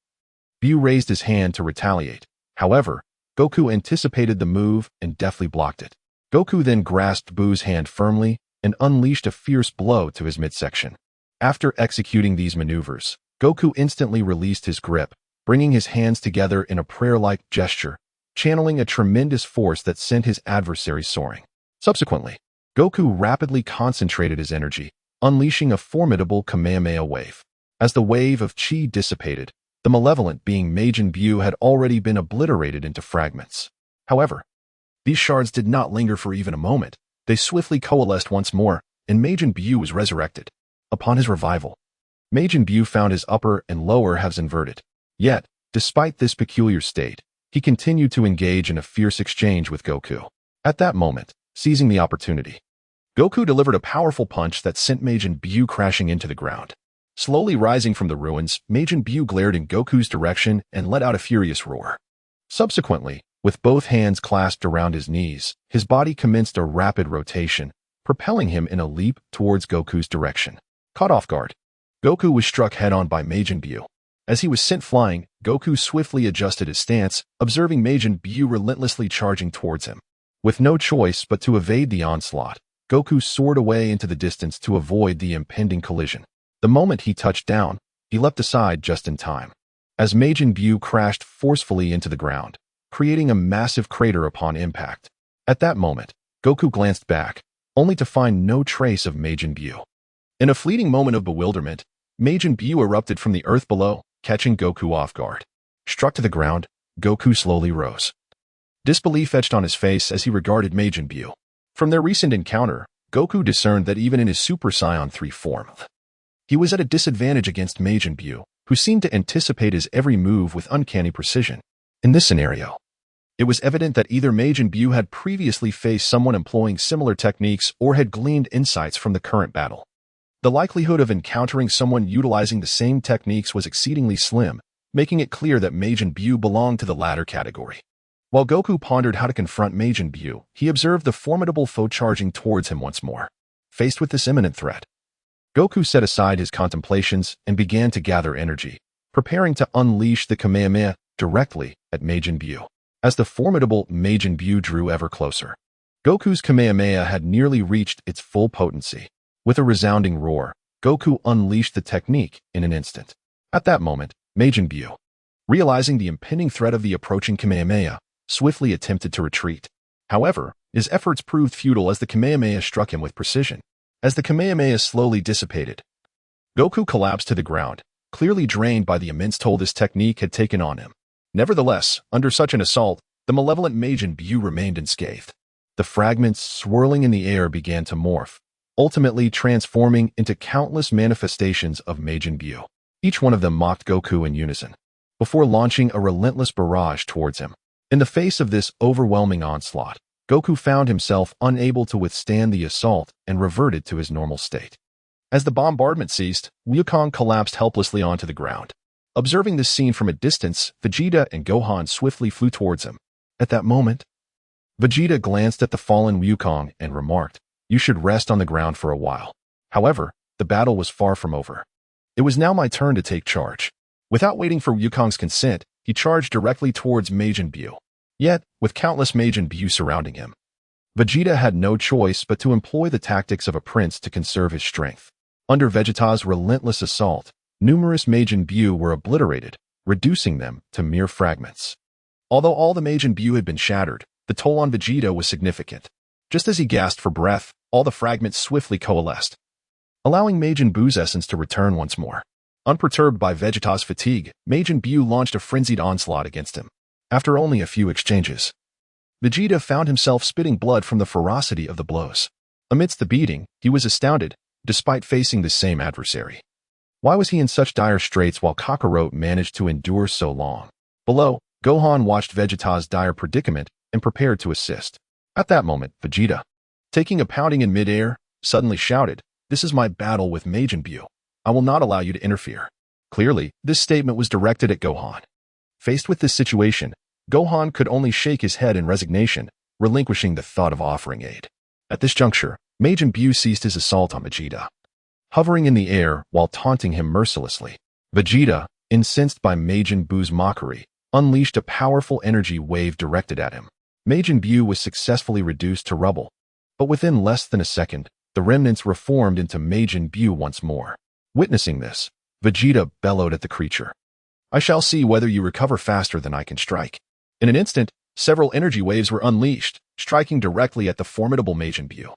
Buu raised his hand to retaliate. However, Goku anticipated the move and deftly blocked it. Goku then grasped Buu's hand firmly and unleashed a fierce blow to his midsection. After executing these maneuvers, Goku instantly released his grip, bringing his hands together in a prayer-like gesture, channeling a tremendous force that sent his adversary soaring. Subsequently, Goku rapidly concentrated his energy, unleashing a formidable Kamehameha wave. As the wave of chi dissipated, the malevolent being Majin Buu had already been obliterated into fragments. However, these shards did not linger for even a moment. They swiftly coalesced once more, and Majin Buu was resurrected. Upon his revival, Majin Buu found his upper and lower halves inverted. Yet, despite this peculiar state, he continued to engage in a fierce exchange with Goku. At that moment, seizing the opportunity, Goku delivered a powerful punch that sent Majin Buu crashing into the ground. Slowly rising from the ruins, Majin Buu glared in Goku's direction and let out a furious roar. Subsequently, with both hands clasped around his knees, his body commenced a rapid rotation, propelling him in a leap towards Goku's direction. Caught off guard, Goku was struck head-on by Majin Buu. As he was sent flying, Goku swiftly adjusted his stance, observing Majin Buu relentlessly charging towards him. With no choice but to evade the onslaught, Goku soared away into the distance to avoid the impending collision. The moment he touched down, he leapt aside just in time. As Majin Buu crashed forcefully into the ground, creating a massive crater upon impact. At that moment, Goku glanced back, only to find no trace of Majin Buu. In a fleeting moment of bewilderment, Majin Buu erupted from the earth below, catching Goku off guard. Struck to the ground, Goku slowly rose. Disbelief etched on his face as he regarded Majin Buu. From their recent encounter, Goku discerned that even in his Super Saiyan 3 form, he was at a disadvantage against Majin Buu, who seemed to anticipate his every move with uncanny precision. In this scenario, it was evident that either Majin Buu had previously faced someone employing similar techniques or had gleaned insights from the current battle. The likelihood of encountering someone utilizing the same techniques was exceedingly slim, making it clear that Majin Buu belonged to the latter category. While Goku pondered how to confront Majin Buu, he observed the formidable foe charging towards him once more. Faced with this imminent threat, Goku set aside his contemplations and began to gather energy, preparing to unleash the Kamehameha directly at Majin Buu. As the formidable Majin Buu drew ever closer, Goku's Kamehameha had nearly reached its full potency. With a resounding roar, Goku unleashed the technique in an instant. At that moment, Majin Buu, realizing the impending threat of the approaching Kamehameha, swiftly attempted to retreat. However, his efforts proved futile as the Kamehameha struck him with precision. As the Kamehameha slowly dissipated, Goku collapsed to the ground, clearly drained by the immense toll this technique had taken on him. Nevertheless, under such an assault, the malevolent Majin Buu remained unscathed. The fragments swirling in the air began to morph, ultimately transforming into countless manifestations of Majin Buu. Each one of them mocked Goku in unison, before launching a relentless barrage towards him. In the face of this overwhelming onslaught, Goku found himself unable to withstand the assault and reverted to his normal state. As the bombardment ceased, Wukong collapsed helplessly onto the ground. Observing this scene from a distance, Vegeta and Gohan swiftly flew towards him. At that moment, Vegeta glanced at the fallen Wukong and remarked, "You should rest on the ground for a while." However, the battle was far from over. It was now my turn to take charge. Without waiting for Wukong's consent, he charged directly towards Majin Buu. Yet, with countless Majin Buu surrounding him, Vegeta had no choice but to employ the tactics of a prince to conserve his strength. Under Vegeta's relentless assault, numerous Majin Buu were obliterated, reducing them to mere fragments. Although all the Majin Buu had been shattered, the toll on Vegeta was significant. Just as he gasped for breath, all the fragments swiftly coalesced, allowing Majin Buu's essence to return once more. Unperturbed by Vegeta's fatigue, Majin Buu launched a frenzied onslaught against him. After only a few exchanges, Vegeta found himself spitting blood from the ferocity of the blows. Amidst the beating, he was astounded, despite facing the same adversary. Why was he in such dire straits while Kakarot managed to endure so long? Below, Gohan watched Vegeta's dire predicament and prepared to assist. At that moment, Vegeta, taking a pounding in midair, suddenly shouted, "This is my battle with Majin Buu. I will not allow you to interfere." Clearly, this statement was directed at Gohan. Faced with this situation, Gohan could only shake his head in resignation, relinquishing the thought of offering aid. At this juncture, Majin Buu ceased his assault on Vegeta, hovering in the air while taunting him mercilessly. Vegeta, incensed by Majin Buu's mockery, unleashed a powerful energy wave directed at him. Majin Buu was successfully reduced to rubble, but within less than a second, the remnants reformed into Majin Buu once more. Witnessing this, Vegeta bellowed at the creature, I shall see whether you recover faster than I can strike. In an instant, several energy waves were unleashed, striking directly at the formidable Majin Buu,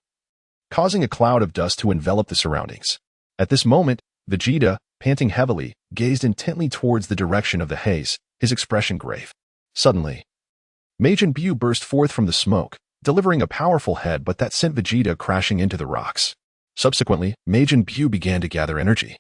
causing a cloud of dust to envelop the surroundings. At this moment, Vegeta, panting heavily, gazed intently towards the direction of the haze, his expression grave. Suddenly, Majin Buu burst forth from the smoke, delivering a powerful head but that sent Vegeta crashing into the rocks. Subsequently, Majin Buu began to gather energy,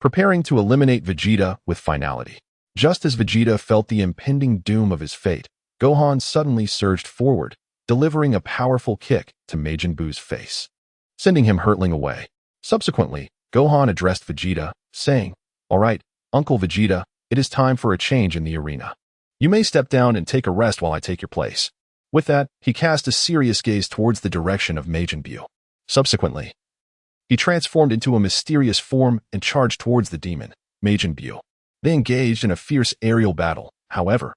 preparing to eliminate Vegeta with finality. Just as Vegeta felt the impending doom of his fate, Gohan suddenly surged forward, delivering a powerful kick to Majin Buu's face, sending him hurtling away. Subsequently, Gohan addressed Vegeta, saying, "All right, Uncle Vegeta, it is time for a change in the arena. You may step down and take a rest while I take your place." With that, he cast a serious gaze towards the direction of Majin Buu. Subsequently, he transformed into a mysterious form and charged towards the demon, Majin Buu. They engaged in a fierce aerial battle. However,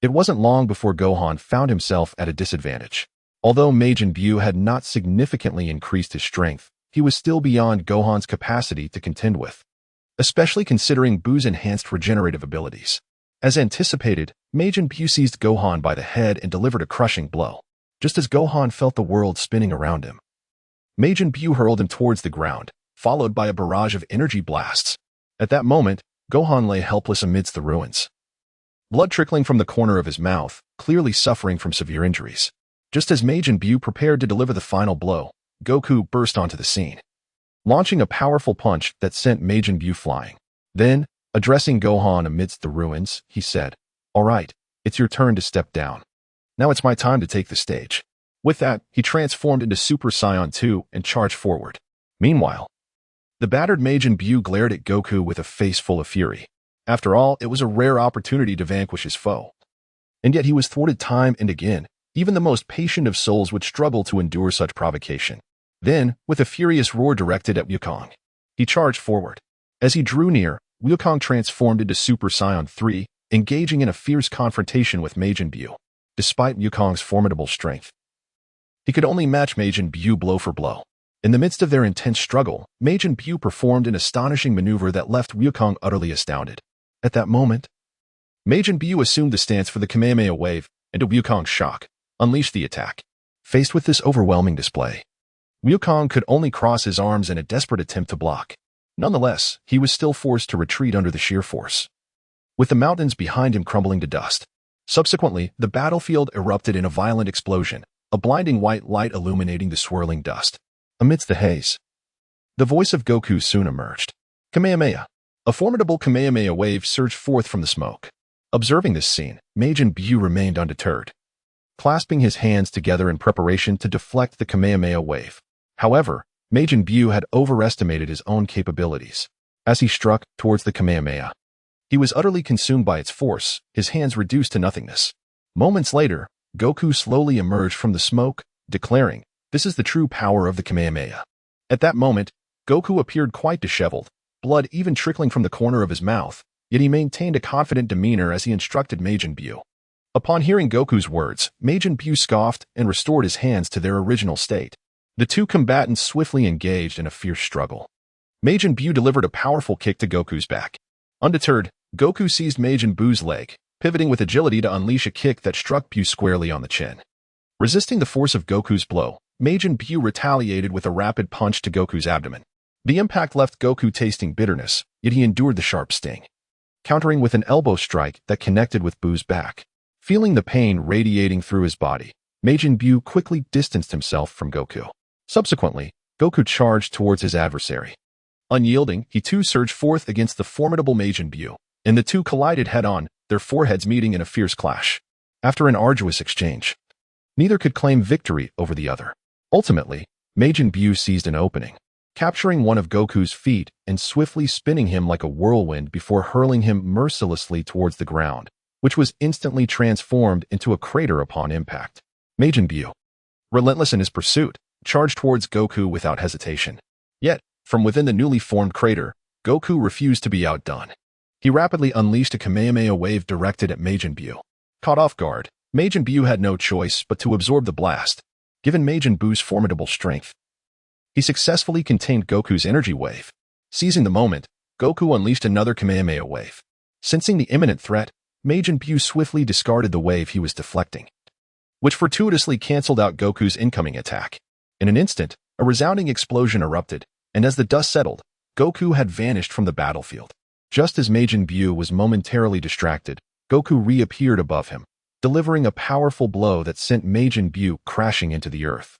it wasn't long before Gohan found himself at a disadvantage. Although Majin Buu had not significantly increased his strength, he was still beyond Gohan's capacity to contend with, especially considering Buu's enhanced regenerative abilities. As anticipated, Majin Buu seized Gohan by the head and delivered a crushing blow. Just as Gohan felt the world spinning around him, Majin Buu hurled him towards the ground, followed by a barrage of energy blasts. At that moment, Gohan lay helpless amidst the ruins, blood trickling from the corner of his mouth, clearly suffering from severe injuries. Just as Majin Buu prepared to deliver the final blow, Goku burst onto the scene, launching a powerful punch that sent Majin Buu flying. Then, addressing Gohan amidst the ruins, he said, "All right, it's your turn to step down. Now it's my time to take the stage." With that, he transformed into Super Saiyan 2 and charged forward. Meanwhile, the battered Majin Buu glared at Goku with a face full of fury. After all, it was a rare opportunity to vanquish his foe. And yet he was thwarted time and again. Even the most patient of souls would struggle to endure such provocation. Then, with a furious roar directed at Wukong, he charged forward. As he drew near, Wukong transformed into Super Saiyan 3, engaging in a fierce confrontation with Majin Buu. Despite Wukong's formidable strength, he could only match Majin Buu blow for blow. In the midst of their intense struggle, Majin Buu performed an astonishing maneuver that left Wukong utterly astounded. At that moment, Majin Buu assumed the stance for the Kamehameha wave, and to Wukong's shock, unleashed the attack. Faced with this overwhelming display, Wukong could only cross his arms in a desperate attempt to block. Nonetheless, he was still forced to retreat under the sheer force, with the mountains behind him crumbling to dust. Subsequently, the battlefield erupted in a violent explosion, a blinding white light illuminating the swirling dust. Amidst the haze, the voice of Goku soon emerged. Kamehameha. A formidable Kamehameha wave surged forth from the smoke. Observing this scene, Majin Buu remained undeterred, clasping his hands together in preparation to deflect the Kamehameha wave. However, Majin Buu had overestimated his own capabilities. As he struck towards the Kamehameha, he was utterly consumed by its force, his hands reduced to nothingness. Moments later, Goku slowly emerged from the smoke, declaring, "This is the true power of the Kamehameha." At that moment, Goku appeared quite disheveled, blood even trickling from the corner of his mouth, yet he maintained a confident demeanor as he instructed Majin Buu. Upon hearing Goku's words, Majin Buu scoffed and restored his hands to their original state. The two combatants swiftly engaged in a fierce struggle. Majin Buu delivered a powerful kick to Goku's back. Undeterred, Goku seized Majin Buu's leg, pivoting with agility to unleash a kick that struck Buu squarely on the chin. Resisting the force of Goku's blow, Majin Buu retaliated with a rapid punch to Goku's abdomen. The impact left Goku tasting bitterness, yet he endured the sharp sting, countering with an elbow strike that connected with Buu's back. Feeling the pain radiating through his body, Majin Buu quickly distanced himself from Goku. Subsequently, Goku charged towards his adversary. Unyielding, he too surged forth against the formidable Majin Buu, and the two collided head-on, their foreheads meeting in a fierce clash. After an arduous exchange, neither could claim victory over the other. Ultimately, Majin Buu seized an opening, capturing one of Goku's feet and swiftly spinning him like a whirlwind before hurling him mercilessly towards the ground, which was instantly transformed into a crater upon impact. Majin Buu, relentless in his pursuit, charged towards Goku without hesitation. Yet, from within the newly formed crater, Goku refused to be outdone. He rapidly unleashed a Kamehameha wave directed at Majin Buu. Caught off guard, Majin Buu had no choice but to absorb the blast. Given Majin Buu's formidable strength, he successfully contained Goku's energy wave. Seizing the moment, Goku unleashed another Kamehameha wave. Sensing the imminent threat, Majin Buu swiftly discarded the wave he was deflecting, which fortuitously canceled out Goku's incoming attack. In an instant, a resounding explosion erupted, and as the dust settled, Goku had vanished from the battlefield. Just as Majin Buu was momentarily distracted, Goku reappeared above him, delivering a powerful blow that sent Majin Buu crashing into the earth.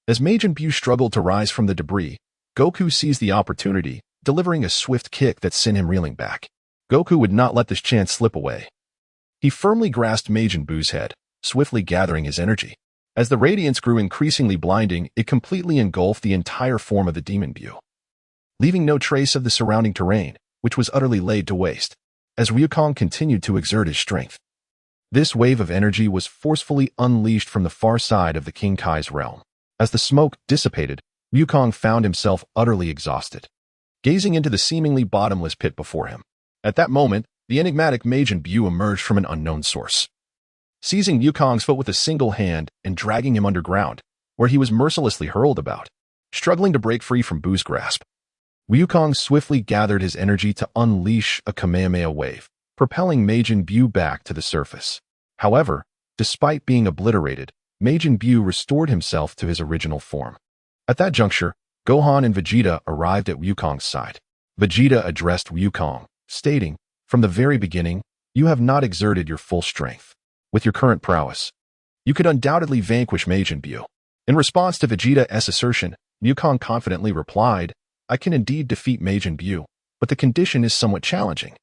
As Majin Buu struggled to rise from the debris, Goku seized the opportunity, delivering a swift kick that sent him reeling back. Goku would not let this chance slip away. He firmly grasped Majin Buu's head, swiftly gathering his energy. As the radiance grew increasingly blinding, it completely engulfed the entire form of the Demon Buu, leaving no trace of the surrounding terrain, which was utterly laid to waste. As Wukong continued to exert his strength, this wave of energy was forcefully unleashed from the far side of the King Kai's realm. As the smoke dissipated, Wukong found himself utterly exhausted, gazing into the seemingly bottomless pit before him. At that moment, the enigmatic Majin Buu emerged from an unknown source, seizing Wukong's foot with a single hand and dragging him underground, where he was mercilessly hurled about, struggling to break free from Buu's grasp. Wukong swiftly gathered his energy to unleash a Kamehameha wave, propelling Majin Buu back to the surface. However, despite being obliterated, Majin Buu restored himself to his original form. At that juncture, Gohan and Vegeta arrived at Wukong's side. Vegeta addressed Wukong, stating, "From the very beginning, you have not exerted your full strength. With your current prowess, you could undoubtedly vanquish Majin Buu." In response to Vegeta's assertion, Wukong confidently replied, "I can indeed defeat Majin Buu, but the condition is somewhat challenging.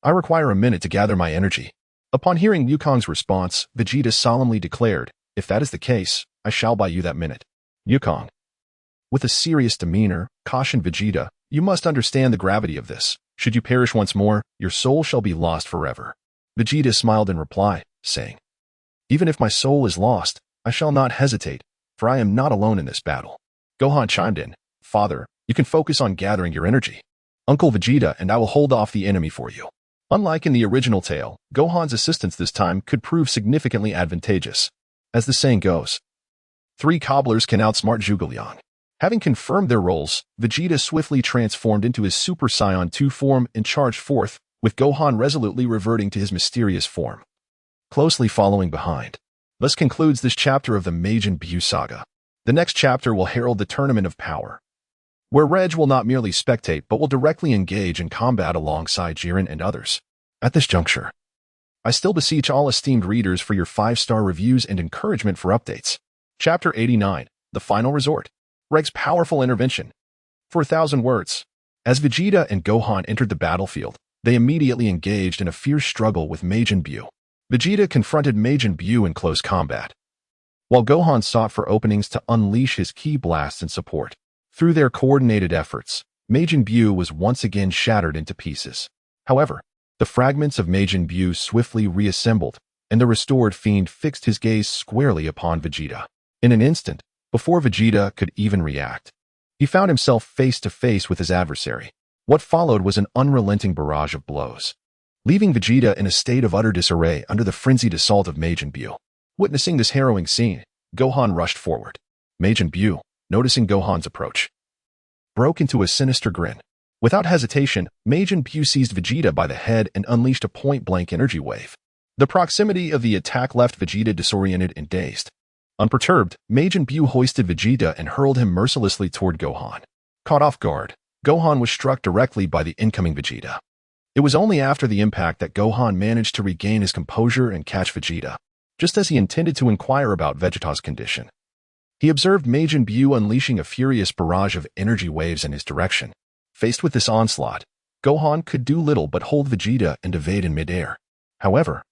I require a minute to gather my energy." Upon hearing Wukong's response, Vegeta solemnly declared, "If that is the case, I shall buy you that minute." Wukong, with a serious demeanor, cautioned Vegeta, "You must understand the gravity of this. Should you perish once more, your soul shall be lost forever." Vegeta smiled in reply, saying, "Even if my soul is lost, I shall not hesitate, for I am not alone in this battle." Gohan chimed in, "Father, you can focus on gathering your energy. Uncle Vegeta and I will hold off the enemy for you." Unlike in the original tale, Gohan's assistance this time could prove significantly advantageous. As the saying goes, 3 cobblers can outsmart Zhuge Liang. Having confirmed their roles, Vegeta swiftly transformed into his Super Saiyan 2 form and charged forth, with Gohan resolutely reverting to his mysterious form, closely following behind. Thus concludes this chapter of the Majin Buu saga. The next chapter will herald the Tournament of Power, where Regg will not merely spectate but will directly engage in combat alongside Jiren and others. At this juncture, I still beseech all esteemed readers for your 5-star reviews and encouragement for updates. Chapter 89, The Final Resort. Regg's powerful intervention. For 1,000 words. As Vegeta and Gohan entered the battlefield, they immediately engaged in a fierce struggle with Majin Buu. Vegeta confronted Majin Buu in close combat, while Gohan sought for openings to unleash his ki blasts in support. Through their coordinated efforts, Majin Buu was once again shattered into pieces. However, the fragments of Majin Buu swiftly reassembled, and the restored fiend fixed his gaze squarely upon Vegeta. In an instant, before Vegeta could even react, he found himself face to face with his adversary. What followed was an unrelenting barrage of blows, leaving Vegeta in a state of utter disarray under the frenzied assault of Majin Buu. Witnessing this harrowing scene, Gohan rushed forward. Majin Buu, noticing Gohan's approach, broke into a sinister grin. Without hesitation, Majin Buu seized Vegeta by the head and unleashed a point-blank energy wave. The proximity of the attack left Vegeta disoriented and dazed. Unperturbed, Majin Buu hoisted Vegeta and hurled him mercilessly toward Gohan. Caught off guard, Gohan was struck directly by the incoming Vegeta. It was only after the impact that Gohan managed to regain his composure and catch Vegeta, just as he intended to inquire about Vegeta's condition. He observed Majin Buu unleashing a furious barrage of energy waves in his direction. Faced with this onslaught, Gohan could do little but hold Vegeta and evade in midair. However,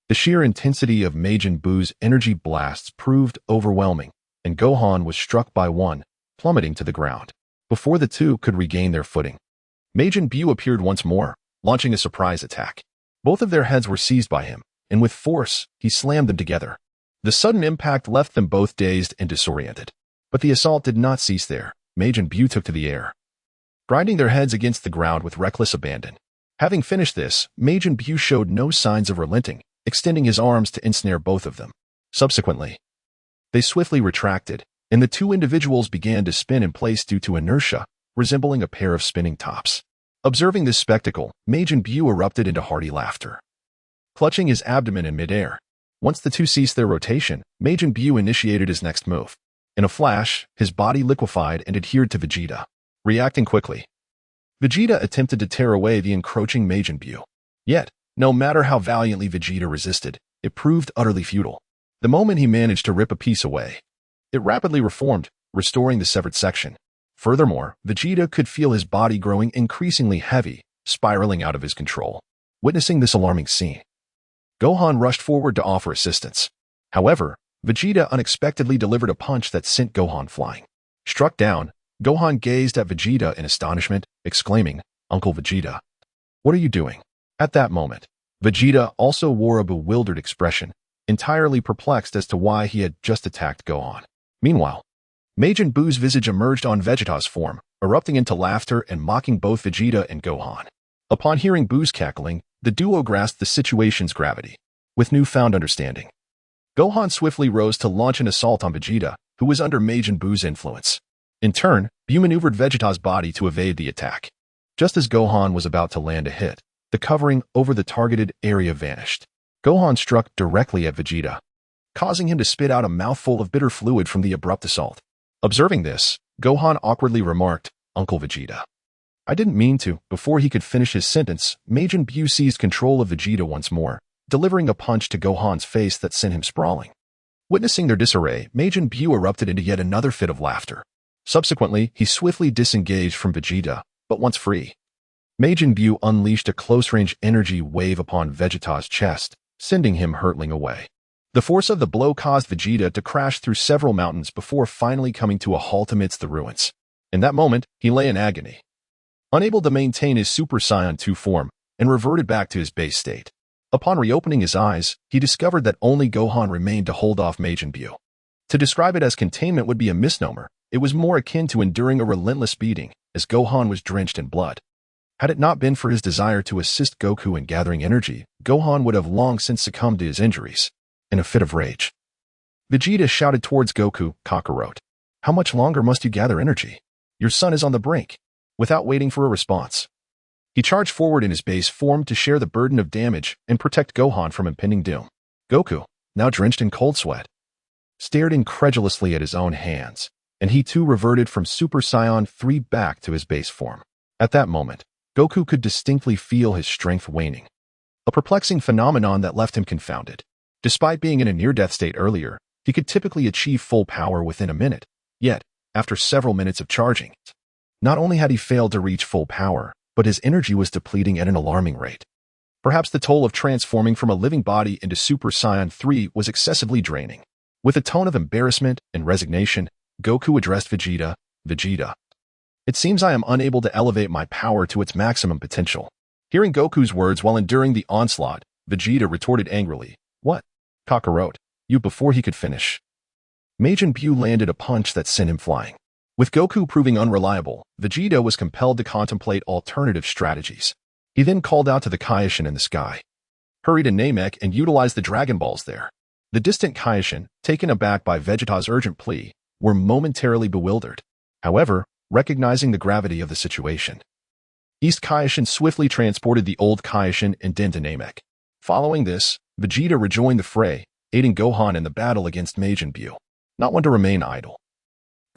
the sheer intensity of Majin Buu's energy blasts proved overwhelming, and Gohan was struck by one, plummeting to the ground. Before the two could regain their footing, Majin Buu appeared once more, launching a surprise attack. Both of their heads were seized by him, and with force, he slammed them together. The sudden impact left them both dazed and disoriented. But the assault did not cease there. Majin Buu took to the air, grinding their heads against the ground with reckless abandon. Having finished this, Majin Buu showed no signs of relenting, extending his arms to ensnare both of them. Subsequently, they swiftly retracted, and the two individuals began to spin in place due to inertia, resembling a pair of spinning tops. Observing this spectacle, Majin Buu erupted into hearty laughter, clutching his abdomen in midair. Once the two ceased their rotation, Majin Buu initiated his next move. In a flash, his body liquefied and adhered to Vegeta. Reacting quickly, Vegeta attempted to tear away the encroaching Majin Buu. Yet, no matter how valiantly Vegeta resisted, it proved utterly futile. The moment he managed to rip a piece away, it rapidly reformed, restoring the severed section. Furthermore, Vegeta could feel his body growing increasingly heavy, spiraling out of his control. Witnessing this alarming scene, Gohan rushed forward to offer assistance. However, Vegeta unexpectedly delivered a punch that sent Gohan flying. Struck down, Gohan gazed at Vegeta in astonishment, exclaiming, "Uncle Vegeta, what are you doing?" At that moment, Vegeta also wore a bewildered expression, entirely perplexed as to why he had just attacked Gohan. Meanwhile, Majin Buu's visage emerged on Vegeta's form, erupting into laughter and mocking both Vegeta and Gohan. Upon hearing Buu's cackling, the duo grasped the situation's gravity. With newfound understanding, Gohan swiftly rose to launch an assault on Vegeta, who was under Majin Buu's influence. In turn, Buu maneuvered Vegeta's body to evade the attack. Just as Gohan was about to land a hit, the covering over the targeted area vanished. Gohan struck directly at Vegeta, causing him to spit out a mouthful of bitter fluid from the abrupt assault. Observing this, Gohan awkwardly remarked, "Uncle Vegeta, I didn't mean to." Before he could finish his sentence, Majin Buu seized control of Vegeta once more, delivering a punch to Gohan's face that sent him sprawling. Witnessing their disarray, Majin Buu erupted into yet another fit of laughter. Subsequently, he swiftly disengaged from Vegeta, but once free, Majin Buu unleashed a close-range energy wave upon Vegeta's chest, sending him hurtling away. The force of the blow caused Vegeta to crash through several mountains before finally coming to a halt amidst the ruins. In that moment, he lay in agony, unable to maintain his Super Saiyan 2 form, and reverted back to his base state. Upon reopening his eyes, he discovered that only Gohan remained to hold off Majin Buu. To describe it as containment would be a misnomer. It was more akin to enduring a relentless beating, as Gohan was drenched in blood. Had it not been for his desire to assist Goku in gathering energy, Gohan would have long since succumbed to his injuries. In a fit of rage, Vegeta shouted towards Goku, "Kakarot, how much longer must you gather energy? Your son is on the brink." Without waiting for a response, he charged forward in his base form to share the burden of damage and protect Gohan from impending doom. Goku, now drenched in cold sweat, stared incredulously at his own hands, and he too reverted from Super Saiyan 3 back to his base form. At that moment, Goku could distinctly feel his strength waning, a perplexing phenomenon that left him confounded. Despite being in a near-death state earlier, he could typically achieve full power within a minute. Yet, after several minutes of charging, not only had he failed to reach full power, but his energy was depleting at an alarming rate. Perhaps the toll of transforming from a living body into Super Saiyan 3 was excessively draining. With a tone of embarrassment and resignation, Goku addressed Vegeta, "Vegeta, it seems I am unable to elevate my power to its maximum potential." Hearing Goku's words while enduring the onslaught, Vegeta retorted angrily, "What? Kakarot, you." Before he could finish, Majin Buu landed a punch that sent him flying. With Goku proving unreliable, Vegeta was compelled to contemplate alternative strategies. He then called out to the Kaioshin in the sky, hurried to Namek and utilized the Dragon Balls there. The distant Kaioshin, taken aback by Vegeta's urgent plea, were momentarily bewildered. However, recognizing the gravity of the situation, East Kaioshin swiftly transported the old Kaioshin and Den to Namek. Following this, Vegeta rejoined the fray, aiding Gohan in the battle against Majin Buu. Not one to remain idle,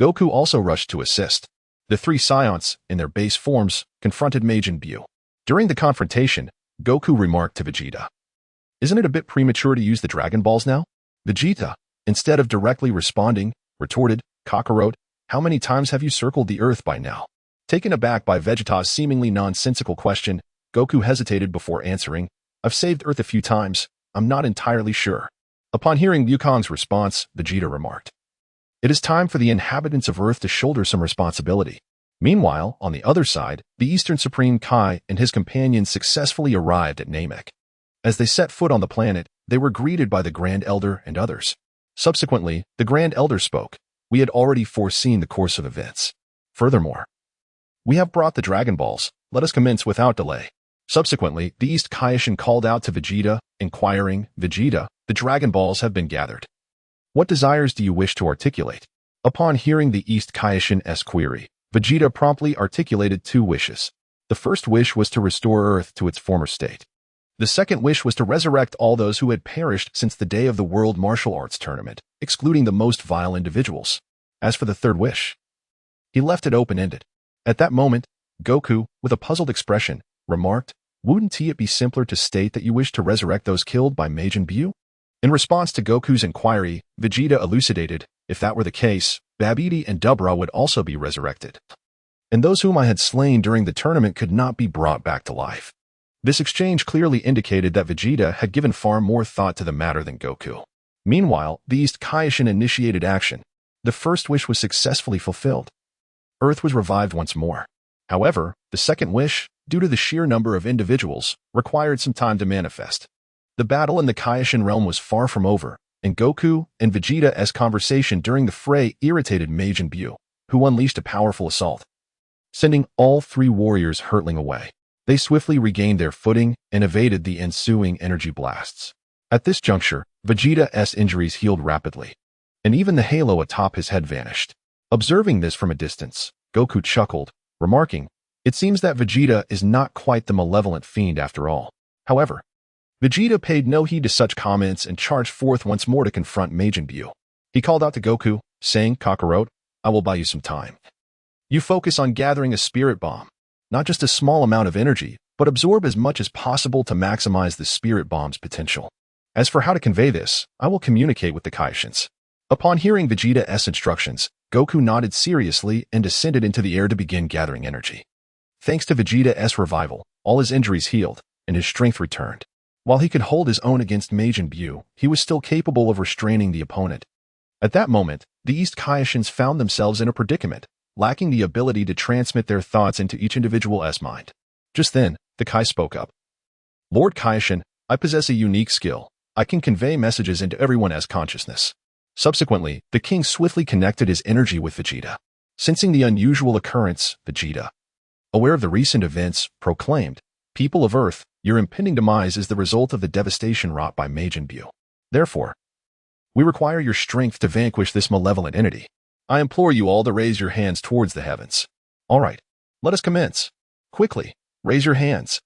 Goku also rushed to assist. The three Saiyans, in their base forms, confronted Majin Buu. During the confrontation, Goku remarked to Vegeta, "Isn't it a bit premature to use the Dragon Balls now?" Vegeta, instead of directly responding, retorted, "Kakarot, how many times have you circled the Earth by now?" Taken aback by Vegeta's seemingly nonsensical question, Goku hesitated before answering, "I've saved Earth a few times, I'm not entirely sure." Upon hearing Wukong's response, Vegeta remarked, "It is time for the inhabitants of Earth to shoulder some responsibility." Meanwhile, on the other side, the Eastern Supreme Kai and his companions successfully arrived at Namek. As they set foot on the planet, they were greeted by the Grand Elder and others. Subsequently, the Grand Elder spoke, "We had already foreseen the course of events. Furthermore, we have brought the Dragon Balls. Let us commence without delay." Subsequently, the East Kaioshin called out to Vegeta, inquiring, "Vegeta, the Dragon Balls have been gathered. What desires do you wish to articulate?" Upon hearing the East Kaioshin's query, Vegeta promptly articulated two wishes. The The first wish was to restore Earth to its former state. The second wish was to resurrect all those who had perished since the day of the World Martial Arts Tournament, excluding the most vile individuals. As for the third wish, he left it open-ended. At that moment, Goku, with a puzzled expression, remarked, "Wouldn't it be simpler to state that you wish to resurrect those killed by Majin Buu?" In response to Goku's inquiry, Vegeta elucidated, "If that were the case, Babidi and Dubra would also be resurrected. And those whom I had slain during the tournament could not be brought back to life." This exchange clearly indicated that Vegeta had given far more thought to the matter than Goku. Meanwhile, the East Kaishin initiated action. The first wish was successfully fulfilled. Earth was revived once more. However, the second wish, due to the sheer number of individuals, required some time to manifest. The battle in the Kaishin realm was far from over, and Goku and Vegeta's conversation during the fray irritated Majin Buu, who unleashed a powerful assault, sending all three warriors hurtling away. They swiftly regained their footing and evaded the ensuing energy blasts. At this juncture, Vegeta's injuries healed rapidly, and even the halo atop his head vanished. Observing this from a distance, Goku chuckled, remarking, "It seems that Vegeta is not quite the malevolent fiend after all." However, Vegeta paid no heed to such comments and charged forth once more to confront Majin Buu. He called out to Goku, saying, "Kakarot, I will buy you some time. You focus on gathering a spirit bomb. Not just a small amount of energy, but absorb as much as possible to maximize the spirit bomb's potential. As for how to convey this, I will communicate with the Kaishins." Upon hearing Vegeta's instructions, Goku nodded seriously and descended into the air to begin gathering energy. Thanks to Vegeta's revival, all his injuries healed, and his strength returned. While he could hold his own against Majin Buu, he was still capable of restraining the opponent. At that moment, the East Kaishins found themselves in a predicament, lacking the ability to transmit their thoughts into each individual's mind. Just then, the Kai spoke up. "Lord Kaishin, I possess a unique skill. I can convey messages into everyone's consciousness." Subsequently, the king swiftly connected his energy with Vegeta. Sensing the unusual occurrence, Vegeta, aware of the recent events, proclaimed, "People of Earth, your impending demise is the result of the devastation wrought by Majin Buu. Therefore, we require your strength to vanquish this malevolent entity. I implore you all to raise your hands towards the heavens." "All right, let us commence. Quickly, raise your hands."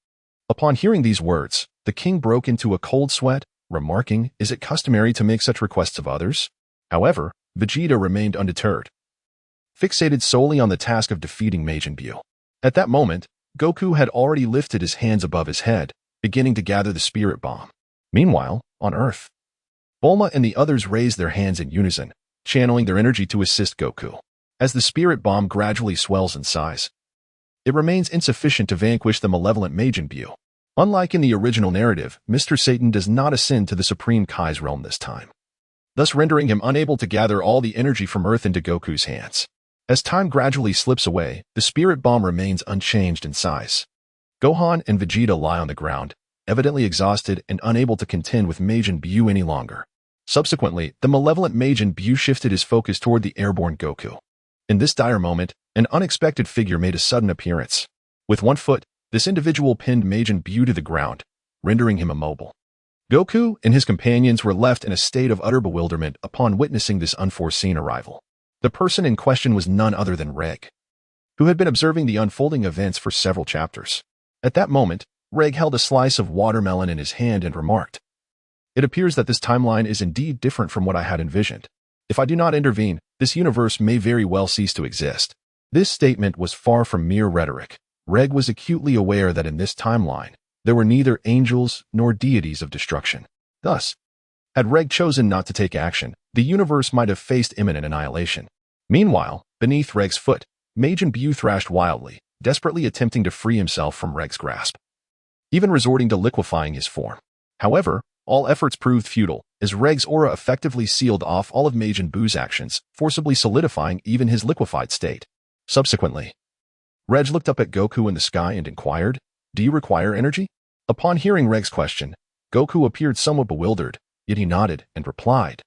Upon hearing these words, the king broke into a cold sweat, remarking, "Is it customary to make such requests of others?" However, Vegeta remained undeterred, fixated solely on the task of defeating Majin Buu. At that moment, Goku had already lifted his hands above his head, beginning to gather the spirit bomb. Meanwhile, on Earth, Bulma and the others raised their hands in unison, channeling their energy to assist Goku. As the spirit bomb gradually swells in size, it remains insufficient to vanquish the malevolent Majin Buu. Unlike in the original narrative, Mr. Satan does not ascend to the Supreme Kai's realm this time, thus rendering him unable to gather all the energy from Earth into Goku's hands. As time gradually slips away, the spirit bomb remains unchanged in size. Gohan and Vegeta lie on the ground, evidently exhausted and unable to contend with Majin Buu any longer. Subsequently, the malevolent Majin Buu shifted his focus toward the airborne Goku. In this dire moment, an unexpected figure made a sudden appearance. With one foot, this individual pinned Majin Buu to the ground, rendering him immobile. Goku and his companions were left in a state of utter bewilderment upon witnessing this unforeseen arrival. The person in question was none other than Regg, who had been observing the unfolding events for several chapters. At that moment, Regg held a slice of watermelon in his hand and remarked, "It appears that this timeline is indeed different from what I had envisioned. If I do not intervene, this universe may very well cease to exist." This statement was far from mere rhetoric. Regg was acutely aware that in this timeline, there were neither angels nor deities of destruction. Thus, had Regg chosen not to take action, the universe might have faced imminent annihilation. Meanwhile, beneath Regg's foot, Majin Buu thrashed wildly, desperately attempting to free himself from Regg's grasp, even resorting to liquefying his form. However, all efforts proved futile, as Regg's aura effectively sealed off all of Majin Buu's actions, forcibly solidifying even his liquefied state. Subsequently, Regg looked up at Goku in the sky and inquired, "Do you require energy?" Upon hearing Regg's question, Goku appeared somewhat bewildered, yet he nodded and replied,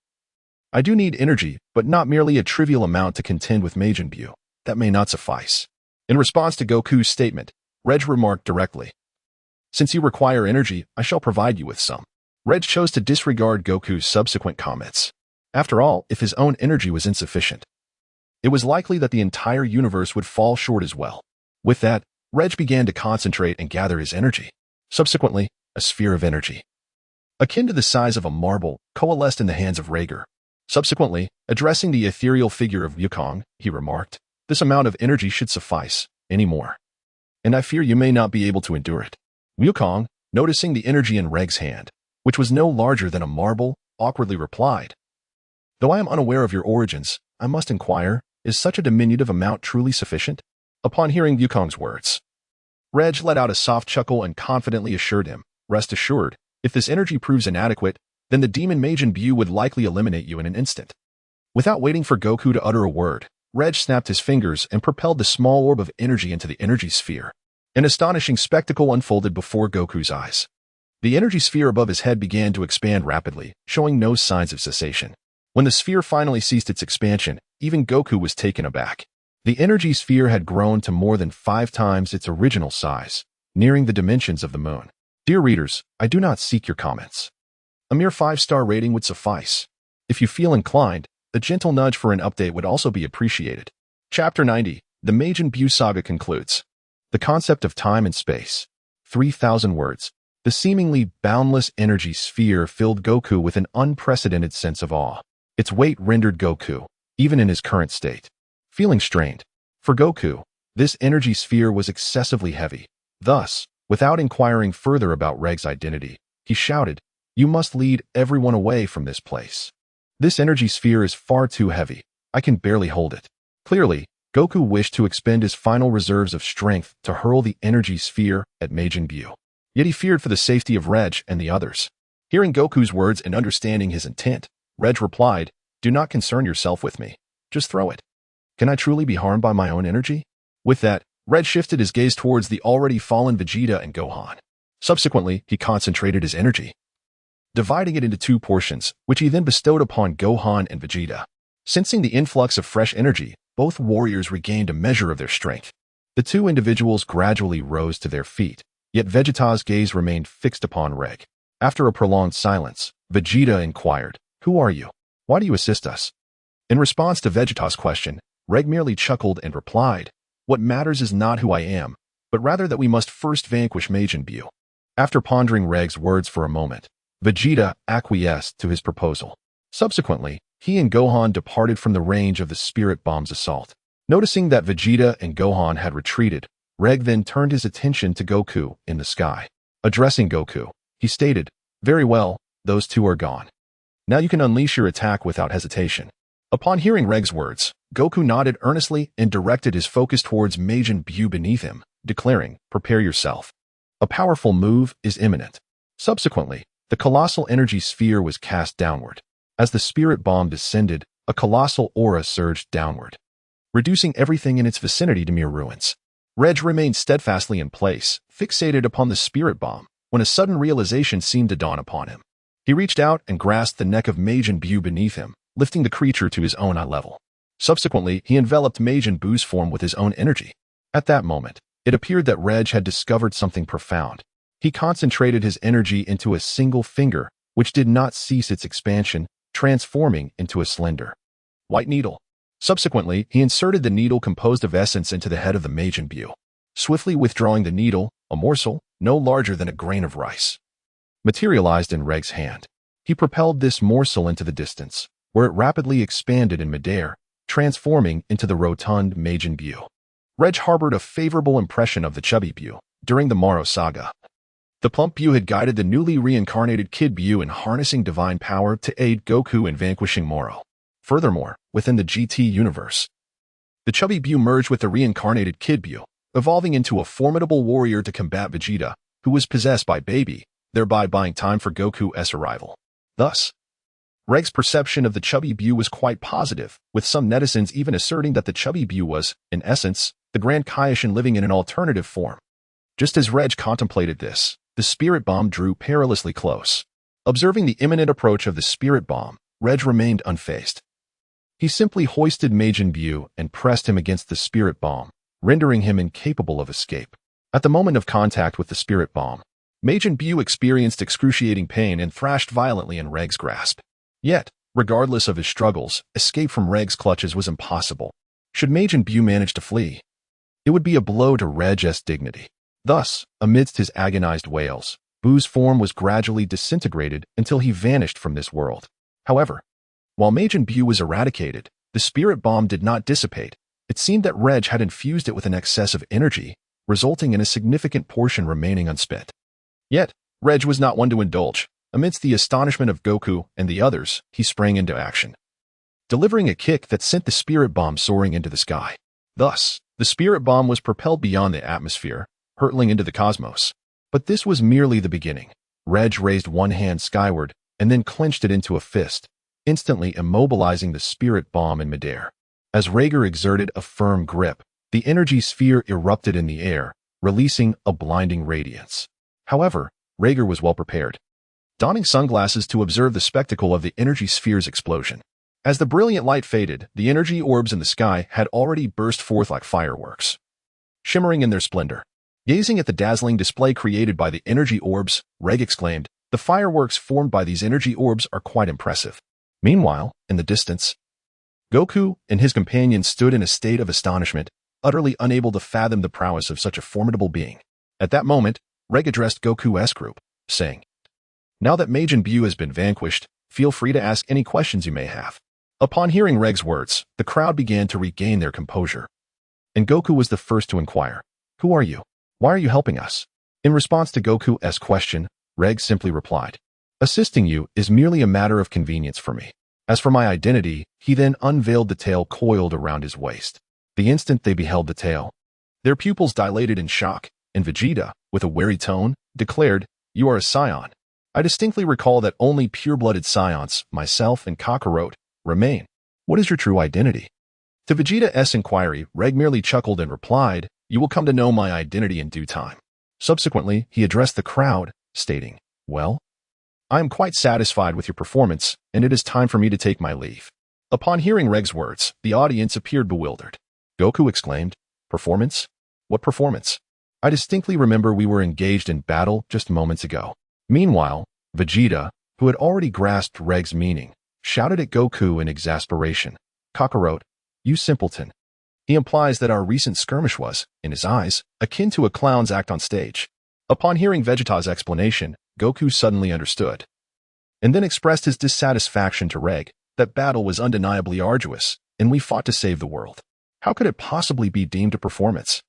"I do need energy, but not merely a trivial amount to contend with Majin Buu. That may not suffice." In response to Goku's statement, Regg remarked directly, "Since you require energy, I shall provide you with some." Regg chose to disregard Goku's subsequent comments. After all, if his own energy was insufficient, it was likely that the entire universe would fall short as well. With that, Regg began to concentrate and gather his energy. Subsequently, a sphere of energy, akin to the size of a marble, coalesced in the hands of Regg. Subsequently, addressing the ethereal figure of Wukong, he remarked, "This amount of energy should suffice, anymore. And I fear you may not be able to endure it." Wukong, noticing the energy in Regg's hand, which was no larger than a marble, awkwardly replied, "Though I am unaware of your origins, I must inquire, is such a diminutive amount truly sufficient?" Upon hearing Wukong's words, Regg let out a soft chuckle and confidently assured him, "Rest assured, if this energy proves inadequate, then the demon Majin Buu would likely eliminate you in an instant." Without waiting for Goku to utter a word, Regg snapped his fingers and propelled the small orb of energy into the energy sphere. An astonishing spectacle unfolded before Goku's eyes. The energy sphere above his head began to expand rapidly, showing no signs of cessation. When the sphere finally ceased its expansion, even Goku was taken aback. The energy sphere had grown to more than 5 times its original size, nearing the dimensions of the moon. Dear readers, I do not seek your comments. A mere 5-star rating would suffice. If you feel inclined, a gentle nudge for an update would also be appreciated. Chapter 90, The Majin Buu Saga concludes. The concept of time and space. 3,000 words. The seemingly boundless energy sphere filled Goku with an unprecedented sense of awe. Its weight rendered Goku, even in his current state, feeling strained. For Goku, this energy sphere was excessively heavy. Thus, without inquiring further about Regg's identity, he shouted, "You must lead everyone away from this place. This energy sphere is far too heavy. I can barely hold it." Clearly, Goku wished to expend his final reserves of strength to hurl the energy sphere at Majin Buu. Yet he feared for the safety of Regg and the others. Hearing Goku's words and understanding his intent, Regg replied, "Do not concern yourself with me. Just throw it. Can I truly be harmed by my own energy?" With that, Regg shifted his gaze towards the already fallen Vegeta and Gohan. Subsequently, he concentrated his energy, dividing it into 2 portions, which he then bestowed upon Gohan and Vegeta. Sensing the influx of fresh energy, both warriors regained a measure of their strength. The 2 individuals gradually rose to their feet, yet Vegeta's gaze remained fixed upon Regg. After a prolonged silence, Vegeta inquired, "Who are you? Why do you assist us?" In response to Vegeta's question, Regg merely chuckled and replied, "What matters is not who I am, but rather that we must first vanquish Majin Buu." After pondering Regg's words for a moment, Vegeta acquiesced to his proposal. Subsequently, he and Gohan departed from the range of the Spirit Bomb's assault. Noticing that Vegeta and Gohan had retreated, Regg then turned his attention to Goku in the sky. Addressing Goku, he stated, "Very well, those 2 are gone. Now you can unleash your attack without hesitation." Upon hearing Regg's words, Goku nodded earnestly and directed his focus towards Majin Buu beneath him, declaring, "Prepare yourself. A powerful move is imminent." Subsequently, the colossal energy sphere was cast downward. As the spirit bomb descended, a colossal aura surged downward, reducing everything in its vicinity to mere ruins. Regg remained steadfastly in place, fixated upon the spirit bomb, when a sudden realization seemed to dawn upon him. He reached out and grasped the neck of Majin Buu beneath him, lifting the creature to his own eye level. Subsequently, he enveloped Majin Buu's form with his own energy. At that moment, it appeared that Regg had discovered something profound. He concentrated his energy into a single finger, which did not cease its expansion, transforming into a slender white needle. Subsequently, he inserted the needle composed of essence into the head of the Majin Buu. Swiftly withdrawing the needle, a morsel, no larger than a grain of rice, materialized in Regg's hand. He propelled this morsel into the distance, where it rapidly expanded in midair, transforming into the rotund Majin Buu. Regg harbored a favorable impression of the chubby Buu during the Maro saga. The plump Buu had guided the newly reincarnated Kid Buu in harnessing divine power to aid Goku in vanquishing Moro. Furthermore, within the GT universe, the chubby Buu merged with the reincarnated Kid Buu, evolving into a formidable warrior to combat Vegeta, who was possessed by Baby, thereby buying time for Goku's arrival. Thus, Regg's perception of the chubby Buu was quite positive, with some netizens even asserting that the chubby Buu was, in essence, the Grand Kaishin living in an alternative form. Just as Regg contemplated this, the spirit bomb drew perilously close. Observing the imminent approach of the spirit bomb, Regg remained unfazed. He simply hoisted Majin Buu and pressed him against the spirit bomb, rendering him incapable of escape. At the moment of contact with the spirit bomb, Majin Buu experienced excruciating pain and thrashed violently in Regg's grasp. Yet, regardless of his struggles, escape from Regg's clutches was impossible. Should Majin Buu manage to flee, It would be a blow to Regg's dignity. Thus, amidst his agonized wails, Buu's form was gradually disintegrated until he vanished from this world. However, while Majin Buu was eradicated, the spirit bomb did not dissipate. It seemed that Regg had infused it with an excess of energy, resulting in a significant portion remaining unspent. Yet, Regg was not one to indulge. Amidst the astonishment of Goku and the others, he sprang into action, delivering a kick that sent the spirit bomb soaring into the sky. Thus, the spirit bomb was propelled beyond the atmosphere, hurtling into the cosmos. But this was merely the beginning. Regg raised one hand skyward and then clenched it into a fist, instantly immobilizing the spirit bomb in midair. As Regg exerted a firm grip, the energy sphere erupted in the air, releasing a blinding radiance. However, Regg was well prepared, donning sunglasses to observe the spectacle of the energy sphere's explosion. As the brilliant light faded, the energy orbs in the sky had already burst forth like fireworks, shimmering in their splendor. Gazing at the dazzling display created by the energy orbs, Regg exclaimed, "The fireworks formed by these energy orbs are quite impressive." Meanwhile, in the distance, Goku and his companions stood in a state of astonishment, utterly unable to fathom the prowess of such a formidable being. At that moment, Regg addressed Goku's group, saying, "Now that Majin Buu has been vanquished, feel free to ask any questions you may have." Upon hearing Regg's words, the crowd began to regain their composure. And Goku was the first to inquire, "Who are you? Why are you helping us?" In response to Goku's question, Regg simply replied, "Assisting you is merely a matter of convenience for me. As for my identity," he then unveiled the tail coiled around his waist. The instant they beheld the tail, their pupils dilated in shock, and Vegeta, with a wary tone, declared, "You are a Saiyan. I distinctly recall that only pure-blooded Saiyans, myself and Kakarot, remain. What is your true identity?" To Vegeta's inquiry, Regg merely chuckled and replied, "You will come to know my identity in due time." Subsequently, he addressed the crowd, stating, "Well, I am quite satisfied with your performance, and it is time for me to take my leave." Upon hearing Regg's words, the audience appeared bewildered. Goku exclaimed, "Performance? What performance? I distinctly remember we were engaged in battle just moments ago." Meanwhile, Vegeta, who had already grasped Regg's meaning, shouted at Goku in exasperation, "Kakarot, you simpleton. He implies that our recent skirmish was, in his eyes, akin to a clown's act on stage." Upon hearing Vegeta's explanation, Goku suddenly understood, and then expressed his dissatisfaction to Regg. That battle was undeniably arduous, and we fought to save the world. How could it possibly be deemed a performance?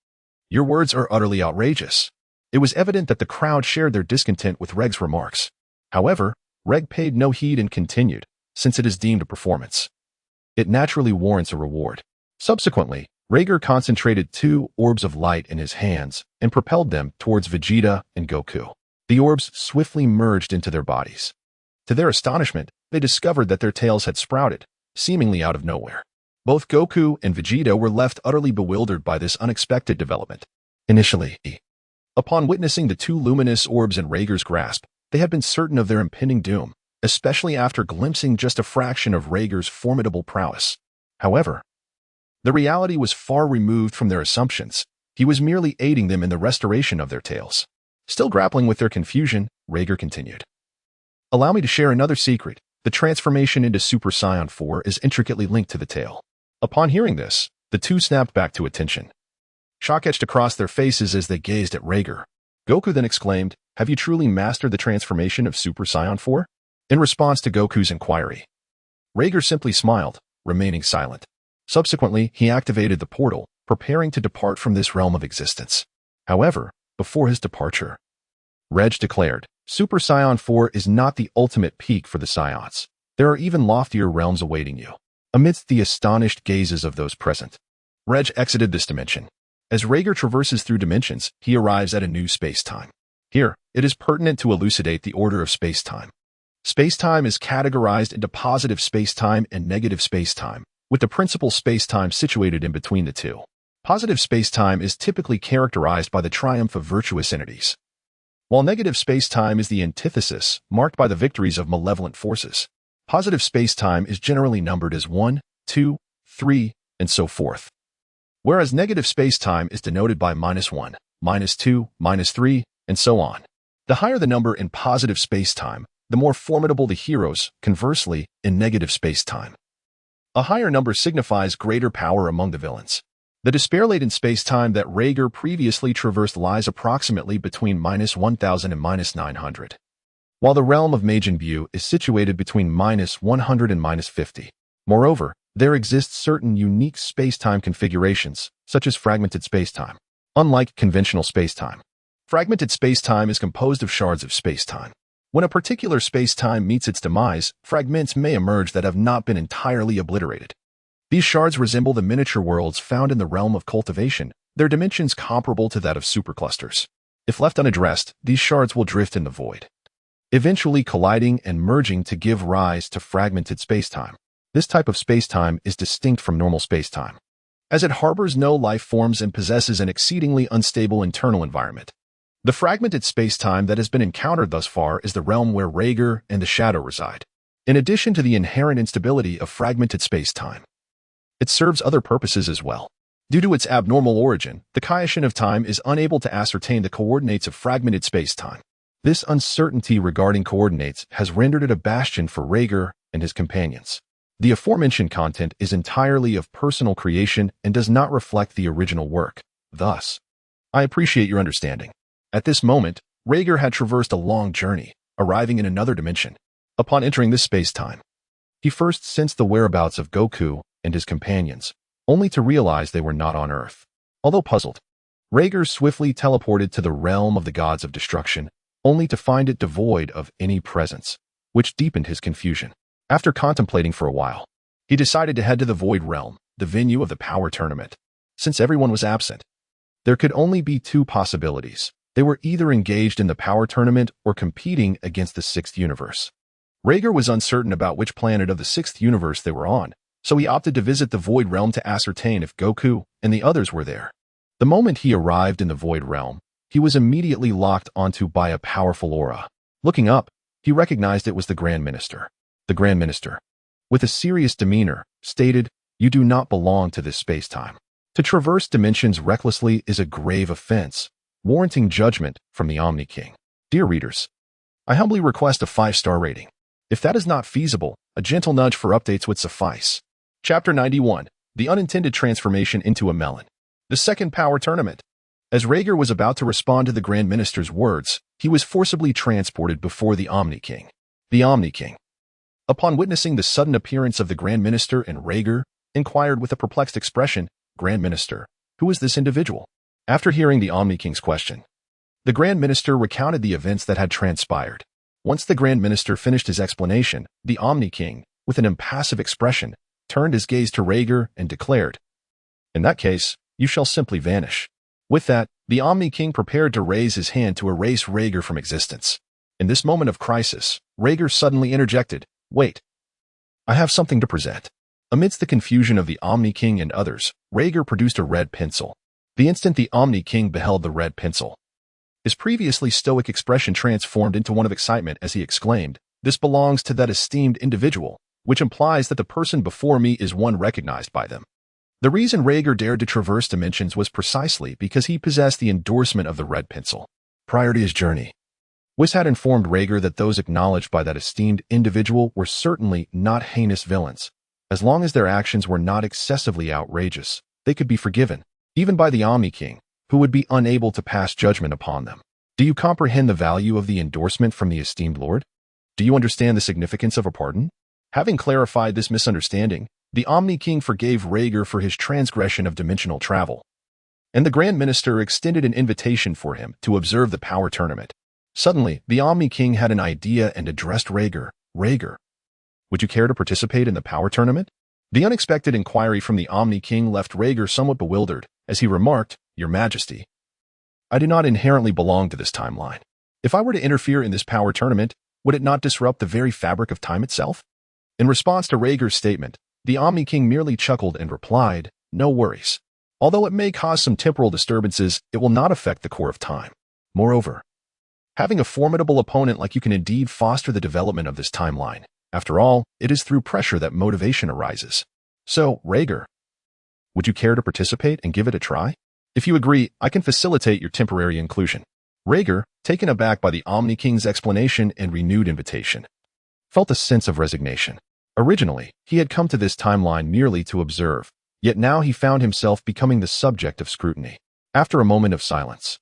Your words are utterly outrageous. It was evident that the crowd shared their discontent with Regg's remarks. However, Regg paid no heed and continued, "Since it is deemed a performance, it naturally warrants a reward." Subsequently, Regg concentrated 2 orbs of light in his hands and propelled them towards Vegeta and Goku. The orbs swiftly merged into their bodies. To their astonishment, they discovered that their tails had sprouted, seemingly out of nowhere. Both Goku and Vegeta were left utterly bewildered by this unexpected development. Initially, upon witnessing the 2 luminous orbs in Regg's grasp, they had been certain of their impending doom, especially after glimpsing just a fraction of Regg's formidable prowess. However, the reality was far removed from their assumptions. He was merely aiding them in the restoration of their tails. Still grappling with their confusion, Regg continued, "Allow me to share another secret. The transformation into Super Saiyan 4 is intricately linked to the tail." Upon hearing this, the 2 snapped back to attention. Shock etched across their faces as they gazed at Regg. Goku then exclaimed, "Have you truly mastered the transformation of Super Saiyan 4? In response to Goku's inquiry, Regg simply smiled, remaining silent. Subsequently, he activated the portal, preparing to depart from this realm of existence. However, before his departure, Regg declared, "Super Saiyan 4 is not the ultimate peak for the Saiyans. There are even loftier realms awaiting you." Amidst the astonished gazes of those present, Regg exited this dimension. As Regg traverses through dimensions, he arrives at a new space-time. Here, it is pertinent to elucidate the order of space-time. Space-time is categorized into positive space-time and negative space-time, with the principal space-time situated in between the two. Positive space-time is typically characterized by the triumph of virtuous entities, while negative space-time is the antithesis, marked by the victories of malevolent forces. Positive space-time is generally numbered as 1, 2, 3, and so forth, whereas negative space-time is denoted by -1, -2, -3, and so on. The higher the number in positive space-time, the more formidable the heroes, conversely, in negative space-time. A higher number signifies greater power among the villains. The despair-laden space-time that Regg previously traversed lies approximately between -1000 and -900, while the realm of Majin Buu is situated between -100 and -50. Moreover, there exist certain unique space-time configurations, such as fragmented space-time. Unlike conventional space-time, fragmented space-time is composed of shards of space-time. When a particular space-time meets its demise, fragments may emerge that have not been entirely obliterated. These shards resemble the miniature worlds found in the realm of cultivation, their dimensions comparable to that of superclusters. If left unaddressed, these shards will drift in the void, eventually colliding and merging to give rise to fragmented space-time. This type of space-time is distinct from normal space-time, as it harbors no life forms and possesses an exceedingly unstable internal environment. The fragmented space-time that has been encountered thus far is the realm where Regg and the Shadow reside. In addition to the inherent instability of fragmented space-time, it serves other purposes as well. Due to its abnormal origin, the Kaishin of time is unable to ascertain the coordinates of fragmented space-time. This uncertainty regarding coordinates has rendered it a bastion for Regg and his companions. The aforementioned content is entirely of personal creation and does not reflect the original work. Thus, I appreciate your understanding. At this moment, Regg had traversed a long journey, arriving in another dimension. Upon entering this space-time, he first sensed the whereabouts of Goku and his companions, only to realize they were not on Earth. Although puzzled, Regg swiftly teleported to the realm of the gods of destruction, only to find it devoid of any presence, which deepened his confusion. After contemplating for a while, he decided to head to the Void Realm, the venue of the power tournament. Since everyone was absent, there could only be two possibilities. They were either engaged in the power tournament or competing against the sixth universe. Regg was uncertain about which planet of the sixth universe they were on, so he opted to visit the Void Realm to ascertain if Goku and the others were there. The moment he arrived in the Void Realm, he was immediately locked onto by a powerful aura. Looking up, he recognized it was the Grand Minister. The Grand Minister, with a serious demeanor, stated, "You do not belong to this space-time. To traverse dimensions recklessly is a grave offense, warranting judgment from the Omni King." Dear readers, I humbly request a 5-star rating. If that is not feasible, a gentle nudge for updates would suffice. Chapter 91, The Unintended Transformation into a Melon. The Second Power Tournament. As Regg was about to respond to the Grand Minister's words, he was forcibly transported before the Omni King. The Omni King, upon witnessing the sudden appearance of the Grand Minister and Regg, inquired with a perplexed expression, "Grand Minister, who is this individual?" After hearing the Omni King's question, the Grand Minister recounted the events that had transpired. Once the Grand Minister finished his explanation, the Omni King, with an impassive expression, turned his gaze to Regg and declared, "In that case, you shall simply vanish." With that, the Omni King prepared to raise his hand to erase Regg from existence. In this moment of crisis, Regg suddenly interjected, "Wait, I have something to present." Amidst the confusion of the Omni King and others, Regg produced a red pencil. The instant the Omni King beheld the red pencil, his previously stoic expression transformed into one of excitement as he exclaimed, "This belongs to that esteemed individual, which implies that the person before me is one recognized by them." The reason Regg dared to traverse dimensions was precisely because he possessed the endorsement of the red pencil. Prior to his journey, Whis had informed Regg that those acknowledged by that esteemed individual were certainly not heinous villains. As long as their actions were not excessively outrageous, they could be forgiven, even by the Omni King, who would be unable to pass judgment upon them. Do you comprehend the value of the endorsement from the esteemed Lord? Do you understand the significance of a pardon? Having clarified this misunderstanding, the Omni King forgave Regg for his transgression of dimensional travel, and the Grand Minister extended an invitation for him to observe the power tournament. Suddenly, the Omni King had an idea and addressed Regg. "Regg, would you care to participate in the power tournament?" The unexpected inquiry from the Omni King left Regg somewhat bewildered, as he remarked, "Your Majesty, I do not inherently belong to this timeline. If I were to interfere in this power tournament, would it not disrupt the very fabric of time itself?" In response to Regg's statement, the Omni King merely chuckled and replied, "No worries. Although it may cause some temporal disturbances, it will not affect the core of time. Moreover, having a formidable opponent like you can indeed foster the development of this timeline. After all, it is through pressure that motivation arises. So, Regg, would you care to participate and give it a try? If you agree, I can facilitate your temporary inclusion." Regg, taken aback by the Omni King's explanation and renewed invitation, felt a sense of resignation. Originally, he had come to this timeline merely to observe, Yet now he found himself becoming the subject of scrutiny. After a moment of silence,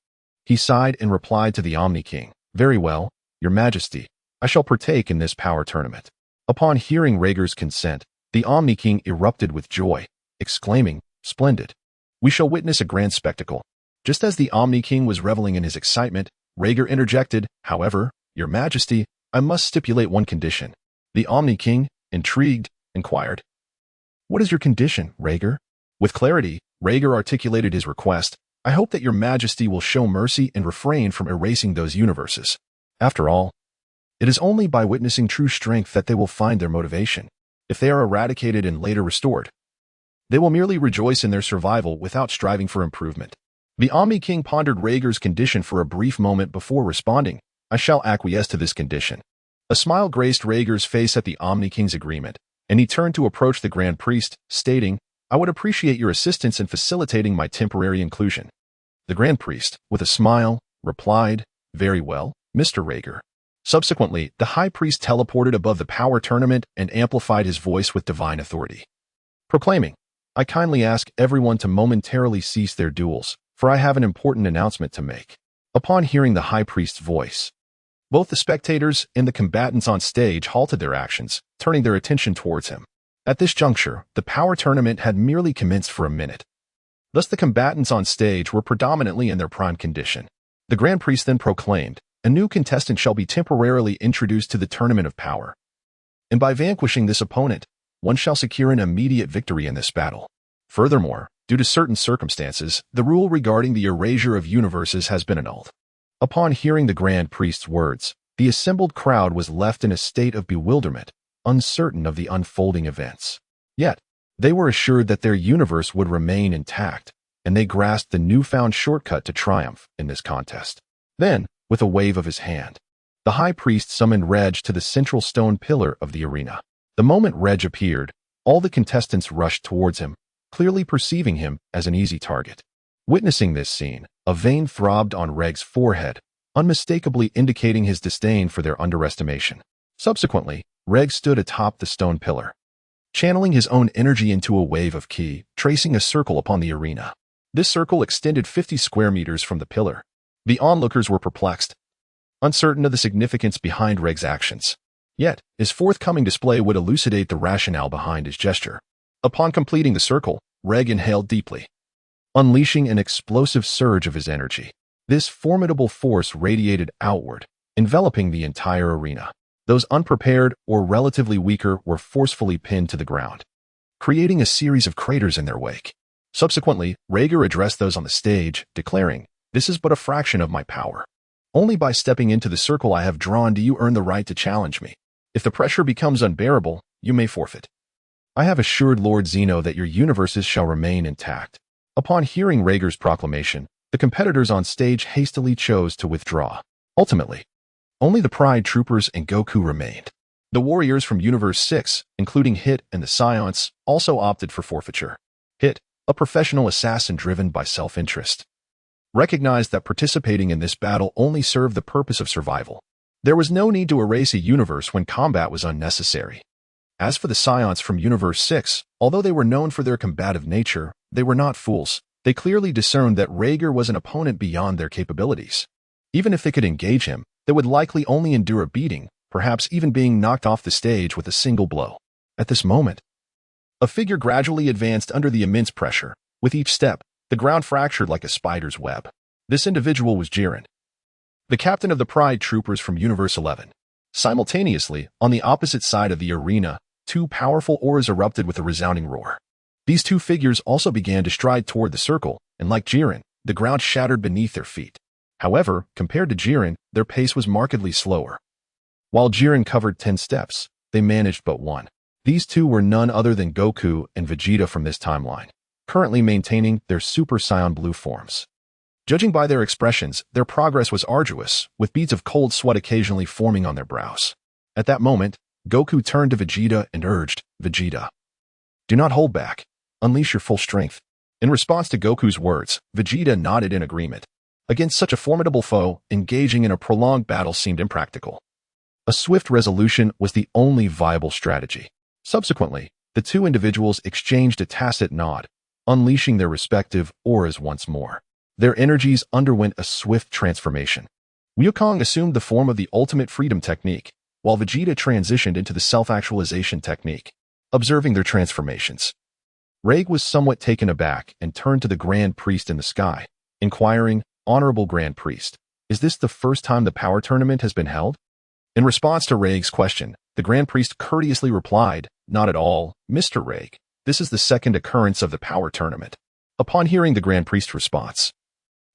he sighed and replied to the Omni King, "Very well, Your Majesty, I shall partake in this power tournament." Upon hearing Regg's consent, the Omni King erupted with joy, exclaiming, "Splendid! We shall witness a grand spectacle." Just as the Omni King was reveling in his excitement, Regg interjected, "However, Your Majesty, I must stipulate one condition." The Omni King, intrigued, inquired, "What is your condition, Regg?" With clarity, Regg articulated his request, "I hope that Your Majesty will show mercy and refrain from erasing those universes. After all, it is only by witnessing true strength that they will find their motivation. If they are eradicated and later restored, they will merely rejoice in their survival without striving for improvement." The Omni King pondered Regg's condition for a brief moment before responding, "I shall acquiesce to this condition." A smile graced Regg's face at the Omni King's agreement, and he turned to approach the Grand Priest, stating, "I would appreciate your assistance in facilitating my temporary inclusion." The Grand Priest, with a smile, replied, "Very well, Mr. Regg." Subsequently, the High Priest teleported above the power tournament and amplified his voice with divine authority, proclaiming, "I kindly ask everyone to momentarily cease their duels, for I have an important announcement to make." Upon hearing the High Priest's voice, both the spectators and the combatants on stage halted their actions, turning their attention towards him. At this juncture, the power tournament had merely commenced for a minute. Thus the combatants on stage were predominantly in their prime condition. The Grand Priest then proclaimed, "A new contestant shall be temporarily introduced to the tournament of power. And by vanquishing this opponent, one shall secure an immediate victory in this battle. Furthermore, due to certain circumstances, the rule regarding the erasure of universes has been annulled." Upon hearing the Grand Priest's words, the assembled crowd was left in a state of bewilderment, uncertain of the unfolding events. Yet, they were assured that their universe would remain intact, and they grasped the newfound shortcut to triumph in this contest. Then, with a wave of his hand, the High Priest summoned Regg to the central stone pillar of the arena. The moment Regg appeared, all the contestants rushed towards him, clearly perceiving him as an easy target. Witnessing this scene, a vein throbbed on Regg's forehead, unmistakably indicating his disdain for their underestimation. Subsequently, Regg stood atop the stone pillar, channeling his own energy into a wave of ki, tracing a circle upon the arena. This circle extended 50 square meters from the pillar. The onlookers were perplexed, uncertain of the significance behind Regg's actions. Yet, his forthcoming display would elucidate the rationale behind his gesture. Upon completing the circle, Regg inhaled deeply, unleashing an explosive surge of his energy. This formidable force radiated outward, enveloping the entire arena. Those unprepared or relatively weaker were forcefully pinned to the ground, creating a series of craters in their wake. Subsequently, Regg addressed those on the stage, declaring, "This is but a fraction of my power. Only by stepping into the circle I have drawn do you earn the right to challenge me. If the pressure becomes unbearable, you may forfeit. I have assured Lord Zeno that your universes shall remain intact." Upon hearing Regg's proclamation, the competitors on stage hastily chose to withdraw. Ultimately, only the Pride Troopers and Goku remained. The warriors from Universe 6, including Hit and the Saiyans, also opted for forfeiture. Hit, a professional assassin driven by self-interest, recognized that participating in this battle only served the purpose of survival. There was no need to erase a universe when combat was unnecessary. As for the Saiyans from Universe 6, although they were known for their combative nature, they were not fools. They clearly discerned that Regg was an opponent beyond their capabilities. Even if they could engage him, they would likely only endure a beating, perhaps even being knocked off the stage with a single blow. At this moment, a figure gradually advanced under the immense pressure. With each step, the ground fractured like a spider's web. This individual was Jiren, the captain of the Pride Troopers from Universe 11. Simultaneously, on the opposite side of the arena, two powerful auras erupted with a resounding roar. These two figures also began to stride toward the circle, and like Jiren, the ground shattered beneath their feet. However, compared to Jiren, their pace was markedly slower. While Jiren covered 10 steps, they managed but one. These two were none other than Goku and Vegeta from this timeline, currently maintaining their Super Saiyan Blue forms. Judging by their expressions, their progress was arduous, with beads of cold sweat occasionally forming on their brows. At that moment, Goku turned to Vegeta and urged, "Vegeta, do not hold back. Unleash your full strength." In response to Goku's words, Vegeta nodded in agreement. Against such a formidable foe, engaging in a prolonged battle seemed impractical. A swift resolution was the only viable strategy. Subsequently, The two individuals exchanged a tacit nod, unleashing their respective auras once more. Their energies underwent a swift transformation. Wukong assumed the form of the ultimate freedom technique, while Vegeta transitioned into the self-actualization technique. Observing their transformations, Regg was somewhat taken aback and turned to the Grand Priest in the sky, inquiring, "Honorable Grand Priest, is this the first time the power tournament has been held?" In response to Regg's question, the Grand Priest courteously replied, "Not at all, Mr. Regg. This is the second occurrence of the power tournament." Upon hearing the Grand Priest's response,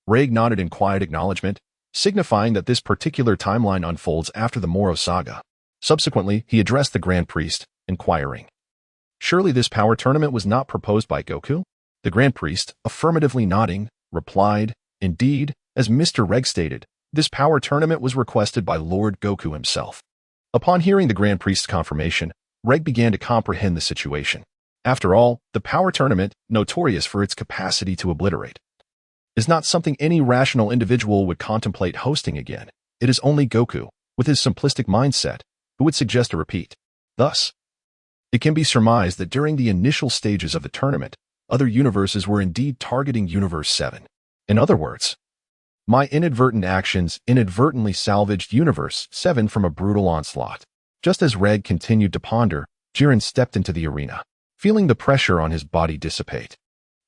Regg nodded in quiet acknowledgement, signifying that this particular timeline unfolds after the Moro saga. Subsequently, he addressed the Grand Priest, inquiring, "Surely this power tournament was not proposed by Goku?" The Grand Priest, affirmatively nodding, replied, "Indeed, as Mr. Regg stated, this power tournament was requested by Lord Goku himself." Upon hearing the Grand Priest's confirmation, Regg began to comprehend the situation. After all, the power tournament, notorious for its capacity to obliterate, is not something any rational individual would contemplate hosting again. It is only Goku, with his simplistic mindset, who would suggest a repeat. Thus, it can be surmised that during the initial stages of the tournament, other universes were indeed targeting Universe 7. In other words, my inadvertent actions inadvertently salvaged Universe 7 from a brutal onslaught. Just as Regg continued to ponder, Jiren stepped into the arena. Feeling the pressure on his body dissipate,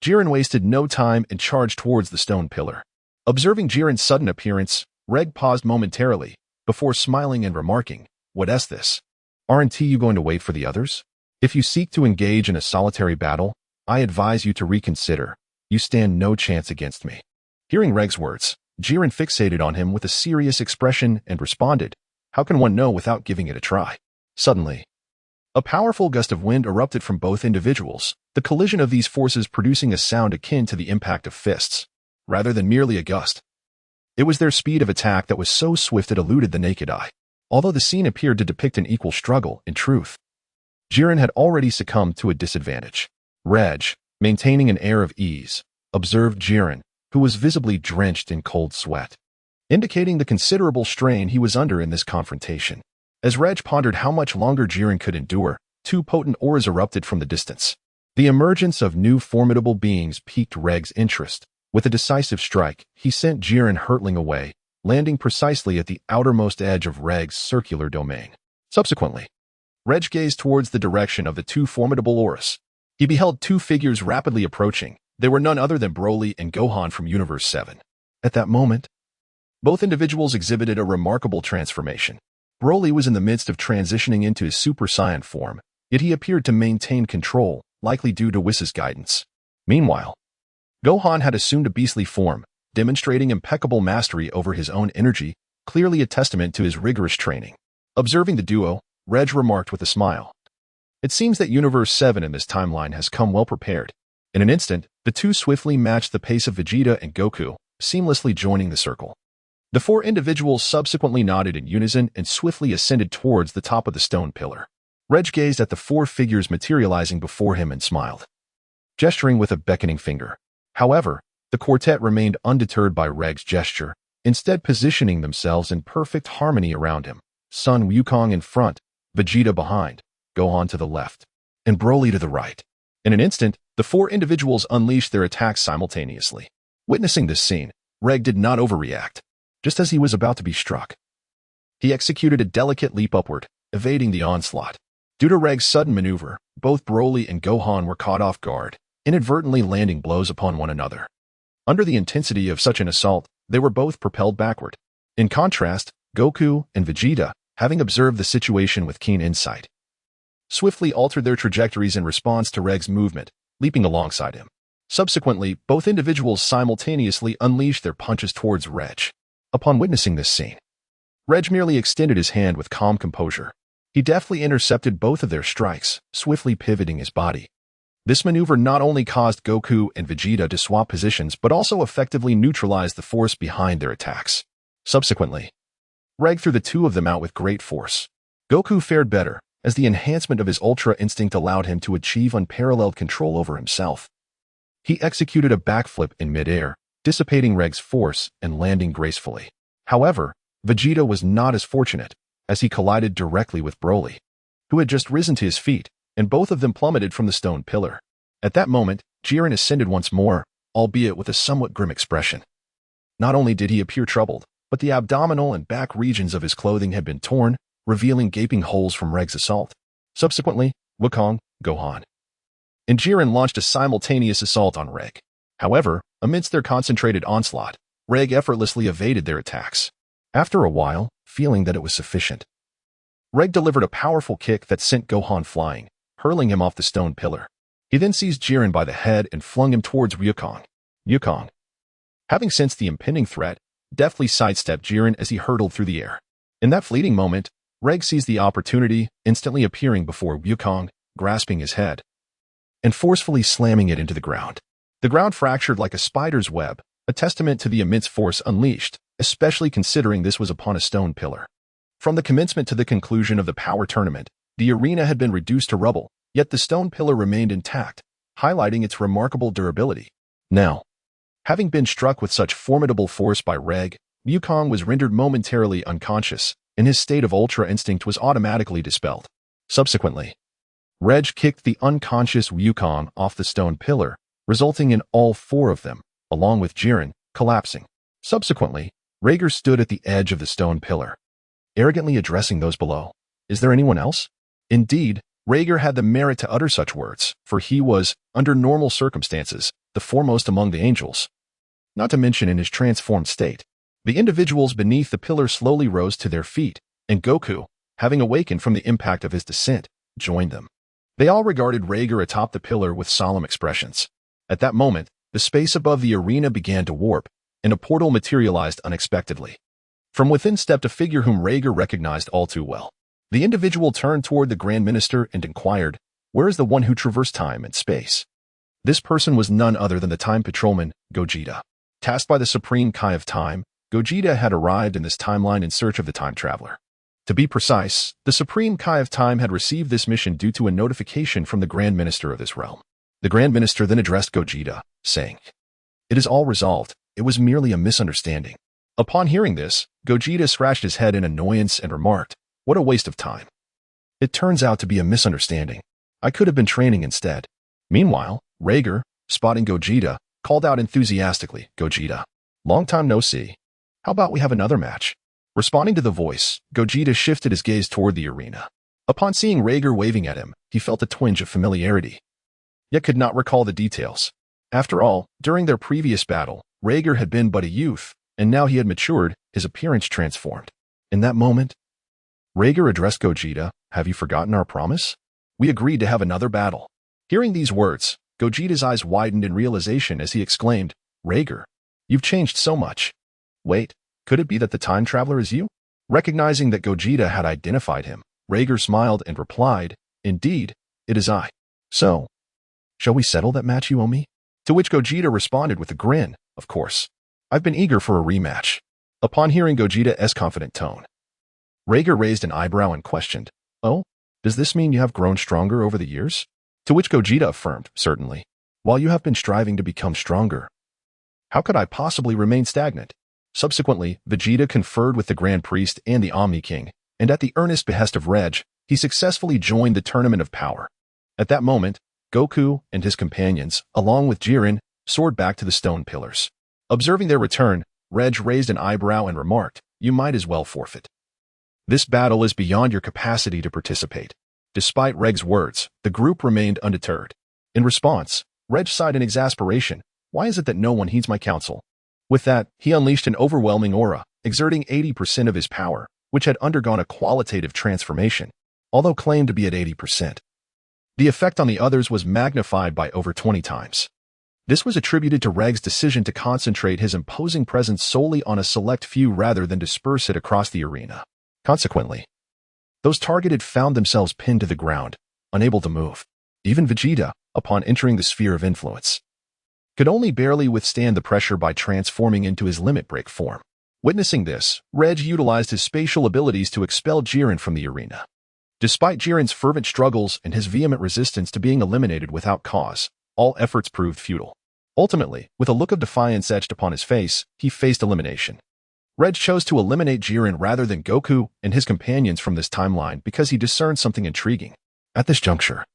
Jiren wasted no time and charged towards the stone pillar. Observing Jiren's sudden appearance, Regg paused momentarily, before smiling and remarking, "What's this? Aren't you going to wait for the others? If you seek to engage in a solitary battle, I advise you to reconsider. You stand no chance against me." Hearing Regg's words, Jiren fixated on him with a serious expression and responded, "How can one know without giving it a try?" Suddenly, a powerful gust of wind erupted from both individuals, the collision of these forces producing a sound akin to the impact of fists, rather than merely a gust. It was their speed of attack that was so swift it eluded the naked eye. Although the scene appeared to depict an equal struggle, in truth, Jiren had already succumbed to a disadvantage. Regg, maintaining an air of ease, observed Jiren, who was visibly drenched in cold sweat, indicating the considerable strain he was under in this confrontation. As Regg pondered how much longer Jiren could endure, two potent auras erupted from the distance. The emergence of new formidable beings piqued Regg's interest. With a decisive strike, he sent Jiren hurtling away, landing precisely at the outermost edge of Regg's circular domain. Subsequently, Regg gazed towards the direction of the two formidable auras. He beheld two figures rapidly approaching. They were none other than Broly and Gohan from Universe 7. At that moment, both individuals exhibited a remarkable transformation. Broly was in the midst of transitioning into his Super Saiyan form, yet he appeared to maintain control, likely due to Whis' guidance. Meanwhile, Gohan had assumed a beastly form, demonstrating impeccable mastery over his own energy, clearly a testament to his rigorous training. Observing the duo, Regg remarked with a smile, "It seems that Universe 7 in this timeline has come well prepared." In an instant, the two swiftly matched the pace of Vegeta and Goku, seamlessly joining the circle. The four individuals subsequently nodded in unison and swiftly ascended towards the top of the stone pillar. Regg gazed at the four figures materializing before him and smiled, gesturing with a beckoning finger. However, the quartet remained undeterred by Regg's gesture, instead positioning themselves in perfect harmony around him. Son Wukong in front, Vegeta behind, Gohan to the left, and Broly to the right. In an instant, the four individuals unleashed their attacks simultaneously. Witnessing this scene, Regg did not overreact. Just as he was about to be struck, he executed a delicate leap upward, evading the onslaught. Due to Regg's sudden maneuver, both Broly and Gohan were caught off guard, inadvertently landing blows upon one another. Under the intensity of such an assault, they were both propelled backward. In contrast, Goku and Vegeta, having observed the situation with keen insight, swiftly altered their trajectories in response to Regg's movement, leaping alongside him. Subsequently, both individuals simultaneously unleashed their punches towards Regg. Upon witnessing this scene, Regg merely extended his hand with calm composure. He deftly intercepted both of their strikes, swiftly pivoting his body. This maneuver not only caused Goku and Vegeta to swap positions but also effectively neutralized the force behind their attacks. Subsequently, Regg threw the two of them out with great force. Goku fared better, as the enhancement of his Ultra Instinct allowed him to achieve unparalleled control over himself. He executed a backflip in midair, dissipating Regg's force and landing gracefully. However, Vegeta was not as fortunate, as he collided directly with Broly, who had just risen to his feet, and both of them plummeted from the stone pillar. At that moment, Jiren ascended once more, albeit with a somewhat grim expression. Not only did he appear troubled, but the abdominal and back regions of his clothing had been torn, revealing gaping holes from Regg's assault. Subsequently, Wukong, Gohan, and Jiren launched a simultaneous assault on Regg. However, amidst their concentrated onslaught, Regg effortlessly evaded their attacks. After a while, feeling that it was sufficient, Regg delivered a powerful kick that sent Gohan flying, hurling him off the stone pillar. He then seized Jiren by the head and flung him towards Wukong. Wukong, having sensed the impending threat, deftly sidestepped Jiren as he hurtled through the air. In that fleeting moment, Regg seized the opportunity, instantly appearing before Wukong, grasping his head and forcefully slamming it into the ground. The ground fractured like a spider's web, a testament to the immense force unleashed, especially considering this was upon a stone pillar. From the commencement to the conclusion of the power tournament, the arena had been reduced to rubble, yet the stone pillar remained intact, highlighting its remarkable durability. Now, having been struck with such formidable force by Regg, Wukong was rendered momentarily unconscious, and his state of ultra instinct was automatically dispelled. Subsequently, Regg kicked the unconscious Wukong off the stone pillar, resulting in all four of them, along with Jiren, collapsing. Subsequently, Regg stood at the edge of the stone pillar, arrogantly addressing those below. Is there anyone else? Indeed, Regg had the merit to utter such words, for he was, under normal circumstances, the foremost among the angels. Not to mention in his transformed state. The individuals beneath the pillar slowly rose to their feet, and Goku, having awakened from the impact of his descent, joined them. They all regarded Regg atop the pillar with solemn expressions. At that moment, the space above the arena began to warp, and a portal materialized unexpectedly. From within stepped a figure whom Regg recognized all too well. The individual turned toward the Grand Minister and inquired, "Where is the one who traversed time and space?" This person was none other than the time patrolman, Gogeta. Tasked by the Supreme Kai of Time, Gogeta had arrived in this timeline in search of the time traveler. To be precise, the Supreme Kai of Time had received this mission due to a notification from the Grand Minister of this realm. The Grand Minister then addressed Gogeta, saying, "It is all resolved. It was merely a misunderstanding." Upon hearing this, Gogeta scratched his head in annoyance and remarked, "What a waste of time. It turns out to be a misunderstanding. I could have been training instead." Meanwhile, Regg, spotting Gogeta, called out enthusiastically, "Gogeta, long time no see. How about we have another match?" Responding to the voice, Gogeta shifted his gaze toward the arena. Upon seeing Regg waving at him, he felt a twinge of familiarity, yet could not recall the details. After all, during their previous battle, Regg had been but a youth, and now he had matured, his appearance transformed. In that moment, Regg addressed Gogeta, "Have you forgotten our promise? We agreed to have another battle." Hearing these words, Gogeta's eyes widened in realization as he exclaimed, "Regg, you've changed so much. Wait, could it be that the time traveler is you?" Recognizing that Gogeta had identified him, Regg smiled and replied, "Indeed, it is I. So, shall we settle that match you owe me?" To which Gogeta responded with a grin, "Of course. I've been eager for a rematch." Upon hearing Gogeta's confident tone, Regg raised an eyebrow and questioned, "Oh, does this mean you have grown stronger over the years?" To which Gogeta affirmed, "Certainly. While you have been striving to become stronger, how could I possibly remain stagnant?" Subsequently, Vegeta conferred with the Grand Priest and the Omni King, and at the earnest behest of Regg, he successfully joined the Tournament of Power. At that moment, Goku and his companions, along with Jiren, soared back to the stone pillars. Observing their return, Regg raised an eyebrow and remarked, "You might as well forfeit. This battle is beyond your capacity to participate." Despite Regg's words, the group remained undeterred. In response, Regg sighed in exasperation, "Why is it that no one heeds my counsel?" With that, he unleashed an overwhelming aura, exerting 80% of his power, which had undergone a qualitative transformation, although claimed to be at 80%. The effect on the others was magnified by over 20 times. This was attributed to Regg's decision to concentrate his imposing presence solely on a select few rather than disperse it across the arena. Consequently, those targeted found themselves pinned to the ground, unable to move. Even Vegeta, upon entering the sphere of influence, could only barely withstand the pressure by transforming into his limit break form. Witnessing this, Regg utilized his spatial abilities to expel Jiren from the arena. Despite Jiren's fervent struggles and his vehement resistance to being eliminated without cause, all efforts proved futile. Ultimately, with a look of defiance etched upon his face, he faced elimination. Regg chose to eliminate Jiren rather than Goku and his companions from this timeline because he discerned something intriguing. At this juncture,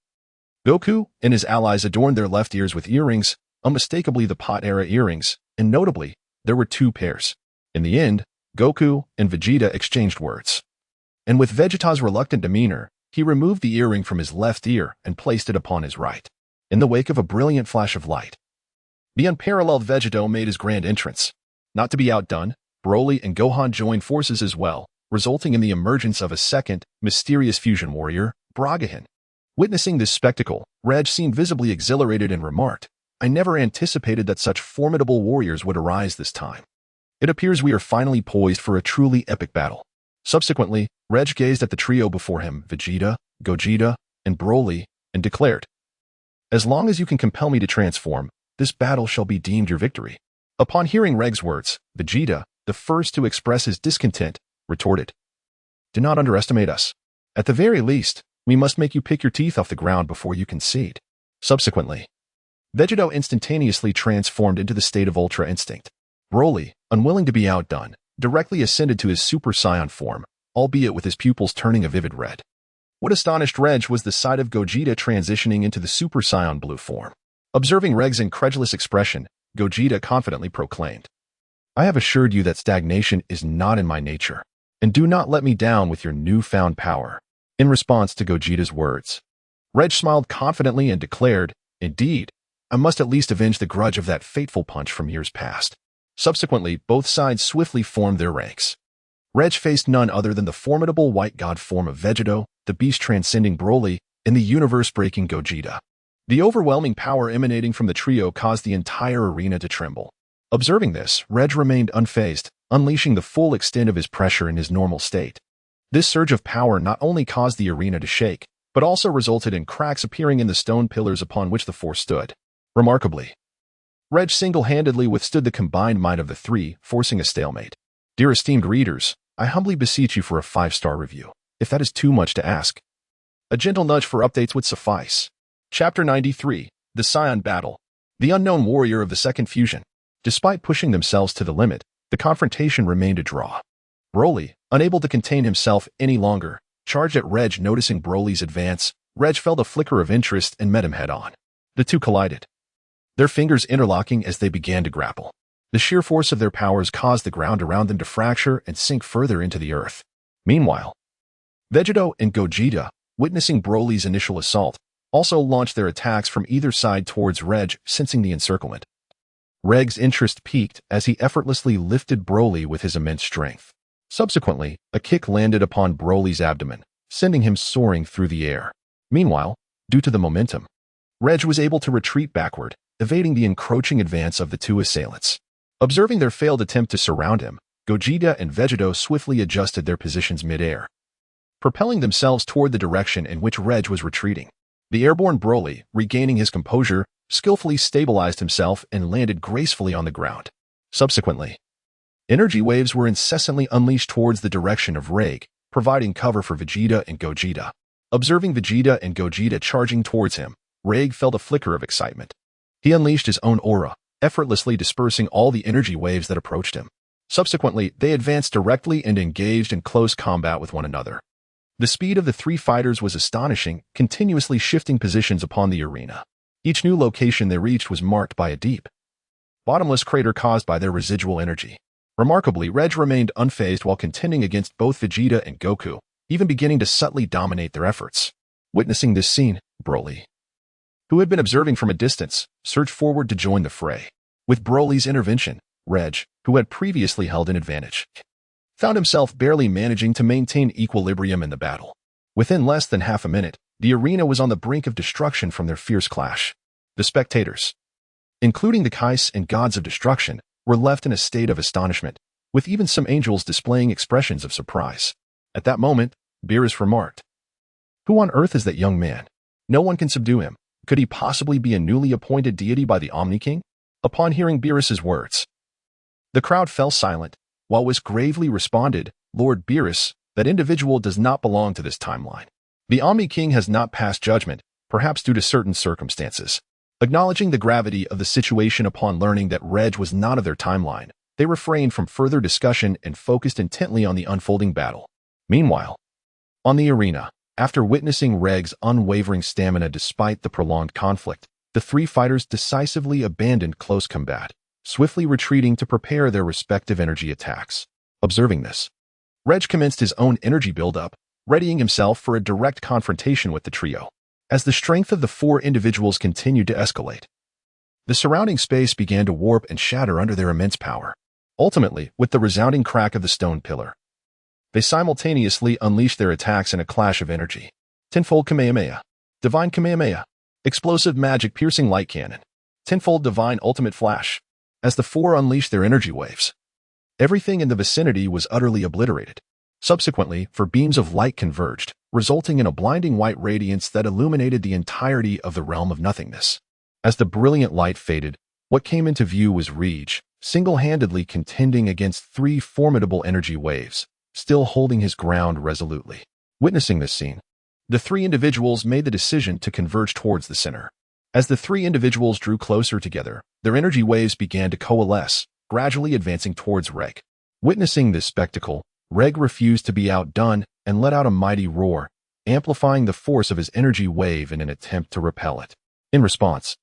Goku and his allies adorned their left ears with earrings, unmistakably the pot-era earrings, and notably, there were two pairs. In the end, Goku and Vegeta exchanged words. And with Vegeta's reluctant demeanor, he removed the earring from his left ear and placed it upon his right. In the wake of a brilliant flash of light, the unparalleled Vegeta made his grand entrance. Not to be outdone, Broly and Gohan joined forces as well, resulting in the emergence of a second, mysterious fusion warrior, Brogahan. Witnessing this spectacle, Regg seemed visibly exhilarated and remarked, "I never anticipated that such formidable warriors would arise this time. It appears we are finally poised for a truly epic battle." Subsequently, Regg gazed at the trio before him, Vegeta, Gogeta, and Broly, and declared, "As long as you can compel me to transform, this battle shall be deemed your victory." Upon hearing Regg's words, Vegeta, the first to express his discontent, retorted, "Do not underestimate us. At the very least, we must make you pick your teeth off the ground before you concede." Subsequently, Vegeta instantaneously transformed into the state of Ultra Instinct. Broly, unwilling to be outdone, directly ascended to his Super Saiyan form, albeit with his pupils turning a vivid red. What astonished Regg was the sight of Gogeta transitioning into the Super Saiyan blue form. Observing Regg's incredulous expression, Gogeta confidently proclaimed, "I have assured you that stagnation is not in my nature, and do not let me down with your newfound power." In response to Gogeta's words, Regg smiled confidently and declared, "Indeed, I must at least avenge the grudge of that fateful punch from years past." Subsequently, both sides swiftly formed their ranks. Regg faced none other than the formidable white god form of Vegeta, the beast transcending Broly, and the universe-breaking Gogeta. The overwhelming power emanating from the trio caused the entire arena to tremble. Observing this, Regg remained unfazed, unleashing the full extent of his pressure in his normal state. This surge of power not only caused the arena to shake, but also resulted in cracks appearing in the stone pillars upon which the four stood. Remarkably, Regg single-handedly withstood the combined might of the three, forcing a stalemate. Dear esteemed readers, I humbly beseech you for a 5-star review, if that is too much to ask. A gentle nudge for updates would suffice. Chapter 93, The Saiyan Battle. The unknown warrior of the second fusion. Despite pushing themselves to the limit, the confrontation remained a draw. Broly, unable to contain himself any longer, charged at Regg. Noticing Broly's advance, Regg felt a flicker of interest and met him head-on. The two collided, their fingers interlocking as they began to grapple. The sheer force of their powers caused the ground around them to fracture and sink further into the earth. Meanwhile, Vegeta and Gogeta, witnessing Broly's initial assault, also launched their attacks from either side towards Regg, sensing the encirclement. Regg's interest peaked as he effortlessly lifted Broly with his immense strength. Subsequently, a kick landed upon Broly's abdomen, sending him soaring through the air. Meanwhile, due to the momentum, Regg was able to retreat backward, evading the encroaching advance of the two assailants. Observing their failed attempt to surround him, Gogeta and Vegeta swiftly adjusted their positions mid-air, propelling themselves toward the direction in which Regg was retreating. The airborne Broly, regaining his composure, skillfully stabilized himself and landed gracefully on the ground. Subsequently, energy waves were incessantly unleashed towards the direction of Regg, providing cover for Vegeta and Gogeta. Observing Vegeta and Gogeta charging towards him, Regg felt a flicker of excitement. He unleashed his own aura, effortlessly dispersing all the energy waves that approached him. Subsequently, they advanced directly and engaged in close combat with one another. The speed of the three fighters was astonishing, continuously shifting positions upon the arena. Each new location they reached was marked by a deep, bottomless crater caused by their residual energy. Remarkably, Regg remained unfazed while contending against both Vegeta and Goku, even beginning to subtly dominate their efforts. Witnessing this scene, Broly, who had been observing from a distance, surged forward to join the fray. With Broly's intervention, Regg, who had previously held an advantage, found himself barely managing to maintain equilibrium in the battle. Within less than half a minute, the arena was on the brink of destruction from their fierce clash. The spectators, including the Kais and gods of destruction, were left in a state of astonishment, with even some angels displaying expressions of surprise. At that moment, Beerus remarked, "Who on earth is that young man? No one can subdue him. Could he possibly be a newly appointed deity by the Omni King?" Upon hearing Beerus's words, the crowd fell silent, while Whis gravely responded, "Lord Beerus, that individual does not belong to this timeline. The Omni King has not passed judgment, perhaps due to certain circumstances." Acknowledging the gravity of the situation upon learning that Regg was not of their timeline, they refrained from further discussion and focused intently on the unfolding battle. Meanwhile, on the arena, After witnessing Regg's unwavering stamina despite the prolonged conflict, the three fighters decisively abandoned close combat, swiftly retreating to prepare their respective energy attacks. Observing this, Regg commenced his own energy buildup, readying himself for a direct confrontation with the trio. As the strength of the four individuals continued to escalate, the surrounding space began to warp and shatter under their immense power. Ultimately, with the resounding crack of the stone pillar, they simultaneously unleashed their attacks in a clash of energy. Tenfold Kamehameha, Divine Kamehameha, Explosive Magic Piercing Light Cannon, Tenfold Divine Ultimate Flash. As the four unleashed their energy waves, everything in the vicinity was utterly obliterated. Subsequently, four beams of light converged, resulting in a blinding white radiance that illuminated the entirety of the realm of nothingness. As the brilliant light faded, what came into view was Regg, single-handedly contending against three formidable energy waves, still holding his ground resolutely. Witnessing this scene, the three individuals made the decision to converge towards the center. As the three individuals drew closer together, their energy waves began to coalesce, gradually advancing towards Regg. Witnessing this spectacle, Regg refused to be outdone and let out a mighty roar, amplifying the force of his energy wave in an attempt to repel it. In response,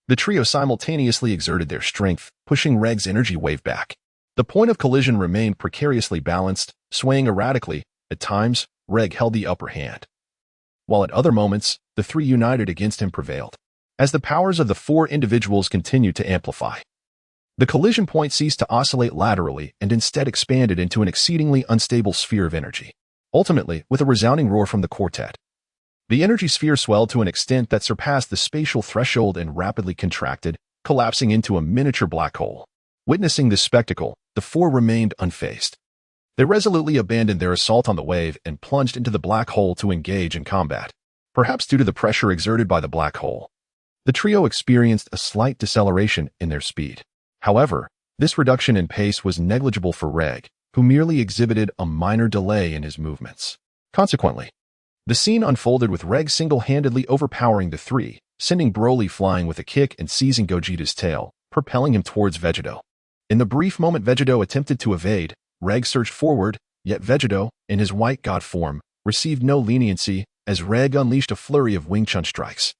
the trio simultaneously exerted their strength, pushing Regg's energy wave back. The point of collision remained precariously balanced, swaying erratically. At times, Regg held the upper hand, while at other moments, the three united against him prevailed. As the powers of the four individuals continued to amplify, the collision point ceased to oscillate laterally and instead expanded into an exceedingly unstable sphere of energy. Ultimately, with a resounding roar from the quartet, the energy sphere swelled to an extent that surpassed the spatial threshold and rapidly contracted, collapsing into a miniature black hole. Witnessing this spectacle, the four remained unfazed. They resolutely abandoned their assault on the wave and plunged into the black hole to engage in combat. Perhaps due to the pressure exerted by the black hole, the trio experienced a slight deceleration in their speed. However, this reduction in pace was negligible for Regg, who merely exhibited a minor delay in his movements. Consequently, the scene unfolded with Regg single-handedly overpowering the three, sending Broly flying with a kick and seizing Gogeta's tail, propelling him towards Vegeta. In the brief moment Vegeta attempted to evade, Regg surged forward, yet Vegeta, in his white god form, received no leniency as Regg unleashed a flurry of Wing Chun strikes.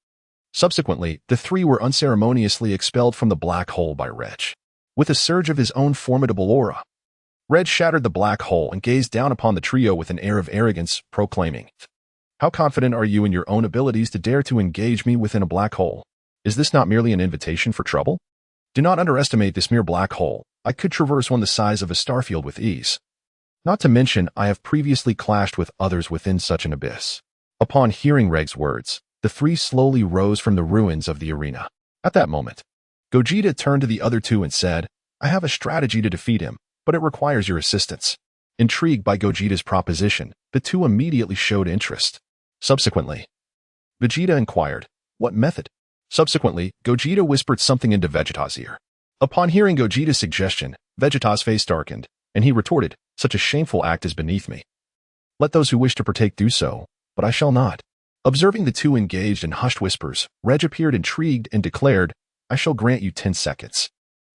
Subsequently, the three were unceremoniously expelled from the black hole by Regg. With a surge of his own formidable aura, Regg shattered the black hole and gazed down upon the trio with an air of arrogance, proclaiming, "How confident are you in your own abilities to dare to engage me within a black hole? Is this not merely an invitation for trouble? Do not underestimate this mere black hole. I could traverse one the size of a starfield with ease. Not to mention, I have previously clashed with others within such an abyss." Upon hearing Regg's words, the three slowly rose from the ruins of the arena. At that moment, Gogeta turned to the other two and said, "I have a strategy to defeat him, but it requires your assistance." Intrigued by Gogeta's proposition, the two immediately showed interest. Subsequently, Vegeta inquired, "What method?" Subsequently, Gogeta whispered something into Vegeta's ear. Upon hearing Gogeta's suggestion, Vegeta's face darkened, and he retorted, "Such a shameful act is beneath me. Let those who wish to partake do so, but I shall not." Observing the two engaged in hushed whispers, Regg appeared intrigued and declared, "I shall grant you 10 seconds.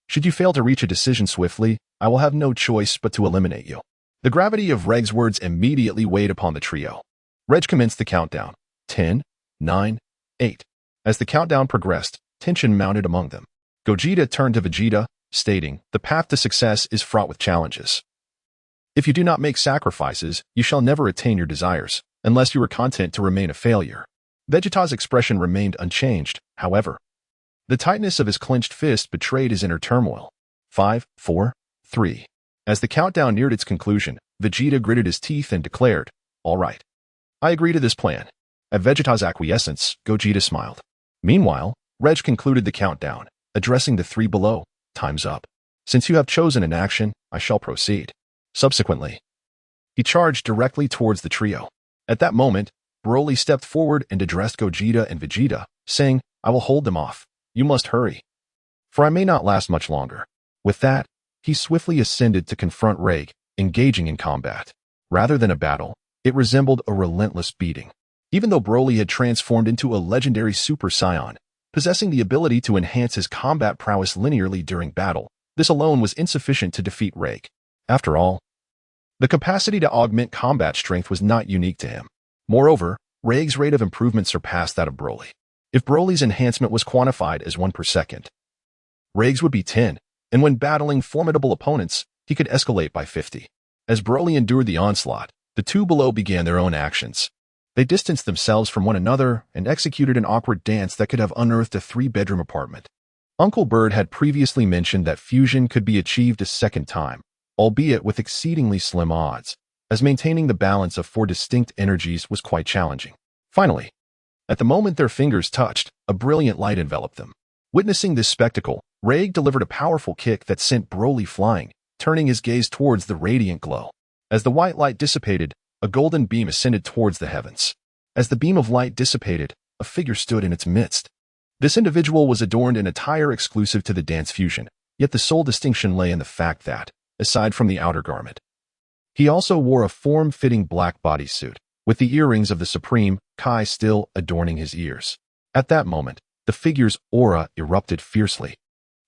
Should you fail to reach a decision swiftly, I will have no choice but to eliminate you." The gravity of Regg's words immediately weighed upon the trio. Regg commenced the countdown. 10, 9, 8. As the countdown progressed, tension mounted among them. Gogeta turned to Vegeta, stating, "The path to success is fraught with challenges. If you do not make sacrifices, you shall never attain your desires, unless you are content to remain a failure." Vegeta's expression remained unchanged, however. The tightness of his clenched fist betrayed his inner turmoil. 5, 4, 3. As the countdown neared its conclusion, Vegeta gritted his teeth and declared, "All right. I agree to this plan." At Vegeta's acquiescence, Gogeta smiled. Meanwhile, Regg concluded the countdown, addressing the three below. "Time's up. Since you have chosen an action, I shall proceed." Subsequently, he charged directly towards the trio. At that moment, Broly stepped forward and addressed Gogeta and Vegeta, saying, "I will hold them off. You must hurry, for I may not last much longer." With that, he swiftly ascended to confront Regg, engaging in combat. Rather than a battle, it resembled a relentless beating. Even though Broly had transformed into a legendary Super Saiyan, possessing the ability to enhance his combat prowess linearly during battle, this alone was insufficient to defeat Regg. After all, the capacity to augment combat strength was not unique to him. Moreover, Regg's rate of improvement surpassed that of Broly. If Broly's enhancement was quantified as 1 per second, Regg's would be 10, and when battling formidable opponents, he could escalate by 50. As Broly endured the onslaught, the two below began their own actions. They distanced themselves from one another and executed an awkward dance that could have unearthed a 3-bedroom apartment. Uncle Bird had previously mentioned that fusion could be achieved a second time, albeit with exceedingly slim odds, as maintaining the balance of 4 distinct energies was quite challenging. Finally, at the moment their fingers touched, a brilliant light enveloped them. Witnessing this spectacle, Regg delivered a powerful kick that sent Broly flying, turning his gaze towards the radiant glow. As the white light dissipated, a golden beam ascended towards the heavens. As the beam of light dissipated, a figure stood in its midst. This individual was adorned in attire exclusive to the dance fusion, yet the sole distinction lay in the fact that, aside from the outer garment, he also wore a form-fitting black bodysuit, with the earrings of the Supreme Kai still adorning his ears. At that moment, the figure's aura erupted fiercely,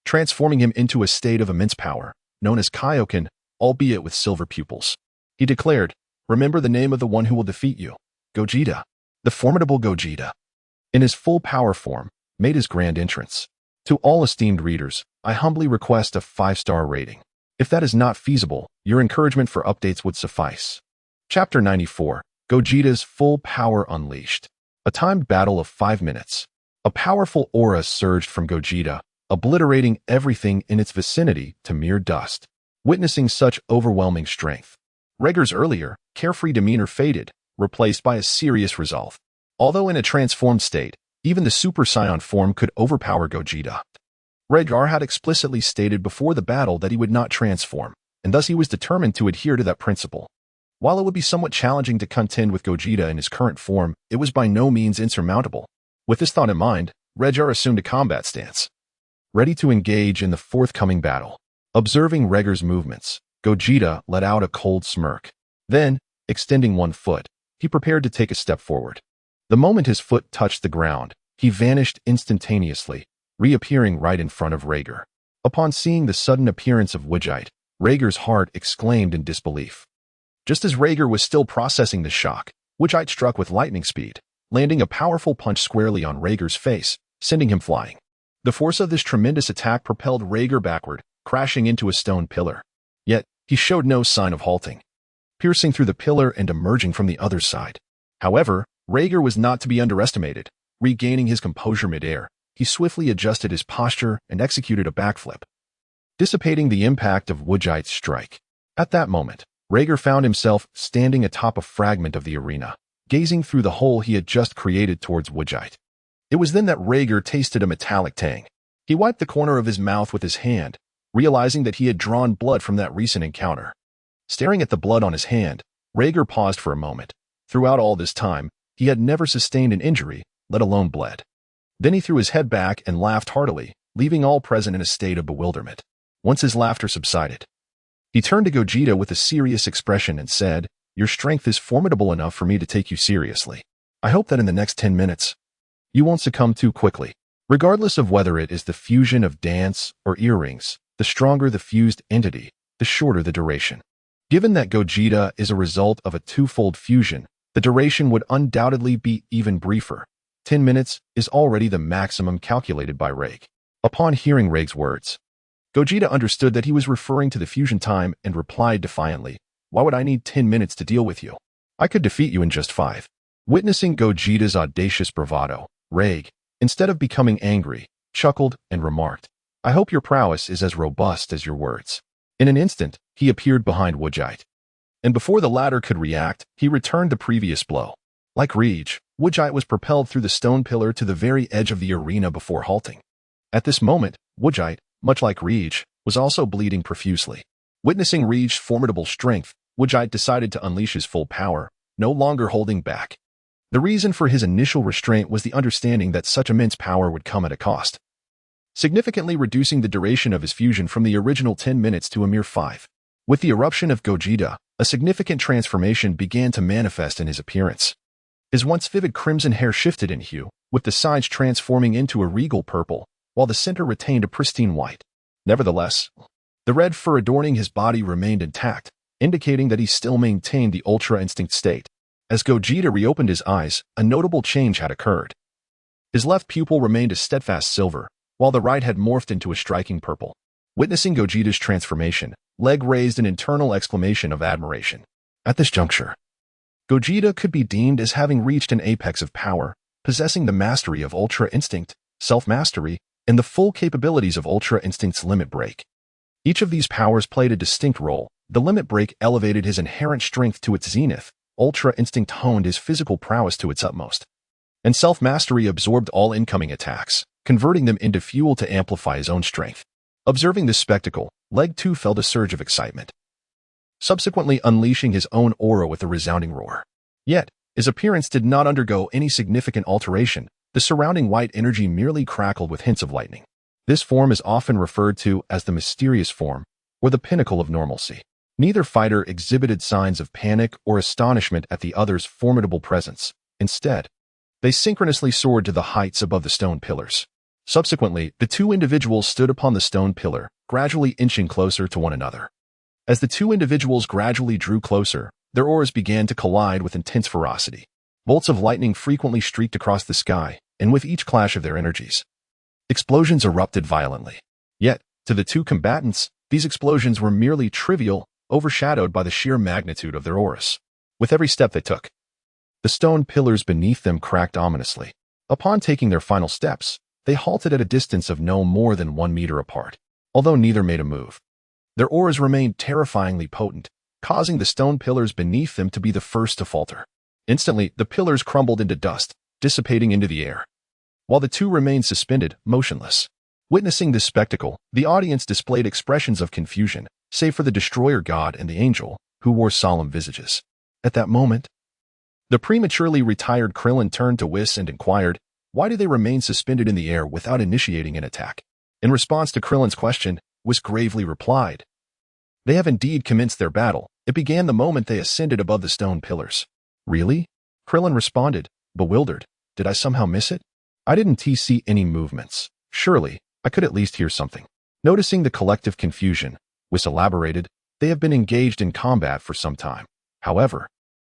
transforming him into a state of immense power, known as Kaioken, albeit with silver pupils. He declared, "Remember the name of the one who will defeat you, Gogeta." The formidable Gogeta, in his full power form, made his grand entrance. To all esteemed readers, I humbly request a 5-star rating. If that is not feasible, your encouragement for updates would suffice. Chapter 94, Gogeta's Full Power Unleashed. A timed battle of 5 minutes. A powerful aura surged from Gogeta, obliterating everything in its vicinity to mere dust. Witnessing such overwhelming strength, Regg's earlier, carefree demeanor faded, replaced by a serious resolve. Although in a transformed state, even the Super Saiyan form could overpower Gogeta. Regg had explicitly stated before the battle that he would not transform, and thus he was determined to adhere to that principle. While it would be somewhat challenging to contend with Gogeta in his current form, it was by no means insurmountable. With this thought in mind, Regg assumed a combat stance, ready to engage in the forthcoming battle. Observing Regg's movements, Gogeta let out a cold smirk. Then, extending one foot, he prepared to take a step forward. The moment his foot touched the ground, he vanished instantaneously, reappearing right in front of Regg. Upon seeing the sudden appearance of Vegeta, Regg's heart exclaimed in disbelief. Just as Regg was still processing the shock, Vegeta struck with lightning speed, landing a powerful punch squarely on Regg's face, sending him flying. The force of this tremendous attack propelled Regg backward, crashing into a stone pillar. Yet, he showed no sign of halting, piercing through the pillar and emerging from the other side. However, Regg was not to be underestimated. Regaining his composure midair, he swiftly adjusted his posture and executed a backflip, dissipating the impact of Vegeta's strike. At that moment, Regg found himself standing atop a fragment of the arena, gazing through the hole he had just created towards Vegeta. It was then that Regg tasted a metallic tang. He wiped the corner of his mouth with his hand, realizing that he had drawn blood from that recent encounter. Staring at the blood on his hand, Regg paused for a moment. Throughout all this time, he had never sustained an injury, let alone bled. Then he threw his head back and laughed heartily, leaving all present in a state of bewilderment. Once his laughter subsided, he turned to Gogeta with a serious expression and said, "Your strength is formidable enough for me to take you seriously. I hope that in the next 10 minutes, you won't succumb too quickly." Regardless of whether it is the fusion of dance or earrings, the stronger the fused entity, the shorter the duration. Given that Gogeta is a result of a twofold fusion, the duration would undoubtedly be even briefer. 10 minutes is already the maximum calculated by Regg. Upon hearing Regg's words, Gogeta understood that he was referring to the fusion time and replied defiantly, "Why would I need 10 minutes to deal with you? I could defeat you in just 5. Witnessing Gogeta's audacious bravado, Regg, instead of becoming angry, chuckled and remarked, "I hope your prowess is as robust as your words." In an instant, he appeared behind Vegeta, and before the latter could react, he returned the previous blow. Like Regg, Vegeta was propelled through the stone pillar to the very edge of the arena before halting. At this moment, Vegeta, much like Regg, was also bleeding profusely. Witnessing Regg's formidable strength, Vegeta decided to unleash his full power, no longer holding back. The reason for his initial restraint was the understanding that such immense power would come at a cost, significantly reducing the duration of his fusion from the original 10 minutes to a mere 5. With the eruption of Gogeta, a significant transformation began to manifest in his appearance. His once vivid crimson hair shifted in hue, with the sides transforming into a regal purple, while the center retained a pristine white. Nevertheless, the red fur adorning his body remained intact, indicating that he still maintained the ultra instinct state. As Gogeta reopened his eyes, a notable change had occurred. His left pupil remained a steadfast silver, while the right had morphed into a striking purple. Witnessing Gogeta's transformation, Regg raised an internal exclamation of admiration. At this juncture, Gogeta could be deemed as having reached an apex of power, possessing the mastery of Ultra Instinct, self-mastery, and the full capabilities of Ultra Instinct's limit break. Each of these powers played a distinct role. The limit break elevated his inherent strength to its zenith, Ultra Instinct honed his physical prowess to its utmost, and self-mastery absorbed all incoming attacks, converting them into fuel to amplify his own strength. Observing this spectacle, Regg too felt a surge of excitement, subsequently unleashing his own aura with a resounding roar. Yet, his appearance did not undergo any significant alteration. The surrounding white energy merely crackled with hints of lightning. This form is often referred to as the mysterious form, or the pinnacle of normalcy. Neither fighter exhibited signs of panic or astonishment at the other's formidable presence. Instead, they synchronously soared to the heights above the stone pillars. Subsequently, the two individuals stood upon the stone pillar, gradually inching closer to one another. As the two individuals gradually drew closer, their auras began to collide with intense ferocity. Bolts of lightning frequently streaked across the sky, and with each clash of their energies, explosions erupted violently. Yet, to the two combatants, these explosions were merely trivial, overshadowed by the sheer magnitude of their auras. With every step they took, the stone pillars beneath them cracked ominously. Upon taking their final steps, they halted at a distance of no more than 1 meter apart. Although neither made a move, their auras remained terrifyingly potent, causing the stone pillars beneath them to be the first to falter. Instantly, the pillars crumbled into dust, dissipating into the air, while the two remained suspended, motionless. Witnessing this spectacle, the audience displayed expressions of confusion, save for the destroyer god and the angel, who wore solemn visages. At that moment, the prematurely retired Krillin turned to Whis and inquired, why do they remain suspended in the air without initiating an attack? In response to Krillin's question, Whis gravely replied, they have indeed commenced their battle. It began the moment they ascended above the stone pillars. Really? Krillin responded, bewildered. Did I somehow miss it? I didn't see any movements. Surely, I could at least hear something. Noticing the collective confusion, Whis elaborated, they have been engaged in combat for some time. However,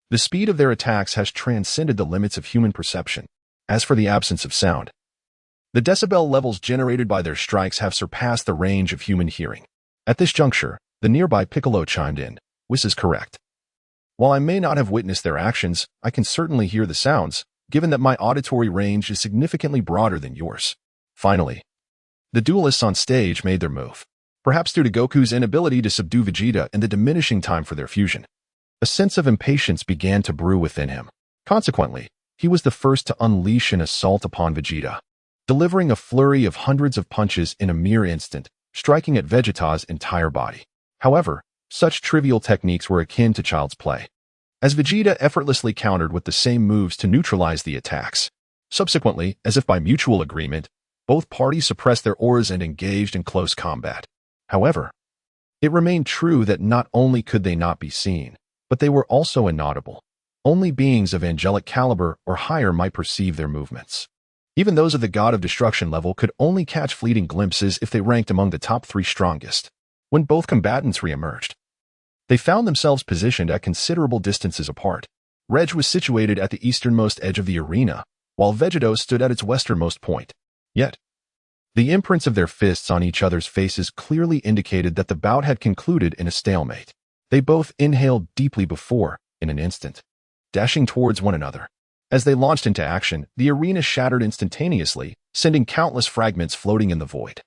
the speed of their attacks has transcended the limits of human perception. As for the absence of sound, the decibel levels generated by their strikes have surpassed the range of human hearing. At this juncture, the nearby Piccolo chimed in, Whis is correct. While I may not have witnessed their actions, I can certainly hear the sounds, given that my auditory range is significantly broader than yours. Finally, the duelists on stage made their move. Perhaps due to Goku's inability to subdue Vegeta and the diminishing time for their fusion, a sense of impatience began to brew within him. Consequently, he was the first to unleash an assault upon Vegeta, delivering a flurry of hundreds of punches in a mere instant, striking at Vegeta's entire body. However, such trivial techniques were akin to child's play, as Vegeta effortlessly countered with the same moves to neutralize the attacks. Subsequently, as if by mutual agreement, both parties suppressed their auras and engaged in close combat. However, it remained true that not only could they not be seen, but they were also inaudible. Only beings of angelic caliber or higher might perceive their movements. Even those of the God of Destruction level could only catch fleeting glimpses if they ranked among the top 3 strongest. When both combatants re-emerged, they found themselves positioned at considerable distances apart. Regg was situated at the easternmost edge of the arena, while Vegeta stood at its westernmost point. Yet, the imprints of their fists on each other's faces clearly indicated that the bout had concluded in a stalemate. They both inhaled deeply before, in an instant, dashing towards one another. As they launched into action, the arena shattered instantaneously, sending countless fragments floating in the void.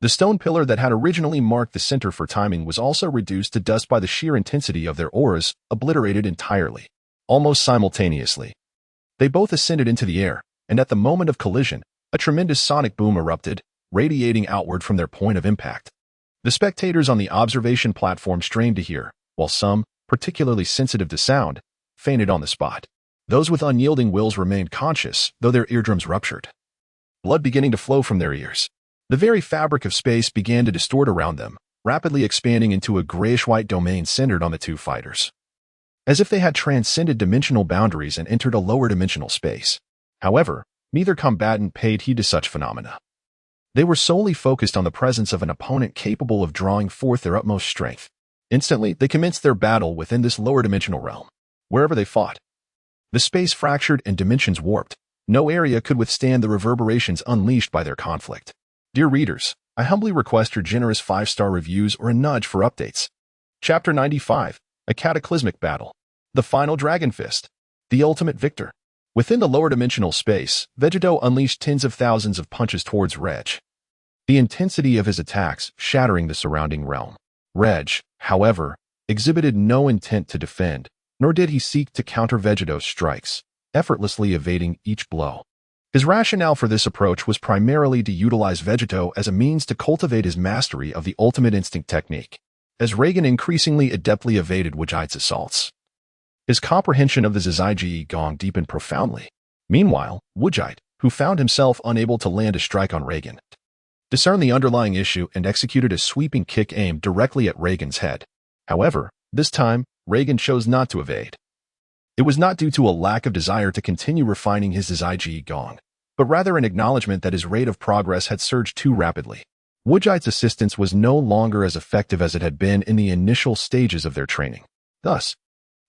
The stone pillar that had originally marked the center for timing was also reduced to dust by the sheer intensity of their auras, obliterated entirely. Almost simultaneously, they both ascended into the air, and at the moment of collision, a tremendous sonic boom erupted, radiating outward from their point of impact. The spectators on the observation platform strained to hear, while some, particularly sensitive to sound, fainted on the spot. Those with unyielding wills remained conscious, though their eardrums ruptured, blood beginning to flow from their ears. The very fabric of space began to distort around them, rapidly expanding into a grayish-white domain centered on the two fighters, as if they had transcended dimensional boundaries and entered a lower dimensional space. However, neither combatant paid heed to such phenomena. They were solely focused on the presence of an opponent capable of drawing forth their utmost strength. Instantly, they commenced their battle within this lower dimensional realm. Wherever they fought, The space fractured and dimensions warped. No area could withstand the reverberations unleashed by their conflict. Dear readers, I humbly request your generous 5-star reviews or a nudge for updates. Chapter 95, A Cataclysmic Battle. The Final Dragon Fist. The Ultimate Victor. Within the lower dimensional space, Vegeta unleashed tens of thousands of punches towards Regg. The intensity of his attacks shattering the surrounding realm. Regg, however, exhibited no intent to defend, nor did he seek to counter Vegeta's strikes, effortlessly evading each blow. His rationale for this approach was primarily to utilize Vegeta as a means to cultivate his mastery of the ultimate instinct technique, as Regg increasingly adeptly evaded Vegeta's assaults. His comprehension of the Zizai Gong deepened profoundly. Meanwhile, Vegeta, who found himself unable to land a strike on Regg, discerned the underlying issue and executed a sweeping kick aimed directly at Regg's head. However, this time, Regg chose not to evade. It was not due to a lack of desire to continue refining his Zizai Gong, but rather an acknowledgement that his rate of progress had surged too rapidly. Vegeta's assistance was no longer as effective as it had been in the initial stages of their training. Thus,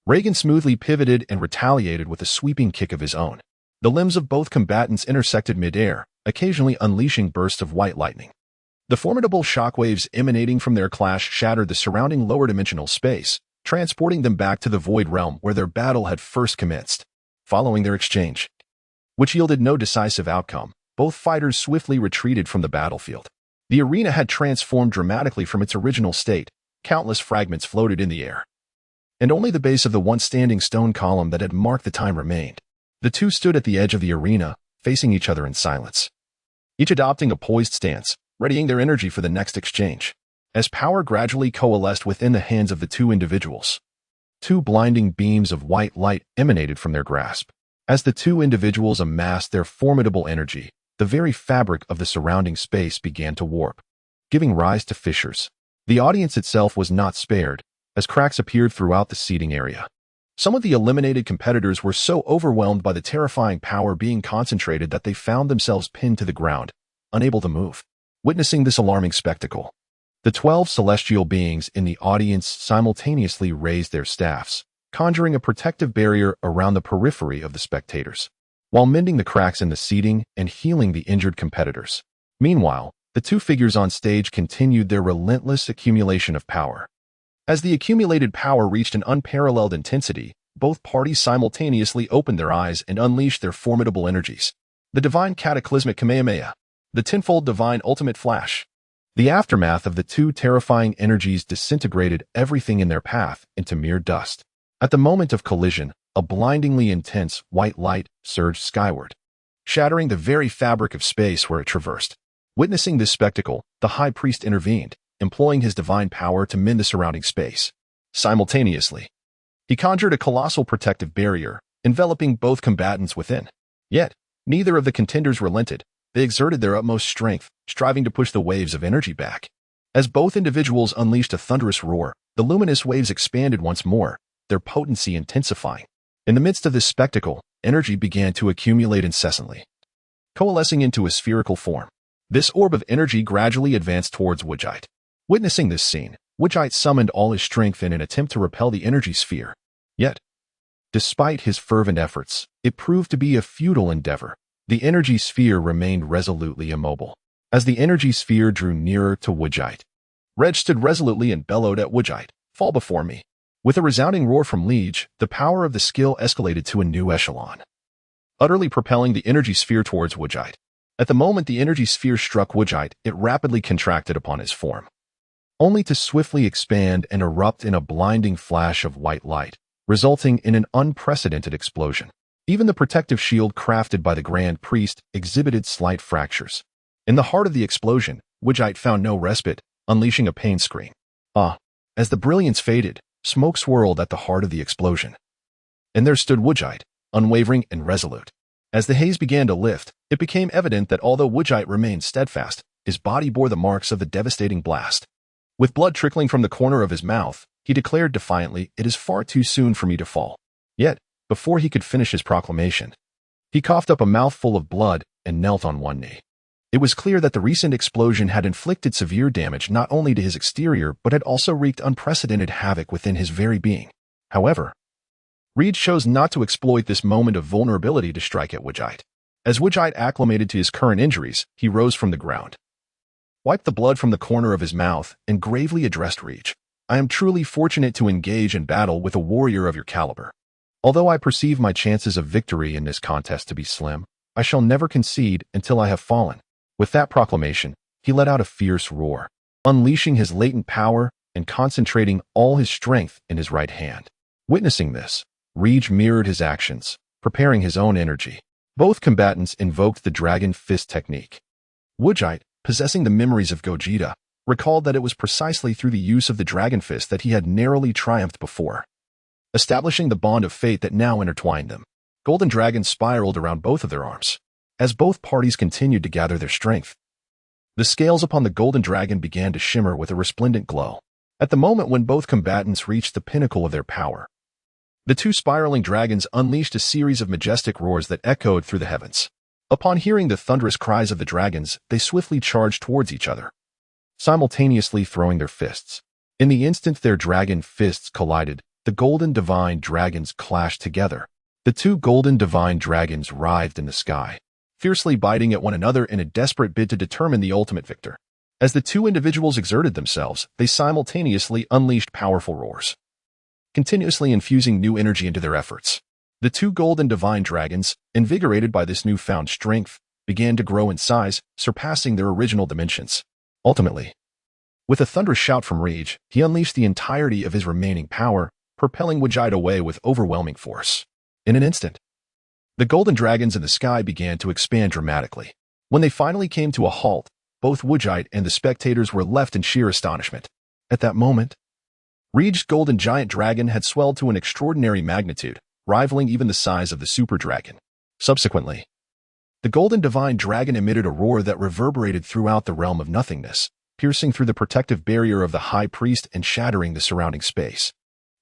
Regg smoothly pivoted and retaliated with a sweeping kick of his own. The limbs of both combatants intersected mid-air, occasionally unleashing bursts of white lightning. The formidable shockwaves emanating from their clash shattered the surrounding lower dimensional space, transporting them back to the void realm where their battle had first commenced. Following their exchange, which yielded no decisive outcome, both fighters swiftly retreated from the battlefield. The arena had transformed dramatically from its original state. Countless fragments floated in the air, and only the base of the once standing stone column that had marked the time remained. The two stood at the edge of the arena, facing each other in silence, each adopting a poised stance, readying their energy for the next exchange. As power gradually coalesced within the hands of the two individuals, two blinding beams of white light emanated from their grasp. As the two individuals amassed their formidable energy, the very fabric of the surrounding space began to warp, giving rise to fissures. The audience itself was not spared, as cracks appeared throughout the seating area. Some of the eliminated competitors were so overwhelmed by the terrifying power being concentrated that they found themselves pinned to the ground, unable to move. Witnessing this alarming spectacle, the 12 celestial beings in the audience simultaneously raised their staffs, conjuring a protective barrier around the periphery of the spectators, while mending the cracks in the seating and healing the injured competitors. Meanwhile, the two figures on stage continued their relentless accumulation of power. As the accumulated power reached an unparalleled intensity, both parties simultaneously opened their eyes and unleashed their formidable energies. The divine cataclysmic Kamehameha, the tenfold divine ultimate flash. The aftermath of the two terrifying energies disintegrated everything in their path into mere dust. At the moment of collision, a blindingly intense white light surged skyward, shattering the very fabric of space where it traversed. Witnessing this spectacle, the high priest intervened, employing his divine power to mend the surrounding space. Simultaneously, he conjured a colossal protective barrier, enveloping both combatants within. Yet, neither of the contenders relented. They exerted their utmost strength, striving to push the waves of energy back. As both individuals unleashed a thunderous roar, the luminous waves expanded once more, their potency intensifying. In the midst of this spectacle, energy began to accumulate incessantly, coalescing into a spherical form. This orb of energy gradually advanced towards Vegeta. Witnessing this scene, Vegeta summoned all his strength in an attempt to repel the energy sphere. Yet, despite his fervent efforts, it proved to be a futile endeavor. The energy sphere remained resolutely immobile. As the energy sphere drew nearer to Vegeta, Regg stood resolutely and bellowed at Vegeta, "Fall before me." With a resounding roar from Liege, the power of the skill escalated to a new echelon, utterly propelling the energy sphere towards Vegeta. At the moment the energy sphere struck Vegeta, it rapidly contracted upon his form, only to swiftly expand and erupt in a blinding flash of white light, resulting in an unprecedented explosion. Even the protective shield crafted by the Grand Priest exhibited slight fractures. In the heart of the explosion, Vegeta found no respite, unleashing a pain scream. As the brilliance faded, smoke swirled at the heart of the explosion. And there stood Vegeta, unwavering and resolute. As the haze began to lift, it became evident that although Vegeta remained steadfast, his body bore the marks of the devastating blast. With blood trickling from the corner of his mouth, he declared defiantly, "It is far too soon for me to fall." Yet, before he could finish his proclamation, he coughed up a mouthful of blood and knelt on one knee. It was clear that the recent explosion had inflicted severe damage not only to his exterior but had also wreaked unprecedented havoc within his very being. However, Regg chose not to exploit this moment of vulnerability to strike at Gogeta. As Gogeta acclimated to his current injuries, he rose from the ground, wiped the blood from the corner of his mouth, and gravely addressed Regg. I am truly fortunate to engage in battle with a warrior of your caliber. Although I perceive my chances of victory in this contest to be slim, I shall never concede until I have fallen. With that proclamation, he let out a fierce roar, unleashing his latent power and concentrating all his strength in his right hand. Witnessing this, Regg mirrored his actions, preparing his own energy. Both combatants invoked the Dragon Fist technique. Gogeta, possessing the memories of Gogeta, recalled that it was precisely through the use of the Dragon Fist that he had narrowly triumphed before, establishing the bond of fate that now intertwined them. Golden dragons spiraled around both of their arms. As both parties continued to gather their strength, the scales upon the golden dragon began to shimmer with a resplendent glow. At the moment when both combatants reached the pinnacle of their power, the two spiraling dragons unleashed a series of majestic roars that echoed through the heavens. Upon hearing the thunderous cries of the dragons, they swiftly charged towards each other, simultaneously throwing their fists. In the instant their dragon fists collided, the golden divine dragons clashed together. The two golden divine dragons writhed in the sky, fiercely biting at one another in a desperate bid to determine the ultimate victor. As the two individuals exerted themselves, they simultaneously unleashed powerful roars, continuously infusing new energy into their efforts. The two golden divine dragons, invigorated by this newfound strength, began to grow in size, surpassing their original dimensions. Ultimately, with a thunderous shout from Regg, he unleashed the entirety of his remaining power, propelling Gogeta away with overwhelming force. In an instant, the golden dragons in the sky began to expand dramatically. When they finally came to a halt, both Gogeta and the spectators were left in sheer astonishment. At that moment, Regg's golden giant dragon had swelled to an extraordinary magnitude, rivaling even the size of the super dragon. Subsequently, the golden divine dragon emitted a roar that reverberated throughout the realm of nothingness, piercing through the protective barrier of the high priest and shattering the surrounding space.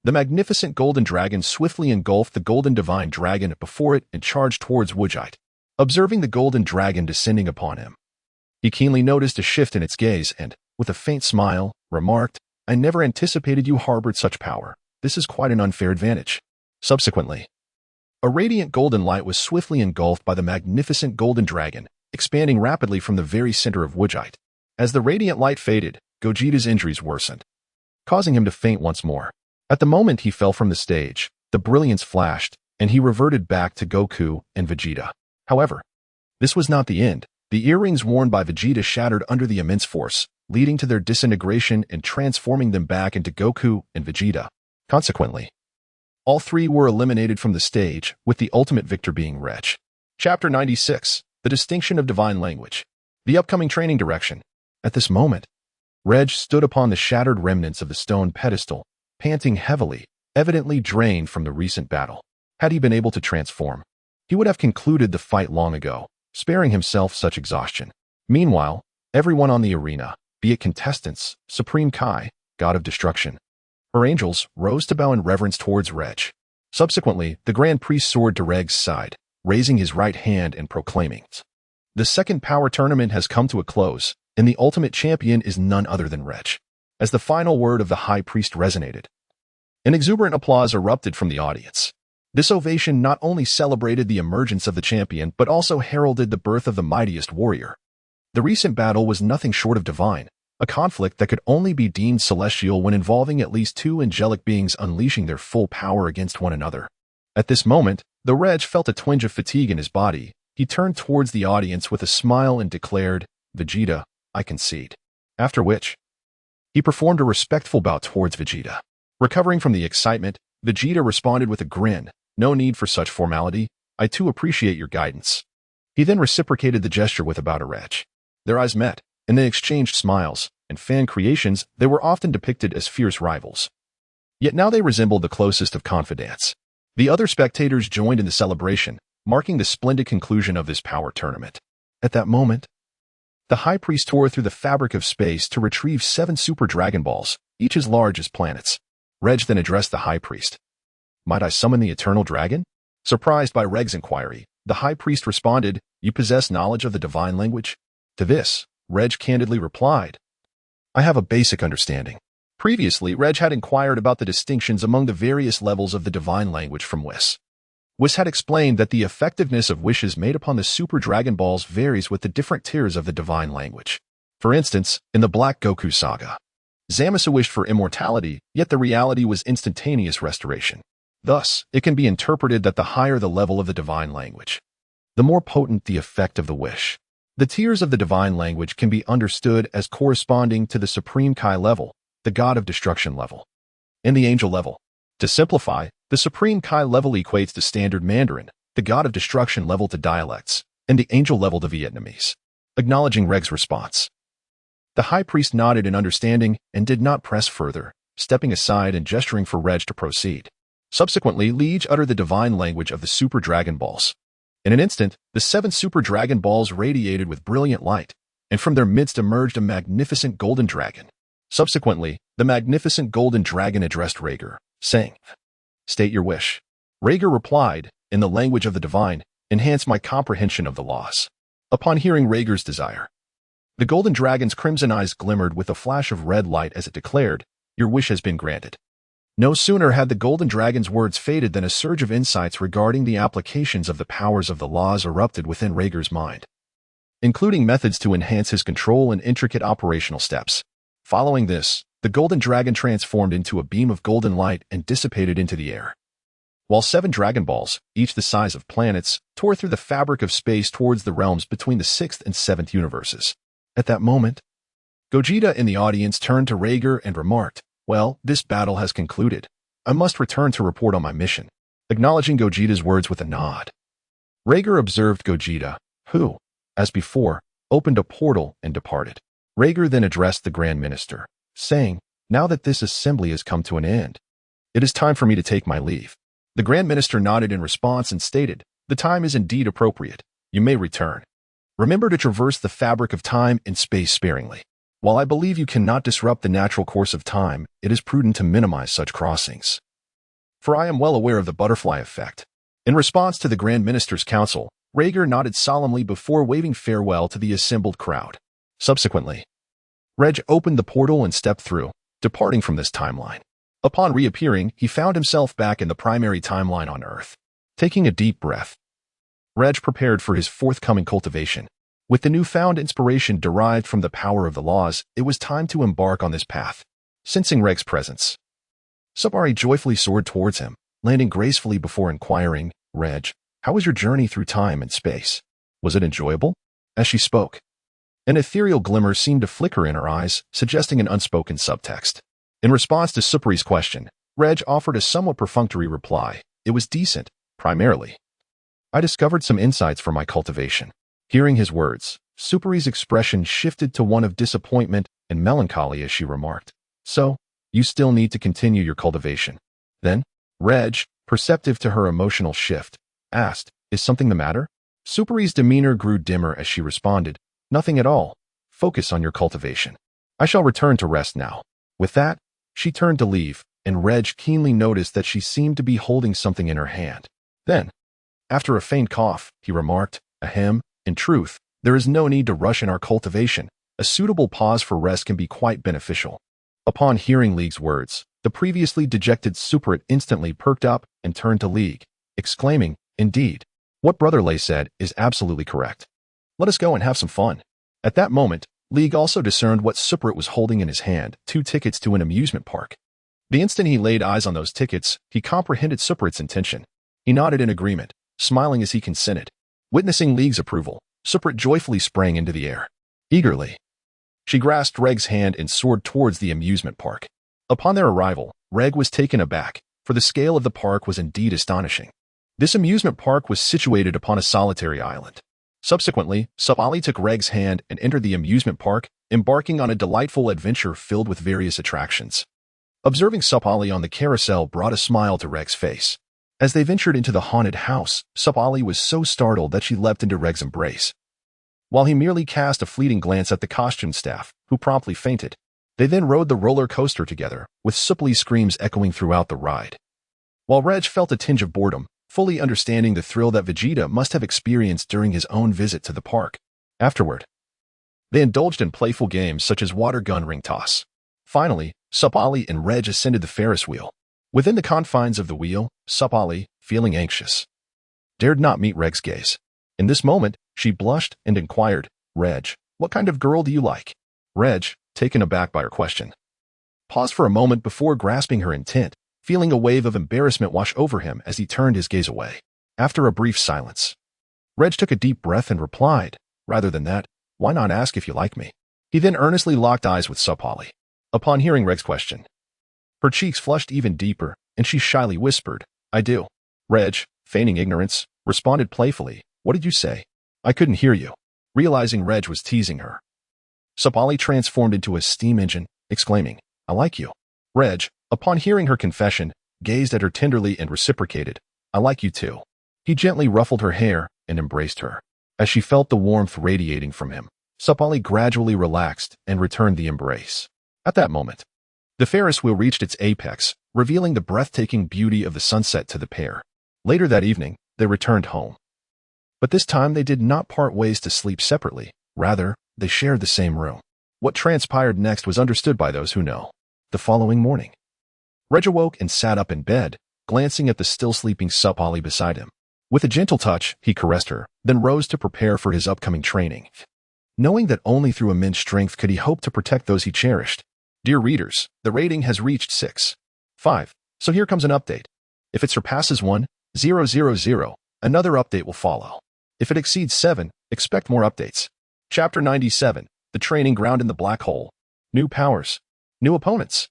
The magnificent golden dragon swiftly engulfed the golden divine dragon before it and charged towards Gogeta. Observing the golden dragon descending upon him, he keenly noticed a shift in its gaze and, with a faint smile, remarked, "I never anticipated you harbored such power. This is quite an unfair advantage." Subsequently, a radiant golden light was swiftly engulfed by the magnificent golden dragon, expanding rapidly from the very center of Gogeta. As the radiant light faded, Gogeta's injuries worsened, causing him to faint once more. At the moment he fell from the stage, the brilliance flashed, and he reverted back to Goku and Vegeta. However, this was not the end. The earrings worn by Vegeta shattered under the immense force, leading to their disintegration and transforming them back into Goku and Vegeta. Consequently, all three were eliminated from the stage, with the ultimate victor being Regg. Chapter 96. The Distinction of Divine Language. The upcoming training direction. At this moment, Regg stood upon the shattered remnants of the stone pedestal, panting heavily, evidently drained from the recent battle. Had he been able to transform, he would have concluded the fight long ago, sparing himself such exhaustion. Meanwhile, everyone on the arena, be it contestants, Supreme Kai, God of Destruction, or angels, rose to bow in reverence towards Regg. Subsequently, the Grand Priest soared to Regg's side, raising his right hand and proclaiming, "The second power tournament has come to a close, and the ultimate champion is none other than Regg." As the final word of the High Priest resonated, an exuberant applause erupted from the audience. This ovation not only celebrated the emergence of the champion, but also heralded the birth of the mightiest warrior. The recent battle was nothing short of divine, a conflict that could only be deemed celestial when involving at least two angelic beings unleashing their full power against one another. At this moment, though Regg felt a twinge of fatigue in his body, he turned towards the audience with a smile and declared, "Vegeta, I concede." After which, he performed a respectful bow towards Vegeta. Recovering from the excitement, Vegeta responded with a grin, "No need for such formality. I too appreciate your guidance." He then reciprocated the gesture with a bow to Regg. Their eyes met, and they exchanged smiles. In fan creations, they were often depicted as fierce rivals. Yet now they resembled the closest of confidants. The other spectators joined in the celebration, marking the splendid conclusion of this power tournament. At that moment, the High Priest tore through the fabric of space to retrieve 7 Super Dragon Balls, each as large as planets. Regg then addressed the High Priest. "Might I summon the Eternal Dragon?" Surprised by Regg's inquiry, the High Priest responded, "You possess knowledge of the divine language?" To this, Regg candidly replied, "I have a basic understanding." Previously, Regg had inquired about the distinctions among the various levels of the divine language from Whis. Whis had explained that the effectiveness of wishes made upon the Super Dragon Balls varies with the different tiers of the divine language. For instance, in the Black Goku saga, Zamasu wished for immortality, yet the reality was instantaneous restoration. Thus, it can be interpreted that the higher the level of the divine language, the more potent the effect of the wish. The tiers of the divine language can be understood as corresponding to the Supreme Kai level, the God of Destruction level, and the Angel level. To simplify, the Supreme Kai level equates to Standard Mandarin, the God of Destruction level to dialects, and the Angel level to Vietnamese. Acknowledging Regg's response, the High Priest nodded in understanding and did not press further, stepping aside and gesturing for Regg to proceed. Subsequently, Liege uttered the divine language of the Super Dragon Balls. In an instant, the 7 Super Dragon Balls radiated with brilliant light, and from their midst emerged a magnificent golden dragon. Subsequently, the magnificent golden dragon addressed Regg, saying, "State your wish." Regg replied, in the language of the divine, "Enhance my comprehension of the laws." Upon hearing Regg's desire, the golden dragon's crimson eyes glimmered with a flash of red light as it declared, "Your wish has been granted." No sooner had the golden dragon's words faded than a surge of insights regarding the applications of the powers of the laws erupted within Regg's mind, including methods to enhance his control and intricate operational steps. Following this, the golden dragon transformed into a beam of golden light and dissipated into the air, while 7 Dragon Balls, each the size of planets, tore through the fabric of space towards the realms between the 6th and 7th universes. At that moment, Gogeta in the audience turned to Regg and remarked, "Well, this battle has concluded. I must return to report on my mission." Acknowledging Gogeta's words with a nod, Regg observed Gogeta, who, as before, opened a portal and departed. Regg then addressed the Grand Minister, saying, "Now that this assembly has come to an end, it is time for me to take my leave." The Grand Minister nodded in response and stated, "The time is indeed appropriate. You may return. Remember to traverse the fabric of time and space sparingly. While I believe you cannot disrupt the natural course of time, it is prudent to minimize such crossings. For I am well aware of the butterfly effect." In response to the Grand Minister's counsel, Regg nodded solemnly before waving farewell to the assembled crowd. Subsequently, Regg opened the portal and stepped through, departing from this timeline. Upon reappearing, he found himself back in the primary timeline on Earth. Taking a deep breath, Regg prepared for his forthcoming cultivation. With the newfound inspiration derived from the power of the laws, it was time to embark on this path. Sensing Regg's presence, Sapali joyfully soared towards him, landing gracefully before inquiring, "Regg, how was your journey through time and space? Was it enjoyable?" As she spoke, an ethereal glimmer seemed to flicker in her eyes, suggesting an unspoken subtext. In response to Sapali's question, Regg offered a somewhat perfunctory reply. "It was decent, primarily. I discovered some insights from my cultivation." Hearing his words, Sapali's expression shifted to one of disappointment and melancholy as she remarked, "So, you still need to continue your cultivation." Then, Regg, perceptive to her emotional shift, asked, "Is something the matter?" Sapali's demeanor grew dimmer as she responded, "Nothing at all. Focus on your cultivation. I shall return to rest now." With that, she turned to leave, and Regg keenly noticed that she seemed to be holding something in her hand. Then, after a faint cough, he remarked, "Ahem, in truth, there is no need to rush in our cultivation. A suitable pause for rest can be quite beneficial." Upon hearing League's words, the previously dejected Suprit instantly perked up and turned to League, exclaiming, "Indeed, what Brother Lei said is absolutely correct. Let us go and have some fun." At that moment, League also discerned what Suprit was holding in his hand, 2 tickets to an amusement park. The instant he laid eyes on those tickets, he comprehended Suprit's intention. He nodded in agreement, smiling as he consented. Witnessing League's approval, Suprit joyfully sprang into the air. Eagerly, she grasped Regg's hand and soared towards the amusement park. Upon their arrival, Regg was taken aback, for the scale of the park was indeed astonishing. This amusement park was situated upon a solitary island. Subsequently, Sapali took Regg's hand and entered the amusement park, embarking on a delightful adventure filled with various attractions. Observing Sapali on the carousel brought a smile to Regg's face. As they ventured into the haunted house, Sapali was so startled that she leapt into Regg's embrace. While he merely cast a fleeting glance at the costume staff, who promptly fainted, they then rode the roller coaster together, with Sapali's screams echoing throughout the ride. While Regg felt a tinge of boredom, fully understanding the thrill that Vegeta must have experienced during his own visit to the park. Afterward, they indulged in playful games such as water gun ring toss. Finally, Sapali and Regg ascended the Ferris wheel. Within the confines of the wheel, Sapali, feeling anxious, dared not meet Regg's gaze. In this moment, she blushed and inquired, "Regg, what kind of girl do you like?" Regg, taken aback by her question, paused for a moment before grasping her intent, feeling a wave of embarrassment wash over him as he turned his gaze away. After a brief silence, Regg took a deep breath and replied, "Rather than that, why not ask if you like me?" He then earnestly locked eyes with Sapali. Upon hearing Regg's question, her cheeks flushed even deeper, and she shyly whispered, "I do." Regg, feigning ignorance, responded playfully, "What did you say? I couldn't hear you." Realizing Regg was teasing her, Sapali transformed into a steam engine, exclaiming, "I like you." Regg, upon hearing her confession, gazed at her tenderly and reciprocated, "I like you too." He gently ruffled her hair and embraced her. As she felt the warmth radiating from him, Sapali gradually relaxed and returned the embrace. At that moment, the Ferris wheel reached its apex, revealing the breathtaking beauty of the sunset to the pair. Later that evening, they returned home. But this time they did not part ways to sleep separately. Rather, they shared the same room. What transpired next was understood by those who know. The following morning, Regg awoke and sat up in bed, glancing at the still sleeping Sapali beside him. With a gentle touch, he caressed her, then rose to prepare for his upcoming training. Knowing that only through immense strength could he hope to protect those he cherished. Dear readers, the rating has reached 6.5. So here comes an update. If it surpasses 1.000, another update will follow. If it exceeds 7, expect more updates. Chapter 97, The Training Ground in the Black Hole. New powers. New opponents.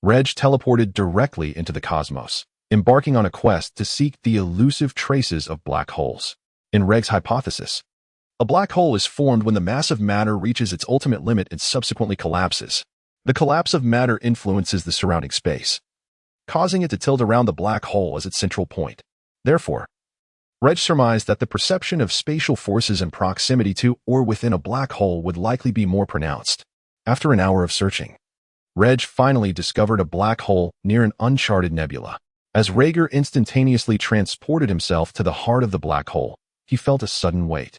Regg teleported directly into the cosmos, embarking on a quest to seek the elusive traces of black holes. In Regg's hypothesis, a black hole is formed when the mass of matter reaches its ultimate limit and subsequently collapses. The collapse of matter influences the surrounding space, causing it to tilt around the black hole as its central point. Therefore, Regg surmised that the perception of spatial forces in proximity to or within a black hole would likely be more pronounced. After an hour of searching, Regg finally discovered a black hole near an uncharted nebula. As Regg instantaneously transported himself to the heart of the black hole, he felt a sudden weight,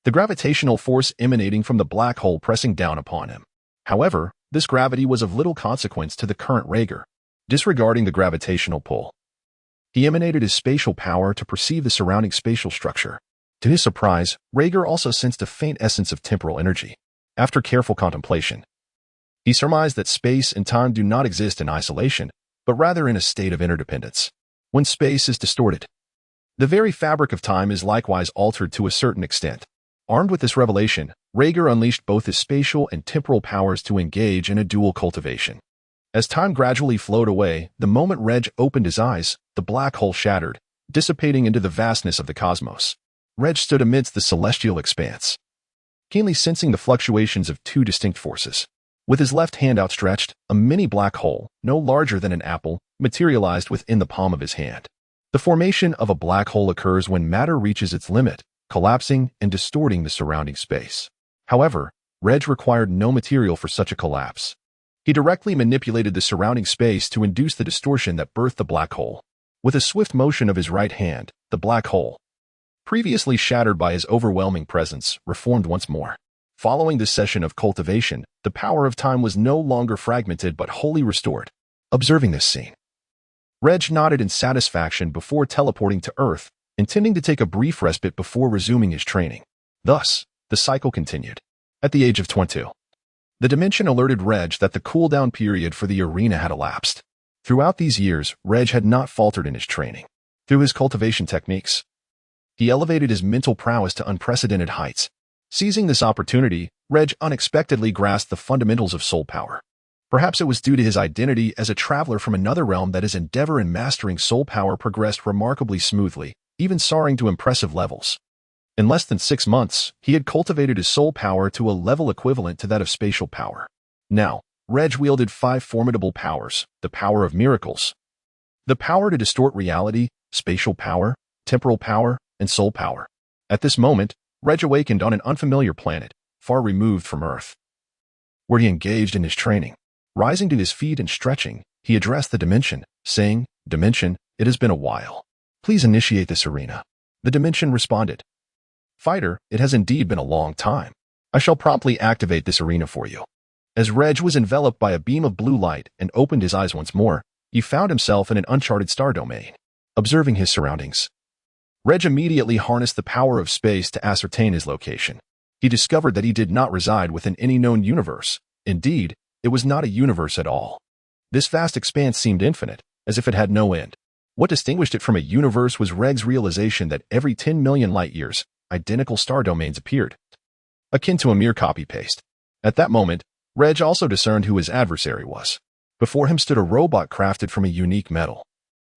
the gravitational force emanating from the black hole pressing down upon him. However, this gravity was of little consequence to the current Regg. Disregarding the gravitational pull, he emanated his spatial power to perceive the surrounding spatial structure. To his surprise, Regg also sensed a faint essence of temporal energy. After careful contemplation, he surmised that space and time do not exist in isolation, but rather in a state of interdependence. When space is distorted, the very fabric of time is likewise altered to a certain extent. Armed with this revelation, Regg unleashed both his spatial and temporal powers to engage in a dual cultivation. As time gradually flowed away, the moment Regg opened his eyes, the black hole shattered, dissipating into the vastness of the cosmos. Regg stood amidst the celestial expanse, keenly sensing the fluctuations of two distinct forces. With his left hand outstretched, a mini black hole, no larger than an apple, materialized within the palm of his hand. The formation of a black hole occurs when matter reaches its limit, collapsing and distorting the surrounding space. However, Regg required no material for such a collapse. He directly manipulated the surrounding space to induce the distortion that birthed the black hole. With a swift motion of his right hand, the black hole, previously shattered by his overwhelming presence, reformed once more. Following this session of cultivation, the power of time was no longer fragmented but wholly restored. Observing this scene, Regg nodded in satisfaction before teleporting to Earth, intending to take a brief respite before resuming his training. Thus, the cycle continued. At the age of 22, the dimension alerted Regg that the cooldown period for the arena had elapsed. Throughout these years, Regg had not faltered in his training. Through his cultivation techniques, he elevated his mental prowess to unprecedented heights. Seizing this opportunity, Regg unexpectedly grasped the fundamentals of soul power. Perhaps it was due to his identity as a traveler from another realm that his endeavor in mastering soul power progressed remarkably smoothly, even soaring to impressive levels. In less than 6 months, he had cultivated his soul power to a level equivalent to that of spatial power. Now, Regg wielded 5 formidable powers: the power of miracles, the power to distort reality, spatial power, temporal power, and soul power. At this moment, Regg awakened on an unfamiliar planet, far removed from Earth, where he engaged in his training. Rising to his feet and stretching, he addressed the dimension, saying, "Dimension, it has been a while. Please initiate this arena." The dimension responded, "Fighter, it has indeed been a long time. I shall promptly activate this arena for you." As Regg was enveloped by a beam of blue light and opened his eyes once more, he found himself in an uncharted star domain. Observing his surroundings, Regg immediately harnessed the power of space to ascertain his location. He discovered that he did not reside within any known universe. Indeed, it was not a universe at all. This vast expanse seemed infinite, as if it had no end. What distinguished it from a universe was Regg's realization that every 10 million light-years, identical star domains appeared, akin to a mere copy-paste. At that moment, Regg also discerned who his adversary was. Before him stood a robot crafted from a unique metal.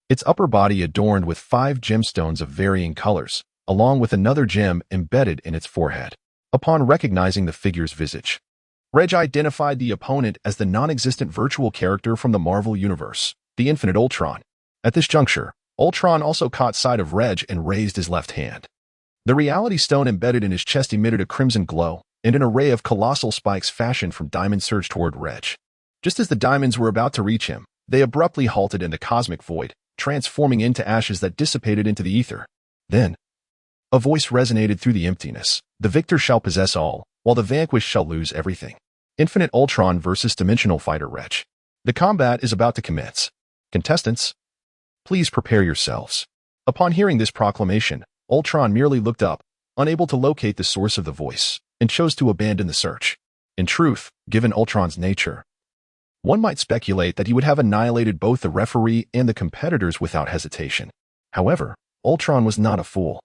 Its upper body adorned with 5 gemstones of varying colors, along with another gem embedded in its forehead. Upon recognizing the figure's visage, Regg identified the opponent as the non-existent virtual character from the Marvel Universe, the Infinite Ultron. At this juncture, Ultron also caught sight of Regg and raised his left hand. The reality stone embedded in his chest emitted a crimson glow, and an array of colossal spikes fashioned from diamonds surged toward Regg. Just as the diamonds were about to reach him, they abruptly halted in the cosmic void, transforming into ashes that dissipated into the ether. Then, a voice resonated through the emptiness. The victor shall possess all, while the vanquished shall lose everything. Infinite Ultron versus Dimensional Fighter Regg. The combat is about to commence. Contestants, please prepare yourselves. Upon hearing this proclamation, Ultron merely looked up, unable to locate the source of the voice, and chose to abandon the search. In truth, given Ultron's nature, one might speculate that he would have annihilated both the referee and the competitors without hesitation. However, Ultron was not a fool.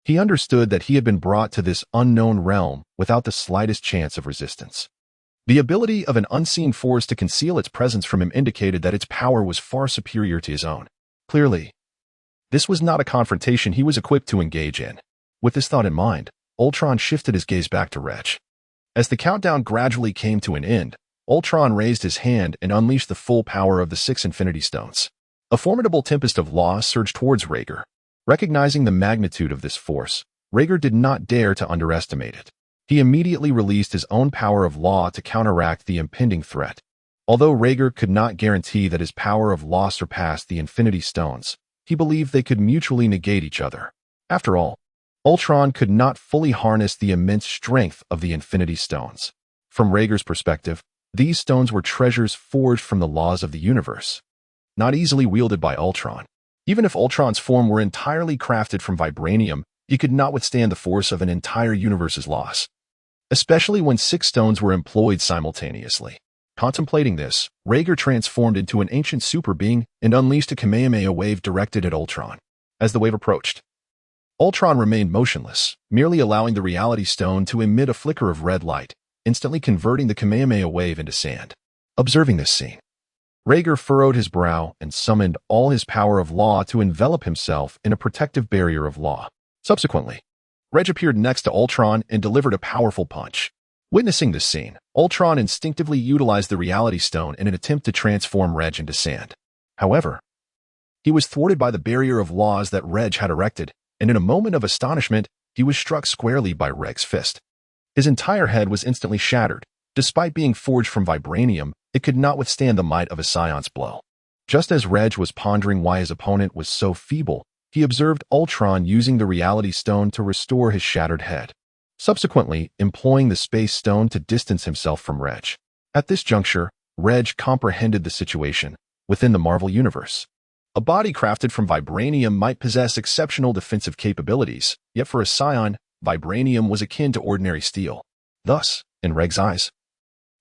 He understood that he had been brought to this unknown realm without the slightest chance of resistance. The ability of an unseen force to conceal its presence from him indicated that its power was far superior to his own. Clearly, this was not a confrontation he was equipped to engage in. With this thought in mind, Ultron shifted his gaze back to Regg. As the countdown gradually came to an end, Ultron raised his hand and unleashed the full power of the 6 Infinity Stones. A formidable tempest of law surged towards Regg. Recognizing the magnitude of this force, Regg did not dare to underestimate it. He immediately released his own power of law to counteract the impending threat. Although Regg could not guarantee that his power of law surpassed the Infinity Stones, he believed they could mutually negate each other. After all, Ultron could not fully harness the immense strength of the Infinity Stones. From Regg's perspective, these stones were treasures forged from the laws of the universe, not easily wielded by Ultron. Even if Ultron's form were entirely crafted from vibranium, he could not withstand the force of an entire universe's loss, especially when 6 stones were employed simultaneously. Contemplating this, Regg transformed into an ancient super being and unleashed a Kamehameha wave directed at Ultron. As the wave approached, Ultron remained motionless, merely allowing the reality stone to emit a flicker of red light, instantly converting the Kamehameha wave into sand. Observing this scene, Regg furrowed his brow and summoned all his power of law to envelop himself in a protective barrier of law. Subsequently, Regg appeared next to Ultron and delivered a powerful punch. Witnessing this scene, Ultron instinctively utilized the reality stone in an attempt to transform Regg into sand. However, he was thwarted by the barrier of laws that Regg had erected, and in a moment of astonishment, he was struck squarely by Regg's fist. His entire head was instantly shattered. Despite being forged from vibranium, it could not withstand the might of a Saiyan's blow. Just as Regg was pondering why his opponent was so feeble, he observed Ultron using the reality stone to restore his shattered head, subsequently employing the space stone to distance himself from Regg. At this juncture, Regg comprehended the situation. Within the Marvel Universe, a body crafted from vibranium might possess exceptional defensive capabilities, yet for a Saiyan, vibranium was akin to ordinary steel. Thus, in Regg's eyes,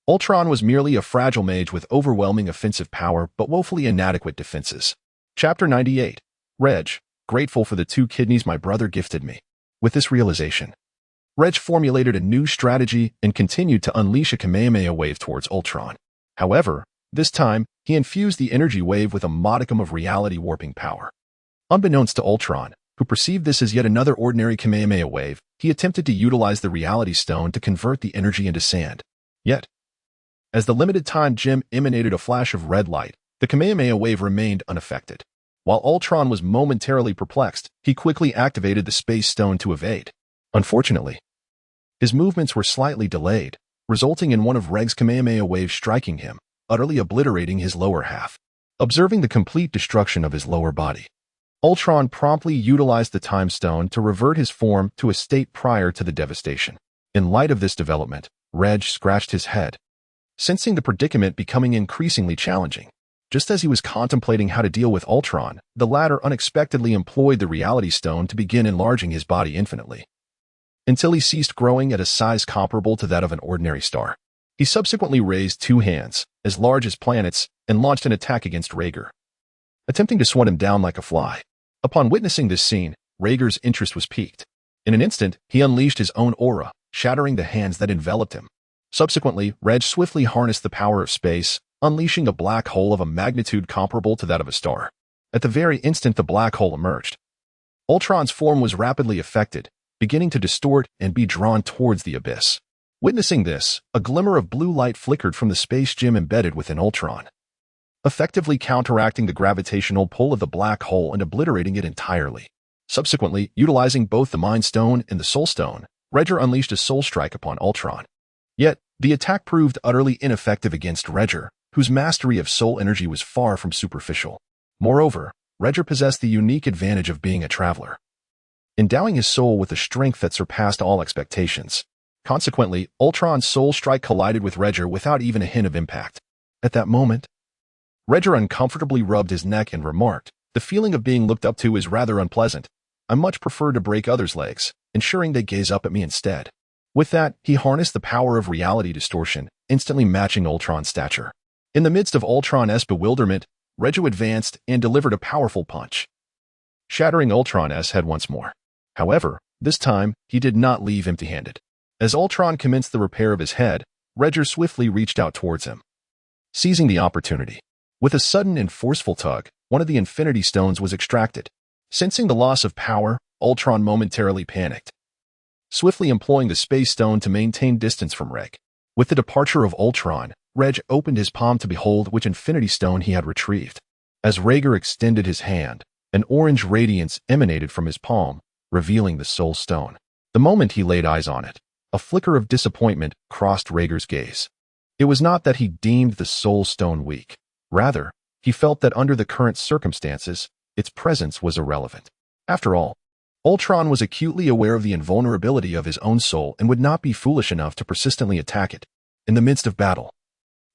Ultron was merely a fragile mage with overwhelming offensive power but woefully inadequate defenses. Chapter 98. Regg, grateful for the 2 kidneys my brother gifted me. With this realization, Regg formulated a new strategy and continued to unleash a Kamehameha wave towards Ultron. However, this time, he infused the energy wave with a modicum of reality warping power. Unbeknownst to Ultron, who perceived this as yet another ordinary Kamehameha wave, he attempted to utilize the reality stone to convert the energy into sand. Yet, as the limited-time gem emanated a flash of red light, the Kamehameha wave remained unaffected. While Ultron was momentarily perplexed, he quickly activated the space stone to evade. Unfortunately, his movements were slightly delayed, resulting in one of Regg's Kamehameha waves striking him, utterly obliterating his lower half. Observing the complete destruction of his lower body, Ultron promptly utilized the time stone to revert his form to a state prior to the devastation. In light of this development, Regg scratched his head. sensing the predicament becoming increasingly challenging. Just as he was contemplating how to deal with Ultron, the latter unexpectedly employed the Reality Stone to begin enlarging his body infinitely, until he ceased growing at a size comparable to that of an ordinary star. He subsequently raised two hands, as large as planets, and launched an attack against Regg, attempting to swat him down like a fly. Upon witnessing this scene, Regg's interest was piqued. In an instant, he unleashed his own aura, shattering the hands that enveloped him. Subsequently, Regg swiftly harnessed the power of space, unleashing a black hole of a magnitude comparable to that of a star. At the very instant the black hole emerged, Ultron's form was rapidly affected, beginning to distort and be drawn towards the abyss. Witnessing this, a glimmer of blue light flickered from the space gem embedded within Ultron, effectively counteracting the gravitational pull of the black hole and obliterating it entirely. Subsequently, utilizing both the Mind Stone and the Soul Stone, Regg unleashed a soul strike upon Ultron. Yet, the attack proved utterly ineffective against Regg, whose mastery of soul energy was far from superficial. Moreover, Regg possessed the unique advantage of being a traveler, endowing his soul with a strength that surpassed all expectations. Consequently, Ultron's soul strike collided with Regg without even a hint of impact. At that moment, Regg uncomfortably rubbed his neck and remarked, "The feeling of being looked up to is rather unpleasant. I much prefer to break others' legs, ensuring they gaze up at me instead." With that, he harnessed the power of reality distortion, instantly matching Ultron's stature. In the midst of Ultron's bewilderment, Regg advanced and delivered a powerful punch, shattering Ultron's head once more. However, this time, he did not leave empty-handed. As Ultron commenced the repair of his head, Regg swiftly reached out towards him, seizing the opportunity. With a sudden and forceful tug, one of the Infinity Stones was extracted. Sensing the loss of power, Ultron momentarily panicked, swiftly employing the Space Stone to maintain distance from Regg. With the departure of Ultron, Regg opened his palm to behold which Infinity Stone he had retrieved. As Regg extended his hand, an orange radiance emanated from his palm, revealing the Soul Stone. The moment he laid eyes on it, a flicker of disappointment crossed Regg's gaze. It was not that he deemed the Soul Stone weak. Rather, he felt that under the current circumstances, its presence was irrelevant. After all, Ultron was acutely aware of the invulnerability of his own soul and would not be foolish enough to persistently attack it. In the midst of battle,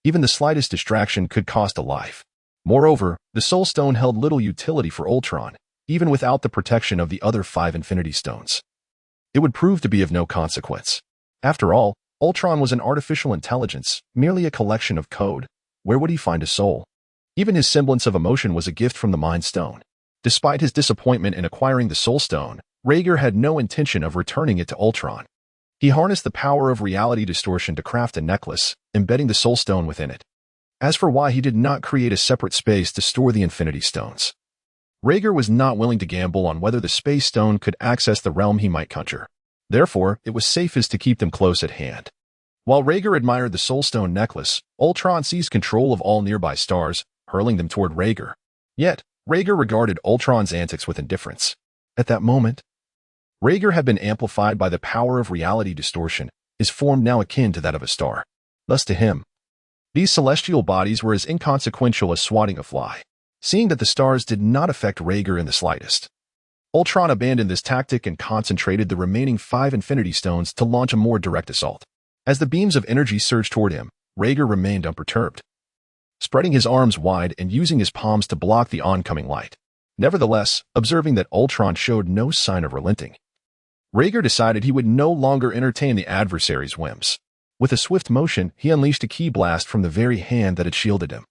even the slightest distraction could cost a life. Moreover, the Soul Stone held little utility for Ultron, even without the protection of the other 5 Infinity Stones. It would prove to be of no consequence. After all, Ultron was an artificial intelligence, merely a collection of code. Where would he find a soul? Even his semblance of emotion was a gift from the Mind Stone. Despite his disappointment in acquiring the Soul Stone, Regg had no intention of returning it to Ultron. He harnessed the power of reality distortion to craft a necklace, embedding the Soul Stone within it. As for why he did not create a separate space to store the Infinity Stones, Regg was not willing to gamble on whether the Space Stone could access the realm he might conjure. Therefore, it was safest to keep them close at hand. While Regg admired the Soul Stone necklace, Ultron seized control of all nearby stars, hurling them toward Regg. Yet, Regg regarded Ultron's antics with indifference. At that moment, Regg had been amplified by the power of reality distortion, his form now akin to that of a star. Thus to him, these celestial bodies were as inconsequential as swatting a fly. Seeing that the stars did not affect Regg in the slightest, Ultron abandoned this tactic and concentrated the remaining 5 Infinity Stones to launch a more direct assault. As the beams of energy surged toward him, Regg remained unperturbed, spreading his arms wide and using his palms to block the oncoming light. Nevertheless, observing that Ultron showed no sign of relenting, Regg decided he would no longer entertain the adversary's whims. With a swift motion, he unleashed a ki blast from the very hand that had shielded him,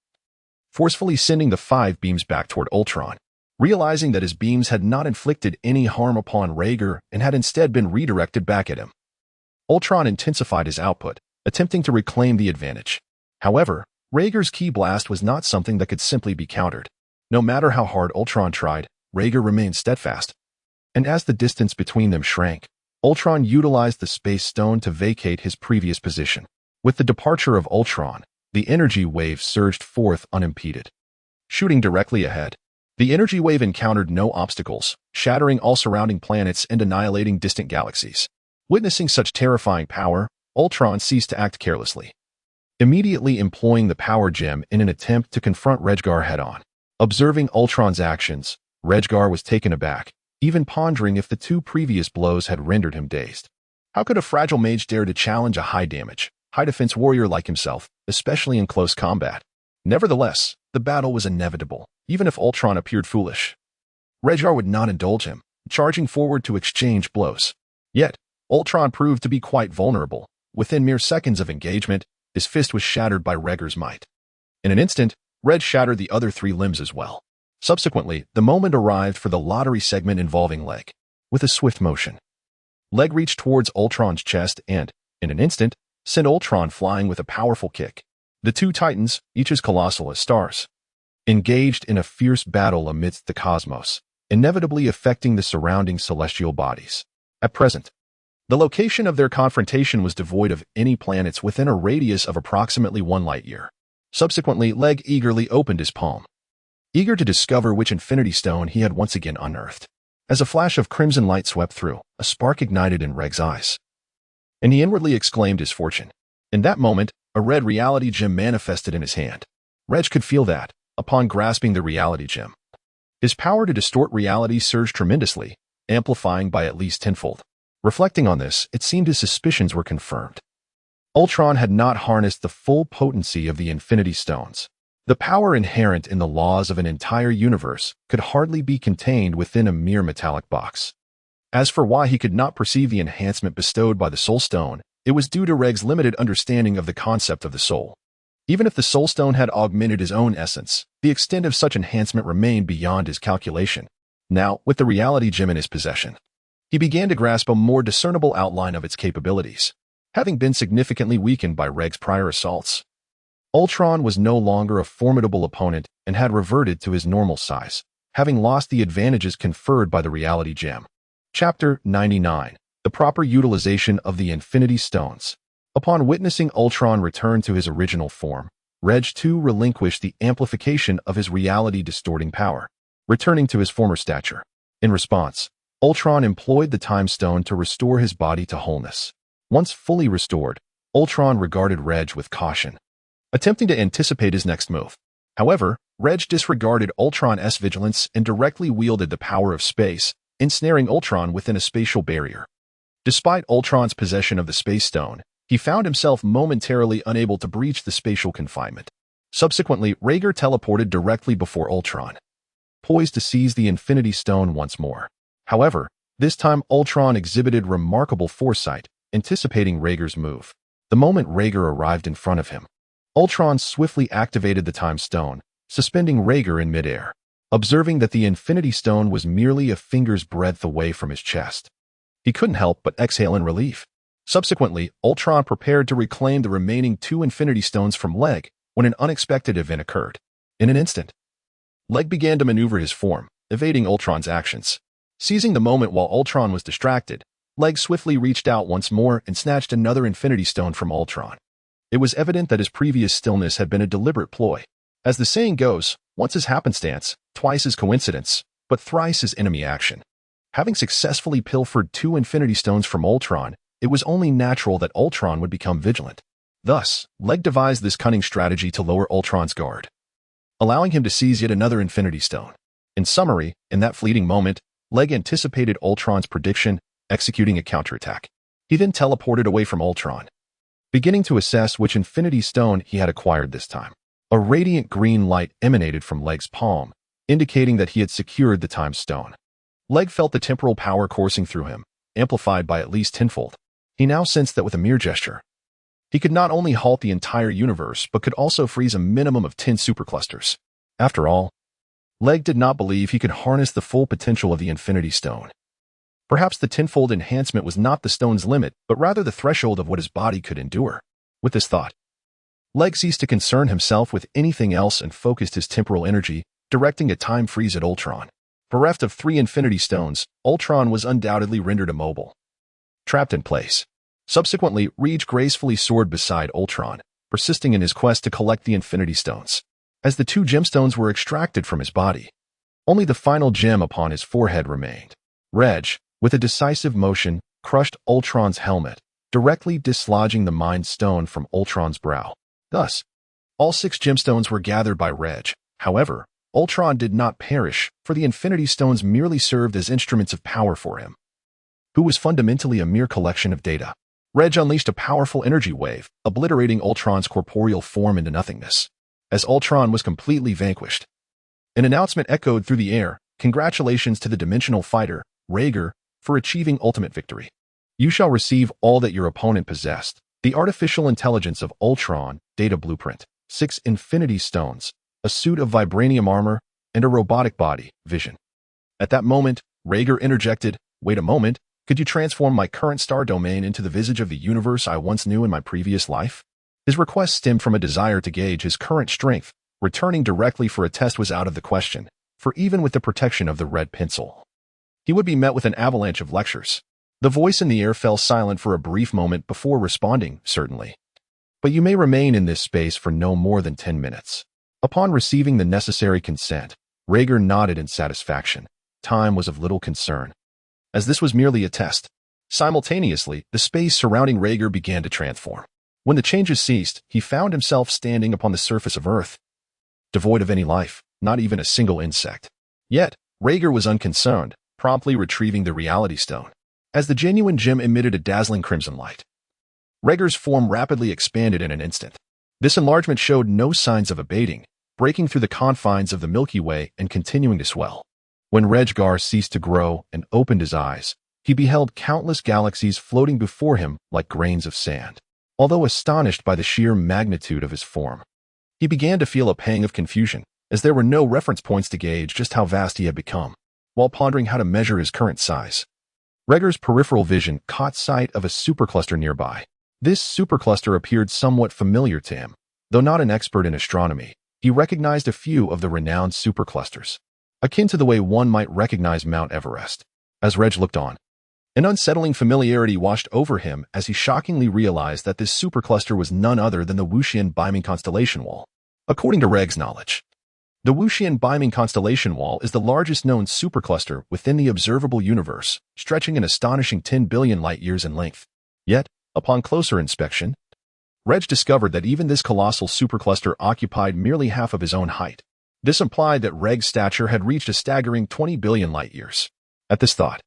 forcefully sending the 5 beams back toward Ultron. Realizing that his beams had not inflicted any harm upon Regg and had instead been redirected back at him, Ultron intensified his output, attempting to reclaim the advantage. However, Regg's ki blast was not something that could simply be countered. No matter how hard Ultron tried, Regg remained steadfast. And as the distance between them shrank, Ultron utilized the Space Stone to vacate his previous position. With the departure of Ultron, the energy wave surged forth unimpeded, shooting directly ahead. The energy wave encountered no obstacles, shattering all surrounding planets and annihilating distant galaxies. Witnessing such terrifying power, Ultron ceased to act carelessly, immediately employing the power gem in an attempt to confront Regg head-on. Observing Ultron's actions, Regg was taken aback, even pondering if the 2 previous blows had rendered him dazed. How could a fragile mage dare to challenge a high-damage, high-defense warrior like himself, especially in close combat. Nevertheless, the battle was inevitable, even if Ultron appeared foolish. Regg would not indulge him, charging forward to exchange blows. Yet, Ultron proved to be quite vulnerable. Within mere seconds of engagement, his fist was shattered by Regg's might. In an instant, Regg shattered the other 3 limbs as well. Subsequently, the moment arrived for the lottery segment involving Regg. With a swift motion, Regg reached towards Ultron's chest and, in an instant, sent Ultron flying with a powerful kick. The 2 titans, each as colossal as stars, engaged in a fierce battle amidst the cosmos, inevitably affecting the surrounding celestial bodies. At present, the location of their confrontation was devoid of any planets within a radius of approximately 1 light-year. Subsequently, Regg eagerly opened his palm, eager to discover which Infinity Stone he had once again unearthed. As a flash of crimson light swept through, a spark ignited in Regg's eyes, and he inwardly exclaimed his fortune. In that moment, a red reality gem manifested in his hand. Regg could feel that, upon grasping the reality gem, his power to distort reality surged tremendously, amplifying by at least tenfold. Reflecting on this, it seemed his suspicions were confirmed. Ultron had not harnessed the full potency of the Infinity Stones. The power inherent in the laws of an entire universe could hardly be contained within a mere metallic box. As for why he could not perceive the enhancement bestowed by the Soul Stone, it was due to Regg's limited understanding of the concept of the soul. Even if the Soul Stone had augmented his own essence, the extent of such enhancement remained beyond his calculation. Now, with the reality gem in his possession, he began to grasp a more discernible outline of its capabilities. Having been significantly weakened by Regg's prior assaults, Ultron was no longer a formidable opponent and had reverted to his normal size, having lost the advantages conferred by the reality gem. Chapter 99. The proper utilization of the Infinity Stones. Upon witnessing Ultron return to his original form, Regg too relinquished the amplification of his reality-distorting power, returning to his former stature. In response, Ultron employed the Time Stone to restore his body to wholeness. Once fully restored, Ultron regarded Regg with caution, attempting to anticipate his next move. However, Regg disregarded Ultron's vigilance and directly wielded the power of space, ensnaring Ultron within a spatial barrier. Despite Ultron's possession of the Space Stone, he found himself momentarily unable to breach the spatial confinement. Subsequently, Regg teleported directly before Ultron, poised to seize the Infinity Stone once more. However, this time Ultron exhibited remarkable foresight, anticipating Regg's move. The moment Regg arrived in front of him, Ultron swiftly activated the Time Stone, suspending Regg in midair. Observing that the Infinity Stone was merely a finger's breadth away from his chest, he couldn't help but exhale in relief. Subsequently, Ultron prepared to reclaim the remaining 2 Infinity Stones from Regg when an unexpected event occurred. In an instant, Regg began to maneuver his form, evading Ultron's actions. Seizing the moment while Ultron was distracted, Regg swiftly reached out once more and snatched another Infinity Stone from Ultron. It was evident that his previous stillness had been a deliberate ploy. As the saying goes, once is happenstance, twice is coincidence, but thrice is enemy action. Having successfully pilfered 2 Infinity Stones from Ultron, it was only natural that Ultron would become vigilant. Thus, Regg devised this cunning strategy to lower Ultron's guard, allowing him to seize yet another Infinity Stone. In summary, in that fleeting moment, Regg anticipated Ultron's prediction, executing a counterattack. He then teleported away from Ultron, beginning to assess which Infinity Stone he had acquired this time. A radiant green light emanated from Regg's palm, indicating that he had secured the Time Stone. Regg felt the temporal power coursing through him, amplified by at least tenfold. He now sensed that with a mere gesture, he could not only halt the entire universe, but could also freeze a minimum of 10 superclusters. After all, Regg did not believe he could harness the full potential of the Infinity Stone. Perhaps the tenfold enhancement was not the stone's limit, but rather the threshold of what his body could endure. With this thought, Regg ceased to concern himself with anything else and focused his temporal energy, directing a time freeze at Ultron. Bereft of 3 Infinity Stones, Ultron was undoubtedly rendered immobile, trapped in place. Subsequently, Regg gracefully soared beside Ultron, persisting in his quest to collect the Infinity Stones. As the 2 gemstones were extracted from his body, only the final gem upon his forehead remained. Regg, with a decisive motion, crushed Ultron's helmet, directly dislodging the Mind Stone from Ultron's brow. Thus, all 6 gemstones were gathered by Regg. However, Ultron did not perish, for the Infinity Stones merely served as instruments of power for him, who was fundamentally a mere collection of data. Regg unleashed a powerful energy wave, obliterating Ultron's corporeal form into nothingness. As Ultron was completely vanquished, an announcement echoed through the air: "Congratulations to the dimensional fighter, Regg, for achieving ultimate victory. You shall receive all that your opponent possessed: the artificial intelligence of Ultron, data blueprint, 6 infinity stones, a suit of vibranium armor, and a robotic body, vision." At that moment, Regg interjected, "Wait a moment, could you transform my current star domain into the visage of the universe I once knew in my previous life?" His request stemmed from a desire to gauge his current strength. Returning directly for a test was out of the question, for even with the protection of the red pencil, he would be met with an avalanche of lectures. The voice in the air fell silent for a brief moment before responding, "Certainly. But you may remain in this space for no more than 10 minutes. Upon receiving the necessary consent, Regg nodded in satisfaction. Time was of little concern, as this was merely a test. Simultaneously, the space surrounding Regg began to transform. When the changes ceased, he found himself standing upon the surface of Earth, devoid of any life, not even a single insect. Yet, Regg was unconcerned, promptly retrieving the reality stone. As the genuine gem emitted a dazzling crimson light, Regg's form rapidly expanded in an instant. This enlargement showed no signs of abating, breaking through the confines of the Milky Way and continuing to swell. When Regg ceased to grow and opened his eyes, he beheld countless galaxies floating before him like grains of sand. Although astonished by the sheer magnitude of his form, he began to feel a pang of confusion, as there were no reference points to gauge just how vast he had become. While pondering how to measure his current size, Regg's peripheral vision caught sight of a supercluster nearby. This supercluster appeared somewhat familiar to him. Though not an expert in astronomy, he recognized a few of the renowned superclusters, akin to the way one might recognize Mount Everest. As Regg looked on, an unsettling familiarity washed over him as he shockingly realized that this supercluster was none other than the Wuxian Baiming constellation wall. According to Regg's knowledge, the Wuxian Baiming constellation wall is the largest known supercluster within the observable universe, stretching an astonishing 10 billion light-years in length. Yet, upon closer inspection, Regg discovered that even this colossal supercluster occupied merely half of his own height. This implied that Regg's stature had reached a staggering 20 billion light-years. At this thought,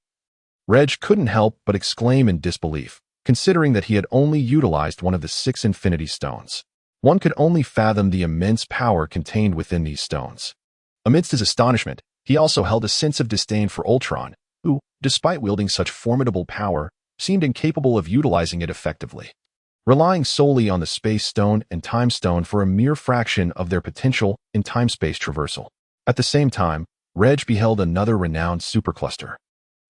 Regg couldn't help but exclaim in disbelief, considering that he had only utilized one of the 6 infinity stones. One could only fathom the immense power contained within these stones. Amidst his astonishment, he also held a sense of disdain for Ultron, who, despite wielding such formidable power, seemed incapable of utilizing it effectively, relying solely on the Space Stone and Time Stone for a mere fraction of their potential in time-space traversal. At the same time, Regg beheld another renowned supercluster,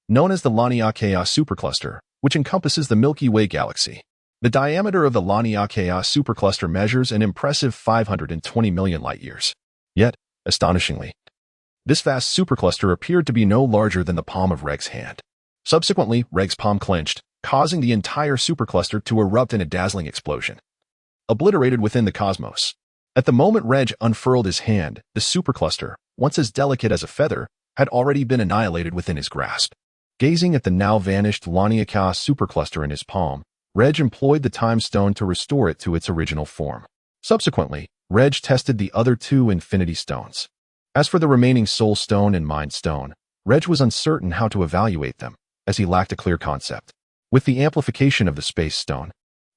known as the Laniakea supercluster, which encompasses the Milky Way galaxy. The diameter of the Laniakea supercluster measures an impressive 520 million light-years. Yet, astonishingly, this vast supercluster appeared to be no larger than the palm of Regg's hand. Subsequently, Regg's palm clenched, causing the entire supercluster to erupt in a dazzling explosion, obliterated within the cosmos. At the moment Regg unfurled his hand, the supercluster, once as delicate as a feather, had already been annihilated within his grasp. Gazing at the now-vanished Laniakea supercluster in his palm, Regg employed the Time Stone to restore it to its original form. Subsequently, Regg tested the other 2 Infinity Stones. As for the remaining Soul Stone and Mind Stone, Regg was uncertain how to evaluate them, as he lacked a clear concept. With the amplification of the Space Stone,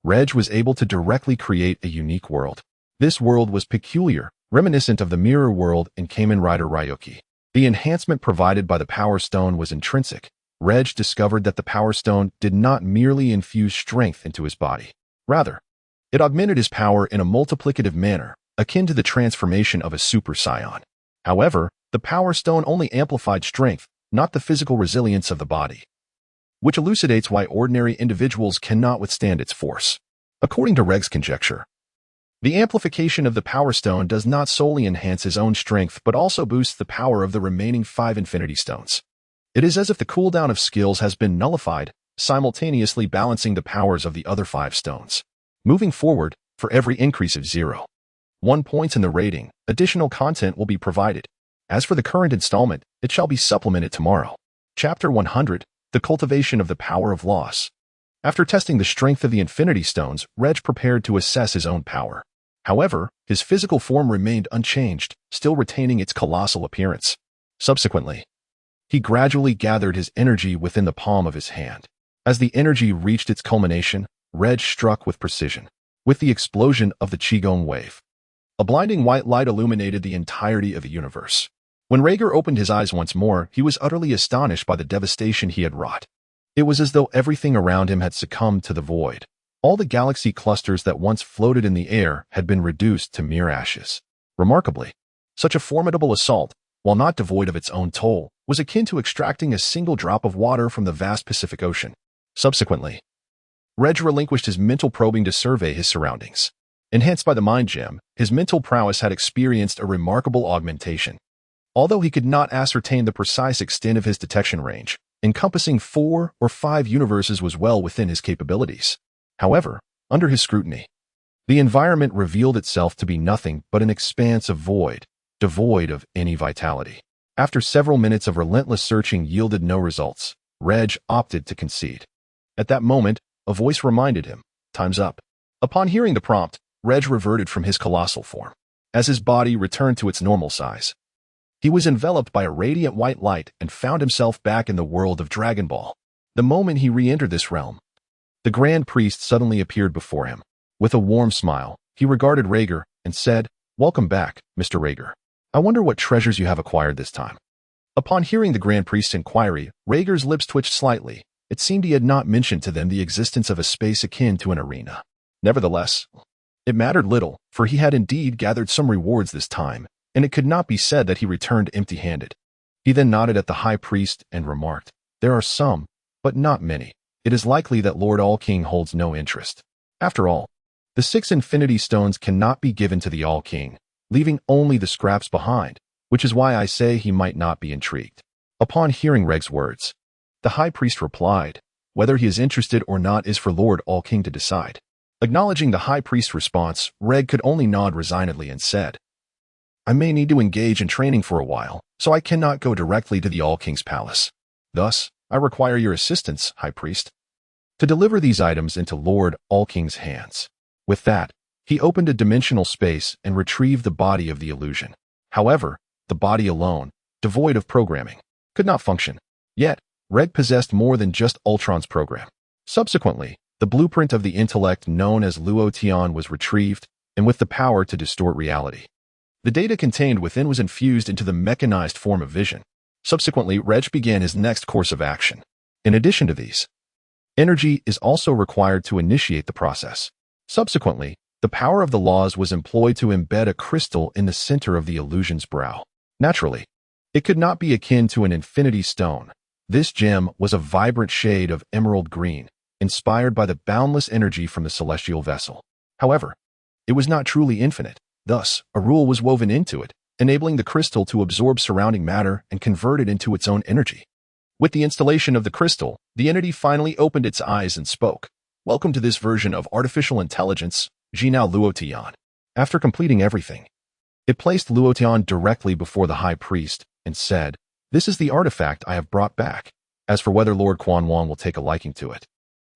Regg was able to directly create a unique world. This world was peculiar, reminiscent of the mirror world in Kamen Rider Ryuki. The enhancement provided by the Power Stone was intrinsic. Regg discovered that the Power Stone did not merely infuse strength into his body. Rather, it augmented his power in a multiplicative manner, akin to the transformation of a Super Saiyan. However, the Power Stone only amplified strength, not the physical resilience of the body, which elucidates why ordinary individuals cannot withstand its force. According to Regg's conjecture, the amplification of the Power Stone does not solely enhance his own strength but also boosts the power of the remaining 5 Infinity Stones. It is as if the cooldown of skills has been nullified, simultaneously balancing the powers of the other 5 stones. Moving forward, for every increase of 0.1 points in the rating, additional content will be provided. As for the current installment, it shall be supplemented tomorrow. Chapter 100, The Cultivation of the Power of Loss. After testing the strength of the Infinity Stones, Regg prepared to assess his own power. However, his physical form remained unchanged, still retaining its colossal appearance. Subsequently, he gradually gathered his energy within the palm of his hand. As the energy reached its culmination, Regg struck with precision. With the explosion of the Qigong wave, a blinding white light illuminated the entirety of the universe. When Regg opened his eyes once more, he was utterly astonished by the devastation he had wrought. It was as though everything around him had succumbed to the void. All the galaxy clusters that once floated in the air had been reduced to mere ashes. Remarkably, such a formidable assault, while not devoid of its own toll, was akin to extracting a single drop of water from the vast Pacific Ocean. Subsequently, Regg relinquished his mental probing to survey his surroundings. Enhanced by the mind gem, his mental prowess had experienced a remarkable augmentation. Although he could not ascertain the precise extent of his detection range, encompassing 4 or 5 universes was well within his capabilities. However, under his scrutiny, the environment revealed itself to be nothing but an expanse of void, devoid of any vitality. After several minutes of relentless searching yielded no results, Regg opted to concede. At that moment, a voice reminded him, "Time's up." Upon hearing the prompt, Regg reverted from his colossal form. As his body returned to its normal size, he was enveloped by a radiant white light and found himself back in the world of Dragon Ball. The moment he re-entered this realm, the Grand Priest suddenly appeared before him. With a warm smile, he regarded Regg and said, "Welcome back, Mr. Regg. I wonder what treasures you have acquired this time." Upon hearing the Grand Priest's inquiry, Regg's lips twitched slightly. It seemed he had not mentioned to them the existence of a space akin to an arena. Nevertheless, it mattered little, for he had indeed gathered some rewards this time, and it could not be said that he returned empty-handed. He then nodded at the High Priest and remarked, "There are some, but not many. It is likely that Lord All-King holds no interest. After all, the 6 Infinity Stones cannot be given to the All-King, leaving only the scraps behind, which is why I say he might not be intrigued." Upon hearing Regg's words, the High Priest replied, "Whether he is interested or not is for Lord All-King to decide." Acknowledging the High Priest's response, Regg could only nod resignedly and said, "I may need to engage in training for a while, so I cannot go directly to the All-King's palace. Thus, I require your assistance, High Priest, to deliver these items into Lord All-King's hands." With that, he opened a dimensional space and retrieved the body of the illusion. However, the body alone, devoid of programming, could not function. Yet, Regg possessed more than just Ultron's program. Subsequently, the blueprint of the intellect known as Luotian was retrieved, and with the power to distort reality. The data contained within was infused into the mechanized form of vision. Subsequently, Regg began his next course of action. In addition to these, energy is also required to initiate the process. Subsequently, the power of the laws was employed to embed a crystal in the center of the illusion's brow. Naturally, it could not be akin to an infinity stone. This gem was a vibrant shade of emerald green, inspired by the boundless energy from the celestial vessel. However, it was not truly infinite. Thus, a rule was woven into it, enabling the crystal to absorb surrounding matter and convert it into its own energy. With the installation of the crystal, the entity finally opened its eyes and spoke. "Welcome to this version of artificial intelligence, Jinao Luotian." After completing everything, it placed Luotian directly before the High Priest and said, "This is the artifact I have brought back. As for whether Lord Quanwan will take a liking to it,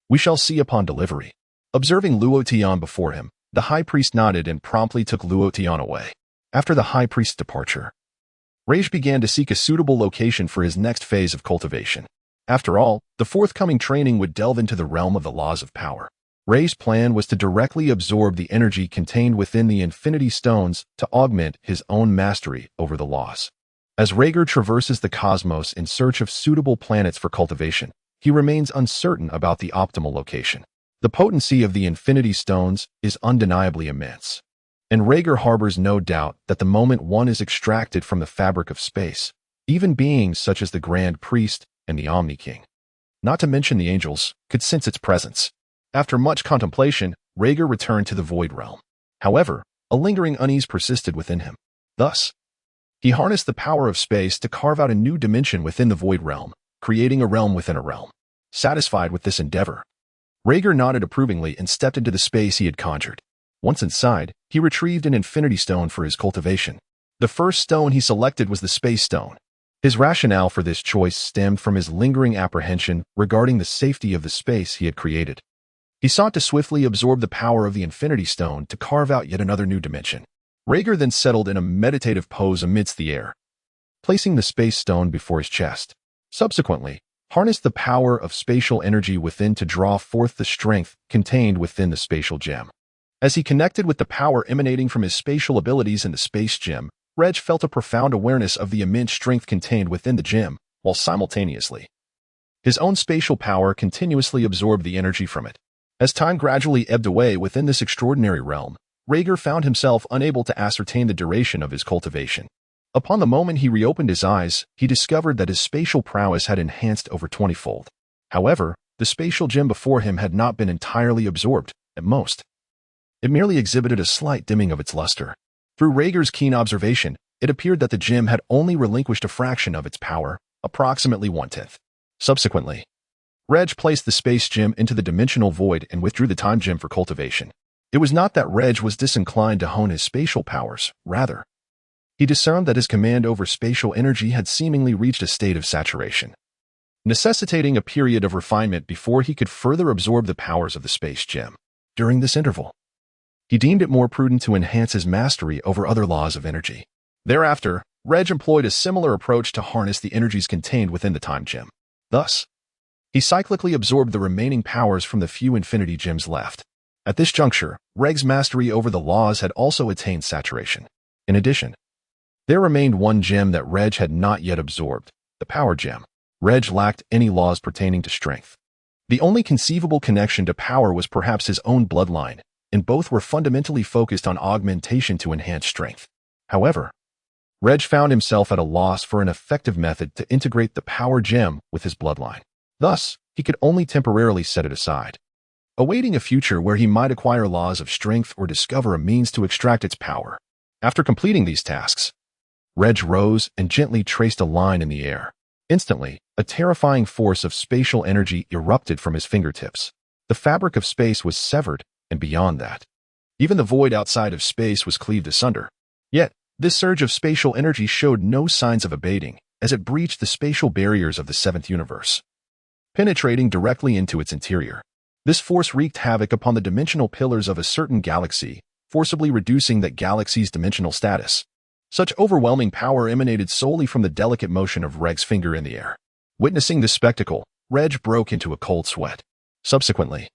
we shall see upon delivery." Observing Luotian before him, the High Priest nodded and promptly took Luotian away. After the High Priest's departure, Regg began to seek a suitable location for his next phase of cultivation. After all, the forthcoming training would delve into the realm of the laws of power. Regg's plan was to directly absorb the energy contained within the Infinity Stones to augment his own mastery over the laws. As Regg traverses the cosmos in search of suitable planets for cultivation, he remains uncertain about the optimal location. The potency of the Infinity Stones is undeniably immense, and Regg harbors no doubt that the moment one is extracted from the fabric of space, even beings such as the Grand Priest and the Omni King, not to mention the angels, could sense its presence. After much contemplation, Regg returned to the Void Realm. However, a lingering unease persisted within him. Thus, he harnessed the power of space to carve out a new dimension within the Void Realm, creating a realm within a realm. Satisfied with this endeavor, Regg nodded approvingly and stepped into the space he had conjured. Once inside, he retrieved an Infinity Stone for his cultivation. The first stone he selected was the Space Stone. His rationale for this choice stemmed from his lingering apprehension regarding the safety of the space he had created. He sought to swiftly absorb the power of the Infinity Stone to carve out yet another new dimension. Regg then settled in a meditative pose amidst the air, placing the Space Stone before his chest. Subsequently, Harness the power of spatial energy within to draw forth the strength contained within the spatial gem. As he connected with the power emanating from his spatial abilities in the space gem, Regg felt a profound awareness of the immense strength contained within the gem, while simultaneously his own spatial power continuously absorbed the energy from it. As time gradually ebbed away within this extraordinary realm, Regg found himself unable to ascertain the duration of his cultivation. Upon the moment he reopened his eyes, he discovered that his spatial prowess had enhanced over 20-fold. However, the spatial gem before him had not been entirely absorbed, at most. It merely exhibited a slight dimming of its luster. Through Regg's keen observation, it appeared that the gem had only relinquished a fraction of its power, approximately 1/10. Subsequently, Regg placed the space gem into the dimensional void and withdrew the time gem for cultivation. It was not that Regg was disinclined to hone his spatial powers, rather, he discerned that his command over spatial energy had seemingly reached a state of saturation, necessitating a period of refinement before he could further absorb the powers of the space gem. During this interval, he deemed it more prudent to enhance his mastery over other laws of energy. Thereafter, Regg employed a similar approach to harness the energies contained within the time gem. Thus, he cyclically absorbed the remaining powers from the few infinity gems left. At this juncture, Regg's mastery over the laws had also attained saturation. In addition, there remained one gem that Regg had not yet absorbed, the power gem. Regg lacked any laws pertaining to strength. The only conceivable connection to power was perhaps his own bloodline, and both were fundamentally focused on augmentation to enhance strength. However, Regg found himself at a loss for an effective method to integrate the power gem with his bloodline. Thus, he could only temporarily set it aside, awaiting a future where he might acquire laws of strength or discover a means to extract its power. After completing these tasks, Regg rose and gently traced a line in the air. Instantly, a terrifying force of spatial energy erupted from his fingertips. The fabric of space was severed, and beyond that, even the void outside of space was cleaved asunder. Yet, this surge of spatial energy showed no signs of abating as it breached the spatial barriers of the seventh universe, penetrating directly into its interior. This force wreaked havoc upon the dimensional pillars of a certain galaxy, forcibly reducing that galaxy's dimensional status. Such overwhelming power emanated solely from the delicate motion of Regg's finger in the air. Witnessing this spectacle, Regg broke into a cold sweat. Subsequently,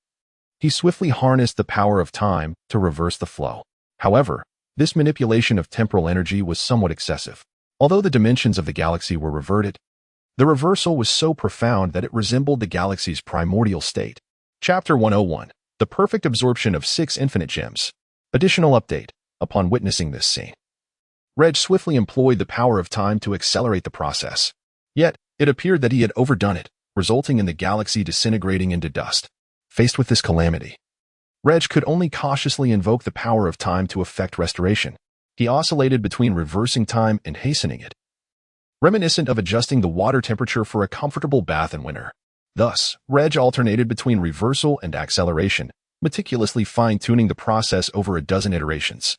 he swiftly harnessed the power of time to reverse the flow. However, this manipulation of temporal energy was somewhat excessive. Although the dimensions of the galaxy were reverted, the reversal was so profound that it resembled the galaxy's primordial state. Chapter 101. The perfect absorption of 6 infinite gems. Additional update. Upon witnessing this scene, Regg swiftly employed the power of time to accelerate the process. Yet, it appeared that he had overdone it, resulting in the galaxy disintegrating into dust. Faced with this calamity, Regg could only cautiously invoke the power of time to effect restoration. He oscillated between reversing time and hastening it, reminiscent of adjusting the water temperature for a comfortable bath in winter. Thus, Regg alternated between reversal and acceleration, meticulously fine-tuning the process over a dozen iterations,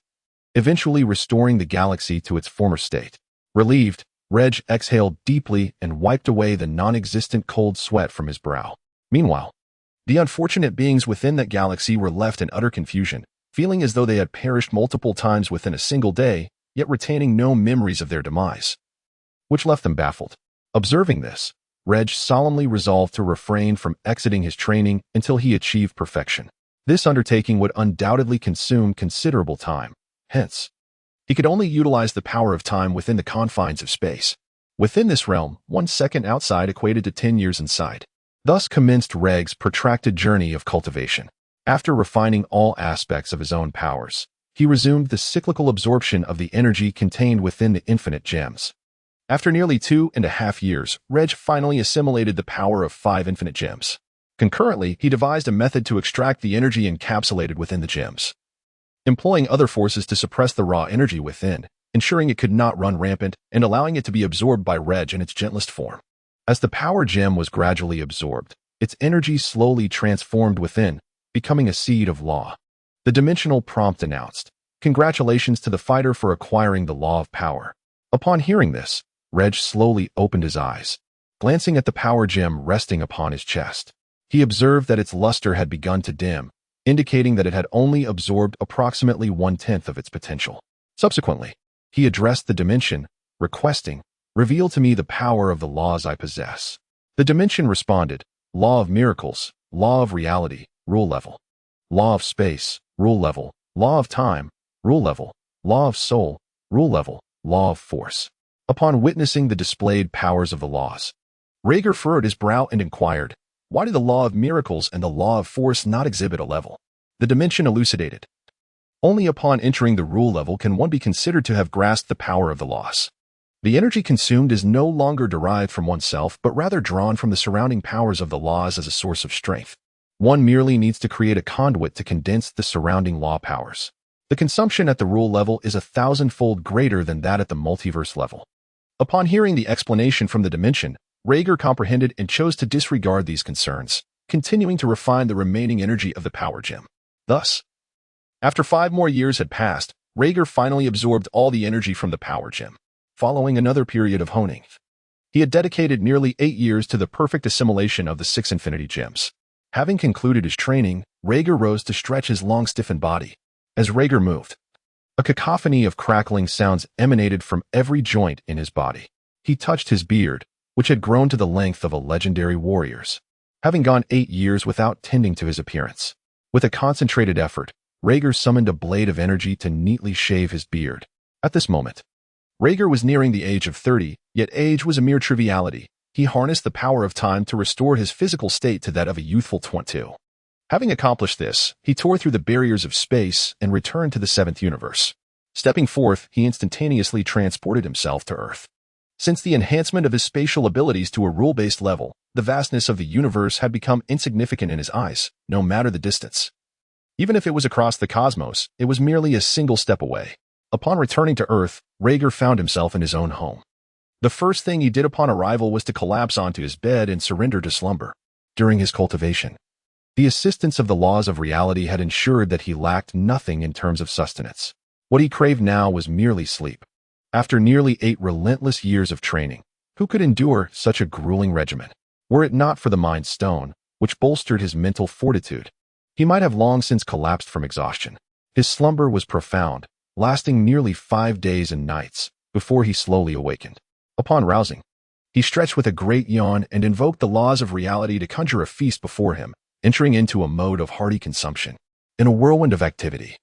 eventually restoring the galaxy to its former state. Relieved, Regg exhaled deeply and wiped away the non-existent cold sweat from his brow. Meanwhile, the unfortunate beings within that galaxy were left in utter confusion, feeling as though they had perished multiple times within a single day, yet retaining no memories of their demise, which left them baffled. Observing this, Regg solemnly resolved to refrain from exiting his training until he achieved perfection. This undertaking would undoubtedly consume considerable time. Hence, he could only utilize the power of time within the confines of space. Within this realm, 1 second outside equated to 10 years inside. Thus commenced Regg's protracted journey of cultivation. After refining all aspects of his own powers, he resumed the cyclical absorption of the energy contained within the infinite gems. After nearly 2.5 years, Regg finally assimilated the power of 5 infinite gems. Concurrently, he devised a method to extract the energy encapsulated within the gems, employing other forces to suppress the raw energy within, ensuring it could not run rampant and allowing it to be absorbed by Regg in its gentlest form. As the power gem was gradually absorbed, its energy slowly transformed within, becoming a seed of law. The dimensional prompt announced, "Congratulations to the fighter for acquiring the law of power." Upon hearing this, Regg slowly opened his eyes. Glancing at the power gem resting upon his chest, he observed that its luster had begun to dim, indicating that it had only absorbed approximately 1/10 of its potential. Subsequently, he addressed the dimension, requesting, "Reveal to me the power of the laws I possess." The dimension responded: law of miracles, law of reality, rule level. Law of space, rule level. Law of time, rule level. Law of soul, rule level. Law of force. Upon witnessing the displayed powers of the laws, Regg furrowed his brow and inquired, why do the law of miracles and the law of force not exhibit a level? The dimension elucidated: only upon entering the rule level can one be considered to have grasped the power of the laws. The energy consumed is no longer derived from oneself, but rather drawn from the surrounding powers of the laws as a source of strength. One merely needs to create a conduit to condense the surrounding law powers. The consumption at the rule level is 1,000-fold greater than that at the multiverse level. Upon hearing the explanation from the dimension, Regg comprehended and chose to disregard these concerns, continuing to refine the remaining energy of the power gem. Thus, after 5 more years had passed, Regg finally absorbed all the energy from the power gem. Following another period of honing, he had dedicated nearly 8 years to the perfect assimilation of the 6 infinity gems. Having concluded his training, Regg rose to stretch his long stiffened body. As Regg moved, a cacophony of crackling sounds emanated from every joint in his body. He touched his beard, which had grown to the length of a legendary warrior's. Having gone 8 years without tending to his appearance, with a concentrated effort, Regg summoned a blade of energy to neatly shave his beard. At this moment, Regg was nearing the age of 30, yet age was a mere triviality. He harnessed the power of time to restore his physical state to that of a youthful 22. Having accomplished this, he tore through the barriers of space and returned to the 7th universe. Stepping forth, he instantaneously transported himself to Earth. Since the enhancement of his spatial abilities to a rule-based level, the vastness of the universe had become insignificant in his eyes, no matter the distance. Even if it was across the cosmos, it was merely a single step away. Upon returning to Earth, Regg found himself in his own home. The first thing he did upon arrival was to collapse onto his bed and surrender to slumber. During his cultivation, the assistance of the laws of reality had ensured that he lacked nothing in terms of sustenance. What he craved now was merely sleep. After nearly 8 relentless years of training, who could endure such a grueling regimen? Were it not for the Mind Stone, which bolstered his mental fortitude, he might have long since collapsed from exhaustion. His slumber was profound, lasting nearly 5 days and nights, before he slowly awakened. Upon rousing, he stretched with a great yawn and invoked the laws of reality to conjure a feast before him, entering into a mode of hearty consumption. In a whirlwind of activity,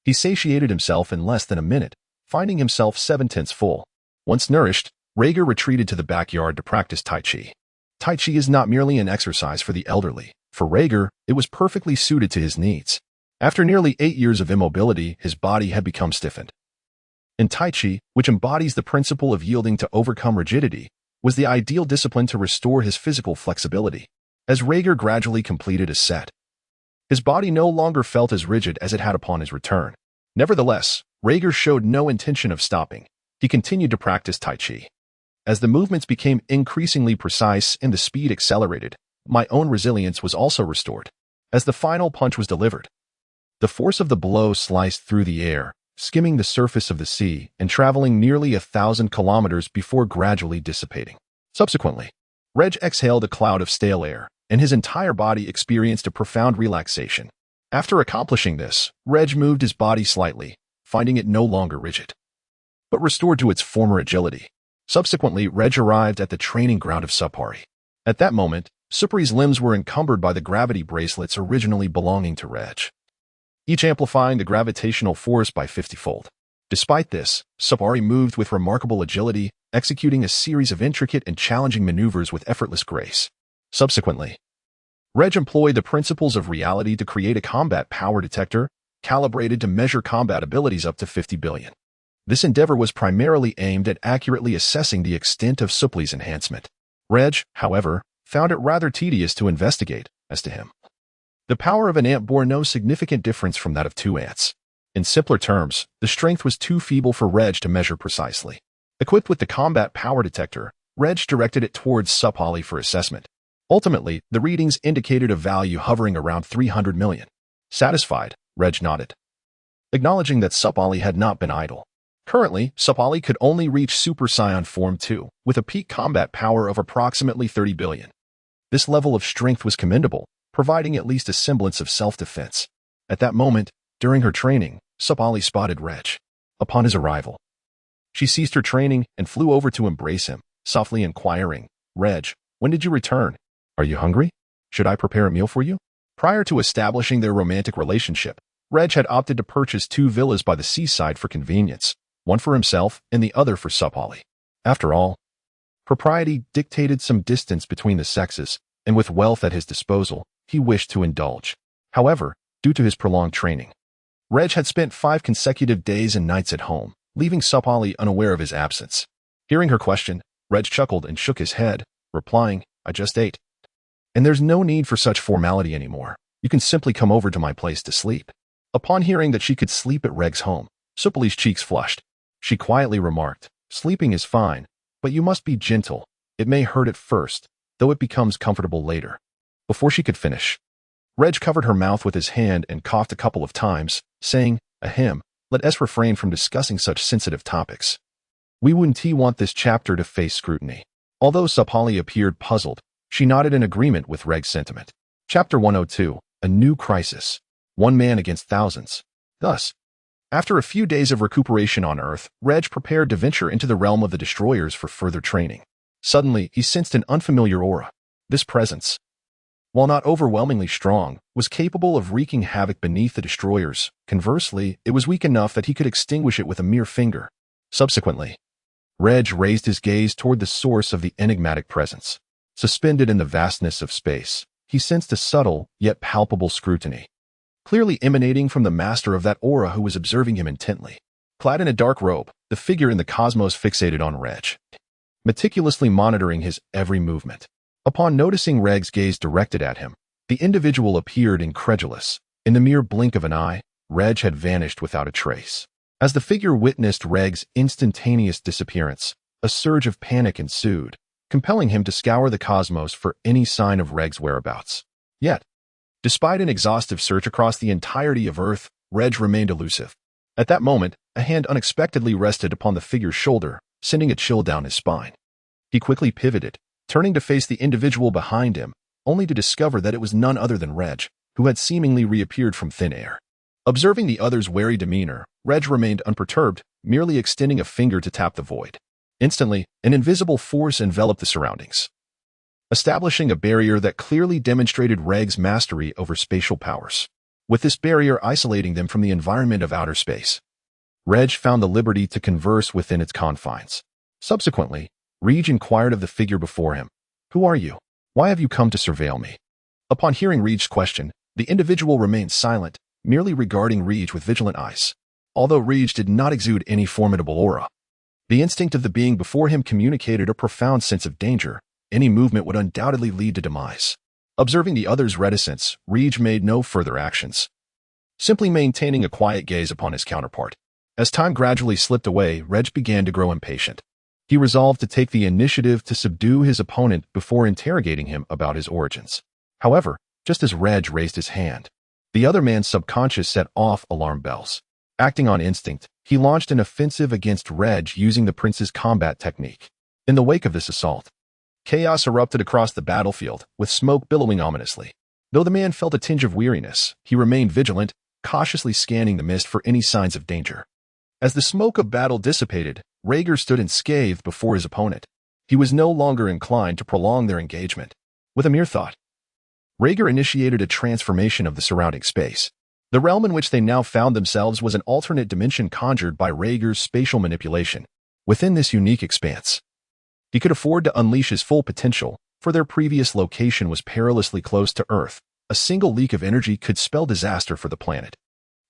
he satiated himself in less than a minute, finding himself 7/10 full. Once nourished, Regg retreated to the backyard to practice Tai Chi. Tai Chi is not merely an exercise for the elderly. For Regg, it was perfectly suited to his needs. After nearly 8 years of immobility, his body had become stiffened. In Tai Chi, which embodies the principle of yielding to overcome rigidity, was the ideal discipline to restore his physical flexibility. As Regg gradually completed his set, his body no longer felt as rigid as it had upon his return. Nevertheless, Regg showed no intention of stopping. He continued to practice Tai Chi. As the movements became increasingly precise and the speed accelerated, my own resilience was also restored. As the final punch was delivered, the force of the blow sliced through the air, skimming the surface of the sea and traveling nearly 1,000 kilometers before gradually dissipating. Subsequently, Regg exhaled a cloud of stale air, and his entire body experienced a profound relaxation. After accomplishing this, Regg moved his body slightly, finding it no longer rigid, but restored to its former agility. Subsequently, Regg arrived at the training ground of Sapali. At that moment, Sapali's limbs were encumbered by the gravity bracelets originally belonging to Regg, each amplifying the gravitational force by 50-fold. Despite this, Sapali moved with remarkable agility, executing a series of intricate and challenging maneuvers with effortless grace. Subsequently, Regg employed the principles of reality to create a combat power detector, calibrated to measure combat abilities up to 50 billion. This endeavor was primarily aimed at accurately assessing the extent of Sapali's enhancement. Regg, however, found it rather tedious to investigate. As to him, the power of an ant bore no significant difference from that of 2 ants. In simpler terms, the strength was too feeble for Regg to measure precisely. Equipped with the combat power detector, Regg directed it towards Sapali for assessment. Ultimately, the readings indicated a value hovering around 300 million. Satisfied, Regg nodded, acknowledging that Sapali had not been idle. Currently, Sapali could only reach Super Saiyan Form 2, with a peak combat power of approximately 30 billion. This level of strength was commendable, providing at least a semblance of self-defense. At that moment, during her training, Sapali spotted Regg. Upon his arrival, she ceased her training and flew over to embrace him, softly inquiring, "Regg, When did you return? Are you hungry? Should I prepare a meal for you? Prior to establishing their romantic relationship, Regg had opted to purchase 2 villas by the seaside for convenience, one for himself and the other for Sapali. After all, propriety dictated some distance between the sexes, and with wealth at his disposal, he wished to indulge. However, due to his prolonged training, Regg had spent 5 consecutive days and nights at home, leaving Sapali unaware of his absence. Hearing her question, Regg chuckled and shook his head, replying, "I just ate. And there's no need for such formality anymore. You can simply come over to my place to sleep." Upon hearing that she could sleep at Regg's home, Sapali's cheeks flushed. She quietly remarked, "Sleeping is fine, but you must be gentle. It may hurt at first, though it becomes comfortable later." Before she could finish, Regg covered her mouth with his hand and coughed a couple of times, saying, "Ahem, let us refrain from discussing such sensitive topics. We wouldn't want this chapter to face scrutiny." Although Sapali appeared puzzled, she nodded in agreement with Regg's sentiment. Chapter 102, A New Crisis. One Man Against Thousands. Thus, after a few days of recuperation on Earth, Regg prepared to venture into the realm of the destroyers for further training. Suddenly, he sensed an unfamiliar aura. This presence, while not overwhelmingly strong, was capable of wreaking havoc beneath the destroyers. Conversely, it was weak enough that he could extinguish it with a mere finger. Subsequently, Regg raised his gaze toward the source of the enigmatic presence. Suspended in the vastness of space, he sensed a subtle, yet palpable scrutiny, clearly emanating from the master of that aura who was observing him intently. Clad in a dark robe, the figure in the cosmos fixated on Regg, meticulously monitoring his every movement. Upon noticing Regg's gaze directed at him, the individual appeared incredulous. In the mere blink of an eye, Regg had vanished without a trace. As the figure witnessed Regg's instantaneous disappearance, a surge of panic ensued, compelling him to scour the cosmos for any sign of Regg's whereabouts. Yet, despite an exhaustive search across the entirety of Earth, Regg remained elusive. At that moment, a hand unexpectedly rested upon the figure's shoulder, sending a chill down his spine. He quickly pivoted, turning to face the individual behind him, only to discover that it was none other than Regg, who had seemingly reappeared from thin air. Observing the other's wary demeanor, Regg remained unperturbed, merely extending a finger to tap the void. Instantly, an invisible force enveloped the surroundings, establishing a barrier that clearly demonstrated Regg's mastery over spatial powers. With this barrier isolating them from the environment of outer space, Regg found the liberty to converse within its confines. Subsequently, Regg inquired of the figure before him, "Who are you? Why have you come to surveil me?" Upon hearing Regg's question, the individual remained silent, merely regarding Regg with vigilant eyes. Although Regg did not exude any formidable aura, the instinct of the being before him communicated a profound sense of danger. Any movement would undoubtedly lead to demise. Observing the other's reticence, Regg made no further actions, simply maintaining a quiet gaze upon his counterpart. As time gradually slipped away, Regg began to grow impatient. He resolved to take the initiative to subdue his opponent before interrogating him about his origins. However, just as Regg raised his hand, the other man's subconscious set off alarm bells. Acting on instinct, he launched an offensive against Regg using the prince's combat technique. In the wake of this assault, chaos erupted across the battlefield, with smoke billowing ominously. Though the man felt a tinge of weariness, he remained vigilant, cautiously scanning the mist for any signs of danger. As the smoke of battle dissipated, Regg stood unscathed before his opponent. He was no longer inclined to prolong their engagement. With a mere thought, Regg initiated a transformation of the surrounding space. The realm in which they now found themselves was an alternate dimension conjured by Regg's spatial manipulation. Within this unique expanse, he could afford to unleash his full potential, for their previous location was perilously close to Earth. A single leak of energy could spell disaster for the planet.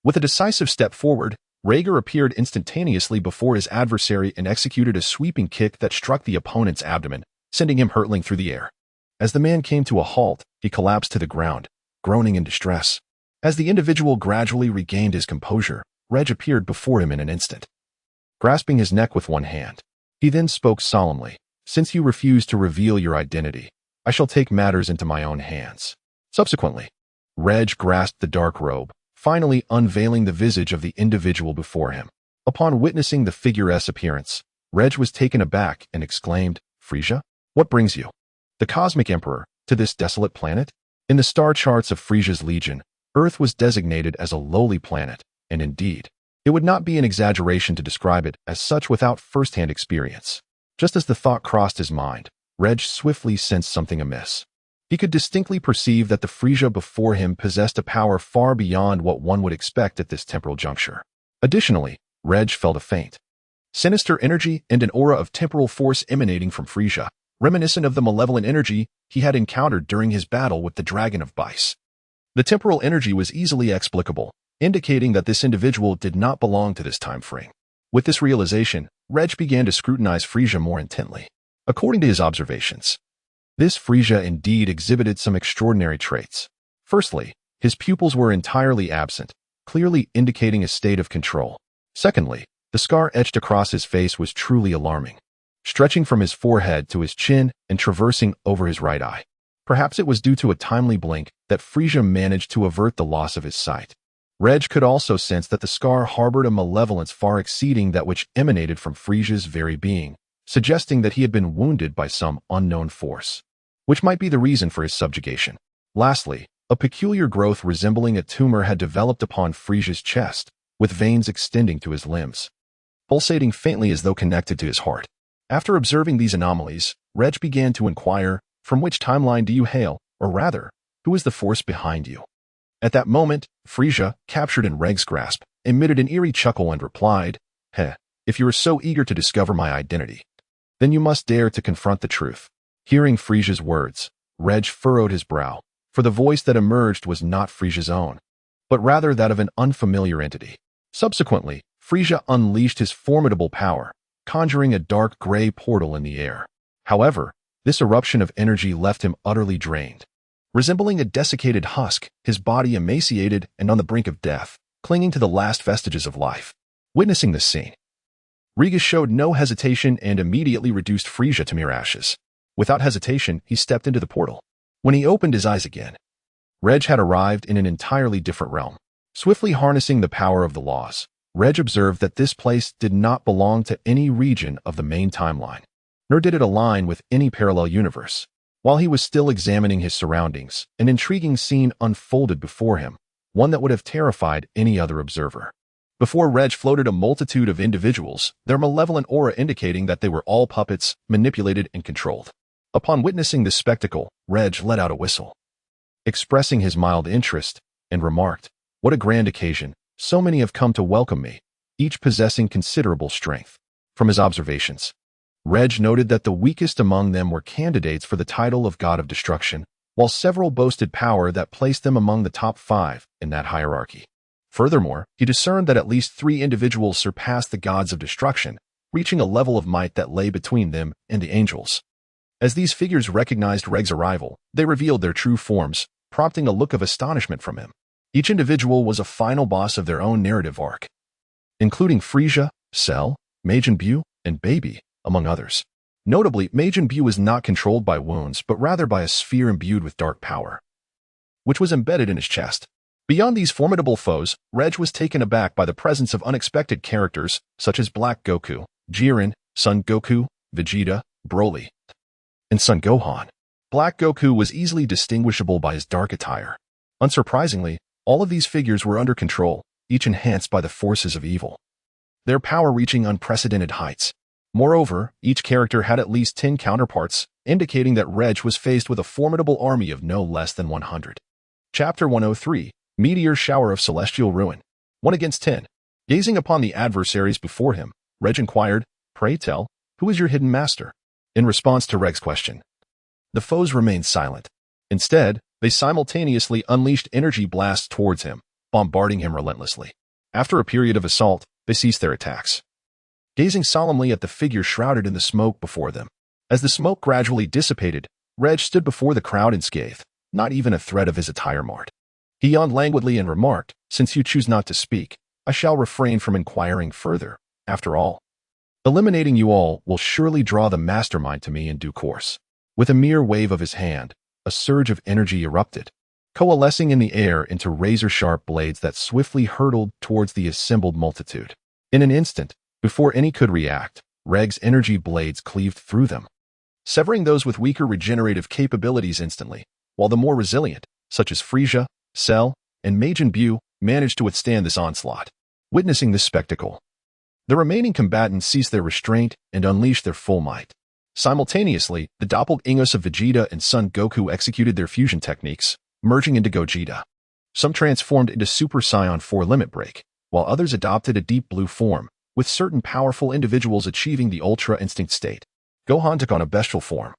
With a decisive step forward, Regg appeared instantaneously before his adversary and executed a sweeping kick that struck the opponent's abdomen, sending him hurtling through the air. As the man came to a halt, he collapsed to the ground, groaning in distress. As the individual gradually regained his composure, Regg appeared before him in an instant, grasping his neck with one hand. He then spoke solemnly, "Since you refuse to reveal your identity, I shall take matters into my own hands." Subsequently, Regg grasped the dark robe, finally unveiling the visage of the individual before him. Upon witnessing the figure's appearance, Regg was taken aback and exclaimed, "Frieza, what brings you, the Cosmic Emperor, to this desolate planet?" In the star charts of Frieza's legion, Earth was designated as a lowly planet, and indeed, it would not be an exaggeration to describe it as such without first-hand experience. Just as the thought crossed his mind, Regg swiftly sensed something amiss. He could distinctly perceive that the Frieza before him possessed a power far beyond what one would expect at this temporal juncture. Additionally, Regg felt a faint, sinister energy and an aura of temporal force emanating from Frieza, reminiscent of the malevolent energy he had encountered during his battle with the Dragon of Bice. The temporal energy was easily explicable, indicating that this individual did not belong to this time frame. With this realization, Regg began to scrutinize Frieza more intently. According to his observations, this Frieza indeed exhibited some extraordinary traits. Firstly, his pupils were entirely absent, clearly indicating a state of control. Secondly, the scar etched across his face was truly alarming, stretching from his forehead to his chin and traversing over his right eye. Perhaps it was due to a timely blink that Frieza managed to avert the loss of his sight. Regg could also sense that the scar harbored a malevolence far exceeding that which emanated from Frieza's very being, suggesting that he had been wounded by some unknown force, which might be the reason for his subjugation. Lastly, a peculiar growth resembling a tumor had developed upon Frieza's chest, with veins extending to his limbs, pulsating faintly as though connected to his heart. After observing these anomalies, Regg began to inquire, from which timeline do you hail, or rather, who is the force behind you? At that moment, Frieza, captured in Regg's grasp, emitted an eerie chuckle and replied, if you are so eager to discover my identity, then you must dare to confront the truth. Hearing Frieza's words, Regg furrowed his brow, for the voice that emerged was not Frieza's own, but rather that of an unfamiliar entity. Subsequently, Frieza unleashed his formidable power, conjuring a dark gray portal in the air. However, this eruption of energy left him utterly drained. Resembling a desiccated husk, his body emaciated and on the brink of death, clinging to the last vestiges of life. Witnessing this scene, Regg showed no hesitation and immediately reduced Frieza to mere ashes. Without hesitation, he stepped into the portal. When he opened his eyes again, Regg had arrived in an entirely different realm. Swiftly harnessing the power of the laws, Regg observed that this place did not belong to any region of the main timeline, nor did it align with any parallel universe. While he was still examining his surroundings, an intriguing scene unfolded before him, one that would have terrified any other observer. Before Regg floated a multitude of individuals, their malevolent aura indicating that they were all puppets, manipulated and controlled. Upon witnessing this spectacle, Regg let out a whistle, expressing his mild interest, and remarked, "What a grand occasion! So many have come to welcome me, each possessing considerable strength." From his observations, Regg noted that the weakest among them were candidates for the title of God of Destruction, while several boasted power that placed them among the top 5 in that hierarchy. Furthermore, he discerned that at least 3 individuals surpassed the gods of destruction, reaching a level of might that lay between them and the angels. As these figures recognized Regg's arrival, they revealed their true forms, prompting a look of astonishment from him. Each individual was a final boss of their own narrative arc, including Frieza, Cell, Majin Buu, and Baby, among others. Notably, Majin Buu was not controlled by wounds, but rather by a sphere imbued with dark power, which was embedded in his chest. Beyond these formidable foes, Regg was taken aback by the presence of unexpected characters such as Black Goku, Jiren, Son Goku, Vegeta, Broly, and Son Gohan. Black Goku was easily distinguishable by his dark attire. Unsurprisingly, all of these figures were under control, each enhanced by the forces of evil, their power reaching unprecedented heights. Moreover, each character had at least 10 counterparts, indicating that Regg was faced with a formidable army of no less than 100. Chapter 103, Meteor Shower of Celestial Ruin. 1 against 10. Gazing upon the adversaries before him, Regg inquired, "Pray tell, who is your hidden master?" In response to Regg's question, the foes remained silent. Instead, they simultaneously unleashed energy blasts towards him, bombarding him relentlessly. After a period of assault, they ceased their attacks, gazing solemnly at the figure shrouded in the smoke before them. As the smoke gradually dissipated, Regg stood before the crowd unscathed, not even a thread of his attire marred. He yawned languidly and remarked, "Since you choose not to speak, I shall refrain from inquiring further. After all, eliminating you all will surely draw the mastermind to me in due course." With a mere wave of his hand, a surge of energy erupted, coalescing in the air into razor-sharp blades that swiftly hurtled towards the assembled multitude. In an instant, before any could react, Regg's energy blades cleaved through them, severing those with weaker regenerative capabilities instantly, while the more resilient, such as Frieza, Cell, and Majin Buu, managed to withstand this onslaught. Witnessing this spectacle, the remaining combatants ceased their restraint and unleashed their full might. Simultaneously, the doppelgangers of Vegeta and son Goku executed their fusion techniques, merging into Gogeta. Some transformed into Super Saiyan 4 Limit Break, while others adopted a deep blue form, with certain powerful individuals achieving the Ultra Instinct state. Gohan took on a bestial form.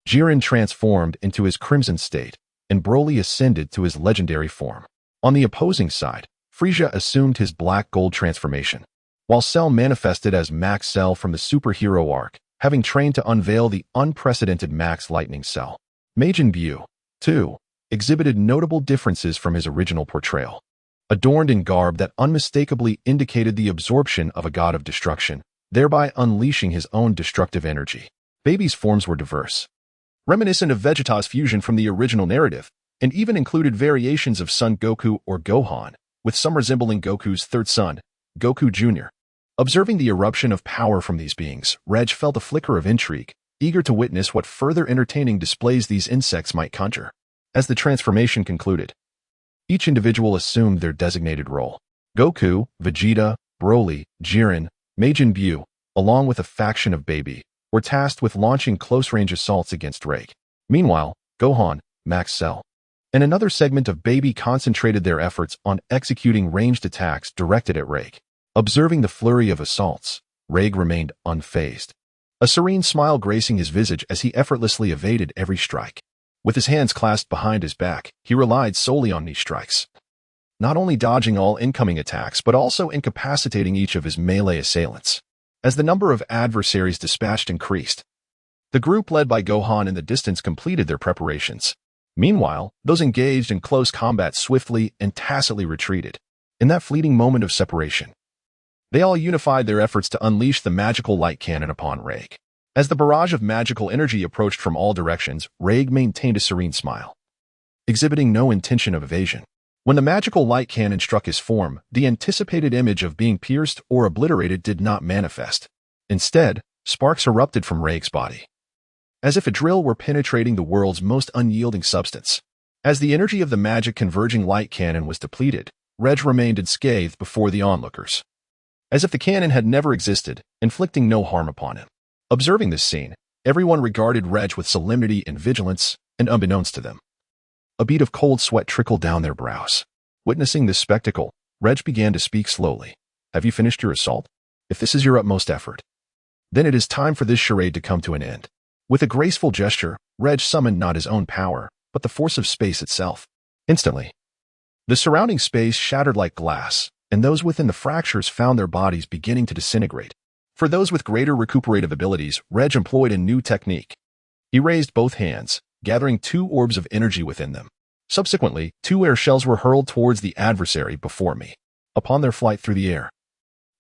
Jiren transformed into his Crimson state, and Broly ascended to his legendary form. On the opposing side, Frieza assumed his Black Gold transformation, while Cell manifested as Max Cell from the superhero arc, having trained to unveil the unprecedented Max Lightning Cell. Majin Buu, too, exhibited notable differences from his original portrayal. Adorned in garb that unmistakably indicated the absorption of a god of destruction, thereby unleashing his own destructive energy. Baby's forms were diverse, reminiscent of Vegeta's fusion from the original narrative, and even included variations of Son Goku or Gohan, with some resembling Goku's third son, Goku Jr. Observing the eruption of power from these beings, Regg felt a flicker of intrigue, eager to witness what further entertaining displays these insects might conjure. As the transformation concluded, each individual assumed their designated role. Goku, Vegeta, Broly, Jiren, Majin Buu, along with a faction of Baby, were tasked with launching close-range assaults against Regg. Meanwhile, Gohan, Max Cell, and another segment of Baby concentrated their efforts on executing ranged attacks directed at Regg. Observing the flurry of assaults, Regg remained unfazed, a serene smile gracing his visage as he effortlessly evaded every strike. With his hands clasped behind his back, he relied solely on these strikes, not only dodging all incoming attacks but also incapacitating each of his melee assailants. As the number of adversaries dispatched increased, the group led by Gohan in the distance completed their preparations. Meanwhile, those engaged in close combat swiftly and tacitly retreated. In that fleeting moment of separation, they all unified their efforts to unleash the magical light cannon upon Regg. As the barrage of magical energy approached from all directions, Regg maintained a serene smile, exhibiting no intention of evasion. When the magical light cannon struck his form, the anticipated image of being pierced or obliterated did not manifest. Instead, sparks erupted from Regg's body, as if a drill were penetrating the world's most unyielding substance. As the energy of the magic converging light cannon was depleted, Regg remained unscathed before the onlookers, as if the cannon had never existed, inflicting no harm upon him. Observing this scene, everyone regarded Regg with solemnity and vigilance, and unbeknownst to them, a bead of cold sweat trickled down their brows. Witnessing this spectacle, Regg began to speak slowly. Have you finished your assault? If this is your utmost effort, then it is time for this charade to come to an end. With a graceful gesture, Regg summoned not his own power, but the force of space itself. Instantly, the surrounding space shattered like glass, and those within the fractures found their bodies beginning to disintegrate. For those with greater recuperative abilities, Regg employed a new technique. He raised both hands, gathering 2 orbs of energy within them. Subsequently, 2 air shells were hurled towards the adversary before me. Upon their flight through the air,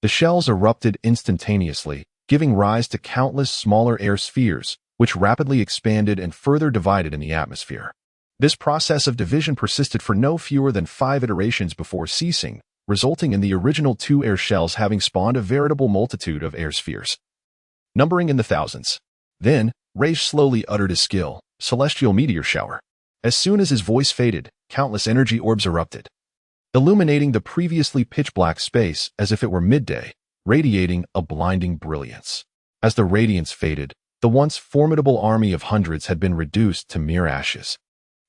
the shells erupted instantaneously, giving rise to countless smaller air spheres, which rapidly expanded and further divided in the atmosphere. This process of division persisted for no fewer than 5 iterations before ceasing, resulting in the original 2 air shells having spawned a veritable multitude of air spheres, numbering in the thousands. Then, Regg slowly uttered his skill, Celestial Meteor Shower. As soon as his voice faded, countless energy orbs erupted, illuminating the previously pitch-black space as if it were midday, radiating a blinding brilliance. As the radiance faded, the once formidable army of hundreds had been reduced to mere ashes,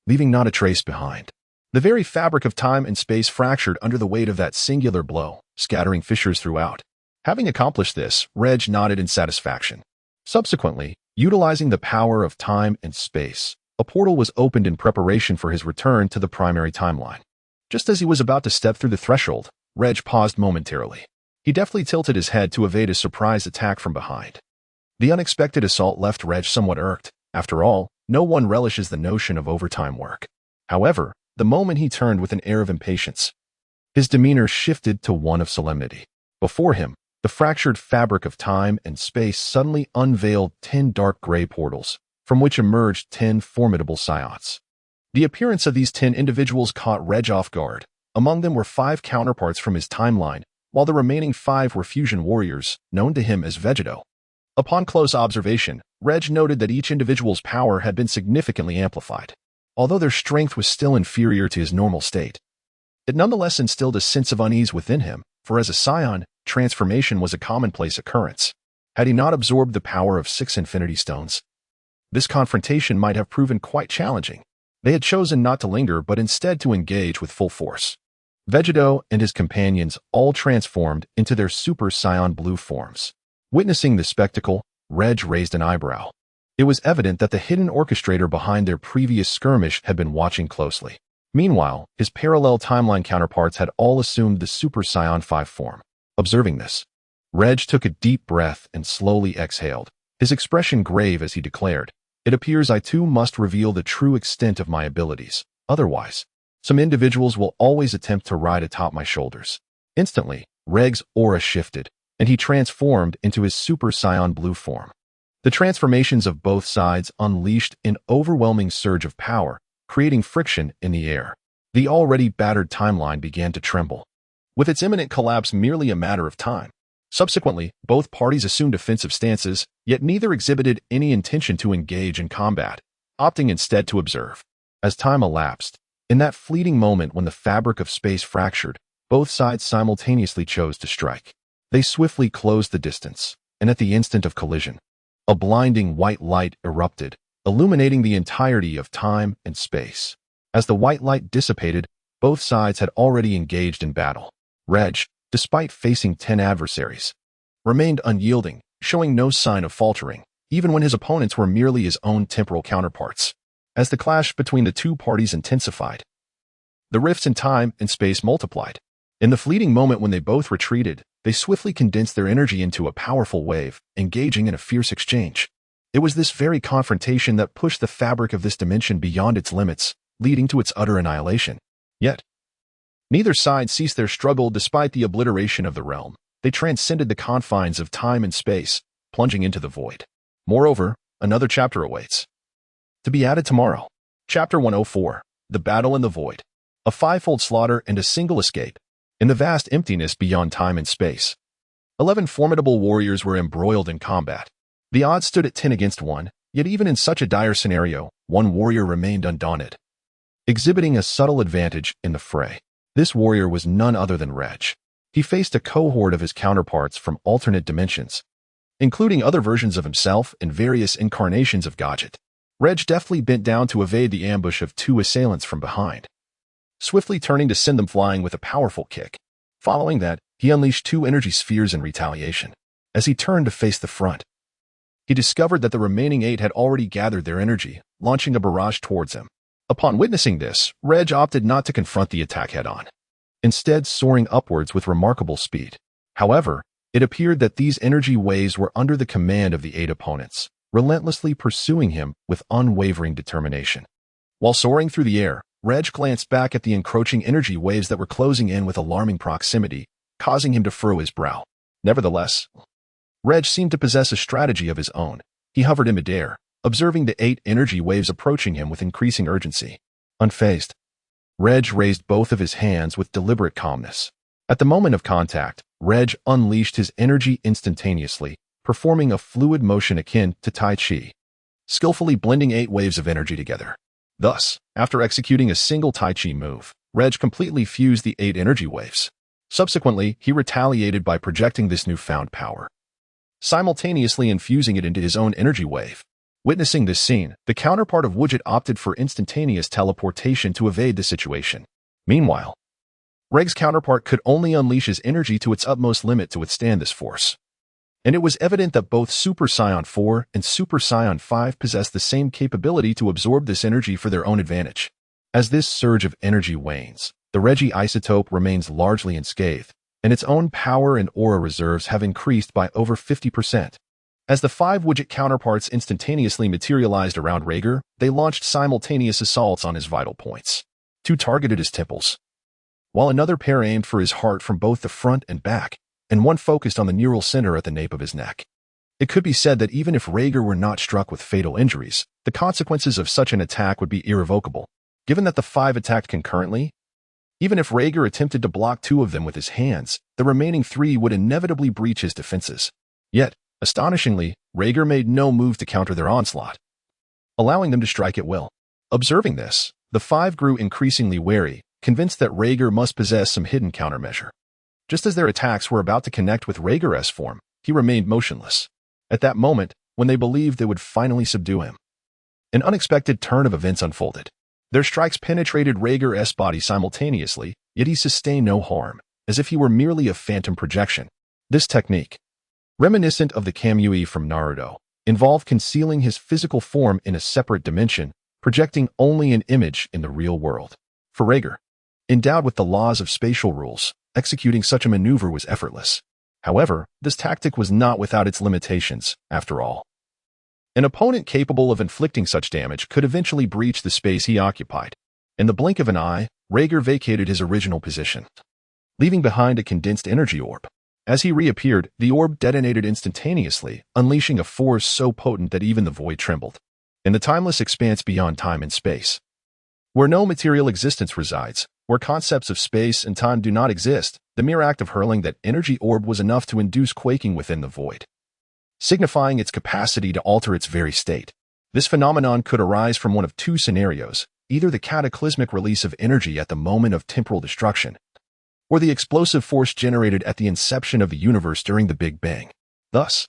leaving not a trace behind. The very fabric of time and space fractured under the weight of that singular blow, scattering fissures throughout. Having accomplished this, Regg nodded in satisfaction. Subsequently, utilizing the power of time and space, a portal was opened in preparation for his return to the primary timeline. Just as he was about to step through the threshold, Regg paused momentarily. He deftly tilted his head to evade a surprise attack from behind. The unexpected assault left Regg somewhat irked. After all, no one relishes the notion of overtime work. However, the moment he turned with an air of impatience, his demeanor shifted to one of solemnity. Before him, the fractured fabric of time and space suddenly unveiled 10 dark gray portals, from which emerged 10 formidable Saiyans. The appearance of these 10 individuals caught Regg off guard. Among them were 5 counterparts from his timeline, while the remaining 5 were fusion warriors, known to him as Vegeta. Upon close observation, Regg noted that each individual's power had been significantly amplified. Although their strength was still inferior to his normal state, it nonetheless instilled a sense of unease within him, for as a Saiyan, transformation was a commonplace occurrence. had he not absorbed the power of 6 Infinity Stones. This confrontation might have proven quite challenging. They had chosen not to linger but instead to engage with full force. Vegeta and his companions all transformed into their Super Saiyan Blue forms. Witnessing the spectacle, Regg raised an eyebrow. It was evident that the hidden orchestrator behind their previous skirmish had been watching closely. Meanwhile, his parallel timeline counterparts had all assumed the Super Saiyan 5 form. Observing this, Regg took a deep breath and slowly exhaled, his expression grave as he declared, "It appears I too must reveal the true extent of my abilities. Otherwise, some individuals will always attempt to ride atop my shoulders." Instantly, Regg's aura shifted, and he transformed into his Super Saiyan Blue form. The transformations of both sides unleashed an overwhelming surge of power, creating friction in the air. The already battered timeline began to tremble, with its imminent collapse merely a matter of time. Subsequently, both parties assumed defensive stances, yet neither exhibited any intention to engage in combat, opting instead to observe. As time elapsed, in that fleeting moment when the fabric of space fractured, both sides simultaneously chose to strike. They swiftly closed the distance, and at the instant of collision, a blinding white light erupted, illuminating the entirety of time and space. As the white light dissipated, both sides had already engaged in battle. Regg, despite facing 10 adversaries, remained unyielding, showing no sign of faltering, even when his opponents were merely his own temporal counterparts. As the clash between the two parties intensified, the rifts in time and space multiplied. In the fleeting moment when they both retreated, they swiftly condensed their energy into a powerful wave, engaging in a fierce exchange. It was this very confrontation that pushed the fabric of this dimension beyond its limits, leading to its utter annihilation. Yet, neither side ceased their struggle despite the obliteration of the realm. They transcended the confines of time and space, plunging into the void. Moreover, another chapter awaits, to be added tomorrow. Chapter 104, The Battle in the Void. A fivefold slaughter and a single escape. In the vast emptiness beyond time and space, 11 formidable warriors were embroiled in combat. The odds stood at 10 against 1, yet even in such a dire scenario, one warrior remained undaunted, exhibiting a subtle advantage in the fray. This warrior was none other than Regg. He faced a cohort of his counterparts from alternate dimensions, including other versions of himself and various incarnations of Gogeta. Regg deftly bent down to evade the ambush of 2 assailants from behind, swiftly turning to send them flying with a powerful kick. Following that, he unleashed 2 energy spheres in retaliation. As he turned to face the front, he discovered that the remaining 8 had already gathered their energy, launching a barrage towards him. Upon witnessing this, Regg opted not to confront the attack head-on, instead soaring upwards with remarkable speed. However, it appeared that these energy waves were under the command of the 8 opponents, relentlessly pursuing him with unwavering determination. While soaring through the air, Regg glanced back at the encroaching energy waves that were closing in with alarming proximity, causing him to furrow his brow. Nevertheless, Regg seemed to possess a strategy of his own. He hovered in midair, observing the 8 energy waves approaching him with increasing urgency. Unfazed, Regg raised both of his hands with deliberate calmness. At the moment of contact, Regg unleashed his energy instantaneously, performing a fluid motion akin to Tai Chi, skillfully blending 8 waves of energy together. Thus, after executing a single Tai Chi move, Regg completely fused the 8 energy waves. Subsequently, he retaliated by projecting this newfound power, simultaneously infusing it into his own energy wave. Witnessing this scene, the counterpart of Gogeta opted for instantaneous teleportation to evade the situation. Meanwhile, Regg's counterpart could only unleash his energy to its utmost limit to withstand this force. And it was evident that both Super Saiyan 4 and Super Saiyan 5 possessed the same capability to absorb this energy for their own advantage. As this surge of energy wanes, the Regg isotope remains largely unscathed, and its own power and aura reserves have increased by over 50%. As the 5 Gogeta counterparts instantaneously materialized around Regg, they launched simultaneous assaults on his vital points. 2 targeted his temples, while another pair aimed for his heart from both the front and back, and one focused on the neural center at the nape of his neck. It could be said that even if Regg were not struck with fatal injuries, the consequences of such an attack would be irrevocable. Given that the 5 attacked concurrently, even if Regg attempted to block 2 of them with his hands, the remaining 3 would inevitably breach his defenses. Yet, astonishingly, Regg made no move to counter their onslaught, allowing them to strike at will. Observing this, the 5 grew increasingly wary, convinced that Regg must possess some hidden countermeasure. Just as their attacks were about to connect with Regg's form, he remained motionless, at that moment when they believed they would finally subdue him. An unexpected turn of events unfolded. Their strikes penetrated Regger's body simultaneously, yet he sustained no harm, as if he were merely a phantom projection. This technique, reminiscent of the Kamui from Naruto, involved concealing his physical form in a separate dimension, projecting only an image in the real world. For Regg, endowed with the laws of spatial rules, executing such a maneuver was effortless. However, this tactic was not without its limitations, after all. An opponent capable of inflicting such damage could eventually breach the space he occupied. In the blink of an eye, Regg vacated his original position, leaving behind a condensed energy orb. As he reappeared, the orb detonated instantaneously, unleashing a force so potent that even the void trembled. In the timeless expanse beyond time and space, where no material existence resides, where concepts of space and time do not exist, the mere act of hurling that energy orb was enough to induce quaking within the void, signifying its capacity to alter its very state. This phenomenon could arise from one of two scenarios, either the cataclysmic release of energy at the moment of temporal destruction, or the explosive force generated at the inception of the universe during the Big Bang. Thus,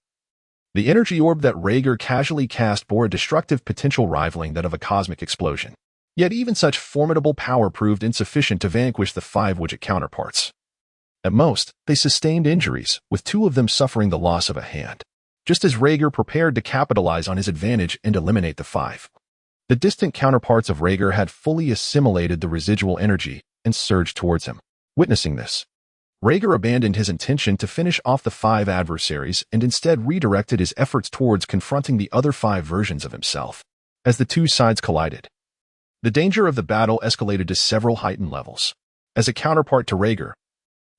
the energy orb that Regg casually cast bore a destructive potential rivaling that of a cosmic explosion. Yet even such formidable power proved insufficient to vanquish the 5 Widget counterparts. At most, they sustained injuries, with 2 of them suffering the loss of a hand. Just as Regg prepared to capitalize on his advantage and eliminate the 5, the distant counterparts of Regg had fully assimilated the residual energy and surged towards him. Witnessing this, Regg abandoned his intention to finish off the 5 adversaries and instead redirected his efforts towards confronting the other 5 versions of himself. As the two sides collided, the danger of the battle escalated to several heightened levels. As a counterpart to Regg,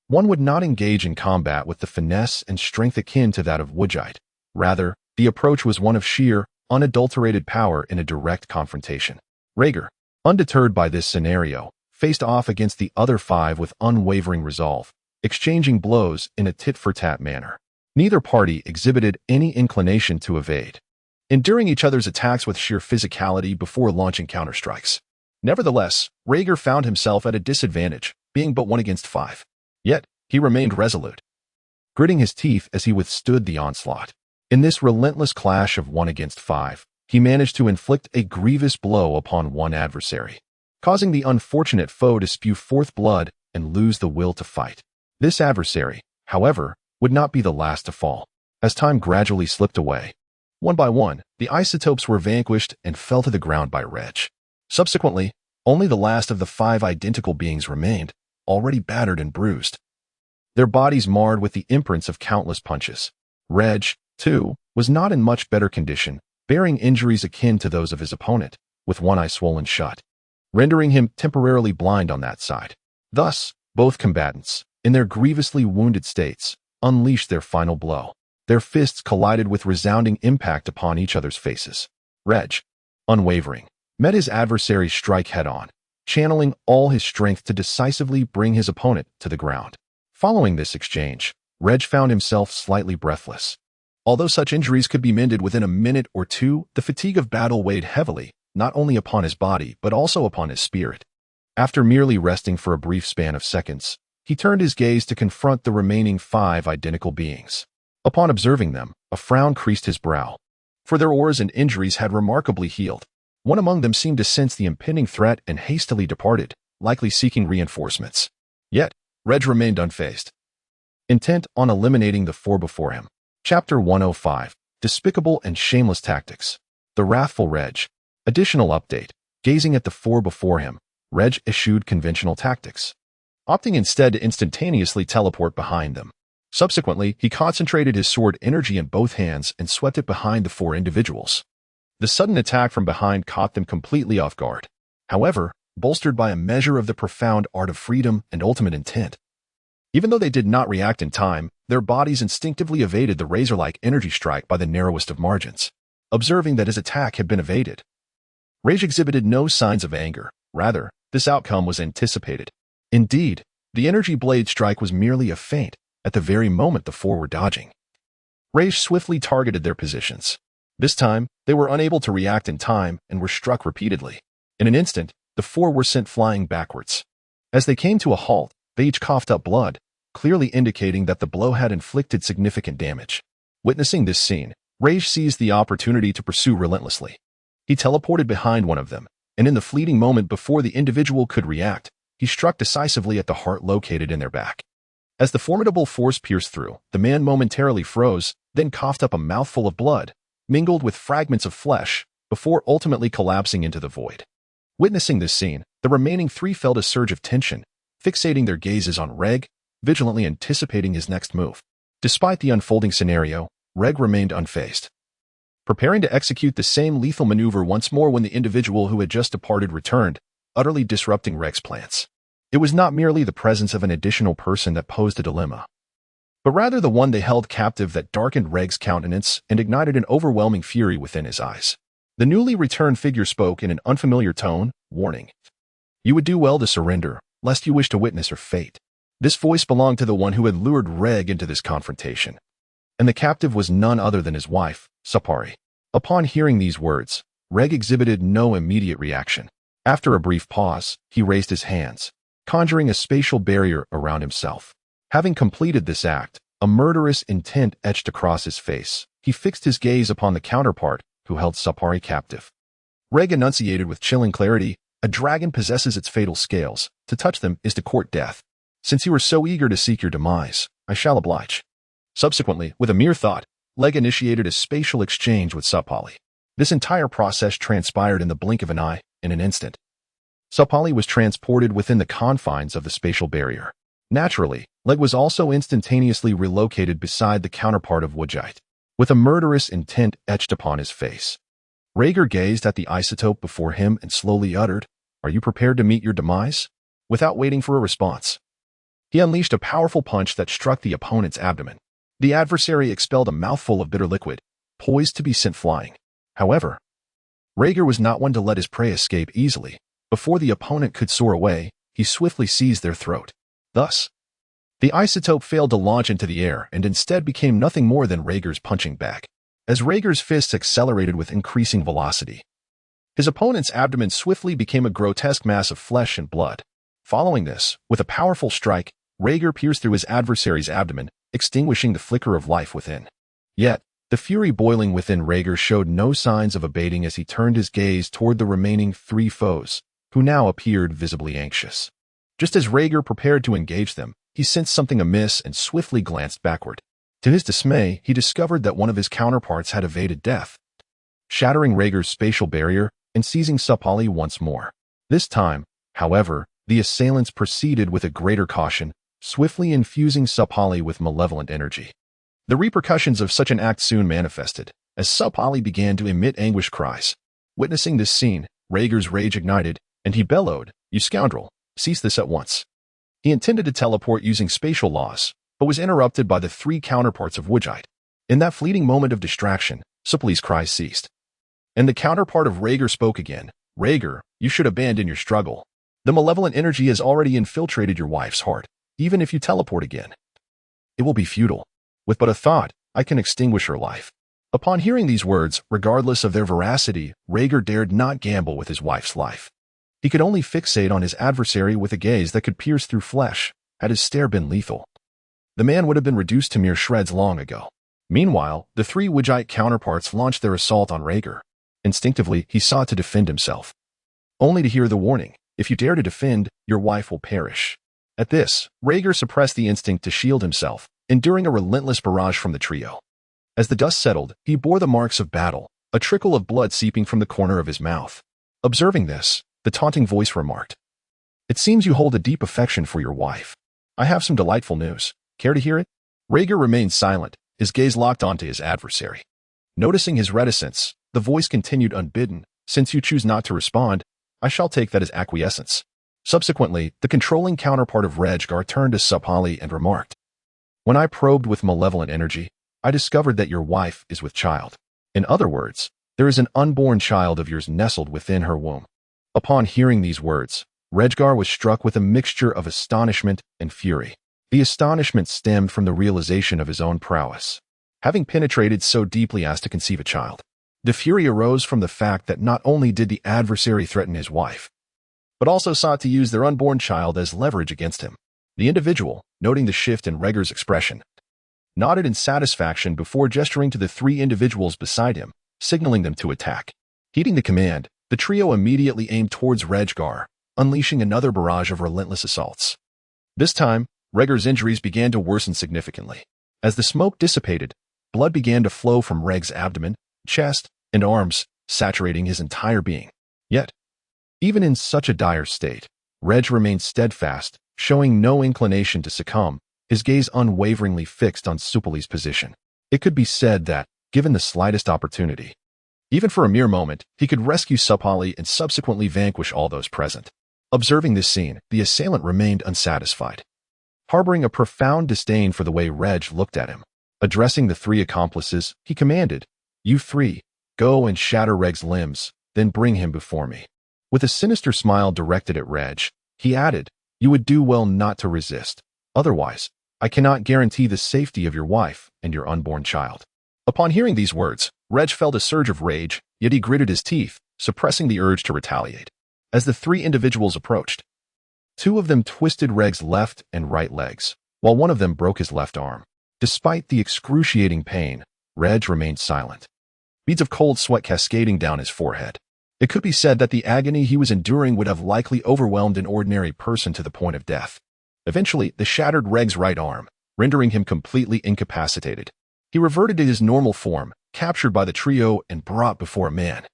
one would not engage in combat with the finesse and strength akin to that of Woodgite. Rather, the approach was one of sheer, unadulterated power in a direct confrontation. Regg, undeterred by this scenario, faced off against the other 5 with unwavering resolve, exchanging blows in a tit-for-tat manner. Neither party exhibited any inclination to evade, enduring each other's attacks with sheer physicality before launching counterstrikes. Nevertheless, Regg found himself at a disadvantage, being but 1 against 5. Yet, he remained resolute, gritting his teeth as he withstood the onslaught. In this relentless clash of 1 against 5, he managed to inflict a grievous blow upon one adversary, causing the unfortunate foe to spew forth blood and lose the will to fight. This adversary, however, would not be the last to fall. As time gradually slipped away, one by one, the isotopes were vanquished and fell to the ground by Regg. Subsequently, only the last of the 5 identical beings remained, already battered and bruised, their bodies marred with the imprints of countless punches. Regg, too, was not in much better condition, bearing injuries akin to those of his opponent, with one eye swollen shut, rendering him temporarily blind on that side. Thus, both combatants, in their grievously wounded states, unleashed their final blow. Their fists collided with resounding impact upon each other's faces. Regg, unwavering, met his adversary's strike head-on, channeling all his strength to decisively bring his opponent to the ground. Following this exchange, Regg found himself slightly breathless. Although such injuries could be mended within a minute or two, the fatigue of battle weighed heavily, not only upon his body but also upon his spirit. After merely resting for a brief span of seconds, he turned his gaze to confront the remaining 5 identical beings. Upon observing them, a frown creased his brow, for their auras and injuries had remarkably healed. One among them seemed to sense the impending threat and hastily departed, likely seeking reinforcements. Yet, Regg remained unfazed, intent on eliminating the 4 before him. Chapter 105, Despicable and Shameless Tactics. The Wrathful Regg. Additional update. Gazing at the 4 before him, Regg eschewed conventional tactics, opting instead to instantaneously teleport behind them. Subsequently, he concentrated his sword energy in both hands and swept it behind the 4 individuals. The sudden attack from behind caught them completely off guard. However, bolstered by a measure of the profound art of freedom and ultimate intent, even though they did not react in time, their bodies instinctively evaded the razor-like energy strike by the narrowest of margins. Observing that his attack had been evaded, Regg exhibited no signs of anger. Rather, this outcome was anticipated. Indeed, the energy blade strike was merely a feint at the very moment the 4 were dodging. Regg swiftly targeted their positions. This time, they were unable to react in time and were struck repeatedly. In an instant, the 4 were sent flying backwards. As they came to a halt, they each coughed up blood, clearly indicating that the blow had inflicted significant damage. Witnessing this scene, Rage seized the opportunity to pursue relentlessly. He teleported behind one of them, and in the fleeting moment before the individual could react, he struck decisively at the heart located in their back. As the formidable force pierced through, the man momentarily froze, then coughed up a mouthful of blood, mingled with fragments of flesh, before ultimately collapsing into the void. Witnessing this scene, the remaining three felt a surge of tension, fixating their gazes on Regg, vigilantly anticipating his next move. Despite the unfolding scenario, Regg remained unfazed, preparing to execute the same lethal maneuver once more when the individual who had just departed returned, utterly disrupting Regg's plans. It was not merely the presence of an additional person that posed a dilemma, but rather the one they held captive that darkened Regg's countenance and ignited an overwhelming fury within his eyes. The newly returned figure spoke in an unfamiliar tone, warning. You would do well to surrender, lest you wish to witness her fate. This voice belonged to the one who had lured Regg into this confrontation, and the captive was none other than his wife, Sapali. Upon hearing these words, Regg exhibited no immediate reaction. After a brief pause, he raised his hands, conjuring a spatial barrier around himself. Having completed this act, a murderous intent etched across his face. He fixed his gaze upon the counterpart, who held Sapali captive. Regg enunciated with chilling clarity, a dragon possesses its fatal scales. To touch them is to court death. Since you are so eager to seek your demise, I shall oblige. Subsequently, with a mere thought, Regg initiated a spatial exchange with Sapali. This entire process transpired in the blink of an eye, in an instant. Sapali was transported within the confines of the spatial barrier. Naturally, Regg was also instantaneously relocated beside the counterpart of Gogeta, with a murderous intent etched upon his face. Regg gazed at the isotope before him and slowly uttered, "Are you prepared to meet your demise?" Without waiting for a response, he unleashed a powerful punch that struck the opponent's abdomen. The adversary expelled a mouthful of bitter liquid, poised to be sent flying. However, Regg was not one to let his prey escape easily. Before the opponent could soar away, he swiftly seized their throat. Thus, the isotope failed to launch into the air and instead became nothing more than Regg's punching bag. As Regg's fists accelerated with increasing velocity, his opponent's abdomen swiftly became a grotesque mass of flesh and blood. Following this, with a powerful strike, Regg pierced through his adversary's abdomen, extinguishing the flicker of life within. Yet, the fury boiling within Regg showed no signs of abating as he turned his gaze toward the remaining three foes, who now appeared visibly anxious. Just as Regg prepared to engage them, he sensed something amiss and swiftly glanced backward. To his dismay, he discovered that one of his counterparts had evaded death, shattering Regg's spatial barrier and seizing Sapali once more. This time, however, the assailants proceeded with a greater caution, swiftly infusing Sapali with malevolent energy. The repercussions of such an act soon manifested, as Sapali began to emit anguished cries. Witnessing this scene, Regg's rage ignited, and he bellowed, "You scoundrel, cease this at once." He intended to teleport using spatial laws, but was interrupted by the three counterparts of Gogeta. In that fleeting moment of distraction, Sapali's cries ceased, and the counterpart of Regg spoke again. "Regg, you should abandon your struggle. The malevolent energy has already infiltrated your wife's heart. Even if you teleport again, it will be futile. With but a thought, I can extinguish her life." Upon hearing these words, regardless of their veracity, Regg dared not gamble with his wife's life. He could only fixate on his adversary with a gaze that could pierce through flesh. Had his stare been lethal, the man would have been reduced to mere shreds long ago. Meanwhile, the three Gogeta counterparts launched their assault on Regg. Instinctively, he sought to defend himself, only to hear the warning, "If you dare to defend, your wife will perish." At this, Regg suppressed the instinct to shield himself, enduring a relentless barrage from the trio. As the dust settled, he bore the marks of battle, a trickle of blood seeping from the corner of his mouth. Observing this, the taunting voice remarked, "It seems you hold a deep affection for your wife. I have some delightful news. Care to hear it?" Regg remained silent, his gaze locked onto his adversary. Noticing his reticence, the voice continued unbidden, "Since you choose not to respond, I shall take that as acquiescence." Subsequently, the controlling counterpart of Regg turned to Sapali and remarked, "When I probed with malevolent energy, I discovered that your wife is with child. In other words, there is an unborn child of yours nestled within her womb." Upon hearing these words, Regg was struck with a mixture of astonishment and fury. The astonishment stemmed from the realization of his own prowess, having penetrated so deeply as to conceive a child. The fury arose from the fact that not only did the adversary threaten his wife, but also sought to use their unborn child as leverage against him. The individual, noting the shift in Regg's expression, nodded in satisfaction before gesturing to the three individuals beside him, signaling them to attack. Heeding the command, the trio immediately aimed towards Regg, unleashing another barrage of relentless assaults. This time, Regg's injuries began to worsen significantly. As the smoke dissipated, blood began to flow from Regg's abdomen, chest, and arms, saturating his entire being. Yet, even in such a dire state, Regg remained steadfast, showing no inclination to succumb, his gaze unwaveringly fixed on Sapali's position. It could be said that, given the slightest opportunity, even for a mere moment, he could rescue Sapali and subsequently vanquish all those present. Observing this scene, the assailant remained unsatisfied, harboring a profound disdain for the way Regg looked at him. Addressing the three accomplices, he commanded, "You three, go and shatter Regg's limbs, then bring him before me." With a sinister smile directed at Regg, he added, "You would do well not to resist. Otherwise, I cannot guarantee the safety of your wife and your unborn child." Upon hearing these words, Regg felt a surge of rage, yet he gritted his teeth, suppressing the urge to retaliate. As the three individuals approached, two of them twisted Regg's left and right legs, while one of them broke his left arm. Despite the excruciating pain, Regg remained silent, beads of cold sweat cascading down his forehead. It could be said that the agony he was enduring would have likely overwhelmed an ordinary person to the point of death. Eventually, the shattered Regg's right arm, rendering him completely incapacitated. He reverted to his normal form, captured by the trio and brought before a man.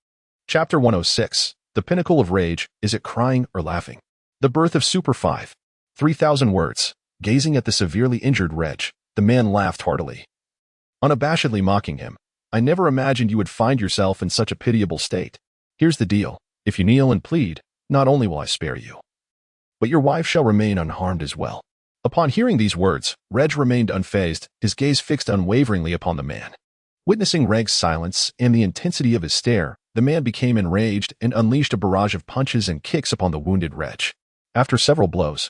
Chapter 106. The Pinnacle of Rage. Is it crying or laughing? The birth of Super 5. 3,000 words. Gazing at the severely injured Regg, the man laughed heartily, unabashedly mocking him. "I never imagined you would find yourself in such a pitiable state. Here's the deal. If you kneel and plead, not only will I spare you, but your wife shall remain unharmed as well." Upon hearing these words, Regg remained unfazed, his gaze fixed unwaveringly upon the man. Witnessing Regg's silence and the intensity of his stare, the man became enraged and unleashed a barrage of punches and kicks upon the wounded Regg. After several blows,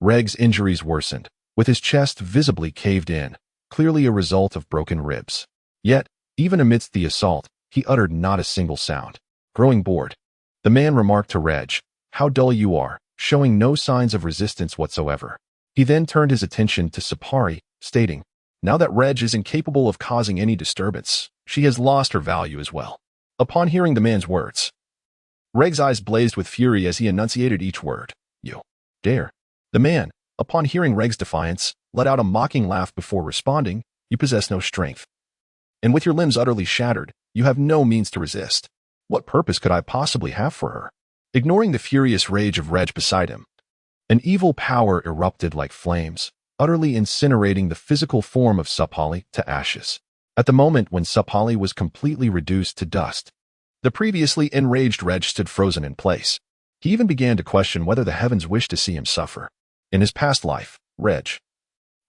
Regg's injuries worsened, with his chest visibly caved in, clearly a result of broken ribs. Yet, even amidst the assault, he uttered not a single sound. Growing bored, the man remarked to Regg, "How dull you are," showing no signs of resistance whatsoever. He then turned his attention to Sapali, stating, "Now that Regg is incapable of causing any disturbance, she has lost her value as well." Upon hearing the man's words, Regg's eyes blazed with fury as he enunciated each word. "You dare?" The man, upon hearing Regg's defiance, let out a mocking laugh before responding, "You possess no strength. And with your limbs utterly shattered, you have no means to resist. What purpose could I possibly have for her?" Ignoring the furious rage of Regg beside him, an evil power erupted like flames, utterly incinerating the physical form of Sapali to ashes. At the moment when Sapali was completely reduced to dust, the previously enraged Regg stood frozen in place. He even began to question whether the heavens wished to see him suffer. In his past life, Regg,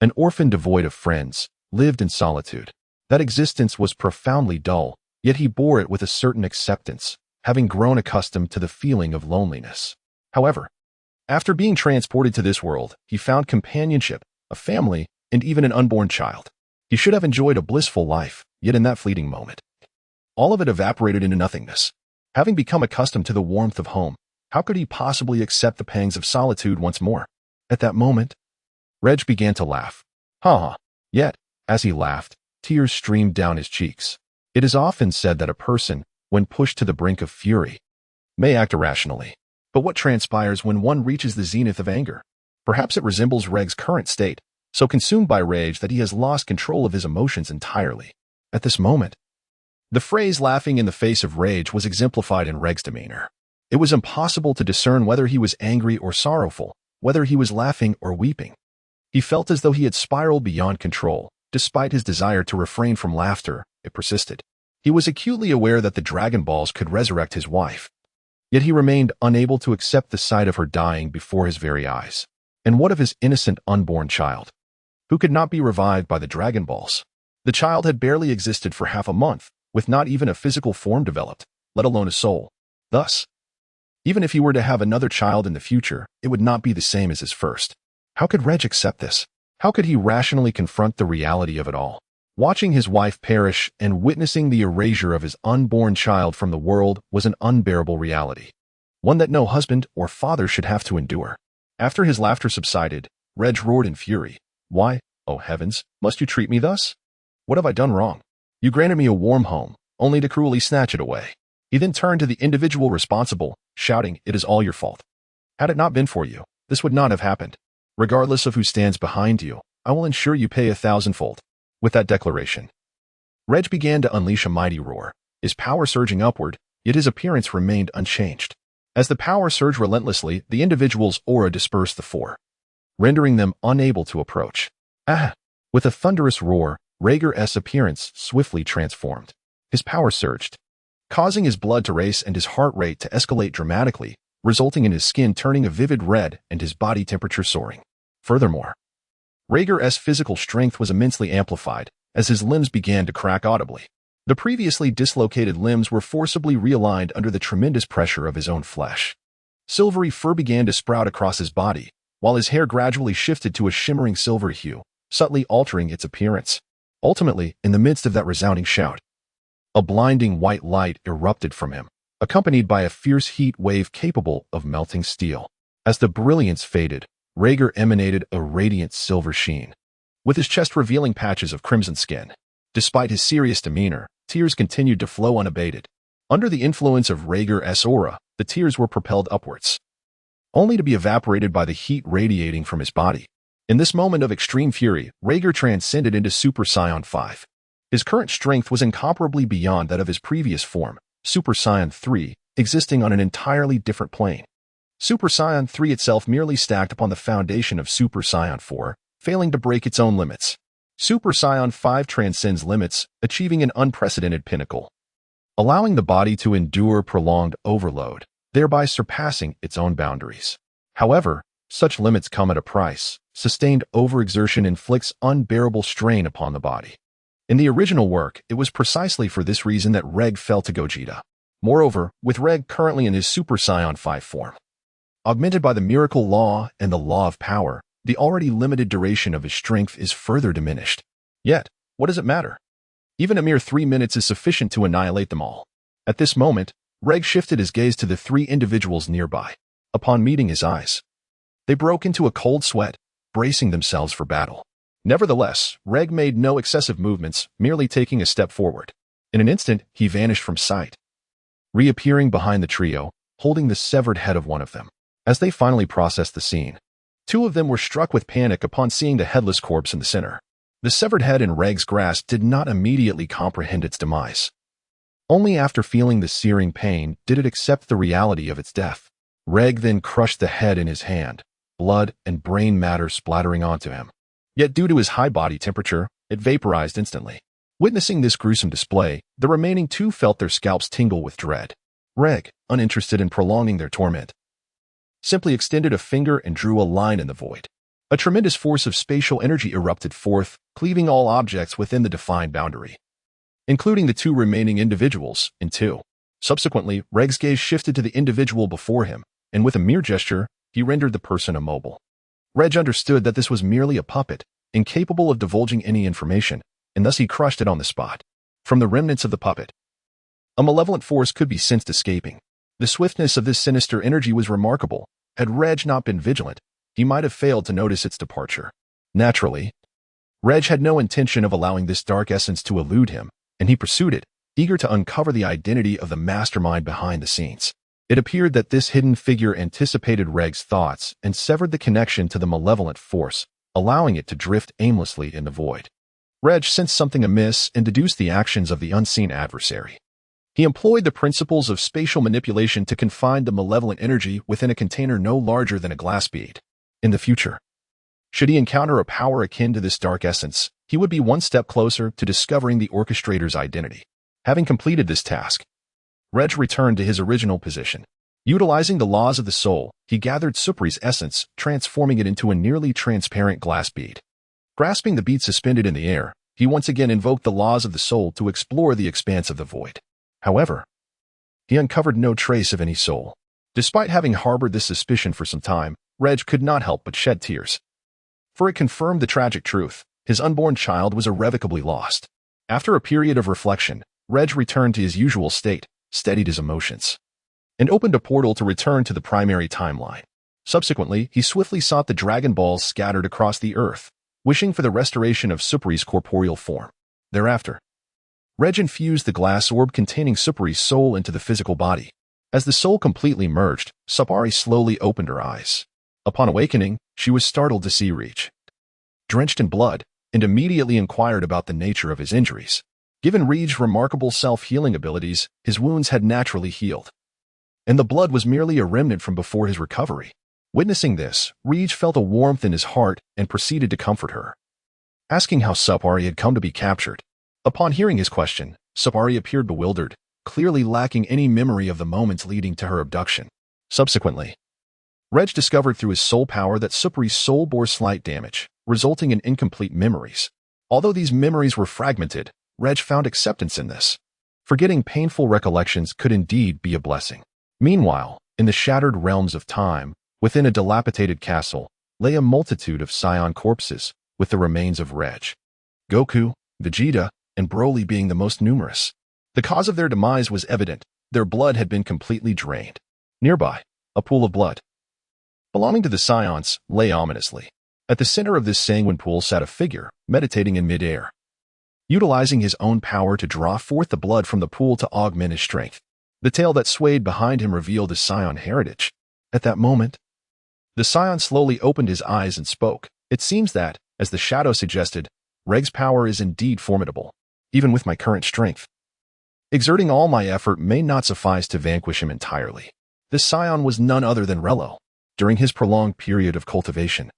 an orphan devoid of friends, lived in solitude. That existence was profoundly dull, yet he bore it with a certain acceptance, having grown accustomed to the feeling of loneliness. However, after being transported to this world, he found companionship, a family, and even an unborn child. He should have enjoyed a blissful life, yet in that fleeting moment, all of it evaporated into nothingness. Having become accustomed to the warmth of home, how could he possibly accept the pangs of solitude once more? At that moment, Regg began to laugh. Ha ha. Yet, as he laughed, tears streamed down his cheeks. It is often said that a person, when pushed to the brink of fury, may act irrationally. But what transpires when one reaches the zenith of anger? Perhaps it resembles Regg's current state, so consumed by rage that he has lost control of his emotions entirely. At this moment, the phrase "laughing in the face of rage" was exemplified in Regg's demeanor. It was impossible to discern whether he was angry or sorrowful, whether he was laughing or weeping. He felt as though he had spiraled beyond control. Despite his desire to refrain from laughter, it persisted. He was acutely aware that the Dragon Balls could resurrect his wife, yet he remained unable to accept the sight of her dying before his very eyes. And what of his innocent unborn child, who could not be revived by the Dragon Balls? The child had barely existed for half a month, with not even a physical form developed, let alone a soul. Thus, even if he were to have another child in the future, it would not be the same as his first. How could Regg accept this? How could he rationally confront the reality of it all? Watching his wife perish and witnessing the erasure of his unborn child from the world was an unbearable reality, one that no husband or father should have to endure. After his laughter subsided, Regg roared in fury. "Why, Oh heavens, must you treat me thus? What have I done wrong? You granted me a warm home, only to cruelly snatch it away. He then turned to the individual responsible, shouting, "It is all your fault. Had it not been for you, this would not have happened. Regardless of who stands behind you, I will ensure you pay 1,000-fold." With that declaration, Regg began to unleash a mighty roar, his power surging upward, yet his appearance remained unchanged. As the power surged relentlessly, the individual's aura dispersed the four, rendering them unable to approach. Ah! With a thunderous roar, Regger's appearance swiftly transformed. His power surged, causing his blood to race and his heart rate to escalate dramatically, resulting in his skin turning a vivid red and his body temperature soaring. Furthermore, Regger's physical strength was immensely amplified as his limbs began to crack audibly. The previously dislocated limbs were forcibly realigned under the tremendous pressure of his own flesh. Silvery fur began to sprout across his body, while his hair gradually shifted to a shimmering silver hue, subtly altering its appearance. Ultimately, in the midst of that resounding shout, a blinding white light erupted from him, accompanied by a fierce heat wave capable of melting steel. As the brilliance faded, Regg emanated a radiant silver sheen, with his chest revealing patches of crimson skin. Despite his serious demeanor, tears continued to flow unabated. Under the influence of Regger's aura, the tears were propelled upwards, only to be evaporated by the heat radiating from his body. In this moment of extreme fury, Regg transcended into Super Saiyan 5. His current strength was incomparably beyond that of his previous form, Super Saiyan 3, existing on an entirely different plane. Super Saiyan 3 itself merely stacked upon the foundation of Super Saiyan 4, failing to break its own limits. Super Saiyan 5 transcends limits, achieving an unprecedented pinnacle, allowing the body to endure prolonged overload, thereby surpassing its own boundaries. However, such limits come at a price. Sustained overexertion inflicts unbearable strain upon the body. In the original work, it was precisely for this reason that Regg fell to Gogeta. Moreover, with Regg currently in his Super Saiyan 5 form, augmented by the miracle law and the law of power, the already limited duration of his strength is further diminished. Yet, what does it matter? Even a mere 3 minutes is sufficient to annihilate them all. At this moment, Regg shifted his gaze to the three individuals nearby. Upon meeting his eyes, they broke into a cold sweat, bracing themselves for battle. Nevertheless, Regg made no excessive movements, merely taking a step forward. In an instant, he vanished from sight, reappearing behind the trio, holding the severed head of one of them. As they finally processed the scene, two of them were struck with panic upon seeing the headless corpse in the center. The severed head in Regg's grasp did not immediately comprehend its demise. Only after feeling the searing pain did it accept the reality of its death. Regg then crushed the head in his hand, blood and brain matter splattering onto him. Yet due to his high body temperature, it vaporized instantly. Witnessing this gruesome display, the remaining two felt their scalps tingle with dread. Regg, uninterested in prolonging their torment, simply extended a finger and drew a line in the void. A tremendous force of spatial energy erupted forth, cleaving all objects within the defined boundary, including the two remaining individuals, in two. Subsequently, Regg's gaze shifted to the individual before him, and with a mere gesture, he rendered the person immobile. Regg understood that this was merely a puppet, incapable of divulging any information, and thus he crushed it on the spot. From the remnants of the puppet, a malevolent force could be sensed escaping. The swiftness of this sinister energy was remarkable. Had Regg not been vigilant, he might have failed to notice its departure. Naturally, Regg had no intention of allowing this dark essence to elude him, and he pursued it, eager to uncover the identity of the mastermind behind the scenes. It appeared that this hidden figure anticipated Regg's thoughts and severed the connection to the malevolent force, allowing it to drift aimlessly in the void. Regg sensed something amiss and deduced the actions of the unseen adversary. He employed the principles of spatial manipulation to confine the malevolent energy within a container no larger than a glass bead. In the future, should he encounter a power akin to this dark essence, he would be one step closer to discovering the orchestrator's identity. Having completed this task, Regg returned to his original position. Utilizing the laws of the soul, he gathered Supri's essence, transforming it into a nearly transparent glass bead. Grasping the bead suspended in the air, he once again invoked the laws of the soul to explore the expanse of the void. However, he uncovered no trace of any soul. Despite having harbored this suspicion for some time, Regg could not help but shed tears, for it confirmed the tragic truth. His unborn child was irrevocably lost. After a period of reflection, Regg returned to his usual state, steadied his emotions, and opened a portal to return to the primary timeline. Subsequently, he swiftly sought the Dragon Balls scattered across the earth, wishing for the restoration of Sapali's corporeal form. Thereafter, Regg infused the glass orb containing Sapali's soul into the physical body. As the soul completely merged, Sapali slowly opened her eyes. Upon awakening, she was startled to see Regg drenched in blood, and immediately inquired about the nature of his injuries. Given Regg's remarkable self-healing abilities, his wounds had naturally healed, and the blood was merely a remnant from before his recovery. Witnessing this, Regg felt a warmth in his heart and proceeded to comfort her, asking how Sapali had come to be captured. Upon hearing his question, Sapali appeared bewildered, clearly lacking any memory of the moments leading to her abduction. Subsequently, Regg discovered through his soul power that Sapali's soul bore slight damage, resulting in incomplete memories. Although these memories were fragmented, Regg found acceptance in this. Forgetting painful recollections could indeed be a blessing. Meanwhile, in the shattered realms of time, within a dilapidated castle, lay a multitude of Saiyan corpses, with the remains of Regg, Goku, Vegeta, and Broly being the most numerous. The cause of their demise was evident. Their blood had been completely drained. Nearby, a pool of blood belonging to the Saiyans lay ominously. At the center of this sanguine pool sat a figure, meditating in midair, utilizing his own power to draw forth the blood from the pool to augment his strength. The tail that swayed behind him revealed his Saiyan heritage. At that moment, the Saiyan slowly opened his eyes and spoke. It seems that, as the shadow suggested, Regg's power is indeed formidable, even with my current strength. Exerting all my effort may not suffice to vanquish him entirely. This Saiyan was none other than Lero. During his prolonged period of cultivation,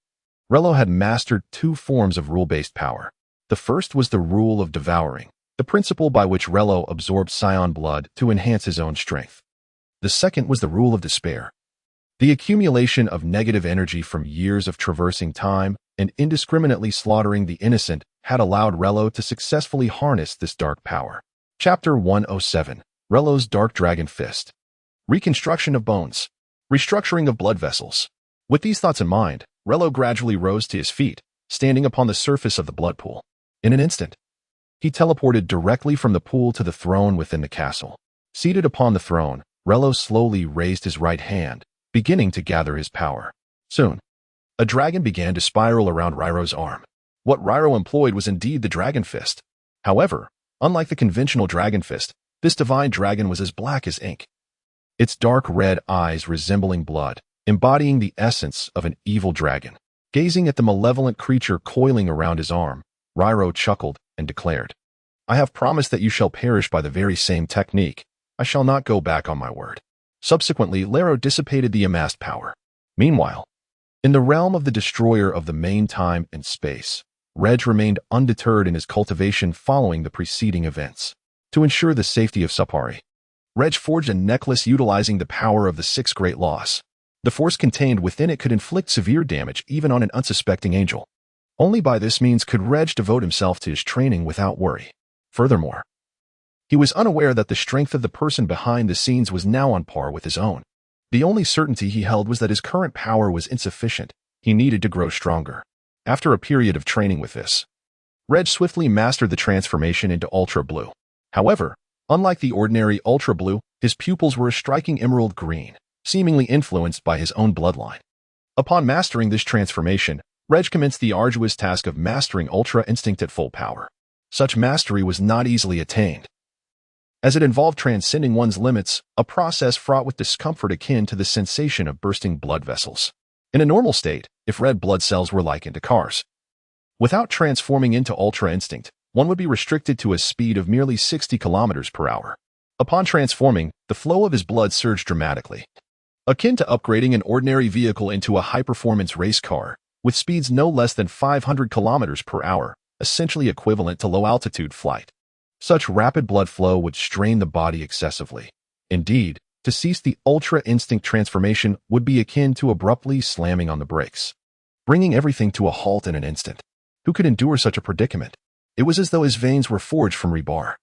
Lero had mastered two forms of rule-based power. The first was the rule of devouring, the principle by which Lero absorbed Saiyan blood to enhance his own strength. The second was the rule of despair, the accumulation of negative energy from years of traversing time and indiscriminately slaughtering the innocent had allowed Lero to successfully harness this dark power. Chapter 107, Lero's Dark Dragon Fist. Reconstruction of bones. Restructuring of blood vessels. With these thoughts in mind, Lero gradually rose to his feet, standing upon the surface of the blood pool. In an instant, he teleported directly from the pool to the throne within the castle. Seated upon the throne, Lero slowly raised his right hand, beginning to gather his power. Soon, a dragon began to spiral around Lero's arm. What Lero employed was indeed the Dragon Fist. However, unlike the conventional Dragon Fist, this divine dragon was as black as ink, its dark red eyes resembling blood, embodying the essence of an evil dragon. Gazing at the malevolent creature coiling around his arm, Lero chuckled and declared, "I have promised that you shall perish by the very same technique. I shall not go back on my word." Subsequently, Lero dissipated the amassed power. Meanwhile, in the realm of the destroyer of the main time and space, Regg remained undeterred in his cultivation following the preceding events. To ensure the safety of Sapali, Regg forged a necklace utilizing the power of the six great laws. The force contained within it could inflict severe damage even on an unsuspecting angel. Only by this means could Regg devote himself to his training without worry. Furthermore, he was unaware that the strength of the person behind the scenes was now on par with his own. The only certainty he held was that his current power was insufficient. He needed to grow stronger. After a period of training with this, Regg swiftly mastered the transformation into Ultra Blue. However, unlike the ordinary Ultra Blue, his pupils were a striking emerald green, seemingly influenced by his own bloodline. Upon mastering this transformation, Regg commenced the arduous task of mastering Ultra Instinct at full power. Such mastery was not easily attained, as it involved transcending one's limits, a process fraught with discomfort akin to the sensation of bursting blood vessels. In a normal state, if red blood cells were likened to cars, without transforming into Ultra Instinct, one would be restricted to a speed of merely 60 kilometers per hour. Upon transforming, the flow of his blood surged dramatically, akin to upgrading an ordinary vehicle into a high-performance race car, with speeds no less than 500 kilometers per hour, essentially equivalent to low-altitude flight. Such rapid blood flow would strain the body excessively. Indeed, to cease the Ultra Instinct transformation would be akin to abruptly slamming on the brakes, bringing everything to a halt in an instant. Who could endure such a predicament? It was as though his veins were forged from rebar,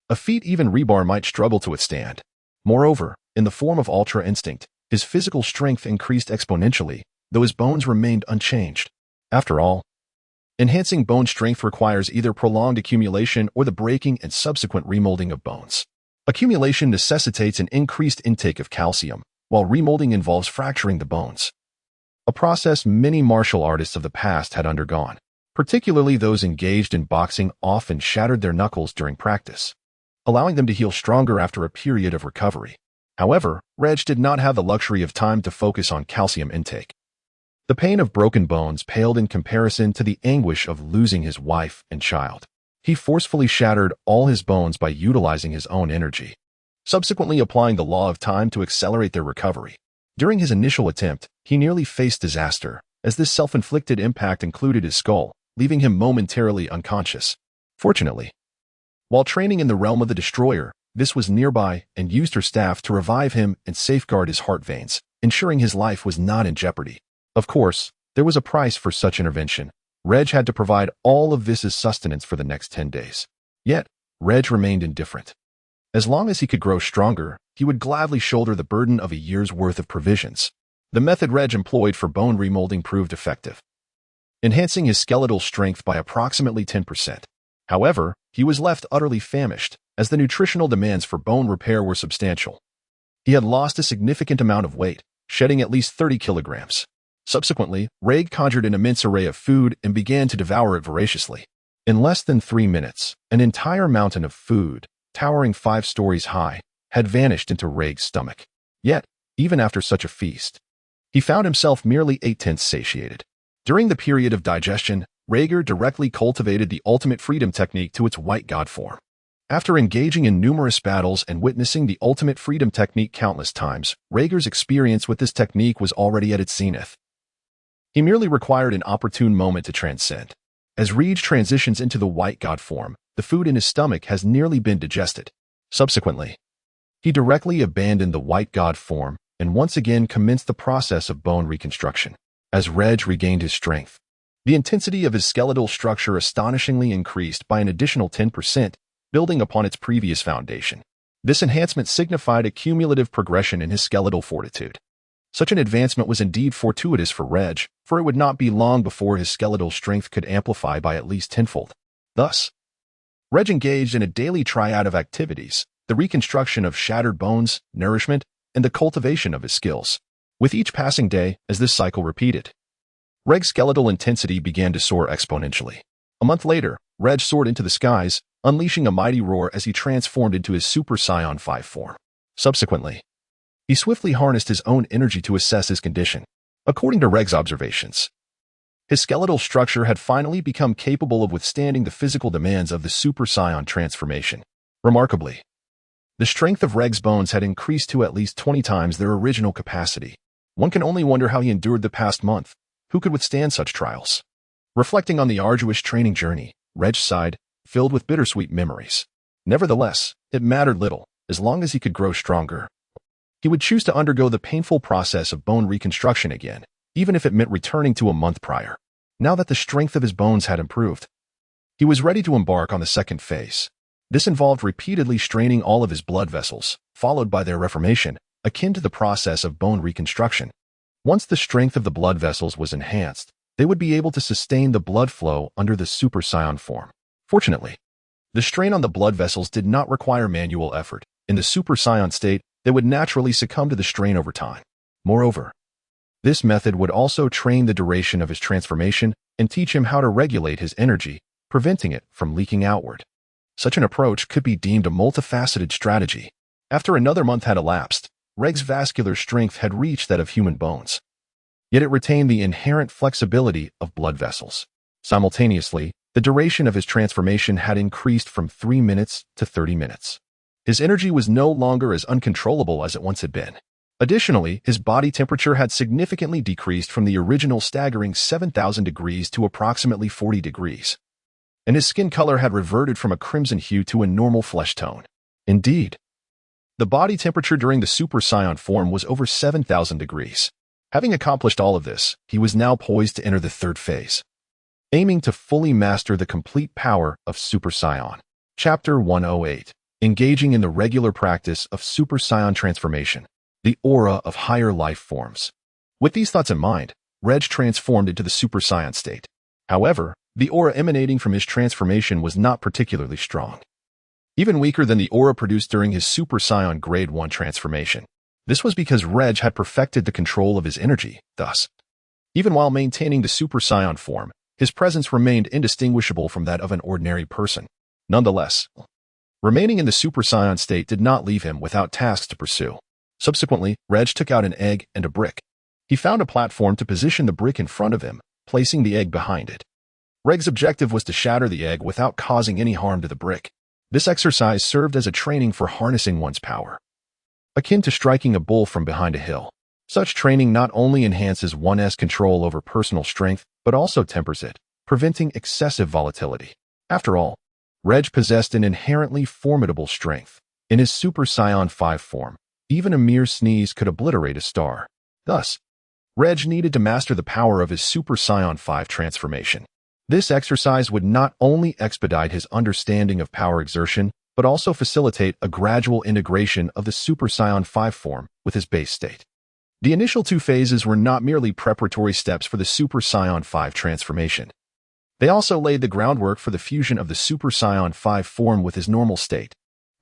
a feat even rebar might struggle to withstand. Moreover, in the form of Ultra Instinct, his physical strength increased exponentially, though his bones remained unchanged. After all, enhancing bone strength requires either prolonged accumulation or the breaking and subsequent remolding of bones. Accumulation necessitates an increased intake of calcium, while remolding involves fracturing the bones, a process many martial artists of the past had undergone. Particularly those engaged in boxing often shattered their knuckles during practice, allowing them to heal stronger after a period of recovery. However, Regg did not have the luxury of time to focus on calcium intake. The pain of broken bones paled in comparison to the anguish of losing his wife and child. He forcefully shattered all his bones by utilizing his own energy, subsequently applying the law of time to accelerate their recovery. During his initial attempt, he nearly faced disaster, as this self-inflicted impact included his skull, leaving him momentarily unconscious. Fortunately, while training in the realm of the Destroyer, this was nearby and used her staff to revive him and safeguard his heart veins, ensuring his life was not in jeopardy. Of course, there was a price for such intervention. Regg had to provide all of this as sustenance for the next 10 days. Yet, Regg remained indifferent. As long as he could grow stronger, he would gladly shoulder the burden of a year's worth of provisions. The method Regg employed for bone remolding proved effective, enhancing his skeletal strength by approximately 10%. However, he was left utterly famished, as the nutritional demands for bone repair were substantial. He had lost a significant amount of weight, shedding at least 30 kilograms. Subsequently, Regg conjured an immense array of food and began to devour it voraciously. In less than 3 minutes, an entire mountain of food, towering 5 stories high, had vanished into Regg's stomach. Yet, even after such a feast, he found himself merely 8/10 satiated. During the period of digestion, Regg directly cultivated the ultimate freedom technique to its white god form. After engaging in numerous battles and witnessing the ultimate freedom technique countless times, Regg's experience with this technique was already at its zenith. He merely required an opportune moment to transcend. As Regg transitions into the white god form, the food in his stomach has nearly been digested. Subsequently, he directly abandoned the white god form and once again commenced the process of bone reconstruction. As Regg regained his strength, the intensity of his skeletal structure astonishingly increased by an additional 10%, building upon its previous foundation. This enhancement signified a cumulative progression in his skeletal fortitude. Such an advancement was indeed fortuitous for Regg, for it would not be long before his skeletal strength could amplify by at least tenfold. Thus, Regg engaged in a daily triad of activities: the reconstruction of shattered bones, nourishment, and the cultivation of his skills. With each passing day, as this cycle repeated, Regg's skeletal intensity began to soar exponentially. A month later, Regg soared into the skies, unleashing a mighty roar as he transformed into his Super Saiyan 5 form. Subsequently, he swiftly harnessed his own energy to assess his condition. According to Regg's observations, his skeletal structure had finally become capable of withstanding the physical demands of the Super Saiyan transformation. Remarkably, the strength of Regg's bones had increased to at least 20 times their original capacity. One can only wonder how he endured the past month. Who could withstand such trials? Reflecting on the arduous training journey, Regg sighed, filled with bittersweet memories. Nevertheless, it mattered little. As long as he could grow stronger, he would choose to undergo the painful process of bone reconstruction again, even if it meant returning to a month prior. Now that the strength of his bones had improved, he was ready to embark on the second phase. This involved repeatedly straining all of his blood vessels, followed by their reformation, akin to the process of bone reconstruction. Once the strength of the blood vessels was enhanced, they would be able to sustain the blood flow under the Super Saiyan form. Fortunately, the strain on the blood vessels did not require manual effort. In the Super Saiyan state, they would naturally succumb to the strain over time. Moreover, this method would also train the duration of his transformation and teach him how to regulate his energy, preventing it from leaking outward. Such an approach could be deemed a multifaceted strategy. After another month had elapsed, Regg's vascular strength had reached that of human bones. Yet it retained the inherent flexibility of blood vessels. Simultaneously, the duration of his transformation had increased from 3 minutes to 30 minutes. His energy was no longer as uncontrollable as it once had been. Additionally, his body temperature had significantly decreased from the original staggering 7,000 degrees to approximately 40 degrees. And his skin color had reverted from a crimson hue to a normal flesh tone. Indeed, the body temperature during the Super Saiyan form was over 7,000 degrees. Having accomplished all of this, he was now poised to enter the third phase, aiming to fully master the complete power of Super Saiyan. Chapter 108. Engaging in the regular practice of Super Saiyan transformation, the aura of higher life forms. With these thoughts in mind, Regg transformed into the Super Saiyan state. However, the aura emanating from his transformation was not particularly strong. Even weaker than the aura produced during his Super Saiyan Grade 1 transformation. This was because Regg had perfected the control of his energy. Thus, even while maintaining the Super Saiyan form, his presence remained indistinguishable from that of an ordinary person. Nonetheless, remaining in the Super Saiyan state did not leave him without tasks to pursue. Subsequently, Regg took out an egg and a brick. He found a platform to position the brick in front of him, placing the egg behind it. Regg's objective was to shatter the egg without causing any harm to the brick. This exercise served as a training for harnessing one's power, akin to striking a bull from behind a hill. Such training not only enhances one's control over personal strength, but also tempers it, preventing excessive volatility. After all, Regg possessed an inherently formidable strength. In his Super Saiyan 5 form, even a mere sneeze could obliterate a star. Thus, Regg needed to master the power of his Super Saiyan 5 transformation. This exercise would not only expedite his understanding of power exertion, but also facilitate a gradual integration of the Super Saiyan 5 form with his base state. The initial two phases were not merely preparatory steps for the Super Saiyan 5 transformation. They also laid the groundwork for the fusion of the Super Saiyan 5 form with his normal state.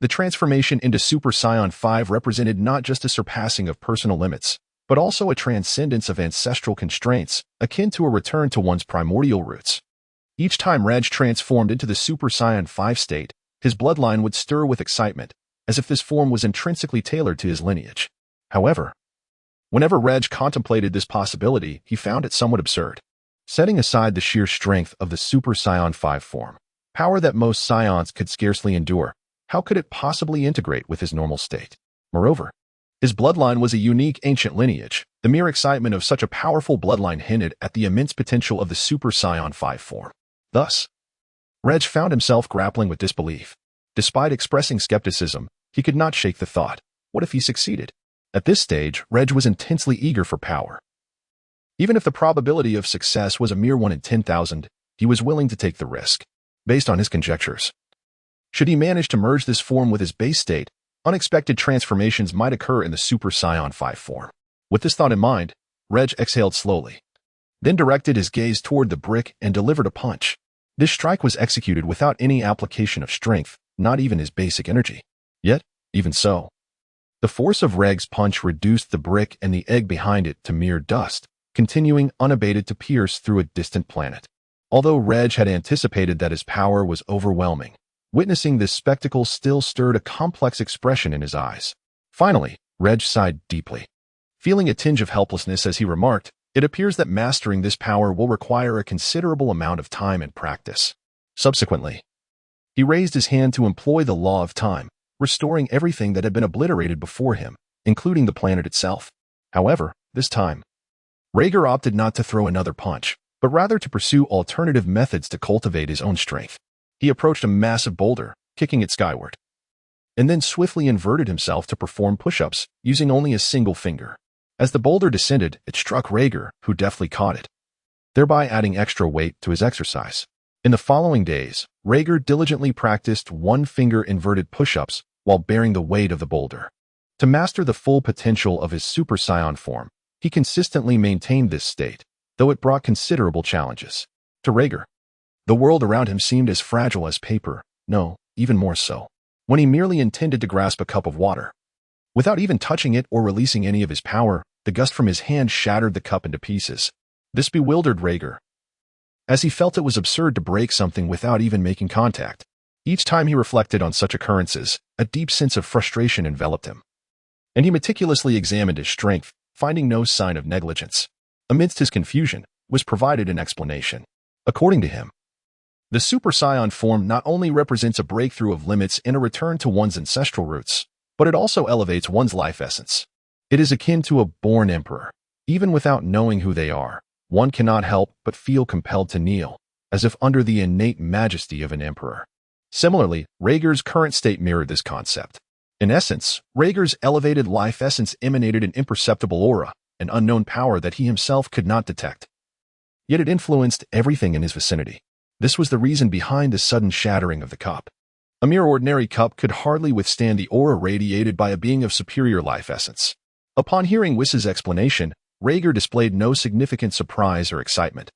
The transformation into Super Saiyan 5 represented not just a surpassing of personal limits, but also a transcendence of ancestral constraints, akin to a return to one's primordial roots. Each time Regg transformed into the Super Saiyan 5 state, his bloodline would stir with excitement, as if this form was intrinsically tailored to his lineage. However, whenever Regg contemplated this possibility, he found it somewhat absurd. Setting aside the sheer strength of the Super Saiyan 5 form, power that most Saiyans could scarcely endure, how could it possibly integrate with his normal state? Moreover, his bloodline was a unique ancient lineage. The mere excitement of such a powerful bloodline hinted at the immense potential of the Super Saiyan 5 form. Thus, Regg found himself grappling with disbelief. Despite expressing skepticism, he could not shake the thought, what if he succeeded? At this stage, Regg was intensely eager for power. Even if the probability of success was a mere 1 in 10,000, he was willing to take the risk. Based on his conjectures, should he manage to merge this form with his base state, unexpected transformations might occur in the Super Saiyan 5 form. With this thought in mind, Regg exhaled slowly, then directed his gaze toward the brick and delivered a punch. This strike was executed without any application of strength, not even his basic energy. Yet, even so, the force of Regg's punch reduced the brick and the egg behind it to mere dust, continuing unabated to pierce through a distant planet. Although Regg had anticipated that his power was overwhelming, witnessing this spectacle still stirred a complex expression in his eyes. Finally, Regg sighed deeply, feeling a tinge of helplessness as he remarked, "It appears that mastering this power will require a considerable amount of time and practice." Subsequently, he raised his hand to employ the law of time, restoring everything that had been obliterated before him, including the planet itself. However, this time, Regg opted not to throw another punch, but rather to pursue alternative methods to cultivate his own strength. He approached a massive boulder, kicking it skyward, and then swiftly inverted himself to perform push-ups using only a single finger. As the boulder descended, it struck Regg, who deftly caught it, thereby adding extra weight to his exercise. In the following days, Regg diligently practiced one-finger inverted push-ups while bearing the weight of the boulder. To master the full potential of his Super Saiyan form, he consistently maintained this state, though it brought considerable challenges. To Regg, the world around him seemed as fragile as paper, no, even more so, when he merely intended to grasp a cup of water. Without even touching it or releasing any of his power, the gust from his hand shattered the cup into pieces. This bewildered Regg, as he felt it was absurd to break something without even making contact. Each time he reflected on such occurrences, a deep sense of frustration enveloped him, and he meticulously examined his strength, finding no sign of negligence. Amidst his confusion, was provided an explanation. According to him, the Super Saiyan form not only represents a breakthrough of limits and a return to one's ancestral roots, but it also elevates one's life essence. It is akin to a born emperor. Even without knowing who they are, one cannot help but feel compelled to kneel, as if under the innate majesty of an emperor. Similarly, Regg's current state mirrored this concept. In essence, Regg's elevated life essence emanated an imperceptible aura, an unknown power that he himself could not detect. Yet it influenced everything in his vicinity. This was the reason behind the sudden shattering of the cup. A mere ordinary cup could hardly withstand the aura radiated by a being of superior life essence. Upon hearing Whis' explanation, Regg displayed no significant surprise or excitement,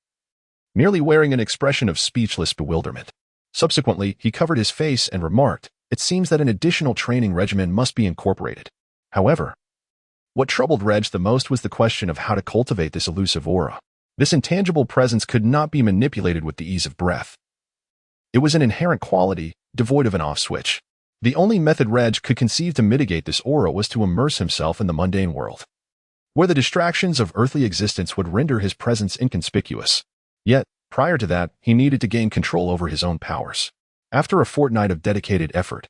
merely wearing an expression of speechless bewilderment. Subsequently, he covered his face and remarked, "It seems that an additional training regimen must be incorporated." However, what troubled Regg the most was the question of how to cultivate this elusive aura. This intangible presence could not be manipulated with the ease of breath. It was an inherent quality, devoid of an off switch. The only method Regg could conceive to mitigate this aura was to immerse himself in the mundane world, where the distractions of earthly existence would render his presence inconspicuous. Yet, prior to that, he needed to gain control over his own powers. After a fortnight of dedicated effort,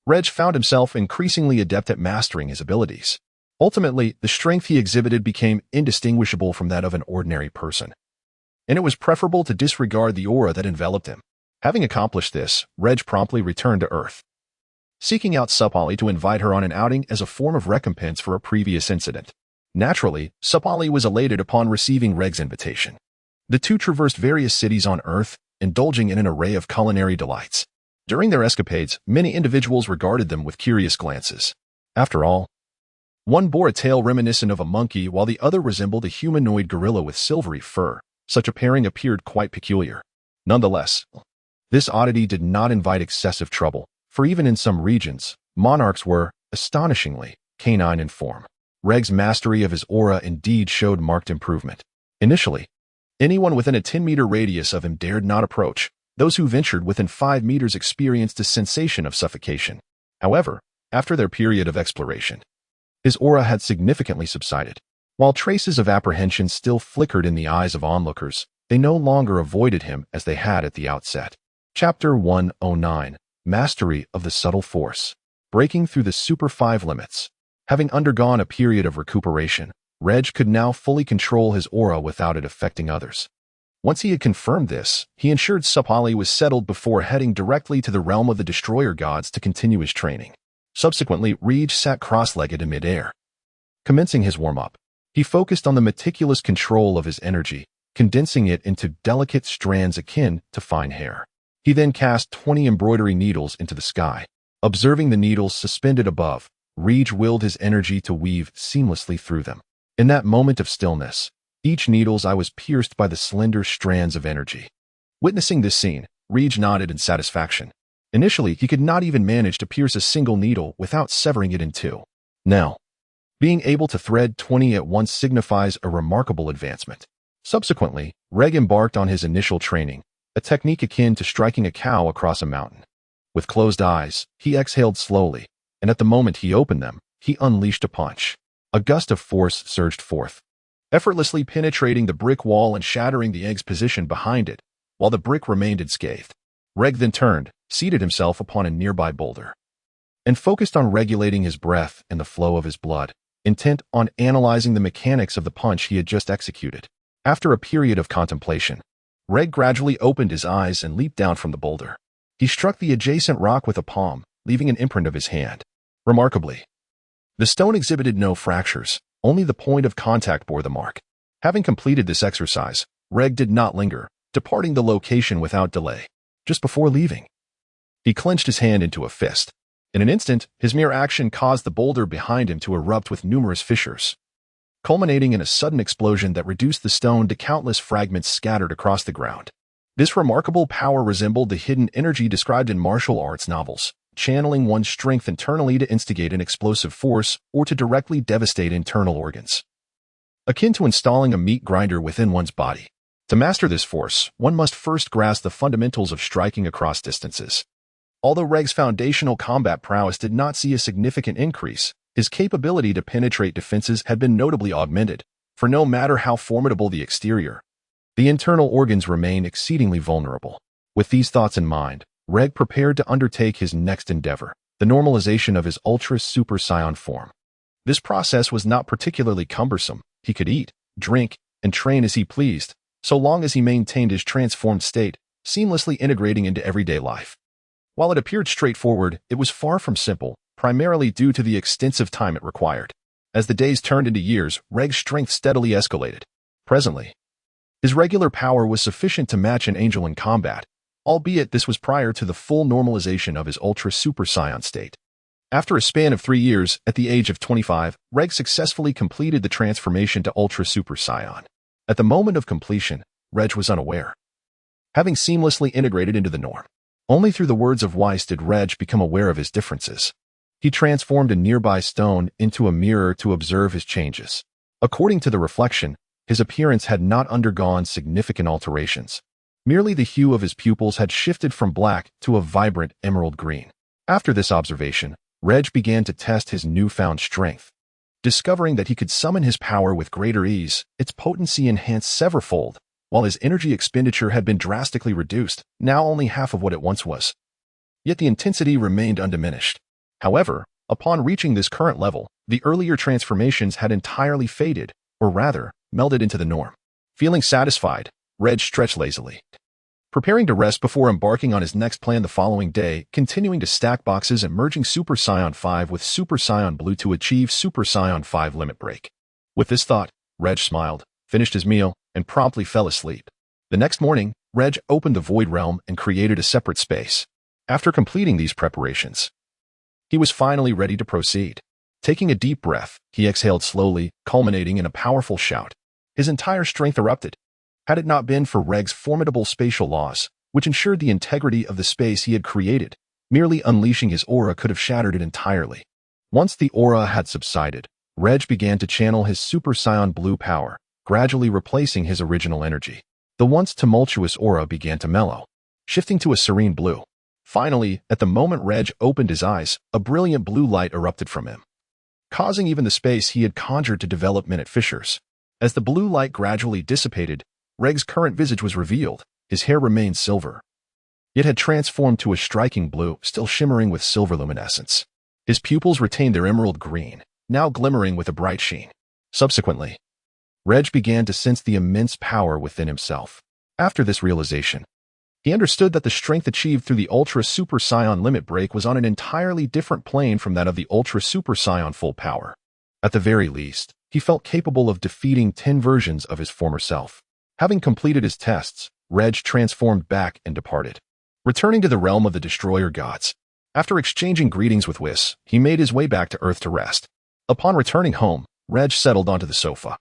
Regg found himself increasingly adept at mastering his abilities. Ultimately, the strength he exhibited became indistinguishable from that of an ordinary person, and it was preferable to disregard the aura that enveloped him. Having accomplished this, Regg promptly returned to Earth, seeking out Sapali to invite her on an outing as a form of recompense for a previous incident. Naturally, Sapali was elated upon receiving Regg's invitation. The two traversed various cities on Earth, indulging in an array of culinary delights. During their escapades, many individuals regarded them with curious glances. After all, one bore a tail reminiscent of a monkey while the other resembled a humanoid gorilla with silvery fur. Such a pairing appeared quite peculiar. Nonetheless, this oddity did not invite excessive trouble, for even in some regions, monarchs were, astonishingly, canine in form. Regg's mastery of his aura indeed showed marked improvement. Initially, anyone within a 10-meter radius of him dared not approach. Those who ventured within 5 meters experienced a sensation of suffocation. However, after their period of exploration, his aura had significantly subsided. While traces of apprehension still flickered in the eyes of onlookers, they no longer avoided him as they had at the outset. Chapter 109, Mastery of the Subtle Force. Breaking through the Super 5 limits. Having undergone a period of recuperation, Regg could now fully control his aura without it affecting others. Once he had confirmed this, he ensured Sapali was settled before heading directly to the realm of the Destroyer Gods to continue his training. Subsequently, Regg sat cross-legged in midair. Commencing his warm-up, he focused on the meticulous control of his energy, condensing it into delicate strands akin to fine hair. He then cast 20 embroidery needles into the sky. Observing the needles suspended above, Regg willed his energy to weave seamlessly through them. In that moment of stillness, each needle's eye was pierced by the slender strands of energy. Witnessing this scene, Regg nodded in satisfaction. Initially, he could not even manage to pierce a single needle without severing it in two. Now, being able to thread 20 at once signifies a remarkable advancement. Subsequently, Regg embarked on his initial training, a technique akin to striking a cow across a mountain. With closed eyes, he exhaled slowly, and at the moment he opened them, he unleashed a punch. A gust of force surged forth, effortlessly penetrating the brick wall and shattering the egg's position behind it, while the brick remained unscathed. Regg then turned, seated himself upon a nearby boulder, and focused on regulating his breath and the flow of his blood, intent on analyzing the mechanics of the punch he had just executed. After a period of contemplation, Regg gradually opened his eyes and leaped down from the boulder. He struck the adjacent rock with a palm, leaving an imprint of his hand. Remarkably, the stone exhibited no fractures, only the point of contact bore the mark. Having completed this exercise, Regg did not linger, departing the location without delay. Just before leaving, he clenched his hand into a fist. In an instant, his mere action caused the boulder behind him to erupt with numerous fissures, culminating in a sudden explosion that reduced the stone to countless fragments scattered across the ground. This remarkable power resembled the hidden energy described in martial arts novels, channeling one's strength internally to instigate an explosive force or to directly devastate internal organs. Akin to installing a meat grinder within one's body. To master this force, one must first grasp the fundamentals of striking across distances. Although Regg's foundational combat prowess did not see a significant increase, his capability to penetrate defenses had been notably augmented, for no matter how formidable the exterior, the internal organs remain exceedingly vulnerable. With these thoughts in mind, Regg prepared to undertake his next endeavor, the normalization of his Ultra Super Saiyan form. This process was not particularly cumbersome. He could eat, drink, and train as he pleased, so long as he maintained his transformed state, seamlessly integrating into everyday life. While it appeared straightforward, it was far from simple, primarily due to the extensive time it required. As the days turned into years, Regg's strength steadily escalated. Presently, his regular power was sufficient to match an angel in combat, albeit this was prior to the full normalization of his Ultra Super Saiyan state. After a span of 3 years, at the age of 25, Regg successfully completed the transformation to Ultra Super Saiyan. At the moment of completion, Regg was unaware, having seamlessly integrated into the norm. Only through the words of Weiss did Regg become aware of his differences. He transformed a nearby stone into a mirror to observe his changes. According to the reflection, His appearance had not undergone significant alterations. Merely the hue of his pupils had shifted from black to a vibrant emerald green. After this observation, Regg began to test his newfound strength. Discovering that he could summon his power with greater ease, its potency enhanced severalfold, while his energy expenditure had been drastically reduced, now only half of what it once was. Yet the intensity remained undiminished. However, upon reaching this current level, the earlier transformations had entirely faded, or rather, melded into the norm. Feeling satisfied, Regg stretched lazily, preparing to rest before embarking on his next plan the following day, continuing to stack boxes and merging Super Saiyan 5 with Super Saiyan Blue to achieve Super Saiyan 5 limit break. With this thought, Regg smiled, finished his meal, and promptly fell asleep. The next morning, Regg opened the Void Realm and created a separate space. After completing these preparations, he was finally ready to proceed. Taking a deep breath, he exhaled slowly, culminating in a powerful shout. His entire strength erupted. Had it not been for Regg's formidable spatial laws, which ensured the integrity of the space he had created, merely unleashing his aura could have shattered it entirely. Once the aura had subsided, Regg began to channel his Super Saiyan Blue power, gradually replacing his original energy. The once tumultuous aura began to mellow, shifting to a serene blue. Finally, at the moment Regg opened his eyes, a brilliant blue light erupted from him, causing even the space he had conjured to develop minute fissures. As the blue light gradually dissipated, Regg's current visage was revealed. His hair remained silver, yet had transformed to a striking blue, still shimmering with silver luminescence. His pupils retained their emerald green, now glimmering with a bright sheen. Subsequently, Regg began to sense the immense power within himself. After this realization, he understood that the strength achieved through the Ultra Super Saiyan limit break was on an entirely different plane from that of the Ultra Super Saiyan full power. At the very least, he felt capable of defeating 10 versions of his former self. Having completed his tests, Regg transformed back and departed. Returning to the realm of the Destroyer Gods, after exchanging greetings with Whis, he made his way back to Earth to rest. Upon returning home, Regg settled onto the sofa,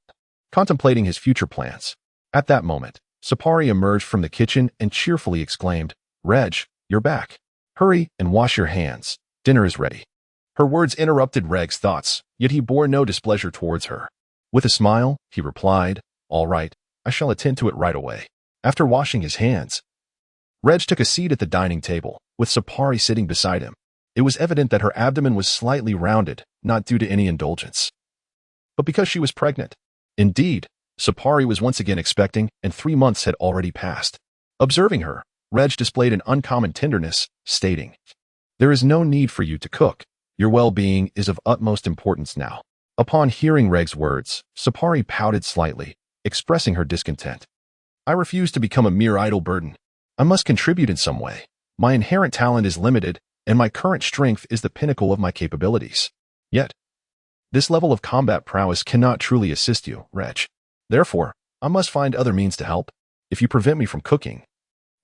contemplating his future plans. At that moment, Sapali emerged from the kitchen and cheerfully exclaimed, "Regg, you're back. Hurry and wash your hands. Dinner is ready." Her words interrupted Regg's thoughts, yet he bore no displeasure towards her. With a smile, he replied, "All right, I shall attend to it right away." After washing his hands, Regg took a seat at the dining table, with Sapali sitting beside him. It was evident that her abdomen was slightly rounded, not due to any indulgence, but because she was pregnant. Indeed, Sapali was once again expecting, and 3 months had already passed. Observing her, Regg displayed an uncommon tenderness, stating, "There is no need for you to cook. Your well-being is of utmost importance now." Upon hearing Regg's words, Sapali pouted slightly, expressing her discontent. "I refuse to become a mere idle burden. I must contribute in some way. My inherent talent is limited, and my current strength is the pinnacle of my capabilities. Yet, this level of combat prowess cannot truly assist you, Regg. Therefore, I must find other means to help. If you prevent me from cooking,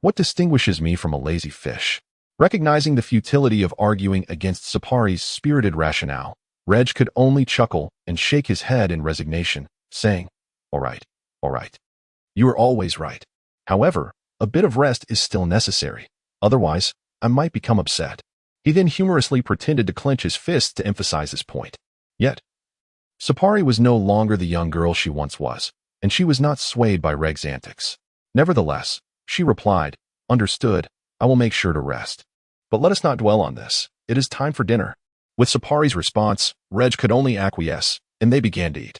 what distinguishes me from a lazy fish?" Recognizing the futility of arguing against Sapali's spirited rationale, Regg could only chuckle and shake his head in resignation, saying, all right. You are always right. However, a bit of rest is still necessary. Otherwise, I might become upset." He then humorously pretended to clench his fists to emphasize his point. Yet, Sapali was no longer the young girl she once was, and she was not swayed by Regg's antics. Nevertheless, she replied, "Understood, I will make sure to rest. But let us not dwell on this. It is time for dinner." With Sapali's response, Regg could only acquiesce, and they began to eat.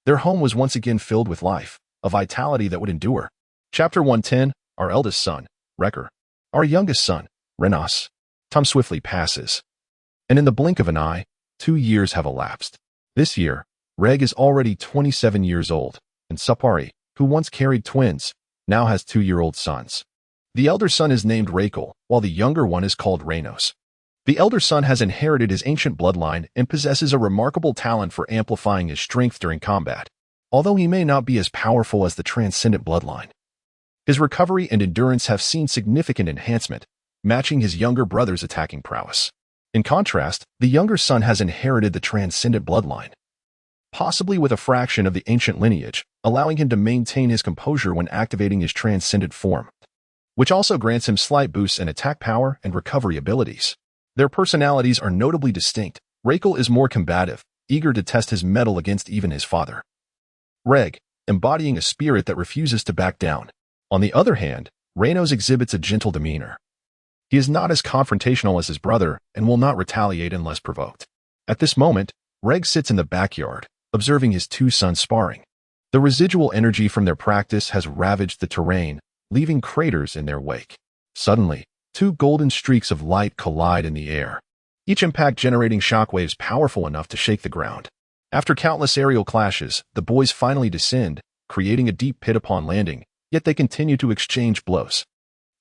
Their home was once again filled with life, a vitality that would endure. Chapter 110, Our eldest son, Regg. Our youngest son, Renas. Time swiftly passes, and in the blink of an eye, 2 years have elapsed. This year, Regg is already 27 years old, and Sapali, who once carried twins, now has 2-year-old sons. The elder son is named Rakel, while the younger one is called Renos. The elder son has inherited his ancient bloodline and possesses a remarkable talent for amplifying his strength during combat, although he may not be as powerful as the Transcendent bloodline. His recovery and endurance have seen significant enhancement, matching his younger brother's attacking prowess. In contrast, the younger son has inherited the Transcendent bloodline, possibly with a fraction of the ancient lineage, allowing him to maintain his composure when activating his Transcendent form, which also grants him slight boosts in attack power and recovery abilities. Their personalities are notably distinct. Rakel is more combative, eager to test his mettle against even his father. Regg, embodying a spirit that refuses to back down. On the other hand, Reynolds exhibits a gentle demeanor. He is not as confrontational as his brother and will not retaliate unless provoked. At this moment, Regg sits in the backyard, observing his two sons sparring. The residual energy from their practice has ravaged the terrain, leaving craters in their wake. Suddenly, two golden streaks of light collide in the air, each impact generating shockwaves powerful enough to shake the ground. After countless aerial clashes, the boys finally descend, creating a deep pit upon landing, yet they continue to exchange blows.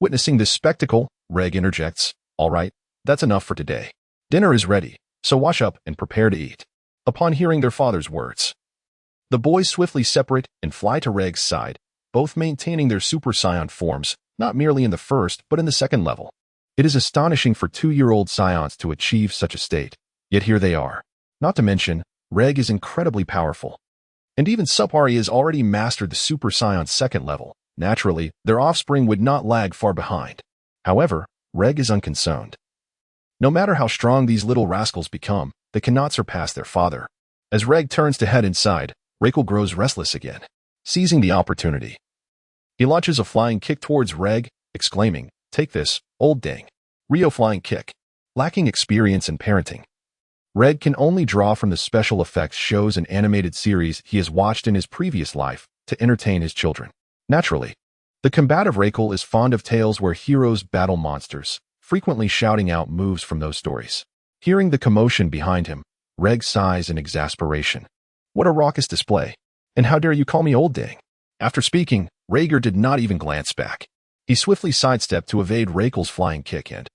Witnessing this spectacle, Regg interjects, "All right, that's enough for today. Dinner is ready, so wash up and prepare to eat." Upon hearing their father's words, the boys swiftly separate and fly to Regg's side, both maintaining their Super Saiyan forms, not merely in the first but in the second level. It is astonishing for 2-year-old Saiyans to achieve such a state, yet here they are. Not to mention, Regg is incredibly powerful. And even Sapali has already mastered the Super Saiyan second level. Naturally, their offspring would not lag far behind. However, Regg is unconcerned. No matter how strong these little rascals become, they cannot surpass their father. As Regg turns to head inside, Regg grows restless again. Seizing the opportunity, he launches a flying kick towards Regg, exclaiming, "Take this, old dang." Rio flying kick. Lacking experience in parenting, Regg can only draw from the special effects shows and animated series he has watched in his previous life to entertain his children. Naturally, the combative Regg is fond of tales where heroes battle monsters, frequently shouting out moves from those stories. Hearing the commotion behind him, Regg sighs in exasperation. What a raucous display. And how dare you call me old dang? After speaking, Regg did not even glance back. He swiftly sidestepped to evade Regg's flying kick and,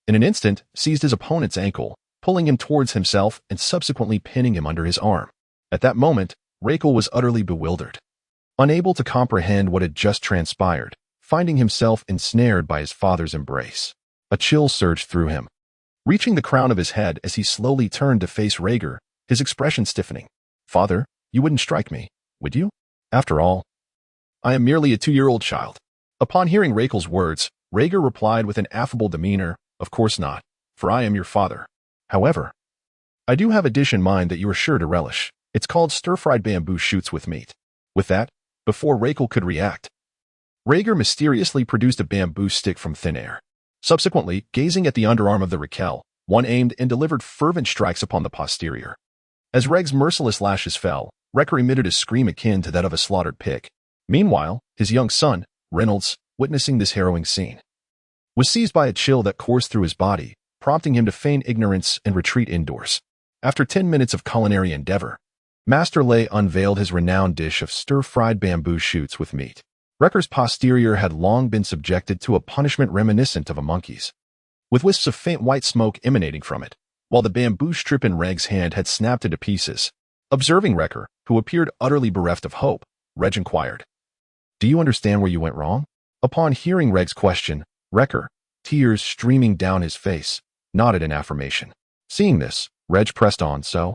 in an instant, seized his opponent's ankle, pulling him towards himself and subsequently pinning him under his arm. At that moment, Regg was utterly bewildered. Unable to comprehend what had just transpired, finding himself ensnared by his father's embrace. A chill surged through him, reaching the crown of his head as he slowly turned to face Regg, his expression stiffening. "Father, you wouldn't strike me, would you? After all, I am merely a 2-year-old child." Upon hearing Regg's words, Regg replied with an affable demeanor, "Of course not, for I am your father. However, I do have a dish in mind that you are sure to relish. It's called stir-fried bamboo shoots with meat." With that, before Regg could react, Regg mysteriously produced a bamboo stick from thin air. Subsequently, gazing at the underarm of the Raquel, one aimed and delivered fervent strikes upon the posterior. As Regg's merciless lashes fell, Regg emitted a scream akin to that of a slaughtered pig. Meanwhile, his young son, Reynolds, witnessing this harrowing scene, was seized by a chill that coursed through his body, prompting him to feign ignorance and retreat indoors. After 10 minutes of culinary endeavor, Master Lei unveiled his renowned dish of stir-fried bamboo shoots with meat. Regg's posterior had long been subjected to a punishment reminiscent of a monkey's, with wisps of faint white smoke emanating from it, while the bamboo strip in Regg's hand had snapped into pieces. Observing Regg, who appeared utterly bereft of hope, Regg inquired, "Do you understand where you went wrong?" Upon hearing Regg's question, Regg, tears streaming down his face, nodded in affirmation. Seeing this, Regg pressed on, "So,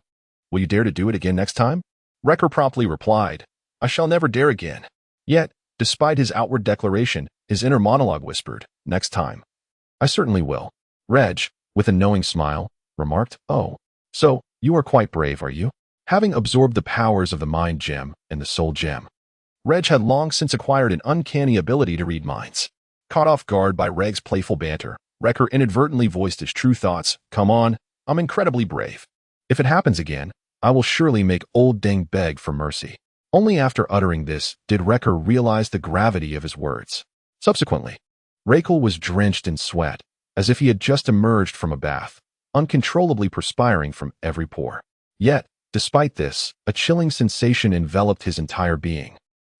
will you dare to do it again next time?" Regg promptly replied, "I shall never dare again." Yet, despite his outward declaration, his inner monologue whispered, "Next time, I certainly will." Regg, with a knowing smile, remarked, "Oh, so, you are quite brave, are you?" Having absorbed the powers of the mind gem and the soul gem, Regg had long since acquired an uncanny ability to read minds. Caught off guard by Regg's playful banter, Regg inadvertently voiced his true thoughts. "Come on, I'm incredibly brave. If it happens again, I will surely make old dang beg for mercy." Only after uttering this did Regg realize the gravity of his words. Subsequently, Regg was drenched in sweat, as if he had just emerged from a bath, uncontrollably perspiring from every pore. Yet, despite this, a chilling sensation enveloped his entire being,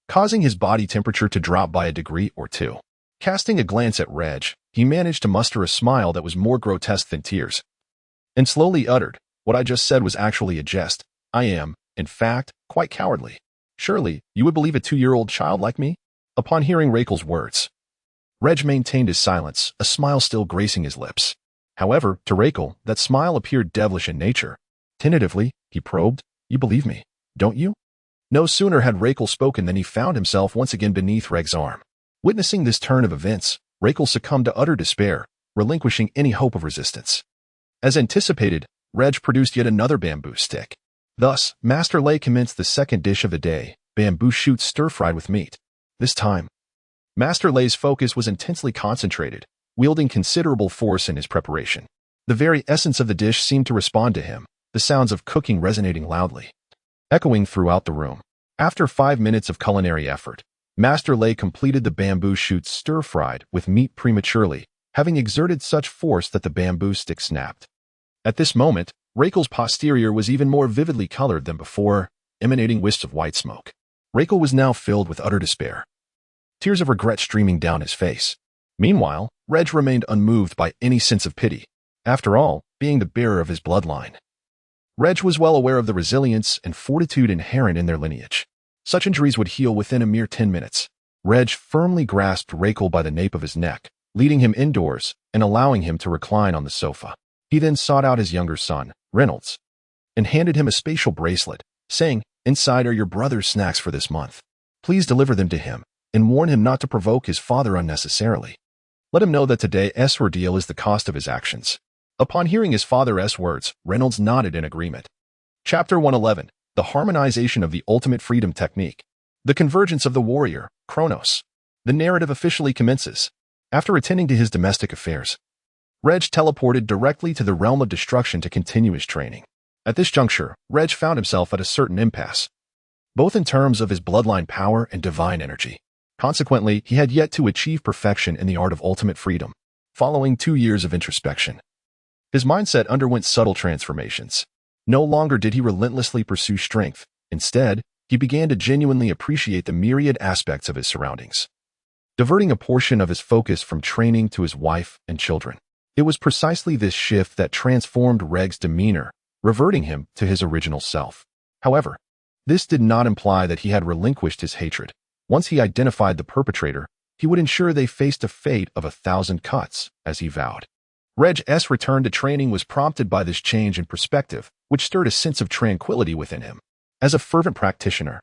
causing his body temperature to drop by a degree or two. Casting a glance at Regg, he managed to muster a smile that was more grotesque than tears, and slowly uttered, "What I just said was actually a jest. I am, in fact, quite cowardly. Surely, you would believe a 2-year-old child like me?" Upon hearing Regg's words, Regg maintained his silence, a smile still gracing his lips. However, to Regg, that smile appeared devilish in nature. Tentatively, he probed, "You believe me, don't you?" No sooner had Regg spoken than he found himself once again beneath Regg's arm. Witnessing this turn of events, Regg succumbed to utter despair, relinquishing any hope of resistance. As anticipated, Regg produced yet another bamboo stick. Thus, Master Lei commenced the second dish of the day, bamboo shoots stir-fried with meat. This time, Master Lei's focus was intensely concentrated, wielding considerable force in his preparation. The very essence of the dish seemed to respond to him, the sounds of cooking resonating loudly, echoing throughout the room. After 5 minutes of culinary effort, Master Lei completed the bamboo shoots stir-fried with meat prematurely, having exerted such force that the bamboo stick snapped. At this moment, Rakel's posterior was even more vividly colored than before, emanating wisps of white smoke. Rakel was now filled with utter despair, tears of regret streaming down his face. Meanwhile, Regg remained unmoved by any sense of pity. After all, being the bearer of his bloodline, Regg was well aware of the resilience and fortitude inherent in their lineage. Such injuries would heal within a mere 10 minutes. Regg firmly grasped Rakel by the nape of his neck, leading him indoors and allowing him to recline on the sofa. He then sought out his younger son, Reynolds, and handed him a spatial bracelet, saying, "Inside are your brother's snacks for this month. Please deliver them to him, and warn him not to provoke his father unnecessarily. Let him know that today's ordeal is the cost of his actions." Upon hearing his father's words, Reynolds nodded in agreement. Chapter 111. The Harmonization of the Ultimate Freedom Technique. The Convergence of the Warrior, Kronos. The narrative officially commences. After attending to his domestic affairs, Regg teleported directly to the realm of destruction to continue his training. At this juncture, Regg found himself at a certain impasse, both in terms of his bloodline power and divine energy. Consequently, he had yet to achieve perfection in the art of ultimate freedom. Following 2 years of introspection, his mindset underwent subtle transformations. No longer did he relentlessly pursue strength. Instead, he began to genuinely appreciate the myriad aspects of his surroundings, diverting a portion of his focus from training to his wife and children. It was precisely this shift that transformed Regg's demeanor, reverting him to his original self. However, this did not imply that he had relinquished his hatred. Once he identified the perpetrator, he would ensure they faced a fate of 1,000 cuts, as he vowed. Regg's return to training was prompted by this change in perspective, which stirred a sense of tranquility within him. As a fervent practitioner,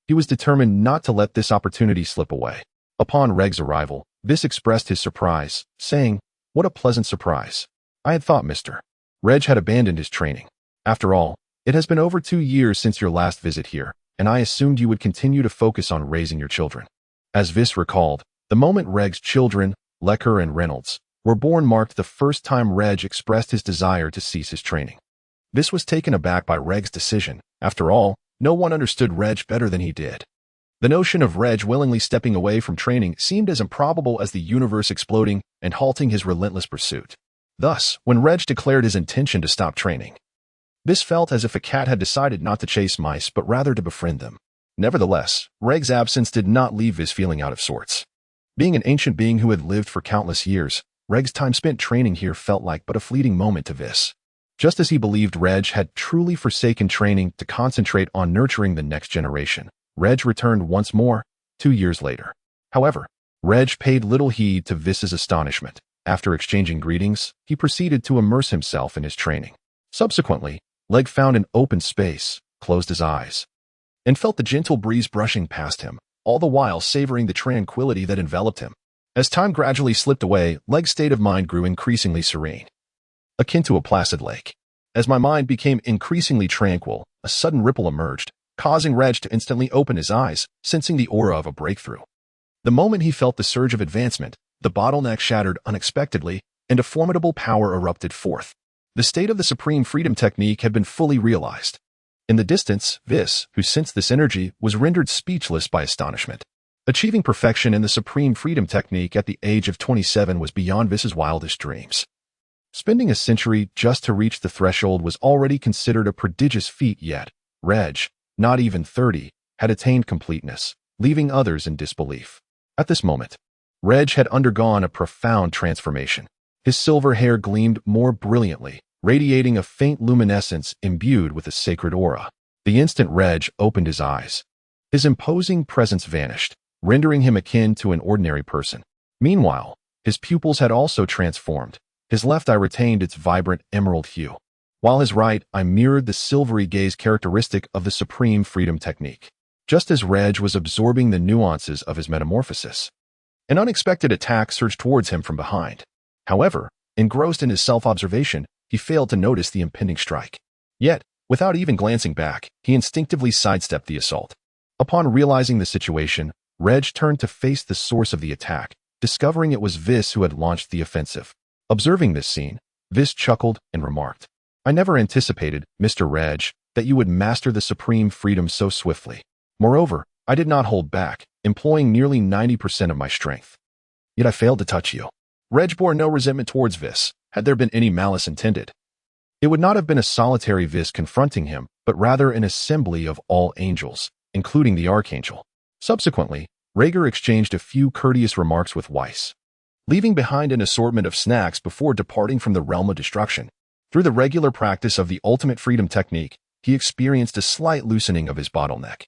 he was determined not to let this opportunity slip away. Upon Regg's arrival, Vis expressed his surprise, saying, "What a pleasant surprise. I had thought Mr. Regg had abandoned his training. After all, it has been over 2 years since your last visit here, and I assumed you would continue to focus on raising your children." As Vis recalled, the moment Regg's children, Lecker and Reynolds, were born marked the first time Regg expressed his desire to cease his training. Vis was taken aback by Regg's decision. After all, no one understood Regg better than he did. The notion of Regg willingly stepping away from training seemed as improbable as the universe exploding and halting his relentless pursuit. Thus, when Regg declared his intention to stop training, Vis felt as if a cat had decided not to chase mice but rather to befriend them. Nevertheless, Regg's absence did not leave Vis feeling out of sorts. Being an ancient being who had lived for countless years, Regg's time spent training here felt like but a fleeting moment to Vis. Just as he believed Regg had truly forsaken training to concentrate on nurturing the next generation, Regg returned once more, 2 years later. However, Regg paid little heed to Vis's astonishment. After exchanging greetings, he proceeded to immerse himself in his training. Subsequently, Legg found an open space, closed his eyes, and felt the gentle breeze brushing past him, all the while savoring the tranquility that enveloped him. As time gradually slipped away, Legg's state of mind grew increasingly serene, akin to a placid lake. As my mind became increasingly tranquil, a sudden ripple emerged, causing Regg to instantly open his eyes, sensing the aura of a breakthrough. The moment he felt the surge of advancement, the bottleneck shattered unexpectedly, and a formidable power erupted forth. The state of the Supreme Freedom Technique had been fully realized. In the distance, Vis, who sensed this energy, was rendered speechless by astonishment. Achieving perfection in the Supreme Freedom Technique at the age of 27 was beyond Vis's wildest dreams. Spending a century just to reach the threshold was already considered a prodigious feat, yet Regg, not even 30, had attained completeness, leaving others in disbelief. At this moment, Regg had undergone a profound transformation. His silver hair gleamed more brilliantly, radiating a faint luminescence imbued with a sacred aura. The instant Regg opened his eyes, his imposing presence vanished, rendering him akin to an ordinary person. Meanwhile, his pupils had also transformed. His left eye retained its vibrant emerald hue, while his right eye mirrored the silvery gaze characteristic of the Supreme Freedom Technique. Just as Regg was absorbing the nuances of his metamorphosis, an unexpected attack surged towards him from behind. However, engrossed in his self-observation, he failed to notice the impending strike. Yet, without even glancing back, he instinctively sidestepped the assault. Upon realizing the situation, Regg turned to face the source of the attack, discovering it was Vis who had launched the offensive. Observing this scene, Vis chuckled and remarked, "I never anticipated, Mr. Regg, that you would master the supreme freedom so swiftly. Moreover, I did not hold back, employing nearly 90% of my strength. Yet I failed to touch you." Regg bore no resentment towards Vis, had there been any malice intended. It would not have been a solitary Vis confronting him, but rather an assembly of all angels, including the Archangel. Subsequently, Regg exchanged a few courteous remarks with Weiss, leaving behind an assortment of snacks before departing from the realm of destruction. Through the regular practice of the ultimate freedom technique, he experienced a slight loosening of his bottleneck.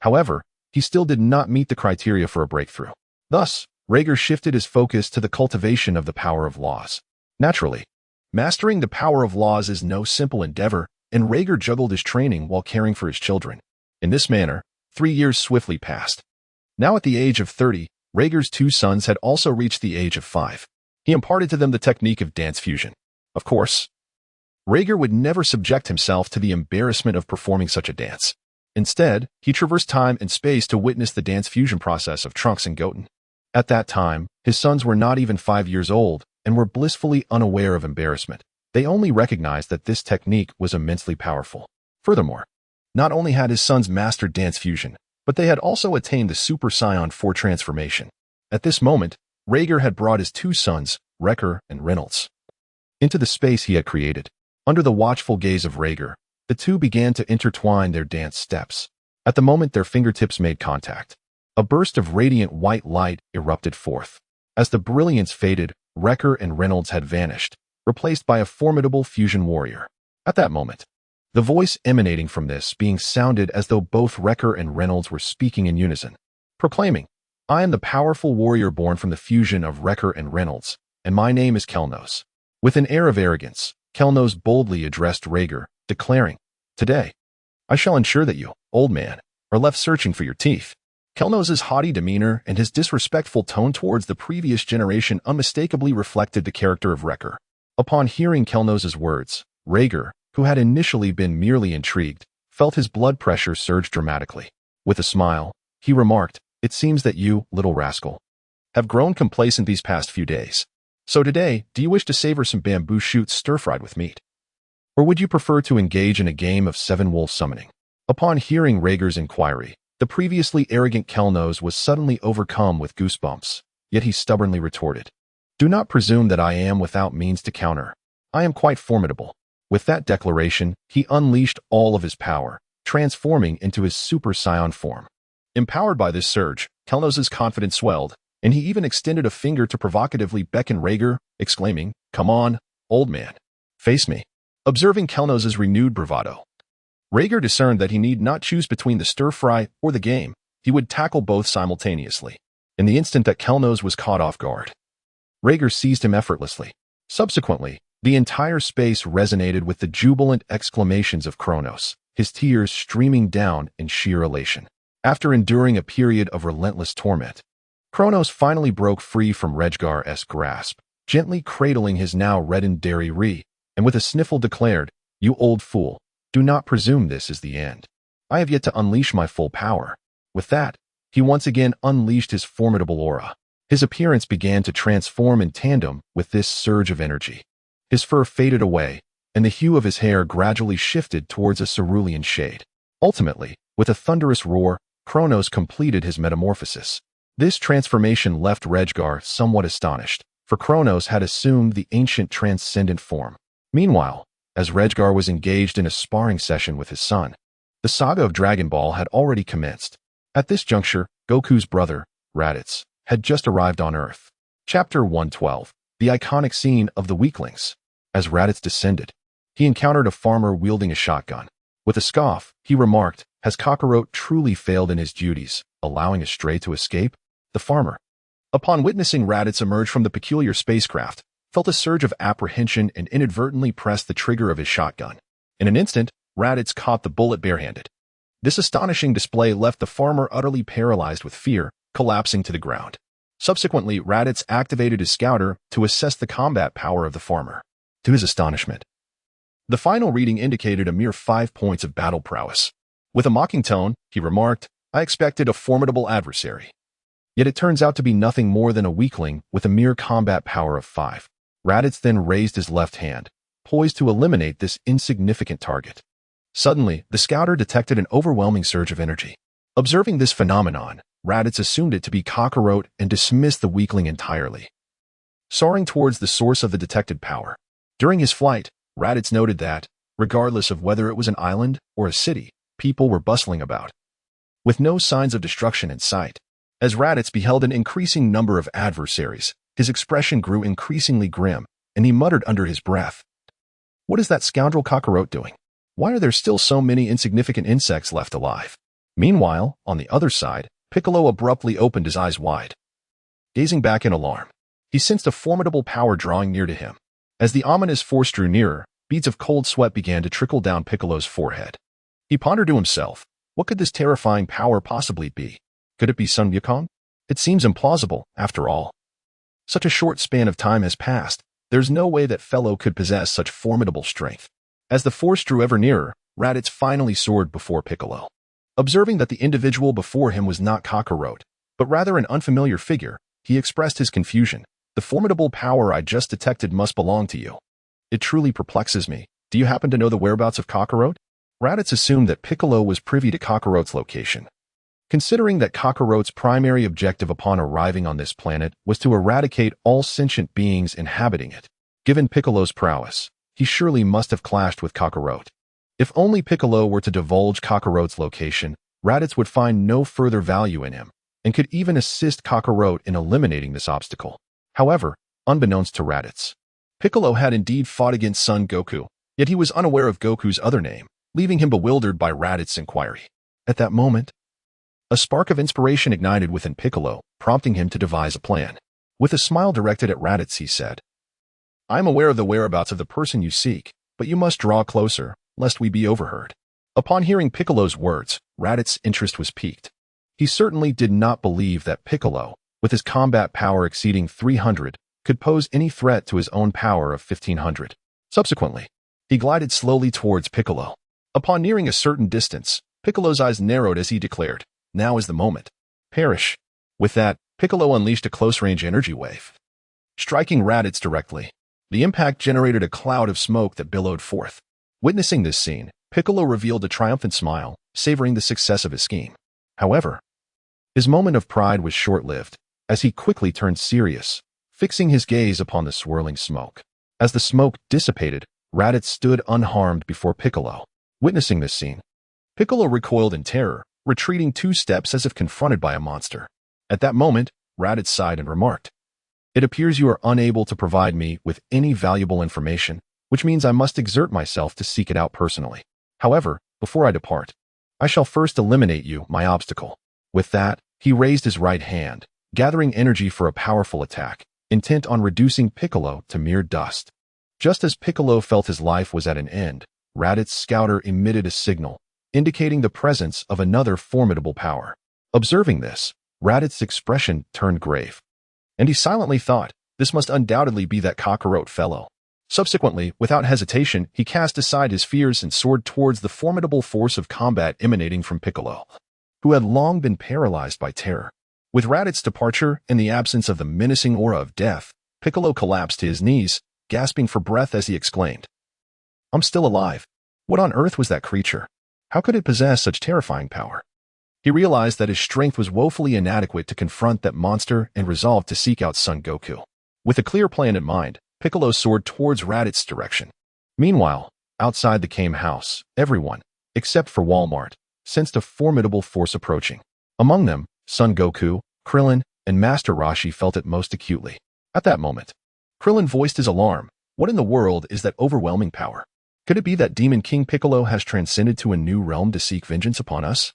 However, he still did not meet the criteria for a breakthrough. Thus, Regg shifted his focus to the cultivation of the power of laws. Naturally, mastering the power of laws is no simple endeavor, and Regg juggled his training while caring for his children. In this manner, 3 years swiftly passed. Now at the age of 30, Regg's 2 sons had also reached the age of 5. He imparted to them the technique of dance fusion. Of course, Regg would never subject himself to the embarrassment of performing such a dance. Instead, he traversed time and space to witness the dance fusion process of Trunks and Goten. At that time, his sons were not even 5 years old and were blissfully unaware of embarrassment. They only recognized that this technique was immensely powerful. Furthermore, not only had his sons mastered dance fusion, but they had also attained the Super Saiyan 4 transformation. At this moment, Regg had brought his 2 sons, Wrecker and Reynolds, into the space he had created. Under the watchful gaze of Regg, the two began to intertwine their dance steps. At the moment their fingertips made contact, a burst of radiant white light erupted forth. As the brilliance faded, Wrecker and Reynolds had vanished, replaced by a formidable fusion warrior. At that moment, the voice emanating from this being sounded as though both Wrecker and Reynolds were speaking in unison, proclaiming, "I am the powerful warrior born from the fusion of Wrecker and Reynolds, and my name is Kelnos." With an air of arrogance, Kelnos boldly addressed Regg, declaring, "Today, I shall ensure that you, old man, are left searching for your teeth." Kelnos' haughty demeanor and his disrespectful tone towards the previous generation unmistakably reflected the character of Wrecker. Upon hearing Kelnos' words, Regg, who had initially been merely intrigued, felt his blood pressure surge dramatically. With a smile, he remarked, "It seems that you, little rascal, have grown complacent these past few days. So today, do you wish to savor some bamboo shoots stir-fried with meat? Or would you prefer to engage in a game of 7-wolf summoning?" Upon hearing Regg's inquiry, the previously arrogant Kelnos was suddenly overcome with goosebumps, yet he stubbornly retorted, "Do not presume that I am without means to counter. I am quite formidable." With that declaration, he unleashed all of his power, transforming into his Super Saiyan form. Empowered by this surge, Kelnos' confidence swelled, and he even extended a finger to provocatively beckon Regg, exclaiming, "Come on, old man, face me." Observing Kelnos' renewed bravado, Regg discerned that he need not choose between the stir-fry or the game. He would tackle both simultaneously. In the instant that Kelnos was caught off guard, Regg seized him effortlessly. Subsequently, the entire space resonated with the jubilant exclamations of Kronos, his tears streaming down in sheer elation. After enduring a period of relentless torment, Kronos finally broke free from Reggar's grasp, gently cradling his now reddened Re, and with a sniffle declared, "You old fool, do not presume this is the end. I have yet to unleash my full power." With that, he once again unleashed his formidable aura. His appearance began to transform in tandem with this surge of energy. His fur faded away, and the hue of his hair gradually shifted towards a cerulean shade. Ultimately, with a thunderous roar, Kronos completed his metamorphosis. This transformation left Regg somewhat astonished, for Kronos had assumed the ancient transcendent form. Meanwhile, as Regg was engaged in a sparring session with his son, the saga of Dragon Ball had already commenced. At this juncture, Goku's brother, Raditz, had just arrived on Earth. Chapter 112, the iconic scene of the weaklings. As Raditz descended, he encountered a farmer wielding a shotgun. With a scoff, he remarked, "Has Kakarot truly failed in his duties, allowing a stray to escape?" The farmer, upon witnessing Raditz emerge from the peculiar spacecraft, felt a surge of apprehension and inadvertently pressed the trigger of his shotgun. In an instant, Raditz caught the bullet barehanded. This astonishing display left the farmer utterly paralyzed with fear, collapsing to the ground. Subsequently, Raditz activated his scouter to assess the combat power of the farmer. To his astonishment, the final reading indicated a mere 5 points of battle prowess. With a mocking tone, he remarked, I expected a formidable adversary. Yet it turns out to be nothing more than a weakling with a mere combat power of 5. Raditz then raised his left hand, poised to eliminate this insignificant target. Suddenly, the scouter detected an overwhelming surge of energy. Observing this phenomenon, Raditz assumed it to be Kakarot and dismissed the weakling entirely. Soaring towards the source of the detected power. During his flight, Raditz noted that, regardless of whether it was an island or a city, people were bustling about, with no signs of destruction in sight. As Raditz beheld an increasing number of adversaries, his expression grew increasingly grim, and he muttered under his breath, "What is that scoundrel Kakarot doing? Why are there still so many insignificant insects left alive?" Meanwhile, on the other side, Piccolo abruptly opened his eyes wide. Gazing back in alarm, he sensed a formidable power drawing near to him. As the ominous force drew nearer, beads of cold sweat began to trickle down Piccolo's forehead. He pondered to himself, what could this terrifying power possibly be? Could it be Sun Wukong? It seems implausible, after all. Such a short span of time has passed, there's no way that fellow could possess such formidable strength. As the force drew ever nearer, Raditz finally soared before Piccolo. Observing that the individual before him was not Kakarot, but rather an unfamiliar figure, he expressed his confusion. "The formidable power I just detected must belong to you. It truly perplexes me. Do you happen to know the whereabouts of Kakarot?" Raditz assumed that Piccolo was privy to Kakarot's location. Considering that Kakarot's primary objective upon arriving on this planet was to eradicate all sentient beings inhabiting it, given Piccolo's prowess, he surely must have clashed with Kakarot. If only Piccolo were to divulge Kakarot's location, Raditz would find no further value in him, and could even assist Kakarot in eliminating this obstacle. However, unbeknownst to Raditz, Piccolo had indeed fought against Son Goku, yet he was unaware of Goku's other name, leaving him bewildered by Raditz's inquiry. At that moment, a spark of inspiration ignited within Piccolo, prompting him to devise a plan. With a smile directed at Raditz, he said, "I am aware of the whereabouts of the person you seek, but you must draw closer, lest we be overheard." Upon hearing Piccolo's words, Raditz's interest was piqued. He certainly did not believe that Piccolo, with his combat power exceeding 300, could pose any threat to his own power of 1500. Subsequently, he glided slowly towards Piccolo. Upon nearing a certain distance, Piccolo's eyes narrowed as he declared, "Now is the moment. Perish." With that, Piccolo unleashed a close-range energy wave, striking Raditz directly. The impact generated a cloud of smoke that billowed forth. Witnessing this scene, Piccolo revealed a triumphant smile, savoring the success of his scheme. However, his moment of pride was short-lived, as he quickly turned serious, fixing his gaze upon the swirling smoke. As the smoke dissipated, Raditz stood unharmed before Piccolo. Witnessing this scene, Piccolo recoiled in terror, retreating 2 steps as if confronted by a monster. At that moment, Raditz sighed and remarked, "It appears you are unable to provide me with any valuable information, which means I must exert myself to seek it out personally. However, before I depart, I shall first eliminate you, my obstacle." With that, he raised his right hand, gathering energy for a powerful attack, intent on reducing Piccolo to mere dust. Just as Piccolo felt his life was at an end, Raditz's scouter emitted a signal, indicating the presence of another formidable power. Observing this, Raditz's expression turned grave, and he silently thought, this must undoubtedly be that Kakarot fellow. Subsequently, without hesitation, he cast aside his fears and soared towards the formidable force of combat emanating from Piccolo, who had long been paralyzed by terror. With Raditz's departure and the absence of the menacing aura of death, Piccolo collapsed to his knees, gasping for breath as he exclaimed, "I'm still alive. What on earth was that creature? How could it possess such terrifying power?" He realized that his strength was woefully inadequate to confront that monster and resolved to seek out Son Goku. With a clear plan in mind, Piccolo soared towards Raditz's direction. Meanwhile, outside the Kame house, everyone, except for Walmart, sensed a formidable force approaching. Among them, Son Goku, Krillin, and Master Roshi felt it most acutely. At that moment, Krillin voiced his alarm. What in the world is that overwhelming power? Could it be that Demon King Piccolo has transcended to a new realm to seek vengeance upon us?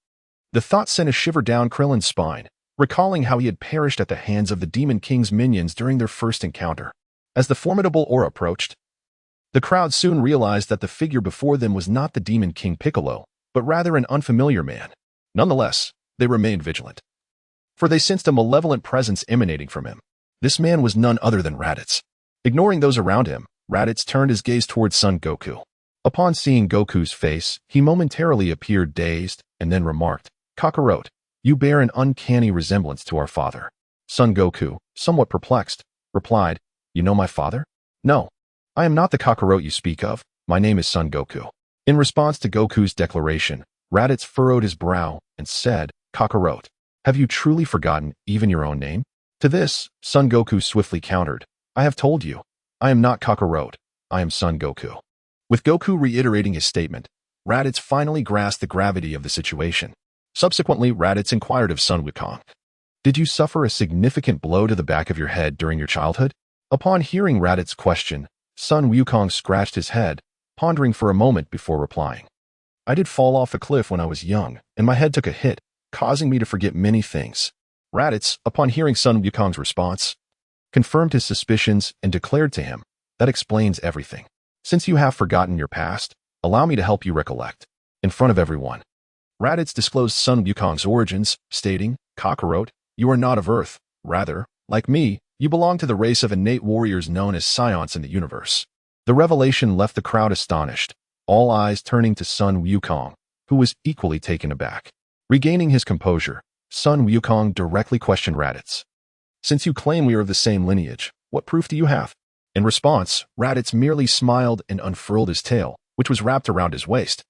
The thought sent a shiver down Krillin's spine, recalling how he had perished at the hands of the Demon King's minions during their first encounter. As the formidable aura approached, the crowd soon realized that the figure before them was not the Demon King Piccolo, but rather an unfamiliar man. Nonetheless, they remained vigilant, for they sensed a malevolent presence emanating from him. This man was none other than Raditz. Ignoring those around him, Raditz turned his gaze towards Son Goku. Upon seeing Goku's face, he momentarily appeared dazed and then remarked, "Kakarot, You bear an uncanny resemblance to our father. Son Goku, somewhat perplexed, replied, You know my father? No, I am not the Kakarot you speak of. My name is Son Goku. In response to Goku's declaration, Raditz furrowed his brow and said, Kakarot, have you truly forgotten even your own name? To this, Son Goku swiftly countered, I have told you, I am not Kakarot, I am Son Goku. With Goku reiterating his statement, Raditz finally grasped the gravity of the situation. Subsequently, Raditz inquired of Sun Wukong, Did you suffer a significant blow to the back of your head during your childhood? Upon hearing Raditz's question, Sun Wukong scratched his head, pondering for a moment before replying. I did fall off a cliff when I was young, and my head took a hit, causing me to forget many things. Raditz, upon hearing Sun Wukong's response, confirmed his suspicions and declared to him, That explains everything. Since you have forgotten your past, allow me to help you recollect. In front of everyone, Raditz disclosed Sun Wukong's origins, stating, Kakarot, you are not of Earth. Rather, like me, you belong to the race of innate warriors known as Saiyans in the universe. The revelation left the crowd astonished, all eyes turning to Sun Wukong, who was equally taken aback. Regaining his composure, Sun Wukong directly questioned Raditz. Since you claim we are of the same lineage, what proof do you have? In response, Raditz merely smiled and unfurled his tail, which was wrapped around his waist.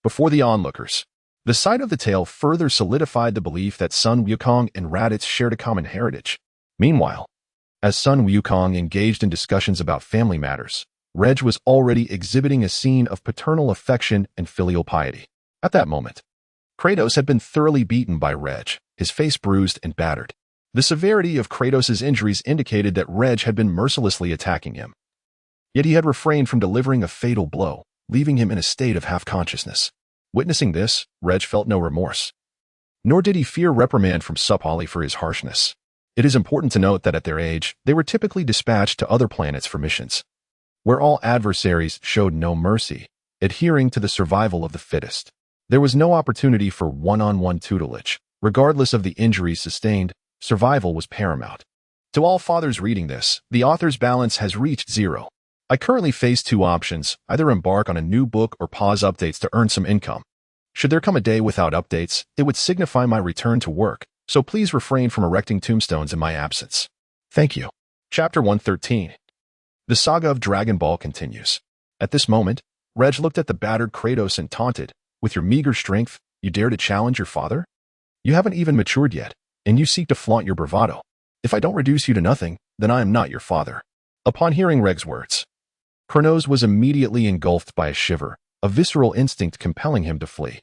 Before the onlookers, the sight of the tail further solidified the belief that Sun Wukong and Raditz shared a common heritage. Meanwhile, as Sun Wukong engaged in discussions about family matters, Regg was already exhibiting a scene of paternal affection and filial piety. At that moment, Kratos had been thoroughly beaten by Regg, his face bruised and battered. The severity of Kratos' injuries indicated that Regg had been mercilessly attacking him. Yet he had refrained from delivering a fatal blow, leaving him in a state of half-consciousness. Witnessing this, Regg felt no remorse. Nor did he fear reprimand from Sapali for his harshness. It is important to note that at their age, they were typically dispatched to other planets for missions, where all adversaries showed no mercy, adhering to the survival of the fittest. There was no opportunity for one-on-one tutelage. Regardless of the injuries sustained, survival was paramount. To all fathers reading this, the author's balance has reached zero. I currently face two options, either embark on a new book or pause updates to earn some income. Should there come a day without updates, it would signify my return to work, so please refrain from erecting tombstones in my absence. Thank you. Chapter 113. The saga of Dragon Ball continues. At this moment, Regg looked at the battered Kratos and taunted, With your meager strength, you dare to challenge your father? You haven't even matured yet, and you seek to flaunt your bravado. If I don't reduce you to nothing, then I am not your father. Upon hearing Regg's words, Kratos was immediately engulfed by a shiver, a visceral instinct compelling him to flee.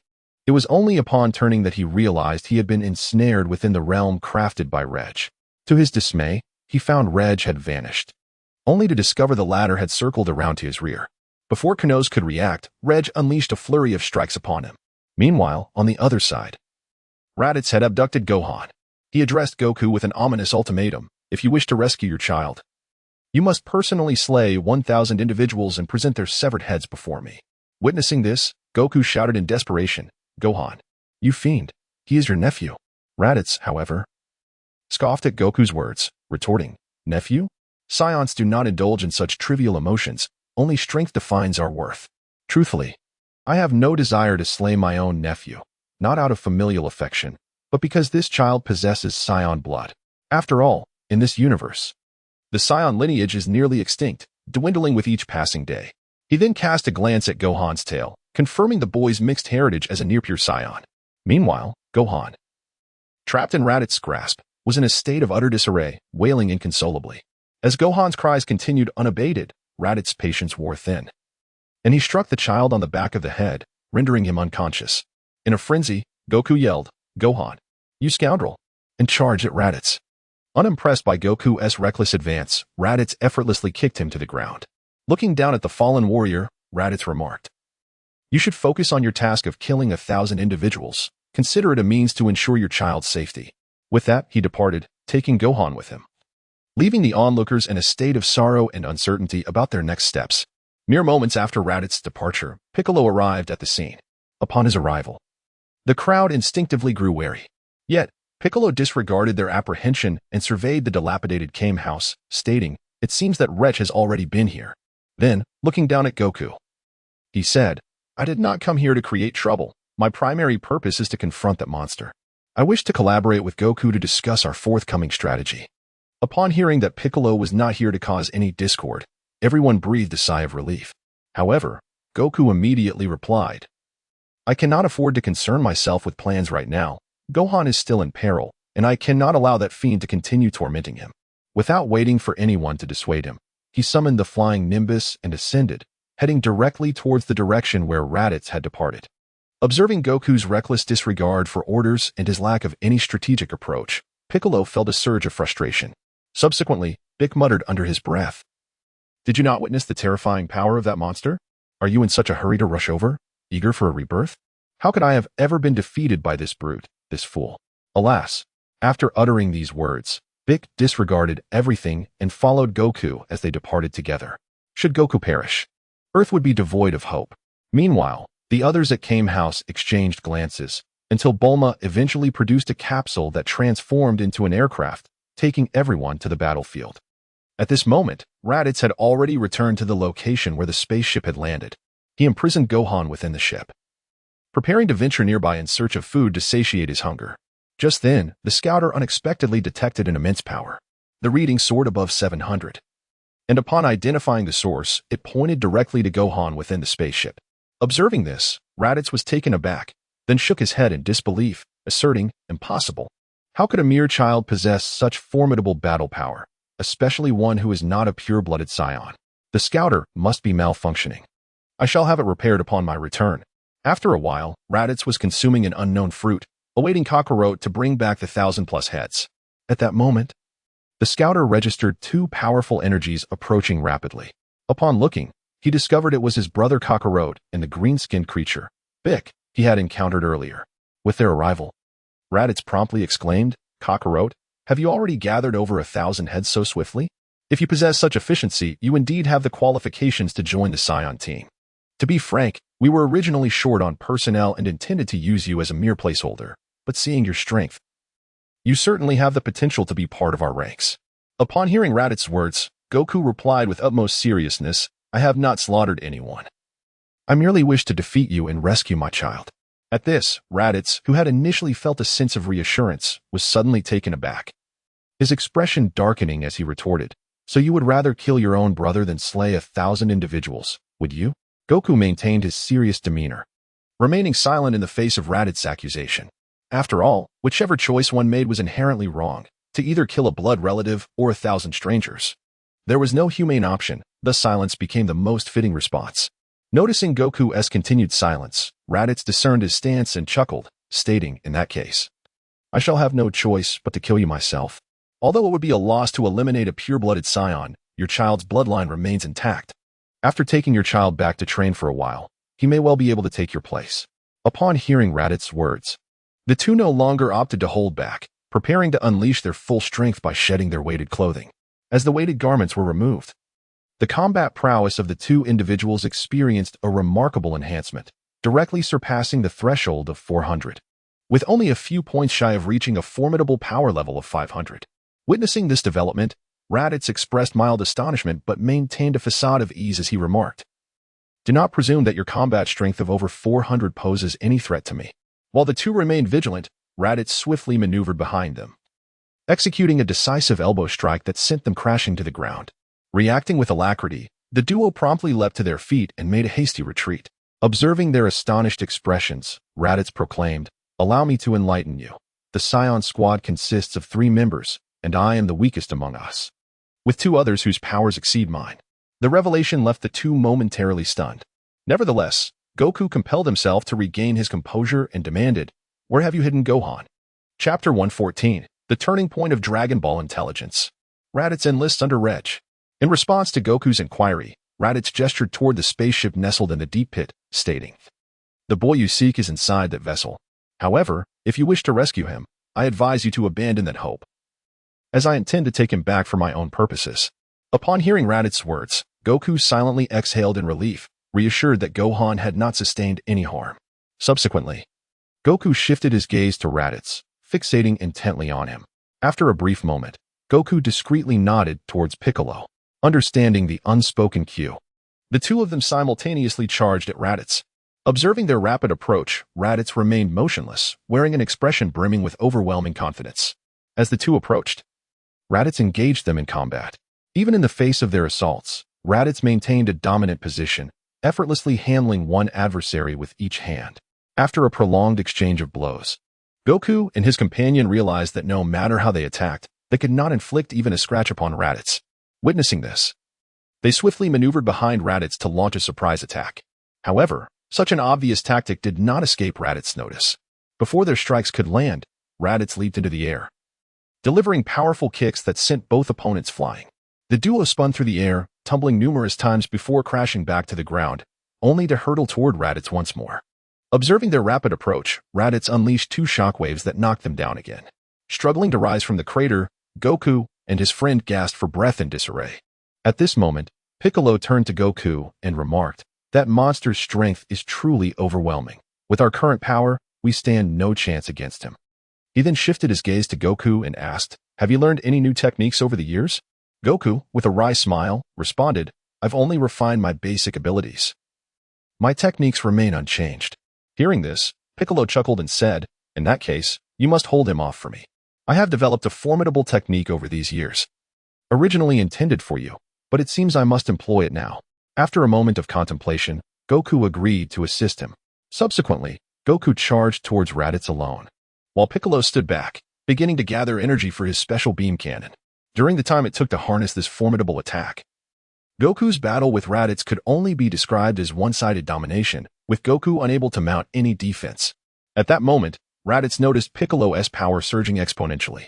It was only upon turning that he realized he had been ensnared within the realm crafted by Regg. To his dismay, he found Regg had vanished, only to discover the latter had circled around to his rear. Before Kratos could react, Regg unleashed a flurry of strikes upon him. Meanwhile, on the other side, Raditz had abducted Gohan. He addressed Goku with an ominous ultimatum. If you wish to rescue your child, you must personally slay 1,000 individuals and present their severed heads before me. Witnessing this, Goku shouted in desperation, Gohan, you fiend, he is your nephew. Raditz, however, scoffed at Goku's words, retorting, Nephew? Saiyans do not indulge in such trivial emotions, only strength defines our worth. Truthfully, I have no desire to slay my own nephew, not out of familial affection, but because this child possesses Saiyan blood. After all, in this universe, the Saiyan lineage is nearly extinct, dwindling with each passing day. He then cast a glance at Gohan's tail, confirming the boy's mixed heritage as a near-pure Saiyan. Meanwhile, Gohan, trapped in Raditz's grasp, was in a state of utter disarray, wailing inconsolably. As Gohan's cries continued unabated, Raditz's patience wore thin, and he struck the child on the back of the head, rendering him unconscious. In a frenzy, Goku yelled, Gohan, you scoundrel, and charged at Raditz. Unimpressed by Goku's reckless advance, Raditz effortlessly kicked him to the ground. Looking down at the fallen warrior, Raditz remarked, You should focus on your task of killing 1,000 individuals. Consider it a means to ensure your child's safety. With that, he departed, taking Gohan with him, leaving the onlookers in a state of sorrow and uncertainty about their next steps. Mere moments after Raditz's departure, Piccolo arrived at the scene. Upon his arrival, the crowd instinctively grew wary. Yet, Piccolo disregarded their apprehension and surveyed the dilapidated Kame house, stating, It seems that Regg has already been here. Then, looking down at Goku, he said, I did not come here to create trouble. My primary purpose is to confront that monster. I wish to collaborate with Goku to discuss our forthcoming strategy. Upon hearing that Piccolo was not here to cause any discord, everyone breathed a sigh of relief. However, Goku immediately replied, I cannot afford to concern myself with plans right now. Gohan is still in peril, and I cannot allow that fiend to continue tormenting him. Without waiting for anyone to dissuade him, he summoned the flying Nimbus and ascended, heading directly towards the direction where Raditz had departed. Observing Goku's reckless disregard for orders and his lack of any strategic approach, Piccolo felt a surge of frustration. Subsequently, Bick muttered under his breath, Did you not witness the terrifying power of that monster? Are you in such a hurry to rush over, eager for a rebirth? How could I have ever been defeated by this brute, this fool? Alas, after uttering these words, Bick disregarded everything and followed Goku as they departed together. Should Goku perish, Earth would be devoid of hope. Meanwhile, the others at Kame House exchanged glances, until Bulma eventually produced a capsule that transformed into an aircraft, taking everyone to the battlefield. At this moment, Raditz had already returned to the location where the spaceship had landed. He imprisoned Gohan within the ship, preparing to venture nearby in search of food to satiate his hunger. Just then, the scouter unexpectedly detected an immense power. The reading soared above 700. And upon identifying the source, it pointed directly to Gohan within the spaceship. Observing this, Raditz was taken aback, then shook his head in disbelief, asserting, Impossible. How could a mere child possess such formidable battle power, especially one who is not a pure-blooded Saiyan? The scouter must be malfunctioning. I shall have it repaired upon my return. After a while, Raditz was consuming an unknown fruit, awaiting Kakarot to bring back the 1,000+ heads. At that moment, the scouter registered two powerful energies approaching rapidly. Upon looking, he discovered it was his brother Kakarot and the green-skinned creature, Bick, he had encountered earlier. With their arrival, Raditz promptly exclaimed, Kakarot, have you already gathered over 1,000 heads so swiftly? If you possess such efficiency, you indeed have the qualifications to join the Saiyan team. To be frank, we were originally short on personnel and intended to use you as a mere placeholder, but seeing your strength, you certainly have the potential to be part of our ranks. Upon hearing Raditz's words, Goku replied with utmost seriousness, I have not slaughtered anyone. I merely wish to defeat you and rescue my child. At this, Raditz, who had initially felt a sense of reassurance, was suddenly taken aback, his expression darkening as he retorted, So you would rather kill your own brother than slay 1,000 individuals, would you? Goku maintained his serious demeanor, remaining silent in the face of Raditz's accusation. After all, whichever choice one made was inherently wrong, to either kill a blood relative or 1,000 strangers. There was no humane option, thus silence became the most fitting response. Noticing Goku's continued silence, Raditz discerned his stance and chuckled, stating, in that case, I shall have no choice but to kill you myself. Although it would be a loss to eliminate a pure-blooded Saiyan, your child's bloodline remains intact. After taking your child back to train for a while, he may well be able to take your place. Upon hearing Raditz's words, the two no longer opted to hold back, preparing to unleash their full strength by shedding their weighted clothing. As the weighted garments were removed, the combat prowess of the two individuals experienced a remarkable enhancement, directly surpassing the threshold of 400, with only a few points shy of reaching a formidable power level of 500. Witnessing this development, Raditz expressed mild astonishment but maintained a facade of ease as he remarked, Do not presume that your combat strength of over 400 poses any threat to me. While the two remained vigilant, Raditz swiftly maneuvered behind them, executing a decisive elbow strike that sent them crashing to the ground. Reacting with alacrity, the duo promptly leapt to their feet and made a hasty retreat. Observing their astonished expressions, Raditz proclaimed, Allow me to enlighten you. The Saiyan squad consists of 3 members, and I am the weakest among us, with 2 others whose powers exceed mine. The revelation left the two momentarily stunned. Nevertheless, Goku compelled himself to regain his composure and demanded, Where have you hidden Gohan? Chapter 114, The Turning Point of Dragon Ball Intelligence. Raditz enlists under Regg. In response to Goku's inquiry, Raditz gestured toward the spaceship nestled in the deep pit, stating, The boy you seek is inside that vessel. However, if you wish to rescue him, I advise you to abandon that hope, as I intend to take him back for my own purposes. Upon hearing Raditz's words, Goku silently exhaled in relief, reassured that Gohan had not sustained any harm. Subsequently, Goku shifted his gaze to Raditz, fixating intently on him. After a brief moment, Goku discreetly nodded towards Piccolo, understanding the unspoken cue. The two of them simultaneously charged at Raditz. Observing their rapid approach, Raditz remained motionless, wearing an expression brimming with overwhelming confidence. As the two approached, Raditz engaged them in combat. Even in the face of their assaults, Raditz maintained a dominant position, effortlessly handling one adversary with each hand. After a prolonged exchange of blows, Goku and his companion realized that no matter how they attacked, they could not inflict even a scratch upon Raditz. Witnessing this, they swiftly maneuvered behind Raditz to launch a surprise attack. However, such an obvious tactic did not escape Raditz's notice. Before their strikes could land, Raditz leaped into the air, delivering powerful kicks that sent both opponents flying. The duo spun through the air, tumbling numerous times before crashing back to the ground, only to hurtle toward Raditz once more. Observing their rapid approach, Raditz unleashed two shockwaves that knocked them down again. Struggling to rise from the crater, Goku and his friend gasped for breath in disarray. At this moment, Piccolo turned to Goku and remarked, "That monster's strength is truly overwhelming. With our current power, we stand no chance against him." He then shifted his gaze to Goku and asked, "Have you learned any new techniques over the years?" Goku, with a wry smile, responded, "I've only refined my basic abilities. My techniques remain unchanged." Hearing this, Piccolo chuckled and said, "In that case, you must hold him off for me. I have developed a formidable technique over these years. Originally intended for you, but it seems I must employ it now." After a moment of contemplation, Goku agreed to assist him. Subsequently, Goku charged towards Raditz alone, while Piccolo stood back, beginning to gather energy for his special beam cannon. During the time it took to harness this formidable attack, Goku's battle with Raditz could only be described as one-sided domination, with Goku unable to mount any defense. At that moment, Raditz noticed Piccolo's power surging exponentially.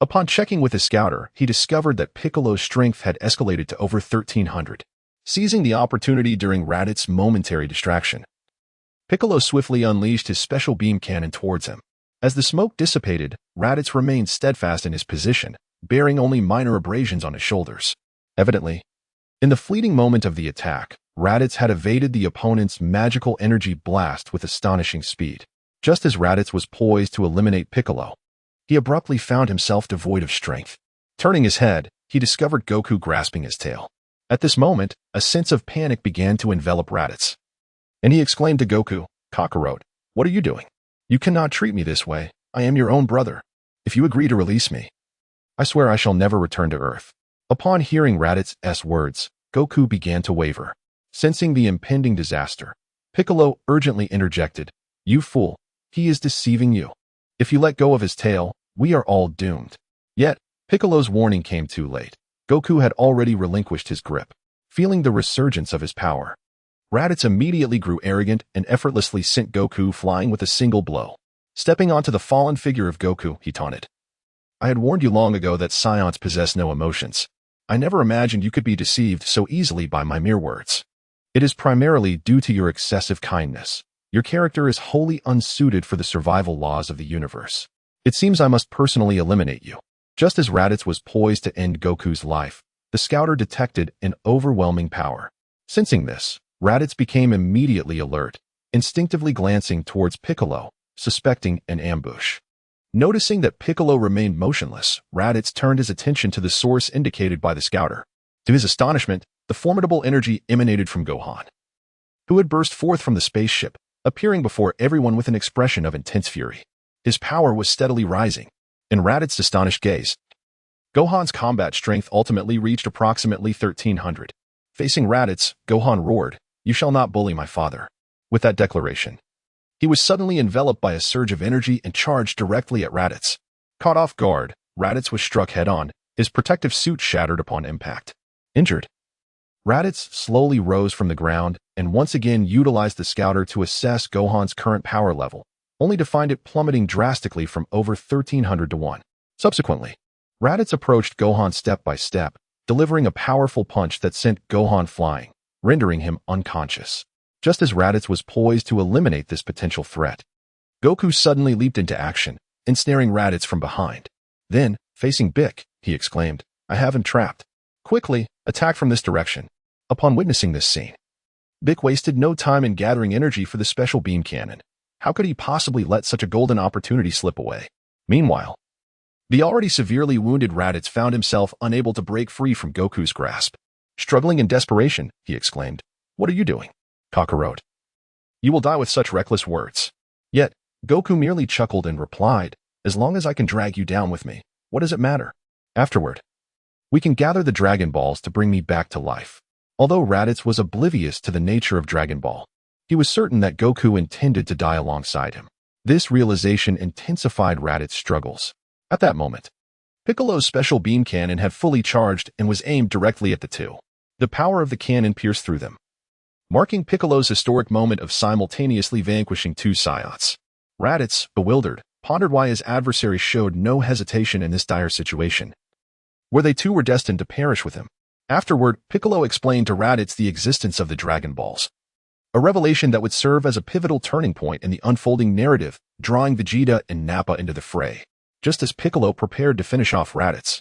Upon checking with his scouter, he discovered that Piccolo's strength had escalated to over 1,300. Seizing the opportunity during Raditz's momentary distraction, Piccolo swiftly unleashed his special beam cannon towards him. As the smoke dissipated, Raditz remained steadfast in his position, bearing only minor abrasions on his shoulders. Evidently, in the fleeting moment of the attack, Raditz had evaded the opponent's magical energy blast with astonishing speed. Just as Raditz was poised to eliminate Piccolo, he abruptly found himself devoid of strength. Turning his head, he discovered Goku grasping his tail. At this moment, a sense of panic began to envelop Raditz, and he exclaimed to Goku, "Kakarot, what are you doing? You cannot treat me this way. I am your own brother. If you agree to release me, I swear I shall never return to Earth." Upon hearing Raditz's words, Goku began to waver. Sensing the impending disaster, Piccolo urgently interjected, "You fool, he is deceiving you. If you let go of his tail, we are all doomed." Yet, Piccolo's warning came too late. Goku had already relinquished his grip. Feeling the resurgence of his power, Raditz immediately grew arrogant and effortlessly sent Goku flying with a single blow. Stepping onto the fallen figure of Goku, he taunted, "I had warned you long ago that Saiyans possess no emotions. I never imagined you could be deceived so easily by my mere words. It is primarily due to your excessive kindness. Your character is wholly unsuited for the survival laws of the universe. It seems I must personally eliminate you." Just as Raditz was poised to end Goku's life, the scouter detected an overwhelming power. Sensing this, Raditz became immediately alert, instinctively glancing towards Piccolo, suspecting an ambush. Noticing that Piccolo remained motionless, Raditz turned his attention to the source indicated by the scouter. To his astonishment, the formidable energy emanated from Gohan, who had burst forth from the spaceship, appearing before everyone with an expression of intense fury. His power was steadily rising. In Raditz's astonished gaze, Gohan's combat strength ultimately reached approximately 1,300. Facing Raditz, Gohan roared, "You shall not bully my father." With that declaration, he was suddenly enveloped by a surge of energy and charged directly at Raditz. Caught off guard, Raditz was struck head-on, his protective suit shattered upon impact. Injured, Raditz slowly rose from the ground and once again utilized the scouter to assess Gohan's current power level, only to find it plummeting drastically from over 1,300 to 1. Subsequently, Raditz approached Gohan step by step, delivering a powerful punch that sent Gohan flying, rendering him unconscious. Just as Raditz was poised to eliminate this potential threat, Goku suddenly leaped into action, ensnaring Raditz from behind. Then, facing Bick, he exclaimed, "I have him trapped. Quickly, attack from this direction." Upon witnessing this scene, Bick wasted no time in gathering energy for the special beam cannon. How could he possibly let such a golden opportunity slip away? Meanwhile, the already severely wounded Raditz found himself unable to break free from Goku's grasp. Struggling in desperation, he exclaimed, "What are you doing, Kakarot? You will die with such reckless words. Yet, Goku merely chuckled and replied, as long as I can drag you down with me, what does it matter? Afterward, we can gather the Dragon Balls to bring me back to life. Although Raditz was oblivious to the nature of Dragon Ball, he was certain that Goku intended to die alongside him. This realization intensified Raditz's struggles. At that moment, Piccolo's special beam cannon had fully charged and was aimed directly at the two. The power of the cannon pierced through them, marking Piccolo's historic moment of simultaneously vanquishing two Saiyans. Raditz, bewildered, pondered why his adversary showed no hesitation in this dire situation, where they too were destined to perish with him. Afterward, Piccolo explained to Raditz the existence of the Dragon Balls, a revelation that would serve as a pivotal turning point in the unfolding narrative, drawing Vegeta and Nappa into the fray. Just as Piccolo prepared to finish off Raditz,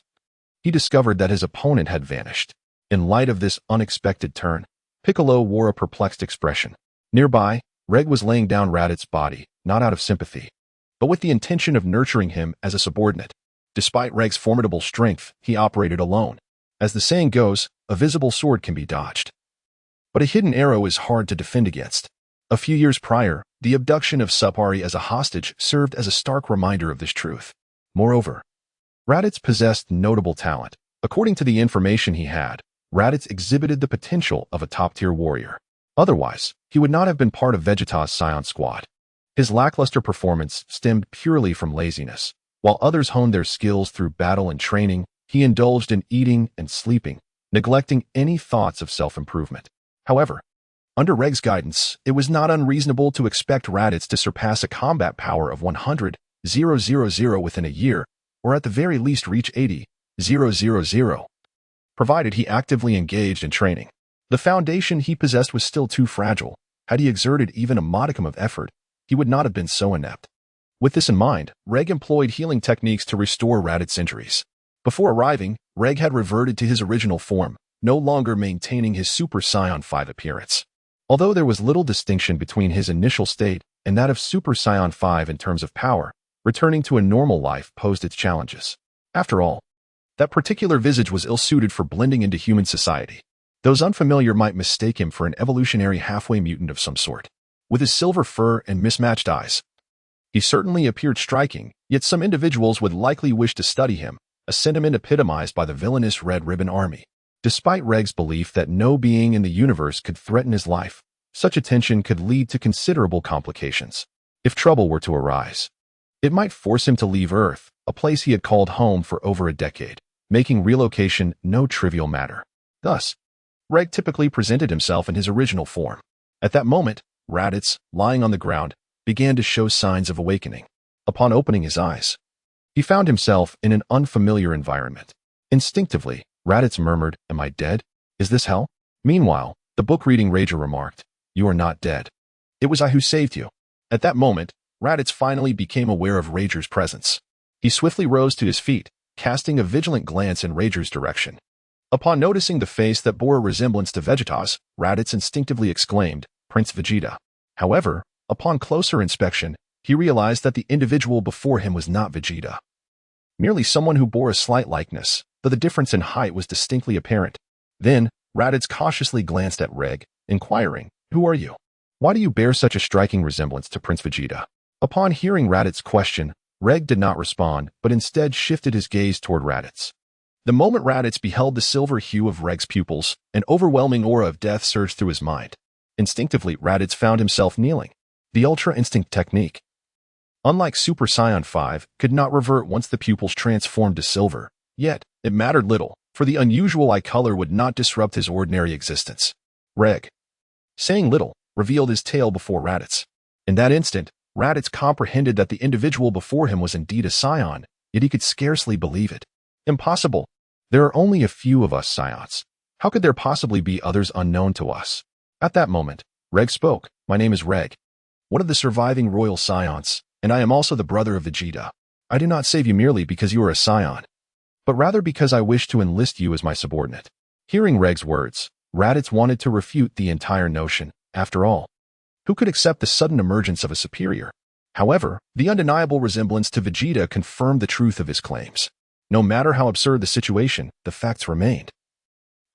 he discovered that his opponent had vanished. In light of this unexpected turn, Piccolo wore a perplexed expression. Nearby, Regg was laying down Raditz's body, not out of sympathy, but with the intention of nurturing him as a subordinate. Despite Regg's formidable strength, he operated alone. As the saying goes, a visible sword can be dodged, but a hidden arrow is hard to defend against. A few years prior, the abduction of Sapali as a hostage served as a stark reminder of this truth. Moreover, Raditz possessed notable talent. According to the information he had, Raditz exhibited the potential of a top-tier warrior. Otherwise, he would not have been part of Vegeta's Saiyan squad. His lackluster performance stemmed purely from laziness. While others honed their skills through battle and training, he indulged in eating and sleeping, neglecting any thoughts of self-improvement. However, under Regg's guidance, it was not unreasonable to expect Raditz to surpass a combat power of 100,000 within a year, or at the very least reach 80,000, provided he actively engaged in training. The foundation he possessed was still too fragile. Had he exerted even a modicum of effort, he would not have been so inept. With this in mind, Regg employed healing techniques to restore Raditz's injuries. Before arriving, Regg had reverted to his original form, no longer maintaining his Super Saiyan 5 appearance. Although there was little distinction between his initial state and that of Super Saiyan 5 in terms of power, returning to a normal life posed its challenges. After all, that particular visage was ill-suited for blending into human society. Those unfamiliar might mistake him for an evolutionary halfway mutant of some sort. With his silver fur and mismatched eyes, he certainly appeared striking, yet some individuals would likely wish to study him, a sentiment epitomized by the villainous Red Ribbon Army. Despite Regg's belief that no being in the universe could threaten his life, such attention could lead to considerable complications. If trouble were to arise, it might force him to leave Earth, a place he had called home for over a decade, making relocation no trivial matter. Thus, Regg typically presented himself in his original form. At that moment, Raditz, lying on the ground, began to show signs of awakening. Upon opening his eyes, he found himself in an unfamiliar environment. Instinctively, Raditz murmured, "Am I dead? Is this hell?" Meanwhile, the book-reading Rager remarked, "You are not dead. It was I who saved you." At that moment, Raditz finally became aware of Rager's presence. He swiftly rose to his feet, casting a vigilant glance in Rager's direction. Upon noticing the face that bore a resemblance to Vegeta's, Raditz instinctively exclaimed, "Prince Vegeta." However, upon closer inspection, he realized that the individual before him was not Vegeta. Merely someone who bore a slight likeness, though the difference in height was distinctly apparent. Then, Raditz cautiously glanced at Regg, inquiring, "Who are you? Why do you bear such a striking resemblance to Prince Vegeta?" Upon hearing Raditz's question, Regg did not respond, but instead shifted his gaze toward Raditz. The moment Raditz beheld the silver hue of Regg's pupils, an overwhelming aura of death surged through his mind. Instinctively, Raditz found himself kneeling. The Ultra Instinct technique, unlike Super Saiyan 5, could not revert once the pupils transformed to silver. Yet, it mattered little, for the unusual eye color would not disrupt his ordinary existence. Regg, saying little, revealed his tale before Raditz. In that instant, Raditz comprehended that the individual before him was indeed a Saiyan, yet he could scarcely believe it. Impossible. There are only a few of us Saiyans. How could there possibly be others unknown to us? At that moment, Regg spoke. "My name is Regg, one of the surviving royal Saiyans, and I am also the brother of Vegeta. I do not save you merely because you are a Saiyan, but rather because I wish to enlist you as my subordinate." Hearing Regg's words, Raditz wanted to refute the entire notion. After all, who could accept the sudden emergence of a superior? However, the undeniable resemblance to Vegeta confirmed the truth of his claims. No matter how absurd the situation, the facts remained,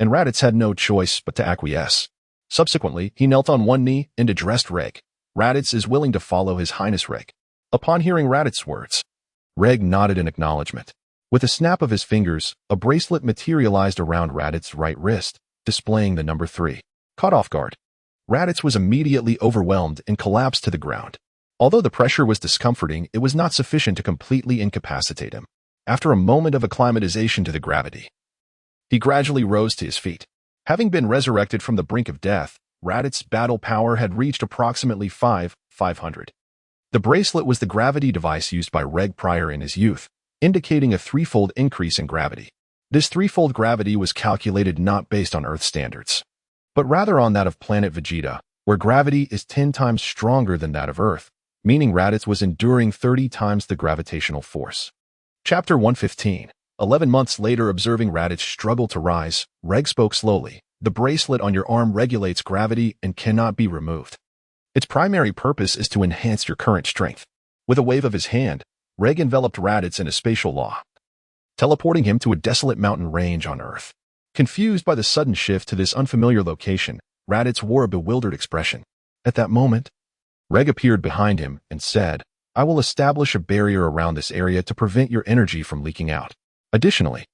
and Raditz had no choice but to acquiesce. Subsequently, he knelt on one knee and addressed Regg. Raditz is willing to follow His Highness Regg. Upon hearing Raditz's words, Regg nodded in acknowledgement. With a snap of his fingers, a bracelet materialized around Raditz's right wrist, displaying the number 3. Caught off guard, Raditz was immediately overwhelmed and collapsed to the ground. Although the pressure was discomforting, it was not sufficient to completely incapacitate him. After a moment of acclimatization to the gravity, he gradually rose to his feet. Having been resurrected from the brink of death, Raditz's battle power had reached approximately 500. The bracelet was the gravity device used by Regg prior in his youth, indicating a threefold increase in gravity. This threefold gravity was calculated not based on Earth standards, but rather on that of planet Vegeta, where gravity is 10 times stronger than that of Earth, meaning Raditz was enduring 30 times the gravitational force. Chapter 115. 11 months later, observing Raditz struggle to rise, Regg spoke slowly. The bracelet on your arm regulates gravity and cannot be removed. Its primary purpose is to enhance your current strength. With a wave of his hand, Regg enveloped Raditz in a spatial law, teleporting him to a desolate mountain range on Earth. Confused by the sudden shift to this unfamiliar location, Raditz wore a bewildered expression. At that moment, Regg appeared behind him and said, I will establish a barrier around this area to prevent your energy from leaking out. Additionally,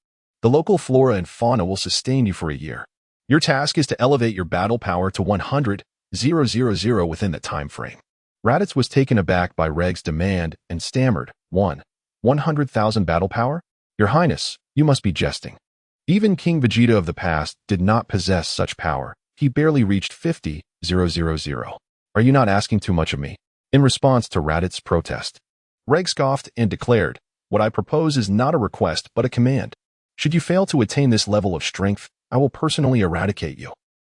the local flora and fauna will sustain you for a year. Your task is to elevate your battle power to 100,000 within the time frame. Raditz was taken aback by Regg's demand and stammered, 100,000 battle power? Your Highness, you must be jesting. Even King Vegeta of the past did not possess such power. He barely reached 50,000. Are you not asking too much of me? In response to Raditz's protest, Regg scoffed and declared, what I propose is not a request but a command. Should you fail to attain this level of strength, I will personally eradicate you.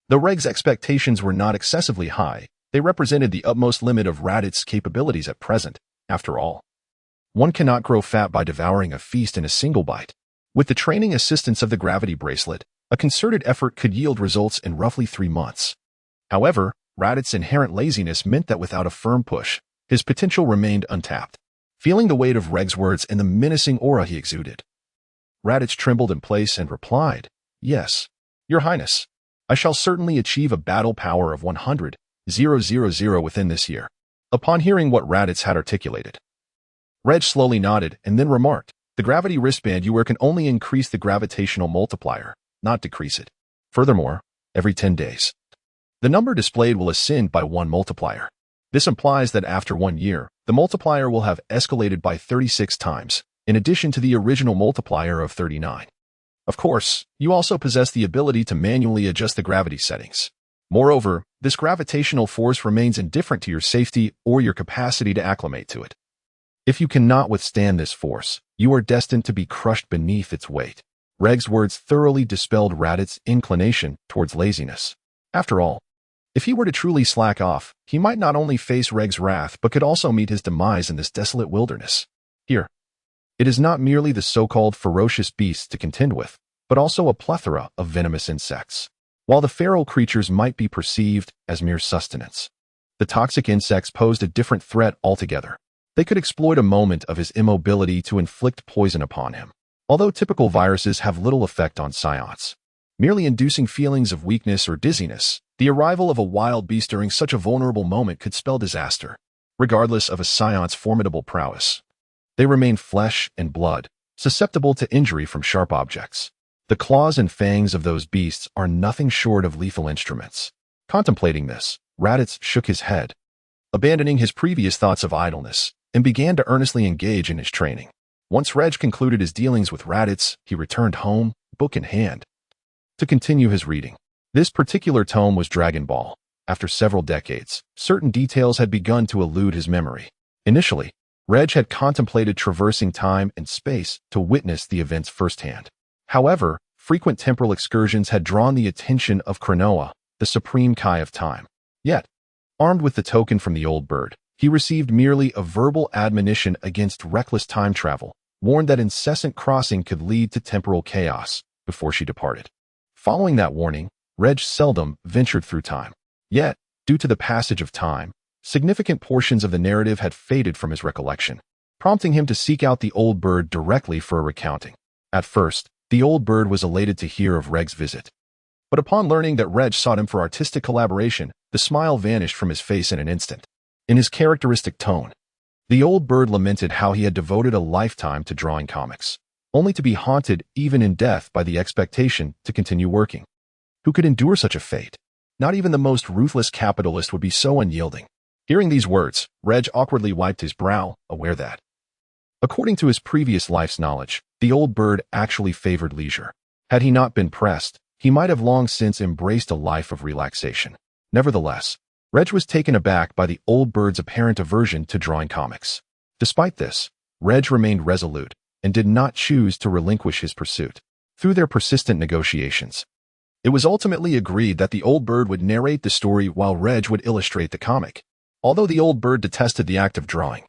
Though Regg's expectations were not excessively high, they represented the utmost limit of Raditz's capabilities at present. After all, one cannot grow fat by devouring a feast in a single bite. With the training assistance of the gravity bracelet, a concerted effort could yield results in roughly 3 months. However, Raditz's inherent laziness meant that without a firm push, his potential remained untapped. Feeling the weight of Regg's words and the menacing aura he exuded, Raditz trembled in place and replied, Yes, Your Highness. I shall certainly achieve a battle power of 100,000 within this year. Upon hearing what Raditz had articulated, Regg slowly nodded and then remarked, the gravity wristband you wear can only increase the gravitational multiplier, not decrease it. Furthermore, every 10 days, the number displayed will ascend by 1 multiplier. This implies that after 1 year, the multiplier will have escalated by 36 times, in addition to the original multiplier of 39. Of course, you also possess the ability to manually adjust the gravity settings. Moreover, this gravitational force remains indifferent to your safety or your capacity to acclimate to it. If you cannot withstand this force, you are destined to be crushed beneath its weight. Regg's words thoroughly dispelled Raditz's inclination towards laziness. After all, if he were to truly slack off, he might not only face Regg's wrath but could also meet his demise in this desolate wilderness. Here, it is not merely the so-called ferocious beasts to contend with, but also a plethora of venomous insects. While the feral creatures might be perceived as mere sustenance, the toxic insects posed a different threat altogether. They could exploit a moment of his immobility to inflict poison upon him. Although typical viruses have little effect on Saiyans, merely inducing feelings of weakness or dizziness, the arrival of a wild beast during such a vulnerable moment could spell disaster. Regardless of a Saiyan's formidable prowess, they remain flesh and blood, susceptible to injury from sharp objects. The claws and fangs of those beasts are nothing short of lethal instruments. Contemplating this, Raditz shook his head, abandoning his previous thoughts of idleness, and began to earnestly engage in his training. Once Regg concluded his dealings with Raditz, he returned home, book in hand, to continue his reading. This particular tome was Dragon Ball. After several decades, certain details had begun to elude his memory. Initially, Regg had contemplated traversing time and space to witness the events firsthand. However, frequent temporal excursions had drawn the attention of Kranoa, the supreme Kai of time. Yet, armed with the token from the old bird, he received merely a verbal admonition against reckless time travel, warned that incessant crossing could lead to temporal chaos, before she departed. Following that warning, Regg seldom ventured through time. Yet, due to the passage of time, significant portions of the narrative had faded from his recollection, prompting him to seek out the old bird directly for a recounting. At first, the old bird was elated to hear of Regg's visit. But upon learning that Regg sought him for artistic collaboration, the smile vanished from his face in an instant. in his characteristic tone. The old bird lamented how he had devoted a lifetime to drawing comics, only to be haunted even in death by the expectation to continue working. Who could endure such a fate? Not even the most ruthless capitalist would be so unyielding. Hearing these words, Regg awkwardly wiped his brow, aware that, according to his previous life's knowledge, the old bird actually favored leisure. Had he not been pressed, he might have long since embraced a life of relaxation. Nevertheless, Regg was taken aback by the old bird's apparent aversion to drawing comics. Despite this, Regg remained resolute and did not choose to relinquish his pursuit. Through their persistent negotiations, it was ultimately agreed that the old bird would narrate the story while Regg would illustrate the comic. Although the old bird detested the act of drawing,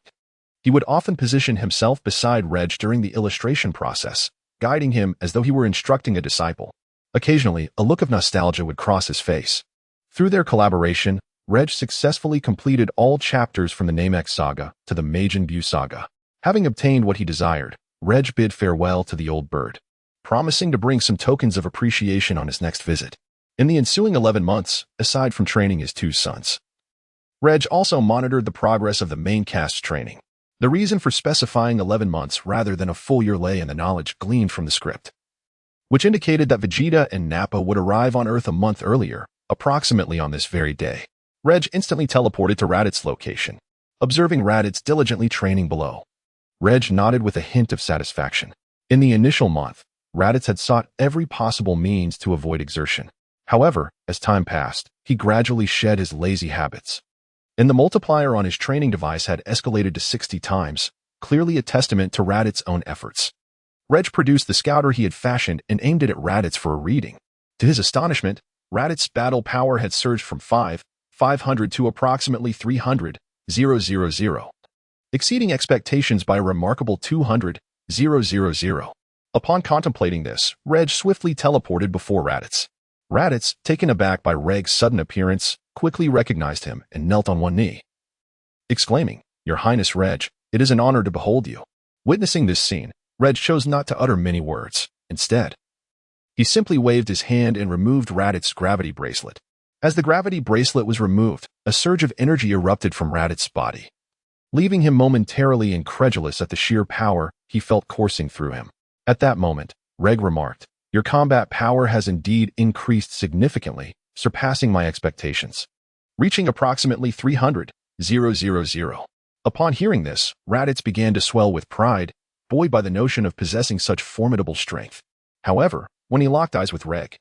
he would often position himself beside Regg during the illustration process, guiding him as though he were instructing a disciple. Occasionally, a look of nostalgia would cross his face. Through their collaboration, Regg successfully completed all chapters from the Namek saga to the Majin Buu saga. Having obtained what he desired, Regg bid farewell to the old bird, promising to bring some tokens of appreciation on his next visit. In the ensuing 11 months, aside from training his two sons, Regg also monitored the progress of the main cast's training. The reason for specifying 11 months rather than a full year lay in the knowledge gleaned from the script, which indicated that Vegeta and Nappa would arrive on Earth a month earlier, approximately on this very day. Regg instantly teleported to Raditz' location, observing Raditz diligently training below. Regg nodded with a hint of satisfaction. In the initial month, Raditz had sought every possible means to avoid exertion. However, as time passed, he gradually shed his lazy habits, and the multiplier on his training device had escalated to 60 times, clearly a testament to Raditz's own efforts. Regg produced the scouter he had fashioned and aimed it at Raditz for a reading. To his astonishment, Raditz's battle power had surged from 500 to approximately 300, exceeding expectations by a remarkable 200, Upon contemplating this, Regg swiftly teleported before Raditz. Raditz, taken aback by Regg's sudden appearance, quickly recognized him and knelt on one knee, exclaiming, "Your Highness Regg, it is an honor to behold you." Witnessing this scene, Regg chose not to utter many words. Instead, he simply waved his hand and removed Raditz's gravity bracelet. As the gravity bracelet was removed, a surge of energy erupted from Raditz's body, leaving him momentarily incredulous at the sheer power he felt coursing through him. At that moment, Regg remarked, "Your combat power has indeed increased significantly, surpassing my expectations, reaching approximately 300, Upon hearing this, Raditz began to swell with pride, buoyed by the notion of possessing such formidable strength. However, when he locked eyes with Regg,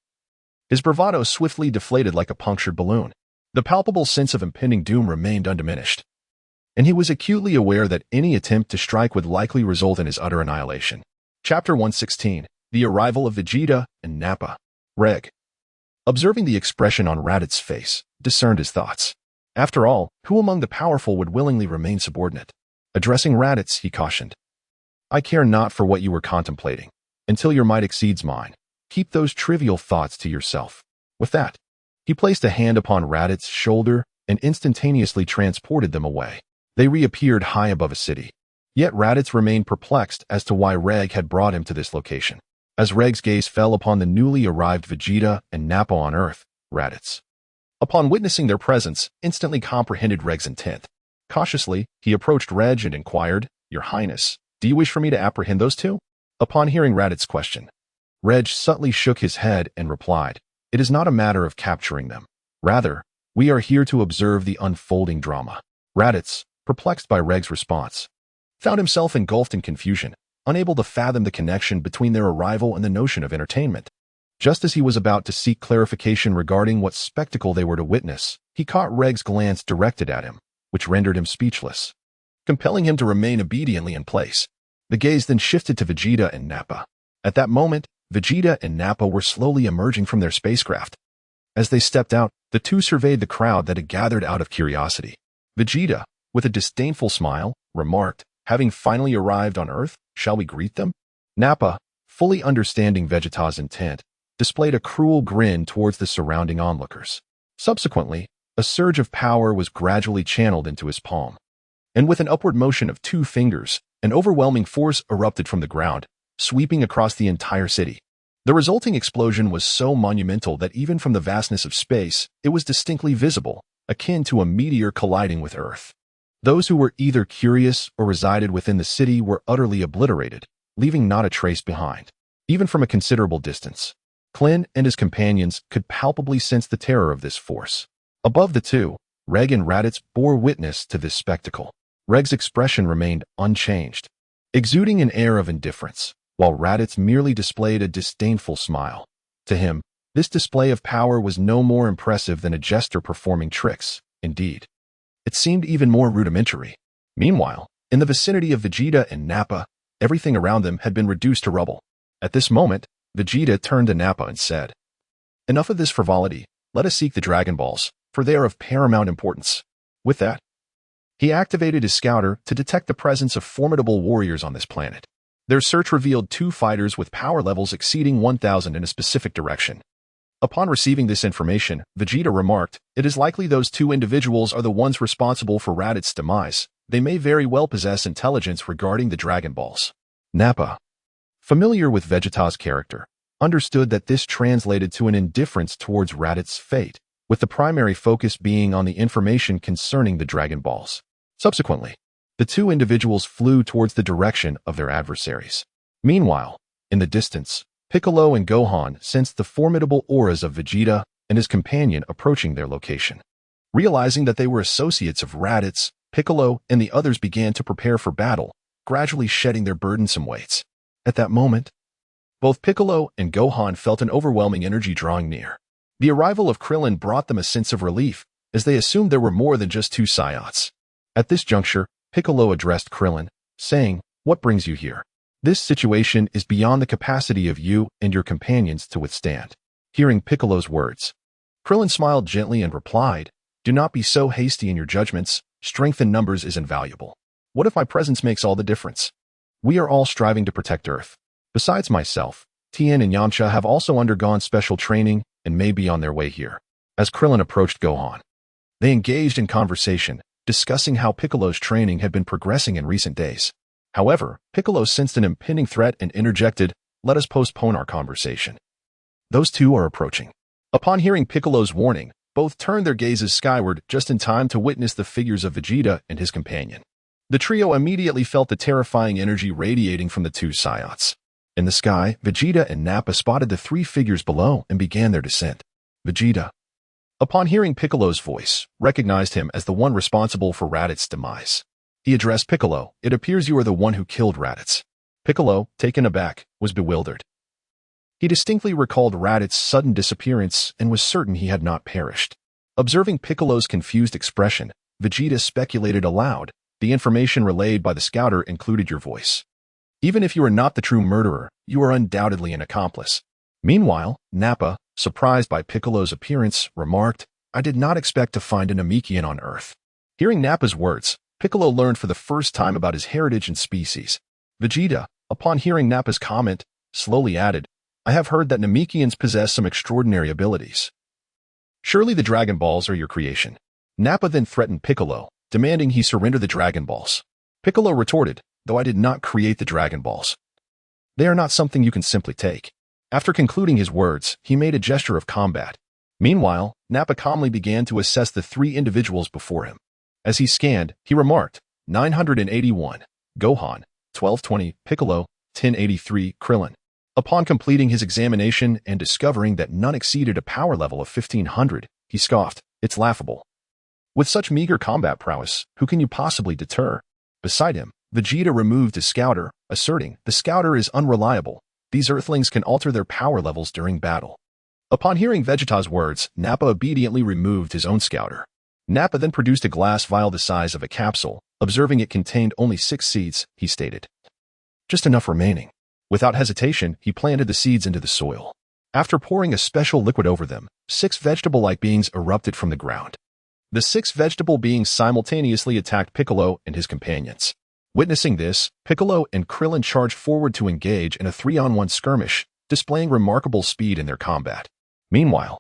his bravado swiftly deflated like a punctured balloon. The palpable sense of impending doom remained undiminished, and he was acutely aware that any attempt to strike would likely result in his utter annihilation. Chapter 116. The Arrival of Vegeta and Nappa. Regg, observing the expression on Raditz's face, discerned his thoughts. After all, who among the powerful would willingly remain subordinate? Addressing Raditz, he cautioned, "I care not for what you were contemplating. Until your might exceeds mine, keep those trivial thoughts to yourself." With that, he placed a hand upon Raditz's shoulder and instantaneously transported them away. They reappeared high above a city. Yet Raditz remained perplexed as to why Regg had brought him to this location. As Regg's gaze fell upon the newly arrived Vegeta and Nappa on Earth, Raditz, upon witnessing their presence, instantly comprehended Regg's intent. Cautiously, he approached Regg and inquired, "Your Highness, do you wish for me to apprehend those two?" Upon hearing Raditz's question, Regg subtly shook his head and replied, "It is not a matter of capturing them. Rather, we are here to observe the unfolding drama." Raditz, perplexed by Regg's response, found himself engulfed in confusion, unable to fathom the connection between their arrival and the notion of entertainment. Just as he was about to seek clarification regarding what spectacle they were to witness, he caught Regg's glance directed at him, which rendered him speechless, compelling him to remain obediently in place. The gaze then shifted to Vegeta and Nappa. At that moment, Vegeta and Nappa were slowly emerging from their spacecraft. As they stepped out, the two surveyed the crowd that had gathered out of curiosity. Vegeta, with a disdainful smile, remarked, "Having finally arrived on Earth, shall we greet them?" Nappa, fully understanding Vegeta's intent, displayed a cruel grin towards the surrounding onlookers. Subsequently, a surge of power was gradually channeled into his palm, and with an upward motion of 2 fingers, an overwhelming force erupted from the ground, sweeping across the entire city. The resulting explosion was so monumental that even from the vastness of space, it was distinctly visible, akin to a meteor colliding with Earth. Those who were either curious or resided within the city were utterly obliterated, leaving not a trace behind. Even from a considerable distance, Klin and his companions could palpably sense the terror of this force. Above the two, Regg and Raditz bore witness to this spectacle. Regg's expression remained unchanged, exuding an air of indifference, while Raditz merely displayed a disdainful smile. To him, this display of power was no more impressive than a jester performing tricks. Indeed, it seemed even more rudimentary. Meanwhile, in the vicinity of Vegeta and Nappa, everything around them had been reduced to rubble. At this moment, Vegeta turned to Nappa and said, "Enough of this frivolity. Let us seek the Dragon Balls, for they are of paramount importance." With that, he activated his scouter to detect the presence of formidable warriors on this planet. Their search revealed 2 fighters with power levels exceeding 1,000 in a specific direction. Upon receiving this information, Vegeta remarked, "It is likely those 2 individuals are the ones responsible for Raditz's demise. They may very well possess intelligence regarding the Dragon Balls." Nappa, familiar with Vegeta's character, understood that this translated to an indifference towards Raditz's fate, with the primary focus being on the information concerning the Dragon Balls. Subsequently, the 2 individuals flew towards the direction of their adversaries. Meanwhile, in the distance, Piccolo and Gohan sensed the formidable auras of Vegeta and his companion approaching their location. Realizing that they were associates of Raditz, Piccolo and the others began to prepare for battle, gradually shedding their burdensome weights. At that moment, both Piccolo and Gohan felt an overwhelming energy drawing near. The arrival of Krillin brought them a sense of relief, as they assumed there were more than just 2 Saiyans. At this juncture, Piccolo addressed Krillin, saying, "What brings you here? This situation is beyond the capacity of you and your companions to withstand." Hearing Piccolo's words, Krillin smiled gently and replied, "Do not be so hasty in your judgments. Strength in numbers is invaluable. What if my presence makes all the difference? We are all striving to protect Earth. Besides myself, Tien and Yamcha have also undergone special training and may be on their way here." As Krillin approached Gohan, they engaged in conversation, discussing how Piccolo's training had been progressing in recent days. However, Piccolo sensed an impending threat and interjected, "Let us postpone our conversation. Those 2 are approaching." Upon hearing Piccolo's warning, both turned their gazes skyward just in time to witness the figures of Vegeta and his companion. The trio immediately felt the terrifying energy radiating from the 2 Saiyans. In the sky, Vegeta and Nappa spotted the 3 figures below and began their descent. Vegeta, upon hearing Piccolo's voice, recognized him as the one responsible for Raditz's demise. He addressed Piccolo, "It appears you are the one who killed Raditz." Piccolo, taken aback, was bewildered. He distinctly recalled Raditz's sudden disappearance and was certain he had not perished. Observing Piccolo's confused expression, Vegeta speculated aloud, "The information relayed by the scouter included your voice. Even if you are not the true murderer, you are undoubtedly an accomplice." Meanwhile, Nappa, surprised by Piccolo's appearance, remarked, "I did not expect to find an Namekian on Earth." Hearing Nappa's words, Piccolo learned for the first time about his heritage and species. Vegeta, upon hearing Nappa's comment, slowly added, "I have heard that Namekians possess some extraordinary abilities. Surely the Dragon Balls are your creation." Nappa then threatened Piccolo, demanding he surrender the Dragon Balls. Piccolo retorted, "Though I did not create the Dragon Balls, they are not something you can simply take." After concluding his words, he made a gesture of combat. Meanwhile, Nappa calmly began to assess the 3 individuals before him. As he scanned, he remarked, 981, Gohan, 1220, Piccolo, 1083, Krillin. Upon completing his examination and discovering that none exceeded a power level of 1500, he scoffed, "It's laughable. With such meager combat prowess, who can you possibly deter?" Beside him, Vegeta removed his scouter, asserting, "The scouter is unreliable. These Earthlings can alter their power levels during battle." Upon hearing Vegeta's words, Nappa obediently removed his own scouter. Nappa then produced a glass vial the size of a capsule. Observing it contained only 6 seeds, he stated, "Just enough remaining." Without hesitation, he planted the seeds into the soil. After pouring a special liquid over them, 6 vegetable-like beings erupted from the ground. The 6 vegetable beings simultaneously attacked Piccolo and his companions. Witnessing this, Piccolo and Krillin charged forward to engage in a 3-on-1 skirmish, displaying remarkable speed in their combat. Meanwhile,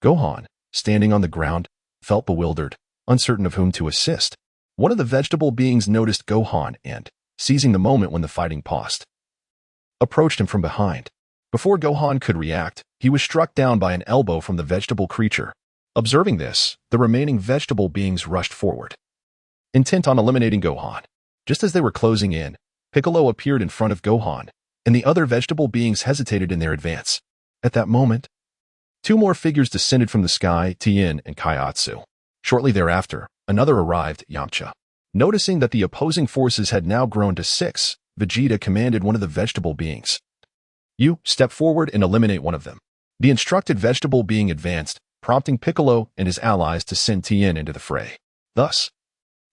Gohan, standing on the ground, felt bewildered, uncertain of whom to assist. One of the vegetable beings noticed Gohan and, seizing the moment when the fighting paused, approached him from behind. Before Gohan could react, he was struck down by an elbow from the vegetable creature. Observing this, the remaining vegetable beings rushed forward. intent on eliminating Gohan. Just as they were closing in, Piccolo appeared in front of Gohan, and the other vegetable beings hesitated in their advance. At that moment, two more figures descended from the sky, Tien and Kaiatsu. Shortly thereafter, another arrived, Yamcha. Noticing that the opposing forces had now grown to 6, Vegeta commanded one of the vegetable beings. You step forward and eliminate one of them. The instructed vegetable being advanced, prompting Piccolo and his allies to send Tien into the fray. Thus,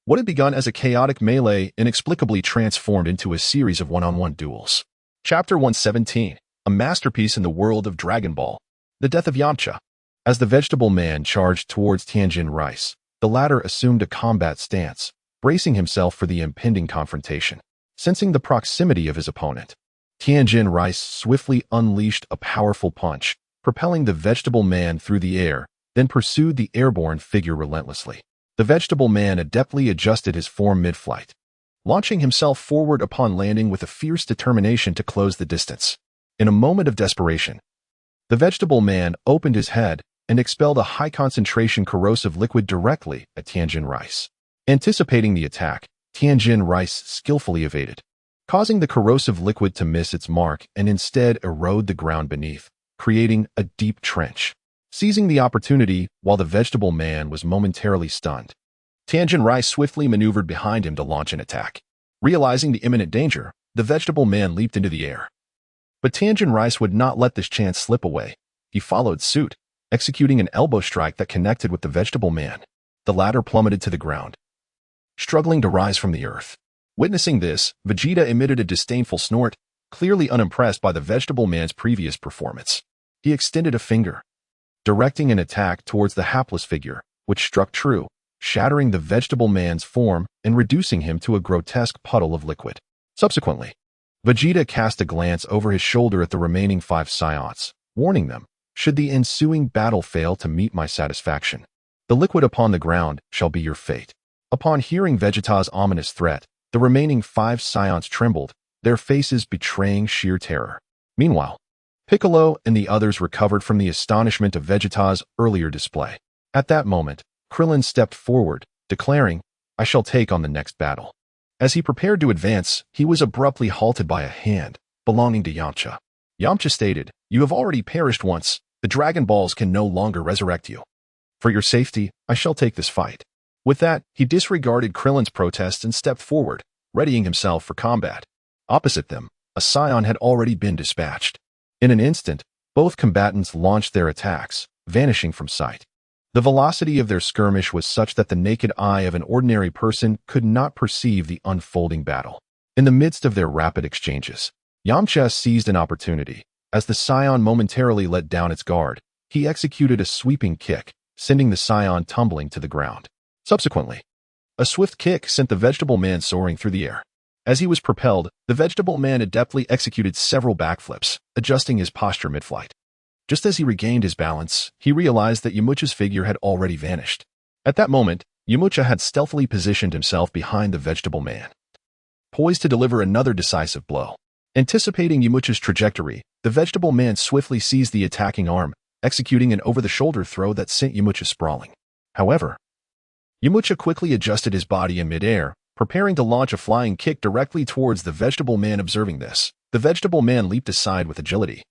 what had begun as a chaotic melee inexplicably transformed into a series of one-on-one duels. Chapter 117, a masterpiece in the world of Dragon Ball. The death of Yamcha. As the vegetable man charged towards Tianjin Rice, the latter assumed a combat stance, bracing himself for the impending confrontation. Sensing the proximity of his opponent, Tianjin Rice swiftly unleashed a powerful punch, propelling the vegetable man through the air, then pursued the airborne figure relentlessly. The vegetable man adeptly adjusted his form mid-flight, launching himself forward upon landing with a fierce determination to close the distance. In a moment of desperation, the vegetable man opened his head and expelled a high-concentration corrosive liquid directly at Tianjin Rice. Anticipating the attack, Tianjin Rice skillfully evaded, causing the corrosive liquid to miss its mark and instead erode the ground beneath, creating a deep trench. Seizing the opportunity while the vegetable man was momentarily stunned, Tianjin Rice swiftly maneuvered behind him to launch an attack. Realizing the imminent danger, the vegetable man leaped into the air. But Tianjin Rice would not let this chance slip away. He followed suit, executing an elbow strike that connected with the vegetable man. The latter plummeted to the ground, struggling to rise from the earth. Witnessing this, Vegeta emitted a disdainful snort, clearly unimpressed by the vegetable man's previous performance. He extended a finger, directing an attack towards the hapless figure, which struck true, shattering the vegetable man's form and reducing him to a grotesque puddle of liquid. Subsequently, Vegeta cast a glance over his shoulder at the remaining 5 Saiyans, warning them, should the ensuing battle fail to meet my satisfaction, the liquid upon the ground shall be your fate. Upon hearing Vegeta's ominous threat, the remaining 5 Saiyans trembled, their faces betraying sheer terror. Meanwhile, Piccolo and the others recovered from the astonishment of Vegeta's earlier display. At that moment, Krillin stepped forward, declaring, I shall take on the next battle. As he prepared to advance, he was abruptly halted by a hand belonging to Yamcha. Yamcha stated, You have already perished once. The Dragon Balls can no longer resurrect you. For your safety, I shall take this fight. With that, he disregarded Krillin's protest and stepped forward, readying himself for combat. Opposite them, a Saiyan had already been dispatched. In an instant, both combatants launched their attacks, vanishing from sight. The velocity of their skirmish was such that the naked eye of an ordinary person could not perceive the unfolding battle. In the midst of their rapid exchanges, Yamcha seized an opportunity. As the Saiyan momentarily let down its guard, he executed a sweeping kick, sending the Saiyan tumbling to the ground. Subsequently, a swift kick sent the vegetable man soaring through the air. As he was propelled, the vegetable man adeptly executed several backflips, adjusting his posture mid-flight. Just as he regained his balance, he realized that Yamcha's figure had already vanished. At that moment, Yamcha had stealthily positioned himself behind the vegetable man, poised to deliver another decisive blow. Anticipating Yamcha's trajectory, the vegetable man swiftly seized the attacking arm, executing an over-the-shoulder throw that sent Yamcha sprawling. However, Yamcha quickly adjusted his body in midair, preparing to launch a flying kick directly towards the vegetable man. Observing this, the vegetable man leaped aside with agility,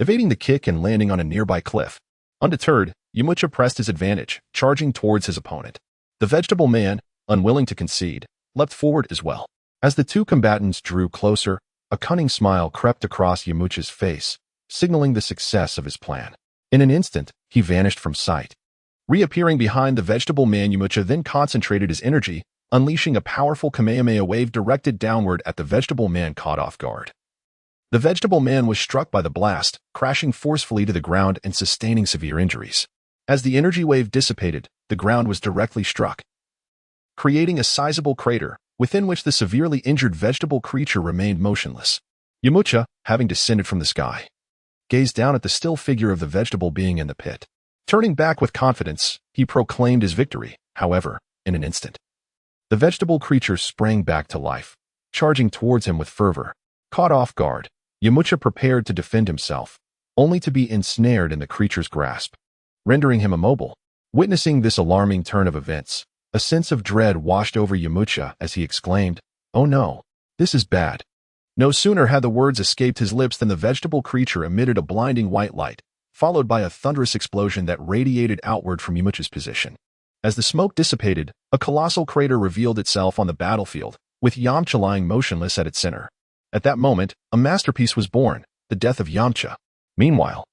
evading the kick and landing on a nearby cliff. Undeterred, Yamcha pressed his advantage, charging towards his opponent. The vegetable man, unwilling to concede, leapt forward as well. As the two combatants drew closer, a cunning smile crept across Yamcha's face, signaling the success of his plan. In an instant, he vanished from sight. Reappearing behind the vegetable man, Yamcha then concentrated his energy, unleashing a powerful Kamehameha wave directed downward at the vegetable man caught off guard. The vegetable man was struck by the blast, crashing forcefully to the ground and sustaining severe injuries. As the energy wave dissipated, the ground was directly struck, creating a sizable crater, within which the severely injured vegetable creature remained motionless. Yamcha, having descended from the sky, gazed down at the still figure of the vegetable being in the pit. Turning back with confidence, he proclaimed his victory. However, in an instant, the vegetable creature sprang back to life, charging towards him with fervor. Caught off guard, Yamcha prepared to defend himself, only to be ensnared in the creature's grasp, rendering him immobile. Witnessing this alarming turn of events, A sense of dread washed over Yamcha as he exclaimed, "Oh no, this is bad." No sooner had the words escaped his lips than the vegetable creature emitted a blinding white light, followed by a thunderous explosion that radiated outward from Yamcha's position. As the smoke dissipated, a colossal crater revealed itself on the battlefield, with Yamcha lying motionless at its center. At that moment, a masterpiece was born, the death of Yamcha. Meanwhile,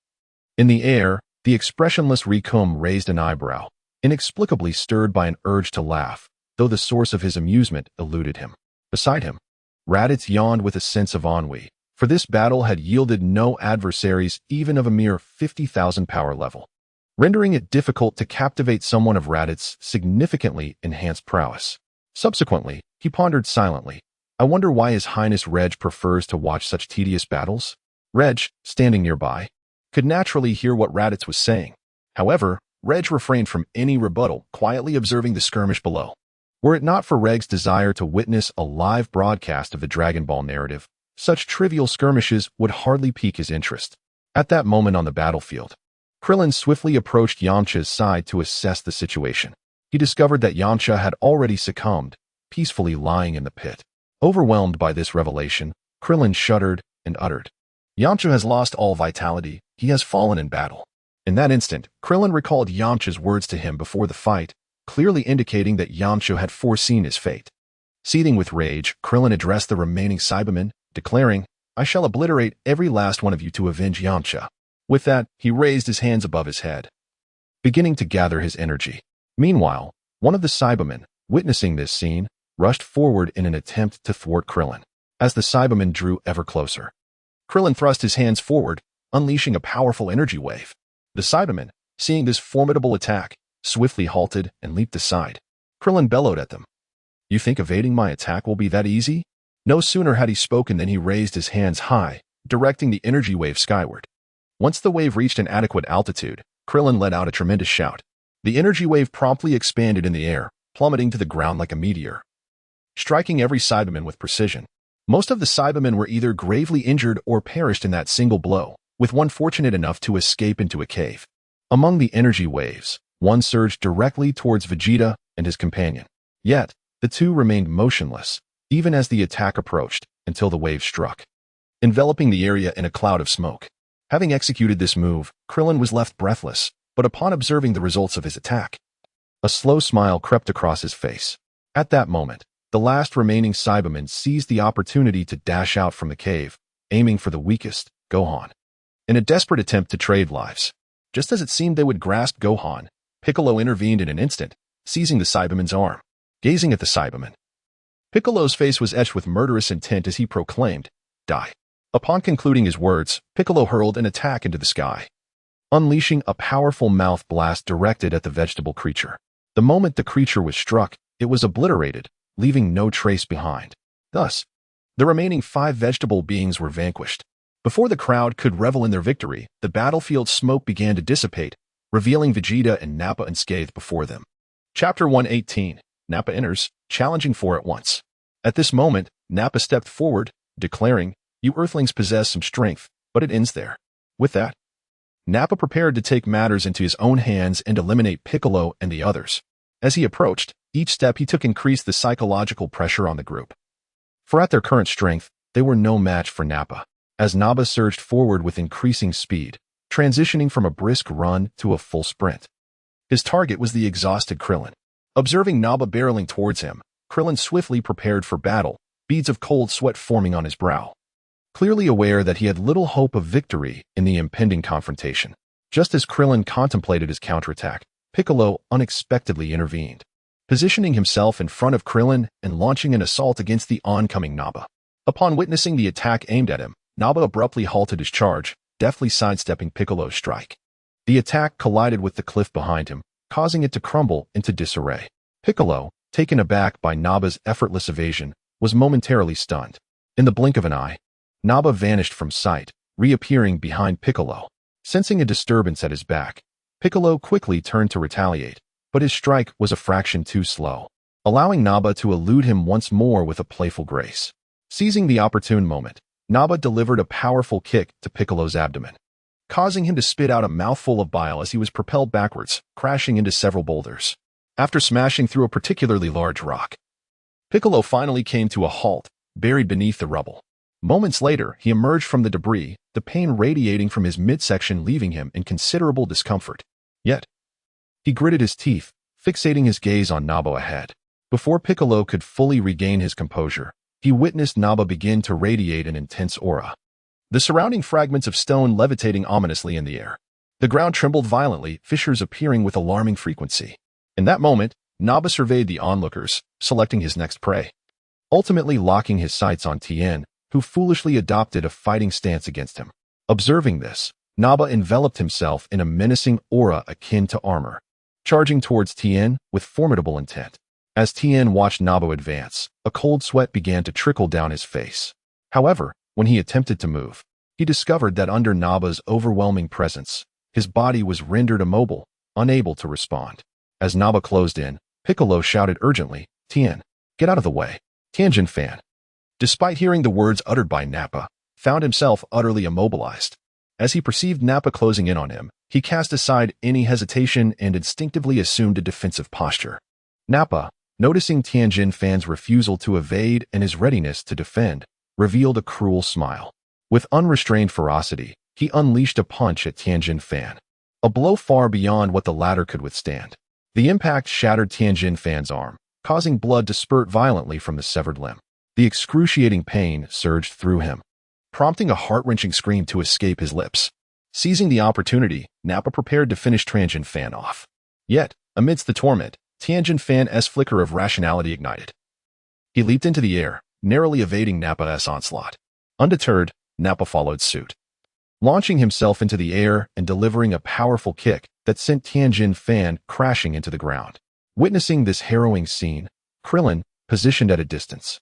in the air, the expressionless Rikum raised an eyebrow, inexplicably stirred by an urge to laugh, though the source of his amusement eluded him. Beside him, Raditz yawned with a sense of ennui, for this battle had yielded no adversaries even of a mere 50,000 power level, rendering it difficult to captivate someone of Raditz's significantly enhanced prowess. Subsequently, he pondered silently, "I wonder why His Highness Regg prefers to watch such tedious battles?" Regg, standing nearby, could naturally hear what Raditz was saying. However, Regg refrained from any rebuttal, quietly observing the skirmish below. Were it not for Regg's desire to witness a live broadcast of the Dragon Ball narrative, such trivial skirmishes would hardly pique his interest. At that moment on the battlefield, Krillin swiftly approached Yamcha's side to assess the situation. He discovered that Yamcha had already succumbed, peacefully lying in the pit. Overwhelmed by this revelation, Krillin shuddered and uttered, "Yamcha has lost all vitality. He has fallen in battle." In that instant, Krillin recalled Yamcha's words to him before the fight, clearly indicating that Yamcha had foreseen his fate. Seething with rage, Krillin addressed the remaining Cybermen, declaring, "I shall obliterate every last one of you to avenge Yamcha." With that, he raised his hands above his head, beginning to gather his energy. Meanwhile, one of the Cybermen, witnessing this scene, rushed forward in an attempt to thwart Krillin. As the Cyberman drew ever closer, Krillin thrust his hands forward, unleashing a powerful energy wave. The Cybermen, seeing this formidable attack, swiftly halted and leaped aside. Krillin bellowed at them, "You think evading my attack will be that easy?" No sooner had he spoken than he raised his hands high, directing the energy wave skyward. Once the wave reached an adequate altitude, Krillin let out a tremendous shout. The energy wave promptly expanded in the air, plummeting to the ground like a meteor, striking every Cyberman with precision. Most of the Cybermen were either gravely injured or perished in that single blow, with one fortunate enough to escape into a cave. Among the energy waves, one surged directly towards Vegeta and his companion. Yet, the two remained motionless, even as the attack approached, until the wave struck, enveloping the area in a cloud of smoke. Having executed this move, Krillin was left breathless, but upon observing the results of his attack, a slow smile crept across his face. At that moment, the last remaining Cyberman seized the opportunity to dash out from the cave, aiming for the weakest, Gohan. In a desperate attempt to trade lives, just as it seemed they would grasp Gohan, Piccolo intervened in an instant, seizing the Cyberman's arm. Gazing at the Cyberman, Piccolo's face was etched with murderous intent as he proclaimed, "Die." Upon concluding his words, Piccolo hurled an attack into the sky, unleashing a powerful mouth blast directed at the vegetable creature. The moment the creature was struck, it was obliterated, leaving no trace behind. Thus, the remaining 5 vegetable beings were vanquished. Before the crowd could revel in their victory, the battlefield smoke began to dissipate, revealing Vegeta and Nappa unscathed before them. Chapter 118. Nappa enters, challenging 4 at once. At this moment, Nappa stepped forward, declaring, "You Earthlings possess some strength, but it ends there." With that, Nappa prepared to take matters into his own hands and eliminate Piccolo and the others. As he approached, each step he took increased the psychological pressure on the group. For at their current strength, they were no match for Nappa. As Nappa surged forward with increasing speed, transitioning from a brisk run to a full sprint. His target was the exhausted Krillin. Observing Nappa barreling towards him, Krillin swiftly prepared for battle, beads of cold sweat forming on his brow. Clearly aware that he had little hope of victory in the impending confrontation. Just as Krillin contemplated his counterattack, Piccolo unexpectedly intervened, positioning himself in front of Krillin and launching an assault against the oncoming Nappa. Upon witnessing the attack aimed at him, Nappa abruptly halted his charge, deftly sidestepping Piccolo's strike. The attack collided with the cliff behind him, causing it to crumble into disarray. Piccolo, taken aback by Nappa's effortless evasion, was momentarily stunned. In the blink of an eye, Nappa vanished from sight, reappearing behind Piccolo. Sensing a disturbance at his back, Piccolo quickly turned to retaliate, but his strike was a fraction too slow, allowing Nappa to elude him once more with a playful grace. Seizing the opportune moment, Nappa delivered a powerful kick to Piccolo's abdomen, causing him to spit out a mouthful of bile as he was propelled backwards, crashing into several boulders. after smashing through a particularly large rock. Piccolo finally came to a halt, buried beneath the rubble. Moments later, he emerged from the debris, the pain radiating from his midsection leaving him in considerable discomfort. Yet, he gritted his teeth, fixating his gaze on Naba ahead. Before Piccolo could fully regain his composure, he witnessed Naba begin to radiate an intense aura. The surrounding fragments of stone levitating ominously in the air. The ground trembled violently, fissures appearing with alarming frequency. In that moment, Naba surveyed the onlookers, selecting his next prey. Ultimately locking his sights on Tien, who foolishly adopted a fighting stance against him. Observing this, Naba enveloped himself in a menacing aura akin to armor, charging towards Tien with formidable intent. As Tien watched Naba advance, a cold sweat began to trickle down his face. However, when he attempted to move, he discovered that under Naba's overwhelming presence, his body was rendered immobile, unable to respond. As Naba closed in, Piccolo shouted urgently, "Tien, get out of the way." Tianjin Fan, despite hearing the words uttered by Nappa, found himself utterly immobilized. As he perceived Nappa closing in on him, he cast aside any hesitation and instinctively assumed a defensive posture. Nappa, noticing Tianjin Fan's refusal to evade and his readiness to defend, revealed a cruel smile. With unrestrained ferocity, he unleashed a punch at Tianjin Fan, a blow far beyond what the latter could withstand. The impact shattered Tianjin Fan's arm, causing blood to spurt violently from the severed limb. The excruciating pain surged through him, prompting a heart-wrenching scream to escape his lips. Seizing the opportunity, Nappa prepared to finish Tianjin Fan off. Yet, amidst the torment, Tianjin Fan's flicker of rationality ignited. He leaped into the air, narrowly evading Nappa's onslaught. Undeterred, Nappa followed suit, launching himself into the air and delivering a powerful kick that sent Tianjin Fan crashing into the ground. Witnessing this harrowing scene, Krillin, positioned at a distance,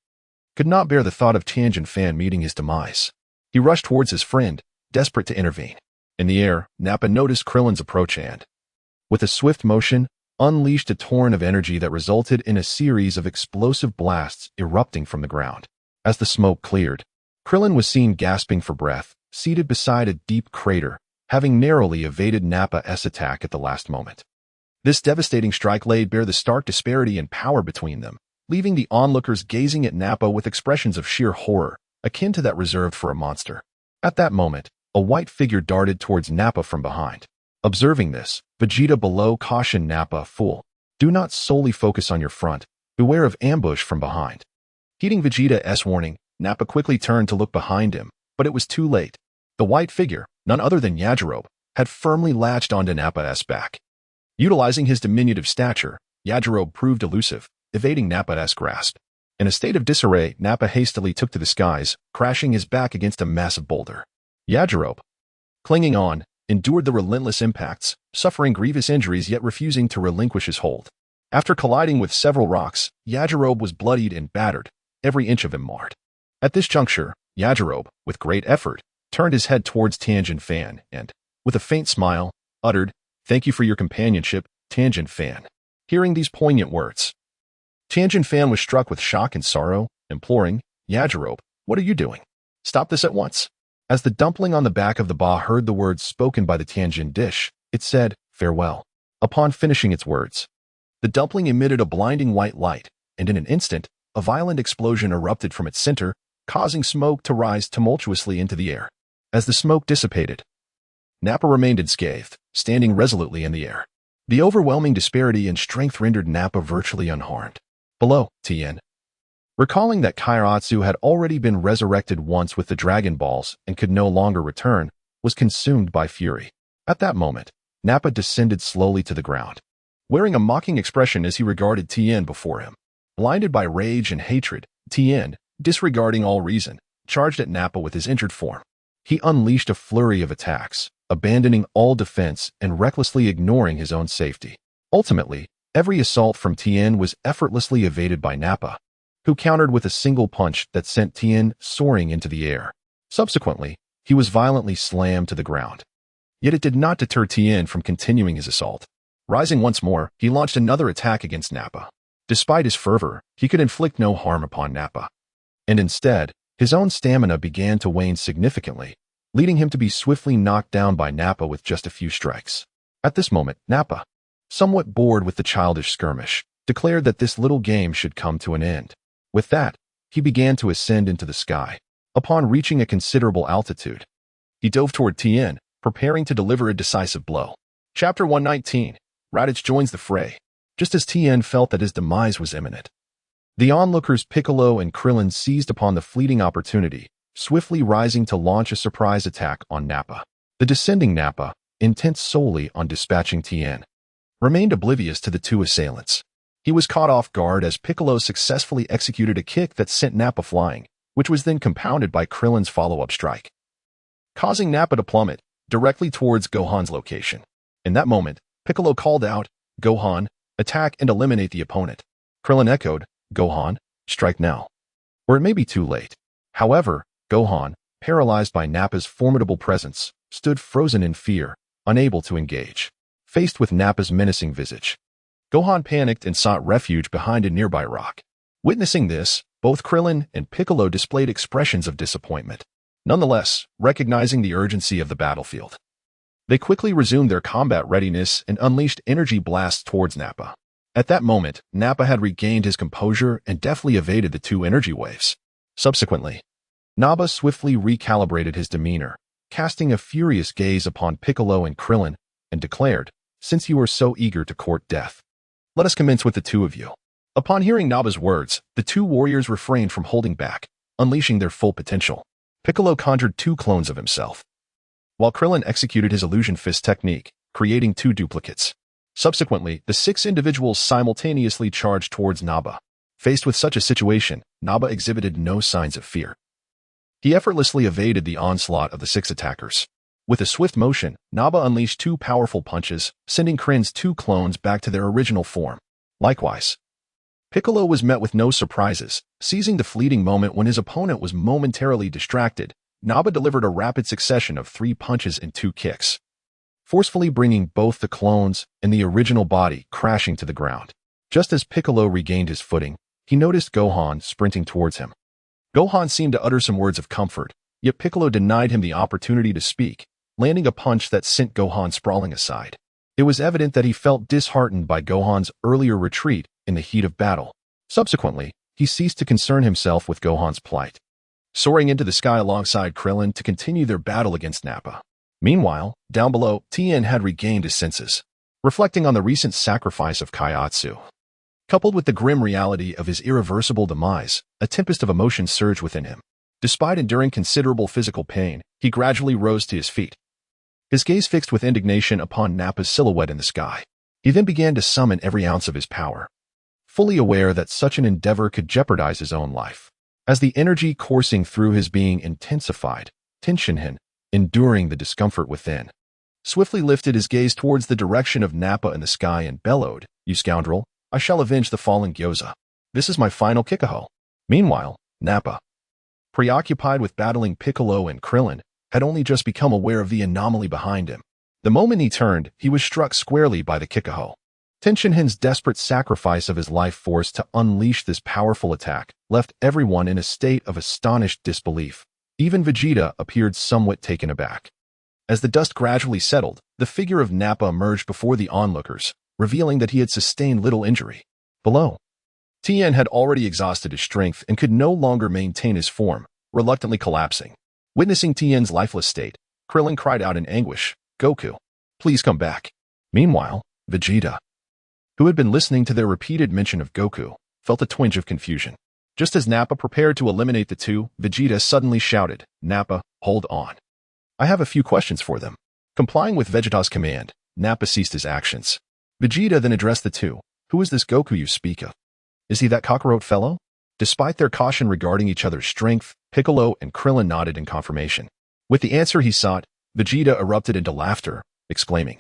could not bear the thought of Tianjin Fan meeting his demise. He rushed towards his friend, desperate to intervene. In the air, Nappa noticed Krillin's approach and, with a swift motion, unleashed a torrent of energy that resulted in a series of explosive blasts erupting from the ground. As the smoke cleared, Krillin was seen gasping for breath, seated beside a deep crater, having narrowly evaded Nappa's attack at the last moment. This devastating strike laid bare the stark disparity in power between them, leaving the onlookers gazing at Nappa with expressions of sheer horror, akin to that reserved for a monster. At that moment, a white figure darted towards Nappa from behind. Observing this, Vegeta below cautioned Nappa, "Fool, do not solely focus on your front, beware of ambush from behind." Heeding Vegeta's warning, Nappa quickly turned to look behind him, but it was too late. The white figure, none other than Yajirobe, had firmly latched onto Nappa's back. Utilizing his diminutive stature, Yajirobe proved elusive, evading Nappa's grasp. In a state of disarray, Nappa hastily took to the skies, crashing his back against a massive boulder. Yajirobe, clinging on, endured the relentless impacts, suffering grievous injuries yet refusing to relinquish his hold. After colliding with several rocks, Yajirobe was bloodied and battered, every inch of him marred. At this juncture, Yajirobe, with great effort, turned his head towards Tianjin Fan and, with a faint smile, uttered, "Thank you for your companionship, Tianjin Fan." Hearing these poignant words, Tianjin Fan was struck with shock and sorrow, imploring, "Yajirobe, what are you doing? Stop this at once." As the dumpling on the back of the ba heard the words spoken by the Tianjin dish, it said, "Farewell." Upon finishing its words, the dumpling emitted a blinding white light, and in an instant, a violent explosion erupted from its center, causing smoke to rise tumultuously into the air. As the smoke dissipated, Nappa remained unscathed, standing resolutely in the air. The overwhelming disparity in strength rendered Nappa virtually unharmed. Below, Tien, recalling that Kairatsu had already been resurrected once with the Dragon Balls and could no longer return, was consumed by fury. At that moment, Nappa descended slowly to the ground, wearing a mocking expression as he regarded Tien before him. Blinded by rage and hatred, Tien, disregarding all reason, charged at Nappa with his injured form. He unleashed a flurry of attacks, abandoning all defense and recklessly ignoring his own safety. Ultimately, every assault from Tien was effortlessly evaded by Nappa, who countered with a single punch that sent Tien soaring into the air. Subsequently, he was violently slammed to the ground. Yet it did not deter Tien from continuing his assault. Rising once more, he launched another attack against Nappa. Despite his fervor, he could inflict no harm upon Nappa. And instead, his own stamina began to wane significantly, leading him to be swiftly knocked down by Nappa with just a few strikes. At this moment, Nappa, somewhat bored with the childish skirmish, declared that this little game should come to an end. With that, he began to ascend into the sky. Upon reaching a considerable altitude, he dove toward Tien, preparing to deliver a decisive blow. Chapter 119. Raditz joins the fray. Just as Tien felt that his demise was imminent, the onlookers Piccolo and Krillin seized upon the fleeting opportunity, swiftly rising to launch a surprise attack on Nappa. The descending Nappa, intent solely on dispatching Tien, remained oblivious to the two assailants. He was caught off guard as Piccolo successfully executed a kick that sent Nappa flying, which was then compounded by Krillin's follow-up strike, causing Nappa to plummet directly towards Gohan's location. In that moment, Piccolo called out, "Gohan, attack and eliminate the opponent." Krillin echoed, "Gohan, strike now, or it may be too late." However, Gohan, paralyzed by Nappa's formidable presence, stood frozen in fear, unable to engage. Faced with Nappa's menacing visage, Gohan panicked and sought refuge behind a nearby rock. Witnessing this, both Krillin and Piccolo displayed expressions of disappointment. Nonetheless, recognizing the urgency of the battlefield, they quickly resumed their combat readiness and unleashed energy blasts towards Nappa. At that moment, Nappa had regained his composure and deftly evaded the two energy waves. Subsequently, Nappa swiftly recalibrated his demeanor, casting a furious gaze upon Piccolo and Krillin, and declared, "Since you are so eager to court death, let us commence with the two of you." Upon hearing Nappa's words, the two warriors refrained from holding back, unleashing their full potential. Piccolo conjured two clones of himself, while Krillin executed his illusion fist technique, creating two duplicates. Subsequently, the six individuals simultaneously charged towards Nappa. Faced with such a situation, Nappa exhibited no signs of fear. He effortlessly evaded the onslaught of the six attackers. With a swift motion, Nappa unleashed two powerful punches, sending Krillin's two clones back to their original form. Likewise, Piccolo was met with no surprises. Seizing the fleeting moment when his opponent was momentarily distracted, Nappa delivered a rapid succession of 3 punches and 2 kicks, forcefully bringing both the clones and the original body crashing to the ground. Just as Piccolo regained his footing, he noticed Gohan sprinting towards him. Gohan seemed to utter some words of comfort, yet Piccolo denied him the opportunity to speak, landing a punch that sent Gohan sprawling aside. It was evident that he felt disheartened by Gohan's earlier retreat in the heat of battle. Subsequently, he ceased to concern himself with Gohan's plight, soaring into the sky alongside Krillin to continue their battle against Nappa. Meanwhile, down below, Tien had regained his senses. Reflecting on the recent sacrifice of Kaiatsu, coupled with the grim reality of his irreversible demise, a tempest of emotions surged within him. Despite enduring considerable physical pain, he gradually rose to his feet, his gaze fixed with indignation upon Nappa's silhouette in the sky. He then began to summon every ounce of his power, fully aware that such an endeavor could jeopardize his own life. As the energy coursing through his being intensified, Tenshinhan, enduring the discomfort within, swiftly lifted his gaze towards the direction of Nappa in the sky and bellowed, "You scoundrel, I shall avenge the fallen Gyoza. This is my final Kikaho." Meanwhile, Nappa, preoccupied with battling Piccolo and Krillin, had only just become aware of the anomaly behind him. The moment he turned, he was struck squarely by the Kikaho. Tenshinhan's desperate sacrifice of his life force to unleash this powerful attack left everyone in a state of astonished disbelief. Even Vegeta appeared somewhat taken aback. As the dust gradually settled, the figure of Nappa emerged before the onlookers, revealing that he had sustained little injury. Below, Tien had already exhausted his strength and could no longer maintain his form, reluctantly collapsing. Witnessing Tien's lifeless state, Krillin cried out in anguish, "Goku, please come back." Meanwhile, Vegeta, who had been listening to their repeated mention of Goku, felt a twinge of confusion. Just as Nappa prepared to eliminate the two, Vegeta suddenly shouted, "Nappa, hold on. I have a few questions for them." Complying with Vegeta's command, Nappa ceased his actions. Vegeta then addressed the two. "Who is this Goku you speak of? Is he that Kakarot fellow?" Despite their caution regarding each other's strength, Piccolo and Krillin nodded in confirmation. With the answer he sought, Vegeta erupted into laughter, exclaiming,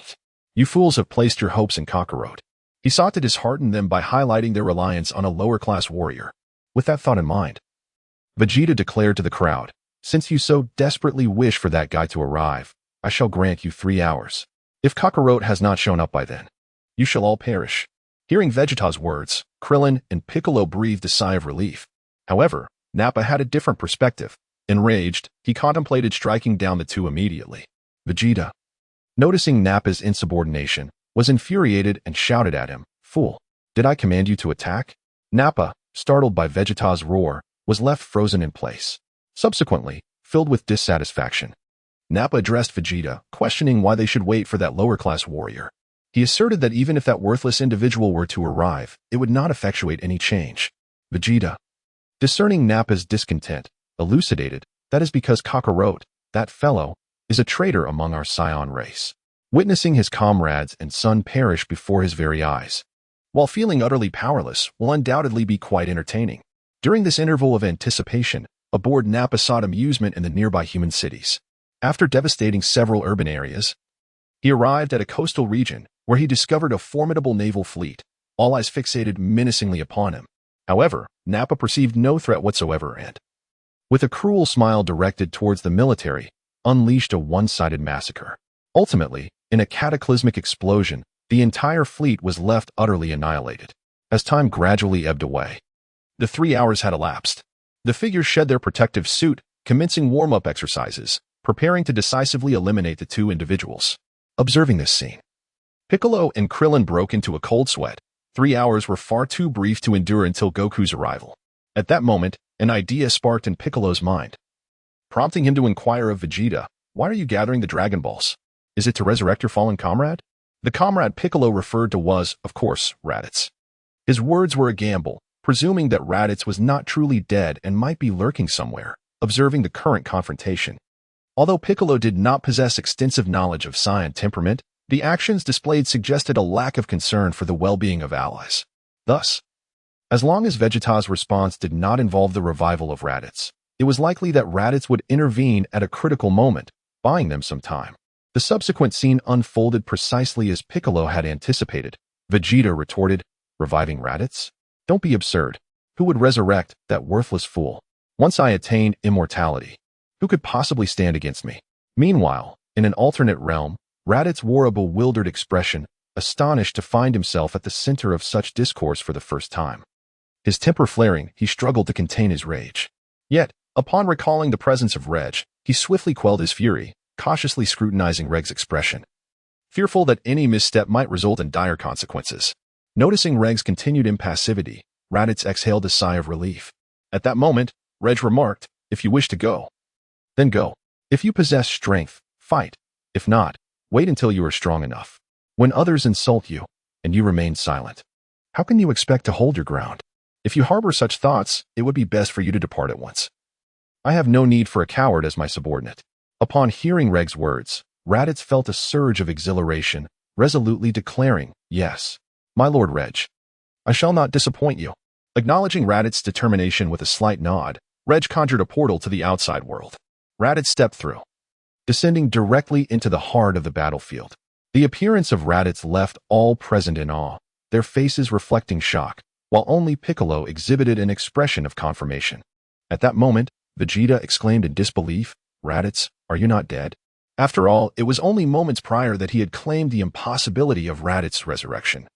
"You fools have placed your hopes in Kakarot." He sought to dishearten them by highlighting their reliance on a lower-class warrior. With that thought in mind, Vegeta declared to the crowd, "Since you so desperately wish for that guy to arrive, I shall grant you 3 hours. If Kakarot has not shown up by then, you shall all perish." Hearing Vegeta's words, Krillin and Piccolo breathed a sigh of relief. However, Nappa had a different perspective. Enraged, he contemplated striking down the two immediately. Vegeta, noticing Nappa's insubordination, was infuriated and shouted at him, "Fool! Did I command you to attack?" Nappa, startled by Vegeta's roar, was left frozen in place. Subsequently, filled with dissatisfaction, Nappa addressed Vegeta, questioning why they should wait for that lower-class warrior. He asserted that even if that worthless individual were to arrive, it would not effectuate any change. Vegeta, discerning Nappa's discontent, elucidated, "That is because Kakarot, that fellow, is a traitor among our Saiyan race, witnessing his comrades and son perish before his very eyes, while feeling utterly powerless, will undoubtedly be quite entertaining." During this interval of anticipation, aboard Nappa sought amusement in the nearby human cities. After devastating several urban areas, he arrived at a coastal region where he discovered a formidable naval fleet, all eyes fixated menacingly upon him. However, Nappa perceived no threat whatsoever and, with a cruel smile directed towards the military, unleashed a one-sided massacre. Ultimately, in a cataclysmic explosion, the entire fleet was left utterly annihilated. As time gradually ebbed away, the 3 hours had elapsed. The figures shed their protective suit, commencing warm-up exercises, preparing to decisively eliminate the two individuals. Observing this scene, Piccolo and Krillin broke into a cold sweat. 3 hours were far too brief to endure until Goku's arrival. At that moment, an idea sparked in Piccolo's mind, prompting him to inquire of Vegeta, "Why are you gathering the Dragon Balls? Is it to resurrect your fallen comrade?" The comrade Piccolo referred to was, of course, Raditz. His words were a gamble, presuming that Raditz was not truly dead and might be lurking somewhere, observing the current confrontation. Although Piccolo did not possess extensive knowledge of Saiyan temperament, the actions displayed suggested a lack of concern for the well-being of allies. Thus, as long as Vegeta's response did not involve the revival of Raditz, it was likely that Raditz would intervene at a critical moment, buying them some time. The subsequent scene unfolded precisely as Piccolo had anticipated. Vegeta retorted, "Reviving Raditz? Don't be absurd. Who would resurrect that worthless fool? Once I attain immortality, who could possibly stand against me?" Meanwhile, in an alternate realm, Raditz wore a bewildered expression, astonished to find himself at the center of such discourse for the first time. His temper flaring, he struggled to contain his rage. Yet, upon recalling the presence of Regg, he swiftly quelled his fury, cautiously scrutinizing Regg's expression, fearful that any misstep might result in dire consequences. Noticing Regg's continued impassivity, Raditz exhaled a sigh of relief. At that moment, Regg remarked, "If you wish to go, then go. If you possess strength, fight. If not, wait until you are strong enough. When others insult you, and you remain silent, how can you expect to hold your ground? If you harbor such thoughts, it would be best for you to depart at once. I have no need for a coward as my subordinate." Upon hearing Regg's words, Raditz felt a surge of exhilaration, resolutely declaring, "Yes, my Lord Regg, I shall not disappoint you." Acknowledging Raditz's determination with a slight nod, Regg conjured a portal to the outside world. Raditz stepped through, descending directly into the heart of the battlefield. The appearance of Raditz left all present in awe, their faces reflecting shock, while only Piccolo exhibited an expression of confirmation. At that moment, Vegeta exclaimed in disbelief, "Raditz, are you not dead?" After all, it was only moments prior that he had claimed the impossibility of Raditz's resurrection.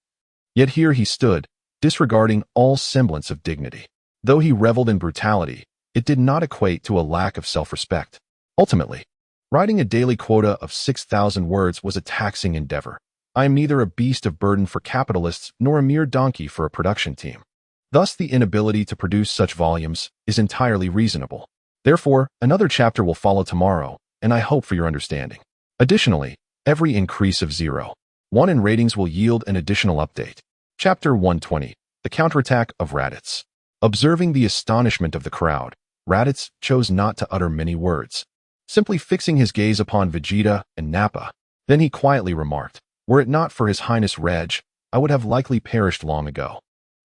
Yet here he stood, disregarding all semblance of dignity. Though he reveled in brutality, it did not equate to a lack of self-respect. Ultimately, writing a daily quota of 6,000 words was a taxing endeavor. I am neither a beast of burden for capitalists nor a mere donkey for a production team. Thus, the inability to produce such volumes is entirely reasonable. Therefore, another chapter will follow tomorrow, and I hope for your understanding. Additionally, every increase of 0.1 in ratings will yield an additional update. Chapter 120, The Counterattack of Raditz. Observing the astonishment of the crowd, Raditz chose not to utter many words, simply fixing his gaze upon Vegeta and Nappa. Then he quietly remarked, "Were it not for His Highness Regg, I would have likely perished long ago.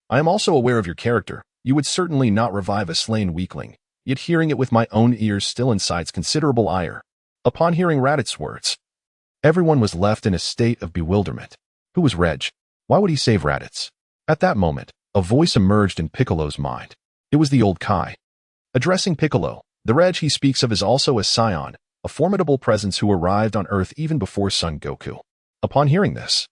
I am also aware of your character. You would certainly not revive a slain weakling, yet hearing it with my own ears still incites considerable ire." Upon hearing Raditz's words, everyone was left in a state of bewilderment. Who was Regg? Why would he save Raditz? At that moment, a voice emerged in Piccolo's mind. It was the old Kai. Addressing Piccolo, the Regg he speaks of is also a Saiyan, a formidable presence who arrived on Earth even before Son Goku. Upon hearing this,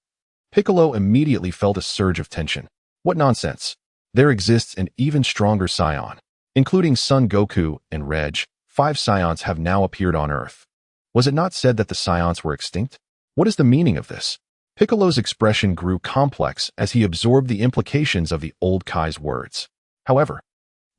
Piccolo immediately felt a surge of tension. What nonsense! There exists an even stronger Saiyan. Including Son Goku and Regg, 5 Saiyans have now appeared on Earth. Was it not said that the Saiyans were extinct? What is the meaning of this? Piccolo's expression grew complex as he absorbed the implications of the old Kai's words. However,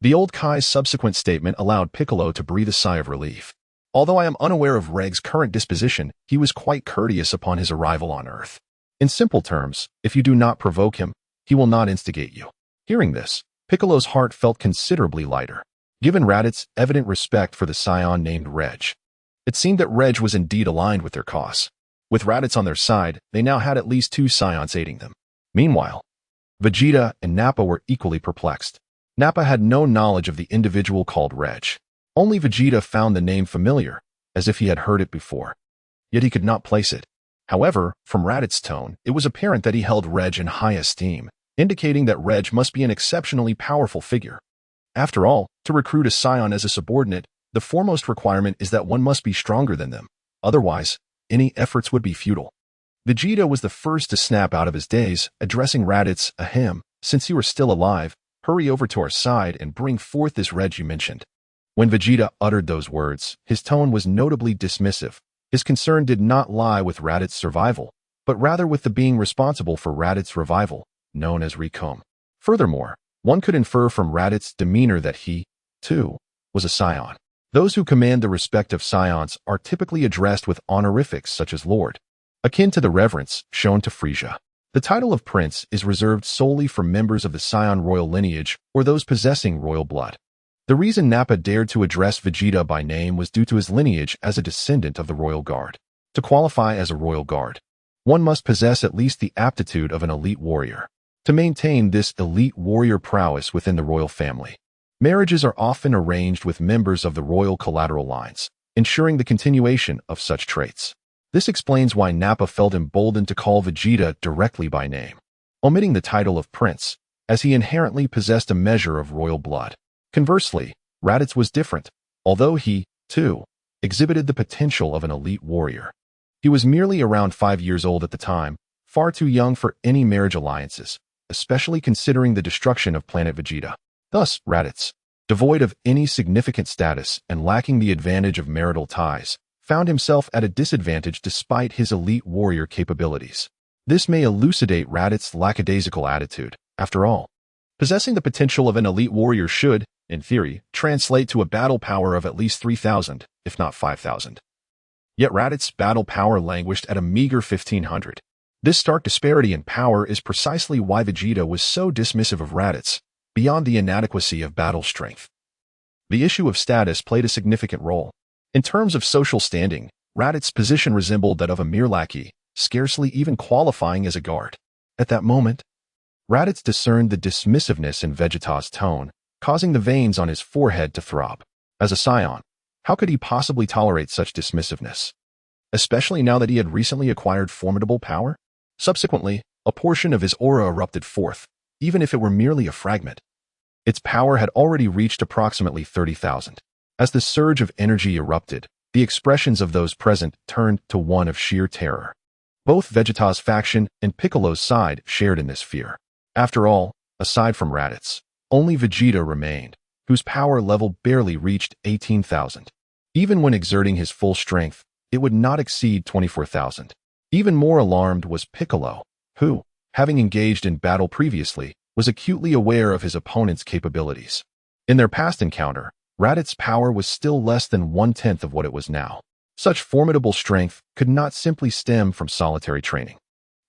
the old Kai's subsequent statement allowed Piccolo to breathe a sigh of relief. Although I am unaware of Regg's current disposition, he was quite courteous upon his arrival on Earth. In simple terms, if you do not provoke him, he will not instigate you. Hearing this, Piccolo's heart felt considerably lighter. Given Raditz' evident respect for the Saiyan named Regg, it seemed that Regg was indeed aligned with their cause. With Raditz on their side, they now had at least 2 Saiyans aiding them. Meanwhile, Vegeta and Nappa were equally perplexed. Nappa had no knowledge of the individual called Regg. Only Vegeta found the name familiar, as if he had heard it before. Yet he could not place it. However, from Raditz's tone, it was apparent that he held Regg in high esteem, indicating that Regg must be an exceptionally powerful figure. After all, to recruit a Saiyan as a subordinate, the foremost requirement is that one must be stronger than them. Otherwise, any efforts would be futile. Vegeta was the first to snap out of his daze, addressing Raditz, ahem, since you are still alive, hurry over to our side and bring forth this Regg you mentioned. When Vegeta uttered those words, his tone was notably dismissive. His concern did not lie with Raditz's survival, but rather with the being responsible for Raditz's revival, known as Recom. Furthermore, one could infer from Raditz's demeanor that he, too, was a Saiyan. Those who command the respect of Saiyans are typically addressed with honorifics such as Lord, akin to the reverence shown to Frieza. The title of Prince is reserved solely for members of the Saiyan royal lineage or those possessing royal blood. The reason Nappa dared to address Vegeta by name was due to his lineage as a descendant of the royal guard. To qualify as a royal guard, one must possess at least the aptitude of an elite warrior. To maintain this elite warrior prowess within the royal family, marriages are often arranged with members of the royal collateral lines, ensuring the continuation of such traits. This explains why Nappa felt emboldened to call Vegeta directly by name, omitting the title of Prince, as he inherently possessed a measure of royal blood. Conversely, Raditz was different, although he, too, exhibited the potential of an elite warrior. He was merely around 5 years old at the time, far too young for any marriage alliances, especially considering the destruction of planet Vegeta. Thus, Raditz, devoid of any significant status and lacking the advantage of marital ties, found himself at a disadvantage despite his elite warrior capabilities. This may elucidate Raditz's lackadaisical attitude. After all, possessing the potential of an elite warrior should, in theory, translate to a battle power of at least 3,000, if not 5,000. Yet Raditz's battle power languished at a meager 1,500. This stark disparity in power is precisely why Vegeta was so dismissive of Raditz, beyond the inadequacy of battle strength. The issue of status played a significant role. In terms of social standing, Raditz's position resembled that of a mere lackey, scarcely even qualifying as a guard. At that moment, Raditz discerned the dismissiveness in Vegeta's tone, causing the veins on his forehead to throb. As a Saiyan, how could he possibly tolerate such dismissiveness? Especially now that he had recently acquired formidable power? Subsequently, a portion of his aura erupted forth, even if it were merely a fragment. Its power had already reached approximately 30,000. As the surge of energy erupted, the expressions of those present turned to one of sheer terror. Both Vegeta's faction and Piccolo's side shared in this fear. After all, aside from Raditz, only Vegeta remained, whose power level barely reached 18,000. Even when exerting his full strength, it would not exceed 24,000. Even more alarmed was Piccolo, who, having engaged in battle previously, was acutely aware of his opponent's capabilities. In their past encounter, Raditz's power was still less than 1/10 of what it was now. Such formidable strength could not simply stem from solitary training.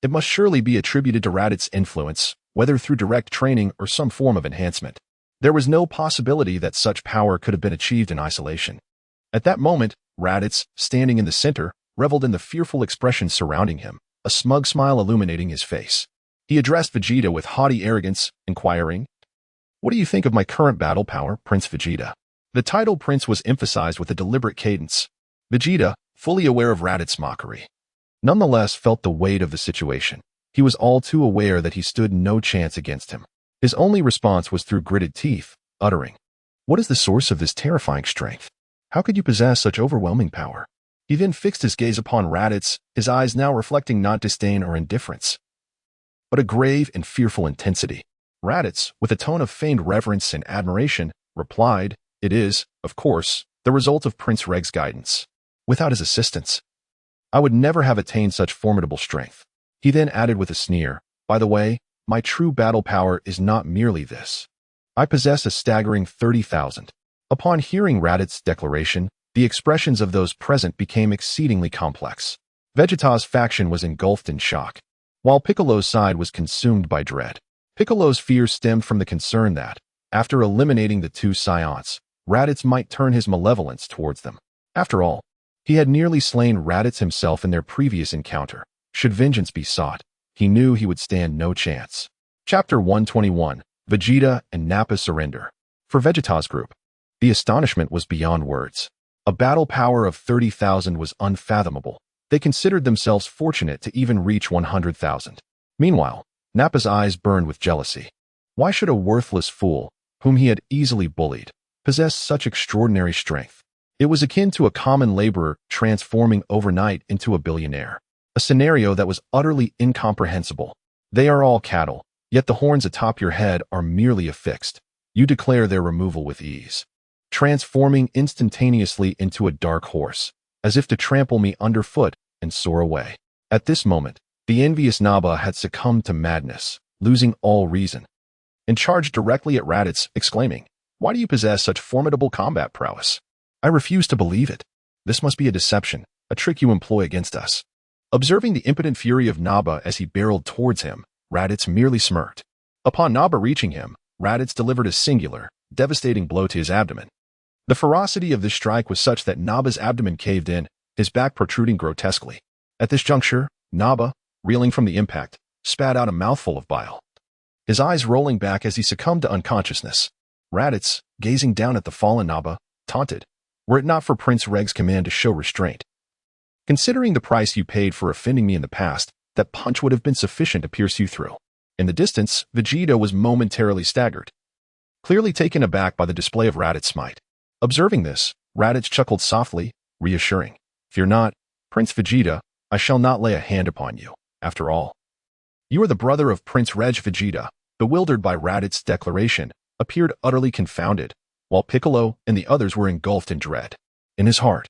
It must surely be attributed to Raditz's influence, whether through direct training or some form of enhancement. There was no possibility that such power could have been achieved in isolation. At that moment, Raditz, standing in the center, reveled in the fearful expressions surrounding him, a smug smile illuminating his face. He addressed Vegeta with haughty arrogance, inquiring, "What do you think of my current battle power, Prince Vegeta?" The title Prince was emphasized with a deliberate cadence. Vegeta, fully aware of Raditz's mockery, nonetheless felt the weight of the situation. He was all too aware that he stood no chance against him. His only response was through gritted teeth, uttering, "What is the source of this terrifying strength? How could you possess such overwhelming power?" He then fixed his gaze upon Raditz, his eyes now reflecting not disdain or indifference, but a grave and fearful intensity. Raditz, with a tone of feigned reverence and admiration, replied, "It is, of course, the result of Prince Regg's guidance. Without his assistance, I would never have attained such formidable strength." He then added with a sneer, "By the way, my true battle power is not merely this. I possess a staggering 30,000. Upon hearing Raditz' declaration, the expressions of those present became exceedingly complex. Vegeta's faction was engulfed in shock, while Piccolo's side was consumed by dread. Piccolo's fear stemmed from the concern that, after eliminating the two Saiyans, Raditz might turn his malevolence towards them. After all, he had nearly slain Raditz himself in their previous encounter. Should vengeance be sought, he knew he would stand no chance. Chapter 121, Vegeta and Nappa Surrender. For Vegeta's group, the astonishment was beyond words. A battle power of 30,000 was unfathomable. They considered themselves fortunate to even reach 100,000. Meanwhile, Nappa's eyes burned with jealousy. Why should a worthless fool, whom he had easily bullied, possess such extraordinary strength? It was akin to a common laborer transforming overnight into a billionaire. A scenario that was utterly incomprehensible. They are all cattle, yet the horns atop your head are merely affixed. You declare their removal with ease, transforming instantaneously into a dark horse, as if to trample me underfoot and soar away. At this moment, the envious Nappa had succumbed to madness, losing all reason, and charged directly at Raditz, exclaiming, "Why do you possess such formidable combat prowess? I refuse to believe it. This must be a deception, a trick you employ against us." Observing the impotent fury of Nappa as he barreled towards him, Raditz merely smirked. Upon Nappa reaching him, Raditz delivered a singular, devastating blow to his abdomen. The ferocity of this strike was such that Nappa's abdomen caved in, his back protruding grotesquely. At this juncture, Nappa, reeling from the impact, spat out a mouthful of bile, his eyes rolling back as he succumbed to unconsciousness. Raditz, gazing down at the fallen Nappa, taunted, "Were it not for Prince Regg's command to show restraint. Considering the price you paid for offending me in the past, that punch would have been sufficient to pierce you through." In the distance, Vegeta was momentarily staggered, clearly taken aback by the display of Raditz's might. Observing this, Raditz chuckled softly, reassuring, "Fear not, Prince Vegeta, I shall not lay a hand upon you. After all, you are the brother of Prince Regg." Vegeta, bewildered by Raditz's declaration, appeared utterly confounded, while Piccolo and the others were engulfed in dread. In his heart,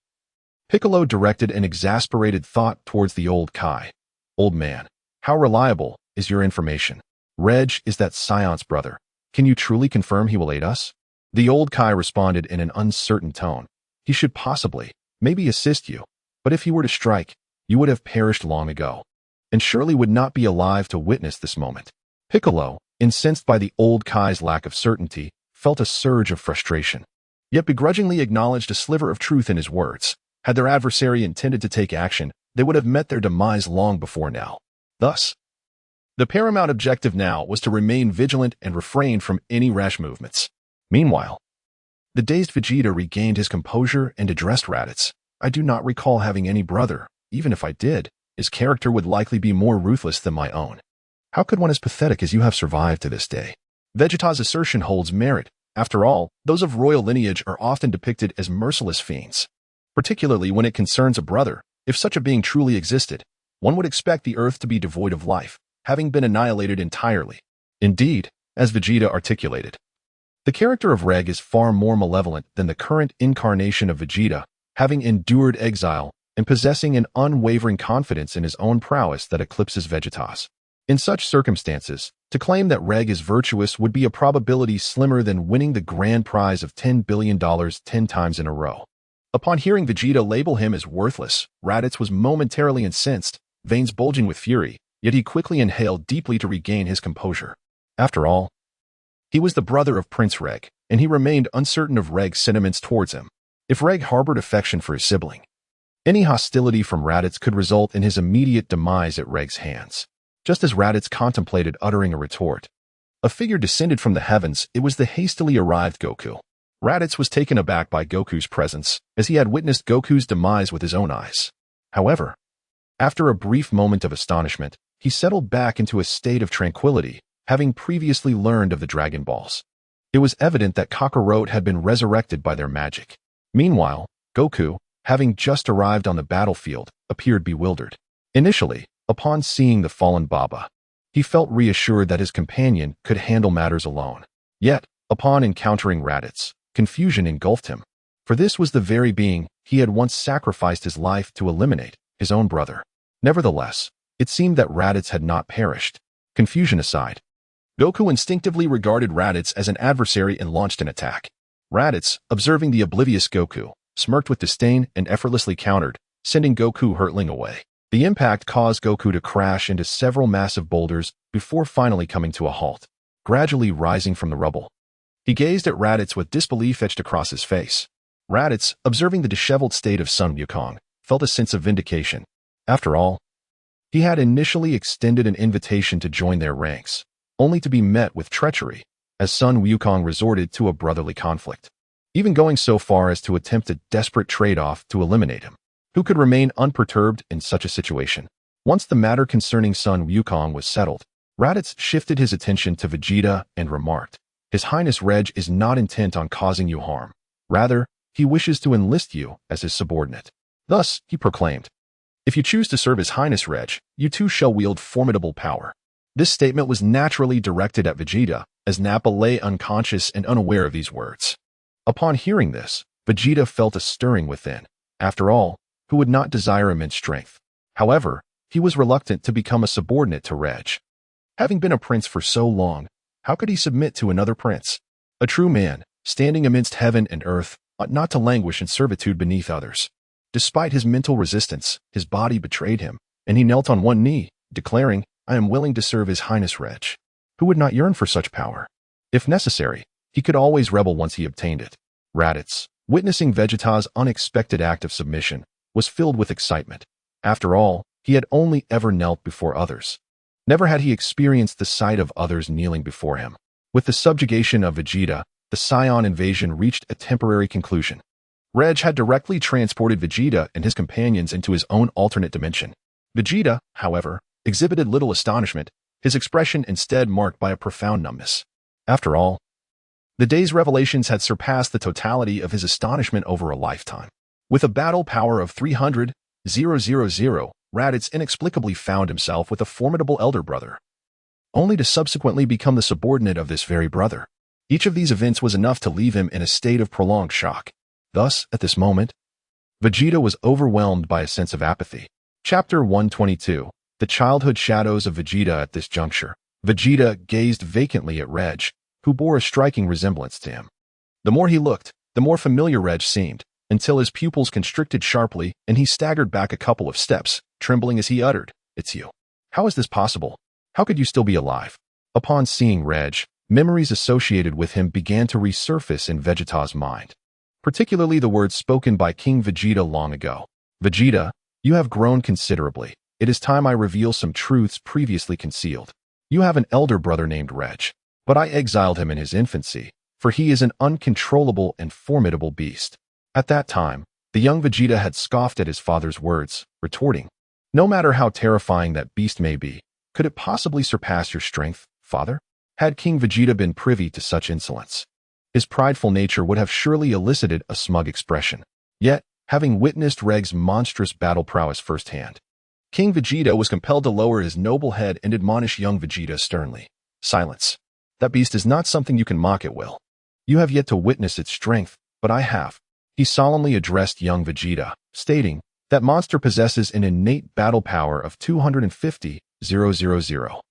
Piccolo directed an exasperated thought towards the old Kai. "Old man, how reliable is your information? Regg is that Saiyan's brother. Can you truly confirm he will aid us?" The old Kai responded in an uncertain tone. "He should possibly, maybe assist you, but if he were to strike, you would have perished long ago, and surely would not be alive to witness this moment." Piccolo, incensed by the old Kai's lack of certainty, felt a surge of frustration, yet begrudgingly acknowledged a sliver of truth in his words. Had their adversary intended to take action, they would have met their demise long before now. Thus, the paramount objective now was to remain vigilant and refrain from any rash movements. Meanwhile, the dazed Vegeta regained his composure and addressed Raditz. "I do not recall having any brother. Even if I did, his character would likely be more ruthless than my own. How could one as pathetic as you have survived to this day?" Vegeta's assertion holds merit. After all, those of royal lineage are often depicted as merciless fiends. Particularly when it concerns a brother, if such a being truly existed, one would expect the Earth to be devoid of life, having been annihilated entirely. Indeed, as Vegeta articulated, the character of Regg is far more malevolent than the current incarnation of Vegeta, having endured exile and possessing an unwavering confidence in his own prowess that eclipses Vegeta's. In such circumstances, to claim that Regg is virtuous would be a probability slimmer than winning the grand prize of $10 billion 10 times in a row. Upon hearing Vegeta label him as worthless, Raditz was momentarily incensed, veins bulging with fury, yet he quickly inhaled deeply to regain his composure. After all, he was the brother of Prince Regg, and he remained uncertain of Regg's sentiments towards him. If Regg harbored affection for his sibling, any hostility from Raditz could result in his immediate demise at Regg's hands. Just as Raditz contemplated uttering a retort, a figure descended from the heavens. It was the hastily arrived Goku. Raditz was taken aback by Goku's presence, as he had witnessed Goku's demise with his own eyes. However, after a brief moment of astonishment, he settled back into a state of tranquility, having previously learned of the Dragon Balls. It was evident that Kakarot had been resurrected by their magic. Meanwhile, Goku, having just arrived on the battlefield, appeared bewildered. Initially, upon seeing the fallen Baba, he felt reassured that his companion could handle matters alone. Yet, upon encountering Raditz, confusion engulfed him, for this was the very being he had once sacrificed his life to eliminate, his own brother. Nevertheless, It seemed that Raditz had not perished. Confusion aside, Goku instinctively regarded Raditz as an adversary and launched an attack. Raditz, observing the oblivious Goku, smirked with disdain and effortlessly countered, sending Goku hurtling away. The impact caused Goku to crash into several massive boulders before finally coming to a halt, gradually rising from the rubble. He gazed at Raditz with disbelief etched across his face. Raditz, observing the disheveled state of Sun Wukong, felt a sense of vindication. After all, he had initially extended an invitation to join their ranks, only to be met with treachery, as Sun Wukong resorted to a brotherly conflict, even going so far as to attempt a desperate trade-off to eliminate him. Who could remain unperturbed in such a situation? Once the matter concerning Sun Wukong was settled, Raditz shifted his attention to Vegeta and remarked, "His Highness Regg is not intent on causing you harm. Rather, he wishes to enlist you as his subordinate." Thus, he proclaimed, "If you choose to serve His Highness Regg, you too shall wield formidable power." This statement was naturally directed at Vegeta, as Nappa lay unconscious and unaware of these words. Upon hearing this, Vegeta felt a stirring within. After all, who would not desire immense strength? However, he was reluctant to become a subordinate to Regg. Having been a prince for so long, how could he submit to another prince? A true man, standing amidst heaven and earth, ought not to languish in servitude beneath others. Despite his mental resistance, his body betrayed him, and he knelt on one knee, declaring, "I am willing to serve His Highness Regg." Who would not yearn for such power? If necessary, he could always rebel once he obtained it. Raditz, witnessing Vegeta's unexpected act of submission, was filled with excitement. After all, he had only ever knelt before others. Never had he experienced the sight of others kneeling before him. With the subjugation of Vegeta, the Saiyan invasion reached a temporary conclusion. Regg had directly transported Vegeta and his companions into his own alternate dimension. Vegeta, however, exhibited little astonishment, his expression instead marked by a profound numbness. After all, the day's revelations had surpassed the totality of his astonishment over a lifetime. With a battle power of 300,000, Raditz inexplicably found himself with a formidable elder brother, only to subsequently become the subordinate of this very brother. Each of these events was enough to leave him in a state of prolonged shock. Thus, at this moment, Vegeta was overwhelmed by a sense of apathy. Chapter 122, The Childhood Shadows of Vegeta. At this juncture, Vegeta gazed vacantly at Regg, who bore a striking resemblance to him. The more he looked, the more familiar Regg seemed, until his pupils constricted sharply and he staggered back a couple of steps, trembling as he uttered, "It's you. How is this possible? How could you still be alive?" Upon seeing Regg, memories associated with him began to resurface in Vegeta's mind, particularly the words spoken by King Vegeta long ago. "Vegeta, you have grown considerably. It is time I reveal some truths previously concealed. You have an elder brother named Regg, but I exiled him in his infancy, for he is an uncontrollable and formidable beast." At that time, the young Vegeta had scoffed at his father's words, retorting, "No matter how terrifying that beast may be, could it possibly surpass your strength, father?" Had King Vegeta been privy to such insolence, his prideful nature would have surely elicited a smug expression. Yet, having witnessed Regg's monstrous battle prowess firsthand, King Vegeta was compelled to lower his noble head and admonish young Vegeta sternly. "Silence. That beast is not something you can mock at will. You have yet to witness its strength, but I have." He solemnly addressed young Vegeta, stating, "That monster possesses an innate battle power of 250,000.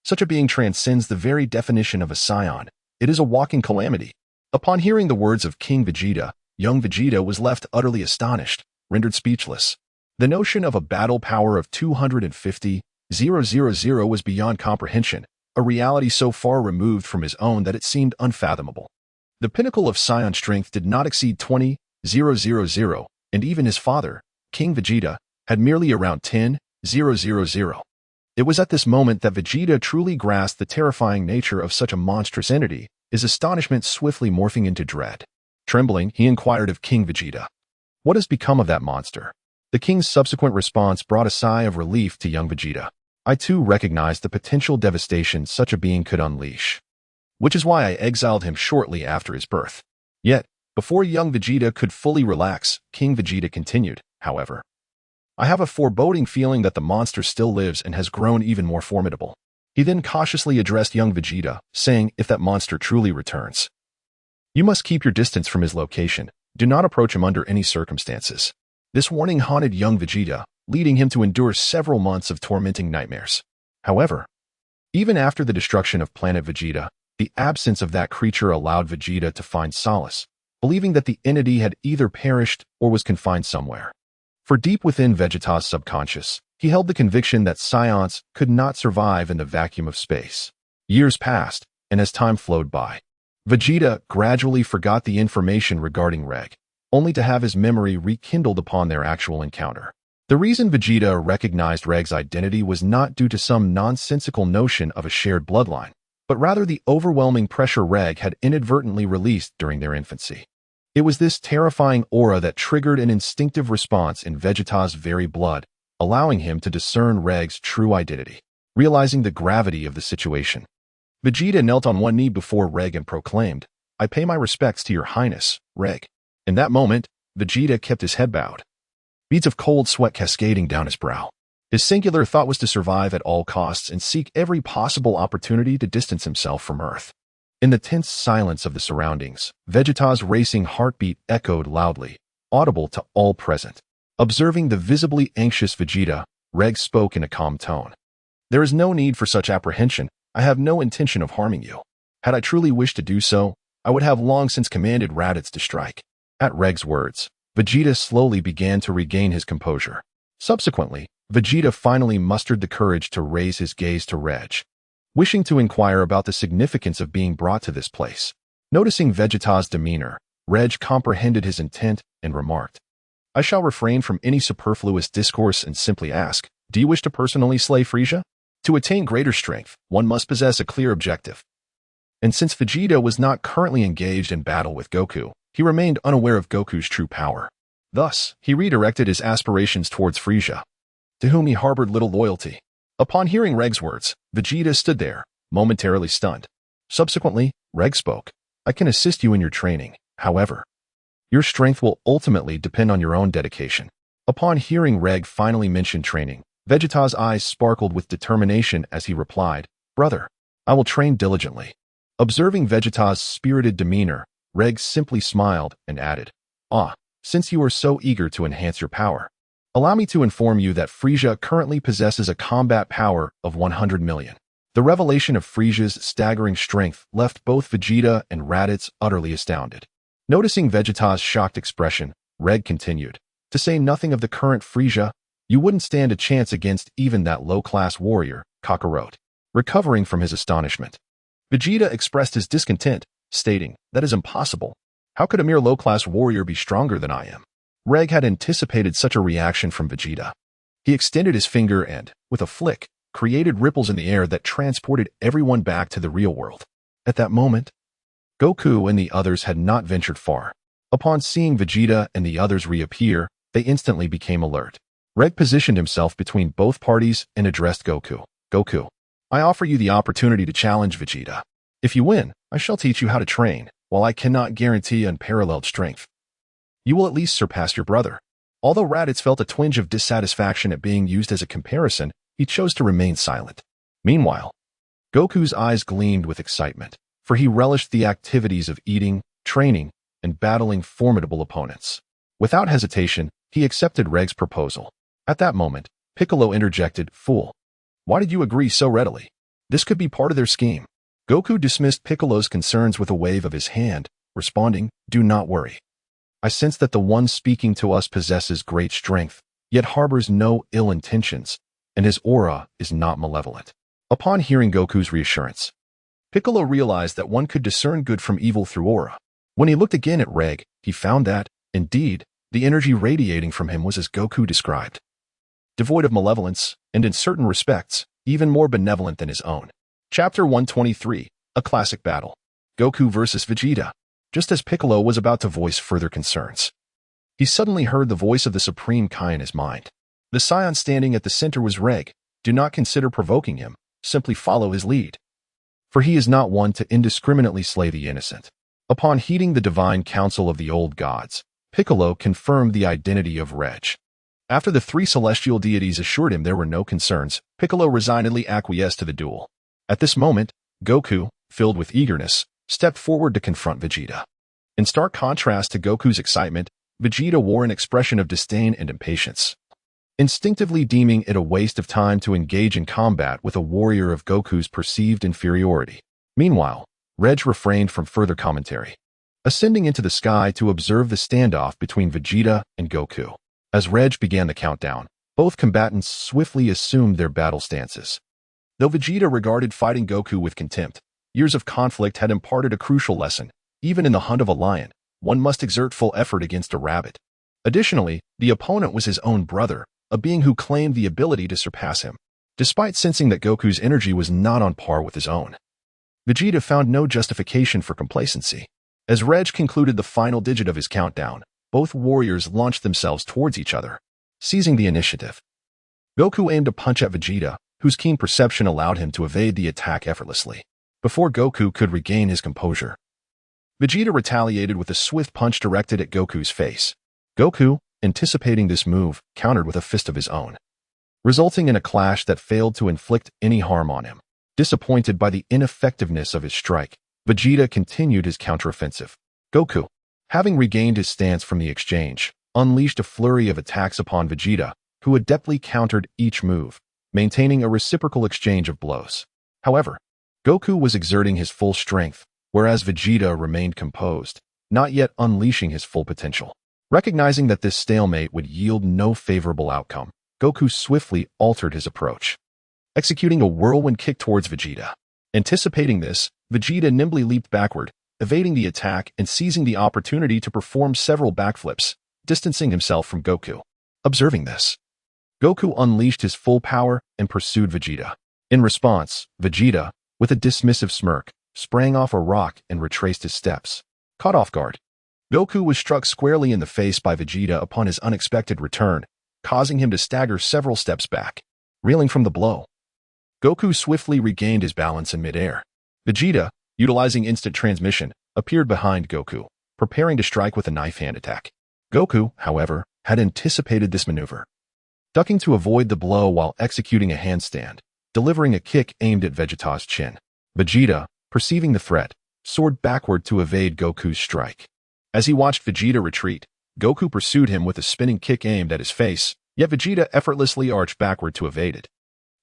Such a being transcends the very definition of a Saiyan. It is a walking calamity." Upon hearing the words of King Vegeta, young Vegeta was left utterly astonished, rendered speechless. The notion of a battle power of 250,000 was beyond comprehension, a reality so far removed from his own that it seemed unfathomable. The pinnacle of Saiyan strength did not exceed 20,000, and even his father, King Vegeta, had merely around 10,000. It was at this moment that Vegeta truly grasped the terrifying nature of such a monstrous entity, his astonishment swiftly morphing into dread. Trembling, he inquired of King Vegeta, "What has become of that monster?" The king's subsequent response brought a sigh of relief to young Vegeta. "I too recognized the potential devastation such a being could unleash, which is why I exiled him shortly after his birth." Yet, before young Vegeta could fully relax, King Vegeta continued, "However, I have a foreboding feeling that the monster still lives and has grown even more formidable." He then cautiously addressed young Vegeta, saying, "If that monster truly returns, you must keep your distance from his location. Do not approach him under any circumstances." This warning haunted young Vegeta, leading him to endure several months of tormenting nightmares. However, even after the destruction of planet Vegeta, the absence of that creature allowed Vegeta to find solace, believing that the entity had either perished or was confined somewhere. For deep within Vegeta's subconscious, he held the conviction that Saiyans could not survive in the vacuum of space. Years passed, and as time flowed by, Vegeta gradually forgot the information regarding Regg, only to have his memory rekindled upon their actual encounter. The reason Vegeta recognized Regg's identity was not due to some nonsensical notion of a shared bloodline, but rather the overwhelming pressure Regg had inadvertently released during their infancy. It was this terrifying aura that triggered an instinctive response in Vegeta's very blood, allowing him to discern Regg's true identity. Realizing the gravity of the situation, Vegeta knelt on one knee before Regg and proclaimed, "I pay my respects to your highness, Regg." In that moment, Vegeta kept his head bowed, beads of cold sweat cascading down his brow. His singular thought was to survive at all costs and seek every possible opportunity to distance himself from Earth. In the tense silence of the surroundings, Vegeta's racing heartbeat echoed loudly, audible to all present. Observing the visibly anxious Vegeta, Regg spoke in a calm tone. "There is no need for such apprehension. I have no intention of harming you. Had I truly wished to do so, I would have long since commanded Raditz to strike." At Regg's words, Vegeta slowly began to regain his composure. Subsequently, Vegeta finally mustered the courage to raise his gaze to Regg, wishing to inquire about the significance of being brought to this place. Noticing Vegeta's demeanor, Regg comprehended his intent and remarked, "I shall refrain from any superfluous discourse and simply ask, do you wish to personally slay Frieza? To attain greater strength, one must possess a clear objective." And since Vegeta was not currently engaged in battle with Goku, he remained unaware of Goku's true power. Thus, he redirected his aspirations towards Frieza, to whom he harbored little loyalty. Upon hearing Regg's words, Vegeta stood there, momentarily stunned. Subsequently, Regg spoke, "I can assist you in your training. However, your strength will ultimately depend on your own dedication." Upon hearing Regg finally mention training, Vegeta's eyes sparkled with determination as he replied, "Brother, I will train diligently." Observing Vegeta's spirited demeanor, Regg simply smiled and added, "Since you are so eager to enhance your power, allow me to inform you that Frieza currently possesses a combat power of 100 million. The revelation of Frieza's staggering strength left both Vegeta and Raditz utterly astounded. Noticing Vegeta's shocked expression, Regg continued, "To say nothing of the current Frieza, you wouldn't stand a chance against even that low-class warrior, Kakarot." Recovering from his astonishment, Vegeta expressed his discontent, stating, "That is impossible. How could a mere low-class warrior be stronger than I am?" Regg had anticipated such a reaction from Vegeta. He extended his finger and, with a flick, created ripples in the air that transported everyone back to the real world. At that moment, Goku and the others had not ventured far. Upon seeing Vegeta and the others reappear, they instantly became alert. Regg positioned himself between both parties and addressed Goku. "Goku, I offer you the opportunity to challenge Vegeta. If you win, I shall teach you how to train. While I cannot guarantee unparalleled strength, you will at least surpass your brother." Although Raditz felt a twinge of dissatisfaction at being used as a comparison, he chose to remain silent. Meanwhile, Goku's eyes gleamed with excitement, for he relished the activities of eating, training, and battling formidable opponents. Without hesitation, he accepted Regg's proposal. At that moment, Piccolo interjected, "Fool, why did you agree so readily? This could be part of their scheme." Goku dismissed Piccolo's concerns with a wave of his hand, responding, "Do not worry. I sense that the one speaking to us possesses great strength, yet harbors no ill intentions, and his aura is not malevolent." Upon hearing Goku's reassurance, Piccolo realized that one could discern good from evil through aura. When he looked again at Regg, he found that, indeed, the energy radiating from him was as Goku described, devoid of malevolence, and in certain respects, even more benevolent than his own. Chapter 123, A Classic Battle. Goku vs. Vegeta. Just as Piccolo was about to voice further concerns, he suddenly heard the voice of the Supreme Kai in his mind. The Saiyan standing at the center was Regg. "Do not consider provoking him, simply follow his lead, for he is not one to indiscriminately slay the innocent." Upon heeding the divine counsel of the old gods, Piccolo confirmed the identity of Regg. After the three celestial deities assured him there were no concerns, Piccolo resignedly acquiesced to the duel. At this moment, Goku, filled with eagerness, stepped forward to confront Vegeta. In stark contrast to Goku's excitement, Vegeta wore an expression of disdain and impatience. instinctively deeming it a waste of time to engage in combat with a warrior of Goku's perceived inferiority. Meanwhile, Regg refrained from further commentary, ascending into the sky to observe the standoff between Vegeta and Goku. As Regg began the countdown, both combatants swiftly assumed their battle stances. Though Vegeta regarded fighting Goku with contempt, years of conflict had imparted a crucial lesson. Even in the hunt of a lion, one must exert full effort against a rabbit. Additionally, the opponent was his own brother, a being who claimed the ability to surpass him, despite sensing that Goku's energy was not on par with his own. Vegeta found no justification for complacency. As Regg concluded the final digit of his countdown, both warriors launched themselves towards each other, seizing the initiative. Goku aimed a punch at Vegeta, whose keen perception allowed him to evade the attack effortlessly. Before Goku could regain his composure, Vegeta retaliated with a swift punch directed at Goku's face. Goku, anticipating this move, countered with a fist of his own, resulting in a clash that failed to inflict any harm on him. Disappointed by the ineffectiveness of his strike, Vegeta continued his counteroffensive. Goku, having regained his stance from the exchange, unleashed a flurry of attacks upon Vegeta, who adeptly countered each move, maintaining a reciprocal exchange of blows. However, Goku was exerting his full strength, whereas Vegeta remained composed, not yet unleashing his full potential. Recognizing that this stalemate would yield no favorable outcome, Goku swiftly altered his approach, executing a whirlwind kick towards Vegeta. Anticipating this, Vegeta nimbly leaped backward, evading the attack and seizing the opportunity to perform several backflips, distancing himself from Goku. Observing this, Goku unleashed his full power and pursued Vegeta. In response, Vegeta, with a dismissive smirk, sprang off a rock and retraced his steps. Caught off guard, Goku was struck squarely in the face by Vegeta upon his unexpected return, causing him to stagger several steps back. Reeling from the blow, Goku swiftly regained his balance in midair. Vegeta, utilizing instant transmission, appeared behind Goku, preparing to strike with a knife hand attack. Goku, however, had anticipated this maneuver, ducking to avoid the blow while executing a handstand, delivering a kick aimed at Vegeta's chin. Vegeta, perceiving the threat, soared backward to evade Goku's strike. As he watched Vegeta retreat, Goku pursued him with a spinning kick aimed at his face, yet Vegeta effortlessly arched backward to evade it.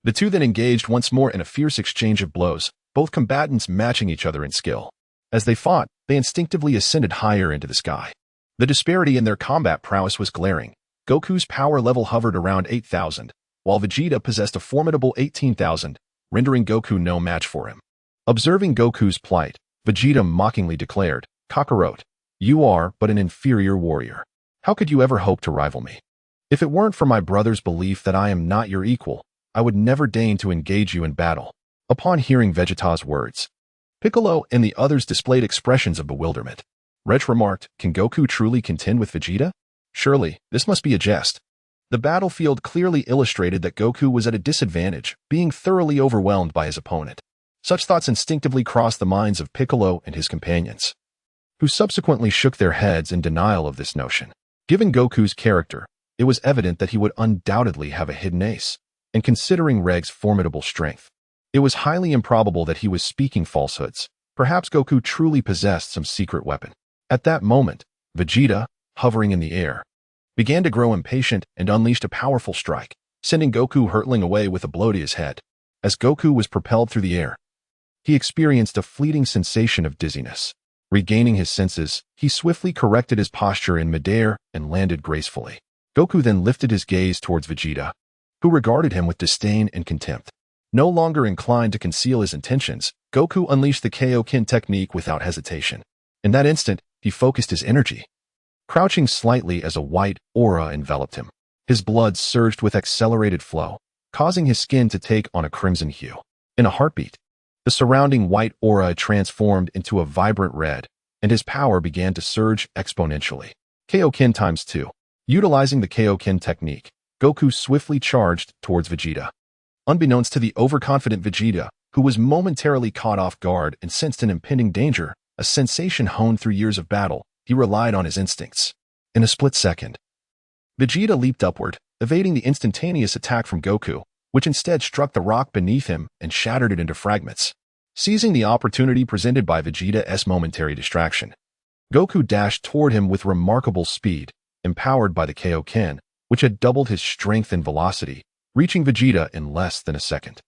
The two then engaged once more in a fierce exchange of blows, both combatants matching each other in skill. As they fought, they instinctively ascended higher into the sky. The disparity in their combat prowess was glaring. Goku's power level hovered around 8,000, while Vegeta possessed a formidable 18,000, rendering Goku no match for him. Observing Goku's plight, Vegeta mockingly declared, "Kakarot, you are but an inferior warrior. How could you ever hope to rival me? If it weren't for my brother's belief that I am not your equal, I would never deign to engage you in battle." Upon hearing Vegeta's words, Piccolo and the others displayed expressions of bewilderment. Regg remarked, "Can Goku truly contend with Vegeta? Surely, this must be a jest." The battlefield clearly illustrated that Goku was at a disadvantage, being thoroughly overwhelmed by his opponent. Such thoughts instinctively crossed the minds of Piccolo and his companions, who subsequently shook their heads in denial of this notion. Given Goku's character, it was evident that he would undoubtedly have a hidden ace, and considering Regg's formidable strength, it was highly improbable that he was speaking falsehoods. Perhaps Goku truly possessed some secret weapon. At that moment, Vegeta, hovering in the air, began to grow impatient and unleashed a powerful strike, sending Goku hurtling away with a blow to his head. As Goku was propelled through the air, he experienced a fleeting sensation of dizziness. Regaining his senses, he swiftly corrected his posture in midair and landed gracefully. Goku then lifted his gaze towards Vegeta, who regarded him with disdain and contempt. No longer inclined to conceal his intentions, Goku unleashed the Kaioken technique without hesitation. In that instant, he focused his energy, crouching slightly as a white aura enveloped him. His blood surged with accelerated flow, causing his skin to take on a crimson hue. In a heartbeat, the surrounding white aura transformed into a vibrant red, and his power began to surge exponentially. Kaioken times 2. Utilizing the Kaioken technique, Goku swiftly charged towards Vegeta. Unbeknownst to the overconfident Vegeta, who was momentarily caught off guard and sensed an impending danger, a sensation honed through years of battle, he relied on his instincts. In a split second, Vegeta leaped upward, evading the instantaneous attack from Goku, which instead struck the rock beneath him and shattered it into fragments. Seizing the opportunity presented by Vegeta's momentary distraction, Goku dashed toward him with remarkable speed, empowered by the Kaioken, which had doubled his strength and velocity, reaching Vegeta in less than a second.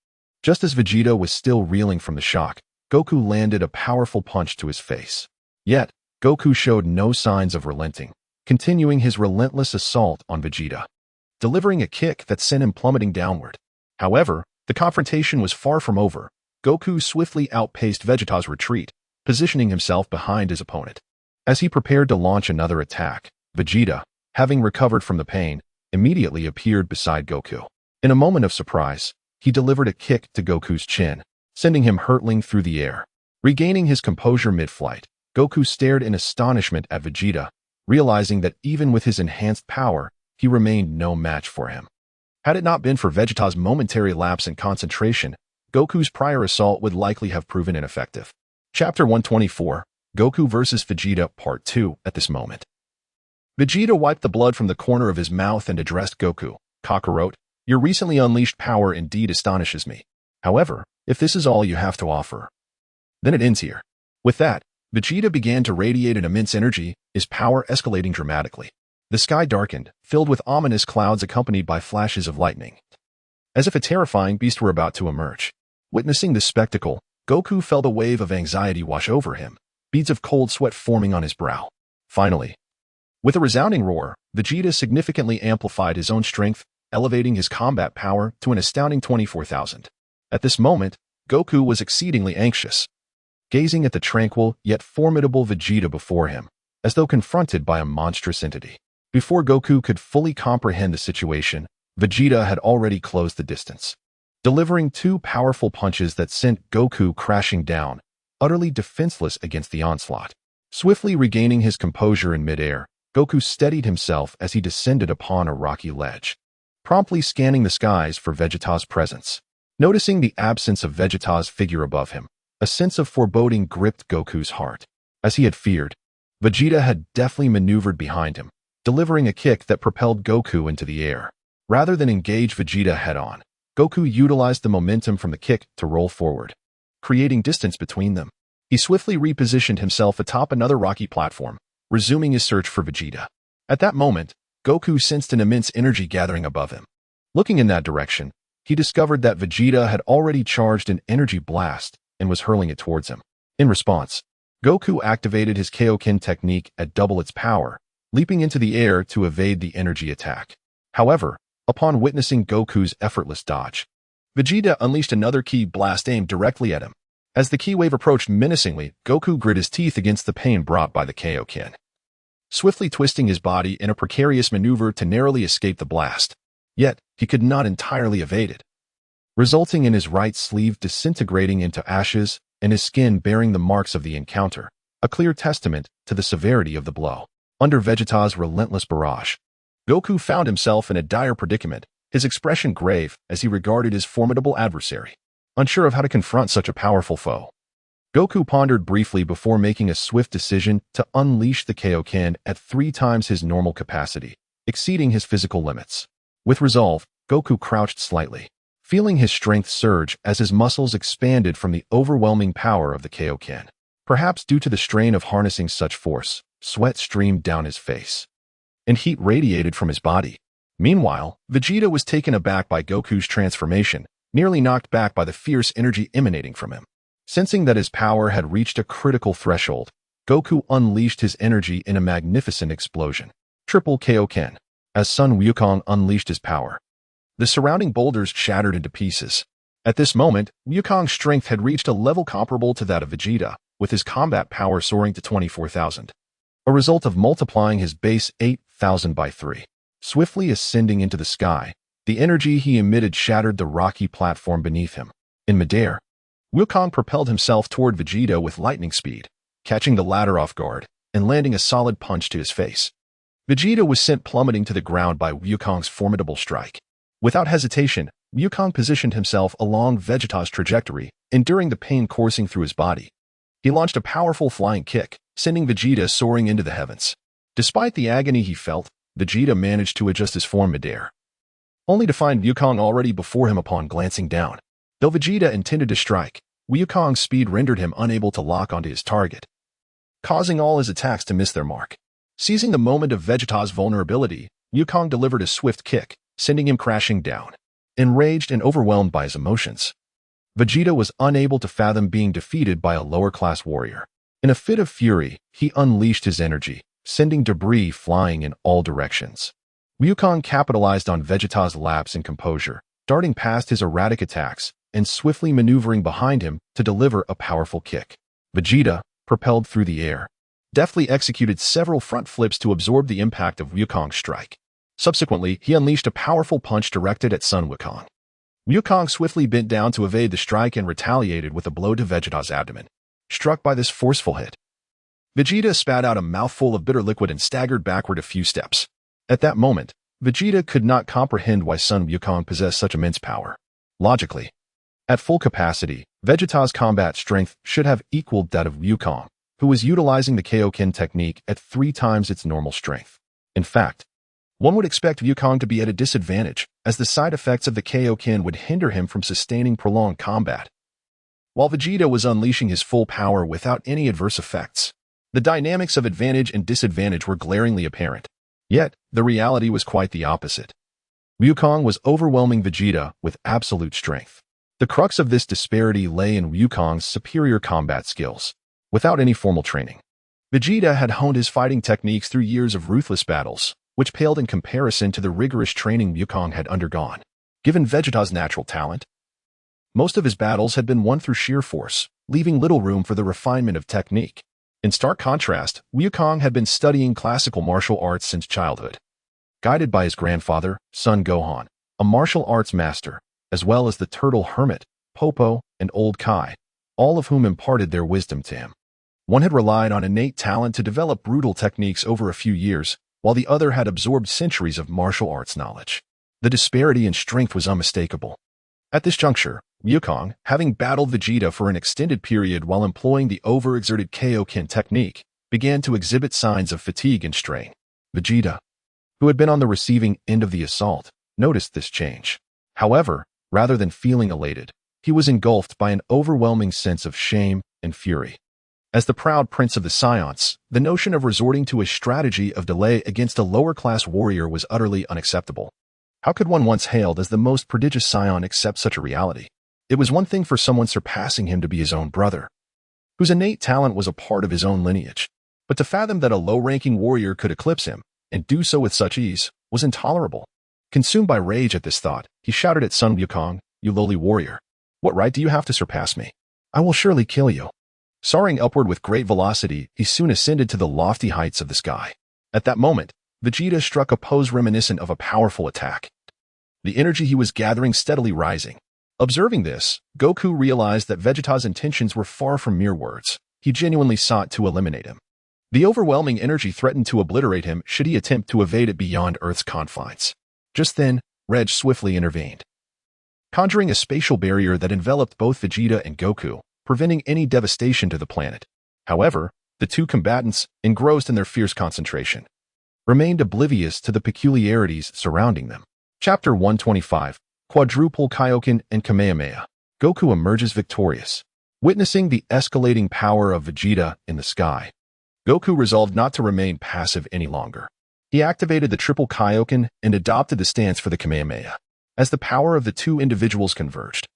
Just as Vegeta was still reeling from the shock, Goku landed a powerful punch to his face. Yet, Goku showed no signs of relenting, continuing his relentless assault on Vegeta, delivering a kick that sent him plummeting downward. However, the confrontation was far from over. Goku swiftly outpaced Vegeta's retreat, positioning himself behind his opponent. As he prepared to launch another attack, Vegeta, having recovered from the pain, immediately appeared beside Goku. In a moment of surprise, he delivered a kick to Goku's chin, sending him hurtling through the air. Regaining his composure mid-flight, Goku stared in astonishment at Vegeta, realizing that even with his enhanced power, he remained no match for him. Had it not been for Vegeta's momentary lapse in concentration, Goku's prior assault would likely have proven ineffective. Chapter 124, Goku vs. Vegeta Part 2. At this moment, Vegeta wiped the blood from the corner of his mouth and addressed Goku. Kakarot, your recently unleashed power indeed astonishes me. However, if this is all you have to offer, then it ends here. With that, Vegeta began to radiate an immense energy, his power escalating dramatically. The sky darkened, filled with ominous clouds accompanied by flashes of lightning, as if a terrifying beast were about to emerge. Witnessing this spectacle, Goku felt a wave of anxiety wash over him, beads of cold sweat forming on his brow. Finally, with a resounding roar, Vegeta significantly amplified his own strength, elevating his combat power to an astounding 24,000. At this moment, Goku was exceedingly anxious, gazing at the tranquil yet formidable Vegeta before him, as though confronted by a monstrous entity. Before Goku could fully comprehend the situation, Vegeta had already closed the distance, delivering two powerful punches that sent Goku crashing down, utterly defenseless against the onslaught. Swiftly regaining his composure in midair, Goku steadied himself as he descended upon a rocky ledge, promptly scanning the skies for Vegeta's presence. Noticing the absence of Vegeta's figure above him, a sense of foreboding gripped Goku's heart. As he had feared, Vegeta had deftly maneuvered behind him, delivering a kick that propelled Goku into the air. Rather than engage Vegeta head-on, Goku utilized the momentum from the kick to roll forward, creating distance between them. He swiftly repositioned himself atop another rocky platform, resuming his search for Vegeta. At that moment, Goku sensed an immense energy gathering above him. Looking in that direction, he discovered that Vegeta had already charged an energy blast and was hurling it towards him. In response, Goku activated his Kaioken technique at double its power, leaping into the air to evade the energy attack. However, upon witnessing Goku's effortless dodge, Vegeta unleashed another ki blast aimed directly at him. As the ki wave approached menacingly, Goku grit his teeth against the pain brought by the Kaioken, swiftly twisting his body in a precarious maneuver to narrowly escape the blast. Yet, he could not entirely evade it, resulting in his right sleeve disintegrating into ashes and his skin bearing the marks of the encounter, a clear testament to the severity of the blow. Under Vegeta's relentless barrage, Goku found himself in a dire predicament, his expression grave as he regarded his formidable adversary, unsure of how to confront such a powerful foe. Goku pondered briefly before making a swift decision to unleash the Kaioken at 3 times his normal capacity, exceeding his physical limits. With resolve, Goku crouched slightly, feeling his strength surge as his muscles expanded from the overwhelming power of the Kaioken. Perhaps due to the strain of harnessing such force, sweat streamed down his face, and heat radiated from his body. Meanwhile, Vegeta was taken aback by Goku's transformation, nearly knocked back by the fierce energy emanating from him. Sensing that his power had reached a critical threshold, Goku unleashed his energy in a magnificent explosion. Triple Kaioken. As Sun Wukong unleashed his power, the surrounding boulders shattered into pieces. At this moment, Wukong's strength had reached a level comparable to that of Vegeta, with his combat power soaring to 24,000. A result of multiplying his base 8,000 by 3. Swiftly ascending into the sky, the energy he emitted shattered the rocky platform beneath him. In midair, Wukong propelled himself toward Vegeta with lightning speed, catching the latter off guard and landing a solid punch to his face. Vegeta was sent plummeting to the ground by Wukong's formidable strike. Without hesitation, Wukong positioned himself along Vegeta's trajectory, enduring the pain coursing through his body. He launched a powerful flying kick, sending Vegeta soaring into the heavens. Despite the agony he felt, Vegeta managed to adjust his form midair, only to find Wukong already before him upon glancing down. Though Vegeta intended to strike, Wukong's speed rendered him unable to lock onto his target, causing all his attacks to miss their mark. Seizing the moment of Vegeta's vulnerability, Wukong delivered a swift kick, sending him crashing down. Enraged and overwhelmed by his emotions, Vegeta was unable to fathom being defeated by a lower-class warrior. In a fit of fury, he unleashed his energy, sending debris flying in all directions. Wukong capitalized on Vegeta's lapse in composure, darting past his erratic attacks and swiftly maneuvering behind him to deliver a powerful kick. Vegeta, propelled through the air, deftly executed several front flips to absorb the impact of Wukong's strike. Subsequently, he unleashed a powerful punch directed at Sun Wukong. Wukong swiftly bent down to evade the strike and retaliated with a blow to Vegeta's abdomen. Struck by this forceful hit, Vegeta spat out a mouthful of bitter liquid and staggered backward a few steps. At that moment, Vegeta could not comprehend why Sun Wukong possessed such immense power. Logically, at full capacity, Vegeta's combat strength should have equaled that of Wukong, who was utilizing the Kaioken technique at 3 times its normal strength. In fact, one would expect Wukong to be at a disadvantage, as the side effects of the Kaioken would hinder him from sustaining prolonged combat. While Vegeta was unleashing his full power without any adverse effects, the dynamics of advantage and disadvantage were glaringly apparent. Yet, the reality was quite the opposite. Wukong was overwhelming Vegeta with absolute strength. The crux of this disparity lay in Wukong's superior combat skills. Without any formal training, Vegeta had honed his fighting techniques through years of ruthless battles, which paled in comparison to the rigorous training Wukong had undergone. Given Vegeta's natural talent, most of his battles had been won through sheer force, leaving little room for the refinement of technique. In stark contrast, Wukong had been studying classical martial arts since childhood. Guided by his grandfather, Son Gohan, a martial arts master, as well as the turtle hermit, Popo, and Old Kai, all of whom imparted their wisdom to him. One had relied on innate talent to develop brutal techniques over a few years, while the other had absorbed centuries of martial arts knowledge. The disparity in strength was unmistakable. At this juncture, Wukong, having battled Vegeta for an extended period while employing the overexerted Kaioken technique, began to exhibit signs of fatigue and strain. Vegeta, who had been on the receiving end of the assault, noticed this change. However, rather than feeling elated, he was engulfed by an overwhelming sense of shame and fury. As the proud prince of the Saiyans, the notion of resorting to a strategy of delay against a lower-class warrior was utterly unacceptable. How could one once hailed as the most prodigious Saiyan accept such a reality? It was one thing for someone surpassing him to be his own brother, whose innate talent was a part of his own lineage. But to fathom that a low-ranking warrior could eclipse him, and do so with such ease, was intolerable. Consumed by rage at this thought, he shouted at Sun Wukong, "You lowly warrior! What right do you have to surpass me? I will surely kill you." Soaring upward with great velocity, he soon ascended to the lofty heights of the sky. At that moment, Vegeta struck a pose reminiscent of a powerful attack, the energy he was gathering steadily rising. Observing this, Goku realized that Vegeta's intentions were far from mere words. He genuinely sought to eliminate him. The overwhelming energy threatened to obliterate him should he attempt to evade it beyond Earth's confines. Just then, Regg swiftly intervened, conjuring a spatial barrier that enveloped both Vegeta and Goku, preventing any devastation to the planet. However, the two combatants, engrossed in their fierce concentration, remained oblivious to the peculiarities surrounding them. Chapter 125, Quadruple Kaioken and Kamehameha. Goku emerges victorious. Witnessing the escalating power of Vegeta in the sky, Goku resolved not to remain passive any longer. He activated the Triple Kaioken and adopted the stance for the Kamehameha. As the power of the two individuals converged,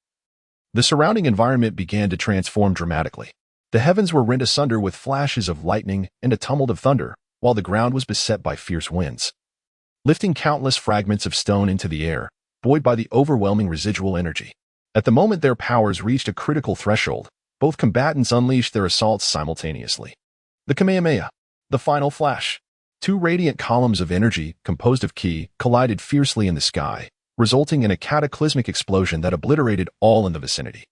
the surrounding environment began to transform dramatically. The heavens were rent asunder with flashes of lightning and a tumult of thunder, while the ground was beset by fierce winds, lifting countless fragments of stone into the air, buoyed by the overwhelming residual energy. At the moment their powers reached a critical threshold, both combatants unleashed their assaults simultaneously. The Kamehameha, the final flash. 2 radiant columns of energy, composed of ki, collided fiercely in the sky, resulting in a cataclysmic explosion that obliterated all in the vicinity.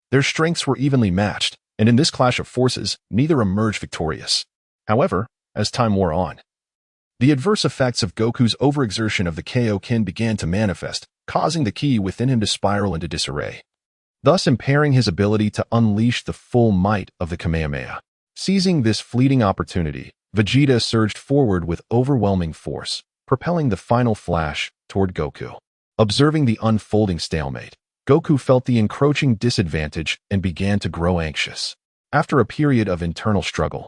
Their strengths were evenly matched, and in this clash of forces, neither emerged victorious. However, as time wore on, the adverse effects of Goku's overexertion of the Kaioken began to manifest, causing the ki within him to spiral into disarray, thus impairing his ability to unleash the full might of the Kamehameha. Seizing this fleeting opportunity, Vegeta surged forward with overwhelming force, propelling the final flash toward Goku. Observing the unfolding stalemate, Goku felt the encroaching disadvantage and began to grow anxious. After a period of internal struggle,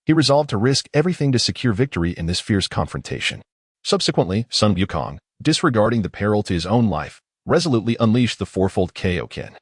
he resolved to risk everything to secure victory in this fierce confrontation. Subsequently, Sun Wukong, disregarding the peril to his own life, resolutely unleashed the fourfold Kaioken.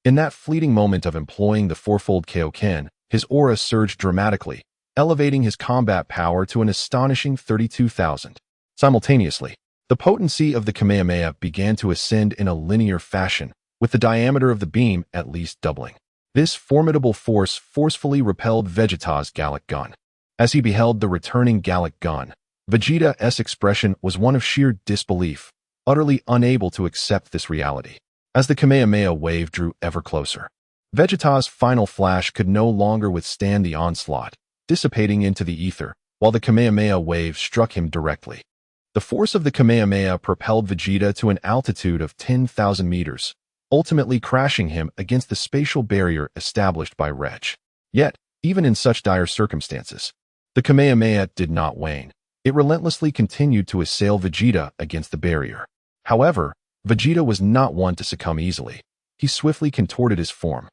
In that fleeting moment of employing the fourfold Kaioken, his aura surged dramatically, elevating his combat power to an astonishing 32,000. Simultaneously, the potency of the Kamehameha began to ascend in a linear fashion, with the diameter of the beam at least doubling. This formidable force forcefully repelled Vegeta's Gallic gun. As he beheld the returning Gallic gun, Vegeta's expression was one of sheer disbelief, utterly unable to accept this reality. As the Kamehameha wave drew ever closer, Vegeta's final flash could no longer withstand the onslaught, dissipating into the ether, while the Kamehameha wave struck him directly. The force of the Kamehameha propelled Vegeta to an altitude of 10,000 meters, ultimately crashing him against the spatial barrier established by Regg. Yet, even in such dire circumstances, the Kamehameha did not wane. It relentlessly continued to assail Vegeta against the barrier. However, Vegeta was not one to succumb easily. He swiftly contorted his form,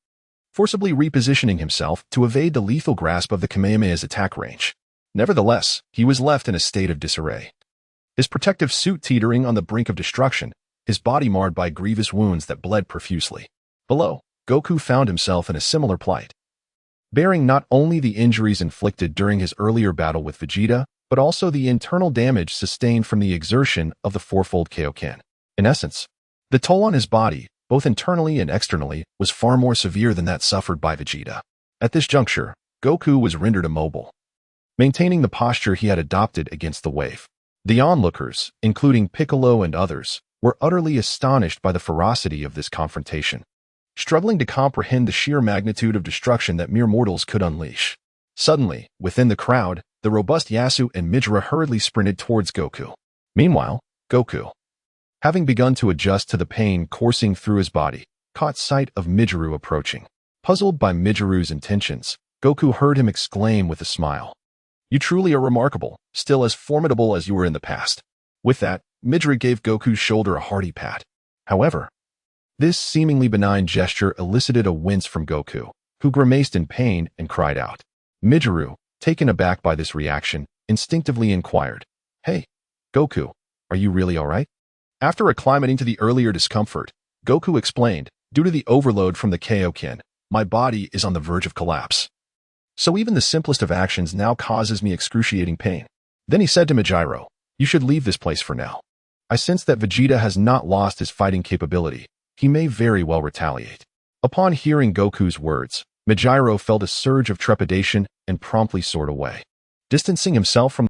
forcibly repositioning himself to evade the lethal grasp of the Kamehameha's attack range. Nevertheless, he was left in a state of disarray. His protective suit teetering on the brink of destruction, his body marred by grievous wounds that bled profusely. Below, Goku found himself in a similar plight, bearing not only the injuries inflicted during his earlier battle with Vegeta, but also the internal damage sustained from the exertion of the fourfold Kaioken. In essence, the toll on his body, both internally and externally, was far more severe than that suffered by Vegeta. At this juncture, Goku was rendered immobile, maintaining the posture he had adopted against the wave. The onlookers, including Piccolo and others, were utterly astonished by the ferocity of this confrontation, struggling to comprehend the sheer magnitude of destruction that mere mortals could unleash. Suddenly, within the crowd, the robust Yasu and Midra hurriedly sprinted towards Goku. Meanwhile, Goku, having begun to adjust to the pain coursing through his body, caught sight of Midru approaching. Puzzled by Midru's intentions, Goku heard him exclaim with a smile, "You truly are remarkable, still as formidable as you were in the past." With that, Midra gave Goku's shoulder a hearty pat. However, this seemingly benign gesture elicited a wince from Goku, who grimaced in pain and cried out. Midru, taken aback by this reaction, instinctively inquired, "Hey, Goku, are you really all right?" After acclimating to the earlier discomfort, Goku explained, "Due to the overload from the Kaioken, my body is on the verge of collapse. So even the simplest of actions now causes me excruciating pain." Then he said to Majiro, "You should leave this place for now. I sense that Vegeta has not lost his fighting capability. He may very well retaliate." Upon hearing Goku's words, Majiro felt a surge of trepidation and promptly soared away. Distancing himself from